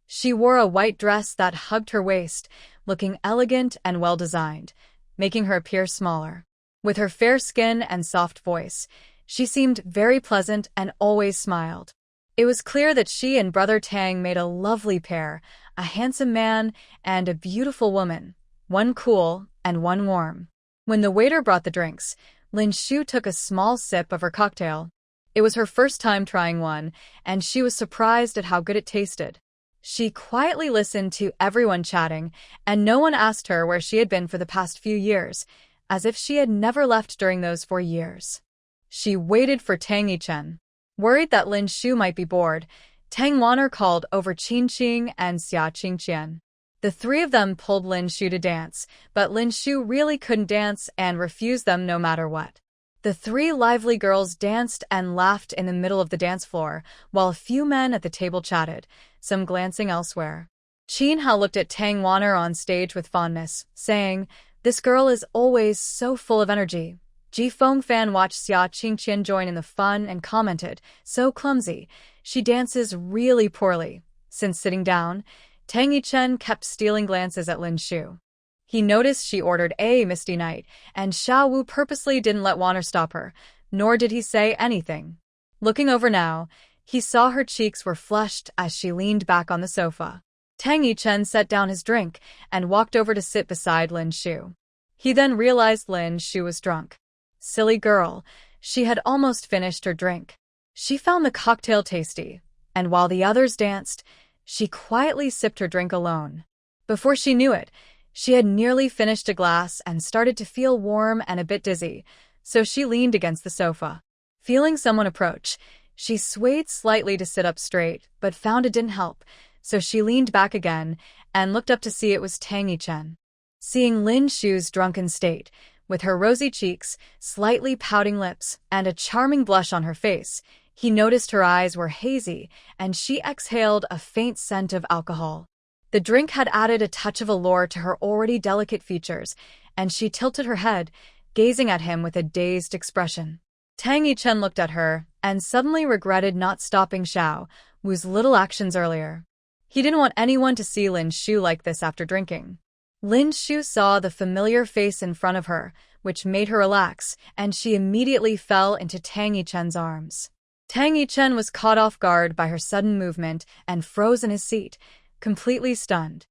She wore a white dress that hugged her waist, looking elegant and well-designed, making her appear smaller. With her fair skin and soft voice, she seemed very pleasant and always smiled. It was clear that she and Brother Tang made a lovely pair, a handsome man and a beautiful woman, one cool and one warm. When the waiter brought the drinks, Lin Shu took a small sip of her cocktail. It was her first time trying one, and she was surprised at how good it tasted. She quietly listened to everyone chatting, and no one asked her where she had been for the past few years, as if she had never left during those 4 years. She waited for Tang Yichen. Worried that Lin Shu might be bored, Tang Wanner called over Qin Qing and Xia Qingqian. The three of them pulled Lin Shu to dance, but Lin Shu really couldn't dance and refused them no matter what. The three lively girls danced and laughed in the middle of the dance floor, while a few men at the table chatted, some glancing elsewhere. Qin Hao looked at Tang Wanner on stage with fondness, saying, "This girl is always so full of energy." Ji Fengfan watched Xia Qingqian join in the fun and commented, "So clumsy. She dances really poorly." Since sitting down, Tang Yichen kept stealing glances at Lin Shu. He noticed she ordered a misty night, and Xiao Wu purposely didn't let Wanner stop her, nor did he say anything. Looking over now, he saw her cheeks were flushed as she leaned back on the sofa. Tang Yichen set down his drink and walked over to sit beside Lin Shu. He then realized Lin Shu was drunk. Silly girl, she had almost finished her drink. She found the cocktail tasty, and while the others danced, she quietly sipped her drink alone. Before she knew it, she had nearly finished a glass and started to feel warm and a bit dizzy, so she leaned against the sofa. Feeling someone approach, she swayed slightly to sit up straight, but found it didn't help, so she leaned back again and looked up to see it was Tang Yichen. Seeing Lin Shu's drunken state, with her rosy cheeks, slightly pouting lips, and a charming blush on her face, he noticed her eyes were hazy, and she exhaled a faint scent of alcohol. The drink had added a touch of allure to her already delicate features, and she tilted her head, gazing at him with a dazed expression. Tang Yichen looked at her and suddenly regretted not stopping Xiao Wu's little actions earlier. He didn't want anyone to see Lin Shu like this after drinking. Lin Shu saw the familiar face in front of her, which made her relax, and she immediately fell into Tang Yichen's arms. Tang Yichen was caught off guard by her sudden movement and froze in his seat, completely stunned.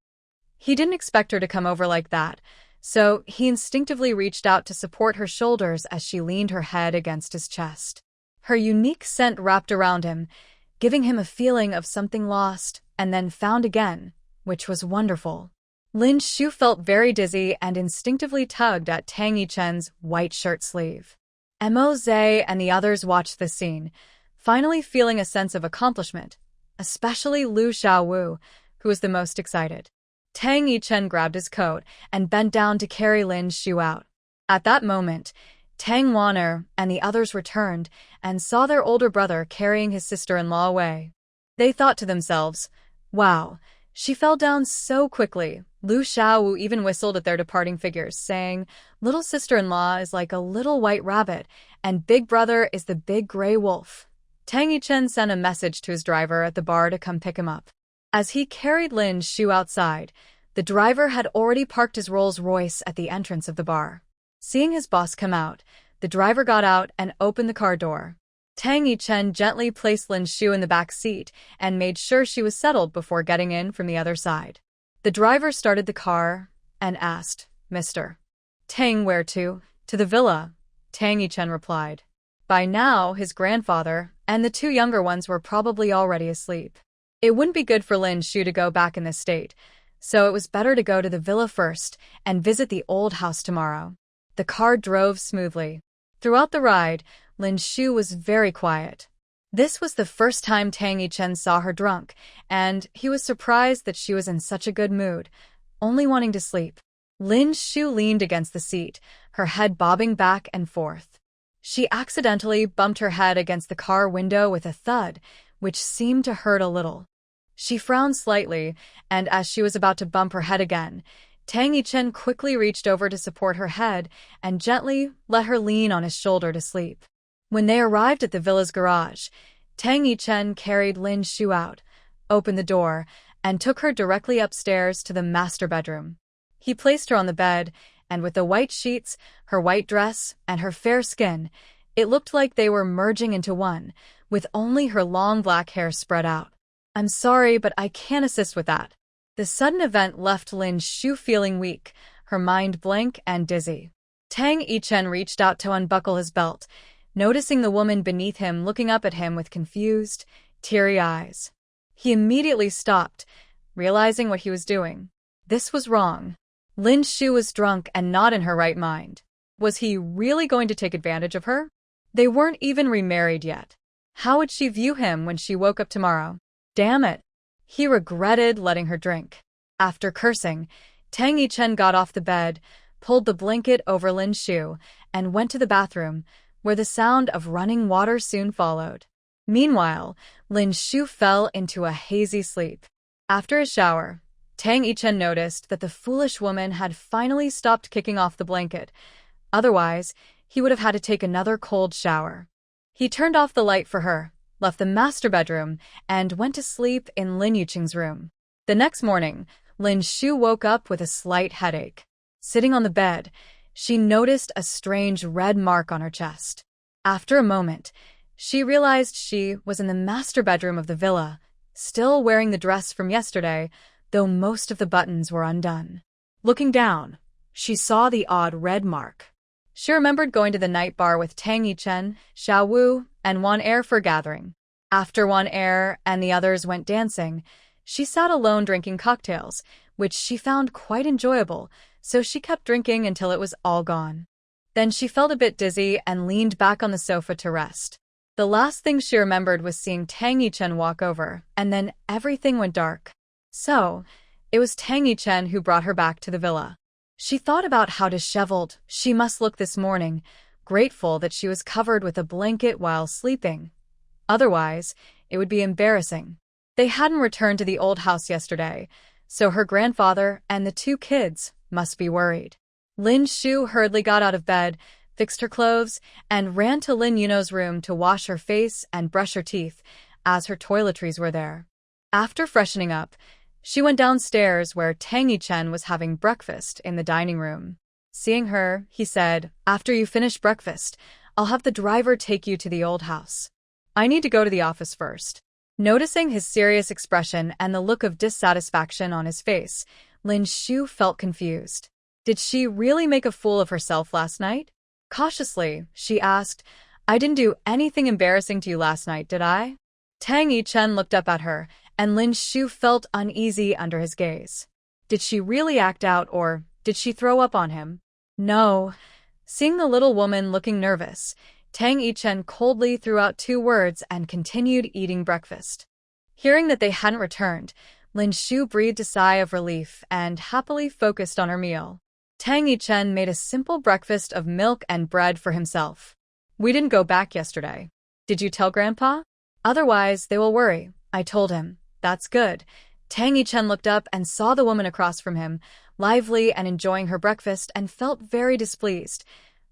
He didn't expect her to come over like that, so he instinctively reached out to support her shoulders as she leaned her head against his chest. Her unique scent wrapped around him, giving him a feeling of something lost and then found again, which was wonderful. Lin Shu felt very dizzy and instinctively tugged at Tang Yichen's white shirt sleeve. Mo Zhe and the others watched the scene, finally feeling a sense of accomplishment, especially Lu Xiaowu, who was the most excited. Tang Yichen grabbed his coat and bent down to carry Lin Shu out. At that moment, Tang Wanner and the others returned and saw their older brother carrying his sister-in-law away. They thought to themselves, "Wow, she fell down so quickly." Lu Xiaowu even whistled at their departing figures, saying, "Little sister-in-law is like a little white rabbit, and big brother is the big gray wolf." Tang Yichen sent a message to his driver at the bar to come pick him up. As he carried Lin Shu outside, the driver had already parked his Rolls-Royce at the entrance of the bar. Seeing his boss come out, the driver got out and opened the car door. Tang Yichen gently placed Lin Shu in the back seat and made sure she was settled before getting in from the other side. The driver started the car and asked, "Mr. Tang, where to?" "To the villa," Tang Yichen replied. By now, his grandfather and the two younger ones were probably already asleep. It wouldn't be good for Lin Shu to go back in this state, so it was better to go to the villa first and visit the old house tomorrow. The car drove smoothly. Throughout the ride, Lin Shu was very quiet. This was the first time Tang Yichen saw her drunk, and he was surprised that she was in such a good mood, only wanting to sleep. Lin Shu leaned against the seat, her head bobbing back and forth. She accidentally bumped her head against the car window with a thud, which seemed to hurt a little. She frowned slightly, and as she was about to bump her head again, Tang Yichen quickly reached over to support her head and gently let her lean on his shoulder to sleep. When they arrived at the villa's garage, Tang Yichen carried Lin Shu out, opened the door, and took her directly upstairs to the master bedroom. He placed her on the bed, and with the white sheets, her white dress, and her fair skin, it looked like they were merging into one, with only her long black hair spread out. "I'm sorry, but I can't assist with that." The sudden event left Lin Shu feeling weak, her mind blank and dizzy. Tang Yichen reached out to unbuckle his belt, noticing the woman beneath him looking up at him with confused, teary eyes. He immediately stopped, realizing what he was doing. This was wrong. Lin Shu was drunk and not in her right mind. Was he really going to take advantage of her? They weren't even remarried yet. How would she view him when she woke up tomorrow? Damn it. He regretted letting her drink. After cursing, Tang Yichen got off the bed, pulled the blanket over Lin Shu, and went to the bathroom, where the sound of running water soon followed. Meanwhile, Lin Shu fell into a hazy sleep. After a shower, Tang Yichen noticed that the foolish woman had finally stopped kicking off the blanket. Otherwise, he would have had to take another cold shower. He turned off the light for her, left the master bedroom, and went to sleep in Lin Yuqing's room. The next morning, Lin Shu woke up with a slight headache. Sitting on the bed, she noticed a strange red mark on her chest. After a moment, she realized she was in the master bedroom of the villa, still wearing the dress from yesterday, though most of the buttons were undone. Looking down, she saw the odd red mark. She remembered going to the night bar with Tang Yichen, Xiao Wu, and Wan Er for a gathering. After Wan Er and the others went dancing, she sat alone drinking cocktails, which she found quite enjoyable, so she kept drinking until it was all gone. Then she felt a bit dizzy and leaned back on the sofa to rest. The last thing she remembered was seeing Tang Yichen walk over, and then everything went dark. So, it was Tang Yichen who brought her back to the villa. She thought about how disheveled she must look this morning, grateful that she was covered with a blanket while sleeping. Otherwise, it would be embarrassing. They hadn't returned to the old house yesterday, so her grandfather and the two kids must be worried. Lin Shu hurriedly got out of bed, fixed her clothes, and ran to Lin Yuno's room to wash her face and brush her teeth, as her toiletries were there. After freshening up, she went downstairs where Tang Yichen was having breakfast in the dining room. Seeing her, he said, "After you finish breakfast, I'll have the driver take you to the old house. I need to go to the office first." Noticing his serious expression and the look of dissatisfaction on his face, Lin Shu felt confused. Did she really make a fool of herself last night? Cautiously, she asked, "I didn't do anything embarrassing to you last night, did I?" Tang Yichen looked up at her, and Lin Shu felt uneasy under his gaze. Did she really act out, or did she throw up on him? No. Seeing the little woman looking nervous, Tang Yichen coldly threw out 2 words and continued eating breakfast. Hearing that they hadn't returned, Lin Shu breathed a sigh of relief and happily focused on her meal. Tang Yichen made a simple breakfast of milk and bread for himself. "We didn't go back yesterday. Did you tell Grandpa? Otherwise, they will worry." "I told him." "That's good." Tang Yichen looked up and saw the woman across from him, lively and enjoying her breakfast, and felt very displeased.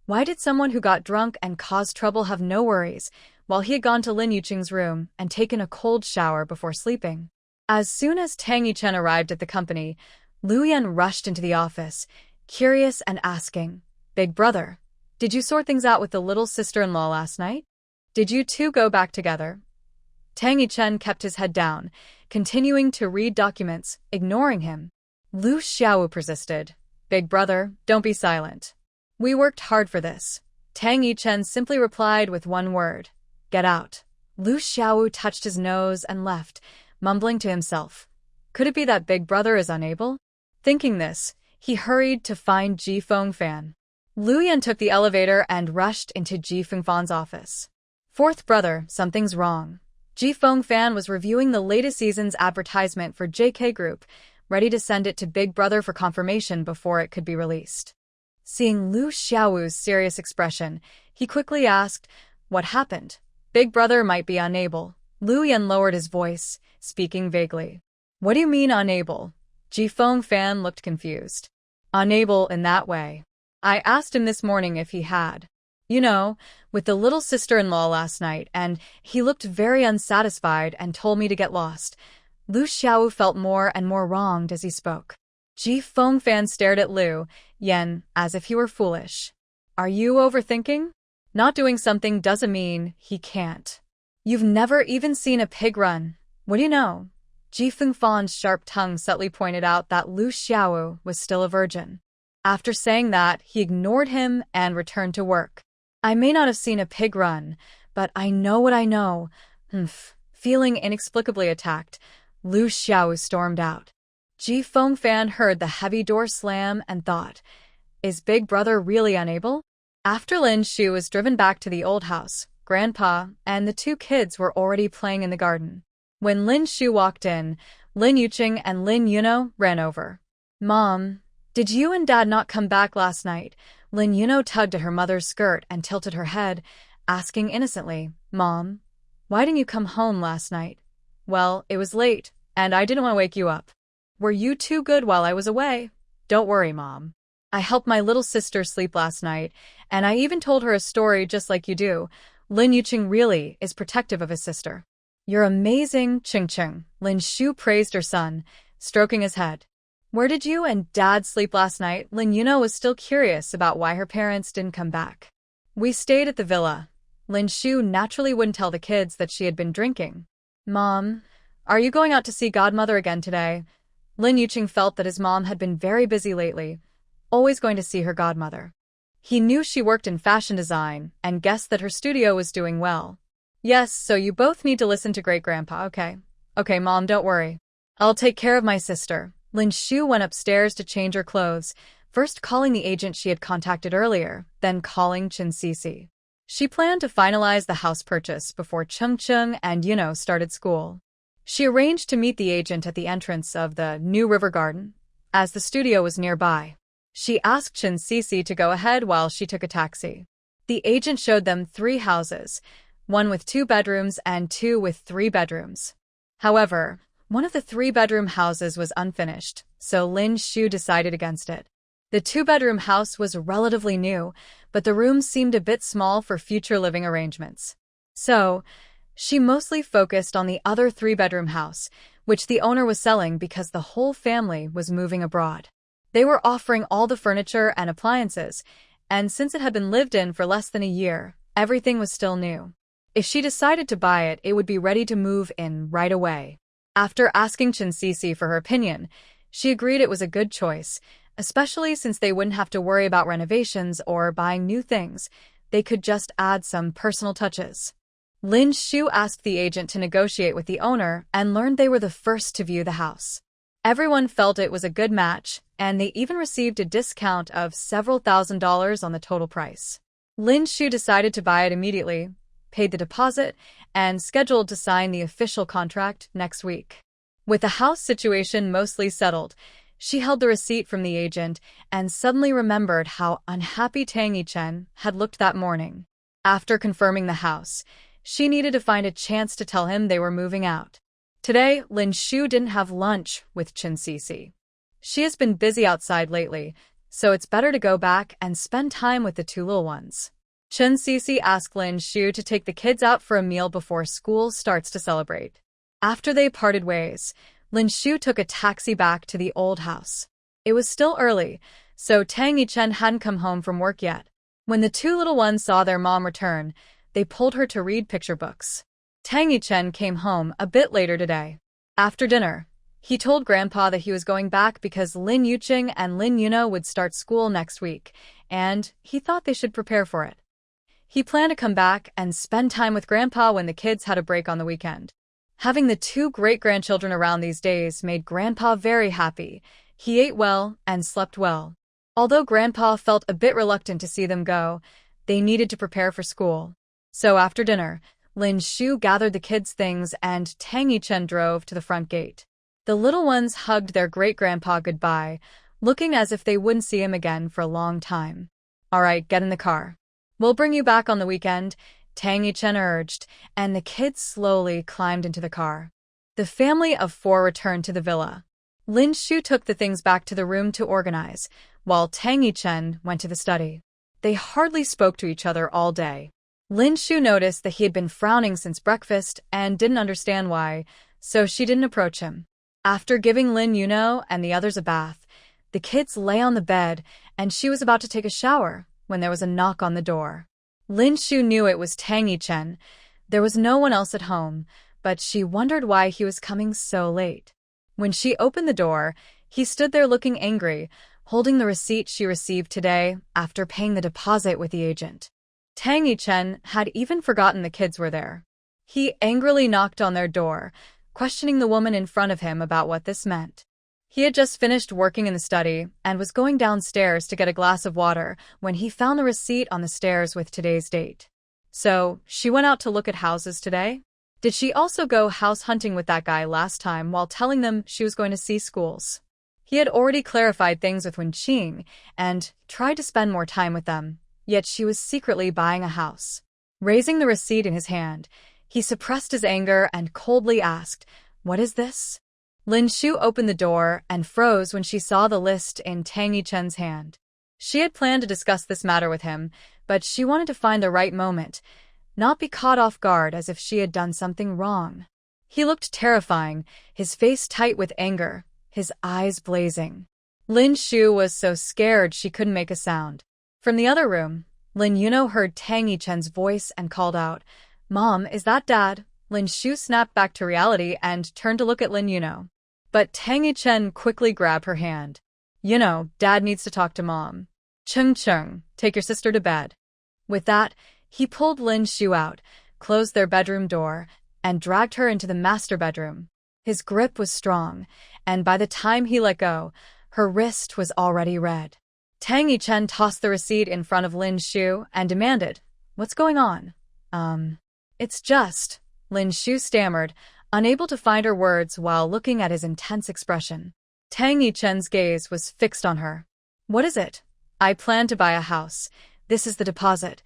Why did someone who got drunk and caused trouble have no worries, while he had gone to Lin Yuqing's room and taken a cold shower before sleeping? As soon as Tang Yichen arrived at the company, Lu Yan rushed into the office, curious and asking, "Big brother, did you sort things out with the little sister-in-law last night? Did you two go back together?" Tang Yichen kept his head down, continuing to read documents, ignoring him. Lu Xiaowu persisted. "Big brother, don't be silent. We worked hard for this." Tang Yichen simply replied with 1 word, "Get out." Lu Xiaowu touched his nose and left, mumbling to himself. Could it be that Big Brother is unable? Thinking this, he hurried to find Ji Fengfan. Lu Yan took the elevator and rushed into Ji Fengfan's office. "Fourth brother, something's wrong." Ji Fengfan was reviewing the latest season's advertisement for JK Group, ready to send it to Big Brother for confirmation before it could be released. Seeing Lu Xiaowu's serious expression, he quickly asked, "What happened?" "Big Brother might be unable." Lu Yan lowered his voice, speaking vaguely. "What do you mean unable?" Ji Fengfan looked confused. "Unable in that way. I asked him this morning if he had. You know, with the little sister-in-law last night, and he looked very unsatisfied and told me to get lost." Lu Xiaowu felt more and more wronged as he spoke. Ji Fengfan stared at Lu Yan as if he were foolish. "Are you overthinking? Not doing something doesn't mean he can't. You've never even seen a pig run. What do you know?" Ji Fengfan's sharp tongue subtly pointed out that Lu Xiaowu was still a virgin. After saying that, he ignored him and returned to work. "I may not have seen a pig run, but I know what I know." Feeling inexplicably attacked, Lu Xiaowu stormed out. Ji Fengfan heard the heavy door slam and thought, is Big Brother really unable? After Lin Shu was driven back to the old house, Grandpa and the 2 kids were already playing in the garden. When Lin Shu walked in, Lin Yuqing and Lin Yuno ran over. "Mom, did you and Dad not come back last night? Lin Yuno tugged at her mother's skirt and tilted her head, asking innocently, "Mom, why didn't you come home last night?" "Well, it was late, and I didn't want to wake you up." "Were you too good while I was away?" "Don't worry, Mom. I helped my little sister sleep last night, and I even told her a story just like you do." Lin Yuqing really is protective of his sister. "You're amazing, Qing Qing," Lin Shu praised her son, stroking his head. "Where did you and Dad sleep last night?" Lin Yuno was still curious about why her parents didn't come back. "We stayed at the villa." Lin Shu naturally wouldn't tell the kids that she had been drinking. "Mom, are you going out to see Godmother again today?" Lin Yuqing felt that his mom had been very busy lately, always going to see her godmother. He knew she worked in fashion design and guessed that her studio was doing well. "Yes, so you both need to listen to Great-Grandpa, okay? Okay, Mom, don't worry. I'll take care of my sister." Lin Shu went upstairs to change her clothes, first calling the agent she had contacted earlier, then calling Chen Sisi. She planned to finalize the house purchase before Chung Chung and Yuno started school. She arranged to meet the agent at the entrance of the New River Garden, as the studio was nearby. She asked Chen Sisi to go ahead while she took a taxi. The agent showed them 3 houses, one with 2 bedrooms and 2 with 3 bedrooms. However, one of the 3-bedroom houses was unfinished, so Lin Shu decided against it. The 2-bedroom house was relatively new, but the rooms seemed a bit small for future living arrangements. So, she mostly focused on the other 3-bedroom house, which the owner was selling because the whole family was moving abroad. They were offering all the furniture and appliances, and since it had been lived in for less than a year, everything was still new. If she decided to buy it, it would be ready to move in right away. After asking Chen Sisi for her opinion, she agreed it was a good choice, especially since they wouldn't have to worry about renovations or buying new things. They could just add some personal touches. Lin Shu asked the agent to negotiate with the owner and learned they were the first to view the house. Everyone felt it was a good match, and they even received a discount of several $1,000s on the total price. Lin Shu decided to buy it immediately, paid the deposit, and scheduled to sign the official contract next week. With the house situation mostly settled, she held the receipt from the agent and suddenly remembered how unhappy Tang Yichen had looked that morning. After confirming the house, she needed to find a chance to tell him they were moving out. Today, Lin Shu didn't have lunch with Chen Sisi. She has been busy outside lately, so it's better to go back and spend time with the 2 little ones. Chen Sisi asked Lin Shu to take the kids out for a meal before school starts to celebrate. After they parted ways, Lin Shu took a taxi back to the old house. It was still early, so Tang Yichen hadn't come home from work yet. When the 2 little ones saw their mom return, they pulled her to read picture books. Tang Yichen came home a bit later today. After dinner, he told Grandpa that he was going back because Lin Yuqing and Lin Yuno would start school next week, and he thought they should prepare for it. He planned to come back and spend time with Grandpa when the kids had a break on the weekend. Having the 2 great-grandchildren around these days made Grandpa very happy. He ate well and slept well. Although Grandpa felt a bit reluctant to see them go, they needed to prepare for school. So after dinner, Lin Shu gathered the kids' things and Tang Yichen drove to the front gate. The little ones hugged their great-grandpa goodbye, looking as if they wouldn't see him again for a long time. "All right, get in the car. We'll bring you back on the weekend," Tang Yichen urged, and the kids slowly climbed into the car. The family of 4 returned to the villa. Lin Shu took the things back to the room to organize, while Tang Yichen went to the study. They hardly spoke to each other all day. Lin Shu noticed that he had been frowning since breakfast and didn't understand why, so she didn't approach him. After giving Lin Yuno and the others a bath, the kids lay on the bed and she was about to take a shower when there was a knock on the door. Lin Shu knew it was Tang Yichen. There was no one else at home, but she wondered why he was coming so late. When she opened the door, he stood there looking angry, holding the receipt she received today after paying the deposit with the agent. Tang Yichen had even forgotten the kids were there. He angrily knocked on their door, questioning the woman in front of him about what this meant. He had just finished working in the study and was going downstairs to get a glass of water when he found the receipt on the stairs with today's date. So, she went out to look at houses today? Did she also go house hunting with that guy last time while telling them she was going to see schools? He had already clarified things with Wen Qing and tried to spend more time with them, yet she was secretly buying a house. Raising the receipt in his hand, he suppressed his anger and coldly asked, "What is this?" Lin Shu opened the door and froze when she saw the list in Tang Yichen's hand. She had planned to discuss this matter with him, but she wanted to find the right moment, not be caught off guard as if she had done something wrong. He looked terrifying, his face tight with anger, his eyes blazing. Lin Shu was so scared she couldn't make a sound. From the other room, Lin Yuno heard Tang Yichen's voice and called out, "Mom, is that Dad?" Lin Shu snapped back to reality and turned to look at Lin Yuno. But Tang Yichen quickly grabbed her hand. Dad needs to talk to Mom. Chung, take your sister to bed." With that, he pulled Lin Shu out, closed their bedroom door, and dragged her into the master bedroom. His grip was strong, and by the time he let go, her wrist was already red. Tang Yichen tossed the receipt in front of Lin Shu and demanded, "What's going on?" It's just," Lin Shu stammered, unable to find her words while looking at his intense expression. Tang Yichen's gaze was fixed on her. "What is it?" "I plan to buy a house. This is the deposit."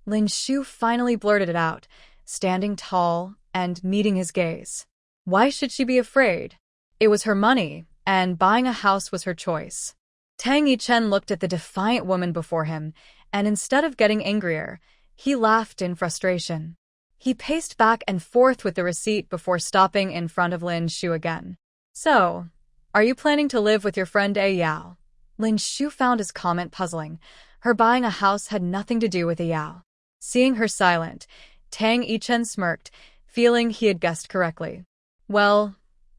Lin Shu finally blurted it out, standing tall and meeting his gaze. Why should she be afraid? It was her money, and buying a house was her choice. Tang Yichen looked at the defiant woman before him, and instead of getting angrier, he laughed in frustration. He paced back and forth with the receipt before stopping in front of Lin Shu again. "So, are you planning to live with your friend A Yao?" Lin Shu found his comment puzzling. Her buying a house had nothing to do with A Yao. Seeing her silent, Tang Yichen smirked, feeling he had guessed correctly. "Well,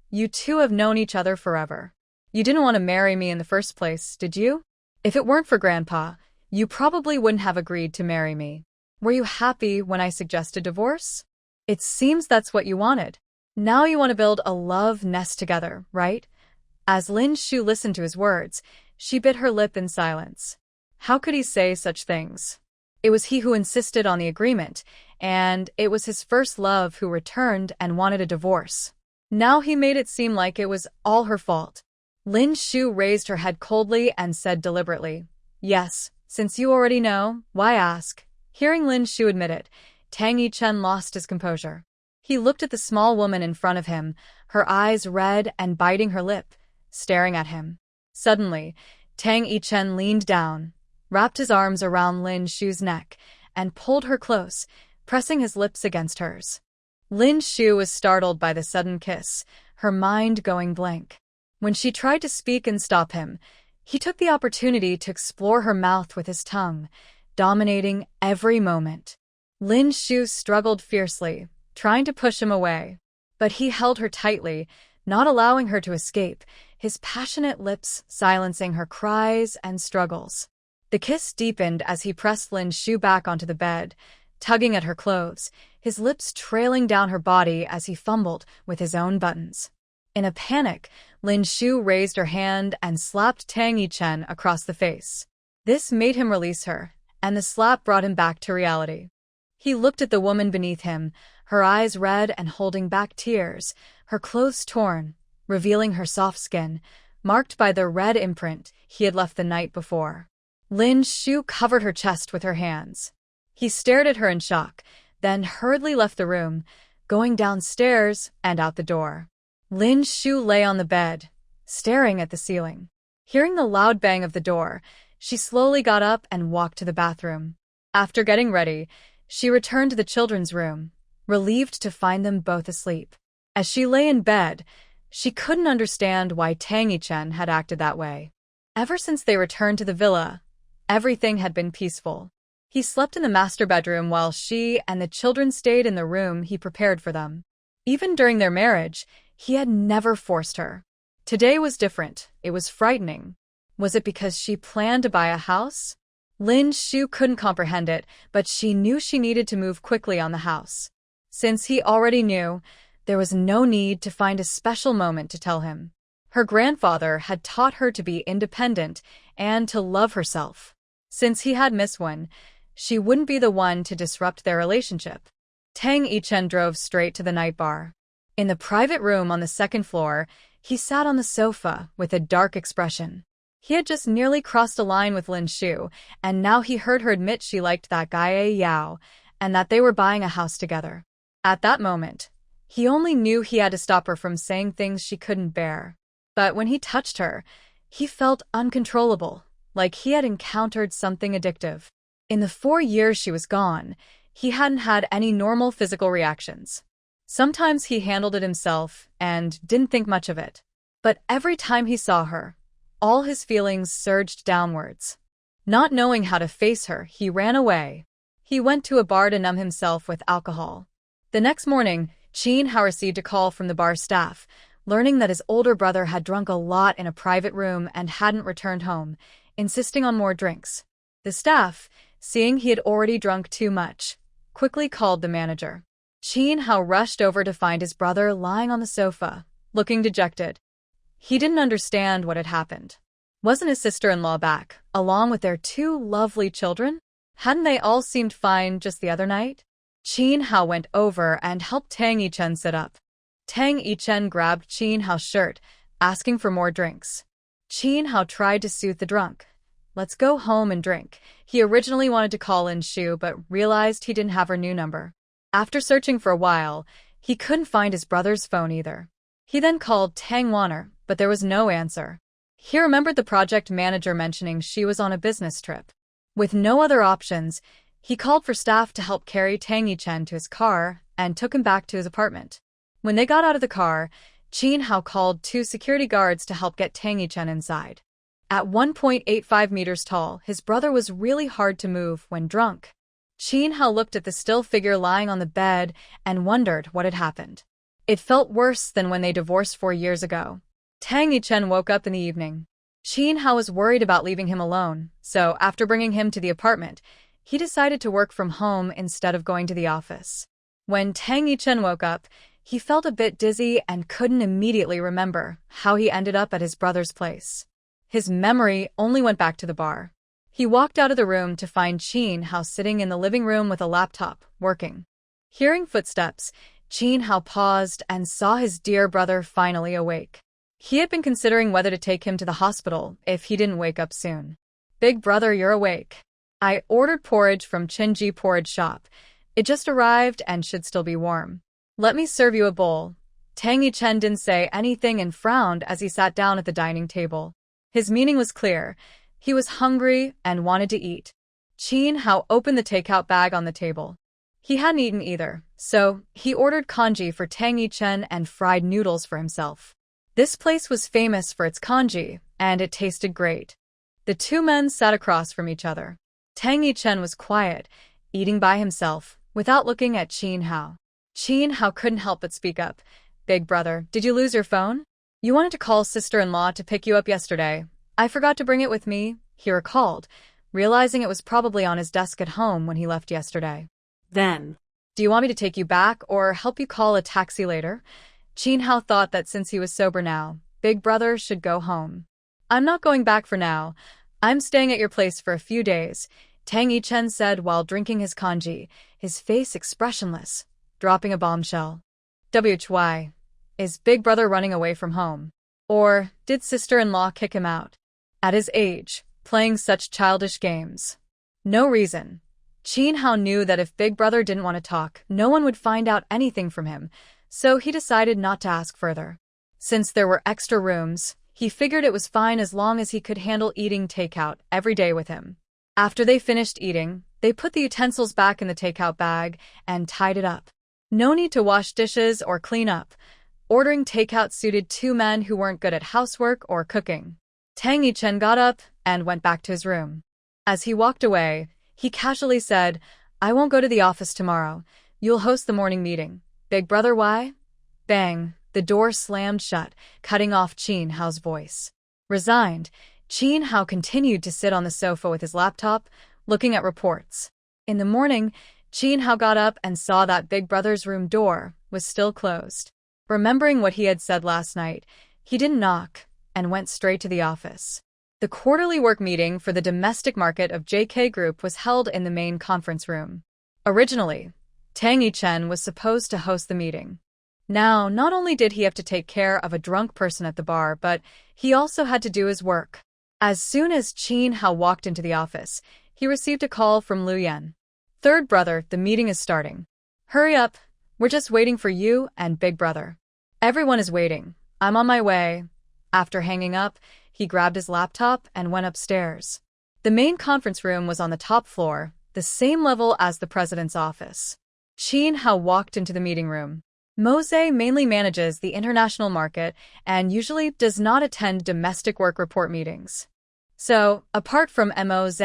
you two have known each other forever. You didn't want to marry me in the first place, did you? If it weren't for Grandpa, you probably wouldn't have agreed to marry me. Were you happy when I suggested divorce? It seems that's what you wanted. Now you want to build a love nest together, right?" As Lin Shu listened to his words, she bit her lip in silence. How could he say such things? It was he who insisted on the agreement, and it was his first love who returned and wanted a divorce. Now he made it seem like it was all her fault. Lin Shu raised her head coldly and said deliberately, "Yes, since you already know, why ask?" Hearing Lin Shu admit it, Tang Yichen lost his composure. He looked at the small woman in front of him, her eyes red and biting her lip, staring at him. Suddenly, Tang Yichen leaned down, wrapped his arms around Lin Shu's neck, and pulled her close, pressing his lips against hers. Lin Shu was startled by the sudden kiss, her mind going blank. When she tried to speak and stop him, he took the opportunity to explore her mouth with his tongue, dominating every moment. Lin Shu struggled fiercely, trying to push him away, but he held her tightly, not allowing her to escape, his passionate lips silencing her cries and struggles. The kiss deepened as he pressed Lin Shu back onto the bed, tugging at her clothes, his lips trailing down her body as he fumbled with his own buttons. In a panic, Lin Shu raised her hand and slapped Tang Yichen across the face. This made him release her, and the slap brought him back to reality. He looked at the woman beneath him, her eyes red and holding back tears, her clothes torn, revealing her soft skin, marked by the red imprint he had left the night before. Lin Shu covered her chest with her hands. He stared at her in shock, then hurriedly left the room, going downstairs and out the door. Lin Shu lay on the bed, staring at the ceiling. Hearing the loud bang of the door, she slowly got up and walked to the bathroom. After getting ready, she returned to the children's room, relieved to find them both asleep. As she lay in bed, she couldn't understand why Tang Yichen had acted that way. Ever since they returned to the villa, everything had been peaceful. He slept in the master bedroom while she and the children stayed in the room he prepared for them. Even during their marriage, he had never forced her. Today was different. It was frightening. Was it because she planned to buy a house? Lin Shu couldn't comprehend it, but she knew she needed to move quickly on the house. Since he already knew, there was no need to find a special moment to tell him. Her grandfather had taught her to be independent and to love herself. Since he had Miss Wen, she wouldn't be the one to disrupt their relationship. Tang Yichen drove straight to the night bar. In the private room on the second floor, He sat on the sofa with a dark expression. He had just nearly crossed a line with Lin Shu, and now he heard her admit she liked that guy Yao, and that they were buying a house together. At that moment, he only knew he had to stop her from saying things she couldn't bear. But when he touched her, he felt uncontrollable, like he had encountered something addictive. In the 4 years she was gone, he hadn't had any normal physical reactions. Sometimes he handled it himself and didn't think much of it. But every time he saw her, all his feelings surged downwards. Not knowing how to face her, he ran away. He went to a bar to numb himself with alcohol. The next morning, Qin Hao received a call from the bar staff, learning that his older brother had drunk a lot in a private room and hadn't returned home, insisting on more drinks. The staff, seeing he had already drunk too much, quickly called the manager. Qin Hao rushed over to find his brother lying on the sofa, looking dejected. He didn't understand what had happened. Wasn't his sister-in-law back, along with their 2 lovely children? Hadn't they all seemed fine just the other night? Qin Hao went over and helped Tang Yichen sit up. Tang Yichen grabbed Qin Hao's shirt, asking for more drinks. Qin Hao tried to soothe the drunk. Let's go home and drink. He originally wanted to call in Shu but realized he didn't have her new number. After searching for a while, he couldn't find his brother's phone either. He then called Tang Wanner, but there was no answer. He remembered the project manager mentioning she was on a business trip. With no other options, he called for staff to help carry Tang Yichen to his car and took him back to his apartment. When they got out of the car, Qin Hao called 2 security guards to help get Tang Yichen inside. At 1.85 meters tall, his brother was really hard to move when drunk. Qin Hao looked at the still figure lying on the bed and wondered what had happened. It felt worse than when they divorced 4 years ago. Tang Yichen woke up in the evening. Qin Hao was worried about leaving him alone, so after bringing him to the apartment, he decided to work from home instead of going to the office. When Tang Yichen woke up, he felt a bit dizzy and couldn't immediately remember how he ended up at his brother's place. His memory only went back to the bar. He walked out of the room to find Qin Hao sitting in the living room with a laptop, working. Hearing footsteps, Qin Hao paused and saw his dear brother finally awake. He had been considering whether to take him to the hospital if he didn't wake up soon. "Big brother, you're awake. I ordered porridge from Chinji Porridge Shop. It just arrived and should still be warm. Let me serve you a bowl." Tang Yichen didn't say anything and frowned as he sat down at the dining table. His meaning was clear. He was hungry and wanted to eat. Qin Hao opened the takeout bag on the table. He hadn't eaten either, so he ordered congee for Tang Yichen and fried noodles for himself. This place was famous for its congee, and it tasted great. The 2 men sat across from each other. Tang Yichen was quiet, eating by himself, without looking at Qin Hao. Qin Hao couldn't help but speak up. "Big brother, did you lose your phone? You wanted to call sister-in-law to pick you up yesterday. I forgot to bring it with me," he recalled, realizing it was probably on his desk at home when he left yesterday. Then, "Do you want me to take you back or help you call a taxi later?" Qin Hao thought that since he was sober now, Big Brother should go home. "I'm not going back for now. I'm staying at your place for a few days," Tang Yichen said while drinking his congee, his face expressionless, dropping a bombshell. "Why? Is Big Brother running away from home? Or did sister-in-law kick him out? At his age, playing such childish games. No reason." Qin Hao knew that if Big Brother didn't want to talk, no one would find out anything from him, so he decided not to ask further. Since there were extra rooms, he figured it was fine as long as he could handle eating takeout every day with him. After they finished eating, they put the utensils back in the takeout bag and tied it up. No need to wash dishes or clean up. Ordering takeout suited 2 men who weren't good at housework or cooking. Tang Yichen got up and went back to his room. As he walked away, he casually said, "I won't go to the office tomorrow. You'll host the morning meeting. Big brother, why?" Bang! The door slammed shut, cutting off Qin Hao's voice. Resigned, Qin Hao continued to sit on the sofa with his laptop, looking at reports. In the morning, Qin Hao got up and saw that Big Brother's room door was still closed. Remembering what he had said last night, he didn't knock and went straight to the office. The quarterly work meeting for the domestic market of JK Group was held in the main conference room. Originally, Tang Yichen was supposed to host the meeting. Now, not only did he have to take care of a drunk person at the bar, but he also had to do his work. As soon as Qin Hao walked into the office, he received a call from Liu Yan. "Third brother, the meeting is starting. Hurry up, we're just waiting for you and big brother." "Everyone is waiting. I'm on my way." After hanging up, he grabbed his laptop and went upstairs. The main conference room was on the top floor, the same level as the president's office. Qin Hao walked into the meeting room. Mose mainly manages the international market and usually does not attend domestic work report meetings. So, apart from Mose,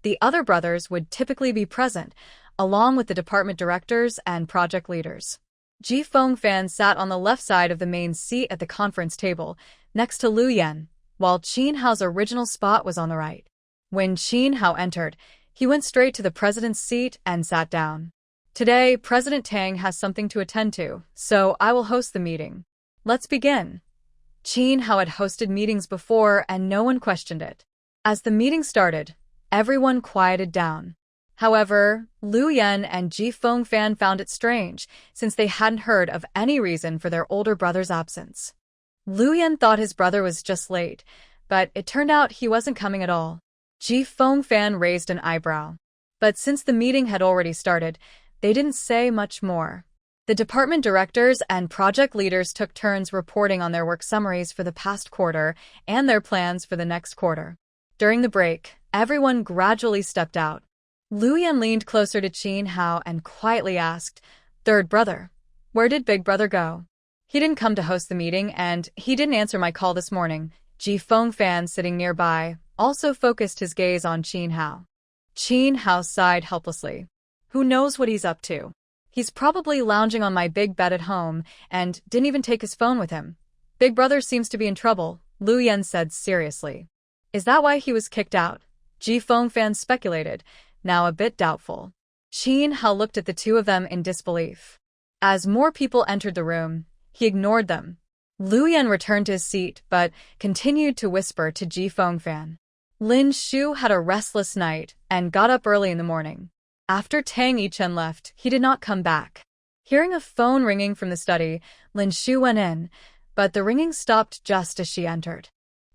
the other brothers would typically be present, along with the department directors and project leaders. Ji Fengfan sat on the left side of the main seat at the conference table, next to Liu Yan, while Qin Hao's original spot was on the right. When Qin Hao entered, he went straight to the president's seat and sat down. "Today, President Tang has something to attend to, so I will host the meeting. Let's begin." Qin Hao had hosted meetings before and no one questioned it. As the meeting started, everyone quieted down. However, Liu Yan and Ji Fengfan found it strange, since they hadn't heard of any reason for their older brother's absence. Liu Yan thought his brother was just late, but it turned out he wasn't coming at all. Ji Fengfan raised an eyebrow. But since the meeting had already started, they didn't say much more. The department directors and project leaders took turns reporting on their work summaries for the past quarter and their plans for the next quarter. During the break, everyone gradually stepped out. Liu Yan leaned closer to Qin Hao and quietly asked, "Third brother, where did big brother go?" "He didn't come to host the meeting, and he didn't answer my call this morning." Ji Fengfan, sitting nearby, also focused his gaze on Qin Hao. Qin Hao sighed helplessly. "Who knows what he's up to? He's probably lounging on my big bed at home and didn't even take his phone with him. Big brother seems to be in trouble," Liu Yan said seriously. "Is that why he was kicked out?" Ji Fengfan speculated, now a bit doubtful. Qin Hao looked at the two of them in disbelief. As more people entered the room, he ignored them. Liu Yan returned to his seat but continued to whisper to Ji Fengfan. Lin Shu had a restless night and got up early in the morning. After Tang Yichen left, he did not come back. Hearing a phone ringing from the study, Lin Shu went in, but the ringing stopped just as she entered.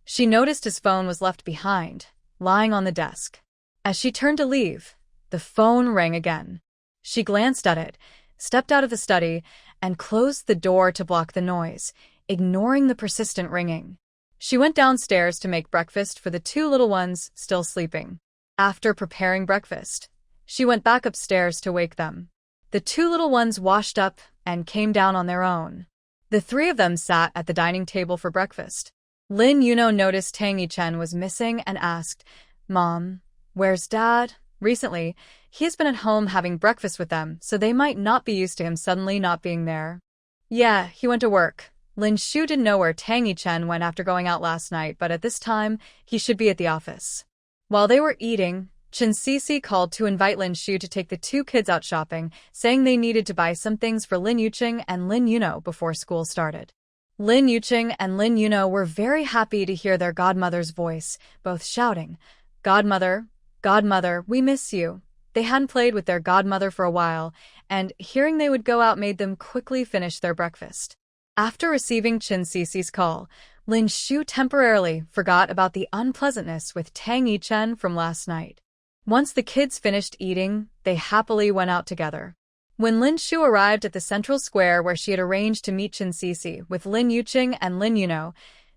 She noticed his phone was left behind, lying on the desk. As she turned to leave, the phone rang again. She glanced at it, stepped out of the study, and closed the door to block the noise, ignoring the persistent ringing. She went downstairs to make breakfast for the two little ones still sleeping. After preparing breakfast, she went back upstairs to wake them. The two little ones washed up and came down on their own. The three of them sat at the dining table for breakfast. Lin Yuno noticed Tang Yichen was missing and asked, "Mom, where's Dad?" Recently, he has been at home having breakfast with them, so they might not be used to him suddenly not being there. "Yeah, he went to work." Lin Shu didn't know where Tang Yichen went after going out last night, but at this time, he should be at the office. While they were eating, Chen Sisi called to invite Lin Shu to take the two kids out shopping, saying they needed to buy some things for Lin Yuqing and Lin Yuno before school started. Lin Yuqing and Lin Yuno were very happy to hear their godmother's voice, both shouting, "Godmother, Godmother, we miss you." They hadn't played with their godmother for a while, and hearing they would go out made them quickly finish their breakfast. After receiving Chen Sisi's call, Lin Shu temporarily forgot about the unpleasantness with Tang Yichen from last night. Once the kids finished eating, they happily went out together. When Lin Shu arrived at the central square where she had arranged to meet Chen Sisi with Lin Yuqing and Lin Yuno,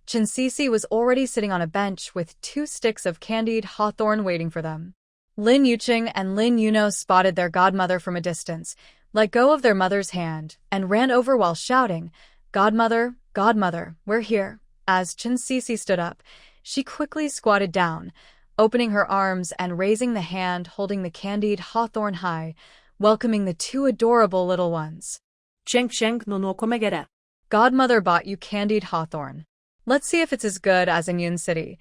Chen Sisi was already sitting on a bench with 2 sticks of candied hawthorn waiting for them. Lin Yuqing and Lin Yuno spotted their godmother from a distance, let go of their mother's hand, and ran over while shouting, "Godmother, Godmother, we're here." As Chen Sisi stood up, she quickly squatted down, opening her arms and raising the hand holding the candied hawthorn high, welcoming the 2 adorable little ones. Cheng no no komegere. "Godmother bought you candied hawthorn. Let's see if it's as good as in Yun City."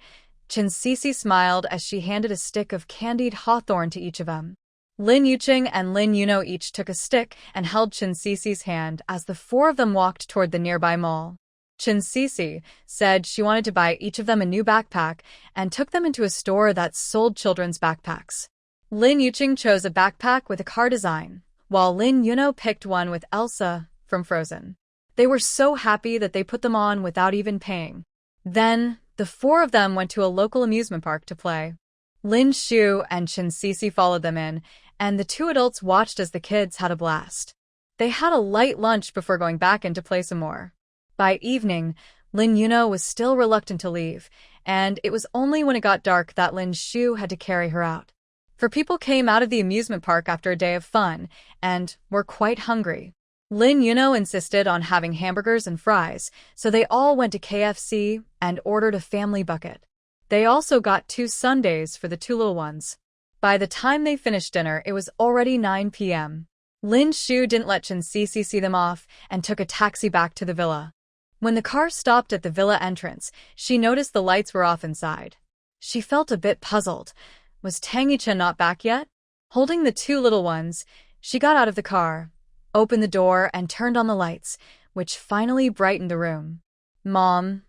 Chen Sisi smiled as she handed a stick of candied hawthorn to each of them. Lin Yuqing and Lin Yuno each took a stick and held Chen Sisi's hand as the 4 of them walked toward the nearby mall. Chen Sisi said she wanted to buy each of them a new backpack and took them into a store that sold children's backpacks. Lin Yuqing chose a backpack with a car design, while Lin Yuno picked one with Elsa from Frozen. They were so happy that they put them on without even paying. Then, the four of them went to a local amusement park to play. Lin Shu and Chen Sisi followed them in, and the two adults watched as the kids had a blast. They had a light lunch before going back in to play some more. By evening, Lin Yuno was still reluctant to leave, and it was only when it got dark that Lin Shu had to carry her out. For people came out of the amusement park after a day of fun, and were quite hungry. Lin Yuno insisted on having hamburgers and fries, so they all went to KFC and ordered a family bucket. They also got 2 sundaes for the two little ones. By the time they finished dinner, it was already 9 p.m. Lin Shu didn't let Chen Sisi see them off and took a taxi back to the villa. When the car stopped at the villa entrance, she noticed the lights were off inside. She felt a bit puzzled. Was Tang Yichen not back yet? Holding the two little ones, she got out of the car, opened the door, and turned on the lights, which finally brightened the room. Mom,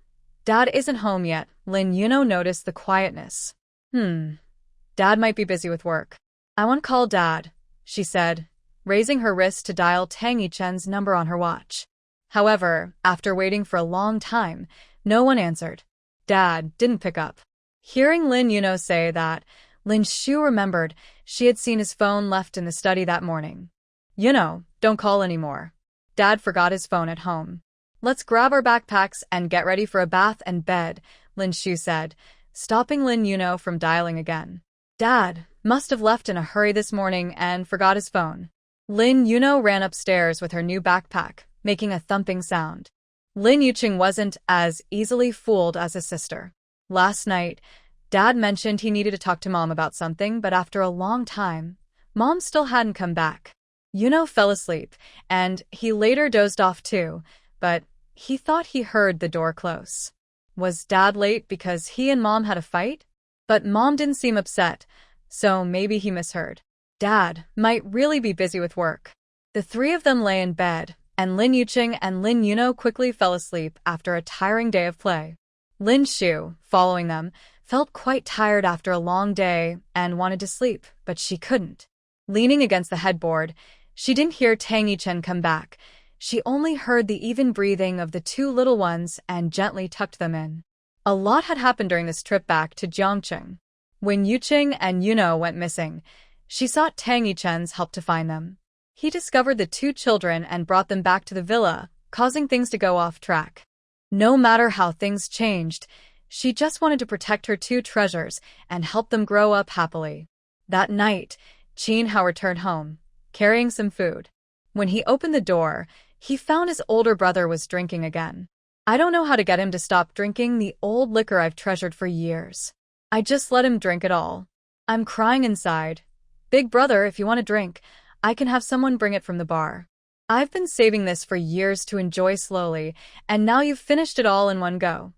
Dad isn't home yet. Lin Yuno noticed the quietness. Dad might be busy with work. I want to call Dad, she said, raising her wrist to dial Tang Yichen's number on her watch. However, after waiting for a long time, no one answered. Dad didn't pick up. Hearing Lin Yuno say that, Lin Shu remembered she had seen his phone left in the study that morning. Don't call anymore. Dad forgot his phone at home. Let's grab our backpacks and get ready for a bath and bed, Lin Shu said, stopping Lin Yuno from dialing again. Dad must have left in a hurry this morning and forgot his phone. Lin Yuno ran upstairs with her new backpack, making a thumping sound. Lin Yuqing wasn't as easily fooled as his sister. Last night, Dad mentioned he needed to talk to Mom about something, but after a long time, Mom still hadn't come back. Yuno fell asleep, and he later dozed off too, but he thought he heard the door close. Was Dad late because he and Mom had a fight? But Mom didn't seem upset, so maybe he misheard. Dad might really be busy with work. The three of them lay in bed, and Lin Yuqing and Lin Yuno quickly fell asleep after a tiring day of play. Lin Shu, following them, felt quite tired after a long day and wanted to sleep, but she couldn't. Leaning against the headboard, she didn't hear Tang Yichen come back. She only heard the even breathing of the two little ones and gently tucked them in. A lot had happened during this trip back to Jiangcheng. When Yuqing and Yuno went missing, she sought Tang Yichen's help to find them. He discovered the two children and brought them back to the villa, causing things to go off track. No matter how things changed, she just wanted to protect her two treasures and help them grow up happily. That night, Qin Hao returned home, carrying some food. When he opened the door, he found his older brother was drinking again. I don't know how to get him to stop drinking the old liquor I've treasured for years. I just let him drink it all. I'm crying inside. Big brother, if you want a drink, I can have someone bring it from the bar. I've been saving this for years to enjoy slowly, and now you've finished it all in one go.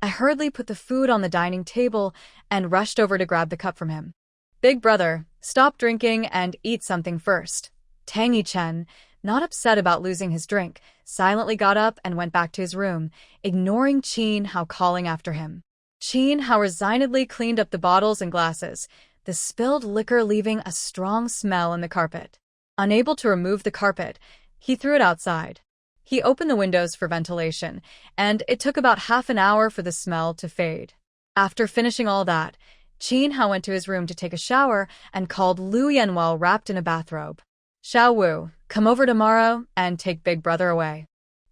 I hurriedly put the food on the dining table and rushed over to grab the cup from him. Big brother, stop drinking and eat something first. Tang Yichen, not upset about losing his drink, silently got up and went back to his room, ignoring Qin Hao calling after him. Qin Hao resignedly cleaned up the bottles and glasses, the spilled liquor leaving a strong smell in the carpet. Unable to remove the carpet, he threw it outside. He opened the windows for ventilation, and it took about half an hour for the smell to fade. After finishing all that, Qin Hao went to his room to take a shower and called Lu Yanwell wrapped in a bathrobe. Xiao Wu, come over tomorrow and take Big Brother away.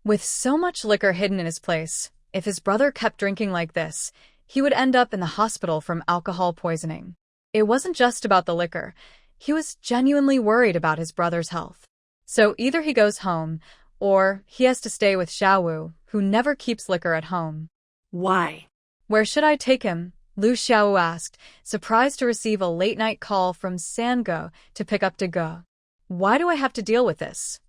With so much liquor hidden in his place, if his brother kept drinking like this, he would end up in the hospital from alcohol poisoning. It wasn't just about the liquor. He was genuinely worried about his brother's health. So either he goes home, or he has to stay with Xiao Wu, who never keeps liquor at home. Why? Where should I take him? Lu Xiao asked, surprised to receive a late-night call from Sango to pick up Ge. Why do I have to deal with this?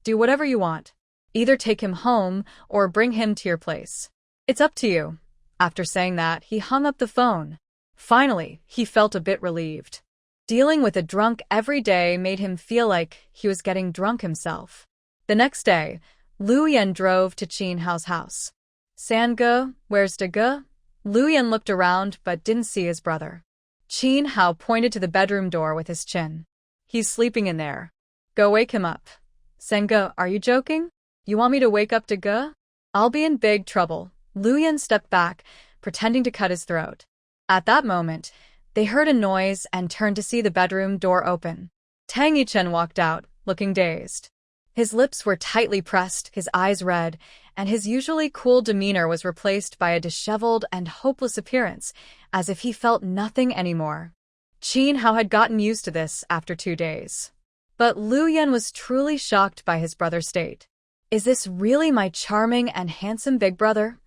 Do whatever you want. Either take him home or bring him to your place. It's up to you. After saying that, he hung up the phone. Finally, he felt a bit relieved. Dealing with a drunk every day made him feel like he was getting drunk himself. The next day, Lu Yan drove to Qin Hao's house. Sange, where's Ge? Lu Yan looked around but didn't see his brother. Qin Hao pointed to the bedroom door with his chin. He's sleeping in there. Go wake him up. Sange, are you joking? You want me to wake up to Ge? I'll be in big trouble. Luyan stepped back, pretending to cut his throat. At that moment, they heard a noise and turned to see the bedroom door open. Tang Yichen walked out, looking dazed. His lips were tightly pressed, his eyes red, and his usually cool demeanor was replaced by a disheveled and hopeless appearance, as if he felt nothing anymore. Qin Hao had gotten used to this after 2 days. But Luyan was truly shocked by his brother's state. Is this really my charming and handsome big brother?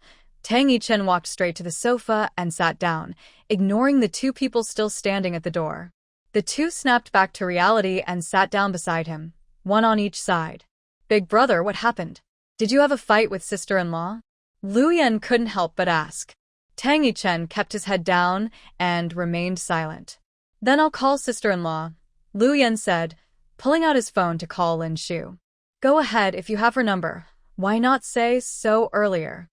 Tang Yichen walked straight to the sofa and sat down, ignoring the 2 people still standing at the door. The 2 snapped back to reality and sat down beside him, one on each side. Big brother, what happened? Did you have a fight with sister-in-law? Luyan couldn't help but ask. Tang Yichen kept his head down and remained silent. Then I'll call sister-in-law, Luyan said, pulling out his phone to call Lin Shu. Go ahead if you have her number. Why not say so earlier?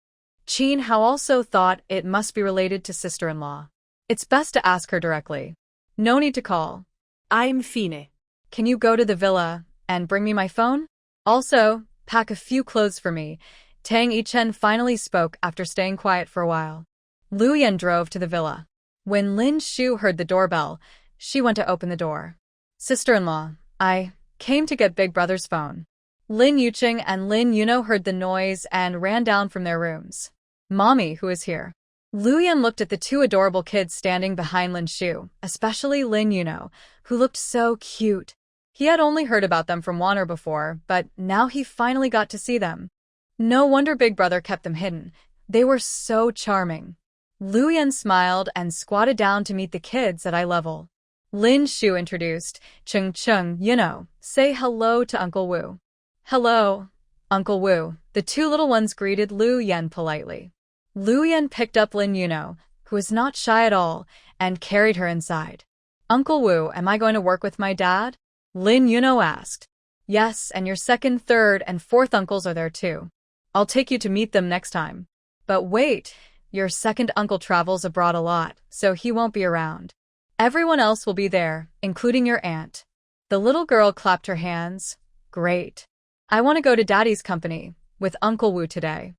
Qin Hao also thought it must be related to sister-in-law. It's best to ask her directly. No need to call. I'm fine. Can you go to the villa and bring me my phone? Also, pack a few clothes for me. Tang Yichen finally spoke after staying quiet for a while. Luyan drove to the villa. When Lin Shu heard the doorbell, she went to open the door. Sister-in-law, I came to get Big Brother's phone. Lin Yuqing and Lin Yuno heard the noise and ran down from their rooms. Mommy, who is here? Luyan looked at the 2 adorable kids standing behind Lin Shu, especially Lin Yuno, who looked so cute. He had only heard about them from Wanner before, but now he finally got to see them. No wonder Big Brother kept them hidden. They were so charming. Luyan smiled and squatted down to meet the kids at eye level. Lin Shu introduced, Chung, say hello to Uncle Wu. Hello, Uncle Wu. The 2 little ones greeted Luyan politely. Luyan picked up Lin Yuno, who was not shy at all, and carried her inside. Uncle Wu, am I going to work with my dad? Lin Yuno asked. Yes, and your 2nd, 3rd, and 4th uncles are there too. I'll take you to meet them next time. But wait, your 2nd uncle travels abroad a lot, so he won't be around. Everyone else will be there, including your aunt. The little girl clapped her hands. Great. I want to go to Daddy's company with Uncle Wu today.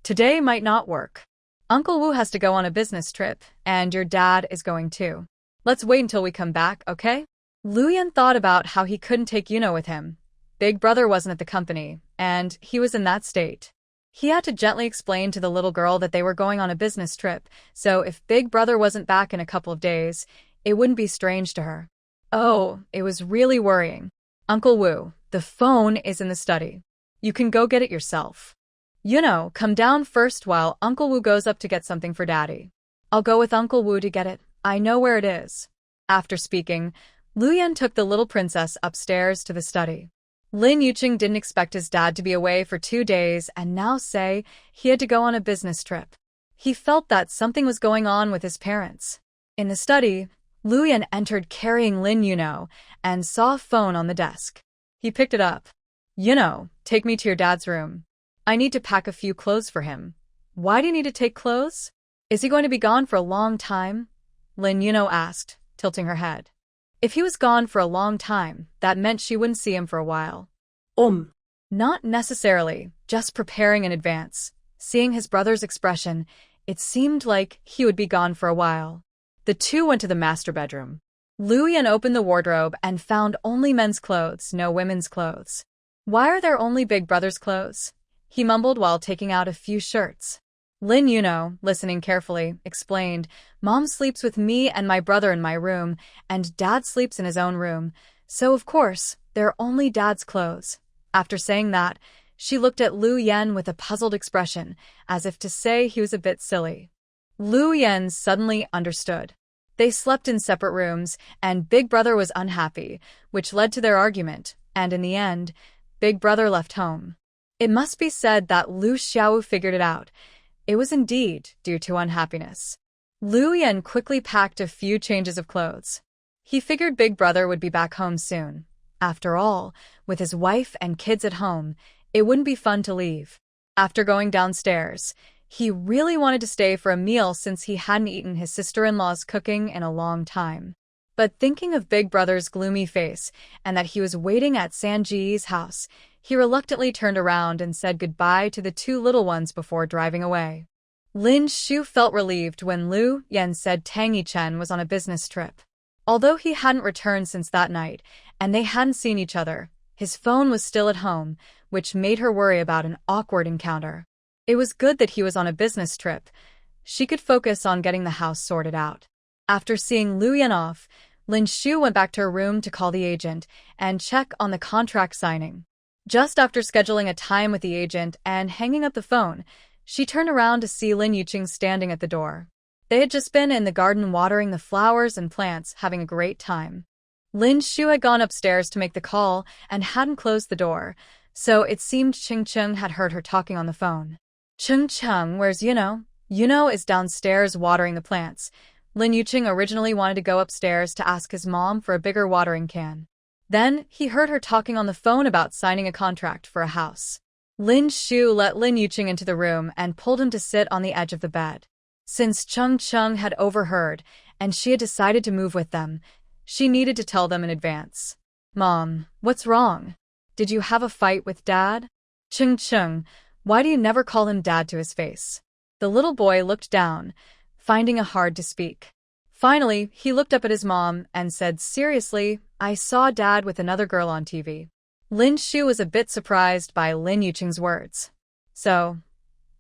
Today might not work. Uncle Wu has to go on a business trip, and your dad is going too. Let's wait until we come back, okay? Luyan thought about how he couldn't take Yuno with him. Big Brother wasn't at the company, and he was in that state. He had to gently explain to the little girl that they were going on a business trip, so if Big Brother wasn't back in a couple of days, it wouldn't be strange to her. Oh, it was really worrying. Uncle Wu, the phone is in the study. You can go get it yourself. Yuno, come down first while Uncle Wu goes up to get something for Daddy. I'll go with Uncle Wu to get it. I know where it is. After speaking, Luyan took the little princess upstairs to the study. Lin Yuqing didn't expect his dad to be away for 2 days and now say he had to go on a business trip. He felt that something was going on with his parents. In the study, Luyan entered carrying Lin Yuno and saw a phone on the desk. He picked it up. Yuno, take me to your dad's room. I need to pack a few clothes for him. Why do you need to take clothes? Is he going to be gone for a long time? Lin Yuno asked, tilting her head. If he was gone for a long time, that meant she wouldn't see him for a while. Not necessarily, just preparing in advance. Seeing his brother's expression, it seemed like he would be gone for a while. The 2 went to the master bedroom. Luyan opened the wardrobe and found only men's clothes, no women's clothes. Why are there only Big Brother's clothes? He mumbled while taking out a few shirts. Lin Yuno, listening carefully, explained, Mom sleeps with me and my brother in my room, and Dad sleeps in his own room, so of course, they're only Dad's clothes. After saying that, she looked at Luyan with a puzzled expression, as if to say he was a bit silly. Luyan suddenly understood. They slept in separate rooms, and Big Brother was unhappy, which led to their argument, and in the end, Big Brother left home. It must be said that Lu Xiao figured it out. It was indeed due to unhappiness. Luyan quickly packed a few changes of clothes. He figured Big Brother would be back home soon. After all, with his wife and kids at home, it wouldn't be fun to leave. After going downstairs, he really wanted to stay for a meal since he hadn't eaten his sister-in-law's cooking in a long time. But thinking of Big Brother's gloomy face and that he was waiting at Sanji's house, He reluctantly turned around and said goodbye to the two little ones before driving away. Lin Shu felt relieved when Lu Yan said Tang Yichen was on a business trip. Although he hadn't returned since that night, and they hadn't seen each other, his phone was still at home, which made her worry about an awkward encounter. It was good that he was on a business trip. She could focus on getting the house sorted out. After seeing Lu Yan off, Lin Shu went back to her room to call the agent and check on the contract signing. Just after scheduling a time with the agent and hanging up the phone, she turned around to see Lin Yuqing standing at the door. They had just been in the garden watering the flowers and plants, having a great time. Lin Shu had gone upstairs to make the call and hadn't closed the door, so it seemed Ching Cheng had heard her talking on the phone. Ching Cheng, where's Yuno? Yuno is downstairs watering the plants. Lin Yuqing originally wanted to go upstairs to ask his mom for a bigger watering can. Then, he heard her talking on the phone about signing a contract for a house. Lin Shu let Lin Yuqing into the room and pulled him to sit on the edge of the bed. Since Cheng Cheng had overheard, and she had decided to move with them, she needed to tell them in advance. Mom, what's wrong? Did you have a fight with Dad? Cheng Cheng, why do you never call him Dad to his face? The little boy looked down, finding it hard to speak. Finally, he looked up at his mom and said seriously, I saw Dad with another girl on TV. Lin Shu was a bit surprised by Lin Yuqing's words. So,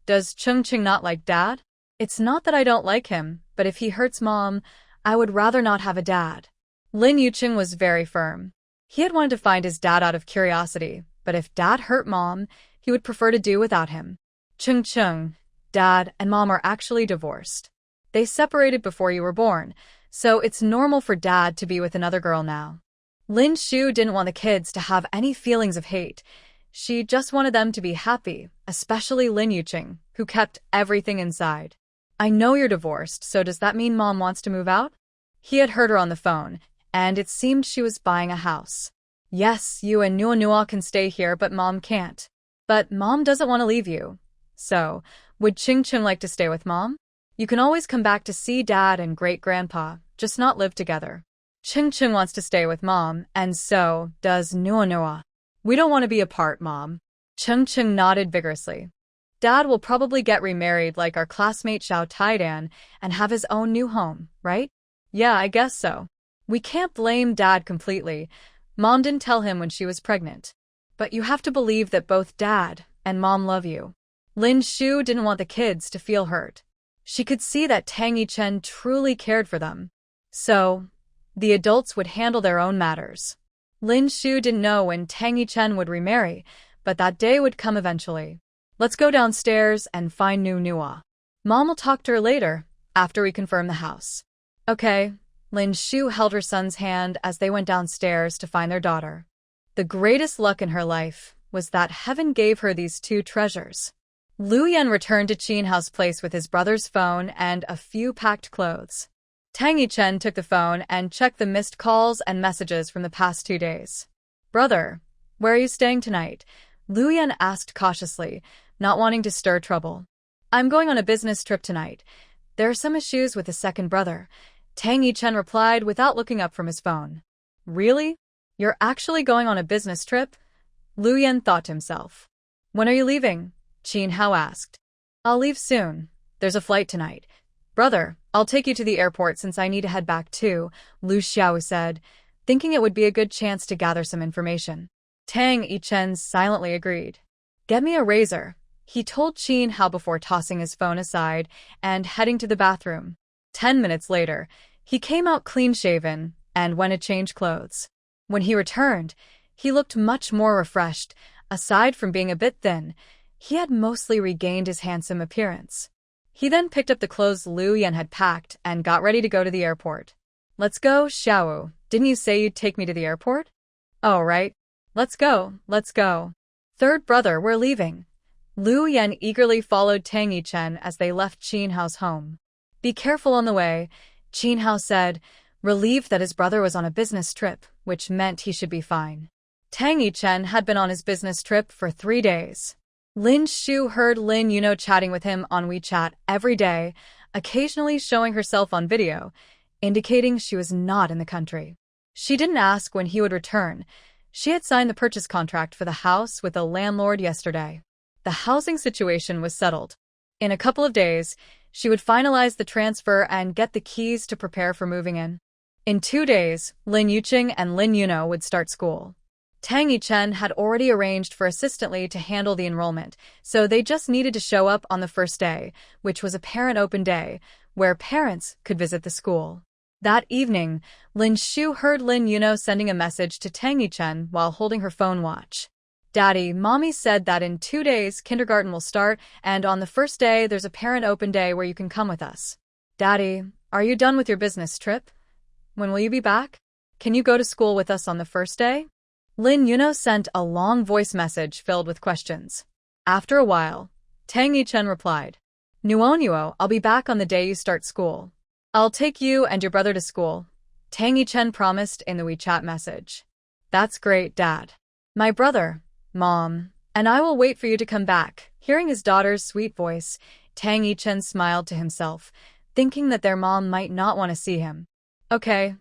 does Cheng Cheng not like Dad? It's not that I don't like him, but if he hurts Mom, I would rather not have a dad. Lin Yuqing was very firm. He had wanted to find his dad out of curiosity, but if Dad hurt Mom, he would prefer to do without him. Cheng Cheng, Dad and Mom are actually divorced. They separated before you were born, so it's normal for Dad to be with another girl now. Lin Shu didn't want the kids to have any feelings of hate. She just wanted them to be happy, especially Lin Yuqing, who kept everything inside. I know you're divorced, so does that mean Mom wants to move out? He had heard her on the phone, and it seemed she was buying a house. Yes, you and Nua Nua can stay here, but Mom can't. But Mom doesn't want to leave you. So, would Ching Cheng like to stay with Mom? You can always come back to see Dad and Great-Grandpa, just not live together. Ching Cheng wants to stay with Mom, and so does Nua Nua. We don't want to be apart, Mom. Cheng Cheng nodded vigorously. Dad will probably get remarried like our classmate Xiao Taidan and have his own new home, right? Yeah, I guess so. We can't blame Dad completely. Mom didn't tell him when she was pregnant. But you have to believe that both Dad and Mom love you. Lin Shu didn't want the kids to feel hurt. She could see that Tang Yichen truly cared for them. So, the adults would handle their own matters. Lin Shu didn't know when Tang Yichen would remarry, but that day would come eventually. Let's go downstairs and find Nua Nua. Mom will talk to her later, after we confirm the house. Okay. Lin Shu held her son's hand as they went downstairs to find their daughter. The greatest luck in her life was that heaven gave her these two treasures. Lu Yan returned to Qin Hao's place with his brother's phone and a few packed clothes. Tang Yichen took the phone and checked the missed calls and messages from the past 2 days. Brother, where are you staying tonight? Lu Yan asked cautiously, not wanting to stir trouble. I'm going on a business trip tonight. There are some issues with the second brother. Tang Yichen replied without looking up from his phone. Really? You're actually going on a business trip? Lu Yan thought to himself. When are you leaving? Qin Hao asked. I'll leave soon. There's a flight tonight. Brother, I'll take you to the airport since I need to head back too, Lu Xiao said, thinking it would be a good chance to gather some information. Tang Yichen silently agreed. Get me a razor, he told Qin Hao before tossing his phone aside and heading to the bathroom. 10 minutes later, he came out clean-shaven and went to change clothes. When he returned, he looked much more refreshed. Aside from being a bit thin, he had mostly regained his handsome appearance. He then picked up the clothes Lu Yan had packed and got ready to go to the airport. Let's go, Xiao. Didn't you say you'd take me to the airport? Oh, right. Let's go, let's go. Third brother, we're leaving. Lu Yan eagerly followed Tang Yichen as they left Qin Hao's home. Be careful on the way, Qin Hao said, relieved that his brother was on a business trip, which meant he should be fine. Tang Yichen had been on his business trip for 3 days. Lin Shu heard Lin Yuno chatting with him on WeChat every day, occasionally showing herself on video, indicating she was not in the country. She didn't ask when he would return. She had signed the purchase contract for the house with the landlord yesterday. The housing situation was settled. In a couple of days, she would finalize the transfer and get the keys to prepare for moving in. In 2 days, Lin Yuqing and Lin Yuno would start school. Tang Yichen had already arranged for assistantly to handle the enrollment, so they just needed to show up on the first day, which was a parent open day, where parents could visit the school. That evening, Lin Shu heard Lin Yuno sending a message to Tang Yichen while holding her phone watch. Daddy, Mommy said that in 2 days kindergarten will start, and on the first day there's a parent open day where you can come with us. Daddy, are you done with your business trip? When will you be back? Can you go to school with us on the first day? Lin Yuno sent a long voice message filled with questions. After a while, Tang Yichen replied, Nuo, I'll be back on the day you start school. I'll take you and your brother to school, Tang Yichen promised in the WeChat message. That's great, Dad. My brother, Mom, and I will wait for you to come back. Hearing his daughter's sweet voice, Tang Yichen smiled to himself, thinking that their mom might not want to see him. Okay,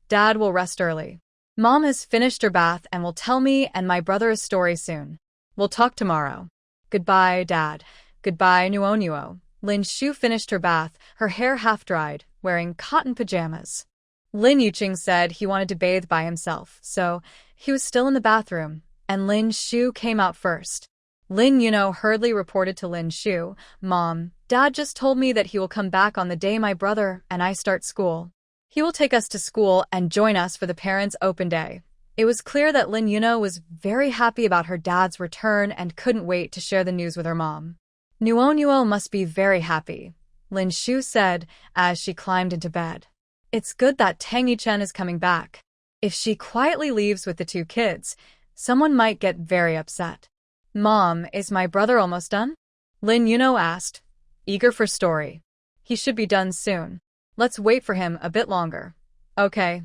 Dad will rest early. Mom has finished her bath and will tell me and my brother a story soon. We'll talk tomorrow. Goodbye, Dad. Goodbye, Nuo. Lin Shu finished her bath, her hair half-dried, wearing cotton pajamas. Lin Yuqing said he wanted to bathe by himself, so he was still in the bathroom, and Lin Shu came out first. Lin Yuno hurriedly reported to Lin Shu, Mom, Dad just told me that he will come back on the day my brother and I start school. He will take us to school and join us for the parents' open day. It was clear that Lin Yuno was very happy about her dad's return and couldn't wait to share the news with her mom. Nuo must be very happy, Lin Shu said as she climbed into bed. It's good that Tang Yichen is coming back. If she quietly leaves with the 2 kids, someone might get very upset. Mom, is my brother almost done? Lin Yuno asked, eager for story. He should be done soon. Let's wait for him a bit longer. Okay.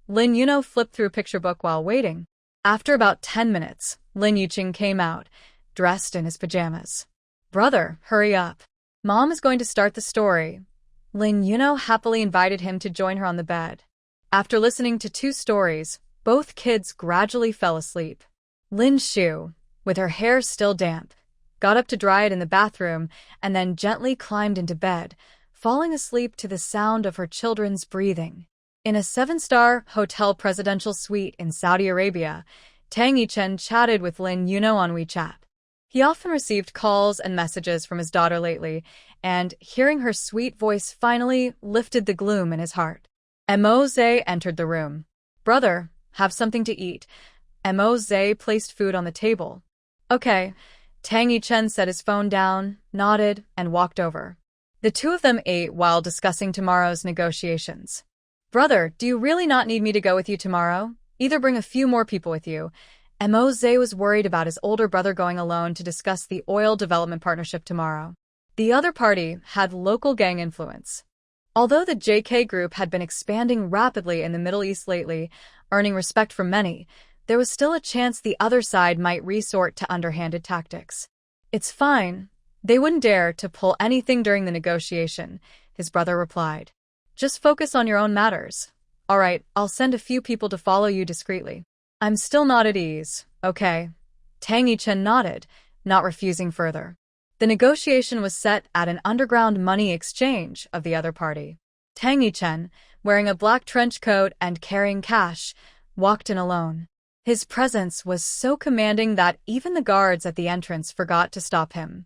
Lin Yuno flipped through a picture book while waiting. After about 10 minutes, Lin Yuqing came out, dressed in his pajamas. Brother, hurry up. Mom is going to start the story. Lin Yuno happily invited him to join her on the bed. After listening to 2 stories, both kids gradually fell asleep. Lin Shu, with her hair still damp, got up to dry it in the bathroom and then gently climbed into bed, falling asleep to the sound of her children's breathing. In a 7-star hotel presidential suite in Saudi Arabia, Tang Yichen chatted with Lin Yuno on WeChat. He often received calls and messages from his daughter lately, and hearing her sweet voice finally lifted the gloom in his heart. Mo Zhe entered the room. Brother, have something to eat. Mo Zhe placed food on the table. Okay. Tang Yichen set his phone down, nodded, and walked over. The 2 of them ate while discussing tomorrow's negotiations. Brother, do you really not need me to go with you tomorrow? Either bring a few more people with you. Mo Zhe was worried about his older brother going alone to discuss the oil development partnership tomorrow. The other party had local gang influence. Although the JK group had been expanding rapidly in the Middle East lately, earning respect from many, there was still a chance the other side might resort to underhanded tactics. It's fine. They wouldn't dare to pull anything during the negotiation, his brother replied. Just focus on your own matters. All right, I'll send a few people to follow you discreetly. I'm still not at ease. Okay. Tang Yichen nodded, not refusing further. The negotiation was set at an underground money exchange of the other party. Tang Yichen, wearing a black trench coat and carrying cash, walked in alone. His presence was so commanding that even the guards at the entrance forgot to stop him.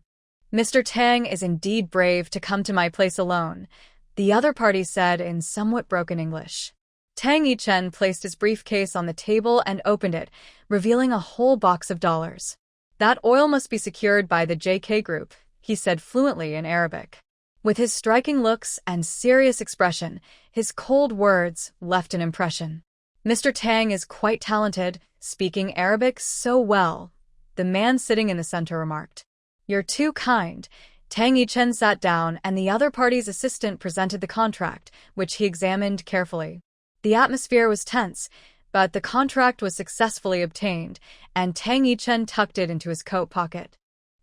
Mr. Tang is indeed brave to come to my place alone, the other party said in somewhat broken English. Tang Yichen placed his briefcase on the table and opened it, revealing a whole box of dollars. That oil must be secured by the JK group, he said fluently in Arabic. With his striking looks and serious expression, his cold words left an impression. Mr. Tang is quite talented, speaking Arabic so well, the man sitting in the center remarked. You're too kind. Tang Yichen sat down and the other party's assistant presented the contract, which he examined carefully. The atmosphere was tense, but the contract was successfully obtained, and Tang Yichen tucked it into his coat pocket.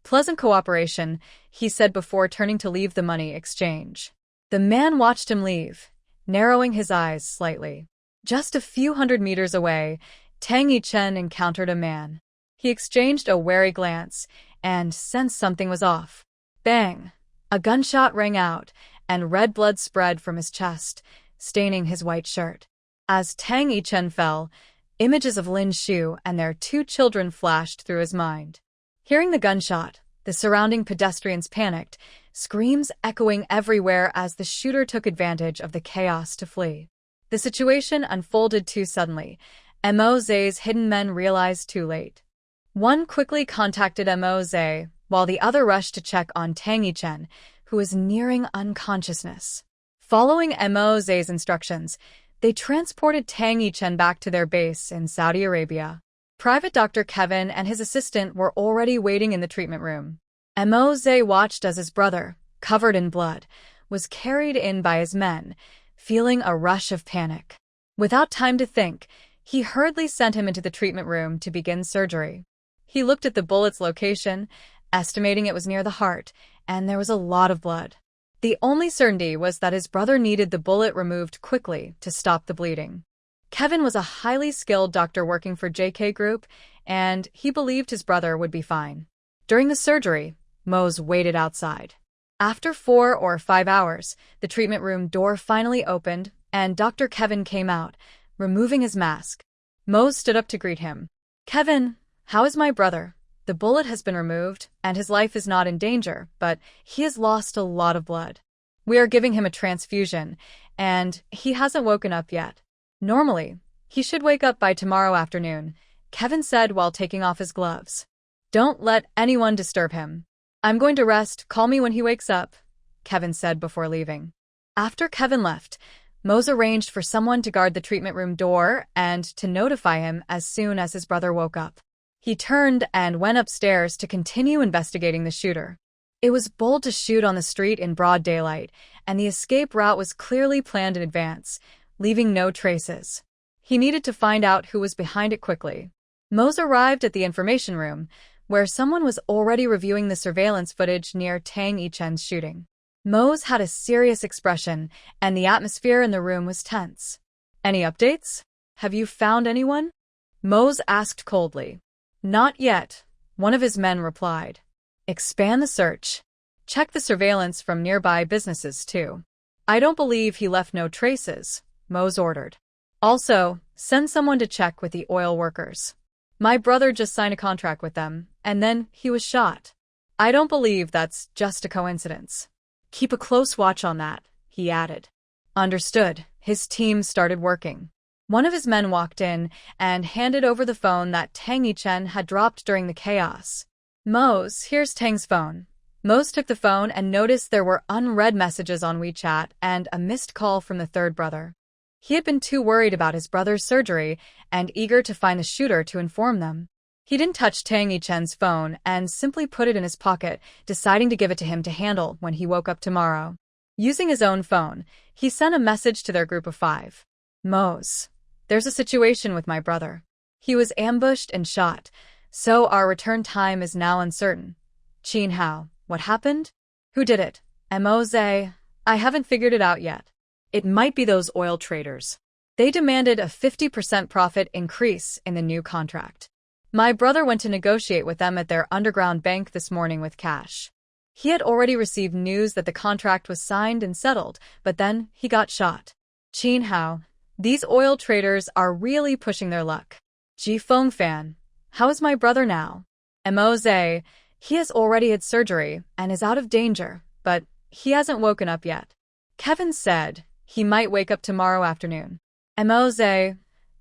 Pleasant cooperation, he said before turning to leave the money exchange. The man watched him leave, narrowing his eyes slightly. Just a few hundred meters away, Tang Yichen encountered a man. He exchanged a wary glance and sensed something was off. Bang! A gunshot rang out, and red blood spread from his chest, staining his white shirt. As Tang Yichen fell, images of Lin Shu and their 2 children flashed through his mind. Hearing the gunshot, the surrounding pedestrians panicked, screams echoing everywhere as the shooter took advantage of the chaos to flee. The situation unfolded too suddenly. Mo Zhe's hidden men realized too late. One quickly contacted Mo Zhe, while the other rushed to check on Tang Yichen, who was nearing unconsciousness. Following Mo Zhe's instructions, they transported Tang Yichen back to their base in Saudi Arabia. Private Dr. Kevin and his assistant were already waiting in the treatment room. Mo Zhe watched as his brother, covered in blood, was carried in by his men, feeling a rush of panic. Without time to think, he hurriedly sent him into the treatment room to begin surgery. He looked at the bullet's location, estimating it was near the heart, and there was a lot of blood. The only certainty was that his brother needed the bullet removed quickly to stop the bleeding. Kevin was a highly skilled doctor working for JK Group, and he believed his brother would be fine. During the surgery, Mose waited outside. After 4 or 5 hours, the treatment room door finally opened, and Dr. Kevin came out, removing his mask. Mose stood up to greet him. "Kevin, how is my brother? The bullet has been removed, and his life is not in danger, but he has lost a lot of blood. We are giving him a transfusion, and he hasn't woken up yet. Normally, he should wake up by tomorrow afternoon," Kevin said while taking off his gloves. "Don't let anyone disturb him. I'm going to rest, call me when he wakes up," Kevin said before leaving. After Kevin left, Mose arranged for someone to guard the treatment room door and to notify him as soon as his brother woke up. He turned and went upstairs to continue investigating the shooter. It was bold to shoot on the street in broad daylight, and the escape route was clearly planned in advance, leaving no traces. He needed to find out who was behind it quickly. Mose arrived at the information room, where someone was already reviewing the surveillance footage near Tang Yichen's shooting. Mose had a serious expression, and the atmosphere in the room was tense. "Any updates? Have you found anyone?" Mose asked coldly. "Not yet," one of his men replied. "Expand the search. Check the surveillance from nearby businesses, too." "I don't believe he left no traces," Mose ordered. "Also, send someone to check with the oil workers. My brother just signed a contract with them, and then he was shot. I don't believe that's just a coincidence. Keep a close watch on that," he added. Understood. His team started working. One of his men walked in and handed over the phone that Tang Yichen had dropped during the chaos. "Mose, here's Tang's phone." Mose took the phone and noticed there were unread messages on WeChat and a missed call from the third brother. He had been too worried about his brother's surgery and eager to find the shooter to inform them. He didn't touch Tang Yichen's phone and simply put it in his pocket, deciding to give it to him to handle when he woke up tomorrow. Using his own phone, he sent a message to their group of 5. "Mose, there's a situation with my brother. He was ambushed and shot, so our return time is now uncertain. Qin Hao, what happened? Who did it? Mose, I haven't figured it out yet. It might be those oil traders. They demanded a 50% profit increase in the new contract. My brother went to negotiate with them at their underground bank this morning with cash. He had already received news that the contract was signed and settled, but then he got shot. Qin Hao, these oil traders are really pushing their luck. Ji Feng Fan, how is my brother now? Mose, he has already had surgery and is out of danger, but he hasn't woken up yet. Kevin said he might wake up tomorrow afternoon. Mose,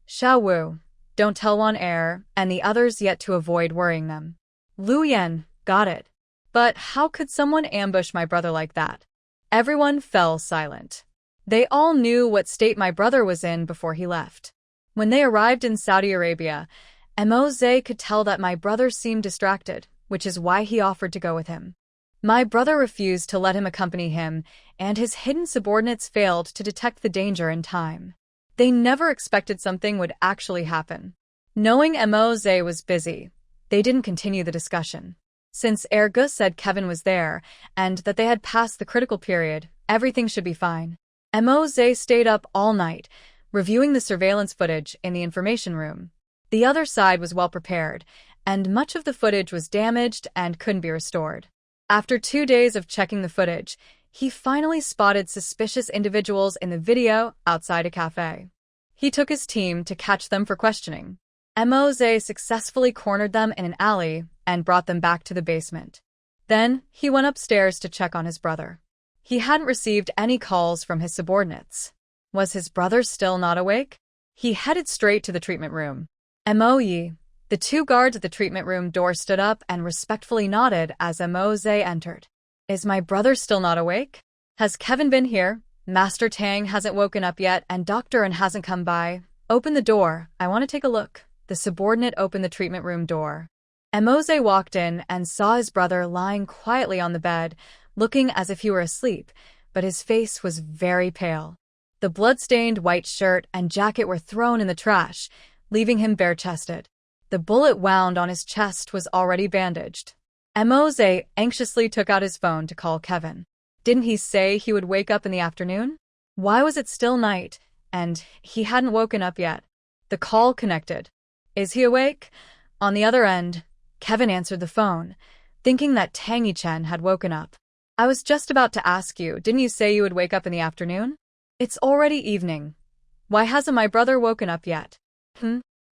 Xiao Wu, don't tell on air, and the others yet to avoid worrying them. Lu Yan, got it. But how could someone ambush my brother like that? Everyone fell silent. They all knew what state my brother was in before he left. When they arrived in Saudi Arabia, Mose could tell that my brother seemed distracted, which is why he offered to go with him. My brother refused to let him accompany him, and his hidden subordinates failed to detect the danger in time. They never expected something would actually happen. Knowing Mose was busy, they didn't continue the discussion. Since Ergus said Kevin was there, and that they had passed the critical period, everything should be fine. Mose stayed up all night, reviewing the surveillance footage in the information room. The other side was well prepared, and much of the footage was damaged and couldn't be restored. After 2 days of checking the footage, he finally spotted suspicious individuals in the video outside a cafe. He took his team to catch them for questioning. Mose successfully cornered them in an alley and brought them back to the basement. Then, he went upstairs to check on his brother. He hadn't received any calls from his subordinates. Was his brother still not awake? He headed straight to the treatment room. Moe. The 2 guards at the treatment room door stood up and respectfully nodded as Mose entered. Is my brother still not awake? Has Kevin been here? Master Tang hasn't woken up yet and Dr. N hasn't come by. Open the door. I want to take a look. The subordinate opened the treatment room door. Mose walked in and saw his brother lying quietly on the bed, looking as if he were asleep, but his face was very pale. The blood-stained white shirt and jacket were thrown in the trash, leaving him bare-chested. The bullet wound on his chest was already bandaged. Mose anxiously took out his phone to call Kevin. Didn't he say he would wake up in the afternoon? Why was it still night, and he hadn't woken up yet? The call connected. Is he awake? On the other end, Kevin answered the phone, thinking that Tang Chen had woken up. I was just about to ask you, didn't you say you would wake up in the afternoon? It's already evening. Why hasn't my brother woken up yet?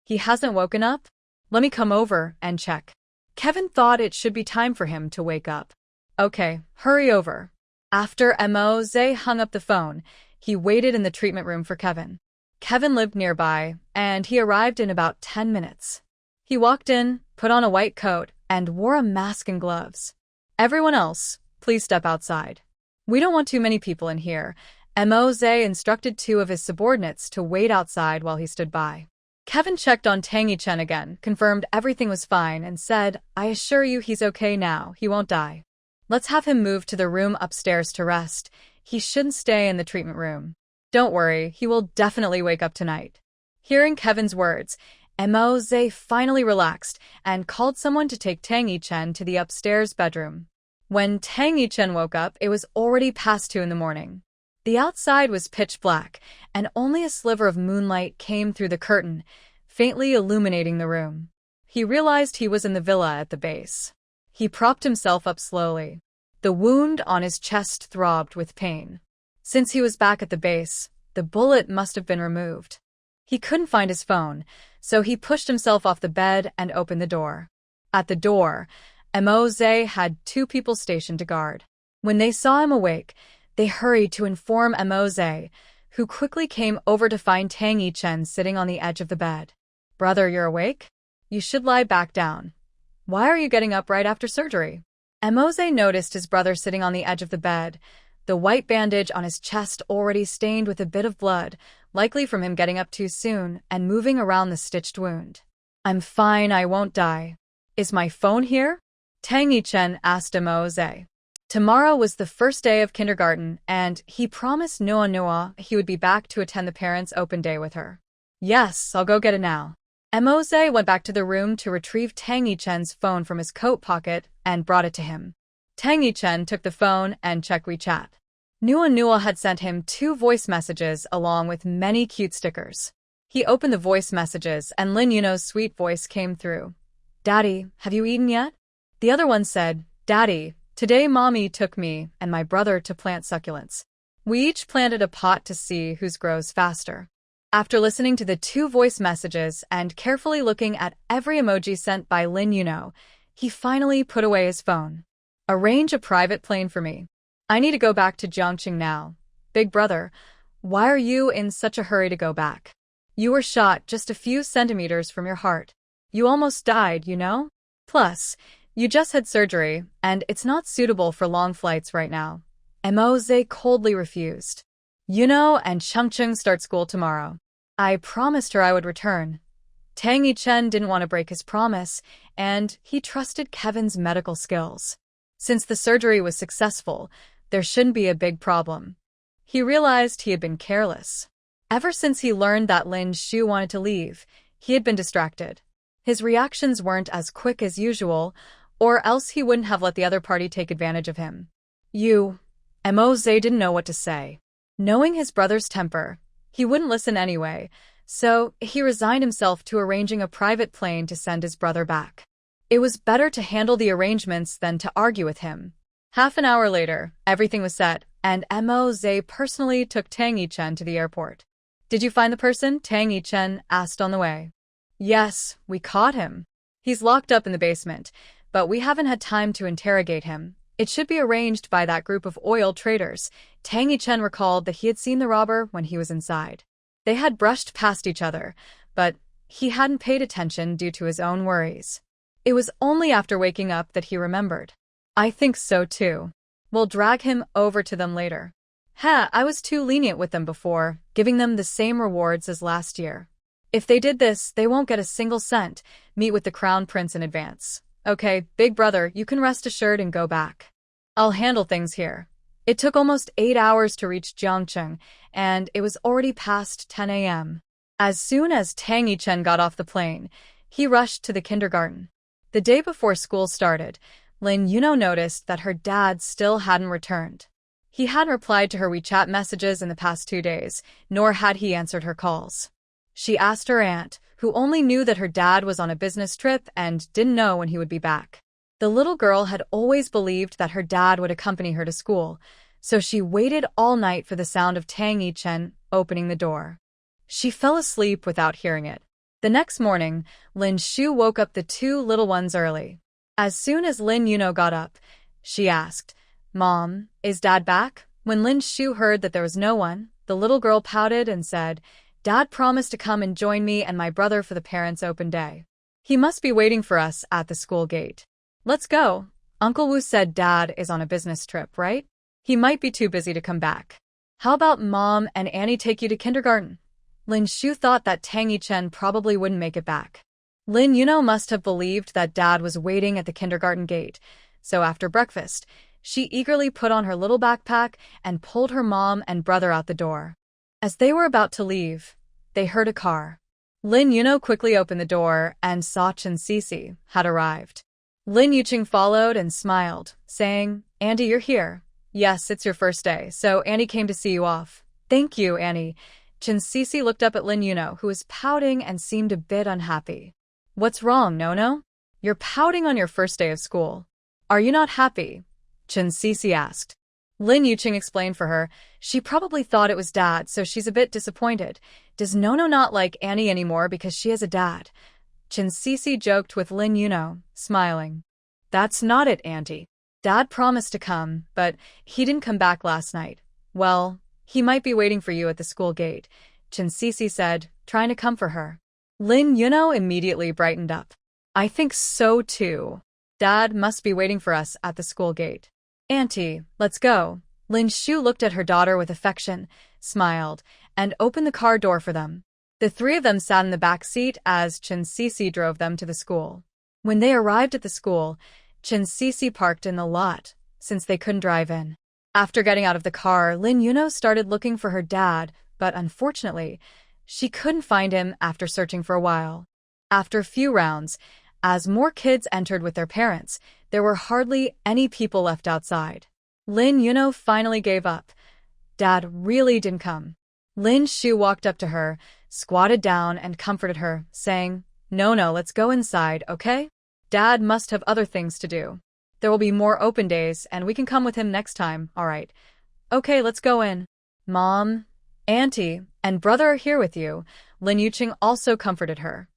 He hasn't woken up? Let me come over and check. Kevin thought it should be time for him to wake up. Okay, hurry over. After Mose hung up the phone, he waited in the treatment room for Kevin. Kevin lived nearby, and he arrived in about 10 minutes. He walked in, put on a white coat, and wore a mask and gloves. Everyone else, please step outside. We don't want too many people in here. Mose instructed 2 of his subordinates to wait outside while he stood by. Kevin checked on Tang Chen again, confirmed everything was fine, and said, I assure you he's okay now, he won't die. Let's have him move to the room upstairs to rest. He shouldn't stay in the treatment room. Don't worry, he will definitely wake up tonight. Hearing Kevin's words, Mose finally relaxed and called someone to take Tang Chen to the upstairs bedroom. When Tang Chen woke up, it was already past 2 in the morning. The outside was pitch black, and only a sliver of moonlight came through the curtain, faintly illuminating the room. He realized he was in the villa at the base. He propped himself up slowly. The wound on his chest throbbed with pain. Since he was back at the base, the bullet must have been removed. He couldn't find his phone, so he pushed himself off the bed and opened the door. At the door, Mose had 2 people stationed to guard. When they saw him awake, they hurried to inform Mose, who quickly came over to find Tang Chen sitting on the edge of the bed. Brother, you're awake? You should lie back down. Why are you getting up right after surgery? Mose noticed his brother sitting on the edge of the bed, the white bandage on his chest already stained with a bit of blood, likely from him getting up too soon and moving around the stitched wound. I'm fine, I won't die. Is my phone here? Tang Chen asked Mose. Tomorrow was the first day of kindergarten, and he promised Noa he would be back to attend the parents' open day with her. Yes, I'll go get it now. Mose went back to the room to retrieve Tang Chen's phone from his coat pocket and brought it to him. Tang Chen took the phone and checked WeChat. Noa had sent him 2 voice messages along with many cute stickers. He opened the voice messages and Lin Yuno's sweet voice came through. Daddy, have you eaten yet? The other one said, Daddy, today Mommy took me and my brother to plant succulents. We each planted a pot to see whose grows faster. After listening to the 2 voice messages and carefully looking at every emoji sent by Lin Yuno, he finally put away his phone. Arrange a private plane for me. I need to go back to Jiangqing now. Big brother, why are you in such a hurry to go back? You were shot just a few centimeters from your heart. You almost died, you know? Plus, you just had surgery, and it's not suitable for long flights right now. Mose coldly refused. Yuno and Changcheng start school tomorrow. I promised her I would return. Tang Chen didn't want to break his promise, and he trusted Kevin's medical skills. Since the surgery was successful, there shouldn't be a big problem. He realized he had been careless. Ever since he learned that Lin Shu wanted to leave, he had been distracted. His reactions weren't as quick as usual, or else he wouldn't have let the other party take advantage of him. Mose didn't know what to say. Knowing his brother's temper, he wouldn't listen anyway, so he resigned himself to arranging a private plane to send his brother back. It was better to handle the arrangements than to argue with him. Half an hour later, everything was set, and Mo Zhe personally took Tang Yichen to the airport. "Did you find the person?" Tang Yichen asked on the way. "Yes, we caught him. He's locked up in the basement, but we haven't had time to interrogate him. It should be arranged by that group of oil traders." Tang Yichen recalled that he had seen the robber when he was inside. They had brushed past each other, but he hadn't paid attention due to his own worries. It was only after waking up that he remembered. "I think so too. We'll drag him over to them later. I was too lenient with them before, giving them the same rewards as last year. If they did this, they won't get a single cent. Meet with the crown prince in advance. Okay, big brother, you can rest assured and go back. I'll handle things here." It took almost 8 hours to reach Jiangcheng, and it was already past 10 a.m. As soon as Tang Yichen got off the plane, he rushed to the kindergarten. The day before school started, Lin Yuno noticed that her dad still hadn't returned. He hadn't replied to her WeChat messages in the past 2 days, nor had he answered her calls. She asked her aunt, who only knew that her dad was on a business trip and didn't know when he would be back. The little girl had always believed that her dad would accompany her to school, so she waited all night for the sound of Tang Yichen opening the door. She fell asleep without hearing it. The next morning, Lin Shu woke up the two little ones early. As soon as Lin Yuno got up, she asked, "Mom, is Dad back?" When Lin Shu heard that there was no one, the little girl pouted and said, "Dad promised to come and join me and my brother for the parents' open day. He must be waiting for us at the school gate. Let's go." Uncle Wu said Dad is on a business trip, right? He might be too busy to come back. "How about Mom and Annie take you to kindergarten?" Lin Shu thought that Tang Yichen probably wouldn't make it back. Lin Yuno must have believed that Dad was waiting at the kindergarten gate, so after breakfast, she eagerly put on her little backpack and pulled her mom and brother out the door. As they were about to leave, they heard a car. Lin Yuno quickly opened the door and saw Chen Sisi had arrived. Lin Yuqing followed and smiled, saying, "Andy, you're here. Yes, it's your first day, so Annie came to see you off." "Thank you, Annie." Chen Sisi looked up at Lin Yuno, who was pouting and seemed a bit unhappy. "What's wrong, Nono? You're pouting on your first day of school. Are you not happy?" Chen Sisi asked. Lin Yuqing explained for her. She probably thought it was Dad, so she's a bit disappointed. Does Nono not like Annie anymore because she has a dad? Chen Sisi joked with Lin Yuno, smiling. "That's not it, Auntie. Dad promised to come, but he didn't come back last night. Well, he might be waiting for you at the school gate," Chen Sisi said, trying to comfort her. Lin Yuno immediately brightened up. "I think so too. Dad must be waiting for us at the school gate. Auntie, let's go." Lin Shu looked at her daughter with affection, smiled, and opened the car door for them. The three of them sat in the back seat as Chen Sisi drove them to the school. When they arrived at the school, Chen Sisi parked in the lot, since they couldn't drive in. After getting out of the car, Lin Yuno started looking for her dad, but unfortunately, she couldn't find him after searching for a while. After a few rounds, as more kids entered with their parents, there were hardly any people left outside. Lin Yuno finally gave up. Dad really didn't come. Lin Shu walked up to her, squatted down and comforted her, saying, No, let's go inside, okay? Dad must have other things to do. There will be more open days and we can come with him next time, alright? Okay, let's go in. Mom, Auntie, and brother are here with you. Lin Yuqing also comforted her.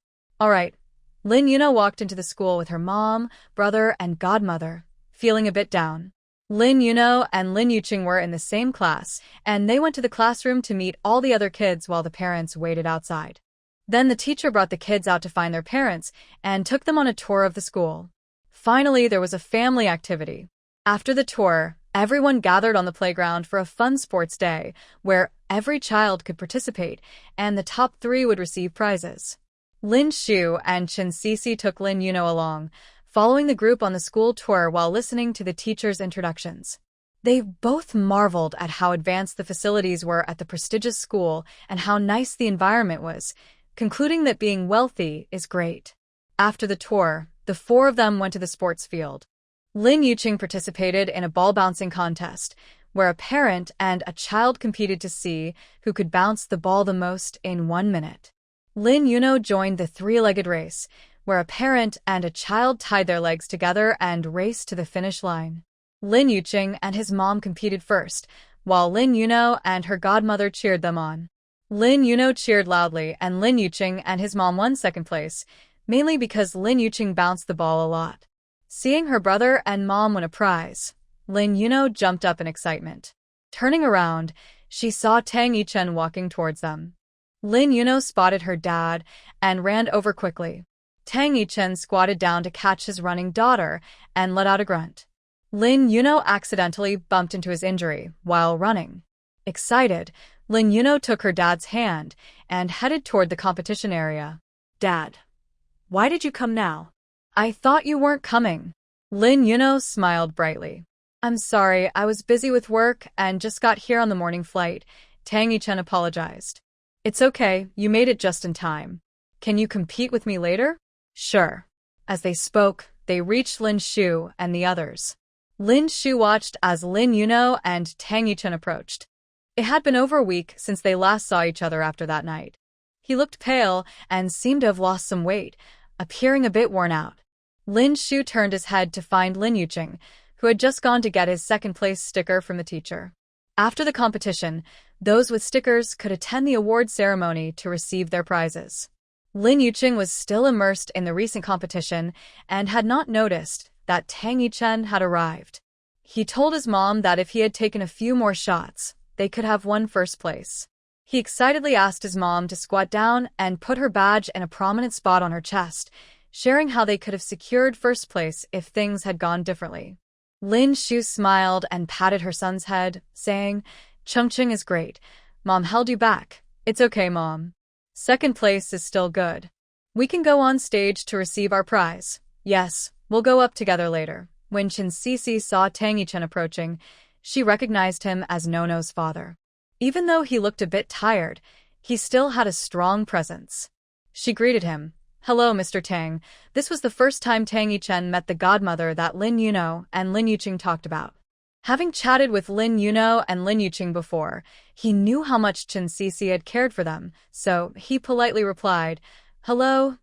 Alright. Lin Yuno walked into the school with her mom, brother, and godmother, feeling a bit down. Lin Yuno and Lin Yuqing were in the same class, and they went to the classroom to meet all the other kids while the parents waited outside. Then the teacher brought the kids out to find their parents and took them on a tour of the school. Finally, there was a family activity. After the tour, everyone gathered on the playground for a fun sports day where every child could participate, and the top 3 would receive prizes. Lin Shu and Chen Sisi took Lin Yuno along, following the group on the school tour while listening to the teacher's introductions. They both marveled at how advanced the facilities were at the prestigious school and how nice the environment was, concluding that being wealthy is great. After the tour, the 4 of them went to the sports field. Lin Yuqing participated in a ball bouncing contest, where a parent and a child competed to see who could bounce the ball the most in 1 minute. Lin Yuno joined the three-legged race, where a parent and a child tied their legs together and raced to the finish line. Lin Yuqing and his mom competed first, while Lin Yuno and her godmother cheered them on. Lin Yuno cheered loudly, and Lin Yuqing and his mom won second place, mainly because Lin Yuqing bounced the ball a lot. Seeing her brother and mom win a prize, Lin Yuno jumped up in excitement. Turning around, she saw Tang Yichen walking towards them. Lin Yuno spotted her dad and ran over quickly. Tang Yichen squatted down to catch his running daughter and let out a grunt. Lin Yuno accidentally bumped into his injury while running. Excited, Lin Yuno took her dad's hand and headed toward the competition area. Dad, why did you come now? I thought you weren't coming. Lin Yuno smiled brightly. I'm sorry, I was busy with work and just got here on the morning flight. Tang Yichen apologized. It's okay, you made it just in time. Can you compete with me later? Sure. As they spoke, they reached Lin Shu and the others. Lin Shu watched as Lin Yuno and Tang Yichen approached. It had been over a week since they last saw each other after that night. He looked pale and seemed to have lost some weight, appearing a bit worn out. Lin Shu turned his head to find Lin Yuqing, who had just gone to get his second-place sticker from the teacher. After the competition, those with stickers could attend the award ceremony to receive their prizes. Lin Yuqing was still immersed in the recent competition and had not noticed that Tang Yichen had arrived. He told his mom that if he had taken a few more shots, they could have won first place. He excitedly asked his mom to squat down and put her badge in a prominent spot on her chest, sharing how they could have secured first place if things had gone differently. Lin Shu smiled and patted her son's head, saying, Chongqing is great. Mom held you back. It's okay, Mom. Second place is still good. We can go on stage to receive our prize. Yes, we'll go up together later. When Qin Sisi saw Tang Yichen approaching, she recognized him as Nono's father. Even though he looked a bit tired, he still had a strong presence. She greeted him. Hello, Mr. Tang. This was the first time Tang Yichen met the godmother that Lin Yuno and Lin Yuqing talked about. Having chatted with Lin Yuno and Lin Yuqing before, he knew how much Qin Sisi had cared for them, so he politely replied, Hello,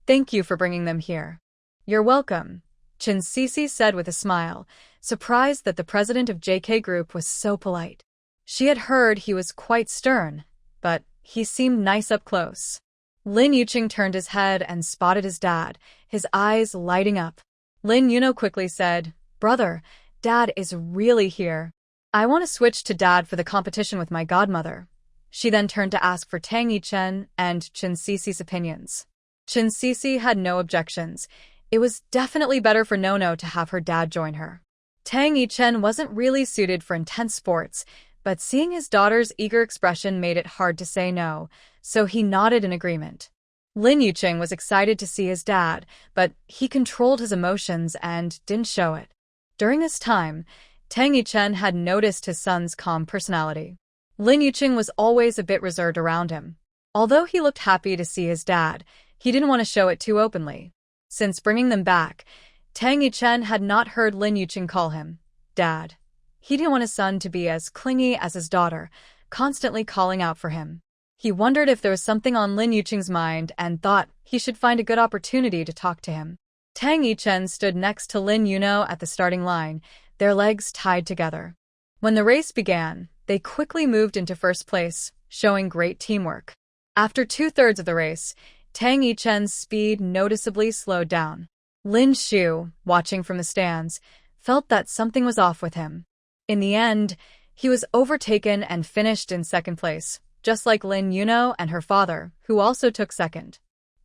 thank you for bringing them here. You're welcome, Qin Sisi said with a smile, surprised that the president of JK Group was so polite. She had heard he was quite stern, but he seemed nice up close. Lin Yuqing turned his head and spotted his dad, his eyes lighting up. Lin Yuno quickly said, Brother, Dad is really here. I want to switch to Dad for the competition with my godmother. She then turned to ask for Tang Yichen and Qin Sisi's opinions. Qin Sisi had no objections. It was definitely better for Nono to have her dad join her. Tang Yichen wasn't really suited for intense sports, but seeing his daughter's eager expression made it hard to say no, so he nodded in agreement. Lin Yuqing was excited to see his dad, but he controlled his emotions and didn't show it. During this time, Tang Yichen had noticed his son's calm personality. Lin Yuqing was always a bit reserved around him. Although he looked happy to see his dad, he didn't want to show it too openly. Since bringing them back, Tang Yichen had not heard Lin Yuqing call him Dad. He didn't want his son to be as clingy as his daughter, constantly calling out for him. He wondered if there was something on Lin Yuqing's mind and thought he should find a good opportunity to talk to him. Tang Yichen stood next to Lin Yuno at the starting line, their legs tied together. When the race began, they quickly moved into first place, showing great teamwork. After 2/3 of the race, Tang Yichen's speed noticeably slowed down. Lin Shu, watching from the stands, felt that something was off with him. In the end, he was overtaken and finished in second place, just like Lin Yuno and her father, who also took second.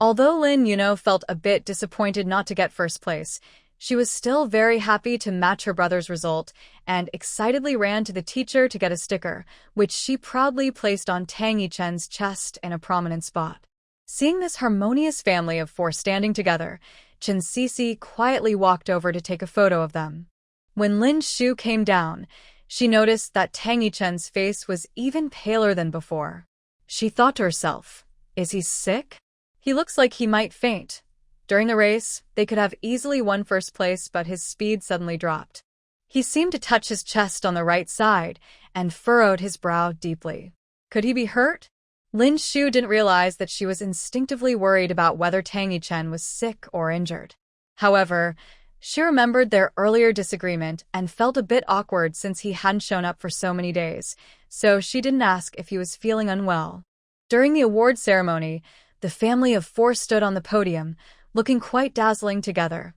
Although Lin Yuno felt a bit disappointed not to get first place, she was still very happy to match her brother's result and excitedly ran to the teacher to get a sticker, which she proudly placed on Tang Yichen's chest in a prominent spot. Seeing this harmonious family of four standing together, Qin Sisi quietly walked over to take a photo of them. When Lin Shu came down, she noticed that Tang Yichen's face was even paler than before. She thought to herself, is he sick? He looks like he might faint. During the race, they could have easily won first place, but his speed suddenly dropped. He seemed to touch his chest on the right side and furrowed his brow deeply. Could he be hurt? Lin Shu didn't realize that she was instinctively worried about whether Tang Yichen was sick or injured. However, she remembered their earlier disagreement and felt a bit awkward since he hadn't shown up for so many days, so she didn't ask if he was feeling unwell. During the award ceremony, the family of four stood on the podium, looking quite dazzling together.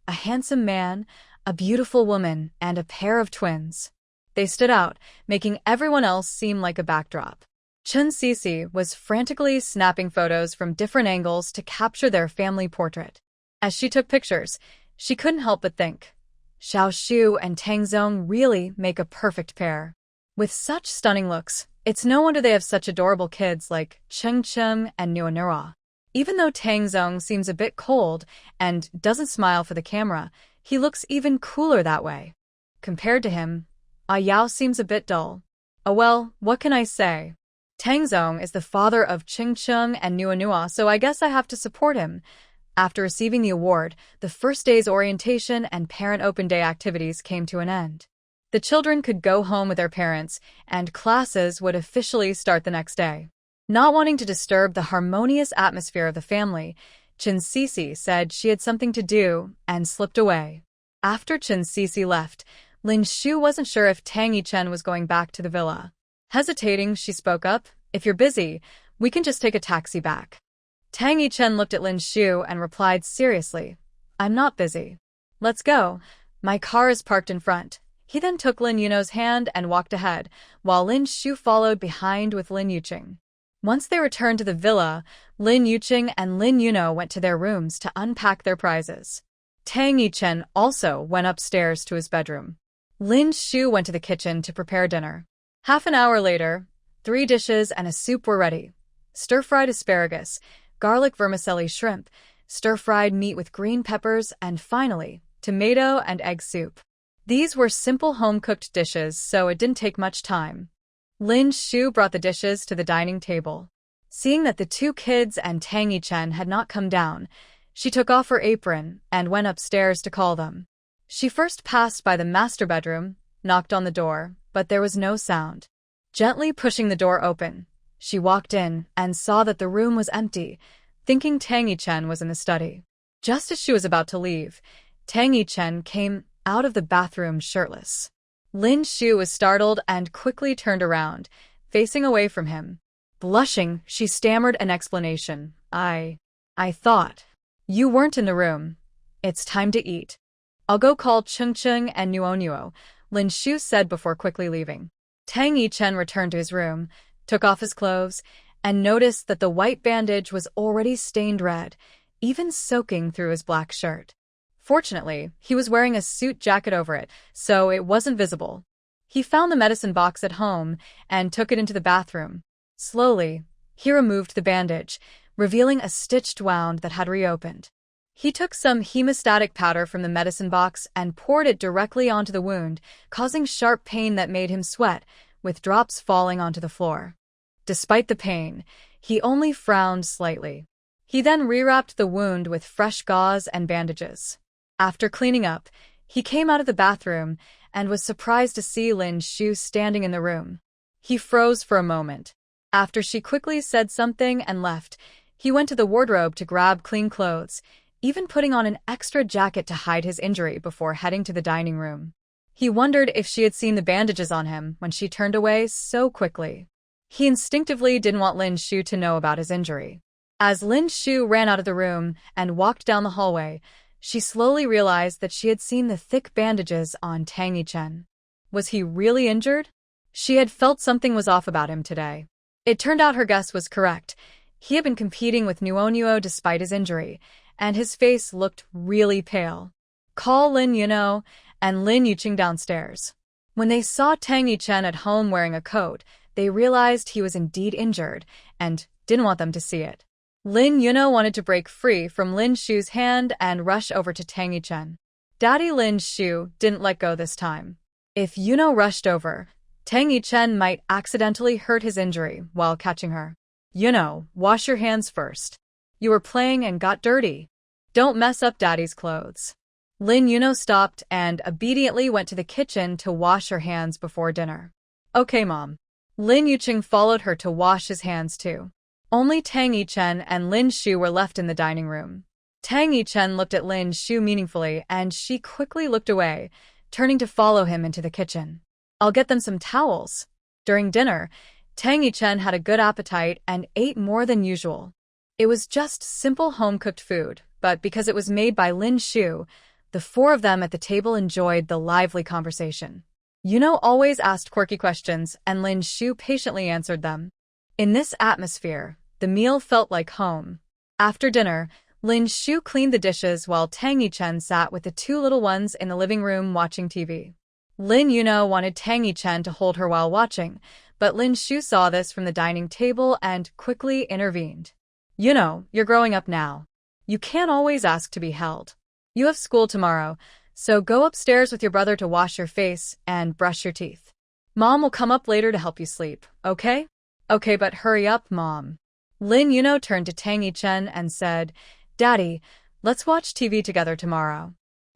A handsome man, a beautiful woman, and a pair of twins. They stood out, making everyone else seem like a backdrop. Chen Sisi was frantically snapping photos from different angles to capture their family portrait. As she took pictures, she couldn't help but think, Xiao Shu and Tang Zong really make a perfect pair. With such stunning looks, it's no wonder they have such adorable kids like Cheng Cheng and Nuanura. Even though Tang Zong seems a bit cold and doesn't smile for the camera, he looks even cooler that way. Compared to him, Yao seems a bit dull. Oh well, what can I say? Tang Zong is the father of Cheng Cheng and Nuanua, so I guess I have to support him. After receiving the award, the first day's orientation and parent open day activities came to an end. The children could go home with their parents, and classes would officially start the next day. Not wanting to disturb the harmonious atmosphere of the family, Chen Sisi said she had something to do and slipped away. After Chen Sisi left, Lin Shu wasn't sure if Tang Yichen was going back to the villa. Hesitating, she spoke up, "If you're busy, we can just take a taxi back." Tang Yichen looked at Lin Shu and replied seriously, "I'm not busy. Let's go. My car is parked in front." He then took Lin Yuno's hand and walked ahead, while Lin Shu followed behind with Lin Yuqing. Once they returned to the villa, Lin Yuqing and Lin Yuno went to their rooms to unpack their prizes. Tang Yichen also went upstairs to his bedroom. Lin Shu went to the kitchen to prepare dinner. Half an hour later, 3 dishes and a soup were ready. Stir-fried asparagus, garlic vermicelli shrimp, stir-fried meat with green peppers, and finally, tomato and egg soup. These were simple home-cooked dishes, so it didn't take much time. Lin Shu brought the dishes to the dining table. Seeing that the 2 kids and Tang Yichen had not come down, she took off her apron and went upstairs to call them. She first passed by the master bedroom, knocked on the door, but there was no sound. Gently pushing the door open, she walked in and saw that the room was empty, thinking Tang Yichen was in the study. Just as she was about to leave, Tang Yichen came out of the bathroom shirtless. Lin Shu was startled and quickly turned around, facing away from him. Blushing, she stammered an explanation. I thought you weren't in the room. It's time to eat. I'll go call Cheng Cheng and Nuonuo, Lin Shu said before quickly leaving. Tang Yichen returned to his room, took off his clothes, and noticed that the white bandage was already stained red, even soaking through his black shirt. Fortunately, he was wearing a suit jacket over it, so it wasn't visible. He found the medicine box at home and took it into the bathroom. Slowly, he removed the bandage, revealing a stitched wound that had reopened. He took some hemostatic powder from the medicine box and poured it directly onto the wound, causing sharp pain that made him sweat, with drops falling onto the floor. Despite the pain, he only frowned slightly. He then rewrapped the wound with fresh gauze and bandages. After cleaning up, he came out of the bathroom and was surprised to see Lin Shu standing in the room. He froze for a moment. After she quickly said something and left, he went to the wardrobe to grab clean clothes, even putting on an extra jacket to hide his injury before heading to the dining room. He wondered if she had seen the bandages on him when she turned away so quickly. He instinctively didn't want Lin Shu to know about his injury. As Lin Shu ran out of the room and walked down the hallway, she slowly realized that she had seen the thick bandages on Tang Yichen. Was he really injured? She had felt something was off about him today. It turned out her guess was correct. He had been competing with Nuonuo despite his injury, and his face looked really pale. Call Lin Yuno and Lin Yuqing downstairs. When they saw Tang Yichen at home wearing a coat, they realized he was indeed injured and didn't want them to see it. Lin Yuno wanted to break free from Lin Shu's hand and rush over to Tang Yichen. Daddy Lin Shu didn't let go this time. If Yuno rushed over, Tang Yichen might accidentally hurt his injury while catching her. Yuno, wash your hands first. You were playing and got dirty. Don't mess up Daddy's clothes. Lin Yuno stopped and obediently went to the kitchen to wash her hands before dinner. Okay, Mom. Lin Yuqing followed her to wash his hands too. Only Tang Yichen and Lin Shu were left in the dining room. Tang Yichen looked at Lin Shu meaningfully, and she quickly looked away, turning to follow him into the kitchen. I'll get them some towels. During dinner, Tang Yichen had a good appetite and ate more than usual. It was just simple home-cooked food, but because it was made by Lin Shu, the four of them at the table enjoyed the lively conversation. Always asked quirky questions, and Lin Shu patiently answered them. In this atmosphere, the meal felt like home. After dinner, Lin Shu cleaned the dishes while Tang Yichen sat with the two little ones in the living room watching TV. Lin Yuno wanted Tang Yichen to hold her while watching, but Lin Shu saw this from the dining table and quickly intervened. You're growing up now. You can't always ask to be held. You have school tomorrow, so go upstairs with your brother to wash your face and brush your teeth. Mom will come up later to help you sleep, okay? Okay, but hurry up, Mom. Lin Yuno turned to Tang Yichen and said, Daddy, let's watch TV together tomorrow.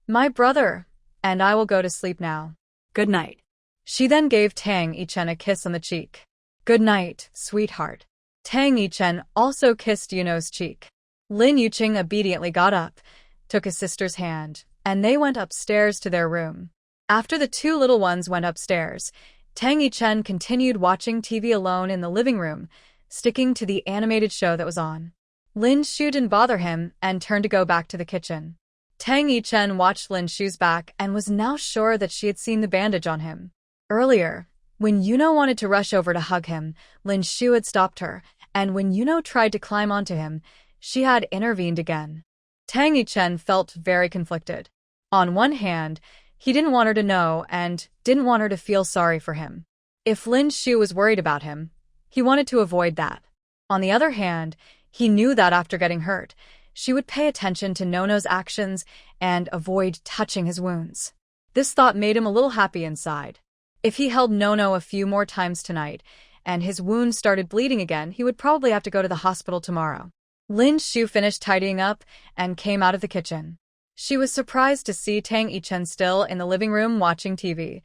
My brother and I will go to sleep now. Good night. She then gave Tang Yichen a kiss on the cheek. Good night, sweetheart. Tang Yichen also kissed Yuno's cheek. Lin Yuqing obediently got up, took his sister's hand, and they went upstairs to their room. After the two little ones went upstairs, Tang Yichen continued watching TV alone in the living room, sticking to the animated show that was on. Lin Shu didn't bother him and turned to go back to the kitchen. Tang Yichen watched Lin Shu's back and was now sure that she had seen the bandage on him. Earlier, when Yuno wanted to rush over to hug him, Lin Shu had stopped her, and when Yuno tried to climb onto him, she had intervened again. Tang Yichen felt very conflicted. On one hand, he didn't want her to know and didn't want her to feel sorry for him. If Lin Shu was worried about him, he wanted to avoid that. On the other hand, he knew that after getting hurt, she would pay attention to Nono's actions and avoid touching his wounds. This thought made him a little happy inside. If he held Nono a few more times tonight, and his wound started bleeding again, he would probably have to go to the hospital tomorrow. Lin Shu finished tidying up and came out of the kitchen. She was surprised to see Tang Yichen still in the living room watching TV.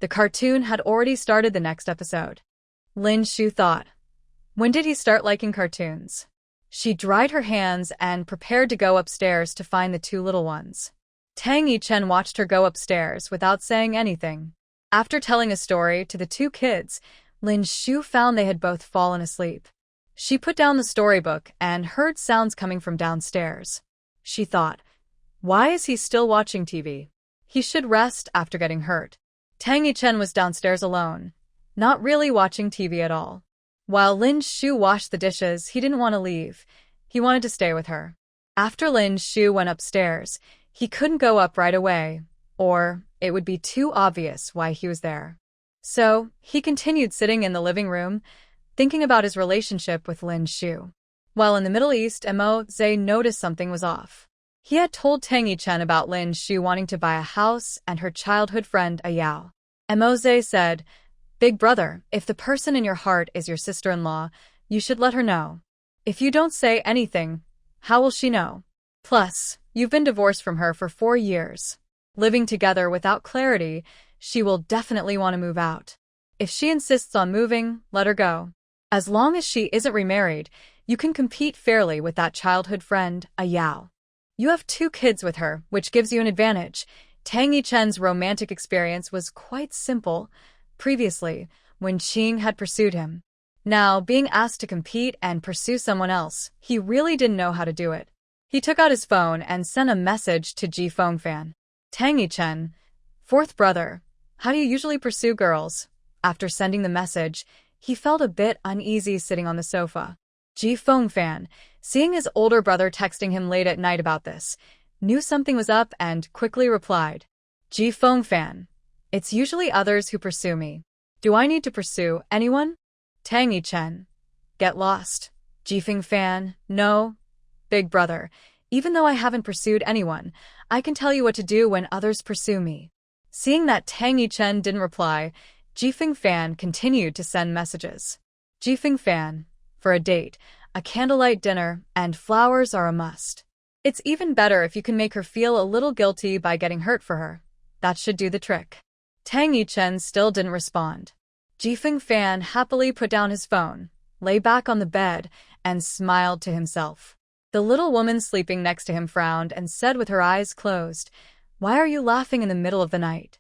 The cartoon had already started the next episode. Lin Shu thought, when did he start liking cartoons? She dried her hands and prepared to go upstairs to find the two little ones. Tang Yichen watched her go upstairs without saying anything. After telling a story to the two kids, Lin Shu found they had both fallen asleep. She put down the storybook and heard sounds coming from downstairs. She thought, why is he still watching TV? He should rest after getting hurt. Tang Yichen was downstairs alone, not really watching TV at all. While Lin Shu washed the dishes, he didn't want to leave. He wanted to stay with her. After Lin Shu went upstairs, he couldn't go up right away, or it would be too obvious why he was there. So, he continued sitting in the living room, thinking about his relationship with Lin Shu. While in the Middle East, Mo Zhe noticed something was off. He had told Tang Yichen about Lin Shu wanting to buy a house and her childhood friend, Yao. Mo Zhe said, Big brother, if the person in your heart is your sister-in-law, you should let her know. If you don't say anything, how will she know? Plus, you've been divorced from her for 4 years. Living together without clarity, she will definitely want to move out. If she insists on moving, let her go. As long as she isn't remarried, you can compete fairly with that childhood friend, Yao. You have 2 kids with her, which gives you an advantage. Tang Yichen's romantic experience was quite simple. Previously, when Qing had pursued him. Now, being asked to compete and pursue someone else, he really didn't know how to do it. He took out his phone and sent a message to Ji Fengfan. Tang Yichen, 4th brother, how do you usually pursue girls? After sending the message, he felt a bit uneasy sitting on the sofa. Ji Fengfan, seeing his older brother texting him late at night about this, knew something was up and quickly replied. Ji Fengfan, it's usually others who pursue me. Do I need to pursue anyone? Tang Yichen, get lost. Ji Fengfan, no. Big brother, even though I haven't pursued anyone, I can tell you what to do when others pursue me. Seeing that Tang Yichen didn't reply, Ji Fengfan continued to send messages. Ji Fengfan, for a date, a candlelight dinner, and flowers are a must. It's even better if you can make her feel a little guilty by getting hurt for her. That should do the trick. Tang Yichen still didn't respond. Jifeng Fan happily put down his phone, lay back on the bed, and smiled to himself. The little woman sleeping next to him frowned and said with her eyes closed, "Why are you laughing in the middle of the night?"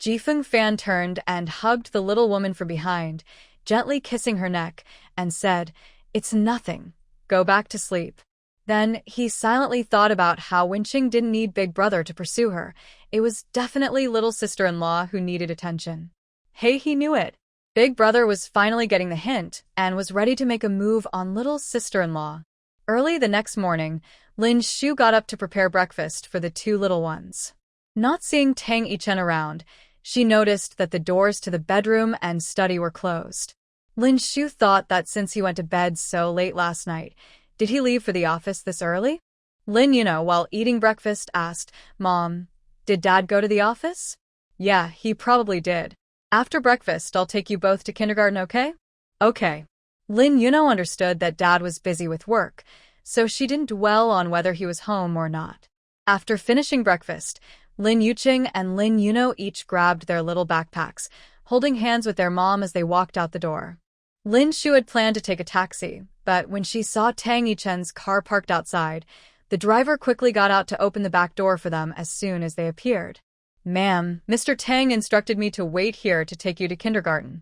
Jifeng Fan turned and hugged the little woman from behind, gently kissing her neck, and said, "It's nothing. Go back to sleep." Then he silently thought about how Wen Qing didn't need Big Brother to pursue her. It was definitely little sister-in-law who needed attention. Hey, he knew it. Big Brother was finally getting the hint and was ready to make a move on little sister-in-law. Early the next morning, Lin Shu got up to prepare breakfast for the two little ones. Not seeing Tang Yichen around, she noticed that the doors to the bedroom and study were closed. Lin Shu thought that since he went to bed so late last night, did he leave for the office this early? Lin Yuno, while eating breakfast, asked, "Mom, did Dad go to the office?" "Yeah, he probably did. After breakfast, I'll take you both to kindergarten, okay?" "Okay." Lin Yuno understood that Dad was busy with work, so she didn't dwell on whether he was home or not. After finishing breakfast, Lin Yuqing and Lin Yuno each grabbed their little backpacks, holding hands with their mom as they walked out the door. Lin Shu had planned to take a taxi, but when she saw Tang Yichen's car parked outside, the driver quickly got out to open the back door for them as soon as they appeared. "Ma'am, Mr. Tang instructed me to wait here to take you to kindergarten."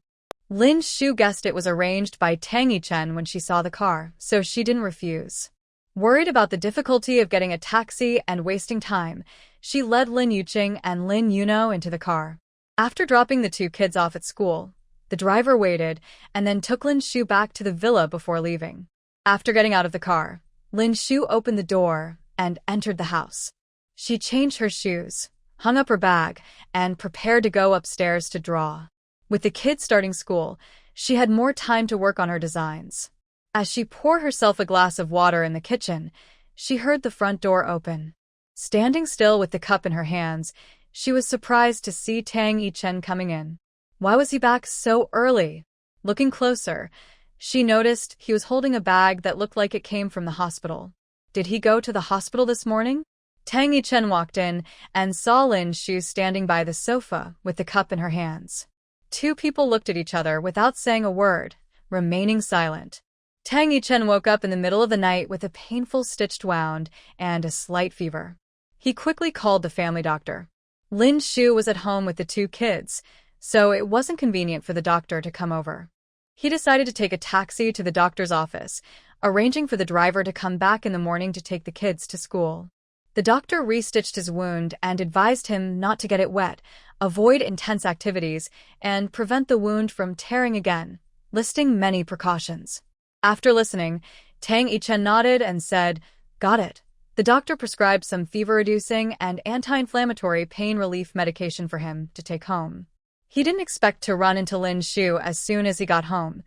Lin Shu guessed it was arranged by Tang Yichen when she saw the car, so she didn't refuse. Worried about the difficulty of getting a taxi and wasting time, she led Lin Yuqing and Lin Yuno into the car. After dropping the two kids off at school, the driver waited and then took Lin Shu back to the villa before leaving. After getting out of the car, Lin Shu opened the door and entered the house. She changed her shoes, hung up her bag, and prepared to go upstairs to draw. With the kids starting school, she had more time to work on her designs. As she poured herself a glass of water in the kitchen, she heard the front door open. Standing still with the cup in her hands, she was surprised to see Tang Yichen coming in. Why was he back so early? Looking closer, she noticed he was holding a bag that looked like it came from the hospital. Did he go to the hospital this morning? Tang Yichen walked in and saw Lin Shu standing by the sofa with the cup in her hands. Two people looked at each other without saying a word, remaining silent. Tang Yichen woke up in the middle of the night with a painful stitched wound and a slight fever. He quickly called the family doctor. Lin Shu was at home with the two kids, so it wasn't convenient for the doctor to come over. He decided to take a taxi to the doctor's office, arranging for the driver to come back in the morning to take the kids to school. The doctor restitched his wound and advised him not to get it wet, avoid intense activities, and prevent the wound from tearing again, listing many precautions. After listening, Tang Yichen nodded and said, "Got it." The doctor prescribed some fever-reducing and anti-inflammatory pain relief medication for him to take home. He didn't expect to run into Lin Shu as soon as he got home.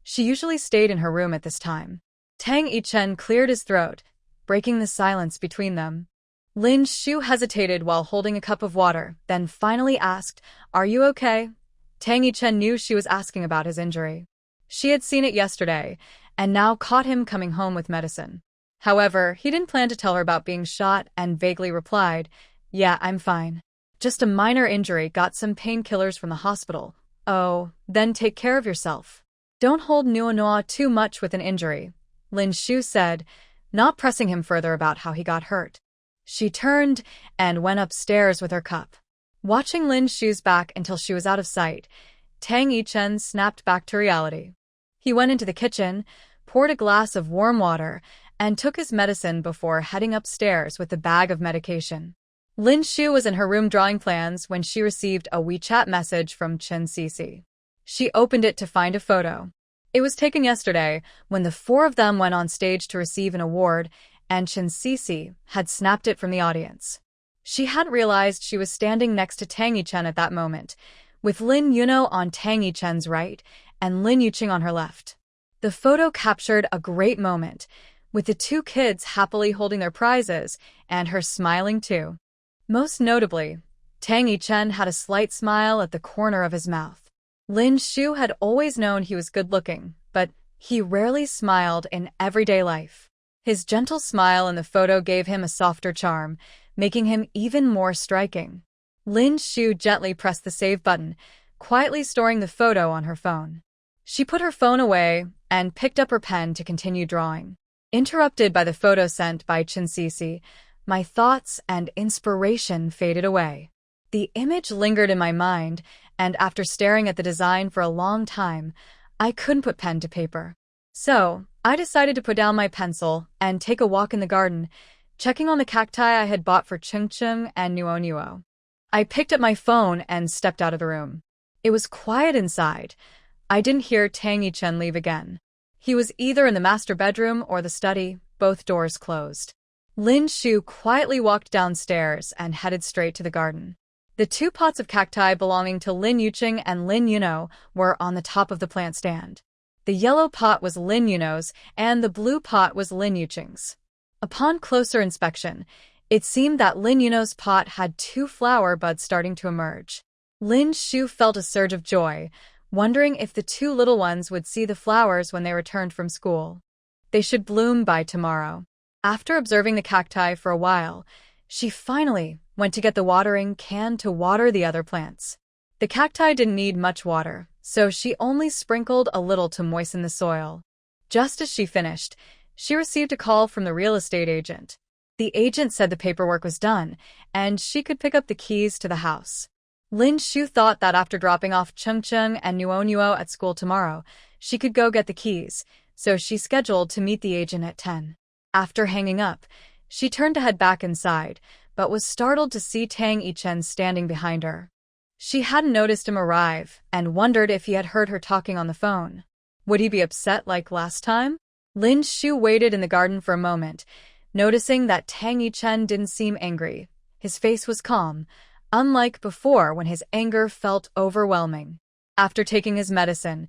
She usually stayed in her room at this time. Tang Yichen cleared his throat, breaking the silence between them. Lin Shu hesitated while holding a cup of water, then finally asked, "Are you okay?" Tang Yichen knew she was asking about his injury. She had seen it yesterday, and now caught him coming home with medicine. However, he didn't plan to tell her about being shot and vaguely replied, "Yeah, I'm fine. Just a minor injury, got some painkillers from the hospital." "Oh, then take care of yourself. Don't hold Nuanoa too much with an injury," Lin Shu said, not pressing him further about how he got hurt. She turned and went upstairs with her cup. Watching Lin Shu's back until she was out of sight, Tang Yichen snapped back to reality. He went into the kitchen, poured a glass of warm water, and took his medicine before heading upstairs with the bag of medication. Lin Shu was in her room drawing plans when she received a WeChat message from Chen Cece. She opened it to find a photo. It was taken yesterday when the four of them went on stage to receive an award, and Chen Cece had snapped it from the audience. She hadn't realized she was standing next to Tang Yichen at that moment, with Lin Yuno on Tang Yichen's right and Lin Yuqing on her left. The photo captured a great moment, with the two kids happily holding their prizes and her smiling too. Most notably, Tang Yichen had a slight smile at the corner of his mouth. Lin Shu had always known he was good-looking, but he rarely smiled in everyday life. His gentle smile in the photo gave him a softer charm, making him even more striking. Lin Shu gently pressed the save button, quietly storing the photo on her phone. She put her phone away and picked up her pen to continue drawing. Interrupted by the photo sent by Chinsisi, my thoughts and inspiration faded away. The image lingered in my mind, and after staring at the design for a long time, I couldn't put pen to paper. So, I decided to put down my pencil and take a walk in the garden, checking on the cacti I had bought for Chungchung and Nuonuo. I picked up my phone and stepped out of the room. It was quiet inside. I didn't hear Tang Yichen leave again. He was either in the master bedroom or the study, both doors closed. Lin Shu quietly walked downstairs and headed straight to the garden. The two pots of cacti belonging to Lin Yuqing and Lin Yuno were on the top of the plant stand. The yellow pot was Lin Yuno's and the blue pot was Lin Yuqing's. Upon closer inspection, it seemed that Lin Yuno's pot had two flower buds starting to emerge. Lin Shu felt a surge of joy, wondering if the two little ones would see the flowers when they returned from school. They should bloom by tomorrow. After observing the cacti for a while, she finally went to get the watering can to water the other plants. The cacti didn't need much water, so she only sprinkled a little to moisten the soil. Just as she finished, she received a call from the real estate agent. The agent said the paperwork was done, and she could pick up the keys to the house. Lin Shu thought that after dropping off Chungchung and Nuonuo at school tomorrow, she could go get the keys, so she scheduled to meet the agent at 10. After hanging up, she turned to head back inside, but was startled to see Tang Yichen standing behind her. She hadn't noticed him arrive and wondered if he had heard her talking on the phone. Would he be upset like last time? Lin Shu waited in the garden for a moment, noticing that Tang Yichen didn't seem angry. His face was calm, unlike before when his anger felt overwhelming. After taking his medicine,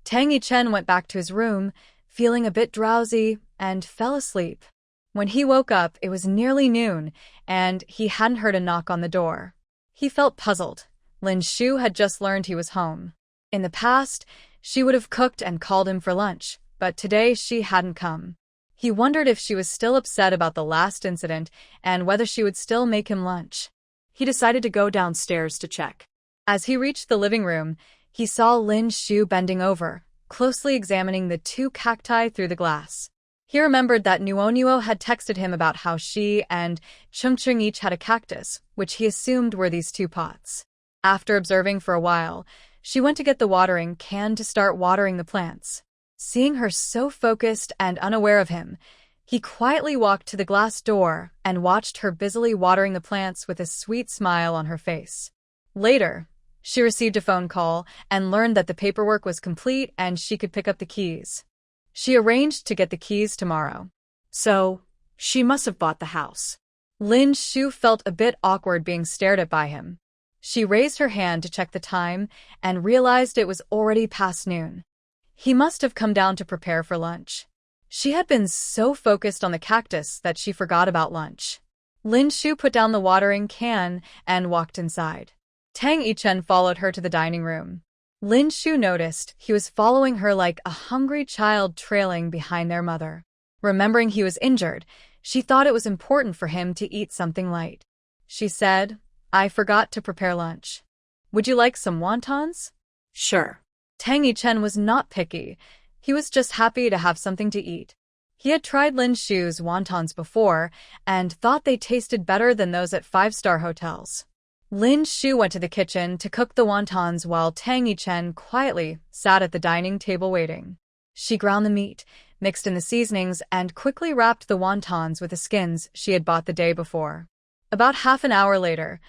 Tang Yichen went back to his room, feeling a bit drowsy, and fell asleep. When he woke up, it was nearly noon, and he hadn't heard a knock on the door. He felt puzzled. Lin Shu had just learned he was home. In the past, she would have cooked and called him for lunch, but today she hadn't come. He wondered if she was still upset about the last incident and whether she would still make him lunch. He decided to go downstairs to check. As he reached the living room, he saw Lin Shu bending over, closely examining the two cacti through the glass. He remembered that Nuonuo had texted him about how she and Chungchung each had a cactus, which he assumed were these two pots. After observing for a while, she went to get the watering can to start watering the plants. Seeing her so focused and unaware of him, he quietly walked to the glass door and watched her busily watering the plants with a sweet smile on her face. Later, she received a phone call and learned that the paperwork was complete and she could pick up the keys. She arranged to get the keys tomorrow. So, she must have bought the house. Lin Shu felt a bit awkward being stared at by him. She raised her hand to check the time and realized it was already past noon. He must have come down to prepare for lunch. She had been so focused on the cactus that she forgot about lunch. Lin Shu put down the watering can and walked inside. Tang Yichen followed her to the dining room. Lin Shu noticed he was following her like a hungry child trailing behind their mother. Remembering he was injured, she thought it was important for him to eat something light. She said, "I forgot to prepare lunch. Would you like some wontons?" Sure. Tang Yichen was not picky. He was just happy to have something to eat. He had tried Lin Shu's wontons before and thought they tasted better than those at five-star hotels. Lin Shu went to the kitchen to cook the wontons while Tang Yichen quietly sat at the dining table waiting. She ground the meat, mixed in the seasonings, and quickly wrapped the wontons with the skins she had bought the day before. About half an hour later,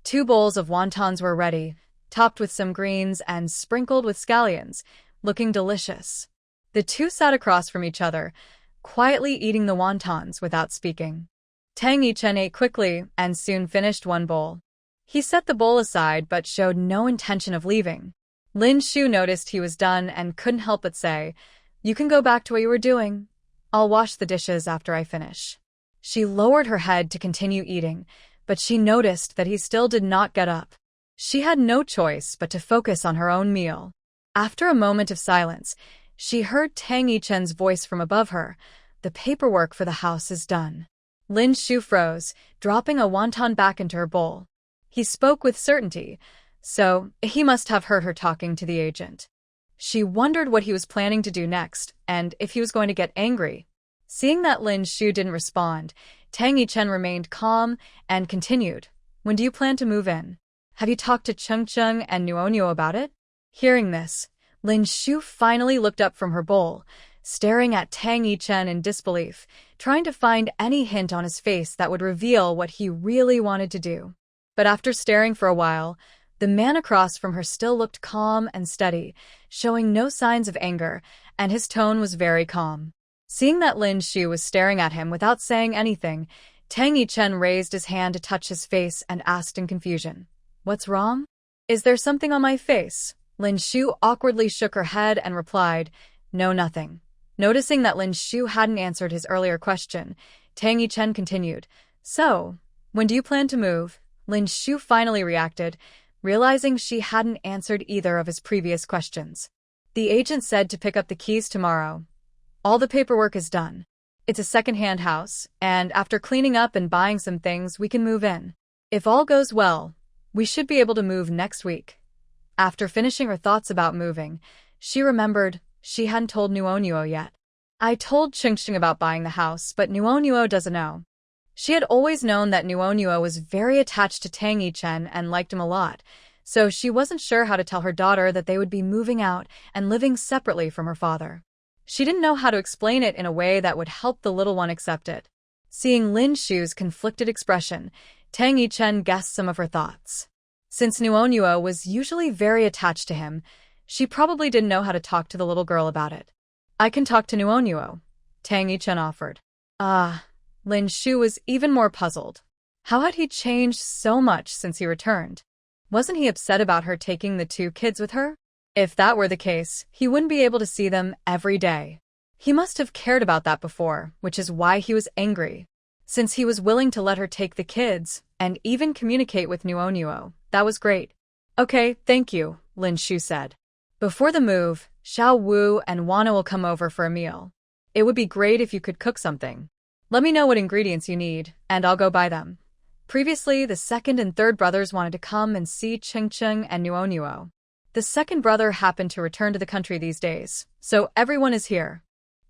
2 bowls of wontons were ready, topped with some greens and sprinkled with scallions, looking delicious. The two sat across from each other, quietly eating the wontons without speaking. Tang Yichen ate quickly and soon finished 1 bowl. He set the bowl aside but showed no intention of leaving. Lin Shu noticed he was done and couldn't help but say, "You can go back to what you were doing. I'll wash the dishes after I finish." She lowered her head to continue eating, but she noticed that he still did not get up. She had no choice but to focus on her own meal. After a moment of silence, she heard Tang Yichen's voice from above her. "The paperwork for the house is done." Lin Shu froze, dropping a wonton back into her bowl. He spoke with certainty, so he must have heard her talking to the agent. She wondered what he was planning to do next, and if he was going to get angry. Seeing that Lin Shu didn't respond, Tang Yichen remained calm and continued. When do you plan to move in? Have you talked to Cheng and Nuonyo about it? Hearing this, Lin Shu finally looked up from her bowl, staring at Tang Yichen in disbelief, trying to find any hint on his face that would reveal what he really wanted to do. But after staring for a while, the man across from her still looked calm and steady, showing no signs of anger, and his tone was very calm. Seeing that Lin Shu was staring at him without saying anything, Tang Yichen raised his hand to touch his face and asked in confusion, "What's wrong? Is there something on my face?" Lin Shu awkwardly shook her head and replied, "No, nothing." Noticing that Lin Shu hadn't answered his earlier question, Tang Yichen continued, "So, when do you plan to move?" Lin Shu finally reacted, realizing she hadn't answered either of his previous questions. The agent said to pick up the keys tomorrow. All the paperwork is done. It's a second-hand house, and after cleaning up and buying some things, we can move in. If all goes well, we should be able to move next week. After finishing her thoughts about moving, she remembered she hadn't told Nuonyo yet. I told Ching about buying the house, but Nuonyo doesn't know. She had always known that Nuonyo was very attached to Tang Yichen and liked him a lot, so she wasn't sure how to tell her daughter that they would be moving out and living separately from her father. She didn't know how to explain it in a way that would help the little one accept it. Seeing Lin Shu's conflicted expression, Tang Yichen guessed some of her thoughts. Since Nuonyo was usually very attached to him, she probably didn't know how to talk to the little girl about it. "I can talk to Nuonyo," Tang Yichen offered. Lin Shu was even more puzzled. How had he changed so much since he returned? Wasn't he upset about her taking the two kids with her? If that were the case, he wouldn't be able to see them every day. He must have cared about that before, which is why he was angry. Since he was willing to let her take the kids, and even communicate with Nuonyo, that was great. "Okay, thank you," Lin Shu said. "Before the move, Xiao Wu and Wana will come over for a meal. It would be great if you could cook something. Let me know what ingredients you need, and I'll go buy them." Previously, the second and third brothers wanted to come and see Ching and Nuonyo. The second brother happened to return to the country these days, so everyone is here.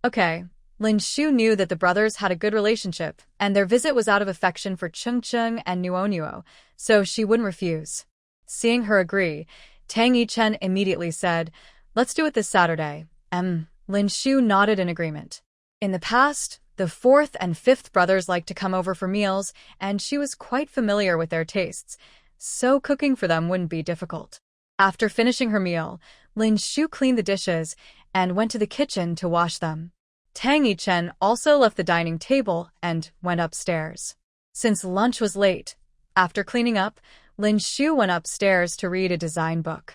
Okay, Lin Shu knew that the brothers had a good relationship, and their visit was out of affection for Ching and Nuonyo, so she wouldn't refuse. Seeing her agree, Tang Yichen immediately said, "Let's do it this Saturday." Lin Shu nodded in agreement. In the past, the fourth and fifth brothers liked to come over for meals, and she was quite familiar with their tastes, so cooking for them wouldn't be difficult. After finishing her meal, Lin Shu cleaned the dishes and went to the kitchen to wash them. Tang Yichen also left the dining table and went upstairs. Since lunch was late, after cleaning up, Lin Shu went upstairs to read a design book.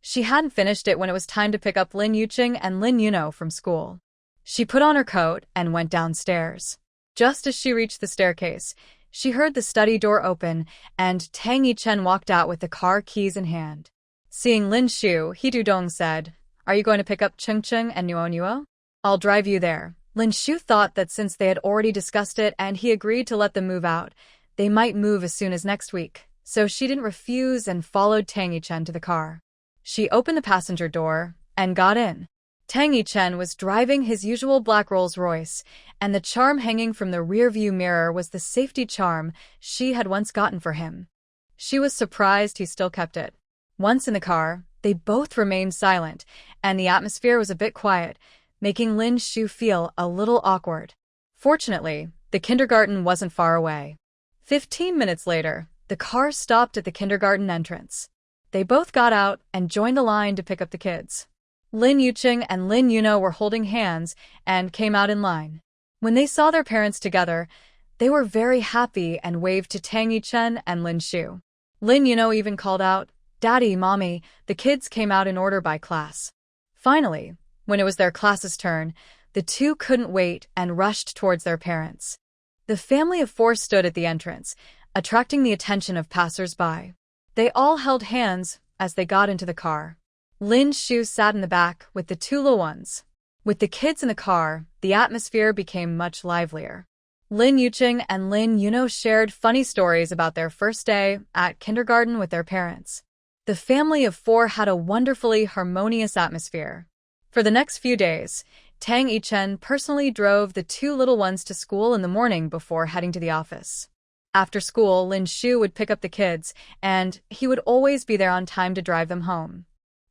She hadn't finished it when it was time to pick up Lin Yuqing and Lin Yuno from school. She put on her coat and went downstairs. Just as she reached the staircase, she heard the study door open and Tang Yichen walked out with the car keys in hand. Seeing Lin Shu, He Dudong said, "Are you going to pick up Ching and Nuonyo? I'll drive you there." Lin Shu thought that since they had already discussed it and he agreed to let them move out, they might move as soon as next week, so she didn't refuse and followed Tang Yichen to the car. She opened the passenger door and got in. Tang Yichen was driving his usual black Rolls-Royce, and the charm hanging from the rearview mirror was the safety charm she had once gotten for him. She was surprised he still kept it. Once in the car, they both remained silent, and the atmosphere was a bit quiet, making Lin Shu feel a little awkward. Fortunately, the kindergarten wasn't far away. 15 minutes later, the car stopped at the kindergarten entrance. They both got out and joined the line to pick up the kids. Lin Yuqing and Lin Yuno were holding hands and came out in line. When they saw their parents together, they were very happy and waved to Tang Yichen and Lin Shu. Lin Yuno even called out, "Daddy, Mommy." The kids came out in order by class. Finally, when it was their class's turn, the two couldn't wait and rushed towards their parents. The family of four stood at the entrance, attracting the attention of passers-by. They all held hands as they got into the car. Lin Shu sat in the back with the two little ones. With the kids in the car, the atmosphere became much livelier. Lin Yuqing and Lin Yuno shared funny stories about their first day at kindergarten with their parents. The family of four had a wonderfully harmonious atmosphere. For the next few days, Tang Yichen personally drove the two little ones to school in the morning before heading to the office. After school, Lin Shu would pick up the kids, and he would always be there on time to drive them home.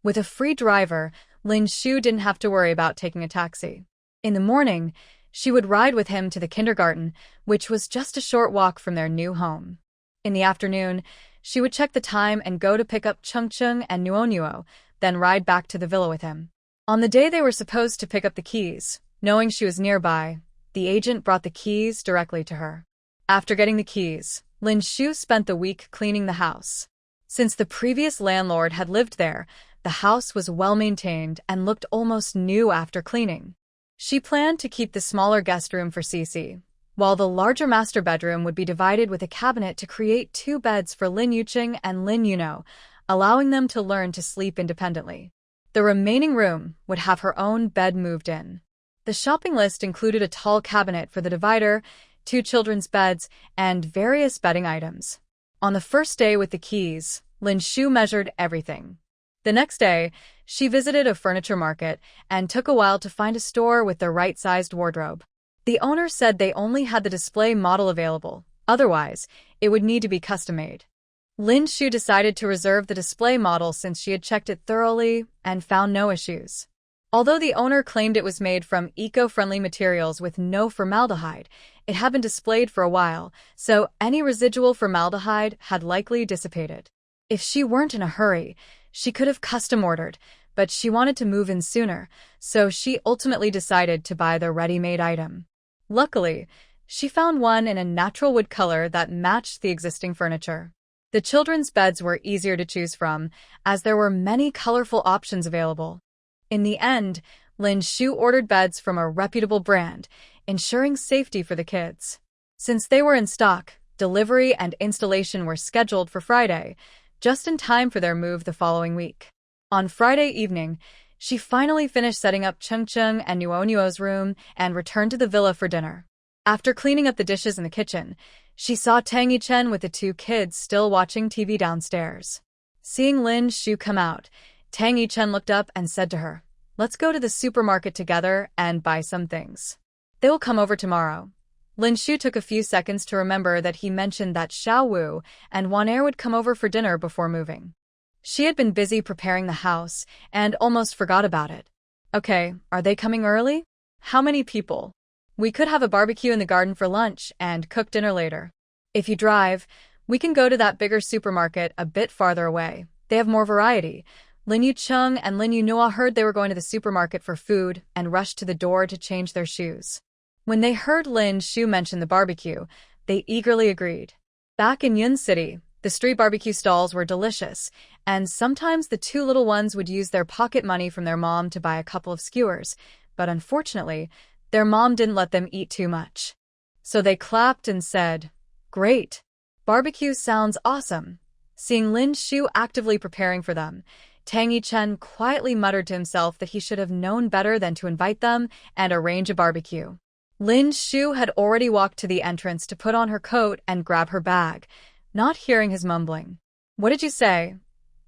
With a free driver, Lin Shu didn't have to worry about taking a taxi. In the morning, she would ride with him to the kindergarten, which was just a short walk from their new home. In the afternoon, she would check the time and go to pick up Chungchung and Nuonuo, then ride back to the villa with him. On the day they were supposed to pick up the keys, knowing she was nearby, the agent brought the keys directly to her. After getting the keys, Lin Shu spent the week cleaning the house. Since the previous landlord had lived there, the house was well-maintained and looked almost new after cleaning. She planned to keep the smaller guest room for Cece, while the larger master bedroom would be divided with a cabinet to create two beds for Lin Yuqing and Lin Yuno, allowing them to learn to sleep independently. The remaining room would have her own bed moved in. The shopping list included a tall cabinet for the divider, two children's beds, and various bedding items. On the first day with the keys, Lin Shu measured everything. The next day, she visited a furniture market and took a while to find a store with the right-sized wardrobe. The owner said they only had the display model available, otherwise, it would need to be custom-made. Lin Shu decided to reserve the display model since she had checked it thoroughly and found no issues. Although the owner claimed it was made from eco-friendly materials with no formaldehyde, it had been displayed for a while, so any residual formaldehyde had likely dissipated. If she weren't in a hurry, she could have custom-ordered, but she wanted to move in sooner, so she ultimately decided to buy the ready-made item. Luckily, she found one in a natural wood color that matched the existing furniture. The children's beds were easier to choose from, as there were many colorful options available. In the end, Lin Shu ordered beds from a reputable brand, ensuring safety for the kids. Since they were in stock, delivery and installation were scheduled for Friday, just in time for their move the following week. On Friday evening, she finally finished setting up Chungchung and Nuonuo's room and returned to the villa for dinner. After cleaning up the dishes in the kitchen, she saw Tang Yichen with the two kids still watching TV downstairs. Seeing Lin Shu come out, Tang Yichen looked up and said to her, "Let's go to the supermarket together and buy some things. They will come over tomorrow." Lin Shu took a few seconds to remember that he mentioned that Xiao Wu and Wan Er would come over for dinner before moving. She had been busy preparing the house and almost forgot about it. "Okay, are they coming early? How many people? We could have a barbecue in the garden for lunch and cook dinner later. If you drive, we can go to that bigger supermarket a bit farther away. They have more variety." Lin Yucheng and Lin Yunua heard they were going to the supermarket for food and rushed to the door to change their shoes. When they heard Lin Shu mention the barbecue, they eagerly agreed. Back in Yun City, the street barbecue stalls were delicious, and sometimes the two little ones would use their pocket money from their mom to buy a couple of skewers, but unfortunately, their mom didn't let them eat too much. So they clapped and said, "Great! Barbecue sounds awesome." Seeing Lin Shu actively preparing for them, Tang Yichen quietly muttered to himself that he should have known better than to invite them and arrange a barbecue. Lin Shu had already walked to the entrance to put on her coat and grab her bag, not hearing his mumbling. "What did you say?"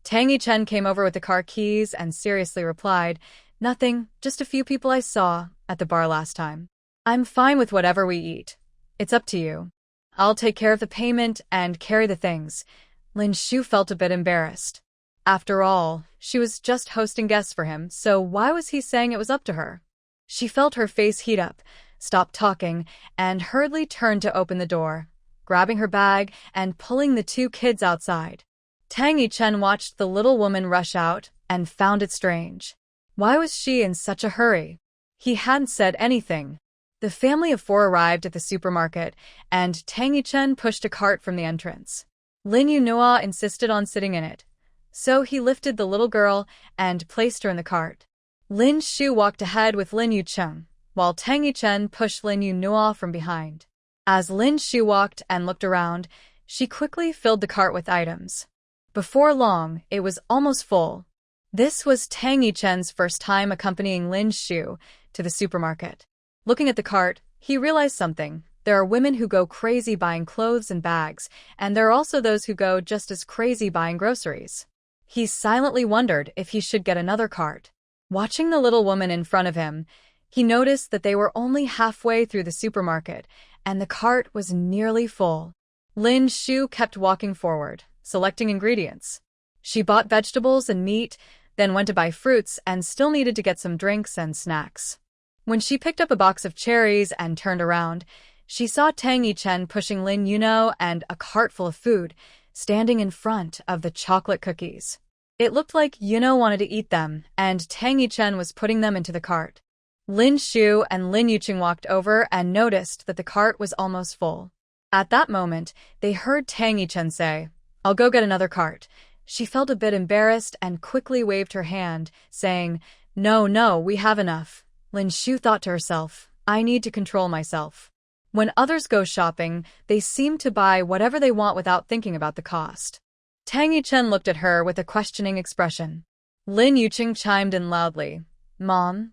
Tang Yichen came over with the car keys and seriously replied, "Nothing, just a few people I saw at the bar last time. I'm fine with whatever we eat. It's up to you. I'll take care of the payment and carry the things." Lin Shu felt a bit embarrassed. After all, she was just hosting guests for him, so why was he saying it was up to her? She felt her face heat up, stopped talking, and hurriedly turned to open the door, grabbing her bag and pulling the two kids outside. Tang Yichen watched the little woman rush out and found it strange. Why was she in such a hurry? He hadn't said anything. The family of four arrived at the supermarket, and Tang Yichen pushed a cart from the entrance. Lin Yunua insisted on sitting in it, so he lifted the little girl and placed her in the cart. Lin Shu walked ahead with Lin Yucheng, while Tang Yichen pushed Lin Yunua from behind. As Lin Shu walked and looked around, she quickly filled the cart with items. Before long, it was almost full. This was Tang Yichen's first time accompanying Lin Shu to the supermarket. Looking at the cart, he realized something. There are women who go crazy buying clothes and bags, and there are also those who go just as crazy buying groceries. He silently wondered if he should get another cart. Watching the little woman in front of him, he noticed that they were only halfway through the supermarket, and the cart was nearly full. Lin Shu kept walking forward, selecting ingredients. She bought vegetables and meat, then went to buy fruits and still needed to get some drinks and snacks. When she picked up a box of cherries and turned around, she saw Tang Yichen pushing Lin Yuno and a cart full of food, standing in front of the chocolate cookies. It looked like Yuno wanted to eat them, and Tang Yichen was putting them into the cart. Lin Shu and Lin Yuqing walked over and noticed that the cart was almost full. At that moment, they heard Tang Yichen say, "I'll go get another cart." She felt a bit embarrassed and quickly waved her hand, saying, No, we have enough." Lin Shu thought to herself, "I need to control myself." When others go shopping, they seem to buy whatever they want without thinking about the cost. Tang Yichen looked at her with a questioning expression. Lin Yuqing chimed in loudly, "Mom,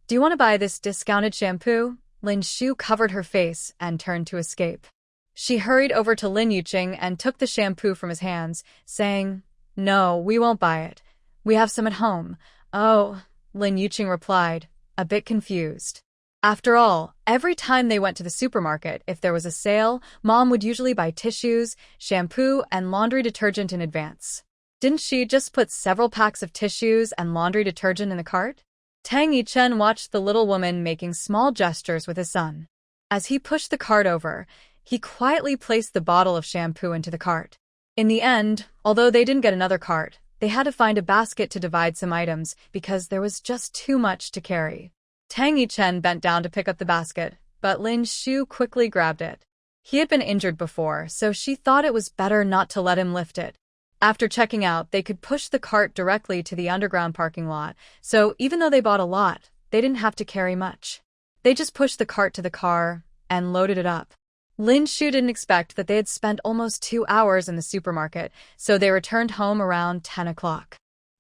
do you want to buy this discounted shampoo?" Lin Shu covered her face and turned to escape. She hurried over to Lin Yuqing and took the shampoo from his hands, saying, "No, we won't buy it. We have some at home." "Oh," Lin Yuqing replied, a bit confused. After all, every time they went to the supermarket, if there was a sale, Mom would usually buy tissues, shampoo, and laundry detergent in advance. Didn't she just put several packs of tissues and laundry detergent in the cart? Tang Yichen watched the little woman making small gestures with his son. As he pushed the cart over, he quietly placed the bottle of shampoo into the cart. In the end, although they didn't get another cart, they had to find a basket to divide some items because there was just too much to carry. Tang Yichen bent down to pick up the basket, but Lin Shu quickly grabbed it. He had been injured before, so she thought it was better not to let him lift it. After checking out, they could push the cart directly to the underground parking lot, so even though they bought a lot, they didn't have to carry much. They just pushed the cart to the car and loaded it up. Lin Shu didn't expect that they had spent almost 2 hours in the supermarket, so they returned home around 10 o'clock.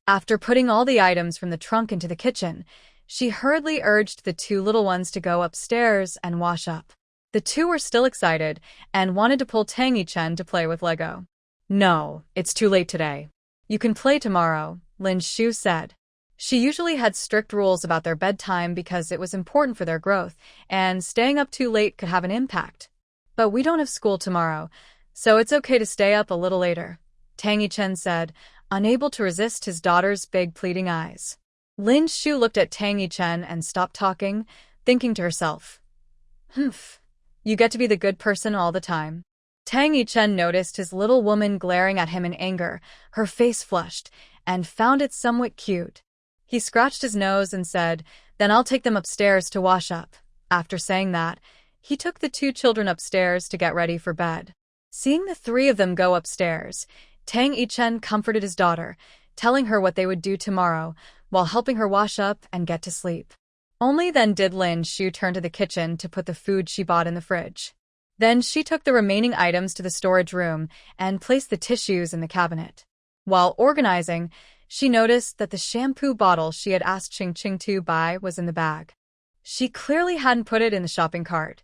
After putting all the items from the trunk into the kitchen, she hurriedly urged the two little ones to go upstairs and wash up. The two were still excited and wanted to pull Tang Yichen to play with Lego. "No, it's too late today. You can play tomorrow," Lin Shu said. She usually had strict rules about their bedtime because it was important for their growth, and staying up too late could have an impact. "But we don't have school tomorrow, so it's okay to stay up a little later," Tang Yichen said, unable to resist his daughter's big pleading eyes. Lin Shu looked at Tang Yichen and stopped talking, thinking to herself, "Humph, you get to be the good person all the time." Tang Yichen noticed his little woman glaring at him in anger, her face flushed, and found it somewhat cute. He scratched his nose and said, "Then I'll take them upstairs to wash up." After saying that, he took the two children upstairs to get ready for bed. Seeing the three of them go upstairs, Tang Yichen comforted his daughter, telling her what they would do tomorrow, while helping her wash up and get to sleep. Only then did Lin Shu turn to the kitchen to put the food she bought in the fridge. Then she took the remaining items to the storage room and placed the tissues in the cabinet. While organizing, she noticed that the shampoo bottle she had asked Qing to buy was in the bag. She clearly hadn't put it in the shopping cart.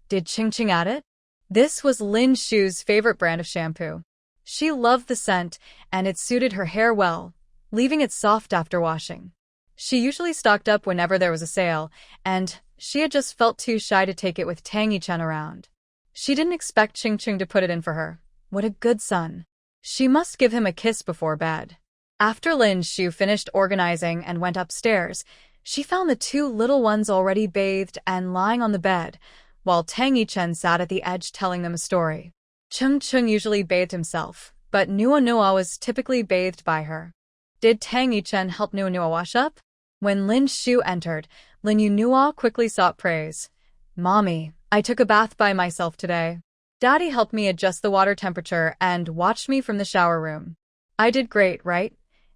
Did Qing add it? This was Lin Shu's favorite brand of shampoo. She loved the scent, and it suited her hair well, leaving it soft after washing. She usually stocked up whenever there was a sale, and she had just felt too shy to take it with Tang Yichen around. She didn't expect Qing to put it in for her. What a good son. She must give him a kiss before bed. After Lin Shu finished organizing and went upstairs, she found the two little ones already bathed and lying on the bed, while Tang Yichen sat at the edge telling them a story. Qing usually bathed himself, but Nua was typically bathed by her. Did Tang Yichen help Nua wash up? When Lin Shu entered, Lin Nua quickly sought praise. "Mommy, I took a bath by myself today. Daddy helped me adjust the water temperature and watched me from the shower room. I did great, right?"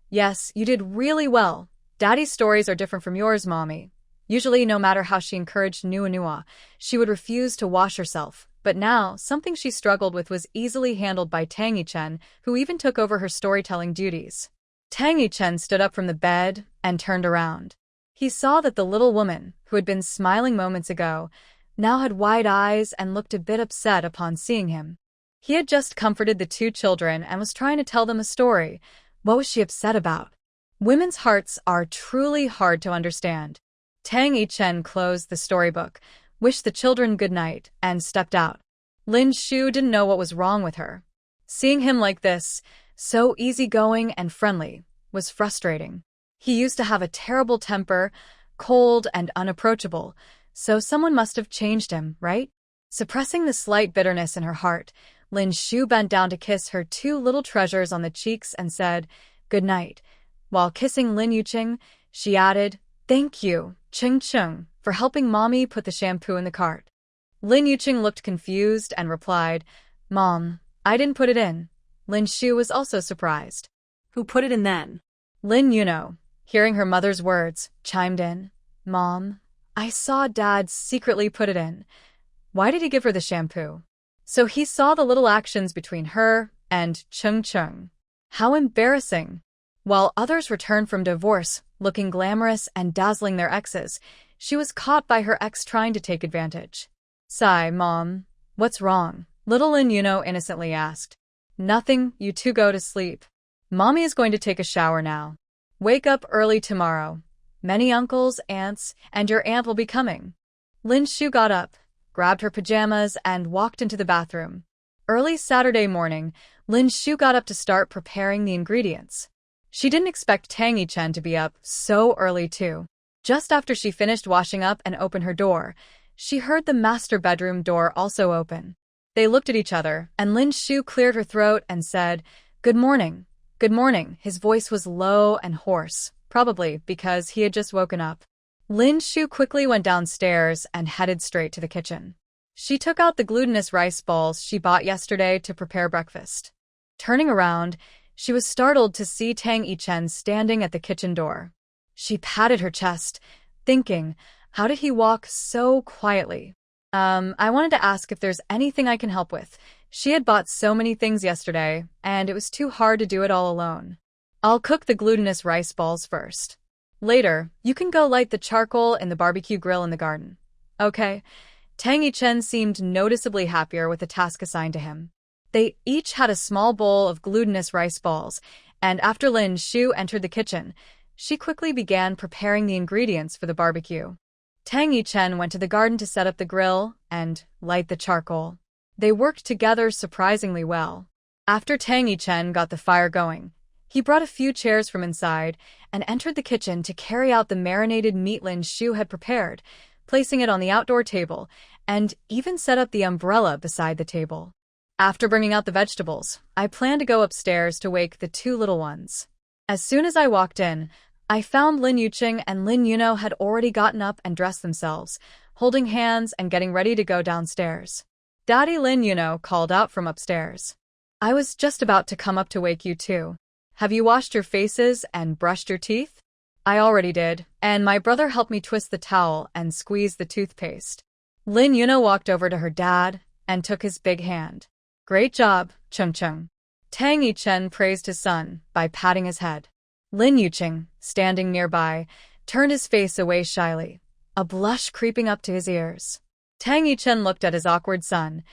"Yes, you did really well. Daddy's stories are different from yours, Mommy." Usually, no matter how she encouraged Nua, she would refuse to wash herself. But now, something she struggled with was easily handled by Tang Yichen, who even took over her storytelling duties. Tang Yichen stood up from the bed and turned around. He saw that the little woman, who had been smiling moments ago, now had wide eyes and looked a bit upset upon seeing him. He had just comforted the two children and was trying to tell them a story, What was she upset about? Women's hearts are truly hard to understand. Tang Yichen closed the storybook, wished the children good night, and stepped out. Lin Shu didn't know what was wrong with her. Seeing him like this, so easygoing and friendly, was frustrating. He used to have a terrible temper, cold and unapproachable, so someone must have changed him, right? Suppressing the slight bitterness in her heart, Lin Shu bent down to kiss her two little treasures on the cheeks and said, "Good night." While kissing Lin Yuqing, she added, "Thank you, Cheng Cheng, for helping Mommy put the shampoo in the cart." Lin Yuqing looked confused and replied, "Mom, I didn't put it in." Lin Shu was also surprised. Who put it in then? Lin Yuno, hearing her mother's words, chimed in, "Mom, I saw Dad secretly put it in. Why did he give her the shampoo?" So he saw the little actions between her and Cheng Cheng. How embarrassing. While others returned from divorce, looking glamorous and dazzling their exes, she was caught by her ex trying to take advantage. "Sigh, Mom. What's wrong?" Little Lin Yuno innocently asked. "Nothing, you two go to sleep. Mommy is going to take a shower now. Wake up early tomorrow. Many uncles, aunts, and your aunt will be coming." Lin Shu got up, grabbed her pajamas, and walked into the bathroom. Early Saturday morning, Lin Shu got up to start preparing the ingredients. She didn't expect Tang Yichen to be up so early too. Just after she finished washing up and opened her door, she heard the master bedroom door also open. They looked at each other, and Lin Shu cleared her throat and said, "Good morning." "Good morning." His voice was low and hoarse, probably because he had just woken up. Lin Shu quickly went downstairs and headed straight to the kitchen. She took out the glutinous rice balls she bought yesterday to prepare breakfast. Turning around, she was startled to see Tang Yichen standing at the kitchen door. She patted her chest, thinking, how did he walk so quietly? I wanted to ask if there's anything I can help with. She had bought so many things yesterday, and it was too hard to do it all alone. I'll cook the glutinous rice balls first. Later, you can go light the charcoal in the barbecue grill in the garden. Okay? Tang Yichen seemed noticeably happier with the task assigned to him. They each had a small bowl of glutinous rice balls, and after Lin Shu entered the kitchen, she quickly began preparing the ingredients for the barbecue. Tang Yichen went to the garden to set up the grill and light the charcoal. They worked together surprisingly well. After Tang Yichen got the fire going, he brought a few chairs from inside and entered the kitchen to carry out the marinated meat Lin Shu had prepared, placing it on the outdoor table, and even set up the umbrella beside the table. After bringing out the vegetables, I planned to go upstairs to wake the two little ones. As soon as I walked in, I found Lin Yuqing and Lin Yuno had already gotten up and dressed themselves, holding hands and getting ready to go downstairs. Daddy, Lin Yuno called out from upstairs. "I was just about to come up to wake you too. Have you washed your faces and brushed your teeth?" "I already did, and my brother helped me twist the towel and squeeze the toothpaste." Lin Yuno walked over to her dad and took his big hand. "Great job, Cheng Cheng." Tang Yichen praised his son by patting his head. Lin Yuqing, standing nearby, turned his face away shyly, a blush creeping up to his ears. Tang Yichen looked at his awkward son,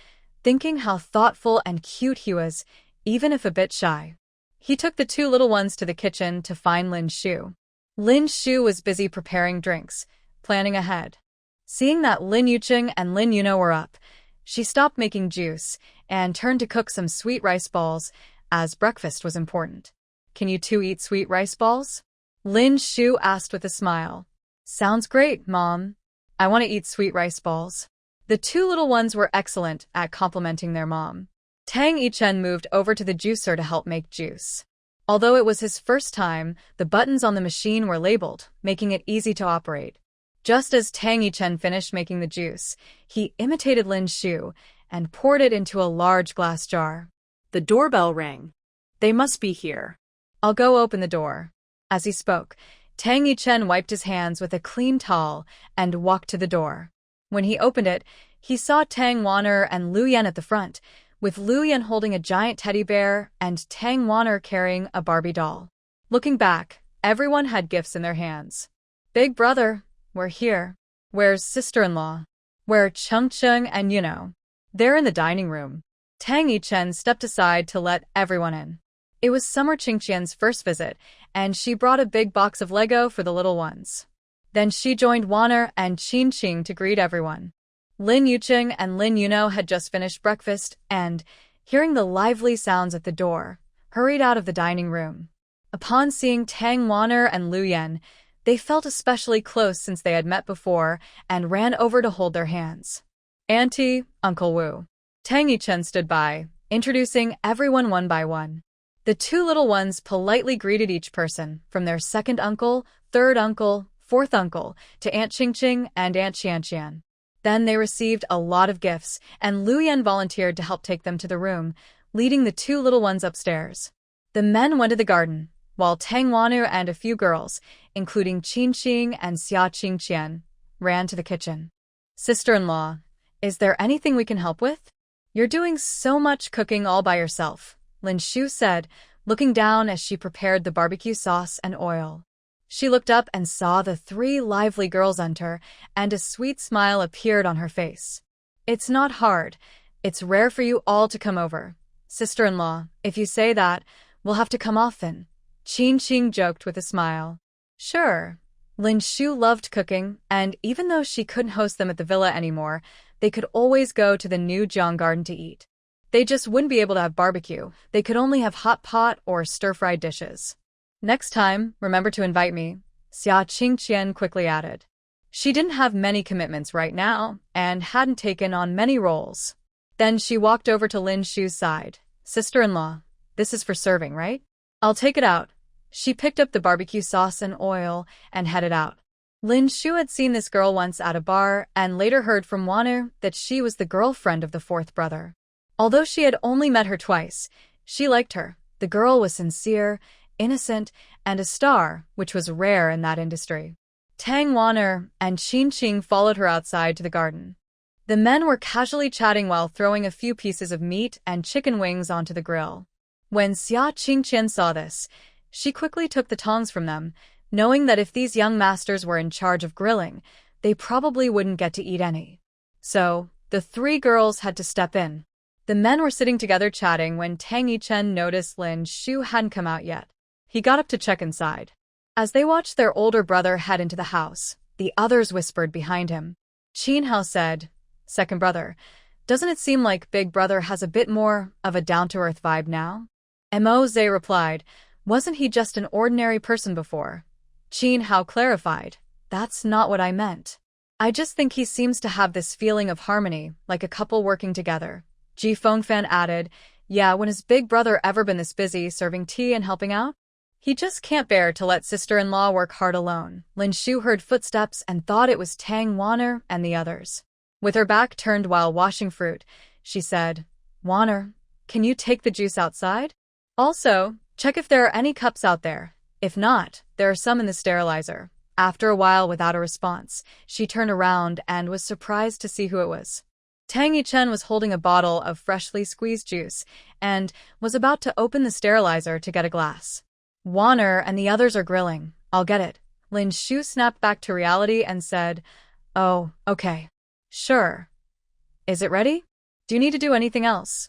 thinking how thoughtful and cute he was, even if a bit shy. He took the two little ones to the kitchen to find Lin Shu. Lin Shu was busy preparing drinks, planning ahead. Seeing that Lin Yuqing and Lin Yuno were up, she stopped making juice and turned to cook some sweet rice balls, as breakfast was important. "Can you two eat sweet rice balls?" Lin Shu asked with a smile. "Sounds great, Mom. I want to eat sweet rice balls." The two little ones were excellent at complimenting their mom. Tang Yichen moved over to the juicer to help make juice. Although it was his first time, the buttons on the machine were labeled, making it easy to operate. Just as Tang Yichen finished making the juice, he imitated Lin Shu and poured it into a large glass jar. The doorbell rang. They must be here. "I'll go open the door." As he spoke, Tang Yichen wiped his hands with a clean towel and walked to the door. When he opened it, he saw Tang Wan'er and Lu Yan at the front, with Lu Yan holding a giant teddy bear and Tang Wan'er carrying a Barbie doll. Looking back, everyone had gifts in their hands. "Big brother, we're here. Where's sister-in-law? Where are Cheng Cheng and Yuno?" "They're in the dining room." Tang Yichen stepped aside to let everyone in. It was Summer Qingqian's first visit, and she brought a big box of Lego for the little ones. Then she joined Wanner and Qin Qing to greet everyone. Lin Yuqing and Lin Yuno had just finished breakfast and, hearing the lively sounds at the door, hurried out of the dining room. Upon seeing Tang Wanner and Lu Yan, they felt especially close since they had met before and ran over to hold their hands. Auntie, Uncle Wu. Tang Yichen stood by, introducing everyone one by one. The two little ones politely greeted each person, from their second uncle, third uncle, fourth uncle, to Aunt Qingqing and Aunt Qianqian. Then they received a lot of gifts, and Lu Yan volunteered to help take them to the room, leading the two little ones upstairs. The men went to the garden, while Tang Wanner and a few girls, including Qin Qing and Xia Qingqian, ran to the kitchen. Sister-in-law, is there anything we can help with? You're doing so much cooking all by yourself, Lin Shu said, looking down as she prepared the barbecue sauce and oil. She looked up and saw the three lively girls enter, and a sweet smile appeared on her face. It's not hard. It's rare for you all to come over. Sister-in-law, if you say that, we'll have to come often. Qin Qing joked with a smile. Sure. Lin Shu loved cooking, and even though she couldn't host them at the villa anymore, they could always go to the new Jiang garden to eat. They just wouldn't be able to have barbecue. They could only have hot pot or stir-fried dishes. Next time, remember to invite me, Xia Qingqian quickly added. She didn't have many commitments right now, and hadn't taken on many roles. Then she walked over to Lin Shu's side. Sister-in-law, this is for serving, right? I'll take it out. She picked up the barbecue sauce and oil and headed out. Lin Shu had seen this girl once at a bar and later heard from Wanner that she was the girlfriend of the fourth brother. Although she had only met her twice, she liked her. The girl was sincere, innocent, and a star, which was rare in that industry. Tang Wanner and Qin Qing followed her outside to the garden. The men were casually chatting while throwing a few pieces of meat and chicken wings onto the grill. When Xia Qingqian saw this, she quickly took the tongs from them, knowing that if these young masters were in charge of grilling, they probably wouldn't get to eat any. So, the three girls had to step in. The men were sitting together chatting when Tang Yichen noticed Lin Shu hadn't come out yet. He got up to check inside. As they watched their older brother head into the house, the others whispered behind him. Qin Hao said, "Second brother, doesn't it seem like Big Brother has a bit more of a down-to-earth vibe now?" Mo Zhe replied, "Wasn't he just an ordinary person before?" Qin Hao clarified, "That's not what I meant. I just think he seems to have this feeling of harmony, like a couple working together." Ji Fengfan added, "Yeah, when has Big Brother ever been this busy serving tea and helping out? He just can't bear to let sister-in-law work hard alone." Lin Shu heard footsteps and thought it was Tang Wanner and the others. With her back turned while washing fruit, she said, "Wanner, can you take the juice outside? Also, check if there are any cups out there. If not, there are some in the sterilizer." After a while without a response, she turned around and was surprised to see who it was. Tang Yichen was holding a bottle of freshly squeezed juice and was about to open the sterilizer to get a glass. "Wanner and the others are grilling. I'll get it." Lin Shu snapped back to reality and said, "Oh, okay. Sure. Is it ready? Do you need to do anything else?"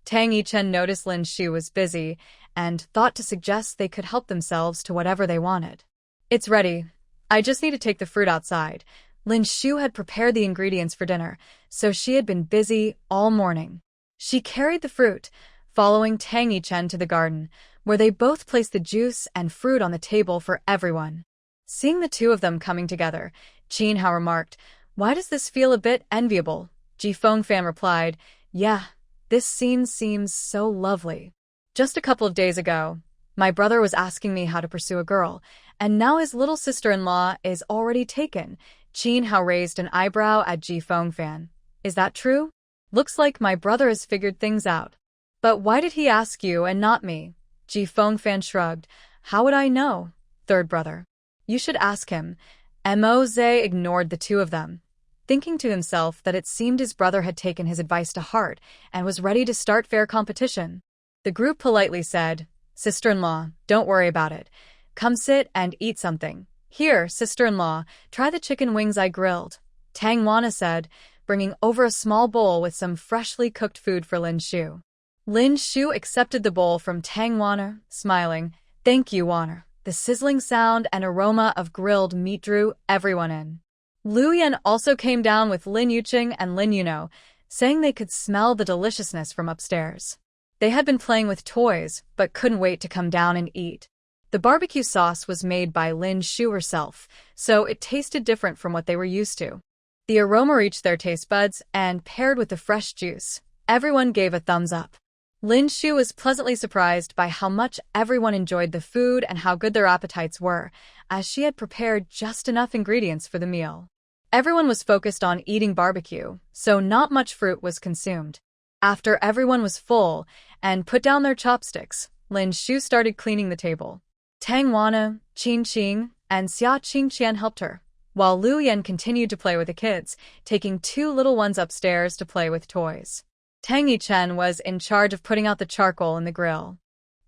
Tang Yichen noticed Lin Shu was busy and thought to suggest they could help themselves to whatever they wanted. "It's ready. I just need to take the fruit outside." Lin Shu had prepared the ingredients for dinner, so she had been busy all morning. She carried the fruit, following Tang Yichen to the garden, where they both placed the juice and fruit on the table for everyone. Seeing the two of them coming together, Qin Hao remarked, "Why does this feel a bit enviable?" Ji Fengfan replied, "Yeah, this scene seems so lovely. Just a couple of days ago, my brother was asking me how to pursue a girl, and now his little sister-in-law is already taken." Qin Hao raised an eyebrow at Ji Fengfan. "Is that true? Looks like my brother has figured things out. But why did he ask you and not me?" Ji Fengfan shrugged. "How would I know, third brother? You should ask him." Mo Zhe ignored the two of them, thinking to himself that it seemed his brother had taken his advice to heart and was ready to start fair competition. The group politely said, "Sister-in-law, don't worry about it. Come sit and eat something. Here, sister-in-law, try the chicken wings I grilled," Tang Wanna said, bringing over a small bowl with some freshly cooked food for Lin Shu. Lin Shu accepted the bowl from Tang Wanner, smiling. Thank you, Wanner. The sizzling sound and aroma of grilled meat drew everyone in. Lu Yan also came down with Lin Yuqing and Lin Yuno, saying they could smell the deliciousness from upstairs. They had been playing with toys, but couldn't wait to come down and eat. The barbecue sauce was made by Lin Shu herself, so it tasted different from what they were used to. The aroma reached their taste buds, and paired with the fresh juice, everyone gave a thumbs up. Lin Shu was pleasantly surprised by how much everyone enjoyed the food and how good their appetites were, as she had prepared just enough ingredients for the meal. Everyone was focused on eating barbecue, so not much fruit was consumed. After everyone was full and put down their chopsticks, Lin Shu started cleaning the table. Tang Wana, Qin Qing, and Xia Qingqian helped her, while Lu Yan continued to play with the kids, taking 2 little ones upstairs to play with toys. Tang Yichen was in charge of putting out the charcoal in the grill.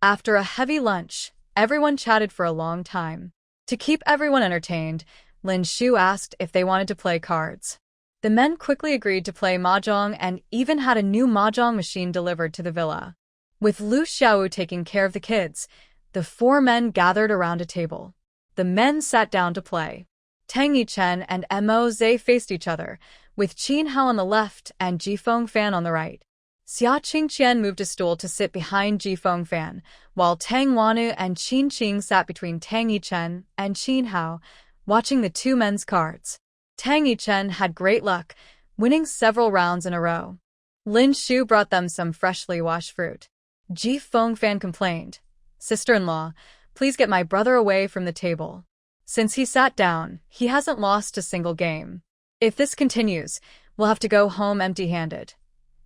After a heavy lunch, everyone chatted for a long time. To keep everyone entertained, Lin Shu asked if they wanted to play cards. The men quickly agreed to play mahjong and even had a new mahjong machine delivered to the villa. With Lu Xiaowu taking care of the kids, the 4 men gathered around a table. The men sat down to play. Tang Yichen and Mo Zhe faced each other, with Qin Hao on the left and Ji Fengfan on the right. Xia Qingqian moved a stool to sit behind Ji Fengfan, while Tang Wanu and Qin Qing sat between Tang Yichen and Qin Hao, watching the 2 men's cards. Tang Yichen had great luck, winning several rounds in a row. Lin Shu brought them some freshly washed fruit. Ji Fengfan complained, "Sister-in-law, please get my brother away from the table. Since he sat down, he hasn't lost a single game. If this continues, we'll have to go home empty-handed."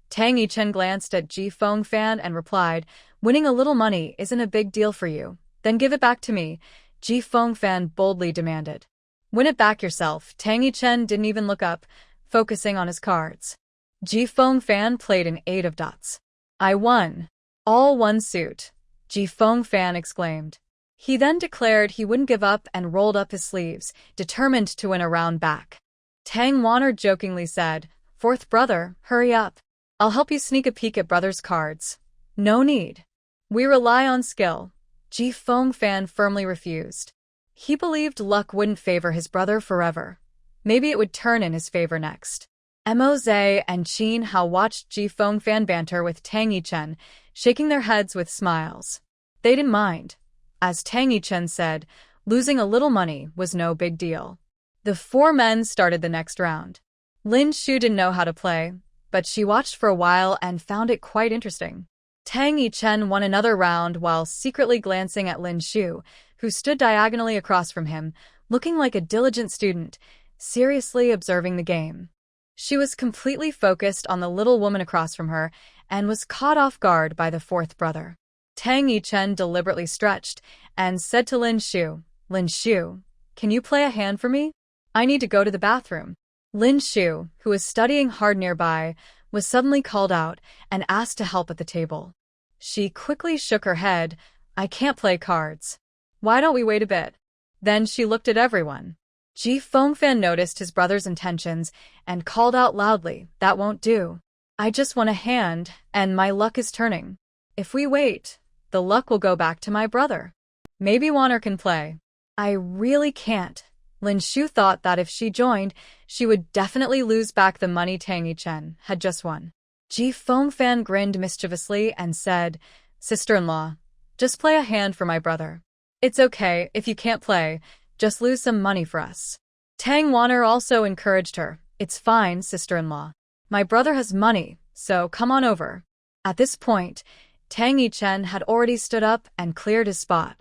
Tang Yichen glanced at Ji Fengfan and replied, "Winning a little money isn't a big deal for you. Then give it back to me," Ji Fengfan boldly demanded. "Win it back yourself." Tang Yichen didn't even look up, focusing on his cards. Ji Fengfan played an 8 of dots. "I won. All one suit," Ji Fengfan exclaimed. He then declared he wouldn't give up and rolled up his sleeves, determined to win a round back. Tang Wanner jokingly said, "Fourth brother, hurry up. I'll help you sneak a peek at brother's cards." "No need. We rely on skill," Ji Fengfan firmly refused. He believed luck wouldn't favor his brother forever. Maybe it would turn in his favor next. Mo Zhe and Qin Hao watched Ji Fengfan banter with Tang Yichen, shaking their heads with smiles. They didn't mind. As Tang Yichen said, losing a little money was no big deal. The 4 men started the next round. Lin Shu didn't know how to play, but she watched for a while and found it quite interesting. Tang Yichen won another round while secretly glancing at Lin Shu, who stood diagonally across from him, looking like a diligent student, seriously observing the game. She was completely focused on the little woman across from her and was caught off guard by the 4th brother. Tang Yichen deliberately stretched and said to Lin Shu, "Lin Shu, can you play a hand for me? I need to go to the bathroom." Lin Shu, who was studying hard nearby, was suddenly called out and asked to help at the table. She quickly shook her head. "I can't play cards. Why don't we wait a bit?" Then she looked at everyone. Ji Fengfan noticed his brother's intentions and called out loudly, "That won't do. I just want a hand, and my luck is turning. If we wait, the luck will go back to my brother. Maybe Wanner can play." "I really can't." Lin Shu thought that if she joined, she would definitely lose back the money Tang Yichen had just won. Ji Fengfan grinned mischievously and said, "Sister-in-law, just play a hand for my brother. It's okay if you can't play, just lose some money for us." Tang Wanner also encouraged her, "It's fine, sister-in-law. My brother has money, so come on over." At this point, Tang Yichen had already stood up and cleared his spot.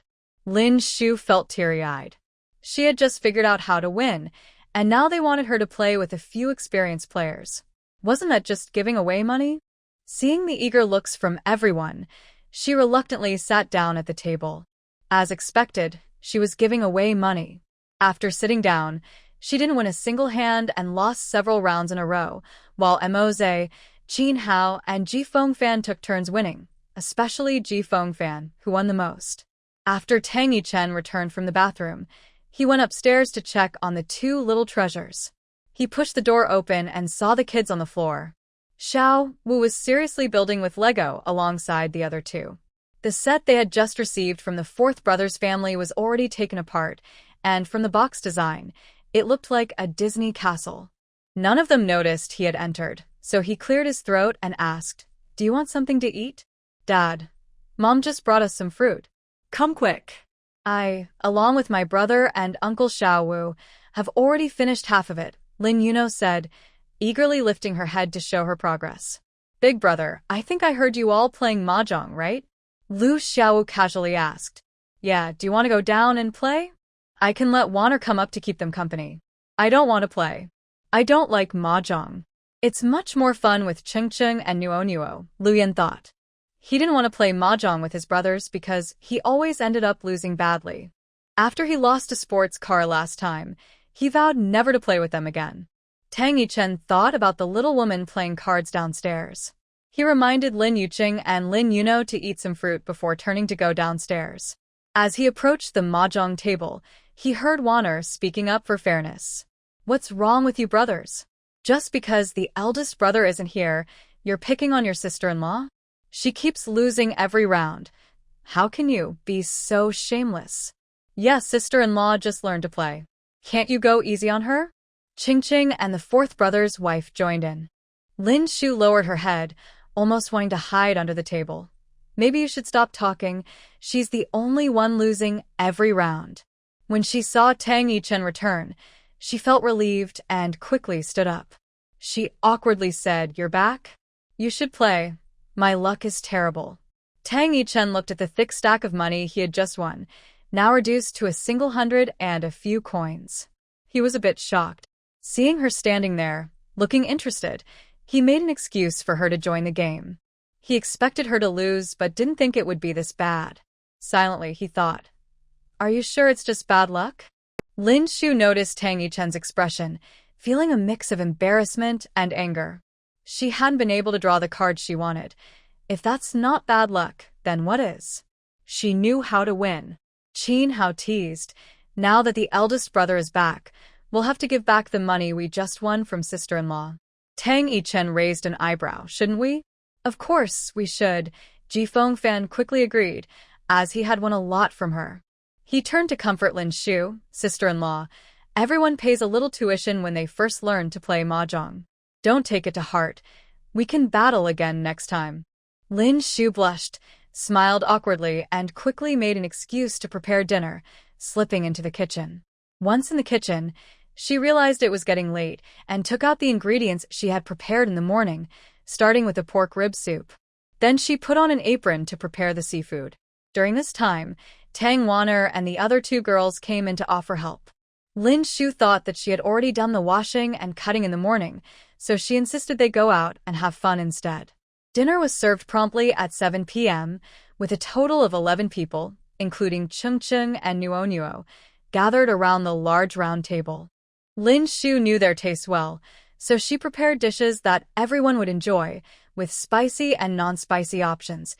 Lin Shu felt teary-eyed. She had just figured out how to win, and now they wanted her to play with a few experienced players. Wasn't that just giving away money? Seeing the eager looks from everyone, she reluctantly sat down at the table. As expected, she was giving away money. After sitting down, she didn't win a single hand and lost several rounds in a row, while Mo Zhe, Qin Hao, and Ji Fengfan took turns winning, especially Ji Fengfan, who won the most. After Tang Yichen returned from the bathroom, he went upstairs to check on the 2 little treasures. He pushed the door open and saw the kids on the floor. Xiao Wu was seriously building with Lego alongside the other two. The set they had just received from the fourth brother's family was already taken apart, and from the box design, it looked like a Disney castle. None of them noticed he had entered, so he cleared his throat and asked, "Do you want something to eat?" "Dad, Mom just brought us some fruit. Come quick." I, along with my brother and Uncle Xiaowu, have already finished half of it, Lin Yuno said, eagerly lifting her head to show her progress. "Big brother, I think I heard you all playing mahjong, right?" Lu Xiaowu casually asked. "Yeah, do you want to go down and play? I can let Wanner come up to keep them company." "I don't want to play. I don't like mahjong. It's much more fun with Qing and Nuo," Lu Yan thought. He didn't want to play mahjong with his brothers because he always ended up losing badly. After he lost a sports car last time, he vowed never to play with them again. Tang Yichen thought about the little woman playing cards downstairs. He reminded Lin Yuqing and Lin Yuno to eat some fruit before turning to go downstairs. As he approached the mahjong table, he heard Wanner speaking up for fairness. "What's wrong with you brothers? Just because the eldest brother isn't here, you're picking on your sister-in-law? She keeps losing every round. How can you be so shameless?" "Yes, sister-in-law just learned to play. Can't you go easy on her?" Qing and the fourth brother's wife joined in. Lin Shu lowered her head, almost wanting to hide under the table. "Maybe you should stop talking. She's the only one losing every round." When she saw Tang Yichen return, she felt relieved and quickly stood up. She awkwardly said, "You're back? You should play. My luck is terrible." Tang Yichen looked at the thick stack of money he had just won, now reduced to a single 100 and a few coins. He was a bit shocked. Seeing her standing there, looking interested, he made an excuse for her to join the game. He expected her to lose but didn't think it would be this bad. Silently, he thought, "Are you sure it's just bad luck?" Lin Shu noticed Tang Yichen's expression, feeling a mix of embarrassment and anger. She hadn't been able to draw the card she wanted. If that's not bad luck, then what is? She knew how to win. Qin Hao teased, "Now that the eldest brother is back, we'll have to give back the money we just won from sister-in-law." Tang Yichen raised an eyebrow. "Shouldn't we?" "Of course we should," Ji Fengfan quickly agreed, as he had won a lot from her. He turned to comfort Lin Shu, sister-in-law. "Everyone pays a little tuition when they first learn to play mahjong. Don't take it to heart. We can battle again next time." Lin Shu blushed, smiled awkwardly, and quickly made an excuse to prepare dinner, slipping into the kitchen. Once in the kitchen, she realized it was getting late and took out the ingredients she had prepared in the morning, starting with the pork rib soup. Then she put on an apron to prepare the seafood. During this time, Tang Wanner and the other two girls came in to offer help. Lin Shu thought that she had already done the washing and cutting in the morning, so she insisted they go out and have fun instead. Dinner was served promptly at 7 p.m., with a total of 11 people, including Qing and Nuo, gathered around the large round table. Lin Shu knew their tastes well, so she prepared dishes that everyone would enjoy, with spicy and non-spicy options: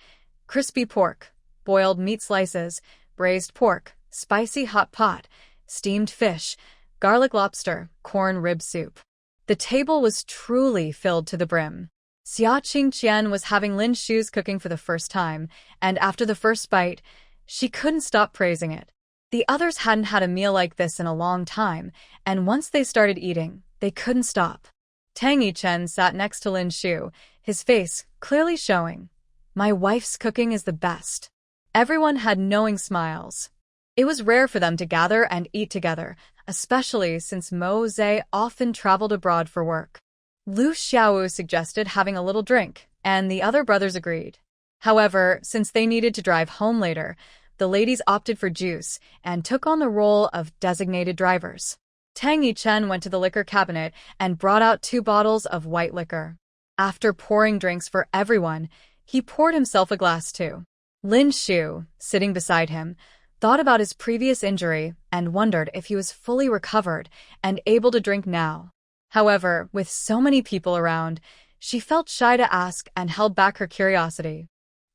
crispy pork, boiled meat slices, braised pork, spicy hot pot, steamed fish, garlic lobster, corn rib soup. The table was truly filled to the brim. Xia Qingqian was having Lin Shu's cooking for the first time, and after the first bite, she couldn't stop praising it. The others hadn't had a meal like this in a long time, and once they started eating, they couldn't stop. Tang Yichen sat next to Lin Shu, his face clearly showing, "My wife's cooking is the best." Everyone had knowing smiles. It was rare for them to gather and eat together, especially since Mo Zhe often traveled abroad for work. Lu Xiaowu suggested having a little drink, and the other brothers agreed. However, since they needed to drive home later, the ladies opted for juice and took on the role of designated drivers. Tang Yichen went to the liquor cabinet and brought out 2 bottles of white liquor. After pouring drinks for everyone, he poured himself a glass too. Lin Shu, sitting beside him, thought about his previous injury and wondered if he was fully recovered and able to drink now. However, with so many people around, she felt shy to ask and held back her curiosity.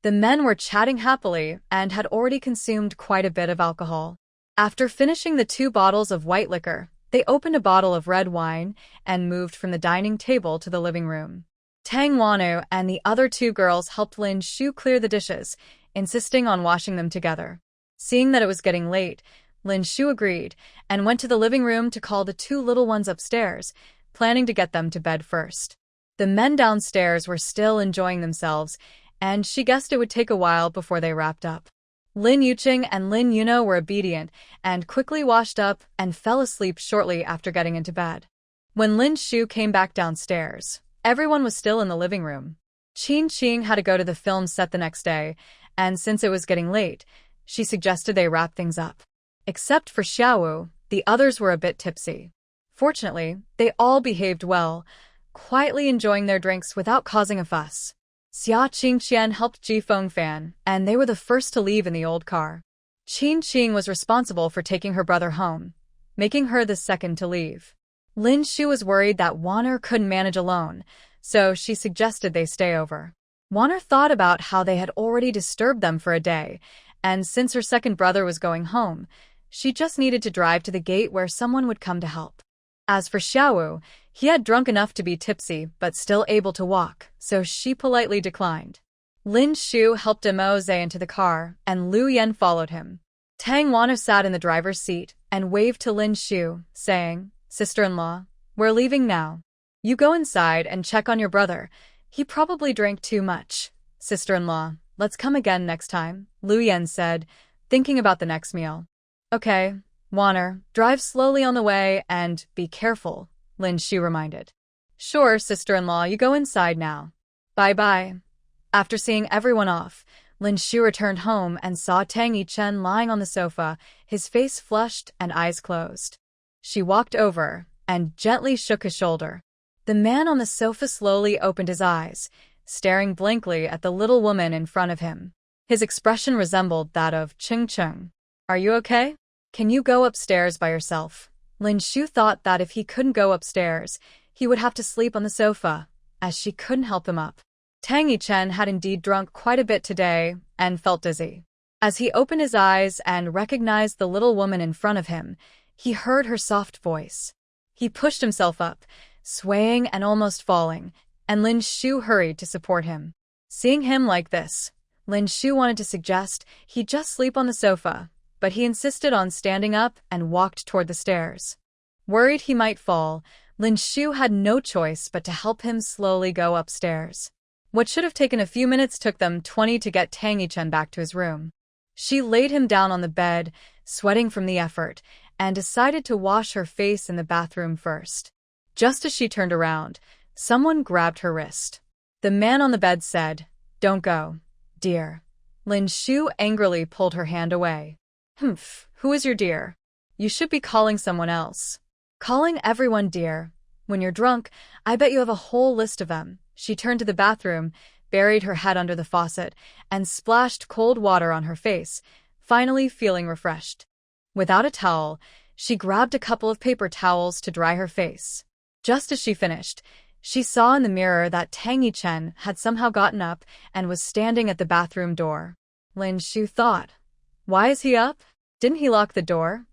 The men were chatting happily and had already consumed quite a bit of alcohol. After finishing the 2 bottles of white liquor, they opened a bottle of red wine and moved from the dining table to the living room. Tang Wanu and the other two girls helped Lin Shu clear the dishes, insisting on washing them together. Seeing that it was getting late, Lin Shu agreed and went to the living room to call the two little ones upstairs, planning to get them to bed first. The men downstairs were still enjoying themselves, and she guessed it would take a while before they wrapped up. Lin Yuqing and Lin Yuno were obedient and quickly washed up and fell asleep shortly after getting into bed. When Lin Shu came back downstairs, everyone was still in the living room. Qin Qing had to go to the film set the next day, and since it was getting late, she suggested they wrap things up. Except for Xiaowu, the others were a bit tipsy. Fortunately, they all behaved well, quietly enjoying their drinks without causing a fuss. Xia Qingqian helped Ji Fengfan, and they were the first to leave in the old car. Qin Qing was responsible for taking her brother home, making her the second to leave. Lin Shu was worried that Wan'er couldn't manage alone, so she suggested they stay over. Wan'er thought about how they had already disturbed them for a day, and since her second brother was going home, she just needed to drive to the gate where someone would come to help. As for Xiaowu, he had drunk enough to be tipsy but still able to walk, so she politely declined. Lin Shu helped Mo Zhe into the car, and Lu Yan followed him. Tang Wan'er sat in the driver's seat and waved to Lin Shu, saying, "Sister-in-law, we're leaving now. You go inside and check on your brother. He probably drank too much. Sister-in-law, let's come again next time," Lu Yan said, thinking about the next meal. "Okay, Wan'er, drive slowly on the way and be careful," Lin Shu reminded. "Sure, sister-in-law, you go inside now. Bye-bye." After seeing everyone off, Lin Shu returned home and saw Tang Yichen lying on the sofa, his face flushed and eyes closed. She walked over and gently shook his shoulder. The man on the sofa slowly opened his eyes, staring blankly at the little woman in front of him. His expression resembled that of Ching Cheng. "Are you okay? Can you go upstairs by yourself?" Lin Shu thought that if he couldn't go upstairs, he would have to sleep on the sofa, as she couldn't help him up. Tang Yichen had indeed drunk quite a bit today and felt dizzy. As he opened his eyes and recognized the little woman in front of him, he heard her soft voice. He pushed himself up, swaying and almost falling, and Lin Shu hurried to support him. Seeing him like this, Lin Shu wanted to suggest he just sleep on the sofa, but he insisted on standing up and walked toward the stairs. Worried he might fall, Lin Shu had no choice but to help him slowly go upstairs. What should have taken a few minutes took them 20 to get Tang Yichen back to his room. She laid him down on the bed, sweating from the effort, and decided to wash her face in the bathroom first. Just as she turned around, someone grabbed her wrist. The man on the bed said, "Don't go, dear." Lin Shu angrily pulled her hand away. "Humph, who is your dear? You should be calling someone else." "Calling everyone dear. When you're drunk, I bet you have a whole list of them." She turned to the bathroom, buried her head under the faucet, and splashed cold water on her face, finally feeling refreshed. Without a towel, she grabbed a couple of paper towels to dry her face. Just as she finished, she saw in the mirror that Tang Yichen had somehow gotten up and was standing at the bathroom door. Lin Shu thought, "Why is he up? Didn't he lock the door?"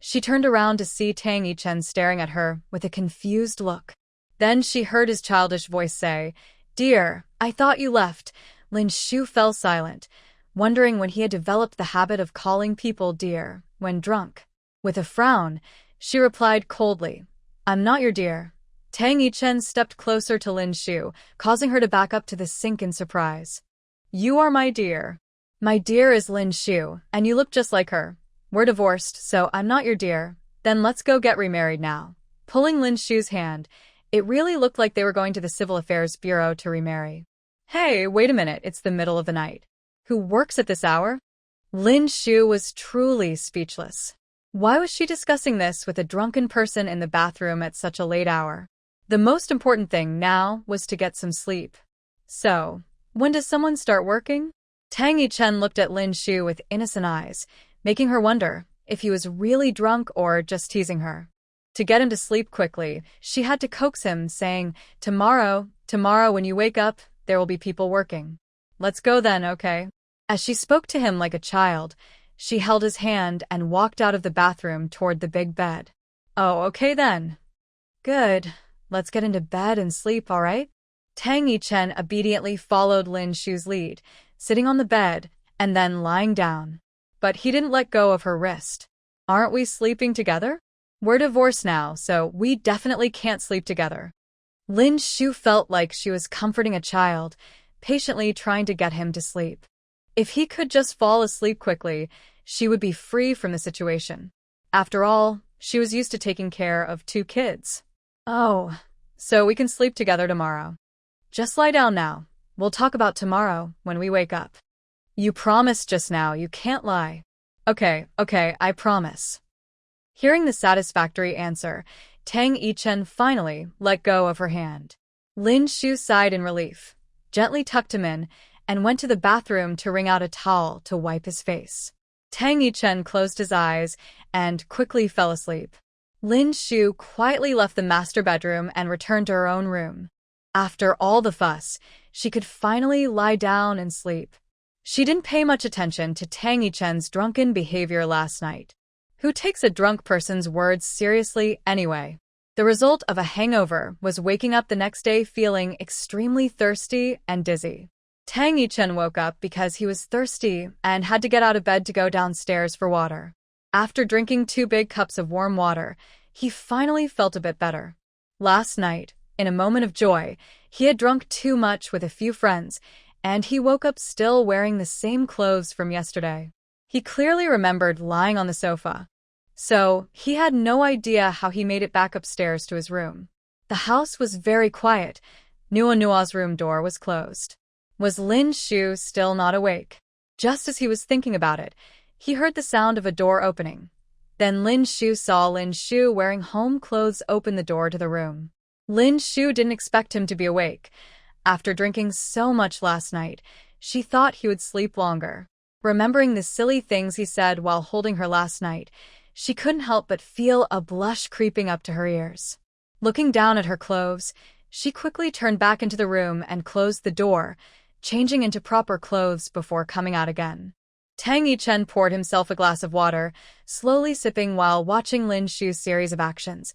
She turned around to see Tang Yichen staring at her with a confused look. Then she heard his childish voice say, "Dear, I thought you left." Lin Shu fell silent, wondering when he had developed the habit of calling people dear when drunk. With a frown, she replied coldly, "I'm not your dear." Tang Yichen stepped closer to Lin Shu, causing her to back up to the sink in surprise. "You are my dear." "My dear is Lin Shu, and you look just like her. We're divorced, so I'm not your dear. Then let's go get remarried now." Pulling Lin Shu's hand, it really looked like they were going to the Civil Affairs Bureau to remarry. "Hey, wait a minute, it's the middle of the night. Who works at this hour?" Lin Shu was truly speechless. Why was she discussing this with a drunken person in the bathroom at such a late hour? The most important thing now was to get some sleep. "So, when does someone start working?" Tang Yichen looked at Lin Shu with innocent eyes, making her wonder if he was really drunk or just teasing her. To get him to sleep quickly, she had to coax him, saying, tomorrow when you wake up, there will be people working. Let's go then, okay?" As she spoke to him like a child, she held his hand and walked out of the bathroom toward the big bed. "Oh, okay then." "Good. Let's get into bed and sleep, all right?" Tang Yichen obediently followed Lin Shu's lead, sitting on the bed and then lying down. But he didn't let go of her wrist. "Aren't we sleeping together? We're divorced now, so we definitely can't sleep together." Lin Shu felt like she was comforting a child, patiently trying to get him to sleep. If he could just fall asleep quickly, she would be free from the situation. After all, she was used to taking care of 2 kids. "Oh, so we can sleep together tomorrow. Just lie down now. We'll talk about tomorrow when we wake up. You promised just now you can't lie." Okay, I promise." Hearing the satisfactory answer, Tang Yichen finally let go of her hand. Lin Shu sighed in relief, gently tucked him in, and went to the bathroom to wring out a towel to wipe his face. Tang Yichen closed his eyes and quickly fell asleep. Lin Shu quietly left the master bedroom and returned to her own room. After all the fuss, she could finally lie down and sleep. She didn't pay much attention to Tang Yichen's drunken behavior last night. Who takes a drunk person's words seriously anyway? The result of a hangover was waking up the next day feeling extremely thirsty and dizzy. Tang Yichen woke up because he was thirsty and had to get out of bed to go downstairs for water. After drinking 2 big cups of warm water, he finally felt a bit better. Last night, in a moment of joy, he had drunk too much with a few friends, and he woke up still wearing the same clothes from yesterday. He clearly remembered lying on the sofa. So, he had no idea how he made it back upstairs to his room. The house was very quiet. Nua's room door was closed. Was Lin Shu still not awake? Just as he was thinking about it, he heard the sound of a door opening. Then Lin Shu saw Lin Shu wearing home clothes open the door to the room. Lin Shu didn't expect him to be awake. After drinking so much last night, she thought he would sleep longer. Remembering the silly things he said while holding her last night, she couldn't help but feel a blush creeping up to her ears. Looking down at her clothes, she quickly turned back into the room and closed the door, changing into proper clothes before coming out again. Tang Yichen poured himself a glass of water, slowly sipping while watching Lin Shu's series of actions,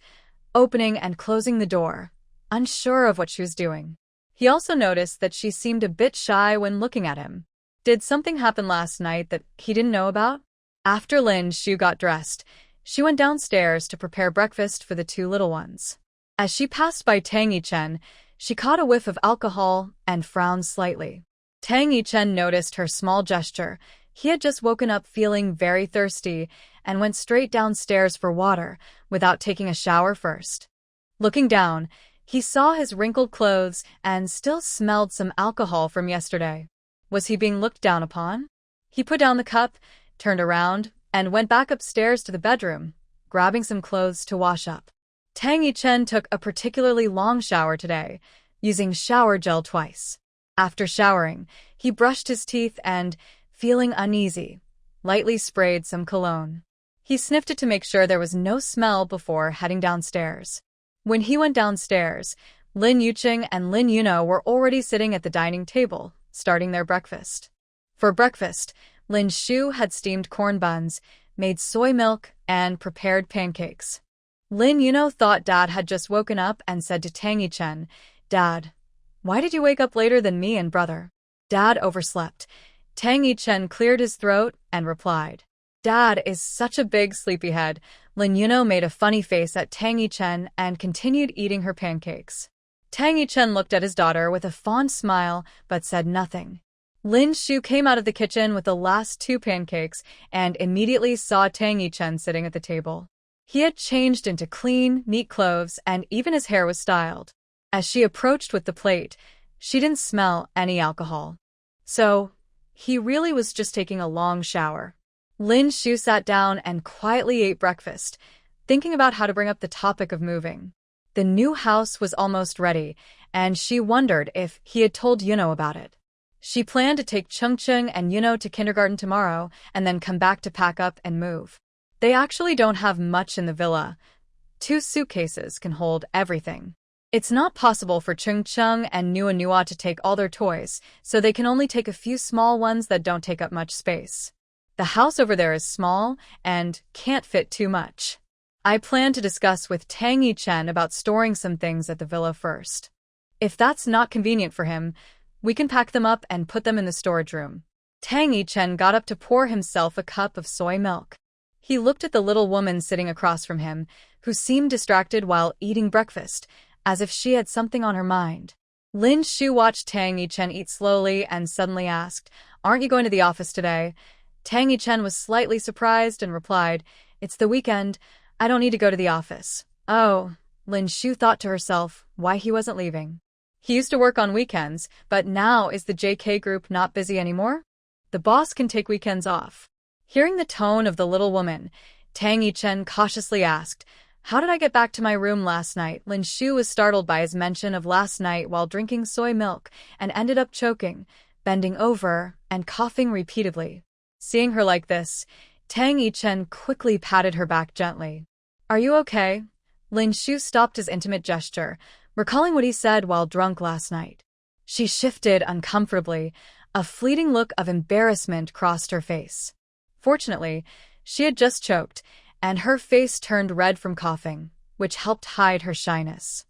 opening and closing the door, unsure of what she was doing. He also noticed that she seemed a bit shy when looking at him. Did something happen last night that he didn't know about? After Lin Shu got dressed, she went downstairs to prepare breakfast for the 2 little ones. As she passed by Tang Yichen, she caught a whiff of alcohol and frowned slightly. Tang Yichen noticed her small gesture. He had just woken up feeling very thirsty and went straight downstairs for water without taking a shower first. Looking down, he saw his wrinkled clothes and still smelled some alcohol from yesterday. Was he being looked down upon? He put down the cup, turned around, and went back upstairs to the bedroom, grabbing some clothes to wash up. Tang Yichen took a particularly long shower today, using shower gel twice. After showering, he brushed his teeth and, feeling uneasy, lightly sprayed some cologne. He sniffed it to make sure there was no smell before heading downstairs. When he went downstairs, Lin Yuqing and Lin Yuno were already sitting at the dining table, starting their breakfast. For breakfast, Lin Shu had steamed corn buns, made soy milk, and prepared pancakes. Lin Yuno thought Dad had just woken up and said to Tang Yichen, "Dad, why did you wake up later than me and brother?" Dad overslept. Tang Yichen cleared his throat and replied, "Dad is such a big sleepyhead." Lin Yuno made a funny face at Tang Yichen and continued eating her pancakes. Tang Yichen looked at his daughter with a fond smile but said nothing. Lin Shu came out of the kitchen with the last 2 pancakes and immediately saw Tang Yichen sitting at the table. He had changed into clean, neat clothes and even his hair was styled. As she approached with the plate, she didn't smell any alcohol. So, he really was just taking a long shower. Lin Shu sat down and quietly ate breakfast, thinking about how to bring up the topic of moving. The new house was almost ready, and she wondered if he had told Yuno about it. She planned to take Chungcheng and Yuno to kindergarten tomorrow and then come back to pack up and move. They actually don't have much in the villa. 2 suitcases can hold everything. It's not possible for Chungcheng and Nua to take all their toys, so they can only take a few small ones that don't take up much space. The house over there is small and can't fit too much. I plan to discuss with Tang Yichen about storing some things at the villa first. If that's not convenient for him, we can pack them up and put them in the storage room. Tang Yichen got up to pour himself a cup of soy milk. He looked at the little woman sitting across from him, who seemed distracted while eating breakfast, as if she had something on her mind. Lin Shu watched Tang Yichen eat slowly and suddenly asked, "Aren't you going to the office today?" Tang Yichen was slightly surprised and replied, "It's the weekend. I don't need to go to the office." Oh, Lin Shu thought to herself why he wasn't leaving. He used to work on weekends, but now is the JK group not busy anymore? The boss can take weekends off. Hearing the tone of the little woman, Tang Yichen cautiously asked, "How did I get back to my room last night?" Lin Shu was startled by his mention of last night while drinking soy milk and ended up choking, bending over, and coughing repeatedly. Seeing her like this, Tang Yichen quickly patted her back gently. "Are you okay?" Lin Shu stopped his intimate gesture, recalling what he said while drunk last night. She shifted uncomfortably. A fleeting look of embarrassment crossed her face. Fortunately, she had just choked, and her face turned red from coughing, which helped hide her shyness.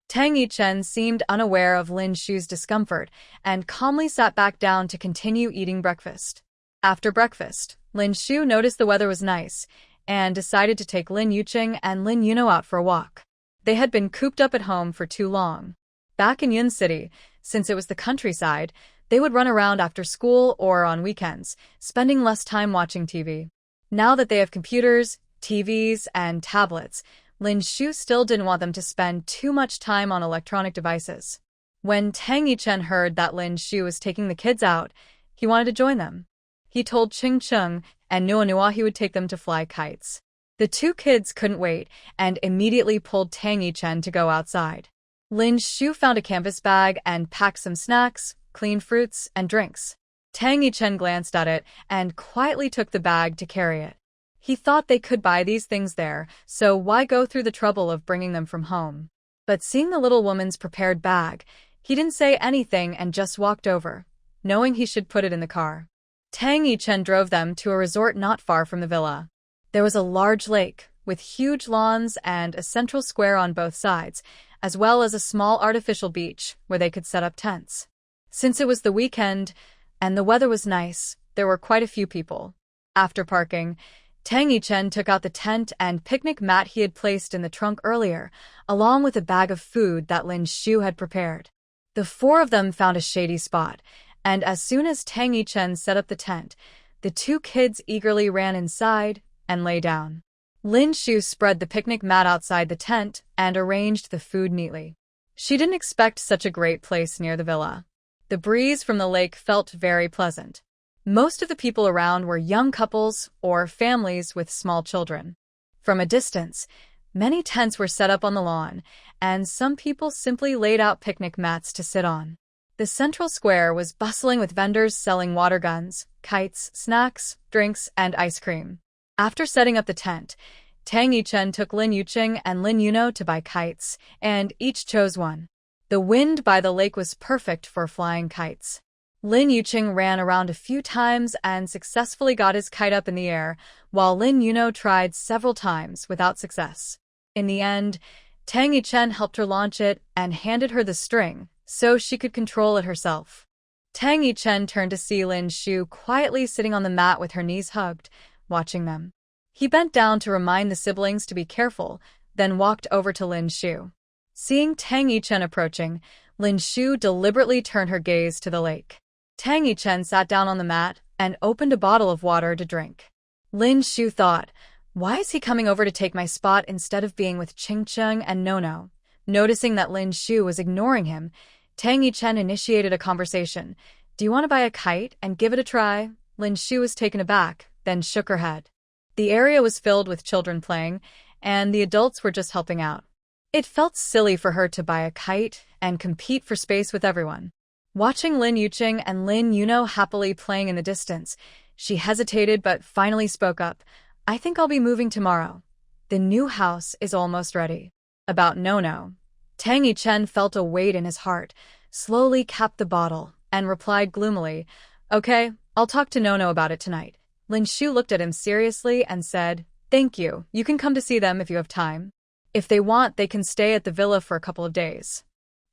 Tang Yichen seemed unaware of Lin Shu's discomfort and calmly sat back down to continue eating breakfast. After breakfast, Lin Shu noticed the weather was nice and decided to take Lin Yuqing and Lin Yuno out for a walk. They had been cooped up at home for too long. Back in Yun City, since it was the countryside, they would run around after school or on weekends, spending less time watching TV. Now that they have computers, TVs, and tablets, Lin Shu still didn't want them to spend too much time on electronic devices. When Tang Yichen heard that Lin Shu was taking the kids out, he wanted to join them. He told Ching Chung and Nua he would take them to fly kites. The two kids couldn't wait and immediately pulled Tang Yichen to go outside. Lin Shu found a canvas bag and packed some snacks, clean fruits, and drinks. Tang Yichen glanced at it and quietly took the bag to carry it. He thought they could buy these things there, so why go through the trouble of bringing them from home? But seeing the little woman's prepared bag, he didn't say anything and just walked over, knowing he should put it in the car. Tang Yichen drove them to a resort not far from the villa. There was a large lake, with huge lawns and a central square on both sides, as well as a small artificial beach where they could set up tents. Since it was the weekend and the weather was nice, there were quite a few people. After parking, Tang Yichen took out the tent and picnic mat he had placed in the trunk earlier, along with a bag of food that Lin Shu had prepared. The four of them found a shady spot, and as soon as Tang Yichen set up the tent, the two kids eagerly ran inside and lay down. Lin Shu spread the picnic mat outside the tent and arranged the food neatly. She didn't expect such a great place near the villa. The breeze from the lake felt very pleasant. Most of the people around were young couples or families with small children. From a distance, many tents were set up on the lawn, and some people simply laid out picnic mats to sit on. The central square was bustling with vendors selling water guns, kites, snacks, drinks, and ice cream. After setting up the tent, Tang Yichen took Lin Yuqing and Lin Yuno to buy kites, and each chose one. The wind by the lake was perfect for flying kites. Lin Yuqing ran around a few times and successfully got his kite up in the air, while Lin Yuno tried several times without success. In the end, Tang Yichen helped her launch it and handed her the string so she could control it herself. Tang Yichen turned to see Lin Shu quietly sitting on the mat with her knees hugged, watching them. He bent down to remind the siblings to be careful, then walked over to Lin Shu. Seeing Tang Yichen approaching, Lin Shu deliberately turned her gaze to the lake. Tang Yichen sat down on the mat and opened a bottle of water to drink. Lin Shu thought, why is he coming over to take my spot instead of being with Ching Chung and Nono? Noticing that Lin Shu was ignoring him, Tang Yichen initiated a conversation. Do you want to buy a kite and give it a try? Lin Shu was taken aback, then shook her head. The area was filled with children playing, and the adults were just helping out. It felt silly for her to buy a kite and compete for space with everyone. Watching Lin Yuqing and Lin Yuno happily playing in the distance, she hesitated but finally spoke up. I think I'll be moving tomorrow. The new house is almost ready. About Nono, Tang Yichen felt a weight in his heart, slowly capped the bottle, and replied gloomily, Okay, I'll talk to Nono about it tonight. Lin Shu looked at him seriously and said, Thank you, you can come to see them if you have time. If they want, they can stay at the villa for a couple of days.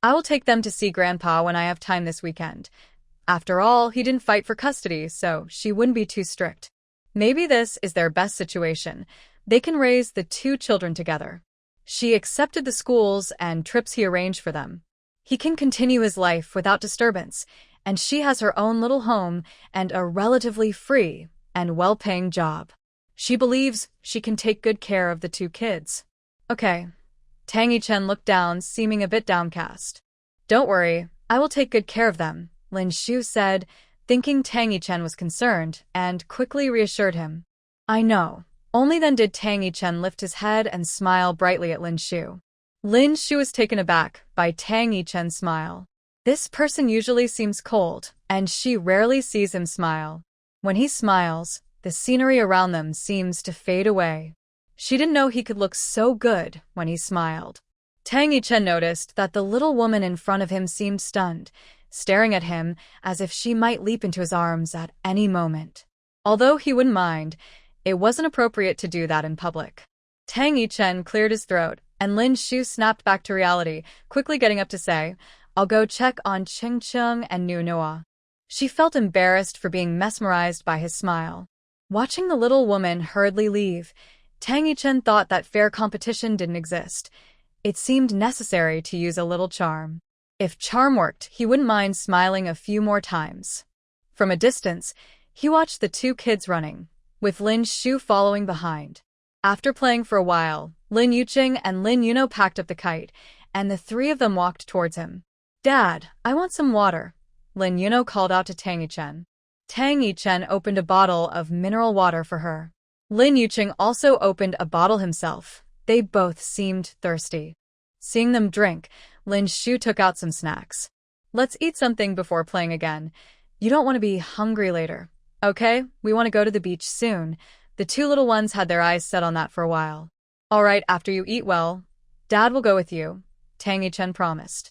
I will take them to see Grandpa when I have time this weekend. After all, he didn't fight for custody, so she wouldn't be too strict. Maybe this is their best situation. They can raise the two children together. She accepted the schools and trips he arranged for them. He can continue his life without disturbance, and she has her own little home and a relatively free and well-paying job. She believes she can take good care of the two kids. Okay. Tang Yichen looked down, seeming a bit downcast. Don't worry, I will take good care of them, Lin Shu said, thinking Tang Yichen was concerned, and quickly reassured him. I know. Only then did Tang Yichen lift his head and smile brightly at Lin Shu. Lin Shu was taken aback by Tang Yichen's smile. This person usually seems cold, and she rarely sees him smile. When he smiles, the scenery around them seems to fade away. She didn't know he could look so good when he smiled. Tang Yichen noticed that the little woman in front of him seemed stunned, staring at him as if she might leap into his arms at any moment. Although he wouldn't mind, it wasn't appropriate to do that in public. Tang Yichen cleared his throat, and Lin Shu snapped back to reality, quickly getting up to say, I'll go check on Ching Chung and Nu Noah. She felt embarrassed for being mesmerized by his smile. Watching the little woman hurriedly leave, Tang Yichen thought that fair competition didn't exist. It seemed necessary to use a little charm. If charm worked, he wouldn't mind smiling a few more times. From a distance, he watched the two kids running, with Lin Shu following behind. After playing for a while, Lin Yuqing and Lin Yuno packed up the kite, and the three of them walked towards him. Dad, I want some water, Lin Yuno called out to Tang Yichen. Tang Yichen opened a bottle of mineral water for her. Lin Yuqing also opened a bottle himself. They both seemed thirsty. Seeing them drink, Lin Shu took out some snacks. Let's eat something before playing again. You don't want to be hungry later. Okay, we want to go to the beach soon. The two little ones had their eyes set on that for a while. All right, after you eat well, Dad will go with you, Tang Yichen promised.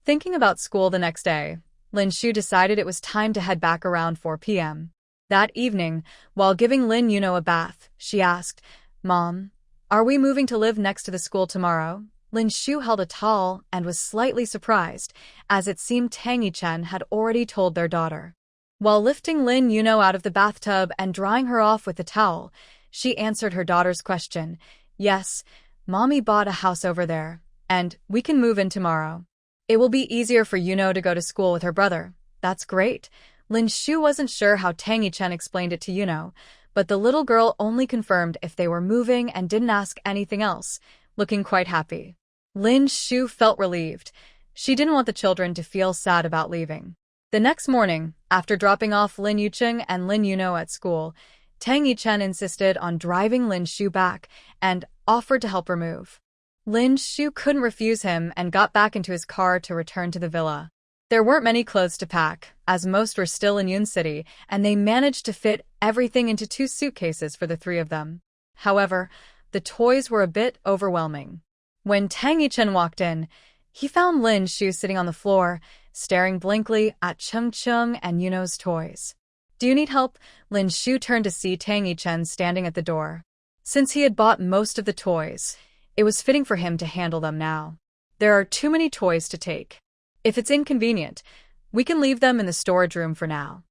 Thinking about school the next day, Lin Shu decided it was time to head back around 4 p.m. That evening, while giving Lin Yuno a bath, she asked, Mom, are we moving to live next to the school tomorrow? Lin Shu held a towel and was slightly surprised, as it seemed Tang Yichen had already told their daughter. While lifting Lin Yuno out of the bathtub and drying her off with the towel, she answered her daughter's question. Yes, Mommy bought a house over there, and we can move in tomorrow. It will be easier for Yuno to go to school with her brother. That's great. Lin Shu wasn't sure how Tang Yichen explained it to Yuno, but the little girl only confirmed if they were moving and didn't ask anything else, looking quite happy. Lin Shu felt relieved. She didn't want the children to feel sad about leaving. The next morning, after dropping off Lin Yuqing and Lin Yuno at school, Tang Yichen insisted on driving Lin Shu back and offered to help her move. Lin Shu couldn't refuse him and got back into his car to return to the villa. There weren't many clothes to pack, as most were still in Yun City, and they managed to fit everything into 2 suitcases for the 3 of them. However, the toys were a bit overwhelming. When Tang Yichen walked in, he found Lin Shu sitting on the floor, staring blankly at Chung Chung and Yuno's toys. Do you need help? Lin Shu turned to see Tang Yichen standing at the door. Since he had bought most of the toys, it was fitting for him to handle them now. There are too many toys to take. If it's inconvenient, we can leave them in the storage room for now.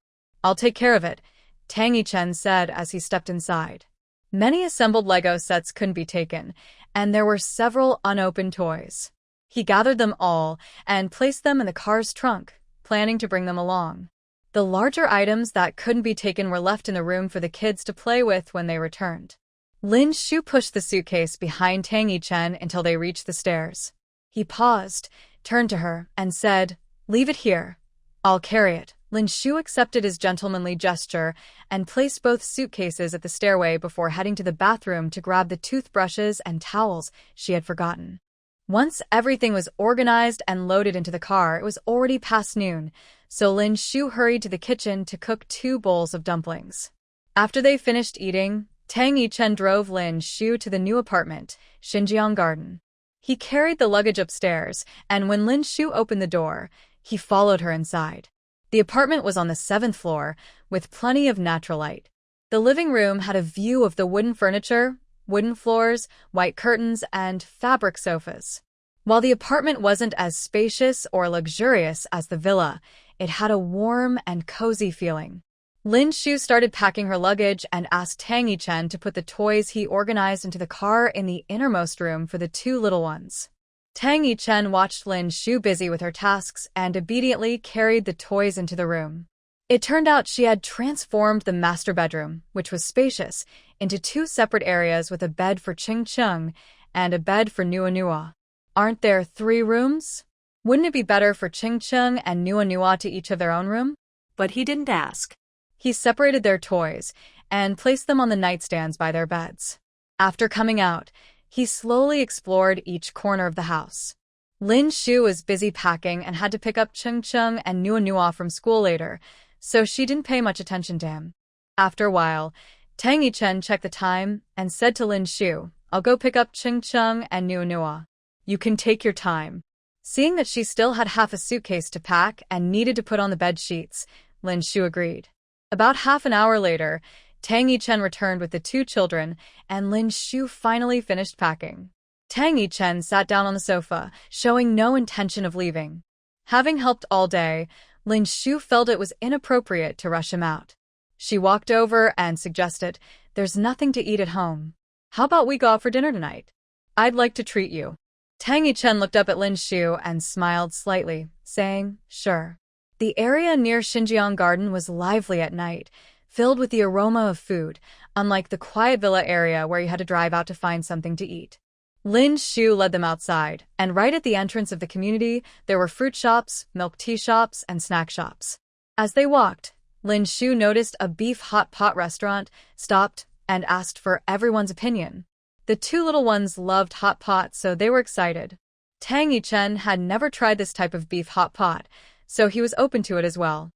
I'll take care of it, Tang Yichen said as he stepped inside. Many assembled Lego sets couldn't be taken, and there were several unopened toys. He gathered them all and placed them in the car's trunk, planning to bring them along. The larger items that couldn't be taken were left in the room for the kids to play with when they returned. Lin Shu pushed the suitcase behind Tang Yichen until they reached the stairs. He paused, turned to her, and said, Leave it here. I'll carry it. Lin Shu accepted his gentlemanly gesture and placed both suitcases at the stairway before heading to the bathroom to grab the toothbrushes and towels she had forgotten. Once everything was organized and loaded into the car, it was already past noon, so Lin Shu hurried to the kitchen to cook 2 bowls of dumplings. After they finished eating, Tang Yichen drove Lin Shu to the new apartment, Xinjiang Garden. He carried the luggage upstairs, and when Lin Shu opened the door, he followed her inside. The apartment was on the 7th floor, with plenty of natural light. The living room had a view of the wooden furniture, wooden floors, white curtains, and fabric sofas. While the apartment wasn't as spacious or luxurious as the villa, it had a warm and cozy feeling. Lin Shu started packing her luggage and asked Tang Yichen to put the toys he organized into the car in the innermost room for the two little ones. Tang Yichen watched Lin Shu busy with her tasks and obediently carried the toys into the room. It turned out she had transformed the master bedroom, which was spacious, into two separate areas with a bed for Qing Qing and a bed for Nua Nua. Aren't there 3 rooms? Wouldn't it be better for Qing Qing and Nua Nua to each have their own room? But he didn't ask. He separated their toys and placed them on the nightstands by their beds. After coming out, he slowly explored each corner of the house. Lin Shu was busy packing and had to pick up Qing Qing and Nua Nua from school later, so she didn't pay much attention to him. After a while, Tang Yichen checked the time and said to Lin Shu, "I'll go pick up Qing Qing and Nua Nua. You can take your time." Seeing that she still had half a suitcase to pack and needed to put on the bed sheets, Lin Shu agreed. About half an hour later, Tang Yichen returned with the 2 children, and Lin Shu finally finished packing. Tang Yichen sat down on the sofa, showing no intention of leaving. Having helped all day, Lin Shu felt it was inappropriate to rush him out. She walked over and suggested, "There's nothing to eat at home. How about we go out for dinner tonight? I'd like to treat you." Tang Yichen looked up at Lin Shu and smiled slightly, saying, "Sure." The area near Xinjiang Garden was lively at night, filled with the aroma of food, unlike the quiet villa area where you had to drive out to find something to eat. Lin Shu led them outside, and right at the entrance of the community, there were fruit shops, milk tea shops, and snack shops. As they walked, Lin Shu noticed a beef hot pot restaurant, stopped, and asked for everyone's opinion. The 2 little ones loved hot pot, so they were excited. Tang Yichen had never tried this type of beef hot pot, so he was open to it as well.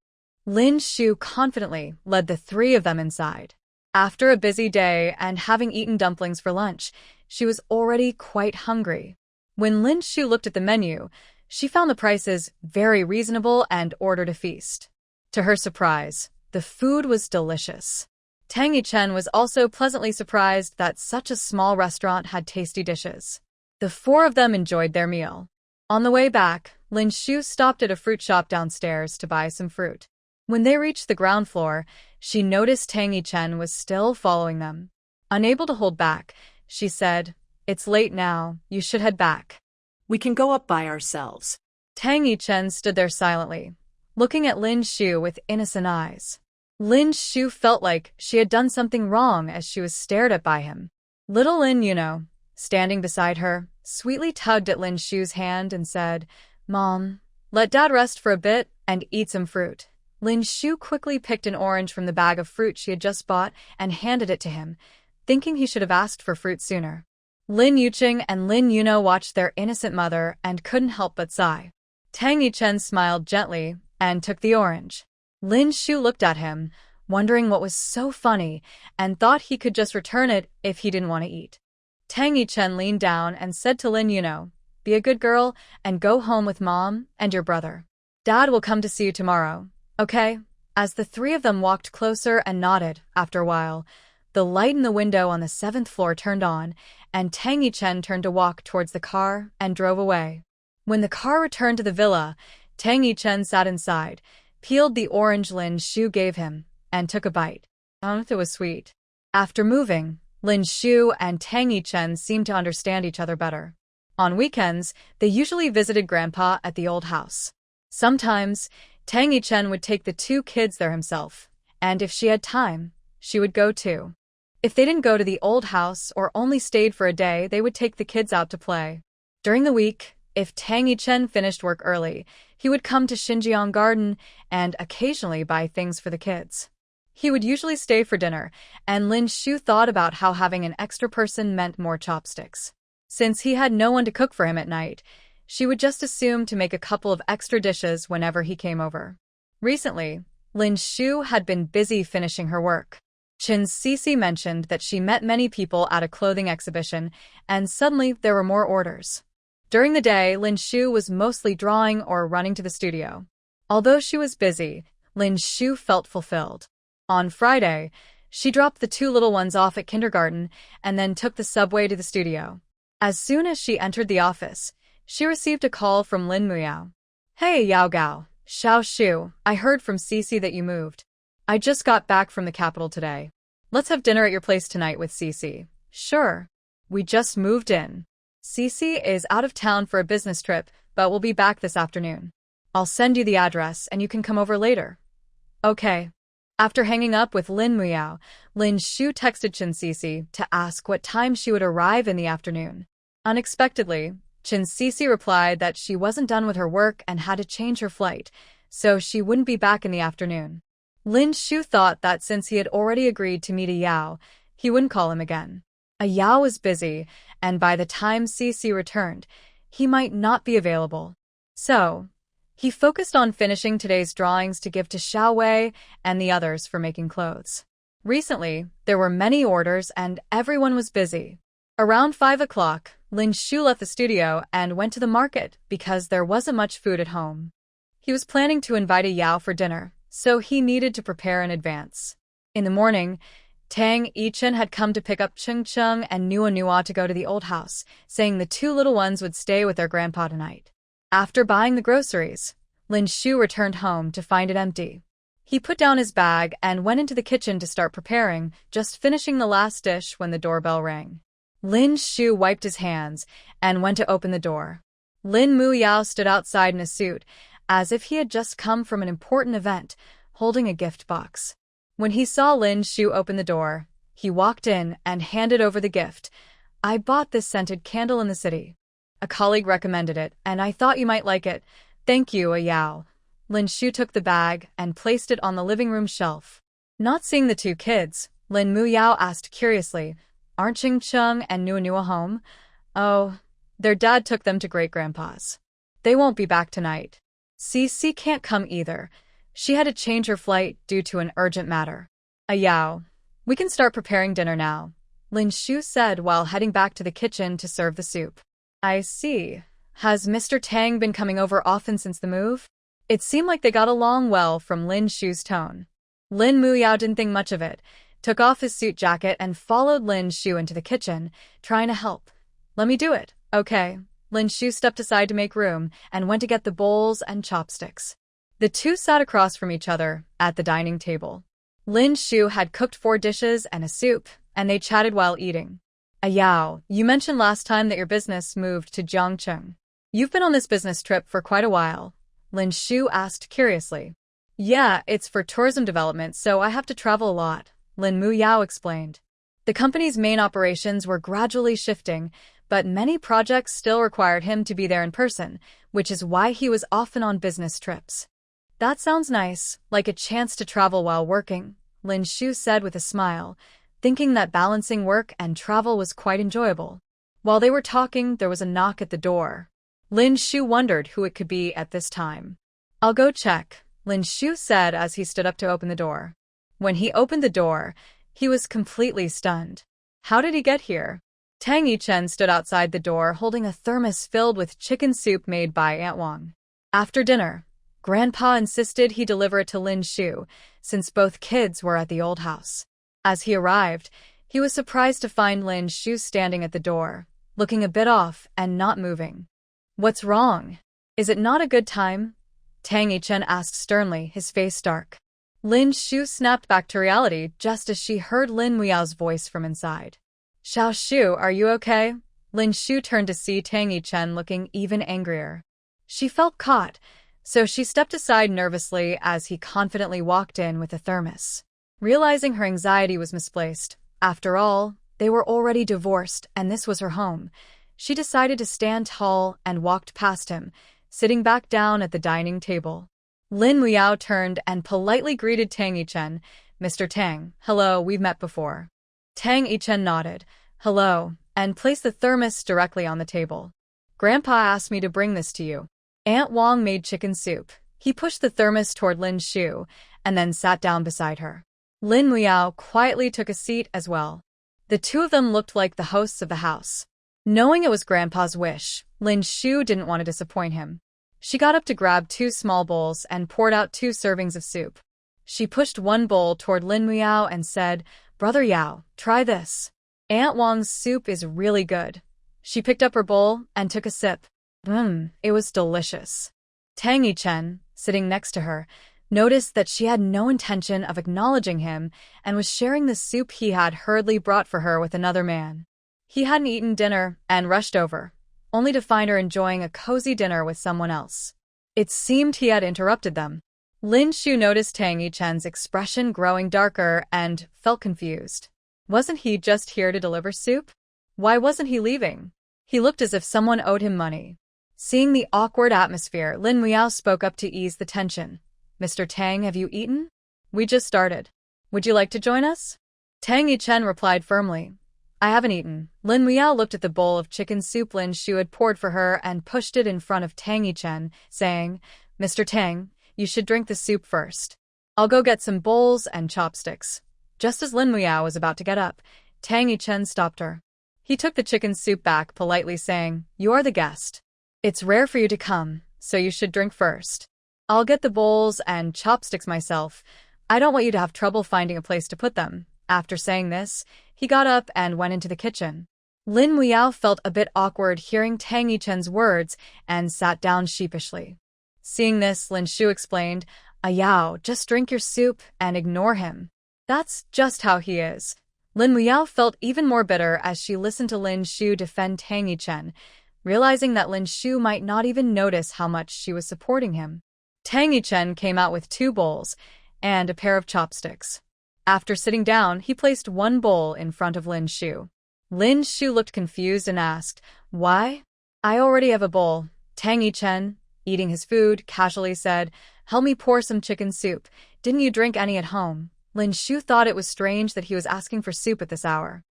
Lin Shu confidently led the 3 of them inside. After a busy day and having eaten dumplings for lunch, she was already quite hungry. When Lin Shu looked at the menu, she found the prices very reasonable and ordered a feast. To her surprise, the food was delicious. Tang Yichen was also pleasantly surprised that such a small restaurant had tasty dishes. The 4 of them enjoyed their meal. On the way back, Lin Shu stopped at a fruit shop downstairs to buy some fruit. When they reached the ground floor, she noticed Tang Yichen was still following them. Unable to hold back, she said, "It's late now, you should head back." "We can go up by ourselves." Tang Yichen stood there silently, looking at Lin Shu with innocent eyes. Lin Shu felt like she had done something wrong as she was stared at by him. Little Lin Yuno, standing beside her, sweetly tugged at Lin Shu's hand and said, "Mom, let Dad rest for a bit and eat some fruit." Lin Shu quickly picked an orange from the bag of fruit she had just bought and handed it to him, thinking he should have asked for fruit sooner. Lin Yuqing and Lin Yuno watched their innocent mother and couldn't help but sigh. Tang Yichen smiled gently and took the orange. Lin Shu looked at him, wondering what was so funny, and thought he could just return it if he didn't want to eat. Tang Yichen leaned down and said to Lin Yuno, "Be a good girl and go home with Mom and your brother. Dad will come to see you tomorrow, okay?" As the 3 of them walked closer and nodded, after a while, the light in the window on the 7th floor turned on, and Tang Yichen turned to walk towards the car and drove away. When the car returned to the villa, Tang Yichen sat inside, peeled the orange Lin Shu gave him, and took a bite. It was sweet. After moving, Lin Shu and Tang Yichen seemed to understand each other better. On weekends, they usually visited Grandpa at the old house. Sometimes, Tang Yichen would take the 2 kids there himself, and if she had time, she would go too. If they didn't go to the old house or only stayed for a day, they would take the kids out to play. During the week, if Tang Yichen finished work early, he would come to Xinjiang Garden and occasionally buy things for the kids. He would usually stay for dinner, and Lin Shu thought about how having an extra person meant more chopsticks. Since he had no one to cook for him at night, she would just assume to make a couple of extra dishes whenever he came over. Recently, Lin Shu had been busy finishing her work. Chen Cece mentioned that she met many people at a clothing exhibition, and suddenly there were more orders. During the day, Lin Shu was mostly drawing or running to the studio. Although she was busy, Lin Shu felt fulfilled. On Friday, she dropped the 2 little ones off at kindergarten and then took the subway to the studio. As soon as she entered the office, she received a call from Lin Muyao. Hey Yao Gao, Xiao Shu, I heard from Cece that you moved. I just got back from the capital today. Let's have dinner at your place tonight with Cece. Sure. We just moved in. Cece is out of town for a business trip, but will be back this afternoon. I'll send you the address and you can come over later. Okay. After hanging up with Lin Muyao, Lin Shu texted Chen Cece to ask what time she would arrive in the afternoon. Unexpectedly, Chen Cece replied that she wasn't done with her work and had to change her flight, so she wouldn't be back in the afternoon. Lin Shu thought that since he had already agreed to meet a Yao, he wouldn't call him again. A Yao was busy, and by the time Cece returned, he might not be available. So, he focused on finishing today's drawings to give to Xiao Wei and the others for making clothes. Recently, there were many orders and everyone was busy. Around 5 o'clock, Lin Shu left the studio and went to the market because there wasn't much food at home. He was planning to invite a Yao for dinner, so he needed to prepare in advance. In the morning, Tang Yichen had come to pick up Chung Chung and Nua Nua to go to the old house, saying the two little ones would stay with their grandpa tonight. After buying the groceries, Lin Shu returned home to find it empty. He put down his bag and went into the kitchen to start preparing, just finishing the last dish when the doorbell rang. Lin Shu wiped his hands and went to open the door. Lin Muyao stood outside in a suit, as if he had just come from an important event, holding a gift box. When he saw Lin Shu open the door, he walked in and handed over the gift. I bought this scented candle in the city. A colleague recommended it, and I thought you might like it. Thank you, a Yao. Lin Shu took the bag and placed it on the living room shelf. Not seeing the two kids, Lin Muyao asked curiously, aren't Ching Chung and Nua Nua home? Oh, their dad took them to great-grandpa's. They won't be back tonight. Cece can't come either. She had to change her flight due to an urgent matter. A Yao, we can start preparing dinner now, Lin Shu said while heading back to the kitchen to serve the soup. I see. Has Mr. Tang been coming over often since the move? It seemed like they got along well from Lin Shu's tone. Lin Muyao didn't think much of it, took off his suit jacket and followed Lin Shu into the kitchen, trying to help. Let me do it. Okay. Lin Shu stepped aside to make room and went to get the bowls and chopsticks. The two sat across from each other at the dining table. Lin Shu had cooked 4 dishes and a soup, and they chatted while eating. A Yao, you mentioned last time that your business moved to Jiangcheng. You've been on this business trip for quite a while, Lin Shu asked curiously. Yeah, it's for tourism development, so I have to travel a lot, Lin Muyao explained. The company's main operations were gradually shifting, but many projects still required him to be there in person, which is why he was often on business trips. That sounds nice, like a chance to travel while working, Lin Shu said with a smile, thinking that balancing work and travel was quite enjoyable. While they were talking, there was a knock at the door. Lin Shu wondered who it could be at this time. I'll go check, Lin Shu said as he stood up to open the door. When he opened the door, he was completely stunned. How did he get here? Tang Yichen stood outside the door holding a thermos filled with chicken soup made by Aunt Wang. After dinner, Grandpa insisted he deliver it to Lin Shu, since both kids were at the old house. As he arrived, he was surprised to find Lin Shu standing at the door, looking a bit off and not moving. What's wrong? Is it not a good time? Tang Yichen asked sternly, his face dark. Lin Shu snapped back to reality just as she heard Lin Muyao's voice from inside. Xiao Shu, are you okay? Lin Shu turned to see Tang Yichen looking even angrier. She felt caught, so she stepped aside nervously as he confidently walked in with a thermos. Realizing her anxiety was misplaced, after all, they were already divorced and this was her home, she decided to stand tall and walked past him, sitting back down at the dining table. Lin Muyao turned and politely greeted Tang Yichen. Mr. Tang, hello, we've met before. Tang Yichen nodded, hello, and placed the thermos directly on the table. Grandpa asked me to bring this to you. Aunt Wang made chicken soup. He pushed the thermos toward Lin Shu, and then sat down beside her. Lin Muyao quietly took a seat as well. The two of them looked like the hosts of the house. Knowing it was Grandpa's wish, Lin Shu didn't want to disappoint him. She got up to grab 2 small bowls and poured out 2 servings of soup. She pushed one bowl toward Lin Muyao and said, Brother Yao, try this. Aunt Wang's soup is really good. She picked up her bowl and took a sip. It was delicious. Tang Yichen, sitting next to her, noticed that she had no intention of acknowledging him and was sharing the soup he had hurriedly brought for her with another man. He hadn't eaten dinner and rushed over, only to find her enjoying a cozy dinner with someone else. It seemed he had interrupted them. Lin Shu noticed Tang Yichen's expression growing darker and felt confused. Wasn't he just here to deliver soup? Why wasn't he leaving? He looked as if someone owed him money. Seeing the awkward atmosphere, Lin Muiao spoke up to ease the tension. "Mr. Tang, have you eaten? We just started. Would you like to join us?" Tang Yichen replied firmly. "I haven't eaten." Lin Muiao looked at the bowl of chicken soup Lin Shu had poured for her and pushed it in front of Tang Yichen, saying, "Mr. Tang, you should drink the soup first. I'll go get some bowls and chopsticks." Just as Lin Muiao was about to get up, Tang Yichen stopped her. He took the chicken soup back, politely saying, "You are the guest. It's rare for you to come, so you should drink first. I'll get the bowls and chopsticks myself. I don't want you to have trouble finding a place to put them." After saying this, he got up and went into the kitchen. Lin Muiao felt a bit awkward hearing Tang Yichen's words and sat down sheepishly. Seeing this, Lin Shu explained, "Yao, just drink your soup and ignore him. That's just how he is." Lin Muiao felt even more bitter as she listened to Lin Shu defend Tang Yichen, realizing that Lin Shu might not even notice how much she was supporting him. Tang Yichen came out with 2 bowls and a pair of chopsticks. After sitting down, he placed 1 bowl in front of Lin Shu. Lin Shu looked confused and asked, "Why?" "I already have a bowl." Tang Yichen, eating his food, casually said, "Help me pour some chicken soup. Didn't you drink any at home?" Lin Shu thought it was strange that he was asking for soup at this hour.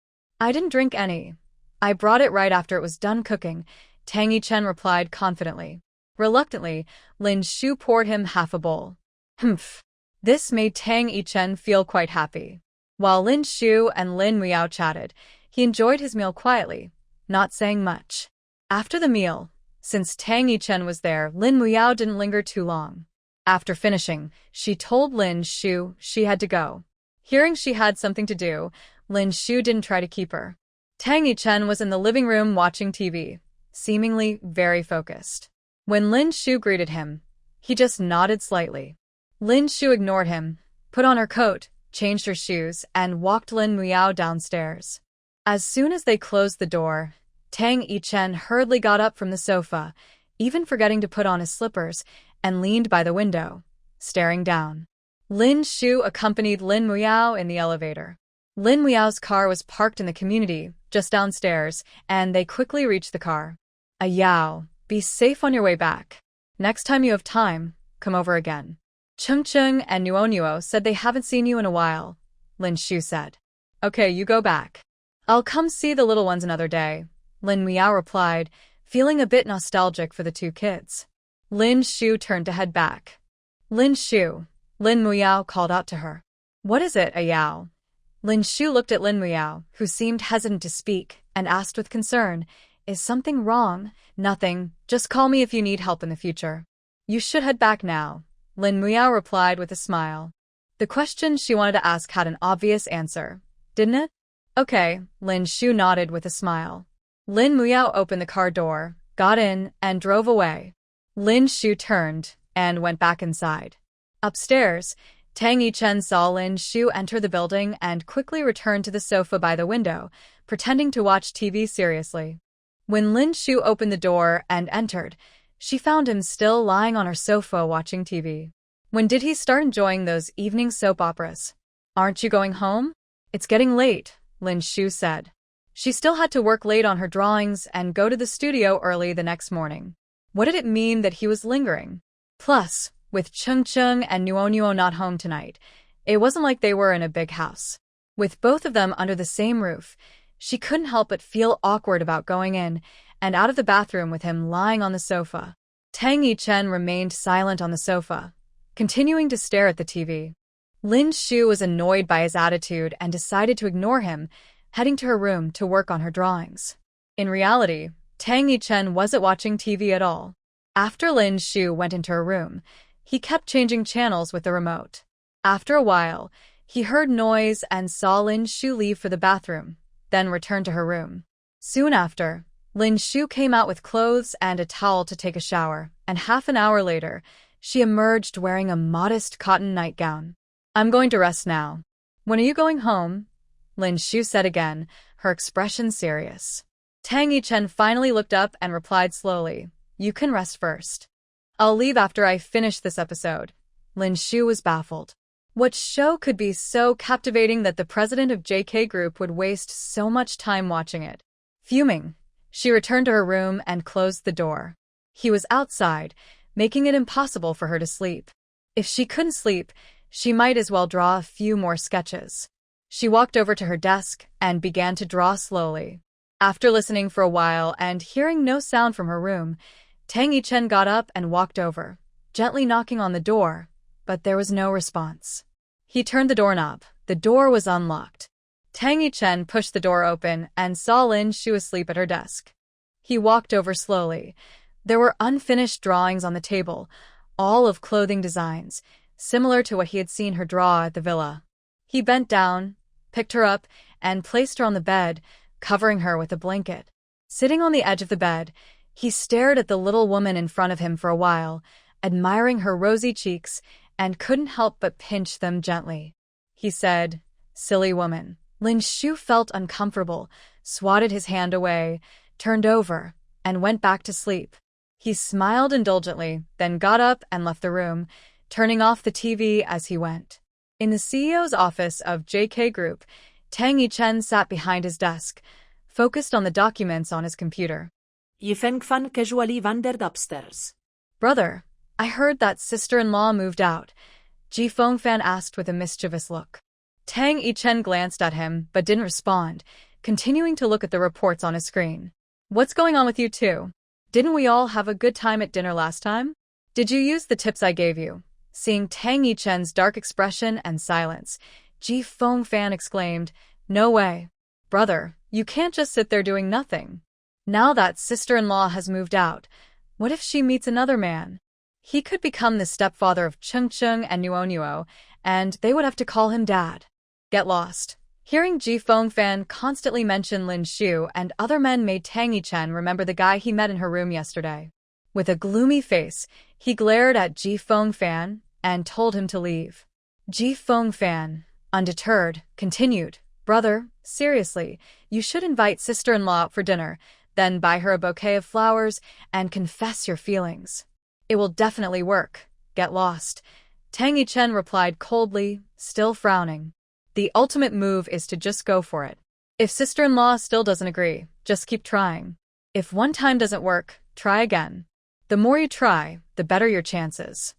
"I didn't drink any. I brought it right after it was done cooking," Tang Yichen replied confidently. Reluctantly, Lin Shu poured him half a bowl. Humph. This made Tang Yichen feel quite happy. While Lin Shu and Lin Muiao chatted, he enjoyed his meal quietly, not saying much. After the meal, since Tang Yichen was there, Lin Muiao didn't linger too long. After finishing, she told Lin Shu she had to go. Hearing she had something to do, Lin Shu didn't try to keep her. Tang Yichen was in the living room watching TV, seemingly very focused. When Lin Shu greeted him, he just nodded slightly. Lin Shu ignored him, put on her coat, changed her shoes, and walked Lin Muiao downstairs. As soon as they closed the door, Tang Yichen hurriedly got up from the sofa, even forgetting to put on his slippers, and leaned by the window, staring down. Lin Shu accompanied Lin Muiao in the elevator. Lin Muiao's car was parked in the community, just downstairs, and they quickly reached the car. "Yao, be safe on your way back. Next time you have time, come over again." Chung and Nuo said they haven't seen you in a while, Lin Shu said. "Okay, you go back. I'll come see the little ones another day," Lin Muiao replied, feeling a bit nostalgic for the 2 kids. Lin Shu turned to head back. "Lin Shu," Lin Muiao called out to her. "What is it, Yao?" Lin Shu looked at Lin Muiao, who seemed hesitant to speak, and asked with concern, "Is something wrong?" "Nothing, just call me if you need help in the future." "You should head back now," Lin Muiao replied with a smile. The question she wanted to ask had an obvious answer, didn't it? "Okay," Lin Shu nodded with a smile. Lin Muiao opened the car door, got in, and drove away. Lin Shu turned and went back inside. Upstairs, Tang Yichen saw Lin Shu enter the building and quickly returned to the sofa by the window, pretending to watch TV seriously. When Lin Shu opened the door and entered, she found him still lying on her sofa watching TV. "When did he start enjoying those evening soap operas?" "Aren't you going home?" "It's getting late," Lin Shu said. She still had to work late on her drawings and go to the studio early the next morning. What did it mean that he was lingering? Plus, with Chung and Nuo not home tonight, it wasn't like they were in a big house. With both of them under the same roof, she couldn't help but feel awkward about going in and out of the bathroom with him lying on the sofa. Tang Yichen remained silent on the sofa, continuing to stare at the TV. Lin Shu was annoyed by his attitude and decided to ignore him, heading to her room to work on her drawings. In reality, Tang Yichen wasn't watching TV at all. After Lin Shu went into her room, he kept changing channels with the remote. After a while, he heard noise and saw Lin Shu leave for the bathroom, then return to her room. Soon after, Lin Shu came out with clothes and a towel to take a shower, and half an hour later, she emerged wearing a modest cotton nightgown. I'm going to rest now. When are you going home? Lin Shu said again, her expression serious. Tang Yichen finally looked up and replied slowly, You can rest first. I'll leave after I finish this episode. Lin Shu was baffled. What show could be so captivating that the president of JK Group would waste so much time watching it? Fuming, she returned to her room and closed the door. He was outside, making it impossible for her to sleep. If she couldn't sleep, she might as well draw a few more sketches. She walked over to her desk and began to draw slowly. After listening for a while and hearing no sound from her room, Tang Yichen got up and walked over, gently knocking on the door, but there was no response. He turned the doorknob. The door was unlocked. Tang Yichen pushed the door open and saw Lin Shu asleep at her desk. He walked over slowly. There were unfinished drawings on the table, all of clothing designs, similar to what he had seen her draw at the villa. He bent down, picked her up, and placed her on the bed, covering her with a blanket. Sitting on the edge of the bed, he stared at the little woman in front of him for a while, admiring her rosy cheeks, and couldn't help but pinch them gently. He said, Silly woman. Lin Shu felt uncomfortable, swatted his hand away, turned over, and went back to sleep. He smiled indulgently, then got up and left the room, turning off the TV as he went. In the CEO's office of JK Group, Tang Yichen sat behind his desk, focused on the documents on his computer. Yifeng Fan casually wandered upstairs. Brother, I heard that sister-in-law moved out, Ji Fengfan asked with a mischievous look. Tang Yichen glanced at him but didn't respond, continuing to look at the reports on his screen. What's going on with you two? Didn't we all have a good time at dinner last time? Did you use the tips I gave you? Seeing Tang Yichen's dark expression and silence, Ji Fengfan exclaimed, No way. Brother, you can't just sit there doing nothing. Now that sister-in-law has moved out, what if she meets another man? He could become the stepfather of Cheng Cheng and Nuo, and they would have to call him dad. Get lost. Hearing Ji Fengfan constantly mention Lin Shu and other men made Tang Yichen remember the guy he met in her room yesterday. With a gloomy face, he glared at Ji Fengfan and told him to leave. Ji Fengfan, undeterred, continued, Brother, seriously, you should invite sister-in-law out for dinner, then buy her a bouquet of flowers and confess your feelings. It will definitely work. Get lost. Tang Yichen replied coldly, still frowning. The ultimate move is to just go for it. If sister-in-law still doesn't agree, just keep trying. If one time doesn't work, try again. The more you try, the better your chances.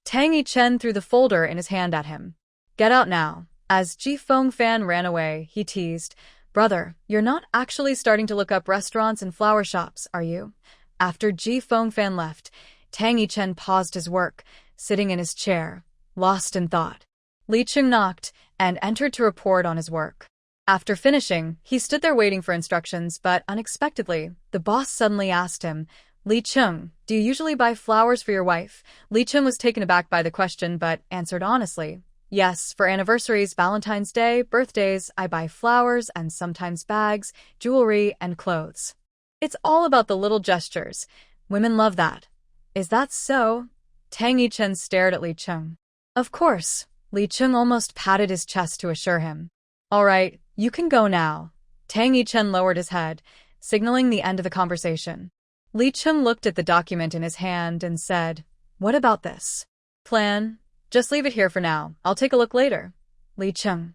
Tang Yichen threw the folder in his hand at him. Get out now. As Ji Fengfan ran away, he teased, Brother, you're not actually starting to look up restaurants and flower shops, are you? After Ji Fengfan left, Tang Yichen paused his work, sitting in his chair, lost in thought. Li Qing knocked and entered to report on his work. After finishing, he stood there waiting for instructions, but unexpectedly, the boss suddenly asked him, Li Qing, do you usually buy flowers for your wife? Li Qing was taken aback by the question but answered honestly, Yes, for anniversaries, Valentine's Day, birthdays, I buy flowers and sometimes bags, jewelry, and clothes. It's all about the little gestures. Women love that. Is that so? Tang Yichen stared at Li Qing. Of course. Li Qing almost patted his chest to assure him. All right, you can go now. Tang Yichen lowered his head, signaling the end of the conversation. Li Qing looked at the document in his hand and said, What about this plan? Just leave it here for now. I'll take a look later. Li Qing.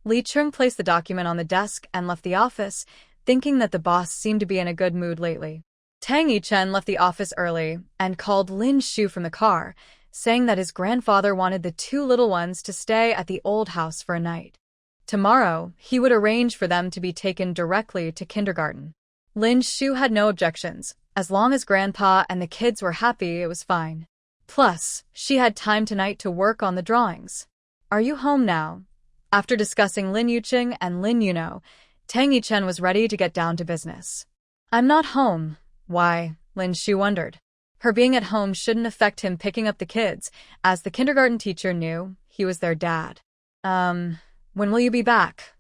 Li Qing placed the document on the desk and left the office, thinking that the boss seemed to be in a good mood lately. Tang Yichen left the office early and called Lin Shu from the car, saying that his grandfather wanted the two little ones to stay at the old house for a night. Tomorrow, he would arrange for them to be taken directly to kindergarten. Lin Shu had no objections. As long as Grandpa and the kids were happy, it was fine. Plus, she had time tonight to work on the drawings. Are you home now? After discussing Lin Yuqing and Lin Yuno, Tang Yichen was ready to get down to business. I'm not home. Why? Lin Shu wondered. Her being at home shouldn't affect him picking up the kids, as the kindergarten teacher knew he was their dad. When will you be back?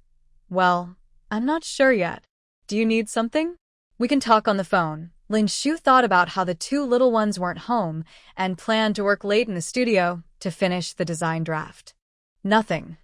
Well, I'm not sure yet. Do you need something? We can talk on the phone. Lin Shu thought about how the two little ones weren't home and planned to work late in the studio to finish the design draft. Nothing.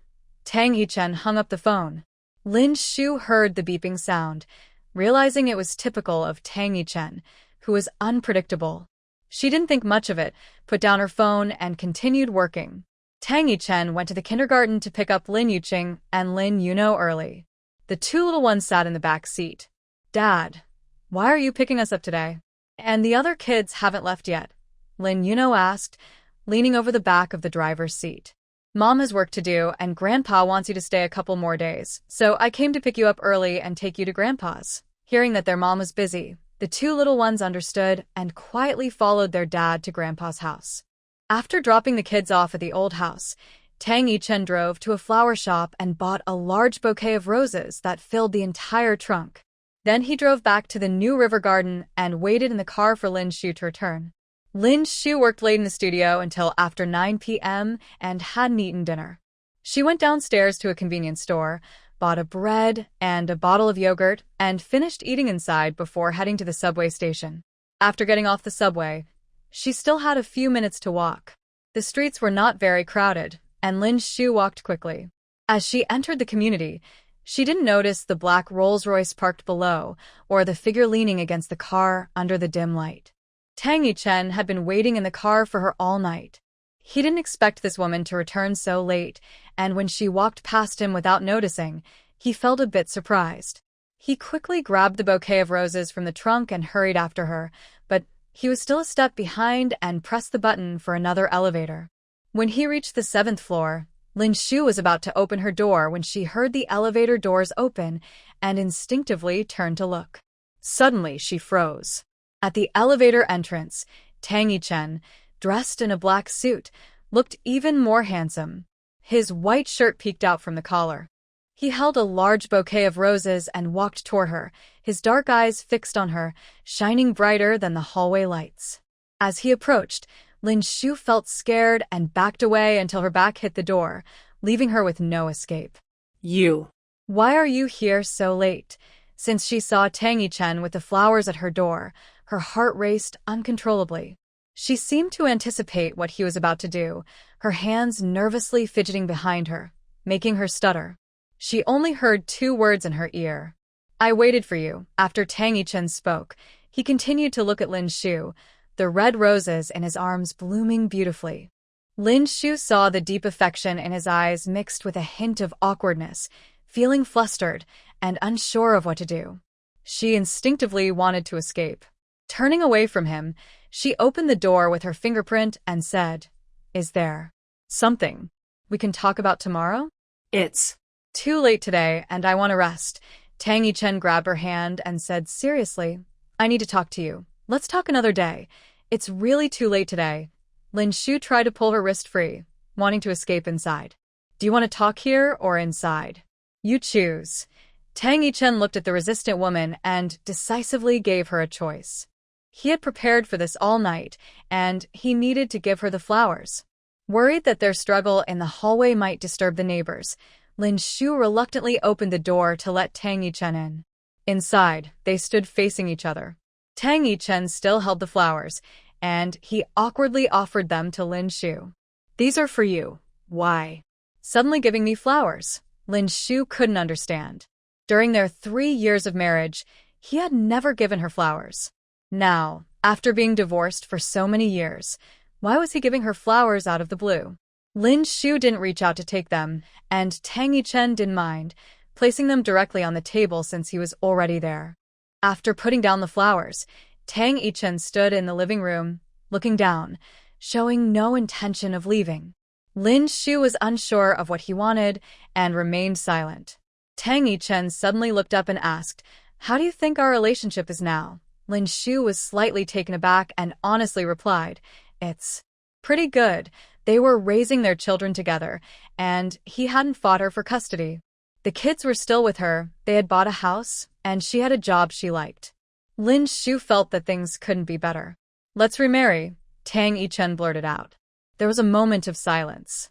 Tang Yichen hung up the phone. Lin Shu heard the beeping sound, realizing it was typical of Tang Yichen, who was unpredictable. She didn't think much of it, put down her phone, and continued working. Tang Yichen went to the kindergarten to pick up Lin Yuqing and Lin Yuno early. The two little ones sat in the back seat. "Dad, why are you picking us up today? And the other kids haven't left yet?" Lin Yuno asked, leaning over the back of the driver's seat. "Mom has work to do, and Grandpa wants you to stay a couple more days, so I came to pick you up early and take you to Grandpa's." Hearing that their mom was busy, the two little ones understood and quietly followed their dad to Grandpa's house. After dropping the kids off at the old house, Tang Yichen drove to a flower shop and bought a large bouquet of roses that filled the entire trunk. Then he drove back to the new river garden and waited in the car for Lin Shu to return. Lin Shu worked late in the studio until after 9 p.m. and hadn't eaten dinner. She went downstairs to a convenience store, bought a bread and a bottle of yogurt, and finished eating inside before heading to the subway station. After getting off the subway, she still had a few minutes to walk. The streets were not very crowded, and Lin Shu walked quickly. As she entered the community, she didn't notice the black Rolls-Royce parked below or the figure leaning against the car under the dim light. Tang Yichen had been waiting in the car for her all night. He didn't expect this woman to return so late, and when she walked past him without noticing, he felt a bit surprised. He quickly grabbed the bouquet of roses from the trunk and hurried after her, but he was still a step behind and pressed the button for another elevator. When he reached the 7th floor, Lin Shu was about to open her door when she heard the elevator doors open and instinctively turned to look. Suddenly, she froze. At the elevator entrance, Tang Yichen, dressed in a black suit, looked even more handsome. His white shirt peeked out from the collar. He held a large bouquet of roses and walked toward her, his dark eyes fixed on her, shining brighter than the hallway lights. As he approached, Lin Shu felt scared and backed away until her back hit the door, leaving her with no escape. "You. Why are you here so late?" Since she saw Tang Yichen with the flowers at her door, her heart raced uncontrollably. She seemed to anticipate what he was about to do, her hands nervously fidgeting behind her, making her stutter. She only heard 2 words in her ear. "I waited for you." After Tang Yichen spoke, he continued to look at Lin Shu, the red roses in his arms blooming beautifully. Lin Shu saw the deep affection in his eyes mixed with a hint of awkwardness, feeling flustered and unsure of what to do. She instinctively wanted to escape. Turning away from him, she opened the door with her fingerprint and said, "Is there something we can talk about tomorrow?" It's "Too late today, and I want to rest." Tang Yichen grabbed her hand and said, "Seriously, I need to talk to you. Let's talk another day. It's really too late today." Lin Shu tried to pull her wrist free, wanting to escape inside. "Do you want to talk here or inside? You choose." Tang Yichen looked at the resistant woman and decisively gave her a choice. He had prepared for this all night, and he needed to give her the flowers. Worried that their struggle in the hallway might disturb the neighbors, Lin Shu reluctantly opened the door to let Tang Yichen in. Inside, they stood facing each other. Tang Yichen still held the flowers, and he awkwardly offered them to Lin Shu. "These are for you." "Why?" "Suddenly giving me flowers?" Lin Shu couldn't understand. During their 3 years of marriage, he had never given her flowers. Now, after being divorced for so many years, why was he giving her flowers out of the blue? Lin Shu didn't reach out to take them, and Tang Yichen didn't mind, placing them directly on the table since he was already there. After putting down the flowers, Tang Yichen stood in the living room, looking down, showing no intention of leaving. Lin Shu was unsure of what he wanted and remained silent. Tang Yichen suddenly looked up and asked, "How do you think our relationship is now?" Lin Shu was slightly taken aback and honestly replied, "It's pretty good." They were raising their children together, and he hadn't fought her for custody. The kids were still with her, they had bought a house, and she had a job she liked. Lin Shu felt that things couldn't be better. "Let's remarry," Tang Yichen blurted out. There was a moment of silence.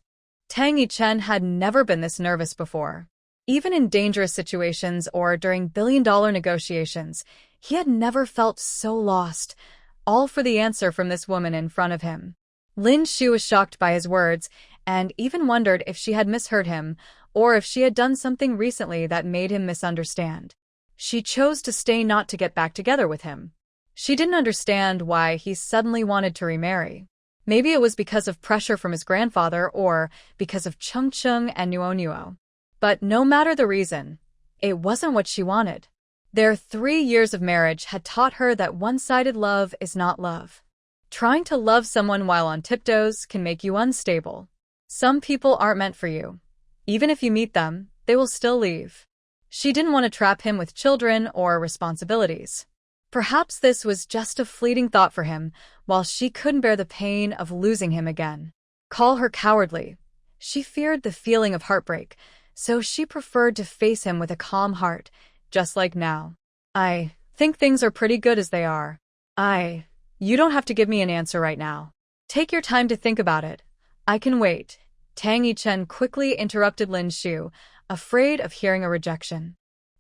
Tang Yichen had never been this nervous before. Even in dangerous situations or during billion-dollar negotiations, He had never felt so lost, all for the answer from this woman in front of him. Lin Shu was shocked by his words and even wondered if she had misheard him or if she had done something recently that made him misunderstand. She chose to stay, not to get back together with him. She didn't understand why he suddenly wanted to remarry. Maybe it was because of pressure from his grandfather or because of Chung Chung and Nuo. But no matter the reason, it wasn't what she wanted. Their 3 years of marriage had taught her that one-sided love is not love. Trying to love someone while on tiptoes can make you unstable. Some people aren't meant for you. Even if you meet them, they will still leave. She didn't want to trap him with children or responsibilities. Perhaps this was just a fleeting thought for him, while she couldn't bear the pain of losing him again. Call her cowardly. She feared the feeling of heartbreak, so she preferred to face him with a calm heart, just like now. I think things are pretty good as they are. You don't have to give me an answer right now. Take your time to think about it. I can wait. Tang Yichen quickly interrupted Lin Shu, afraid of hearing a rejection.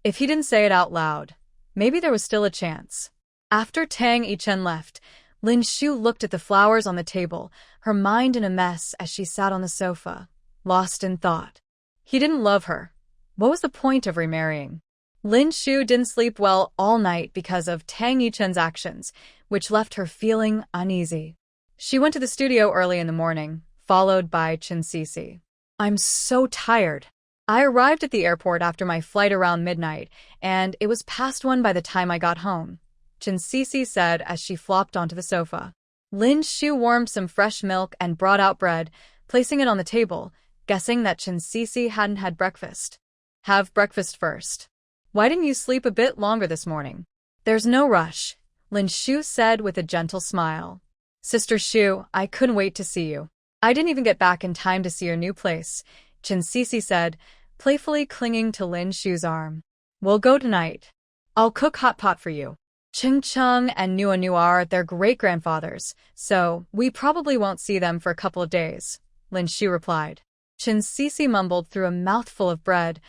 If he didn't say it out loud, maybe there was still a chance. After Tang Yichen left, Lin Shu looked at the flowers on the table, her mind in a mess as she sat on the sofa, lost in thought. He didn't love her. What was the point of remarrying? Lin Shu didn't sleep well all night because of Tang Yichen's actions, which left her feeling uneasy. She went to the studio early in the morning, followed by Chen Sisi. I'm so tired. I arrived at the airport after my flight around midnight, and it was past 1 by the time I got home, Chen Sisi said as she flopped onto the sofa. Lin Shu warmed some fresh milk and brought out bread, placing it on the table, guessing that Chen Sisi hadn't had breakfast. Have breakfast first. Why didn't you sleep a bit longer this morning? There's no rush, Lin Shu said with a gentle smile. Sister Shu, I couldn't wait to see you. I didn't even get back in time to see your new place, Chen Sisi said, playfully clinging to Lin Shu's arm. We'll go tonight. I'll cook hot pot for you. Ching Chung and Nuo are their great-grandfathers, so we probably won't see them for a couple of days, Lin Shu replied. Chen Sisi mumbled through a mouthful of bread.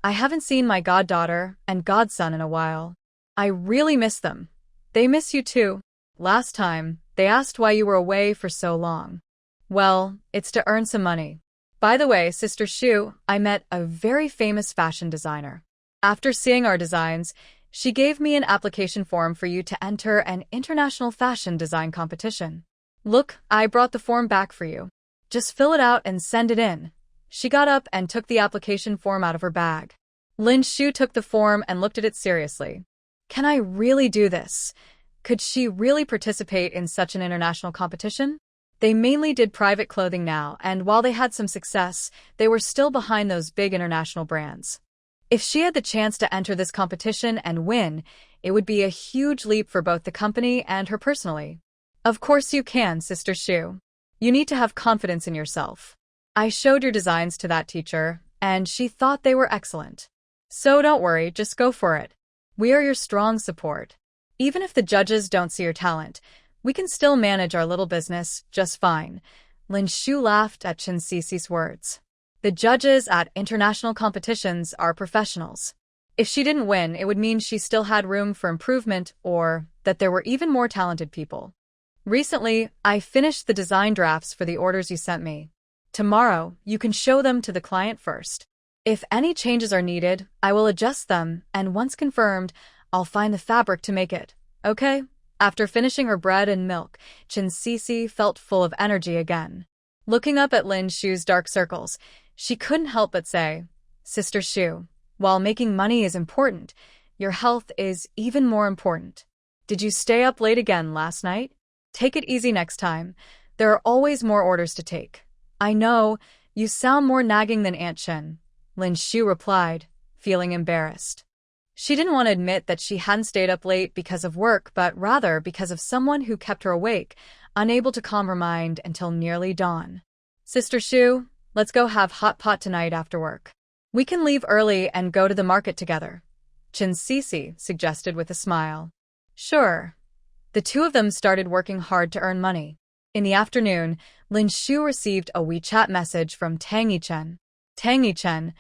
I haven't seen my goddaughter and godson in a while. I really miss them. They miss you too. Last time, they asked why you were away for so long. Well, it's to earn some money. By the way, Sister Shu, I met a very famous fashion designer. After seeing our designs, she gave me an application form for you to enter an international fashion design competition. Look, I brought the form back for you. Just fill it out and send it in. She got up and took the application form out of her bag. Lin Shu took the form and looked at it seriously. Can I really do this? Could she really participate in such an international competition? They mainly did private clothing now, and while they had some success, they were still behind those big international brands. If she had the chance to enter this competition and win, it would be a huge leap for both the company and her personally. Of course you can, Sister Shu. You need to have confidence in yourself. I showed your designs to that teacher, and she thought they were excellent. So don't worry, just go for it. We are your strong support. Even if the judges don't see your talent, we can still manage our little business just fine. Lin Shu laughed at Chen Sisi's words. The judges at international competitions are professionals. If she didn't win, it would mean she still had room for improvement or that there were even more talented people. Recently, I finished the design drafts for the orders you sent me. Tomorrow, you can show them to the client first. If any changes are needed, I will adjust them, and once confirmed, I'll find the fabric to make it. Okay? After finishing her bread and milk, Chen Sisi felt full of energy again. Looking up at Lin Shu's dark circles, she couldn't help but say, Sister Shu, while making money is important, your health is even more important. Did you stay up late again last night? Take it easy next time. There are always more orders to take. I know, you sound more nagging than Aunt Chen, Lin Shu replied, feeling embarrassed. She didn't want to admit that she hadn't stayed up late because of work, but rather because of someone who kept her awake, unable to calm her mind until nearly dawn. Sister Shu, let's go have hot pot tonight after work. We can leave early and go to the market together, Chen Sisi suggested with a smile. Sure. The two of them started working hard to earn money. In the afternoon, Lin Shu received a WeChat message from Tang Yichen. Tang Yichen,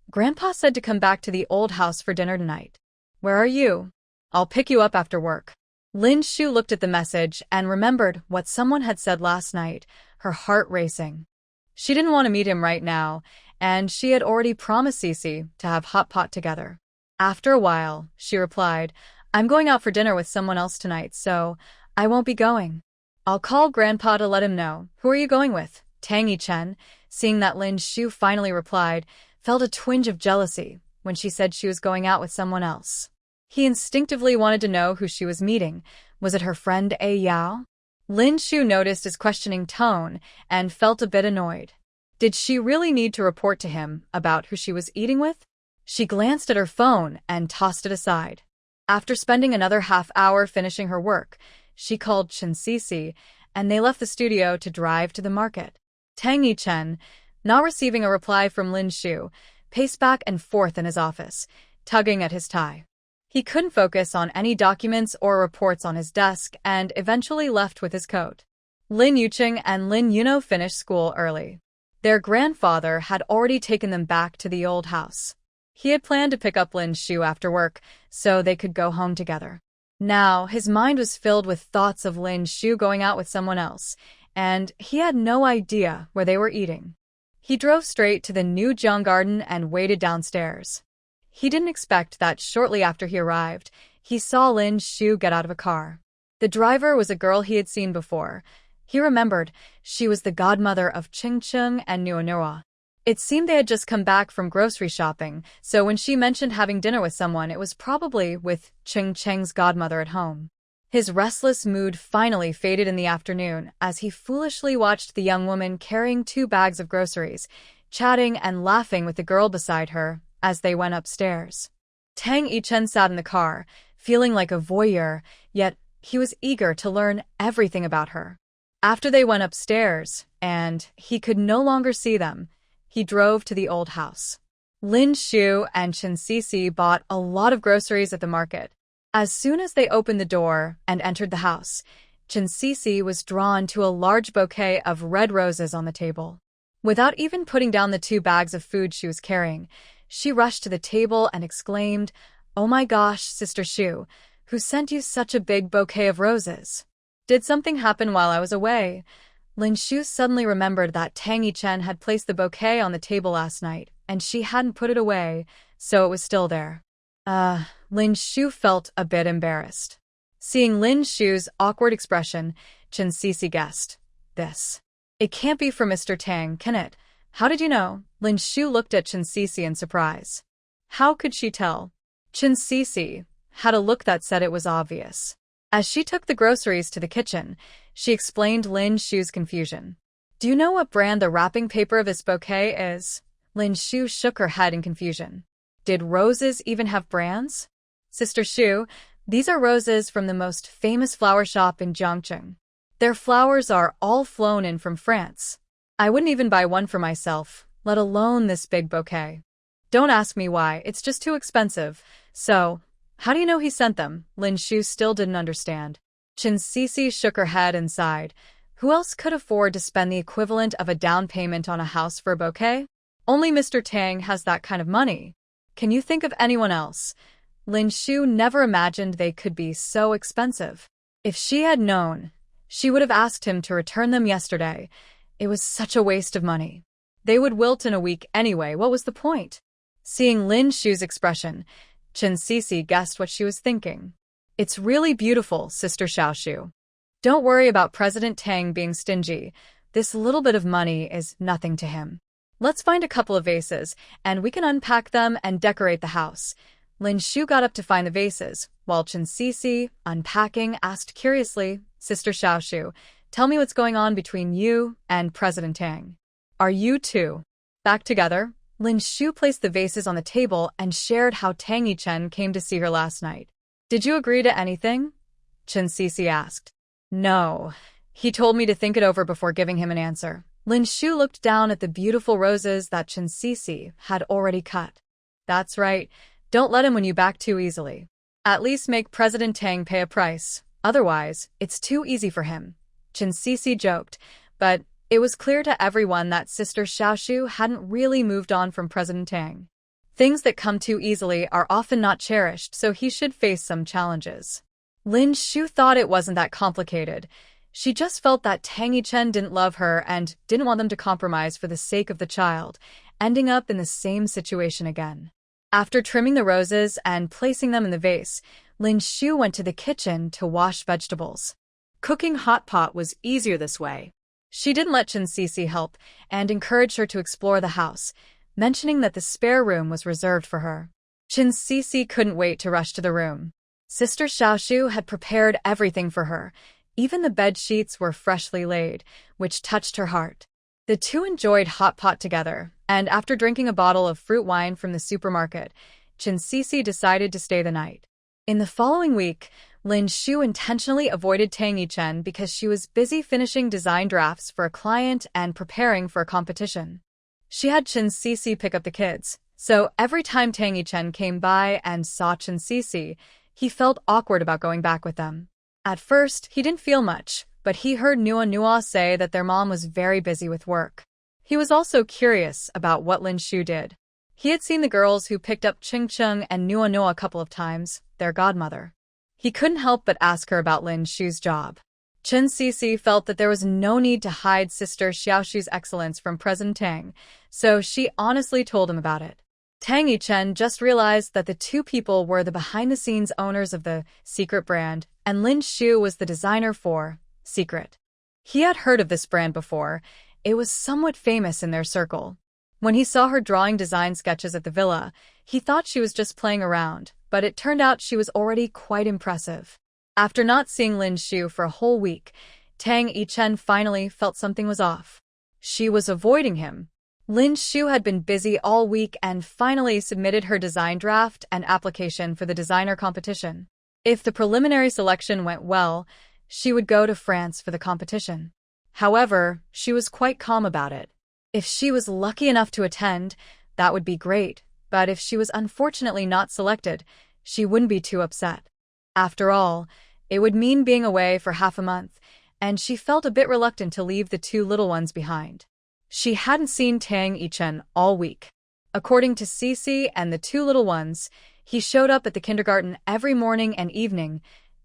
Grandpa said to come back to the old house for dinner tonight. Where are you? I'll pick you up after work. Lin Shu looked at the message and remembered what someone had said last night, her heart racing. She didn't want to meet him right now, and she had already promised Cece to have hot pot together. After a while, she replied, I'm going out for dinner with someone else tonight, so I won't be going. I'll call Grandpa to let him know. Who are you going with? Tang Yichen, seeing that Lin Shu finally replied, felt a twinge of jealousy when she said she was going out with someone else. He instinctively wanted to know who she was meeting. Was it her friend A Yao? Lin Shu noticed his questioning tone and felt a bit annoyed. Did she really need to report to him about who she was eating with? She glanced at her phone and tossed it aside. After spending another half-hour finishing her work, she called Chen Cece, and they left the studio to drive to the market. Tang Yichen, not receiving a reply from Lin Shu, paced back and forth in his office, tugging at his tie. He couldn't focus on any documents or reports on his desk and eventually left with his coat. Lin Yuqing and Lin Yuno finished school early. Their grandfather had already taken them back to the old house. He had planned to pick up Lin Shu after work so they could go home together. Now, his mind was filled with thoughts of Lin Shu going out with someone else, and he had no idea where they were eating. He drove straight to the new Jiang Garden and waited downstairs. He didn't expect that shortly after he arrived, he saw Lin Shu get out of a car. The driver was a girl he had seen before. He remembered she was the godmother of Qing Qing and Nuanua. It seemed they had just come back from grocery shopping, so when she mentioned having dinner with someone, it was probably with Qing Qing's godmother at home. His restless mood finally faded in the afternoon as he foolishly watched the young woman carrying 2 bags of groceries, chatting and laughing with the girl beside her as they went upstairs. Tang Yichen sat in the car, feeling like a voyeur, yet he was eager to learn everything about her. After they went upstairs, and he could no longer see them, he drove to the old house. Lin Shu and Chen Cece bought a lot of groceries at the market. As soon as they opened the door and entered the house, Chen Cece was drawn to a large bouquet of red roses on the table. Without even putting down the 2 bags of food she was carrying, she rushed to the table and exclaimed, "Oh my gosh, Sister Shu, who sent you such a big bouquet of roses? Did something happen while I was away?" Lin Shu suddenly remembered that Tang Yichen had placed the bouquet on the table last night, and she hadn't put it away, so it was still there. Lin Shu felt a bit embarrassed. Seeing Lin Shu's awkward expression, Chen Cece guessed, "This. It can't be from Mr. Tang, can it? How did you know?" Lin Shu looked at Chen Cece in surprise. How could she tell? Chen Cece had a look that said it was obvious. As she took the groceries to the kitchen, she explained Lin Shu's confusion. "Do you know what brand the wrapping paper of this bouquet is?" Lin Shu shook her head in confusion. Did roses even have brands? "Sister Shu, these are roses from the most famous flower shop in Jiangcheng. Their flowers are all flown in from France. I wouldn't even buy one for myself, let alone this big bouquet. Don't ask me why, it's just too expensive. So, how do you know he sent them?" Lin Shu still didn't understand. Chen Cece shook her head and sighed. Who else could afford to spend the equivalent of a down payment on a house for a bouquet? Only Mr. Tang has that kind of money. Can you think of anyone else? Lin Shu never imagined they could be so expensive. If she had known, she would have asked him to return them yesterday. It was such a waste of money. They would wilt in a week anyway, what was the point? Seeing Lin Shu's expression, Chen Cece guessed what she was thinking. "It's really beautiful, Sister Xiaoshu. Don't worry about President Tang being stingy. This little bit of money is nothing to him. Let's find a couple of vases, and we can unpack them and decorate the house." Lin Shu got up to find the vases, while Chen Cece, unpacking, asked curiously, "Sister Xiaoshu, tell me what's going on between you and President Tang. Are you two back together?" Lin Shu placed the vases on the table and shared how Tang Yichen came to see her last night. "Did you agree to anything?" Chen Cece asked. "No. He told me to think it over before giving him an answer." Lin Shu looked down at the beautiful roses that Chen Cece had already cut. "That's right. Don't let him win you back too easily. At least make President Tang pay a price. Otherwise, it's too easy for him." Chen Cece joked, but it was clear to everyone that Sister Xiaoshu hadn't really moved on from President Tang. Things that come too easily are often not cherished, so he should face some challenges. Lin Shu thought it wasn't that complicated. She just felt that Tang Yichen didn't love her and didn't want them to compromise for the sake of the child, ending up in the same situation again. After trimming the roses and placing them in the vase, Lin Shu went to the kitchen to wash vegetables. Cooking hot pot was easier this way. She didn't let Chen Sisi help and encouraged her to explore the house, mentioning that the spare room was reserved for her. Chen Sisi couldn't wait to rush to the room. Sister Xiaoshu had prepared everything for her. Even the bed sheets were freshly laid, which touched her heart. The two enjoyed hot pot together, and after drinking a bottle of fruit wine from the supermarket, Chen Sisi decided to stay the night. In the following week, Lin Shu intentionally avoided Tang Yichen because she was busy finishing design drafts for a client and preparing for a competition. She had Chen Sisi pick up the kids, so every time Tang Yichen came by and saw Chen Sisi, he felt awkward about going back with them. At first, he didn't feel much, but he heard Nua say that their mom was very busy with work. He was also curious about what Lin Shu did. He had seen the girls who picked up Ching Cheng and Nua a couple of times, their godmother. He couldn't help but ask her about Lin Shu's job. Chen Sisi felt that there was no need to hide Sister Xiaoshu's excellence from President Tang, so she honestly told him about it. Tang Yichen just realized that the two people were the behind-the-scenes owners of the Secret brand, and Lin Shu was the designer for Secret. He had heard of this brand before. It was somewhat famous in their circle. When he saw her drawing design sketches at the villa, he thought she was just playing around, but it turned out she was already quite impressive. After not seeing Lin Shu for a whole week, Tang Yichen finally felt something was off. She was avoiding him. Lin Shu had been busy all week and finally submitted her design draft and application for the designer competition. If the preliminary selection went well, she would go to France for the competition. However, she was quite calm about it. If she was lucky enough to attend, that would be great, but if she was unfortunately not selected, she wouldn't be too upset. After all, it would mean being away for half a month, and she felt a bit reluctant to leave the two little ones behind. She hadn't seen Tang Yichen all week. According to Sisi and the two little ones, he showed up at the kindergarten every morning and evening,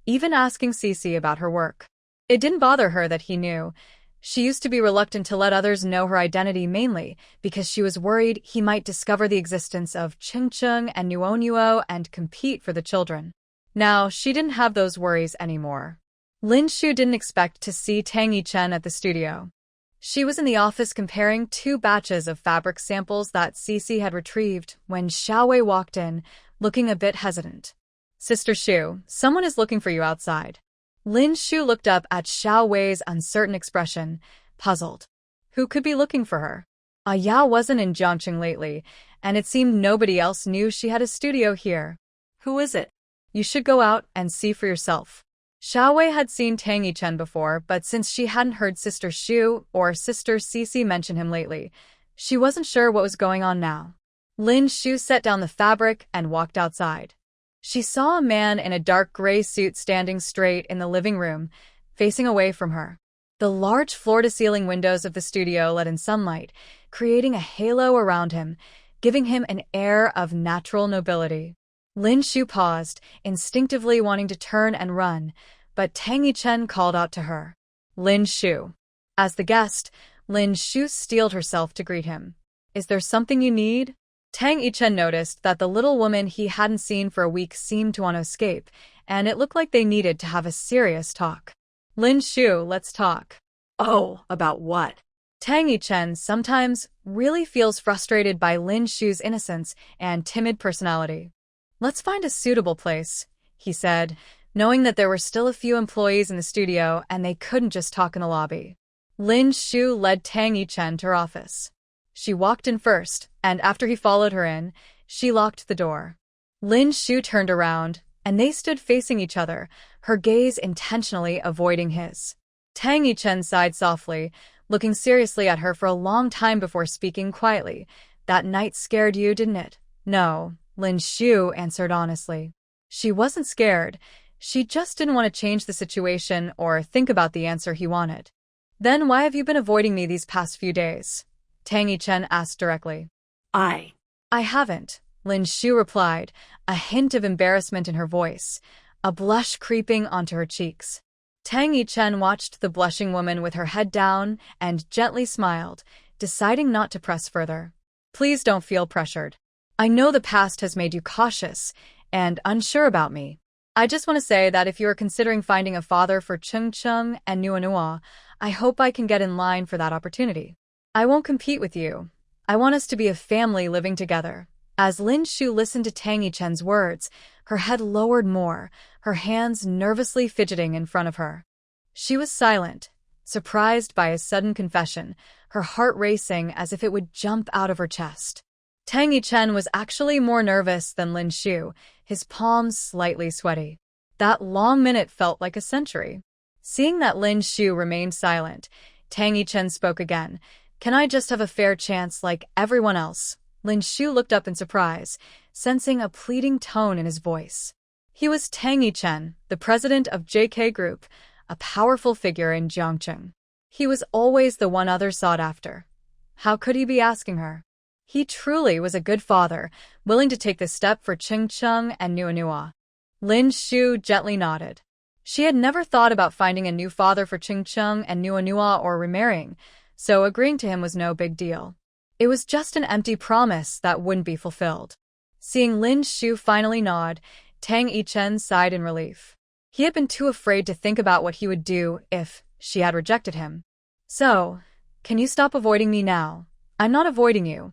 even asking Sisi about her work. It didn't bother her that he knew. She used to be reluctant to let others know her identity mainly because she was worried he might discover the existence of Ching Cheng and Nuo and compete for the children. Now, she didn't have those worries anymore. Lin Shu didn't expect to see Tang Yichen at the studio. She was in the office comparing two batches of fabric samples that Sisi had retrieved when Xiaowei walked in, looking a bit hesitant. Sister Shu, someone is looking for you outside. Lin Shu looked up at Xiaowei's uncertain expression, puzzled. Who could be looking for her? Yao wasn't in Jiangqing lately, and it seemed nobody else knew she had a studio here. Who is it? You should go out and see for yourself. Xiaowei had seen Tang Yichen before, but since she hadn't heard Sister Shu or Sister Sisi mention him lately, she wasn't sure what was going on now. Lin Shu set down the fabric and walked outside. She saw a man in a dark gray suit standing straight in the living room, facing away from her. The large floor-to-ceiling windows of the studio let in sunlight, creating a halo around him, giving him an air of natural nobility. Lin Shu paused, instinctively wanting to turn and run, but Tang Yichen called out to her. Lin Shu. As the guest, Lin Shu steeled herself to greet him. Is there something you need? Tang Yichen noticed that the little woman he hadn't seen for a week seemed to want to escape, and it looked like they needed to have a serious talk. Lin Shu, let's talk. Oh, about what? Tang Yichen sometimes really feels frustrated by Lin Shu's innocence and timid personality. Let's find a suitable place, he said, knowing that there were still a few employees in the studio and they couldn't just talk in the lobby. Lin Shu led Tang Yichen to her office. She walked in first, and after he followed her in, she locked the door. Lin Shu turned around, and they stood facing each other, her gaze intentionally avoiding his. Tang Yichen sighed softly, looking seriously at her for a long time before speaking quietly. That night scared you, didn't it? No, Lin Shu answered honestly. She wasn't scared. She just didn't want to change the situation or think about the answer he wanted. Then why have you been avoiding me these past few days? Tang Yichen asked directly. I haven't. Lin Shu replied, a hint of embarrassment in her voice, a blush creeping onto her cheeks. Tang Yichen watched the blushing woman with her head down and gently smiled, deciding not to press further. Please don't feel pressured. I know the past has made you cautious and unsure about me. I just want to say that if you are considering finding a father for Cheng and Nuanua, I hope I can get in line for that opportunity. I won't compete with you. I want us to be a family living together. As Lin Shu listened to Tang Yichen's words, her head lowered more, her hands nervously fidgeting in front of her. She was silent, surprised by his sudden confession, her heart racing as if it would jump out of her chest. Tang Yichen was actually more nervous than Lin Shu, his palms slightly sweaty. That long minute felt like a century. Seeing that Lin Shu remained silent, Tang Yichen spoke again. Can I just have a fair chance like everyone else? Lin Shu looked up in surprise, sensing a pleading tone in his voice. He was Tang Yichen, the president of JK Group, a powerful figure in Jiangcheng. He was always the one others sought after. How could he be asking her? He truly was a good father, willing to take this step for Cheng and Nuanua. Lin Shu gently nodded. She had never thought about finding a new father for Cheng and Nuanua or remarrying, so agreeing to him was no big deal. It was just an empty promise that wouldn't be fulfilled. Seeing Lin Shu finally nod, Tang Yichen sighed in relief. He had been too afraid to think about what he would do if she had rejected him. So, can you stop avoiding me now? I'm not avoiding you.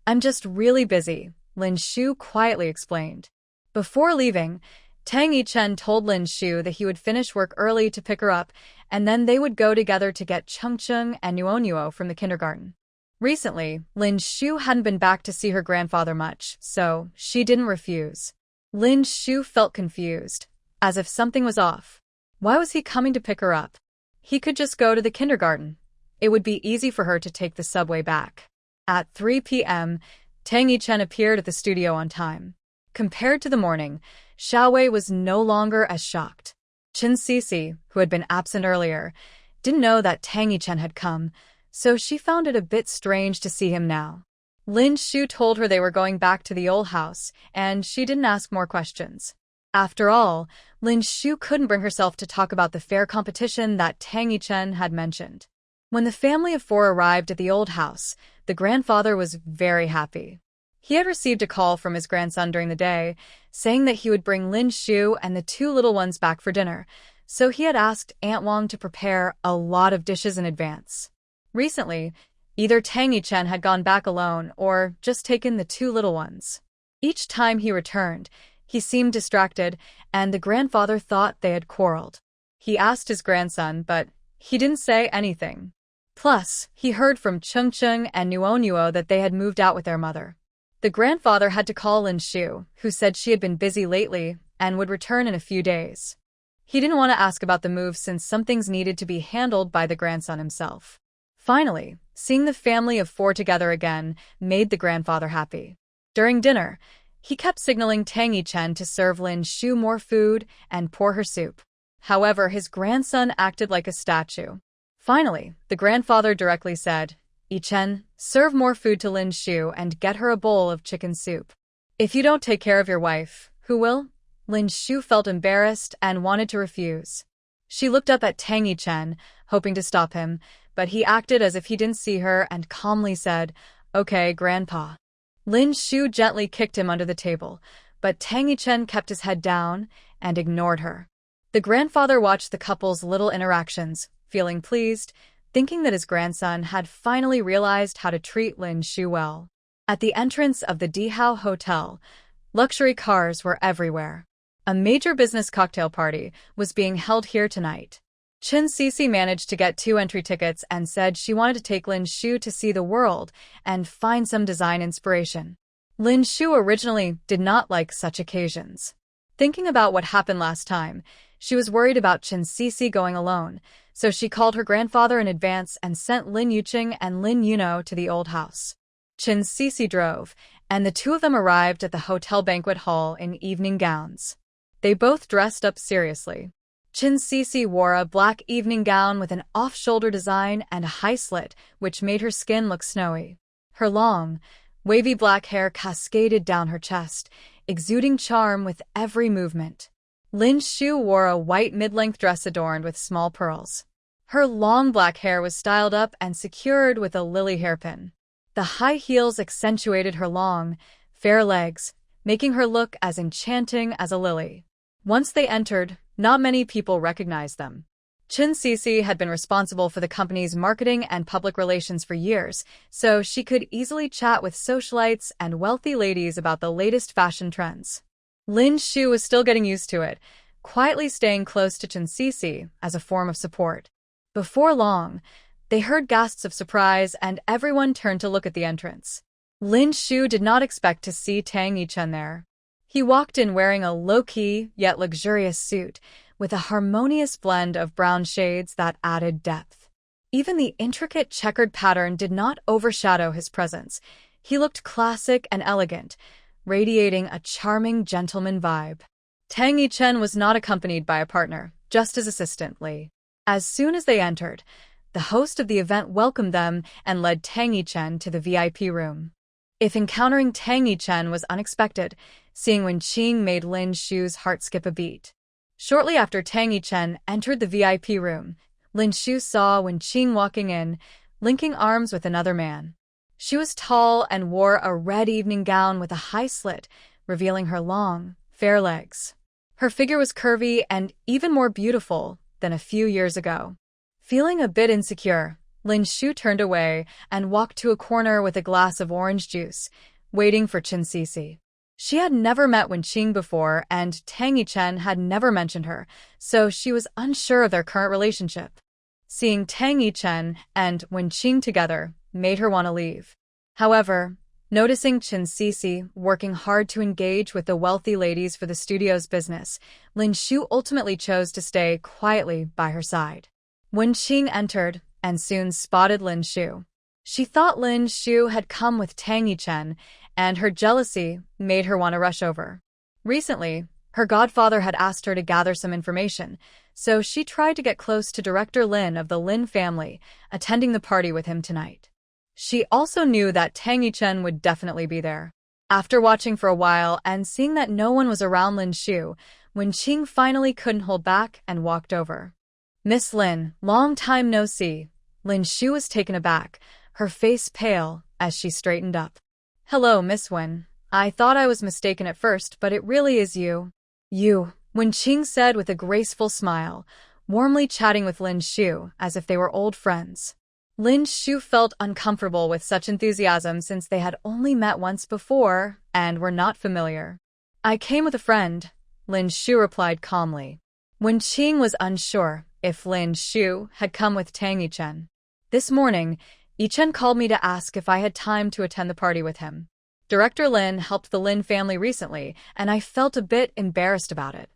I'm just really busy, Lin Shu quietly explained. Before leaving, Tang Yichen told Lin Shu that he would finish work early to pick her up, and then they would go together to get Cheng and Nuonuo from the kindergarten. Recently, Lin Shu hadn't been back to see her grandfather much, so she didn't refuse. Lin Shu felt confused, as if something was off. Why was he coming to pick her up? He could just go to the kindergarten. It would be easy for her to take the subway back. At 3 p.m., Tang Yichen appeared at the studio on time. Compared to the morning, Xiaowei was no longer as shocked. Qin Sisi, who had been absent earlier, didn't know that Tang Yichen had come, so she found it a bit strange to see him now. Lin Shu told her they were going back to the old house, and she didn't ask more questions. After all, Lin Shu couldn't bring herself to talk about the fair competition that Tang Yichen had mentioned. When the family of four arrived at the old house, the grandfather was very happy. He had received a call from his grandson during the day, saying that he would bring Lin Shu and the two little ones back for dinner, so he had asked Aunt Wang to prepare a lot of dishes in advance. Recently, either Tang Yichen had gone back alone or just taken the two little ones. Each time he returned, he seemed distracted, and the grandfather thought they had quarreled. He asked his grandson, but he didn't say anything. Plus, he heard from Cheng and Nuonuo that they had moved out with their mother. The grandfather had to call Lin Shu, who said she had been busy lately and would return in a few days. He didn't want to ask about the move since some things needed to be handled by the grandson himself. Finally, seeing the family of four together again made the grandfather happy. During dinner, he kept signaling Tang Yichen to serve Lin Shu more food and pour her soup. However, his grandson acted like a statue. Finally, the grandfather directly said, Yichen, serve more food to Lin Shu and get her a bowl of chicken soup. If you don't take care of your wife, who will? Lin Shu felt embarrassed and wanted to refuse. She looked up at Tang Yichen, hoping to stop him, but he acted as if he didn't see her and calmly said, Okay, Grandpa. Lin Shu gently kicked him under the table, but Tang Yichen kept his head down and ignored her. The grandfather watched the couple's little interactions, feeling pleased, thinking that his grandson had finally realized how to treat Lin Shu well. At the entrance of the Dihao Hotel, luxury cars were everywhere. A major business cocktail party was being held here tonight. Qin Sisi managed to get 2 entry tickets and said she wanted to take Lin Shu to see the world and find some design inspiration. Lin Shu originally did not like such occasions. Thinking about what happened last time, she was worried about Qin Sisi going alone, so she called her grandfather in advance and sent Lin Yuqing and Lin Yuno to the old house. Qin Sisi drove, and the two of them arrived at the hotel banquet hall in evening gowns. They both dressed up seriously. Qin Sisi wore a black evening gown with an off-shoulder design and a high slit, which made her skin look snowy. Her long, Wavy black hair cascaded down her chest, exuding charm with every movement. Lin Shu wore a white mid-length dress adorned with small pearls. Her long black hair was styled up and secured with a lily hairpin. The high heels accentuated her long, fair legs, making her look as enchanting as a lily. Once they entered, not many people recognized them. Chen Cece had been responsible for the company's marketing and public relations for years, so she could easily chat with socialites and wealthy ladies about the latest fashion trends. Lin Shu was still getting used to it, quietly staying close to Chen Cece as a form of support. Before long, they heard gasps of surprise and everyone turned to look at the entrance. Lin Shu did not expect to see Tang Yichen there. He walked in wearing a low-key yet luxurious suit, with a harmonious blend of brown shades that added depth. Even the intricate checkered pattern did not overshadow his presence. He looked classic and elegant, radiating a charming gentleman vibe. Tang Yichen was not accompanied by a partner, just his assistant, Li. As soon as they entered, the host of the event welcomed them and led Tang Yichen to the VIP room. If encountering Tang Yichen was unexpected, seeing Wen Qing made Lin Shu's heart skip a beat. Shortly after Tang Yichen entered the VIP room, Lin Shu saw Wen Qing walking in, linking arms with another man. She was tall and wore a red evening gown with a high slit, revealing her long, fair legs. Her figure was curvy and even more beautiful than a few years ago. Feeling a bit insecure, Lin Shu turned away and walked to a corner with a glass of orange juice, waiting for Chen Cece. She had never met Wen Qing before, and Tang Yichen had never mentioned her, so she was unsure of their current relationship. Seeing Tang Yichen and Wen Qing together made her want to leave. However, noticing Chen Cece working hard to engage with the wealthy ladies for the studio's business, Lin Shu ultimately chose to stay quietly by her side. Wen Qing entered and soon spotted Lin Shu. She thought Lin Shu had come with Tang Yichen, and her jealousy made her want to rush over. Recently, her godfather had asked her to gather some information, so she tried to get close to Director Lin of the Lin family, attending the party with him tonight. She also knew that Tang Yichen would definitely be there. After watching for a while and seeing that no one was around Lin Shu, Wen Qing finally couldn't hold back and walked over. "Miss Lin, long time no see." Lin Shu was taken aback, her face pale as she straightened up. "Hello, Miss Wen. I thought I was mistaken at first, but it really is you." "You," Wen Qing said with a graceful smile, warmly chatting with Lin Shu as if they were old friends. Lin Shu felt uncomfortable with such enthusiasm since they had only met once before and were not familiar. "I came with a friend," Lin Shu replied calmly. Wen Qing was unsure if Lin Shu had come with Tang Yichen. "This morning, Yichen called me to ask if I had time to attend the party with him. Director Lin helped the Lin family recently, and I felt a bit embarrassed about it.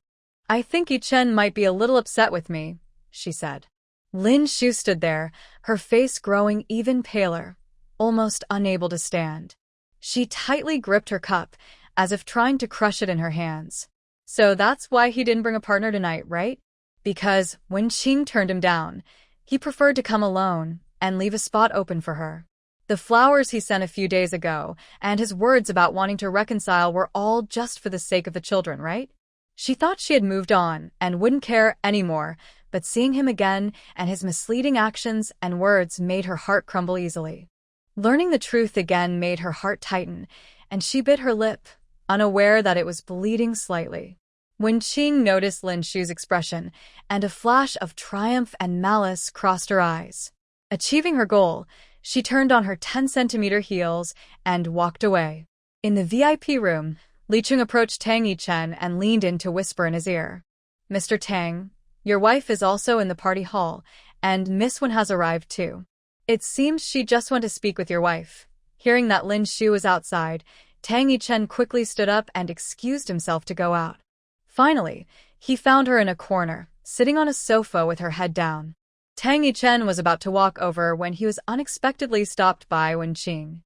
I think Yichen might be a little upset with me," she said. Lin Shu stood there, her face growing even paler, almost unable to stand. She tightly gripped her cup, as if trying to crush it in her hands. "So that's why he didn't bring a partner tonight, right?" Because when Qing turned him down, he preferred to come alone and leave a spot open for her. The flowers he sent a few days ago and his words about wanting to reconcile were all just for the sake of the children, right? She thought she had moved on and wouldn't care anymore, but seeing him again and his misleading actions and words made her heart crumble easily. Learning the truth again made her heart tighten, and she bit her lip, unaware that it was bleeding slightly. When Qing noticed Lin Shu's expression, and a flash of triumph and malice crossed her eyes. Achieving her goal, she turned on her 10-centimeter heels and walked away. In the VIP room, Li Cheng approached Tang Yichen and leaned in to whisper in his ear. "Mr. Tang, your wife is also in the party hall, and Miss Wen has arrived too. It seems she just went to speak with your wife." Hearing that Lin Shu was outside, Tang Yichen quickly stood up and excused himself to go out. Finally, he found her in a corner, sitting on a sofa with her head down. Tang Yichen was about to walk over when he was unexpectedly stopped by Wen Qing.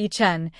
Tang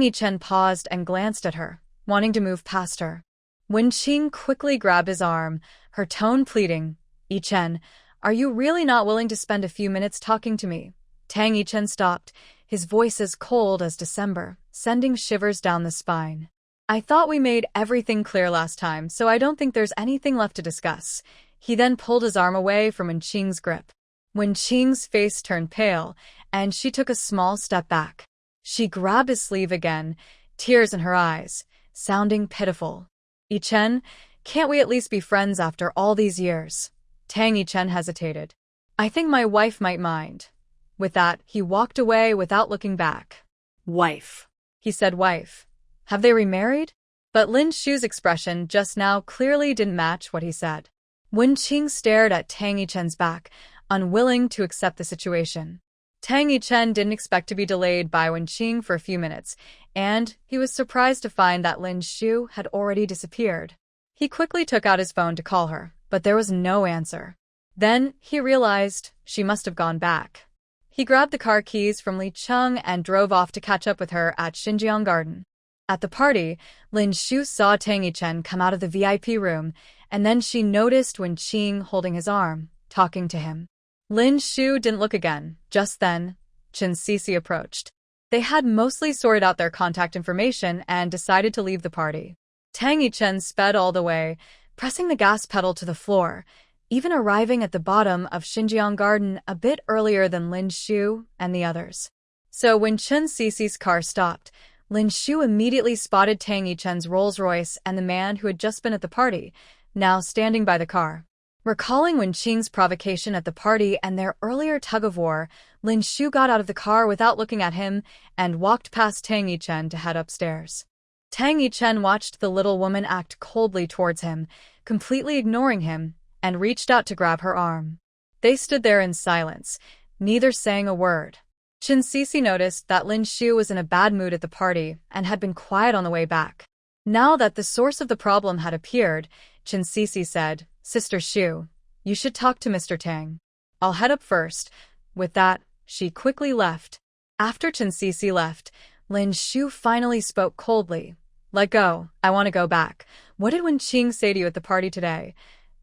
Yichen paused and glanced at her, wanting to move past her. Wen Qing quickly grabbed his arm, her tone pleading. "Yichen, are you really not willing to spend a few minutes talking to me?" Tang Yichen stopped, his voice as cold as December, sending shivers down the spine. I thought we made everything clear last time, so I don't think there's anything left to discuss. He then pulled his arm away from Wen Qing's grip. Wen Qing's face turned pale, and she took a small step back. She grabbed his sleeve again, tears in her eyes, sounding pitiful. Yichen, can't we at least be friends after all these years? Tang Yichen hesitated. I think my wife might mind. With that, he walked away without looking back. Wife. He said wife. Have they remarried? But Lin Shu's expression just now clearly didn't match what he said. Wen Qing stared at Tang Yichen's back, unwilling to accept the situation. Tang Yichen didn't expect to be delayed by Wen Qing for a few minutes, and he was surprised to find that Lin Shu had already disappeared. He quickly took out his phone to call her, but there was no answer. Then he realized she must have gone back. He grabbed the car keys from Li Cheng and drove off to catch up with her at Xinjiang Garden. At the party, Lin Shu saw Tang Yichen come out of the VIP room, and then she noticed Wen Qing holding his arm, talking to him. Lin Shu didn't look again. Just then, Chen Sisi approached. They had mostly sorted out their contact information and decided to leave the party. Tang Yichen sped all the way, pressing the gas pedal to the floor, even arriving at the bottom of Xinjiang Garden a bit earlier than Lin Shu and the others. So when Chen Sisi's car stopped, Lin Shu immediately spotted Tang Yichen's Rolls-Royce and the man who had just been at the party, now standing by the car. Recalling Wen Qing's provocation at the party and their earlier tug-of-war, Lin Shu got out of the car without looking at him and walked past Tang Yichen to head upstairs. Tang Yichen watched the little woman act coldly towards him, completely ignoring him, and reached out to grab her arm. They stood there in silence, neither saying a word. Chen Sisi noticed that Lin Shu was in a bad mood at the party and had been quiet on the way back. Now that the source of the problem had appeared, Chen Sisi said, Sister Shu, you should talk to Mr. Tang. I'll head up first. With that, she quickly left. After Chen Sisi left, Lin Shu finally spoke coldly. Let go, I want to go back. What did Wen Qing say to you at the party today?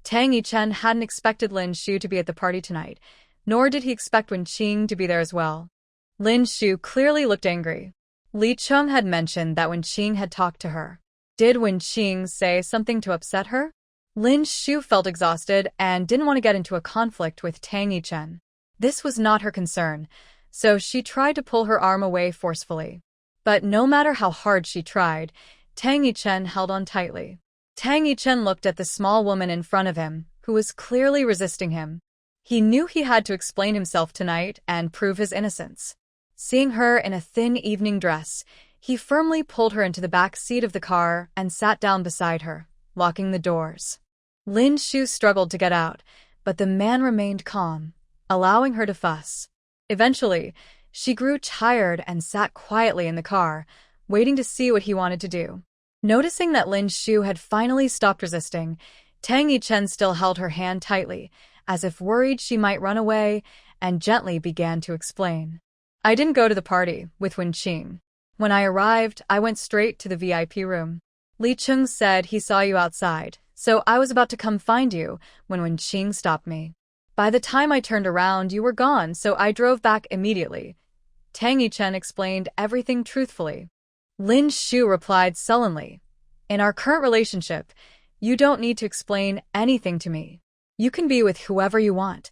Tang Yichen hadn't expected Lin Shu to be at the party tonight, nor did he expect Wen Qing to be there as well. Lin Shu clearly looked angry. Li Cheng had mentioned that Wen Qing had talked to her. Did Wen Qing say something to upset her? Lin Shu felt exhausted and didn't want to get into a conflict with Tang Yichen. This was not her concern, so she tried to pull her arm away forcefully. But no matter how hard she tried, Tang Yichen held on tightly. Tang Yichen looked at the small woman in front of him, who was clearly resisting him. He knew he had to explain himself tonight and prove his innocence. Seeing her in a thin evening dress, he firmly pulled her into the back seat of the car and sat down beside her, locking the doors. Lin Shu struggled to get out, but the man remained calm, allowing her to fuss. Eventually, she grew tired and sat quietly in the car, waiting to see what he wanted to do. Noticing that Lin Shu had finally stopped resisting, Tang Yichen still held her hand tightly, as if worried she might run away, and gently began to explain. I didn't go to the party with Wen Qing. When I arrived, I went straight to the VIP room. Li Cheng said he saw you outside, so I was about to come find you when Wen Qing stopped me. By the time I turned around, you were gone, so I drove back immediately. Tang Yichen explained everything truthfully. Lin Shu replied sullenly, In our current relationship, you don't need to explain anything to me. You can be with whoever you want.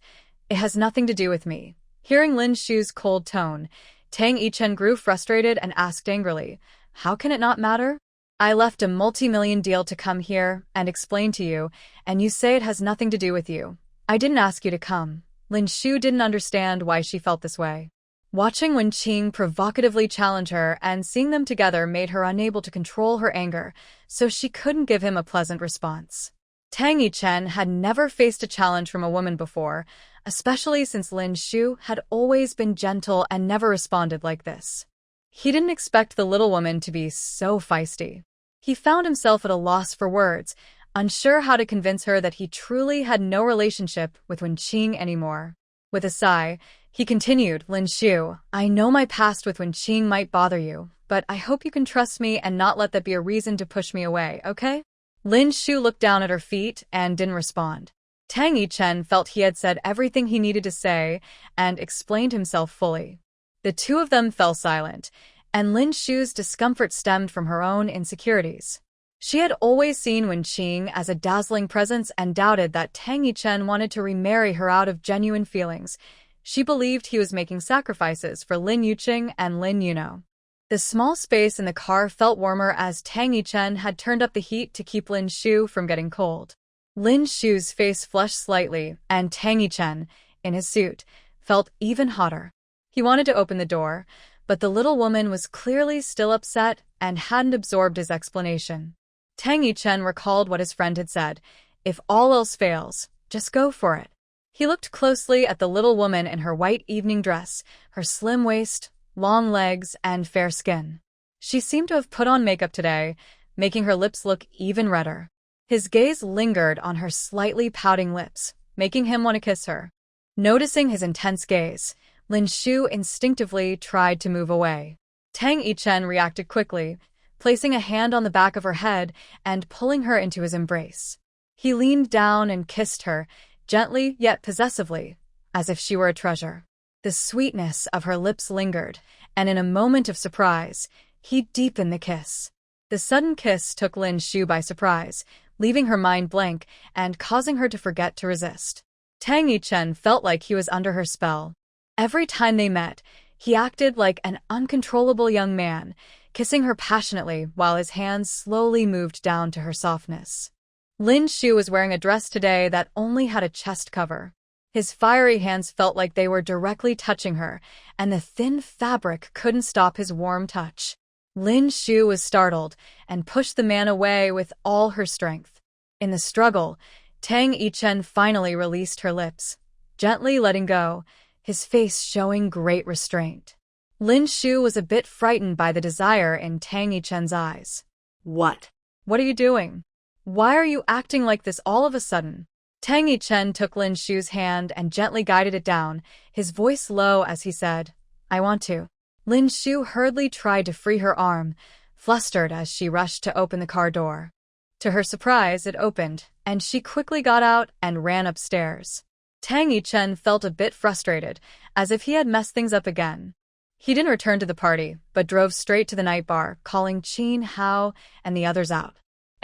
It has nothing to do with me. Hearing Lin Shu's cold tone, Tang Yichen grew frustrated and asked angrily, How can it not matter? I left a multi-million deal to come here and explain to you, and you say it has nothing to do with you. I didn't ask you to come. Lin Shu didn't understand why she felt this way. Watching Wen Qing provocatively challenge her and seeing them together made her unable to control her anger, so she couldn't give him a pleasant response. Tang Yichen had never faced a challenge from a woman before, especially since Lin Shu had always been gentle and never responded like this. He didn't expect the little woman to be so feisty. He found himself at a loss for words, unsure how to convince her that he truly had no relationship with Wen Qing anymore. With a sigh, he continued, Lin Shu, I know my past with Wen Qing might bother you, but I hope you can trust me and not let that be a reason to push me away, okay? Lin Shu looked down at her feet and didn't respond. Tang Yichen felt he had said everything he needed to say and explained himself fully. The two of them fell silent, and Lin Shu's discomfort stemmed from her own insecurities. She had always seen Wen Qing as a dazzling presence and doubted that Tang Yichen wanted to remarry her out of genuine feelings. She believed he was making sacrifices for Lin Yuqing and Lin Yuno. The small space in the car felt warmer as Tang Yichen had turned up the heat to keep Lin Shu from getting cold. Lin Shu's face flushed slightly, and Tang Yichen, in his suit, felt even hotter. He wanted to open the door, but the little woman was clearly still upset and hadn't absorbed his explanation. Tang Yichen recalled what his friend had said, "If all else fails, just go for it." He looked closely at the little woman in her white evening dress, her slim waist, long legs, and fair skin. She seemed to have put on makeup today, making her lips look even redder. His gaze lingered on her slightly pouting lips, making him want to kiss her. Noticing his intense gaze, Lin Shu instinctively tried to move away. Tang Yichen reacted quickly, placing a hand on the back of her head and pulling her into his embrace. He leaned down and kissed her, gently yet possessively, as if she were a treasure. The sweetness of her lips lingered, and in a moment of surprise, he deepened the kiss. The sudden kiss took Lin Shu by surprise, leaving her mind blank and causing her to forget to resist. Tang Yichen felt like he was under her spell. Every time they met, he acted like an uncontrollable young man, kissing her passionately while his hands slowly moved down to her softness. Lin Shu was wearing a dress today that only had a chest cover. His fiery hands felt like they were directly touching her, and the thin fabric couldn't stop his warm touch. Lin Shu was startled and pushed the man away with all her strength. In the struggle, Tang Yichen finally released her lips, gently letting go, his face showing great restraint. Lin Shu was a bit frightened by the desire in Tang Yichen's eyes. What? What are you doing? Why are you acting like this all of a sudden? Tang Yichen took Lin Shu's hand and gently guided it down, his voice low as he said, "I want to." Lin Shu hurriedly tried to free her arm, flustered as she rushed to open the car door. To her surprise, it opened, and she quickly got out and ran upstairs. Tang Yichen felt a bit frustrated, as if he had messed things up again. He didn't return to the party, but drove straight to the night bar, calling Qin Hao and the others out.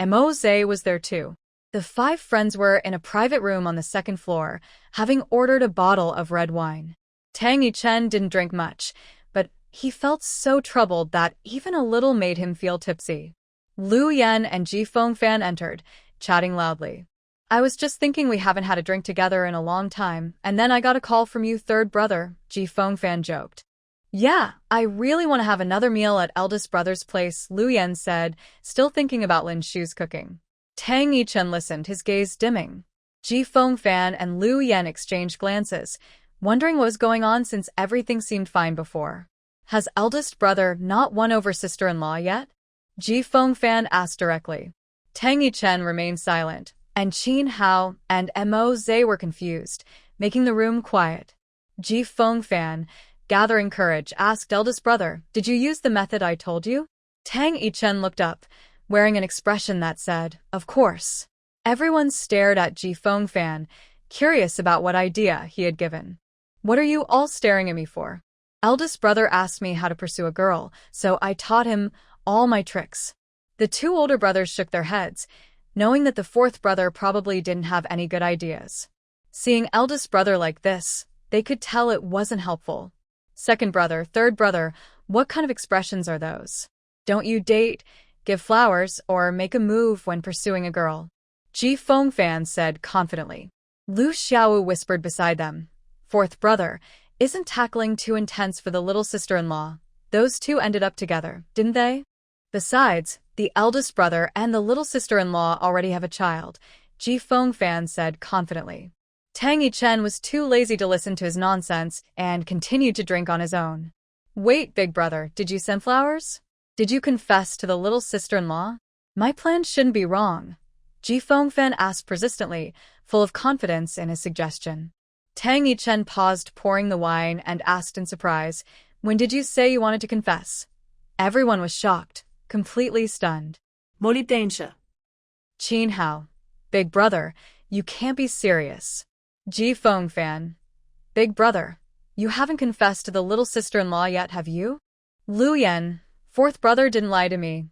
Mo Zhe was there too. The 5 friends were in a private room on the 2nd floor, having ordered a bottle of red wine. Tang Yichen didn't drink much, but he felt so troubled that even a little made him feel tipsy. Lu Yan and Ji Fengfan entered, chatting loudly. "I was just thinking we haven't had a drink together in a long time, and then I got a call from you third brother," Ji Fengfan joked. "Yeah, I really want to have another meal at eldest brother's place," Lu Yan said, still thinking about Lin Shu's cooking. Tang Yichen listened, his gaze dimming. Ji Fengfan and Lu Yan exchanged glances, wondering what was going on since everything seemed fine before. "Has eldest brother not won over sister-in-law yet?" Ji Fengfan asked directly. Tang Yichen remained silent, and Qin Hao and Mo Zhe were confused, making the room quiet. Ji Fengfan, gathering courage, asked eldest brother, "Did you use the method I told you?" Tang Yichen looked up, wearing an expression that said, "Of course." Everyone stared at Ji Fengfan, curious about what idea he had given. "What are you all staring at me for?" "Eldest brother asked me how to pursue a girl, so I taught him all my tricks." The 2 older brothers shook their heads, knowing that the 4th brother probably didn't have any good ideas. Seeing eldest brother like this, they could tell it wasn't helpful. "Second brother, third brother, what kind of expressions are those? Don't you date, give flowers, or make a move when pursuing a girl?" Ji Fengfan said confidently. Lu Xiaowu whispered beside them, "Fourth brother, isn't tackling too intense for the little sister-in-law? Those 2 ended up together, didn't they? Besides, the eldest brother and the little sister-in-law already have a child," Ji Fengfan said confidently. Tang Yichen was too lazy to listen to his nonsense and continued to drink on his own. "Wait, big brother, did you send flowers? Did you confess to the little sister-in-law? My plan shouldn't be wrong," Ji Fengfan asked persistently, full of confidence in his suggestion. Tang Yichen paused pouring the wine and asked in surprise, "When did you say you wanted to confess?" Everyone was shocked, completely stunned. Molitensha. Qin Hao, "Big brother, you can't be serious." Ji Fengfan, "Big brother, you haven't confessed to the little sister-in-law yet, have you?" Lu Yan, fourth brother didn't lie to me.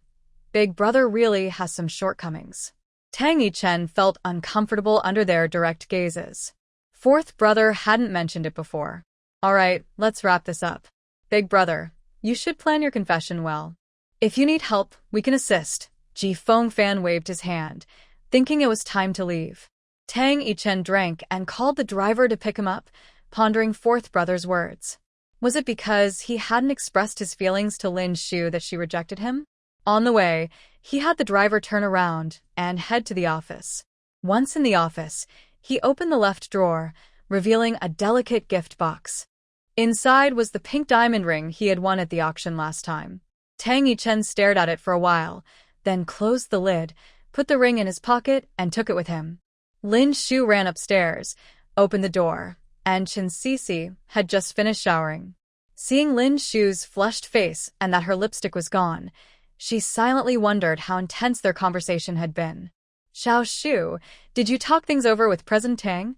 Big brother really has some shortcomings. Tang Yichen felt uncomfortable under their direct gazes. Fourth brother hadn't mentioned it before. Alright, let's wrap this up. Big brother, you should plan your confession well. If you need help, we can assist. Ji Fengfan waved his hand, thinking it was time to leave. Tang Yichen drank and called the driver to pick him up, pondering fourth brother's words. Was it because he hadn't expressed his feelings to Lin Shu that she rejected him? On the way, he had the driver turn around and head to the office. Once in the office, he opened the left drawer, revealing a delicate gift box. Inside was the pink diamond ring he had won at the auction last time. Tang Yichen stared at it for a while, then closed the lid, put the ring in his pocket, and took it with him. Lin Shu ran upstairs, opened the door, and Chen Sisi had just finished showering. Seeing Lin Shu's flushed face and that her lipstick was gone, she silently wondered how intense their conversation had been. "Xiao Shu, did you talk things over with President Tang?"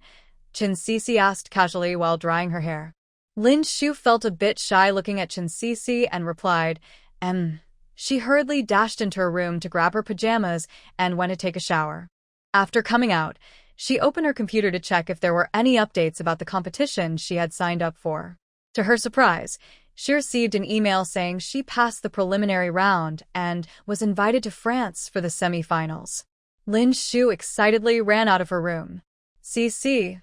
Chen Sisi asked casually while drying her hair. Lin Shu felt a bit shy looking at Chen Sisi and replied, She hurriedly dashed into her room to grab her pajamas and went to take a shower. After coming out, she opened her computer to check if there were any updates about the competition she had signed up for. To her surprise, she received an email saying she passed the preliminary round and was invited to France for the semi-finals. Lin Shu excitedly ran out of her room. CC,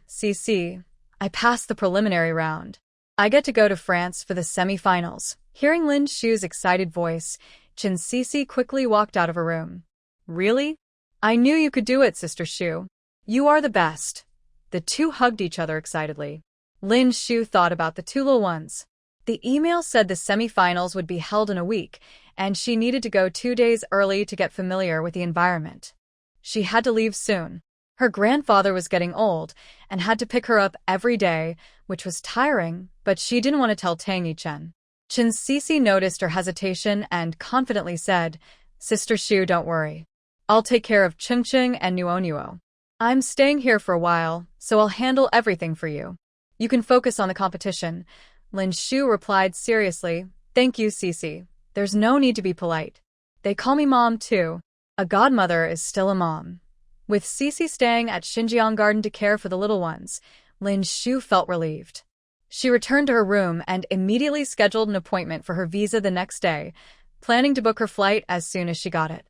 I passed the preliminary round. I get to go to France for the semi-finals. Hearing Lin Shu's excited voice, Chen Sisi quickly walked out of her room. Really? I knew you could do it, Sister Shu. You are the best. The two hugged each other excitedly. Lin Shu thought about the two little ones. The email said the semi-finals would be held in a week, and she needed to go 2 days early to get familiar with the environment. She had to leave soon. Her grandfather was getting old and had to pick her up every day, which was tiring, but she didn't want to tell Tang Yichen. Chen Sisi noticed her hesitation and confidently said, Sister Shu, don't worry. I'll take care of Chingching and Nuonuo. I'm staying here for a while, so I'll handle everything for you. You can focus on the competition. Lin Shu replied seriously, Thank you, Sisi. There's no need to be polite. They call me mom, too. A godmother is still a mom. With Sisi staying at Xinjiang Garden to care for the little ones, Lin Shu felt relieved. She returned to her room and immediately scheduled an appointment for her visa the next day, planning to book her flight as soon as she got it.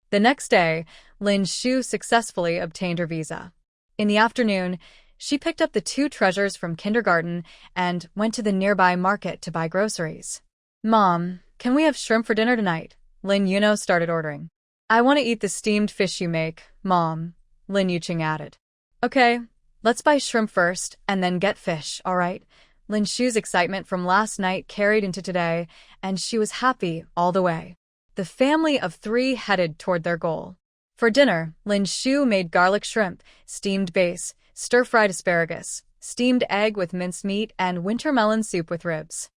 The next day, Lin Shu successfully obtained her visa. In the afternoon, she picked up the two treasures from kindergarten and went to the nearby market to buy groceries. Mom, can we have shrimp for dinner tonight? Lin Yuno started ordering. I want to eat the steamed fish you make, Mom, Lin Yuqing added. Okay, let's buy shrimp first and then get fish, alright? Lin Shu's excitement from last night carried into today, and she was happy all the way. The family of 3 headed toward their goal. For dinner, Lin Shu made garlic shrimp, steamed base, stir-fried asparagus, steamed egg with mincemeat, and winter melon soup with ribs.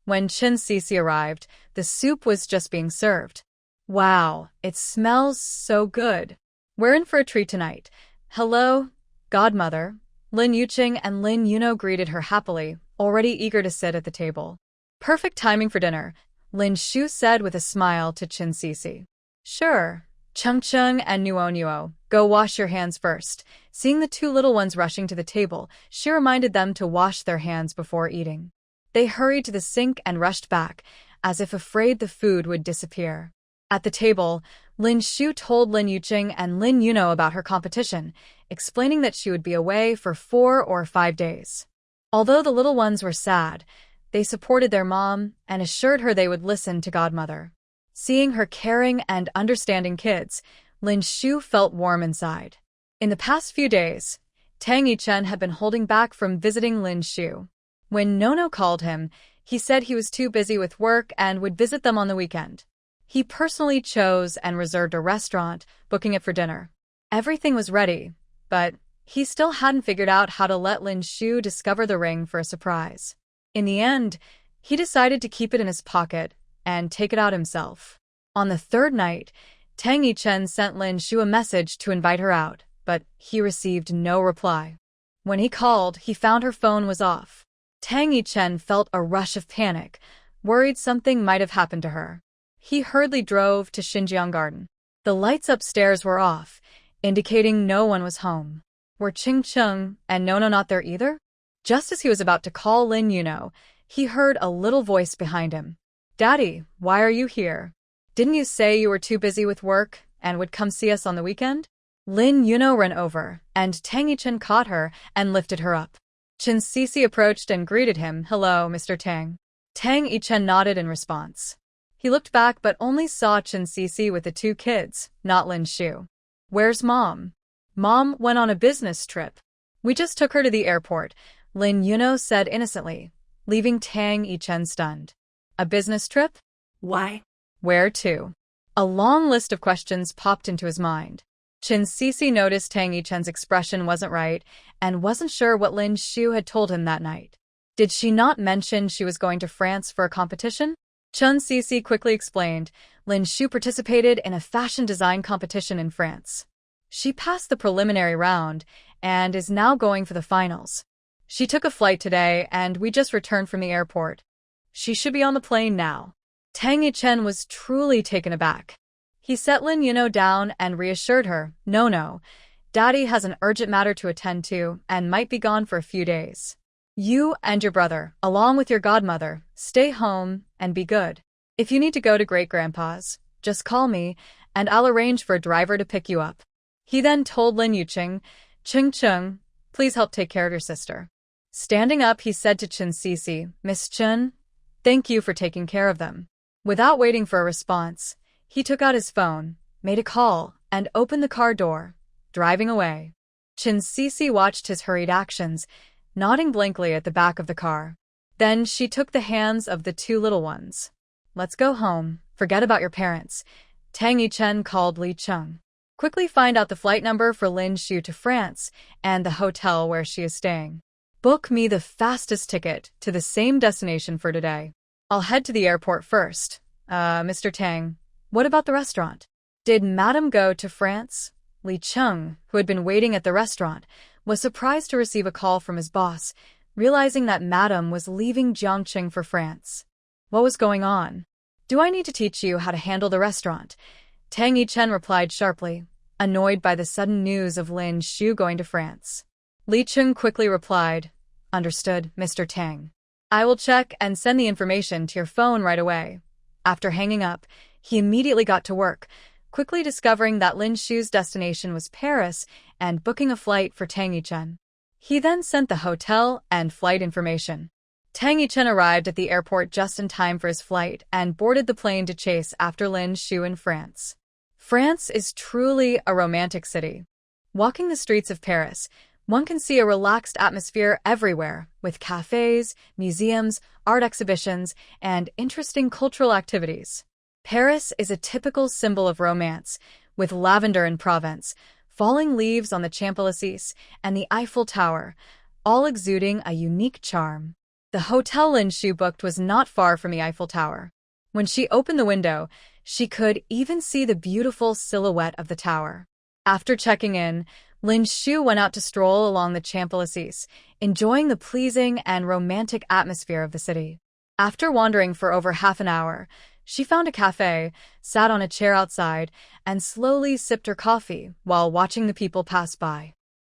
When Chen Sisi arrived, the soup was just being served. Wow, it smells so good. We're in for a treat tonight. Hello, godmother. Lin Yuqing and Lin Yuno greeted her happily, already eager to sit at the table. Perfect timing for dinner, Lin Shu said with a smile to Chen Sisi. Sure. Chengcheng and Nuonuo, go wash your hands first. Seeing the two little ones rushing to the table, she reminded them to wash their hands before eating. They hurried to the sink and rushed back, as if afraid the food would disappear. At the table, Lin Shu told Lin Yuqing and Lin Yuno about her competition, explaining that she would be away for 4 or 5 days. Although the little ones were sad, they supported their mom and assured her they would listen to godmother. Seeing her caring and understanding kids, Lin Shu felt warm inside. In the past few days, Tang Yichen had been holding back from visiting Lin Shu. When Nono called him, he said he was too busy with work and would visit them on the weekend. He personally chose and reserved a restaurant, booking it for dinner. Everything was ready, but he still hadn't figured out how to let Lin Shu discover the ring for a surprise. In the end, he decided to keep it in his pocket and take it out himself. On the 3rd night, Tang Yichen sent Lin Shu a message to invite her out, but he received no reply. When he called, he found her phone was off. Tang Yichen felt a rush of panic, worried something might have happened to her. He hurriedly drove to Xinjiang Garden. The lights upstairs were off, indicating no one was home. Were Qing and Nono not there either? Just as he was about to call Lin Yuno, he heard a little voice behind him. "Daddy, why are you here? Didn't you say you were too busy with work and would come see us on the weekend?" Lin Yuno ran over, and Tang Yichen caught her and lifted her up. Chen Sisi approached and greeted him. "Hello, Mr. Tang." Tang Yichen nodded in response. He looked back but only saw Chen Sisi with the two kids, not Lin Shu. "Where's Mom?" "Mom went on a business trip. We just took her to the airport," Lin Yuno said innocently, leaving Tang Yichen stunned. "A business trip? Why? Where to?" A long list of questions popped into his mind. Chen Sisi noticed Tang Yichen's expression wasn't right and wasn't sure what Lin Shu had told him that night. Did she not mention she was going to France for a competition? Chen Sisi quickly explained. Lin Shu participated in a fashion design competition in France. She passed the preliminary round and is now going for the finals. She took a flight today and we just returned from the airport. She should be on the plane now. Tang Yichen was truly taken aback. He set Lin Yuno down and reassured her, No, Daddy has an urgent matter to attend to and might be gone for a few days. You and your brother, along with your godmother, stay home and be good. If you need to go to Great-Grandpa's, just call me and I'll arrange for a driver to pick you up." He then told Lin Yucheng, "Cheng, please help take care of your sister." Standing up, he said to Chen Sisi, "Miss Chen, thank you for taking care of them." Without waiting for a response, he took out his phone, made a call, and opened the car door, driving away. Chen Sisi watched his hurried actions, nodding blankly at the back of the car. Then she took the hands of the two little ones. "Let's go home. Forget about your parents," Tang Yichen called Li Cheng. "Quickly find out the flight number for Lin Shu to France and the hotel where she is staying. Book me the fastest ticket to the same destination for today. I'll head to the airport first. Mr. Tang, what about the restaurant? Did Madame go to France?" Li Cheng, who had been waiting at the restaurant, was surprised to receive a call from his boss, realizing that Madame was leaving Jiangqing for France. What was going on? "Do I need to teach you how to handle the restaurant?" Tang Yichen replied sharply, annoyed by the sudden news of Lin Shu going to France. Li Cheng quickly replied, "Understood, Mr. Tang. I will check and send the information to your phone right away." After hanging up, he immediately got to work, quickly discovering that Lin Shu's destination was Paris and booking a flight for Tang Yichen. He then sent the hotel and flight information. Tang Yichen arrived at the airport just in time for his flight and boarded the plane to chase after Lin Shu in France. France is truly a romantic city. Walking the streets of Paris, one can see a relaxed atmosphere everywhere, with cafes, museums, art exhibitions, and interesting cultural activities. Paris is a typical symbol of romance, with lavender in Provence, falling leaves on the Champs-Élysées, and the Eiffel Tower, all exuding a unique charm. The hotel Lin Shu booked was not far from the Eiffel Tower. When she opened the window, she could even see the beautiful silhouette of the tower. After checking in, Lin Shu went out to stroll along the Champs-Élysées, enjoying the pleasing and romantic atmosphere of the city. After wandering for over half an hour, she found a cafe, sat on a chair outside, and slowly sipped her coffee while watching the people pass by.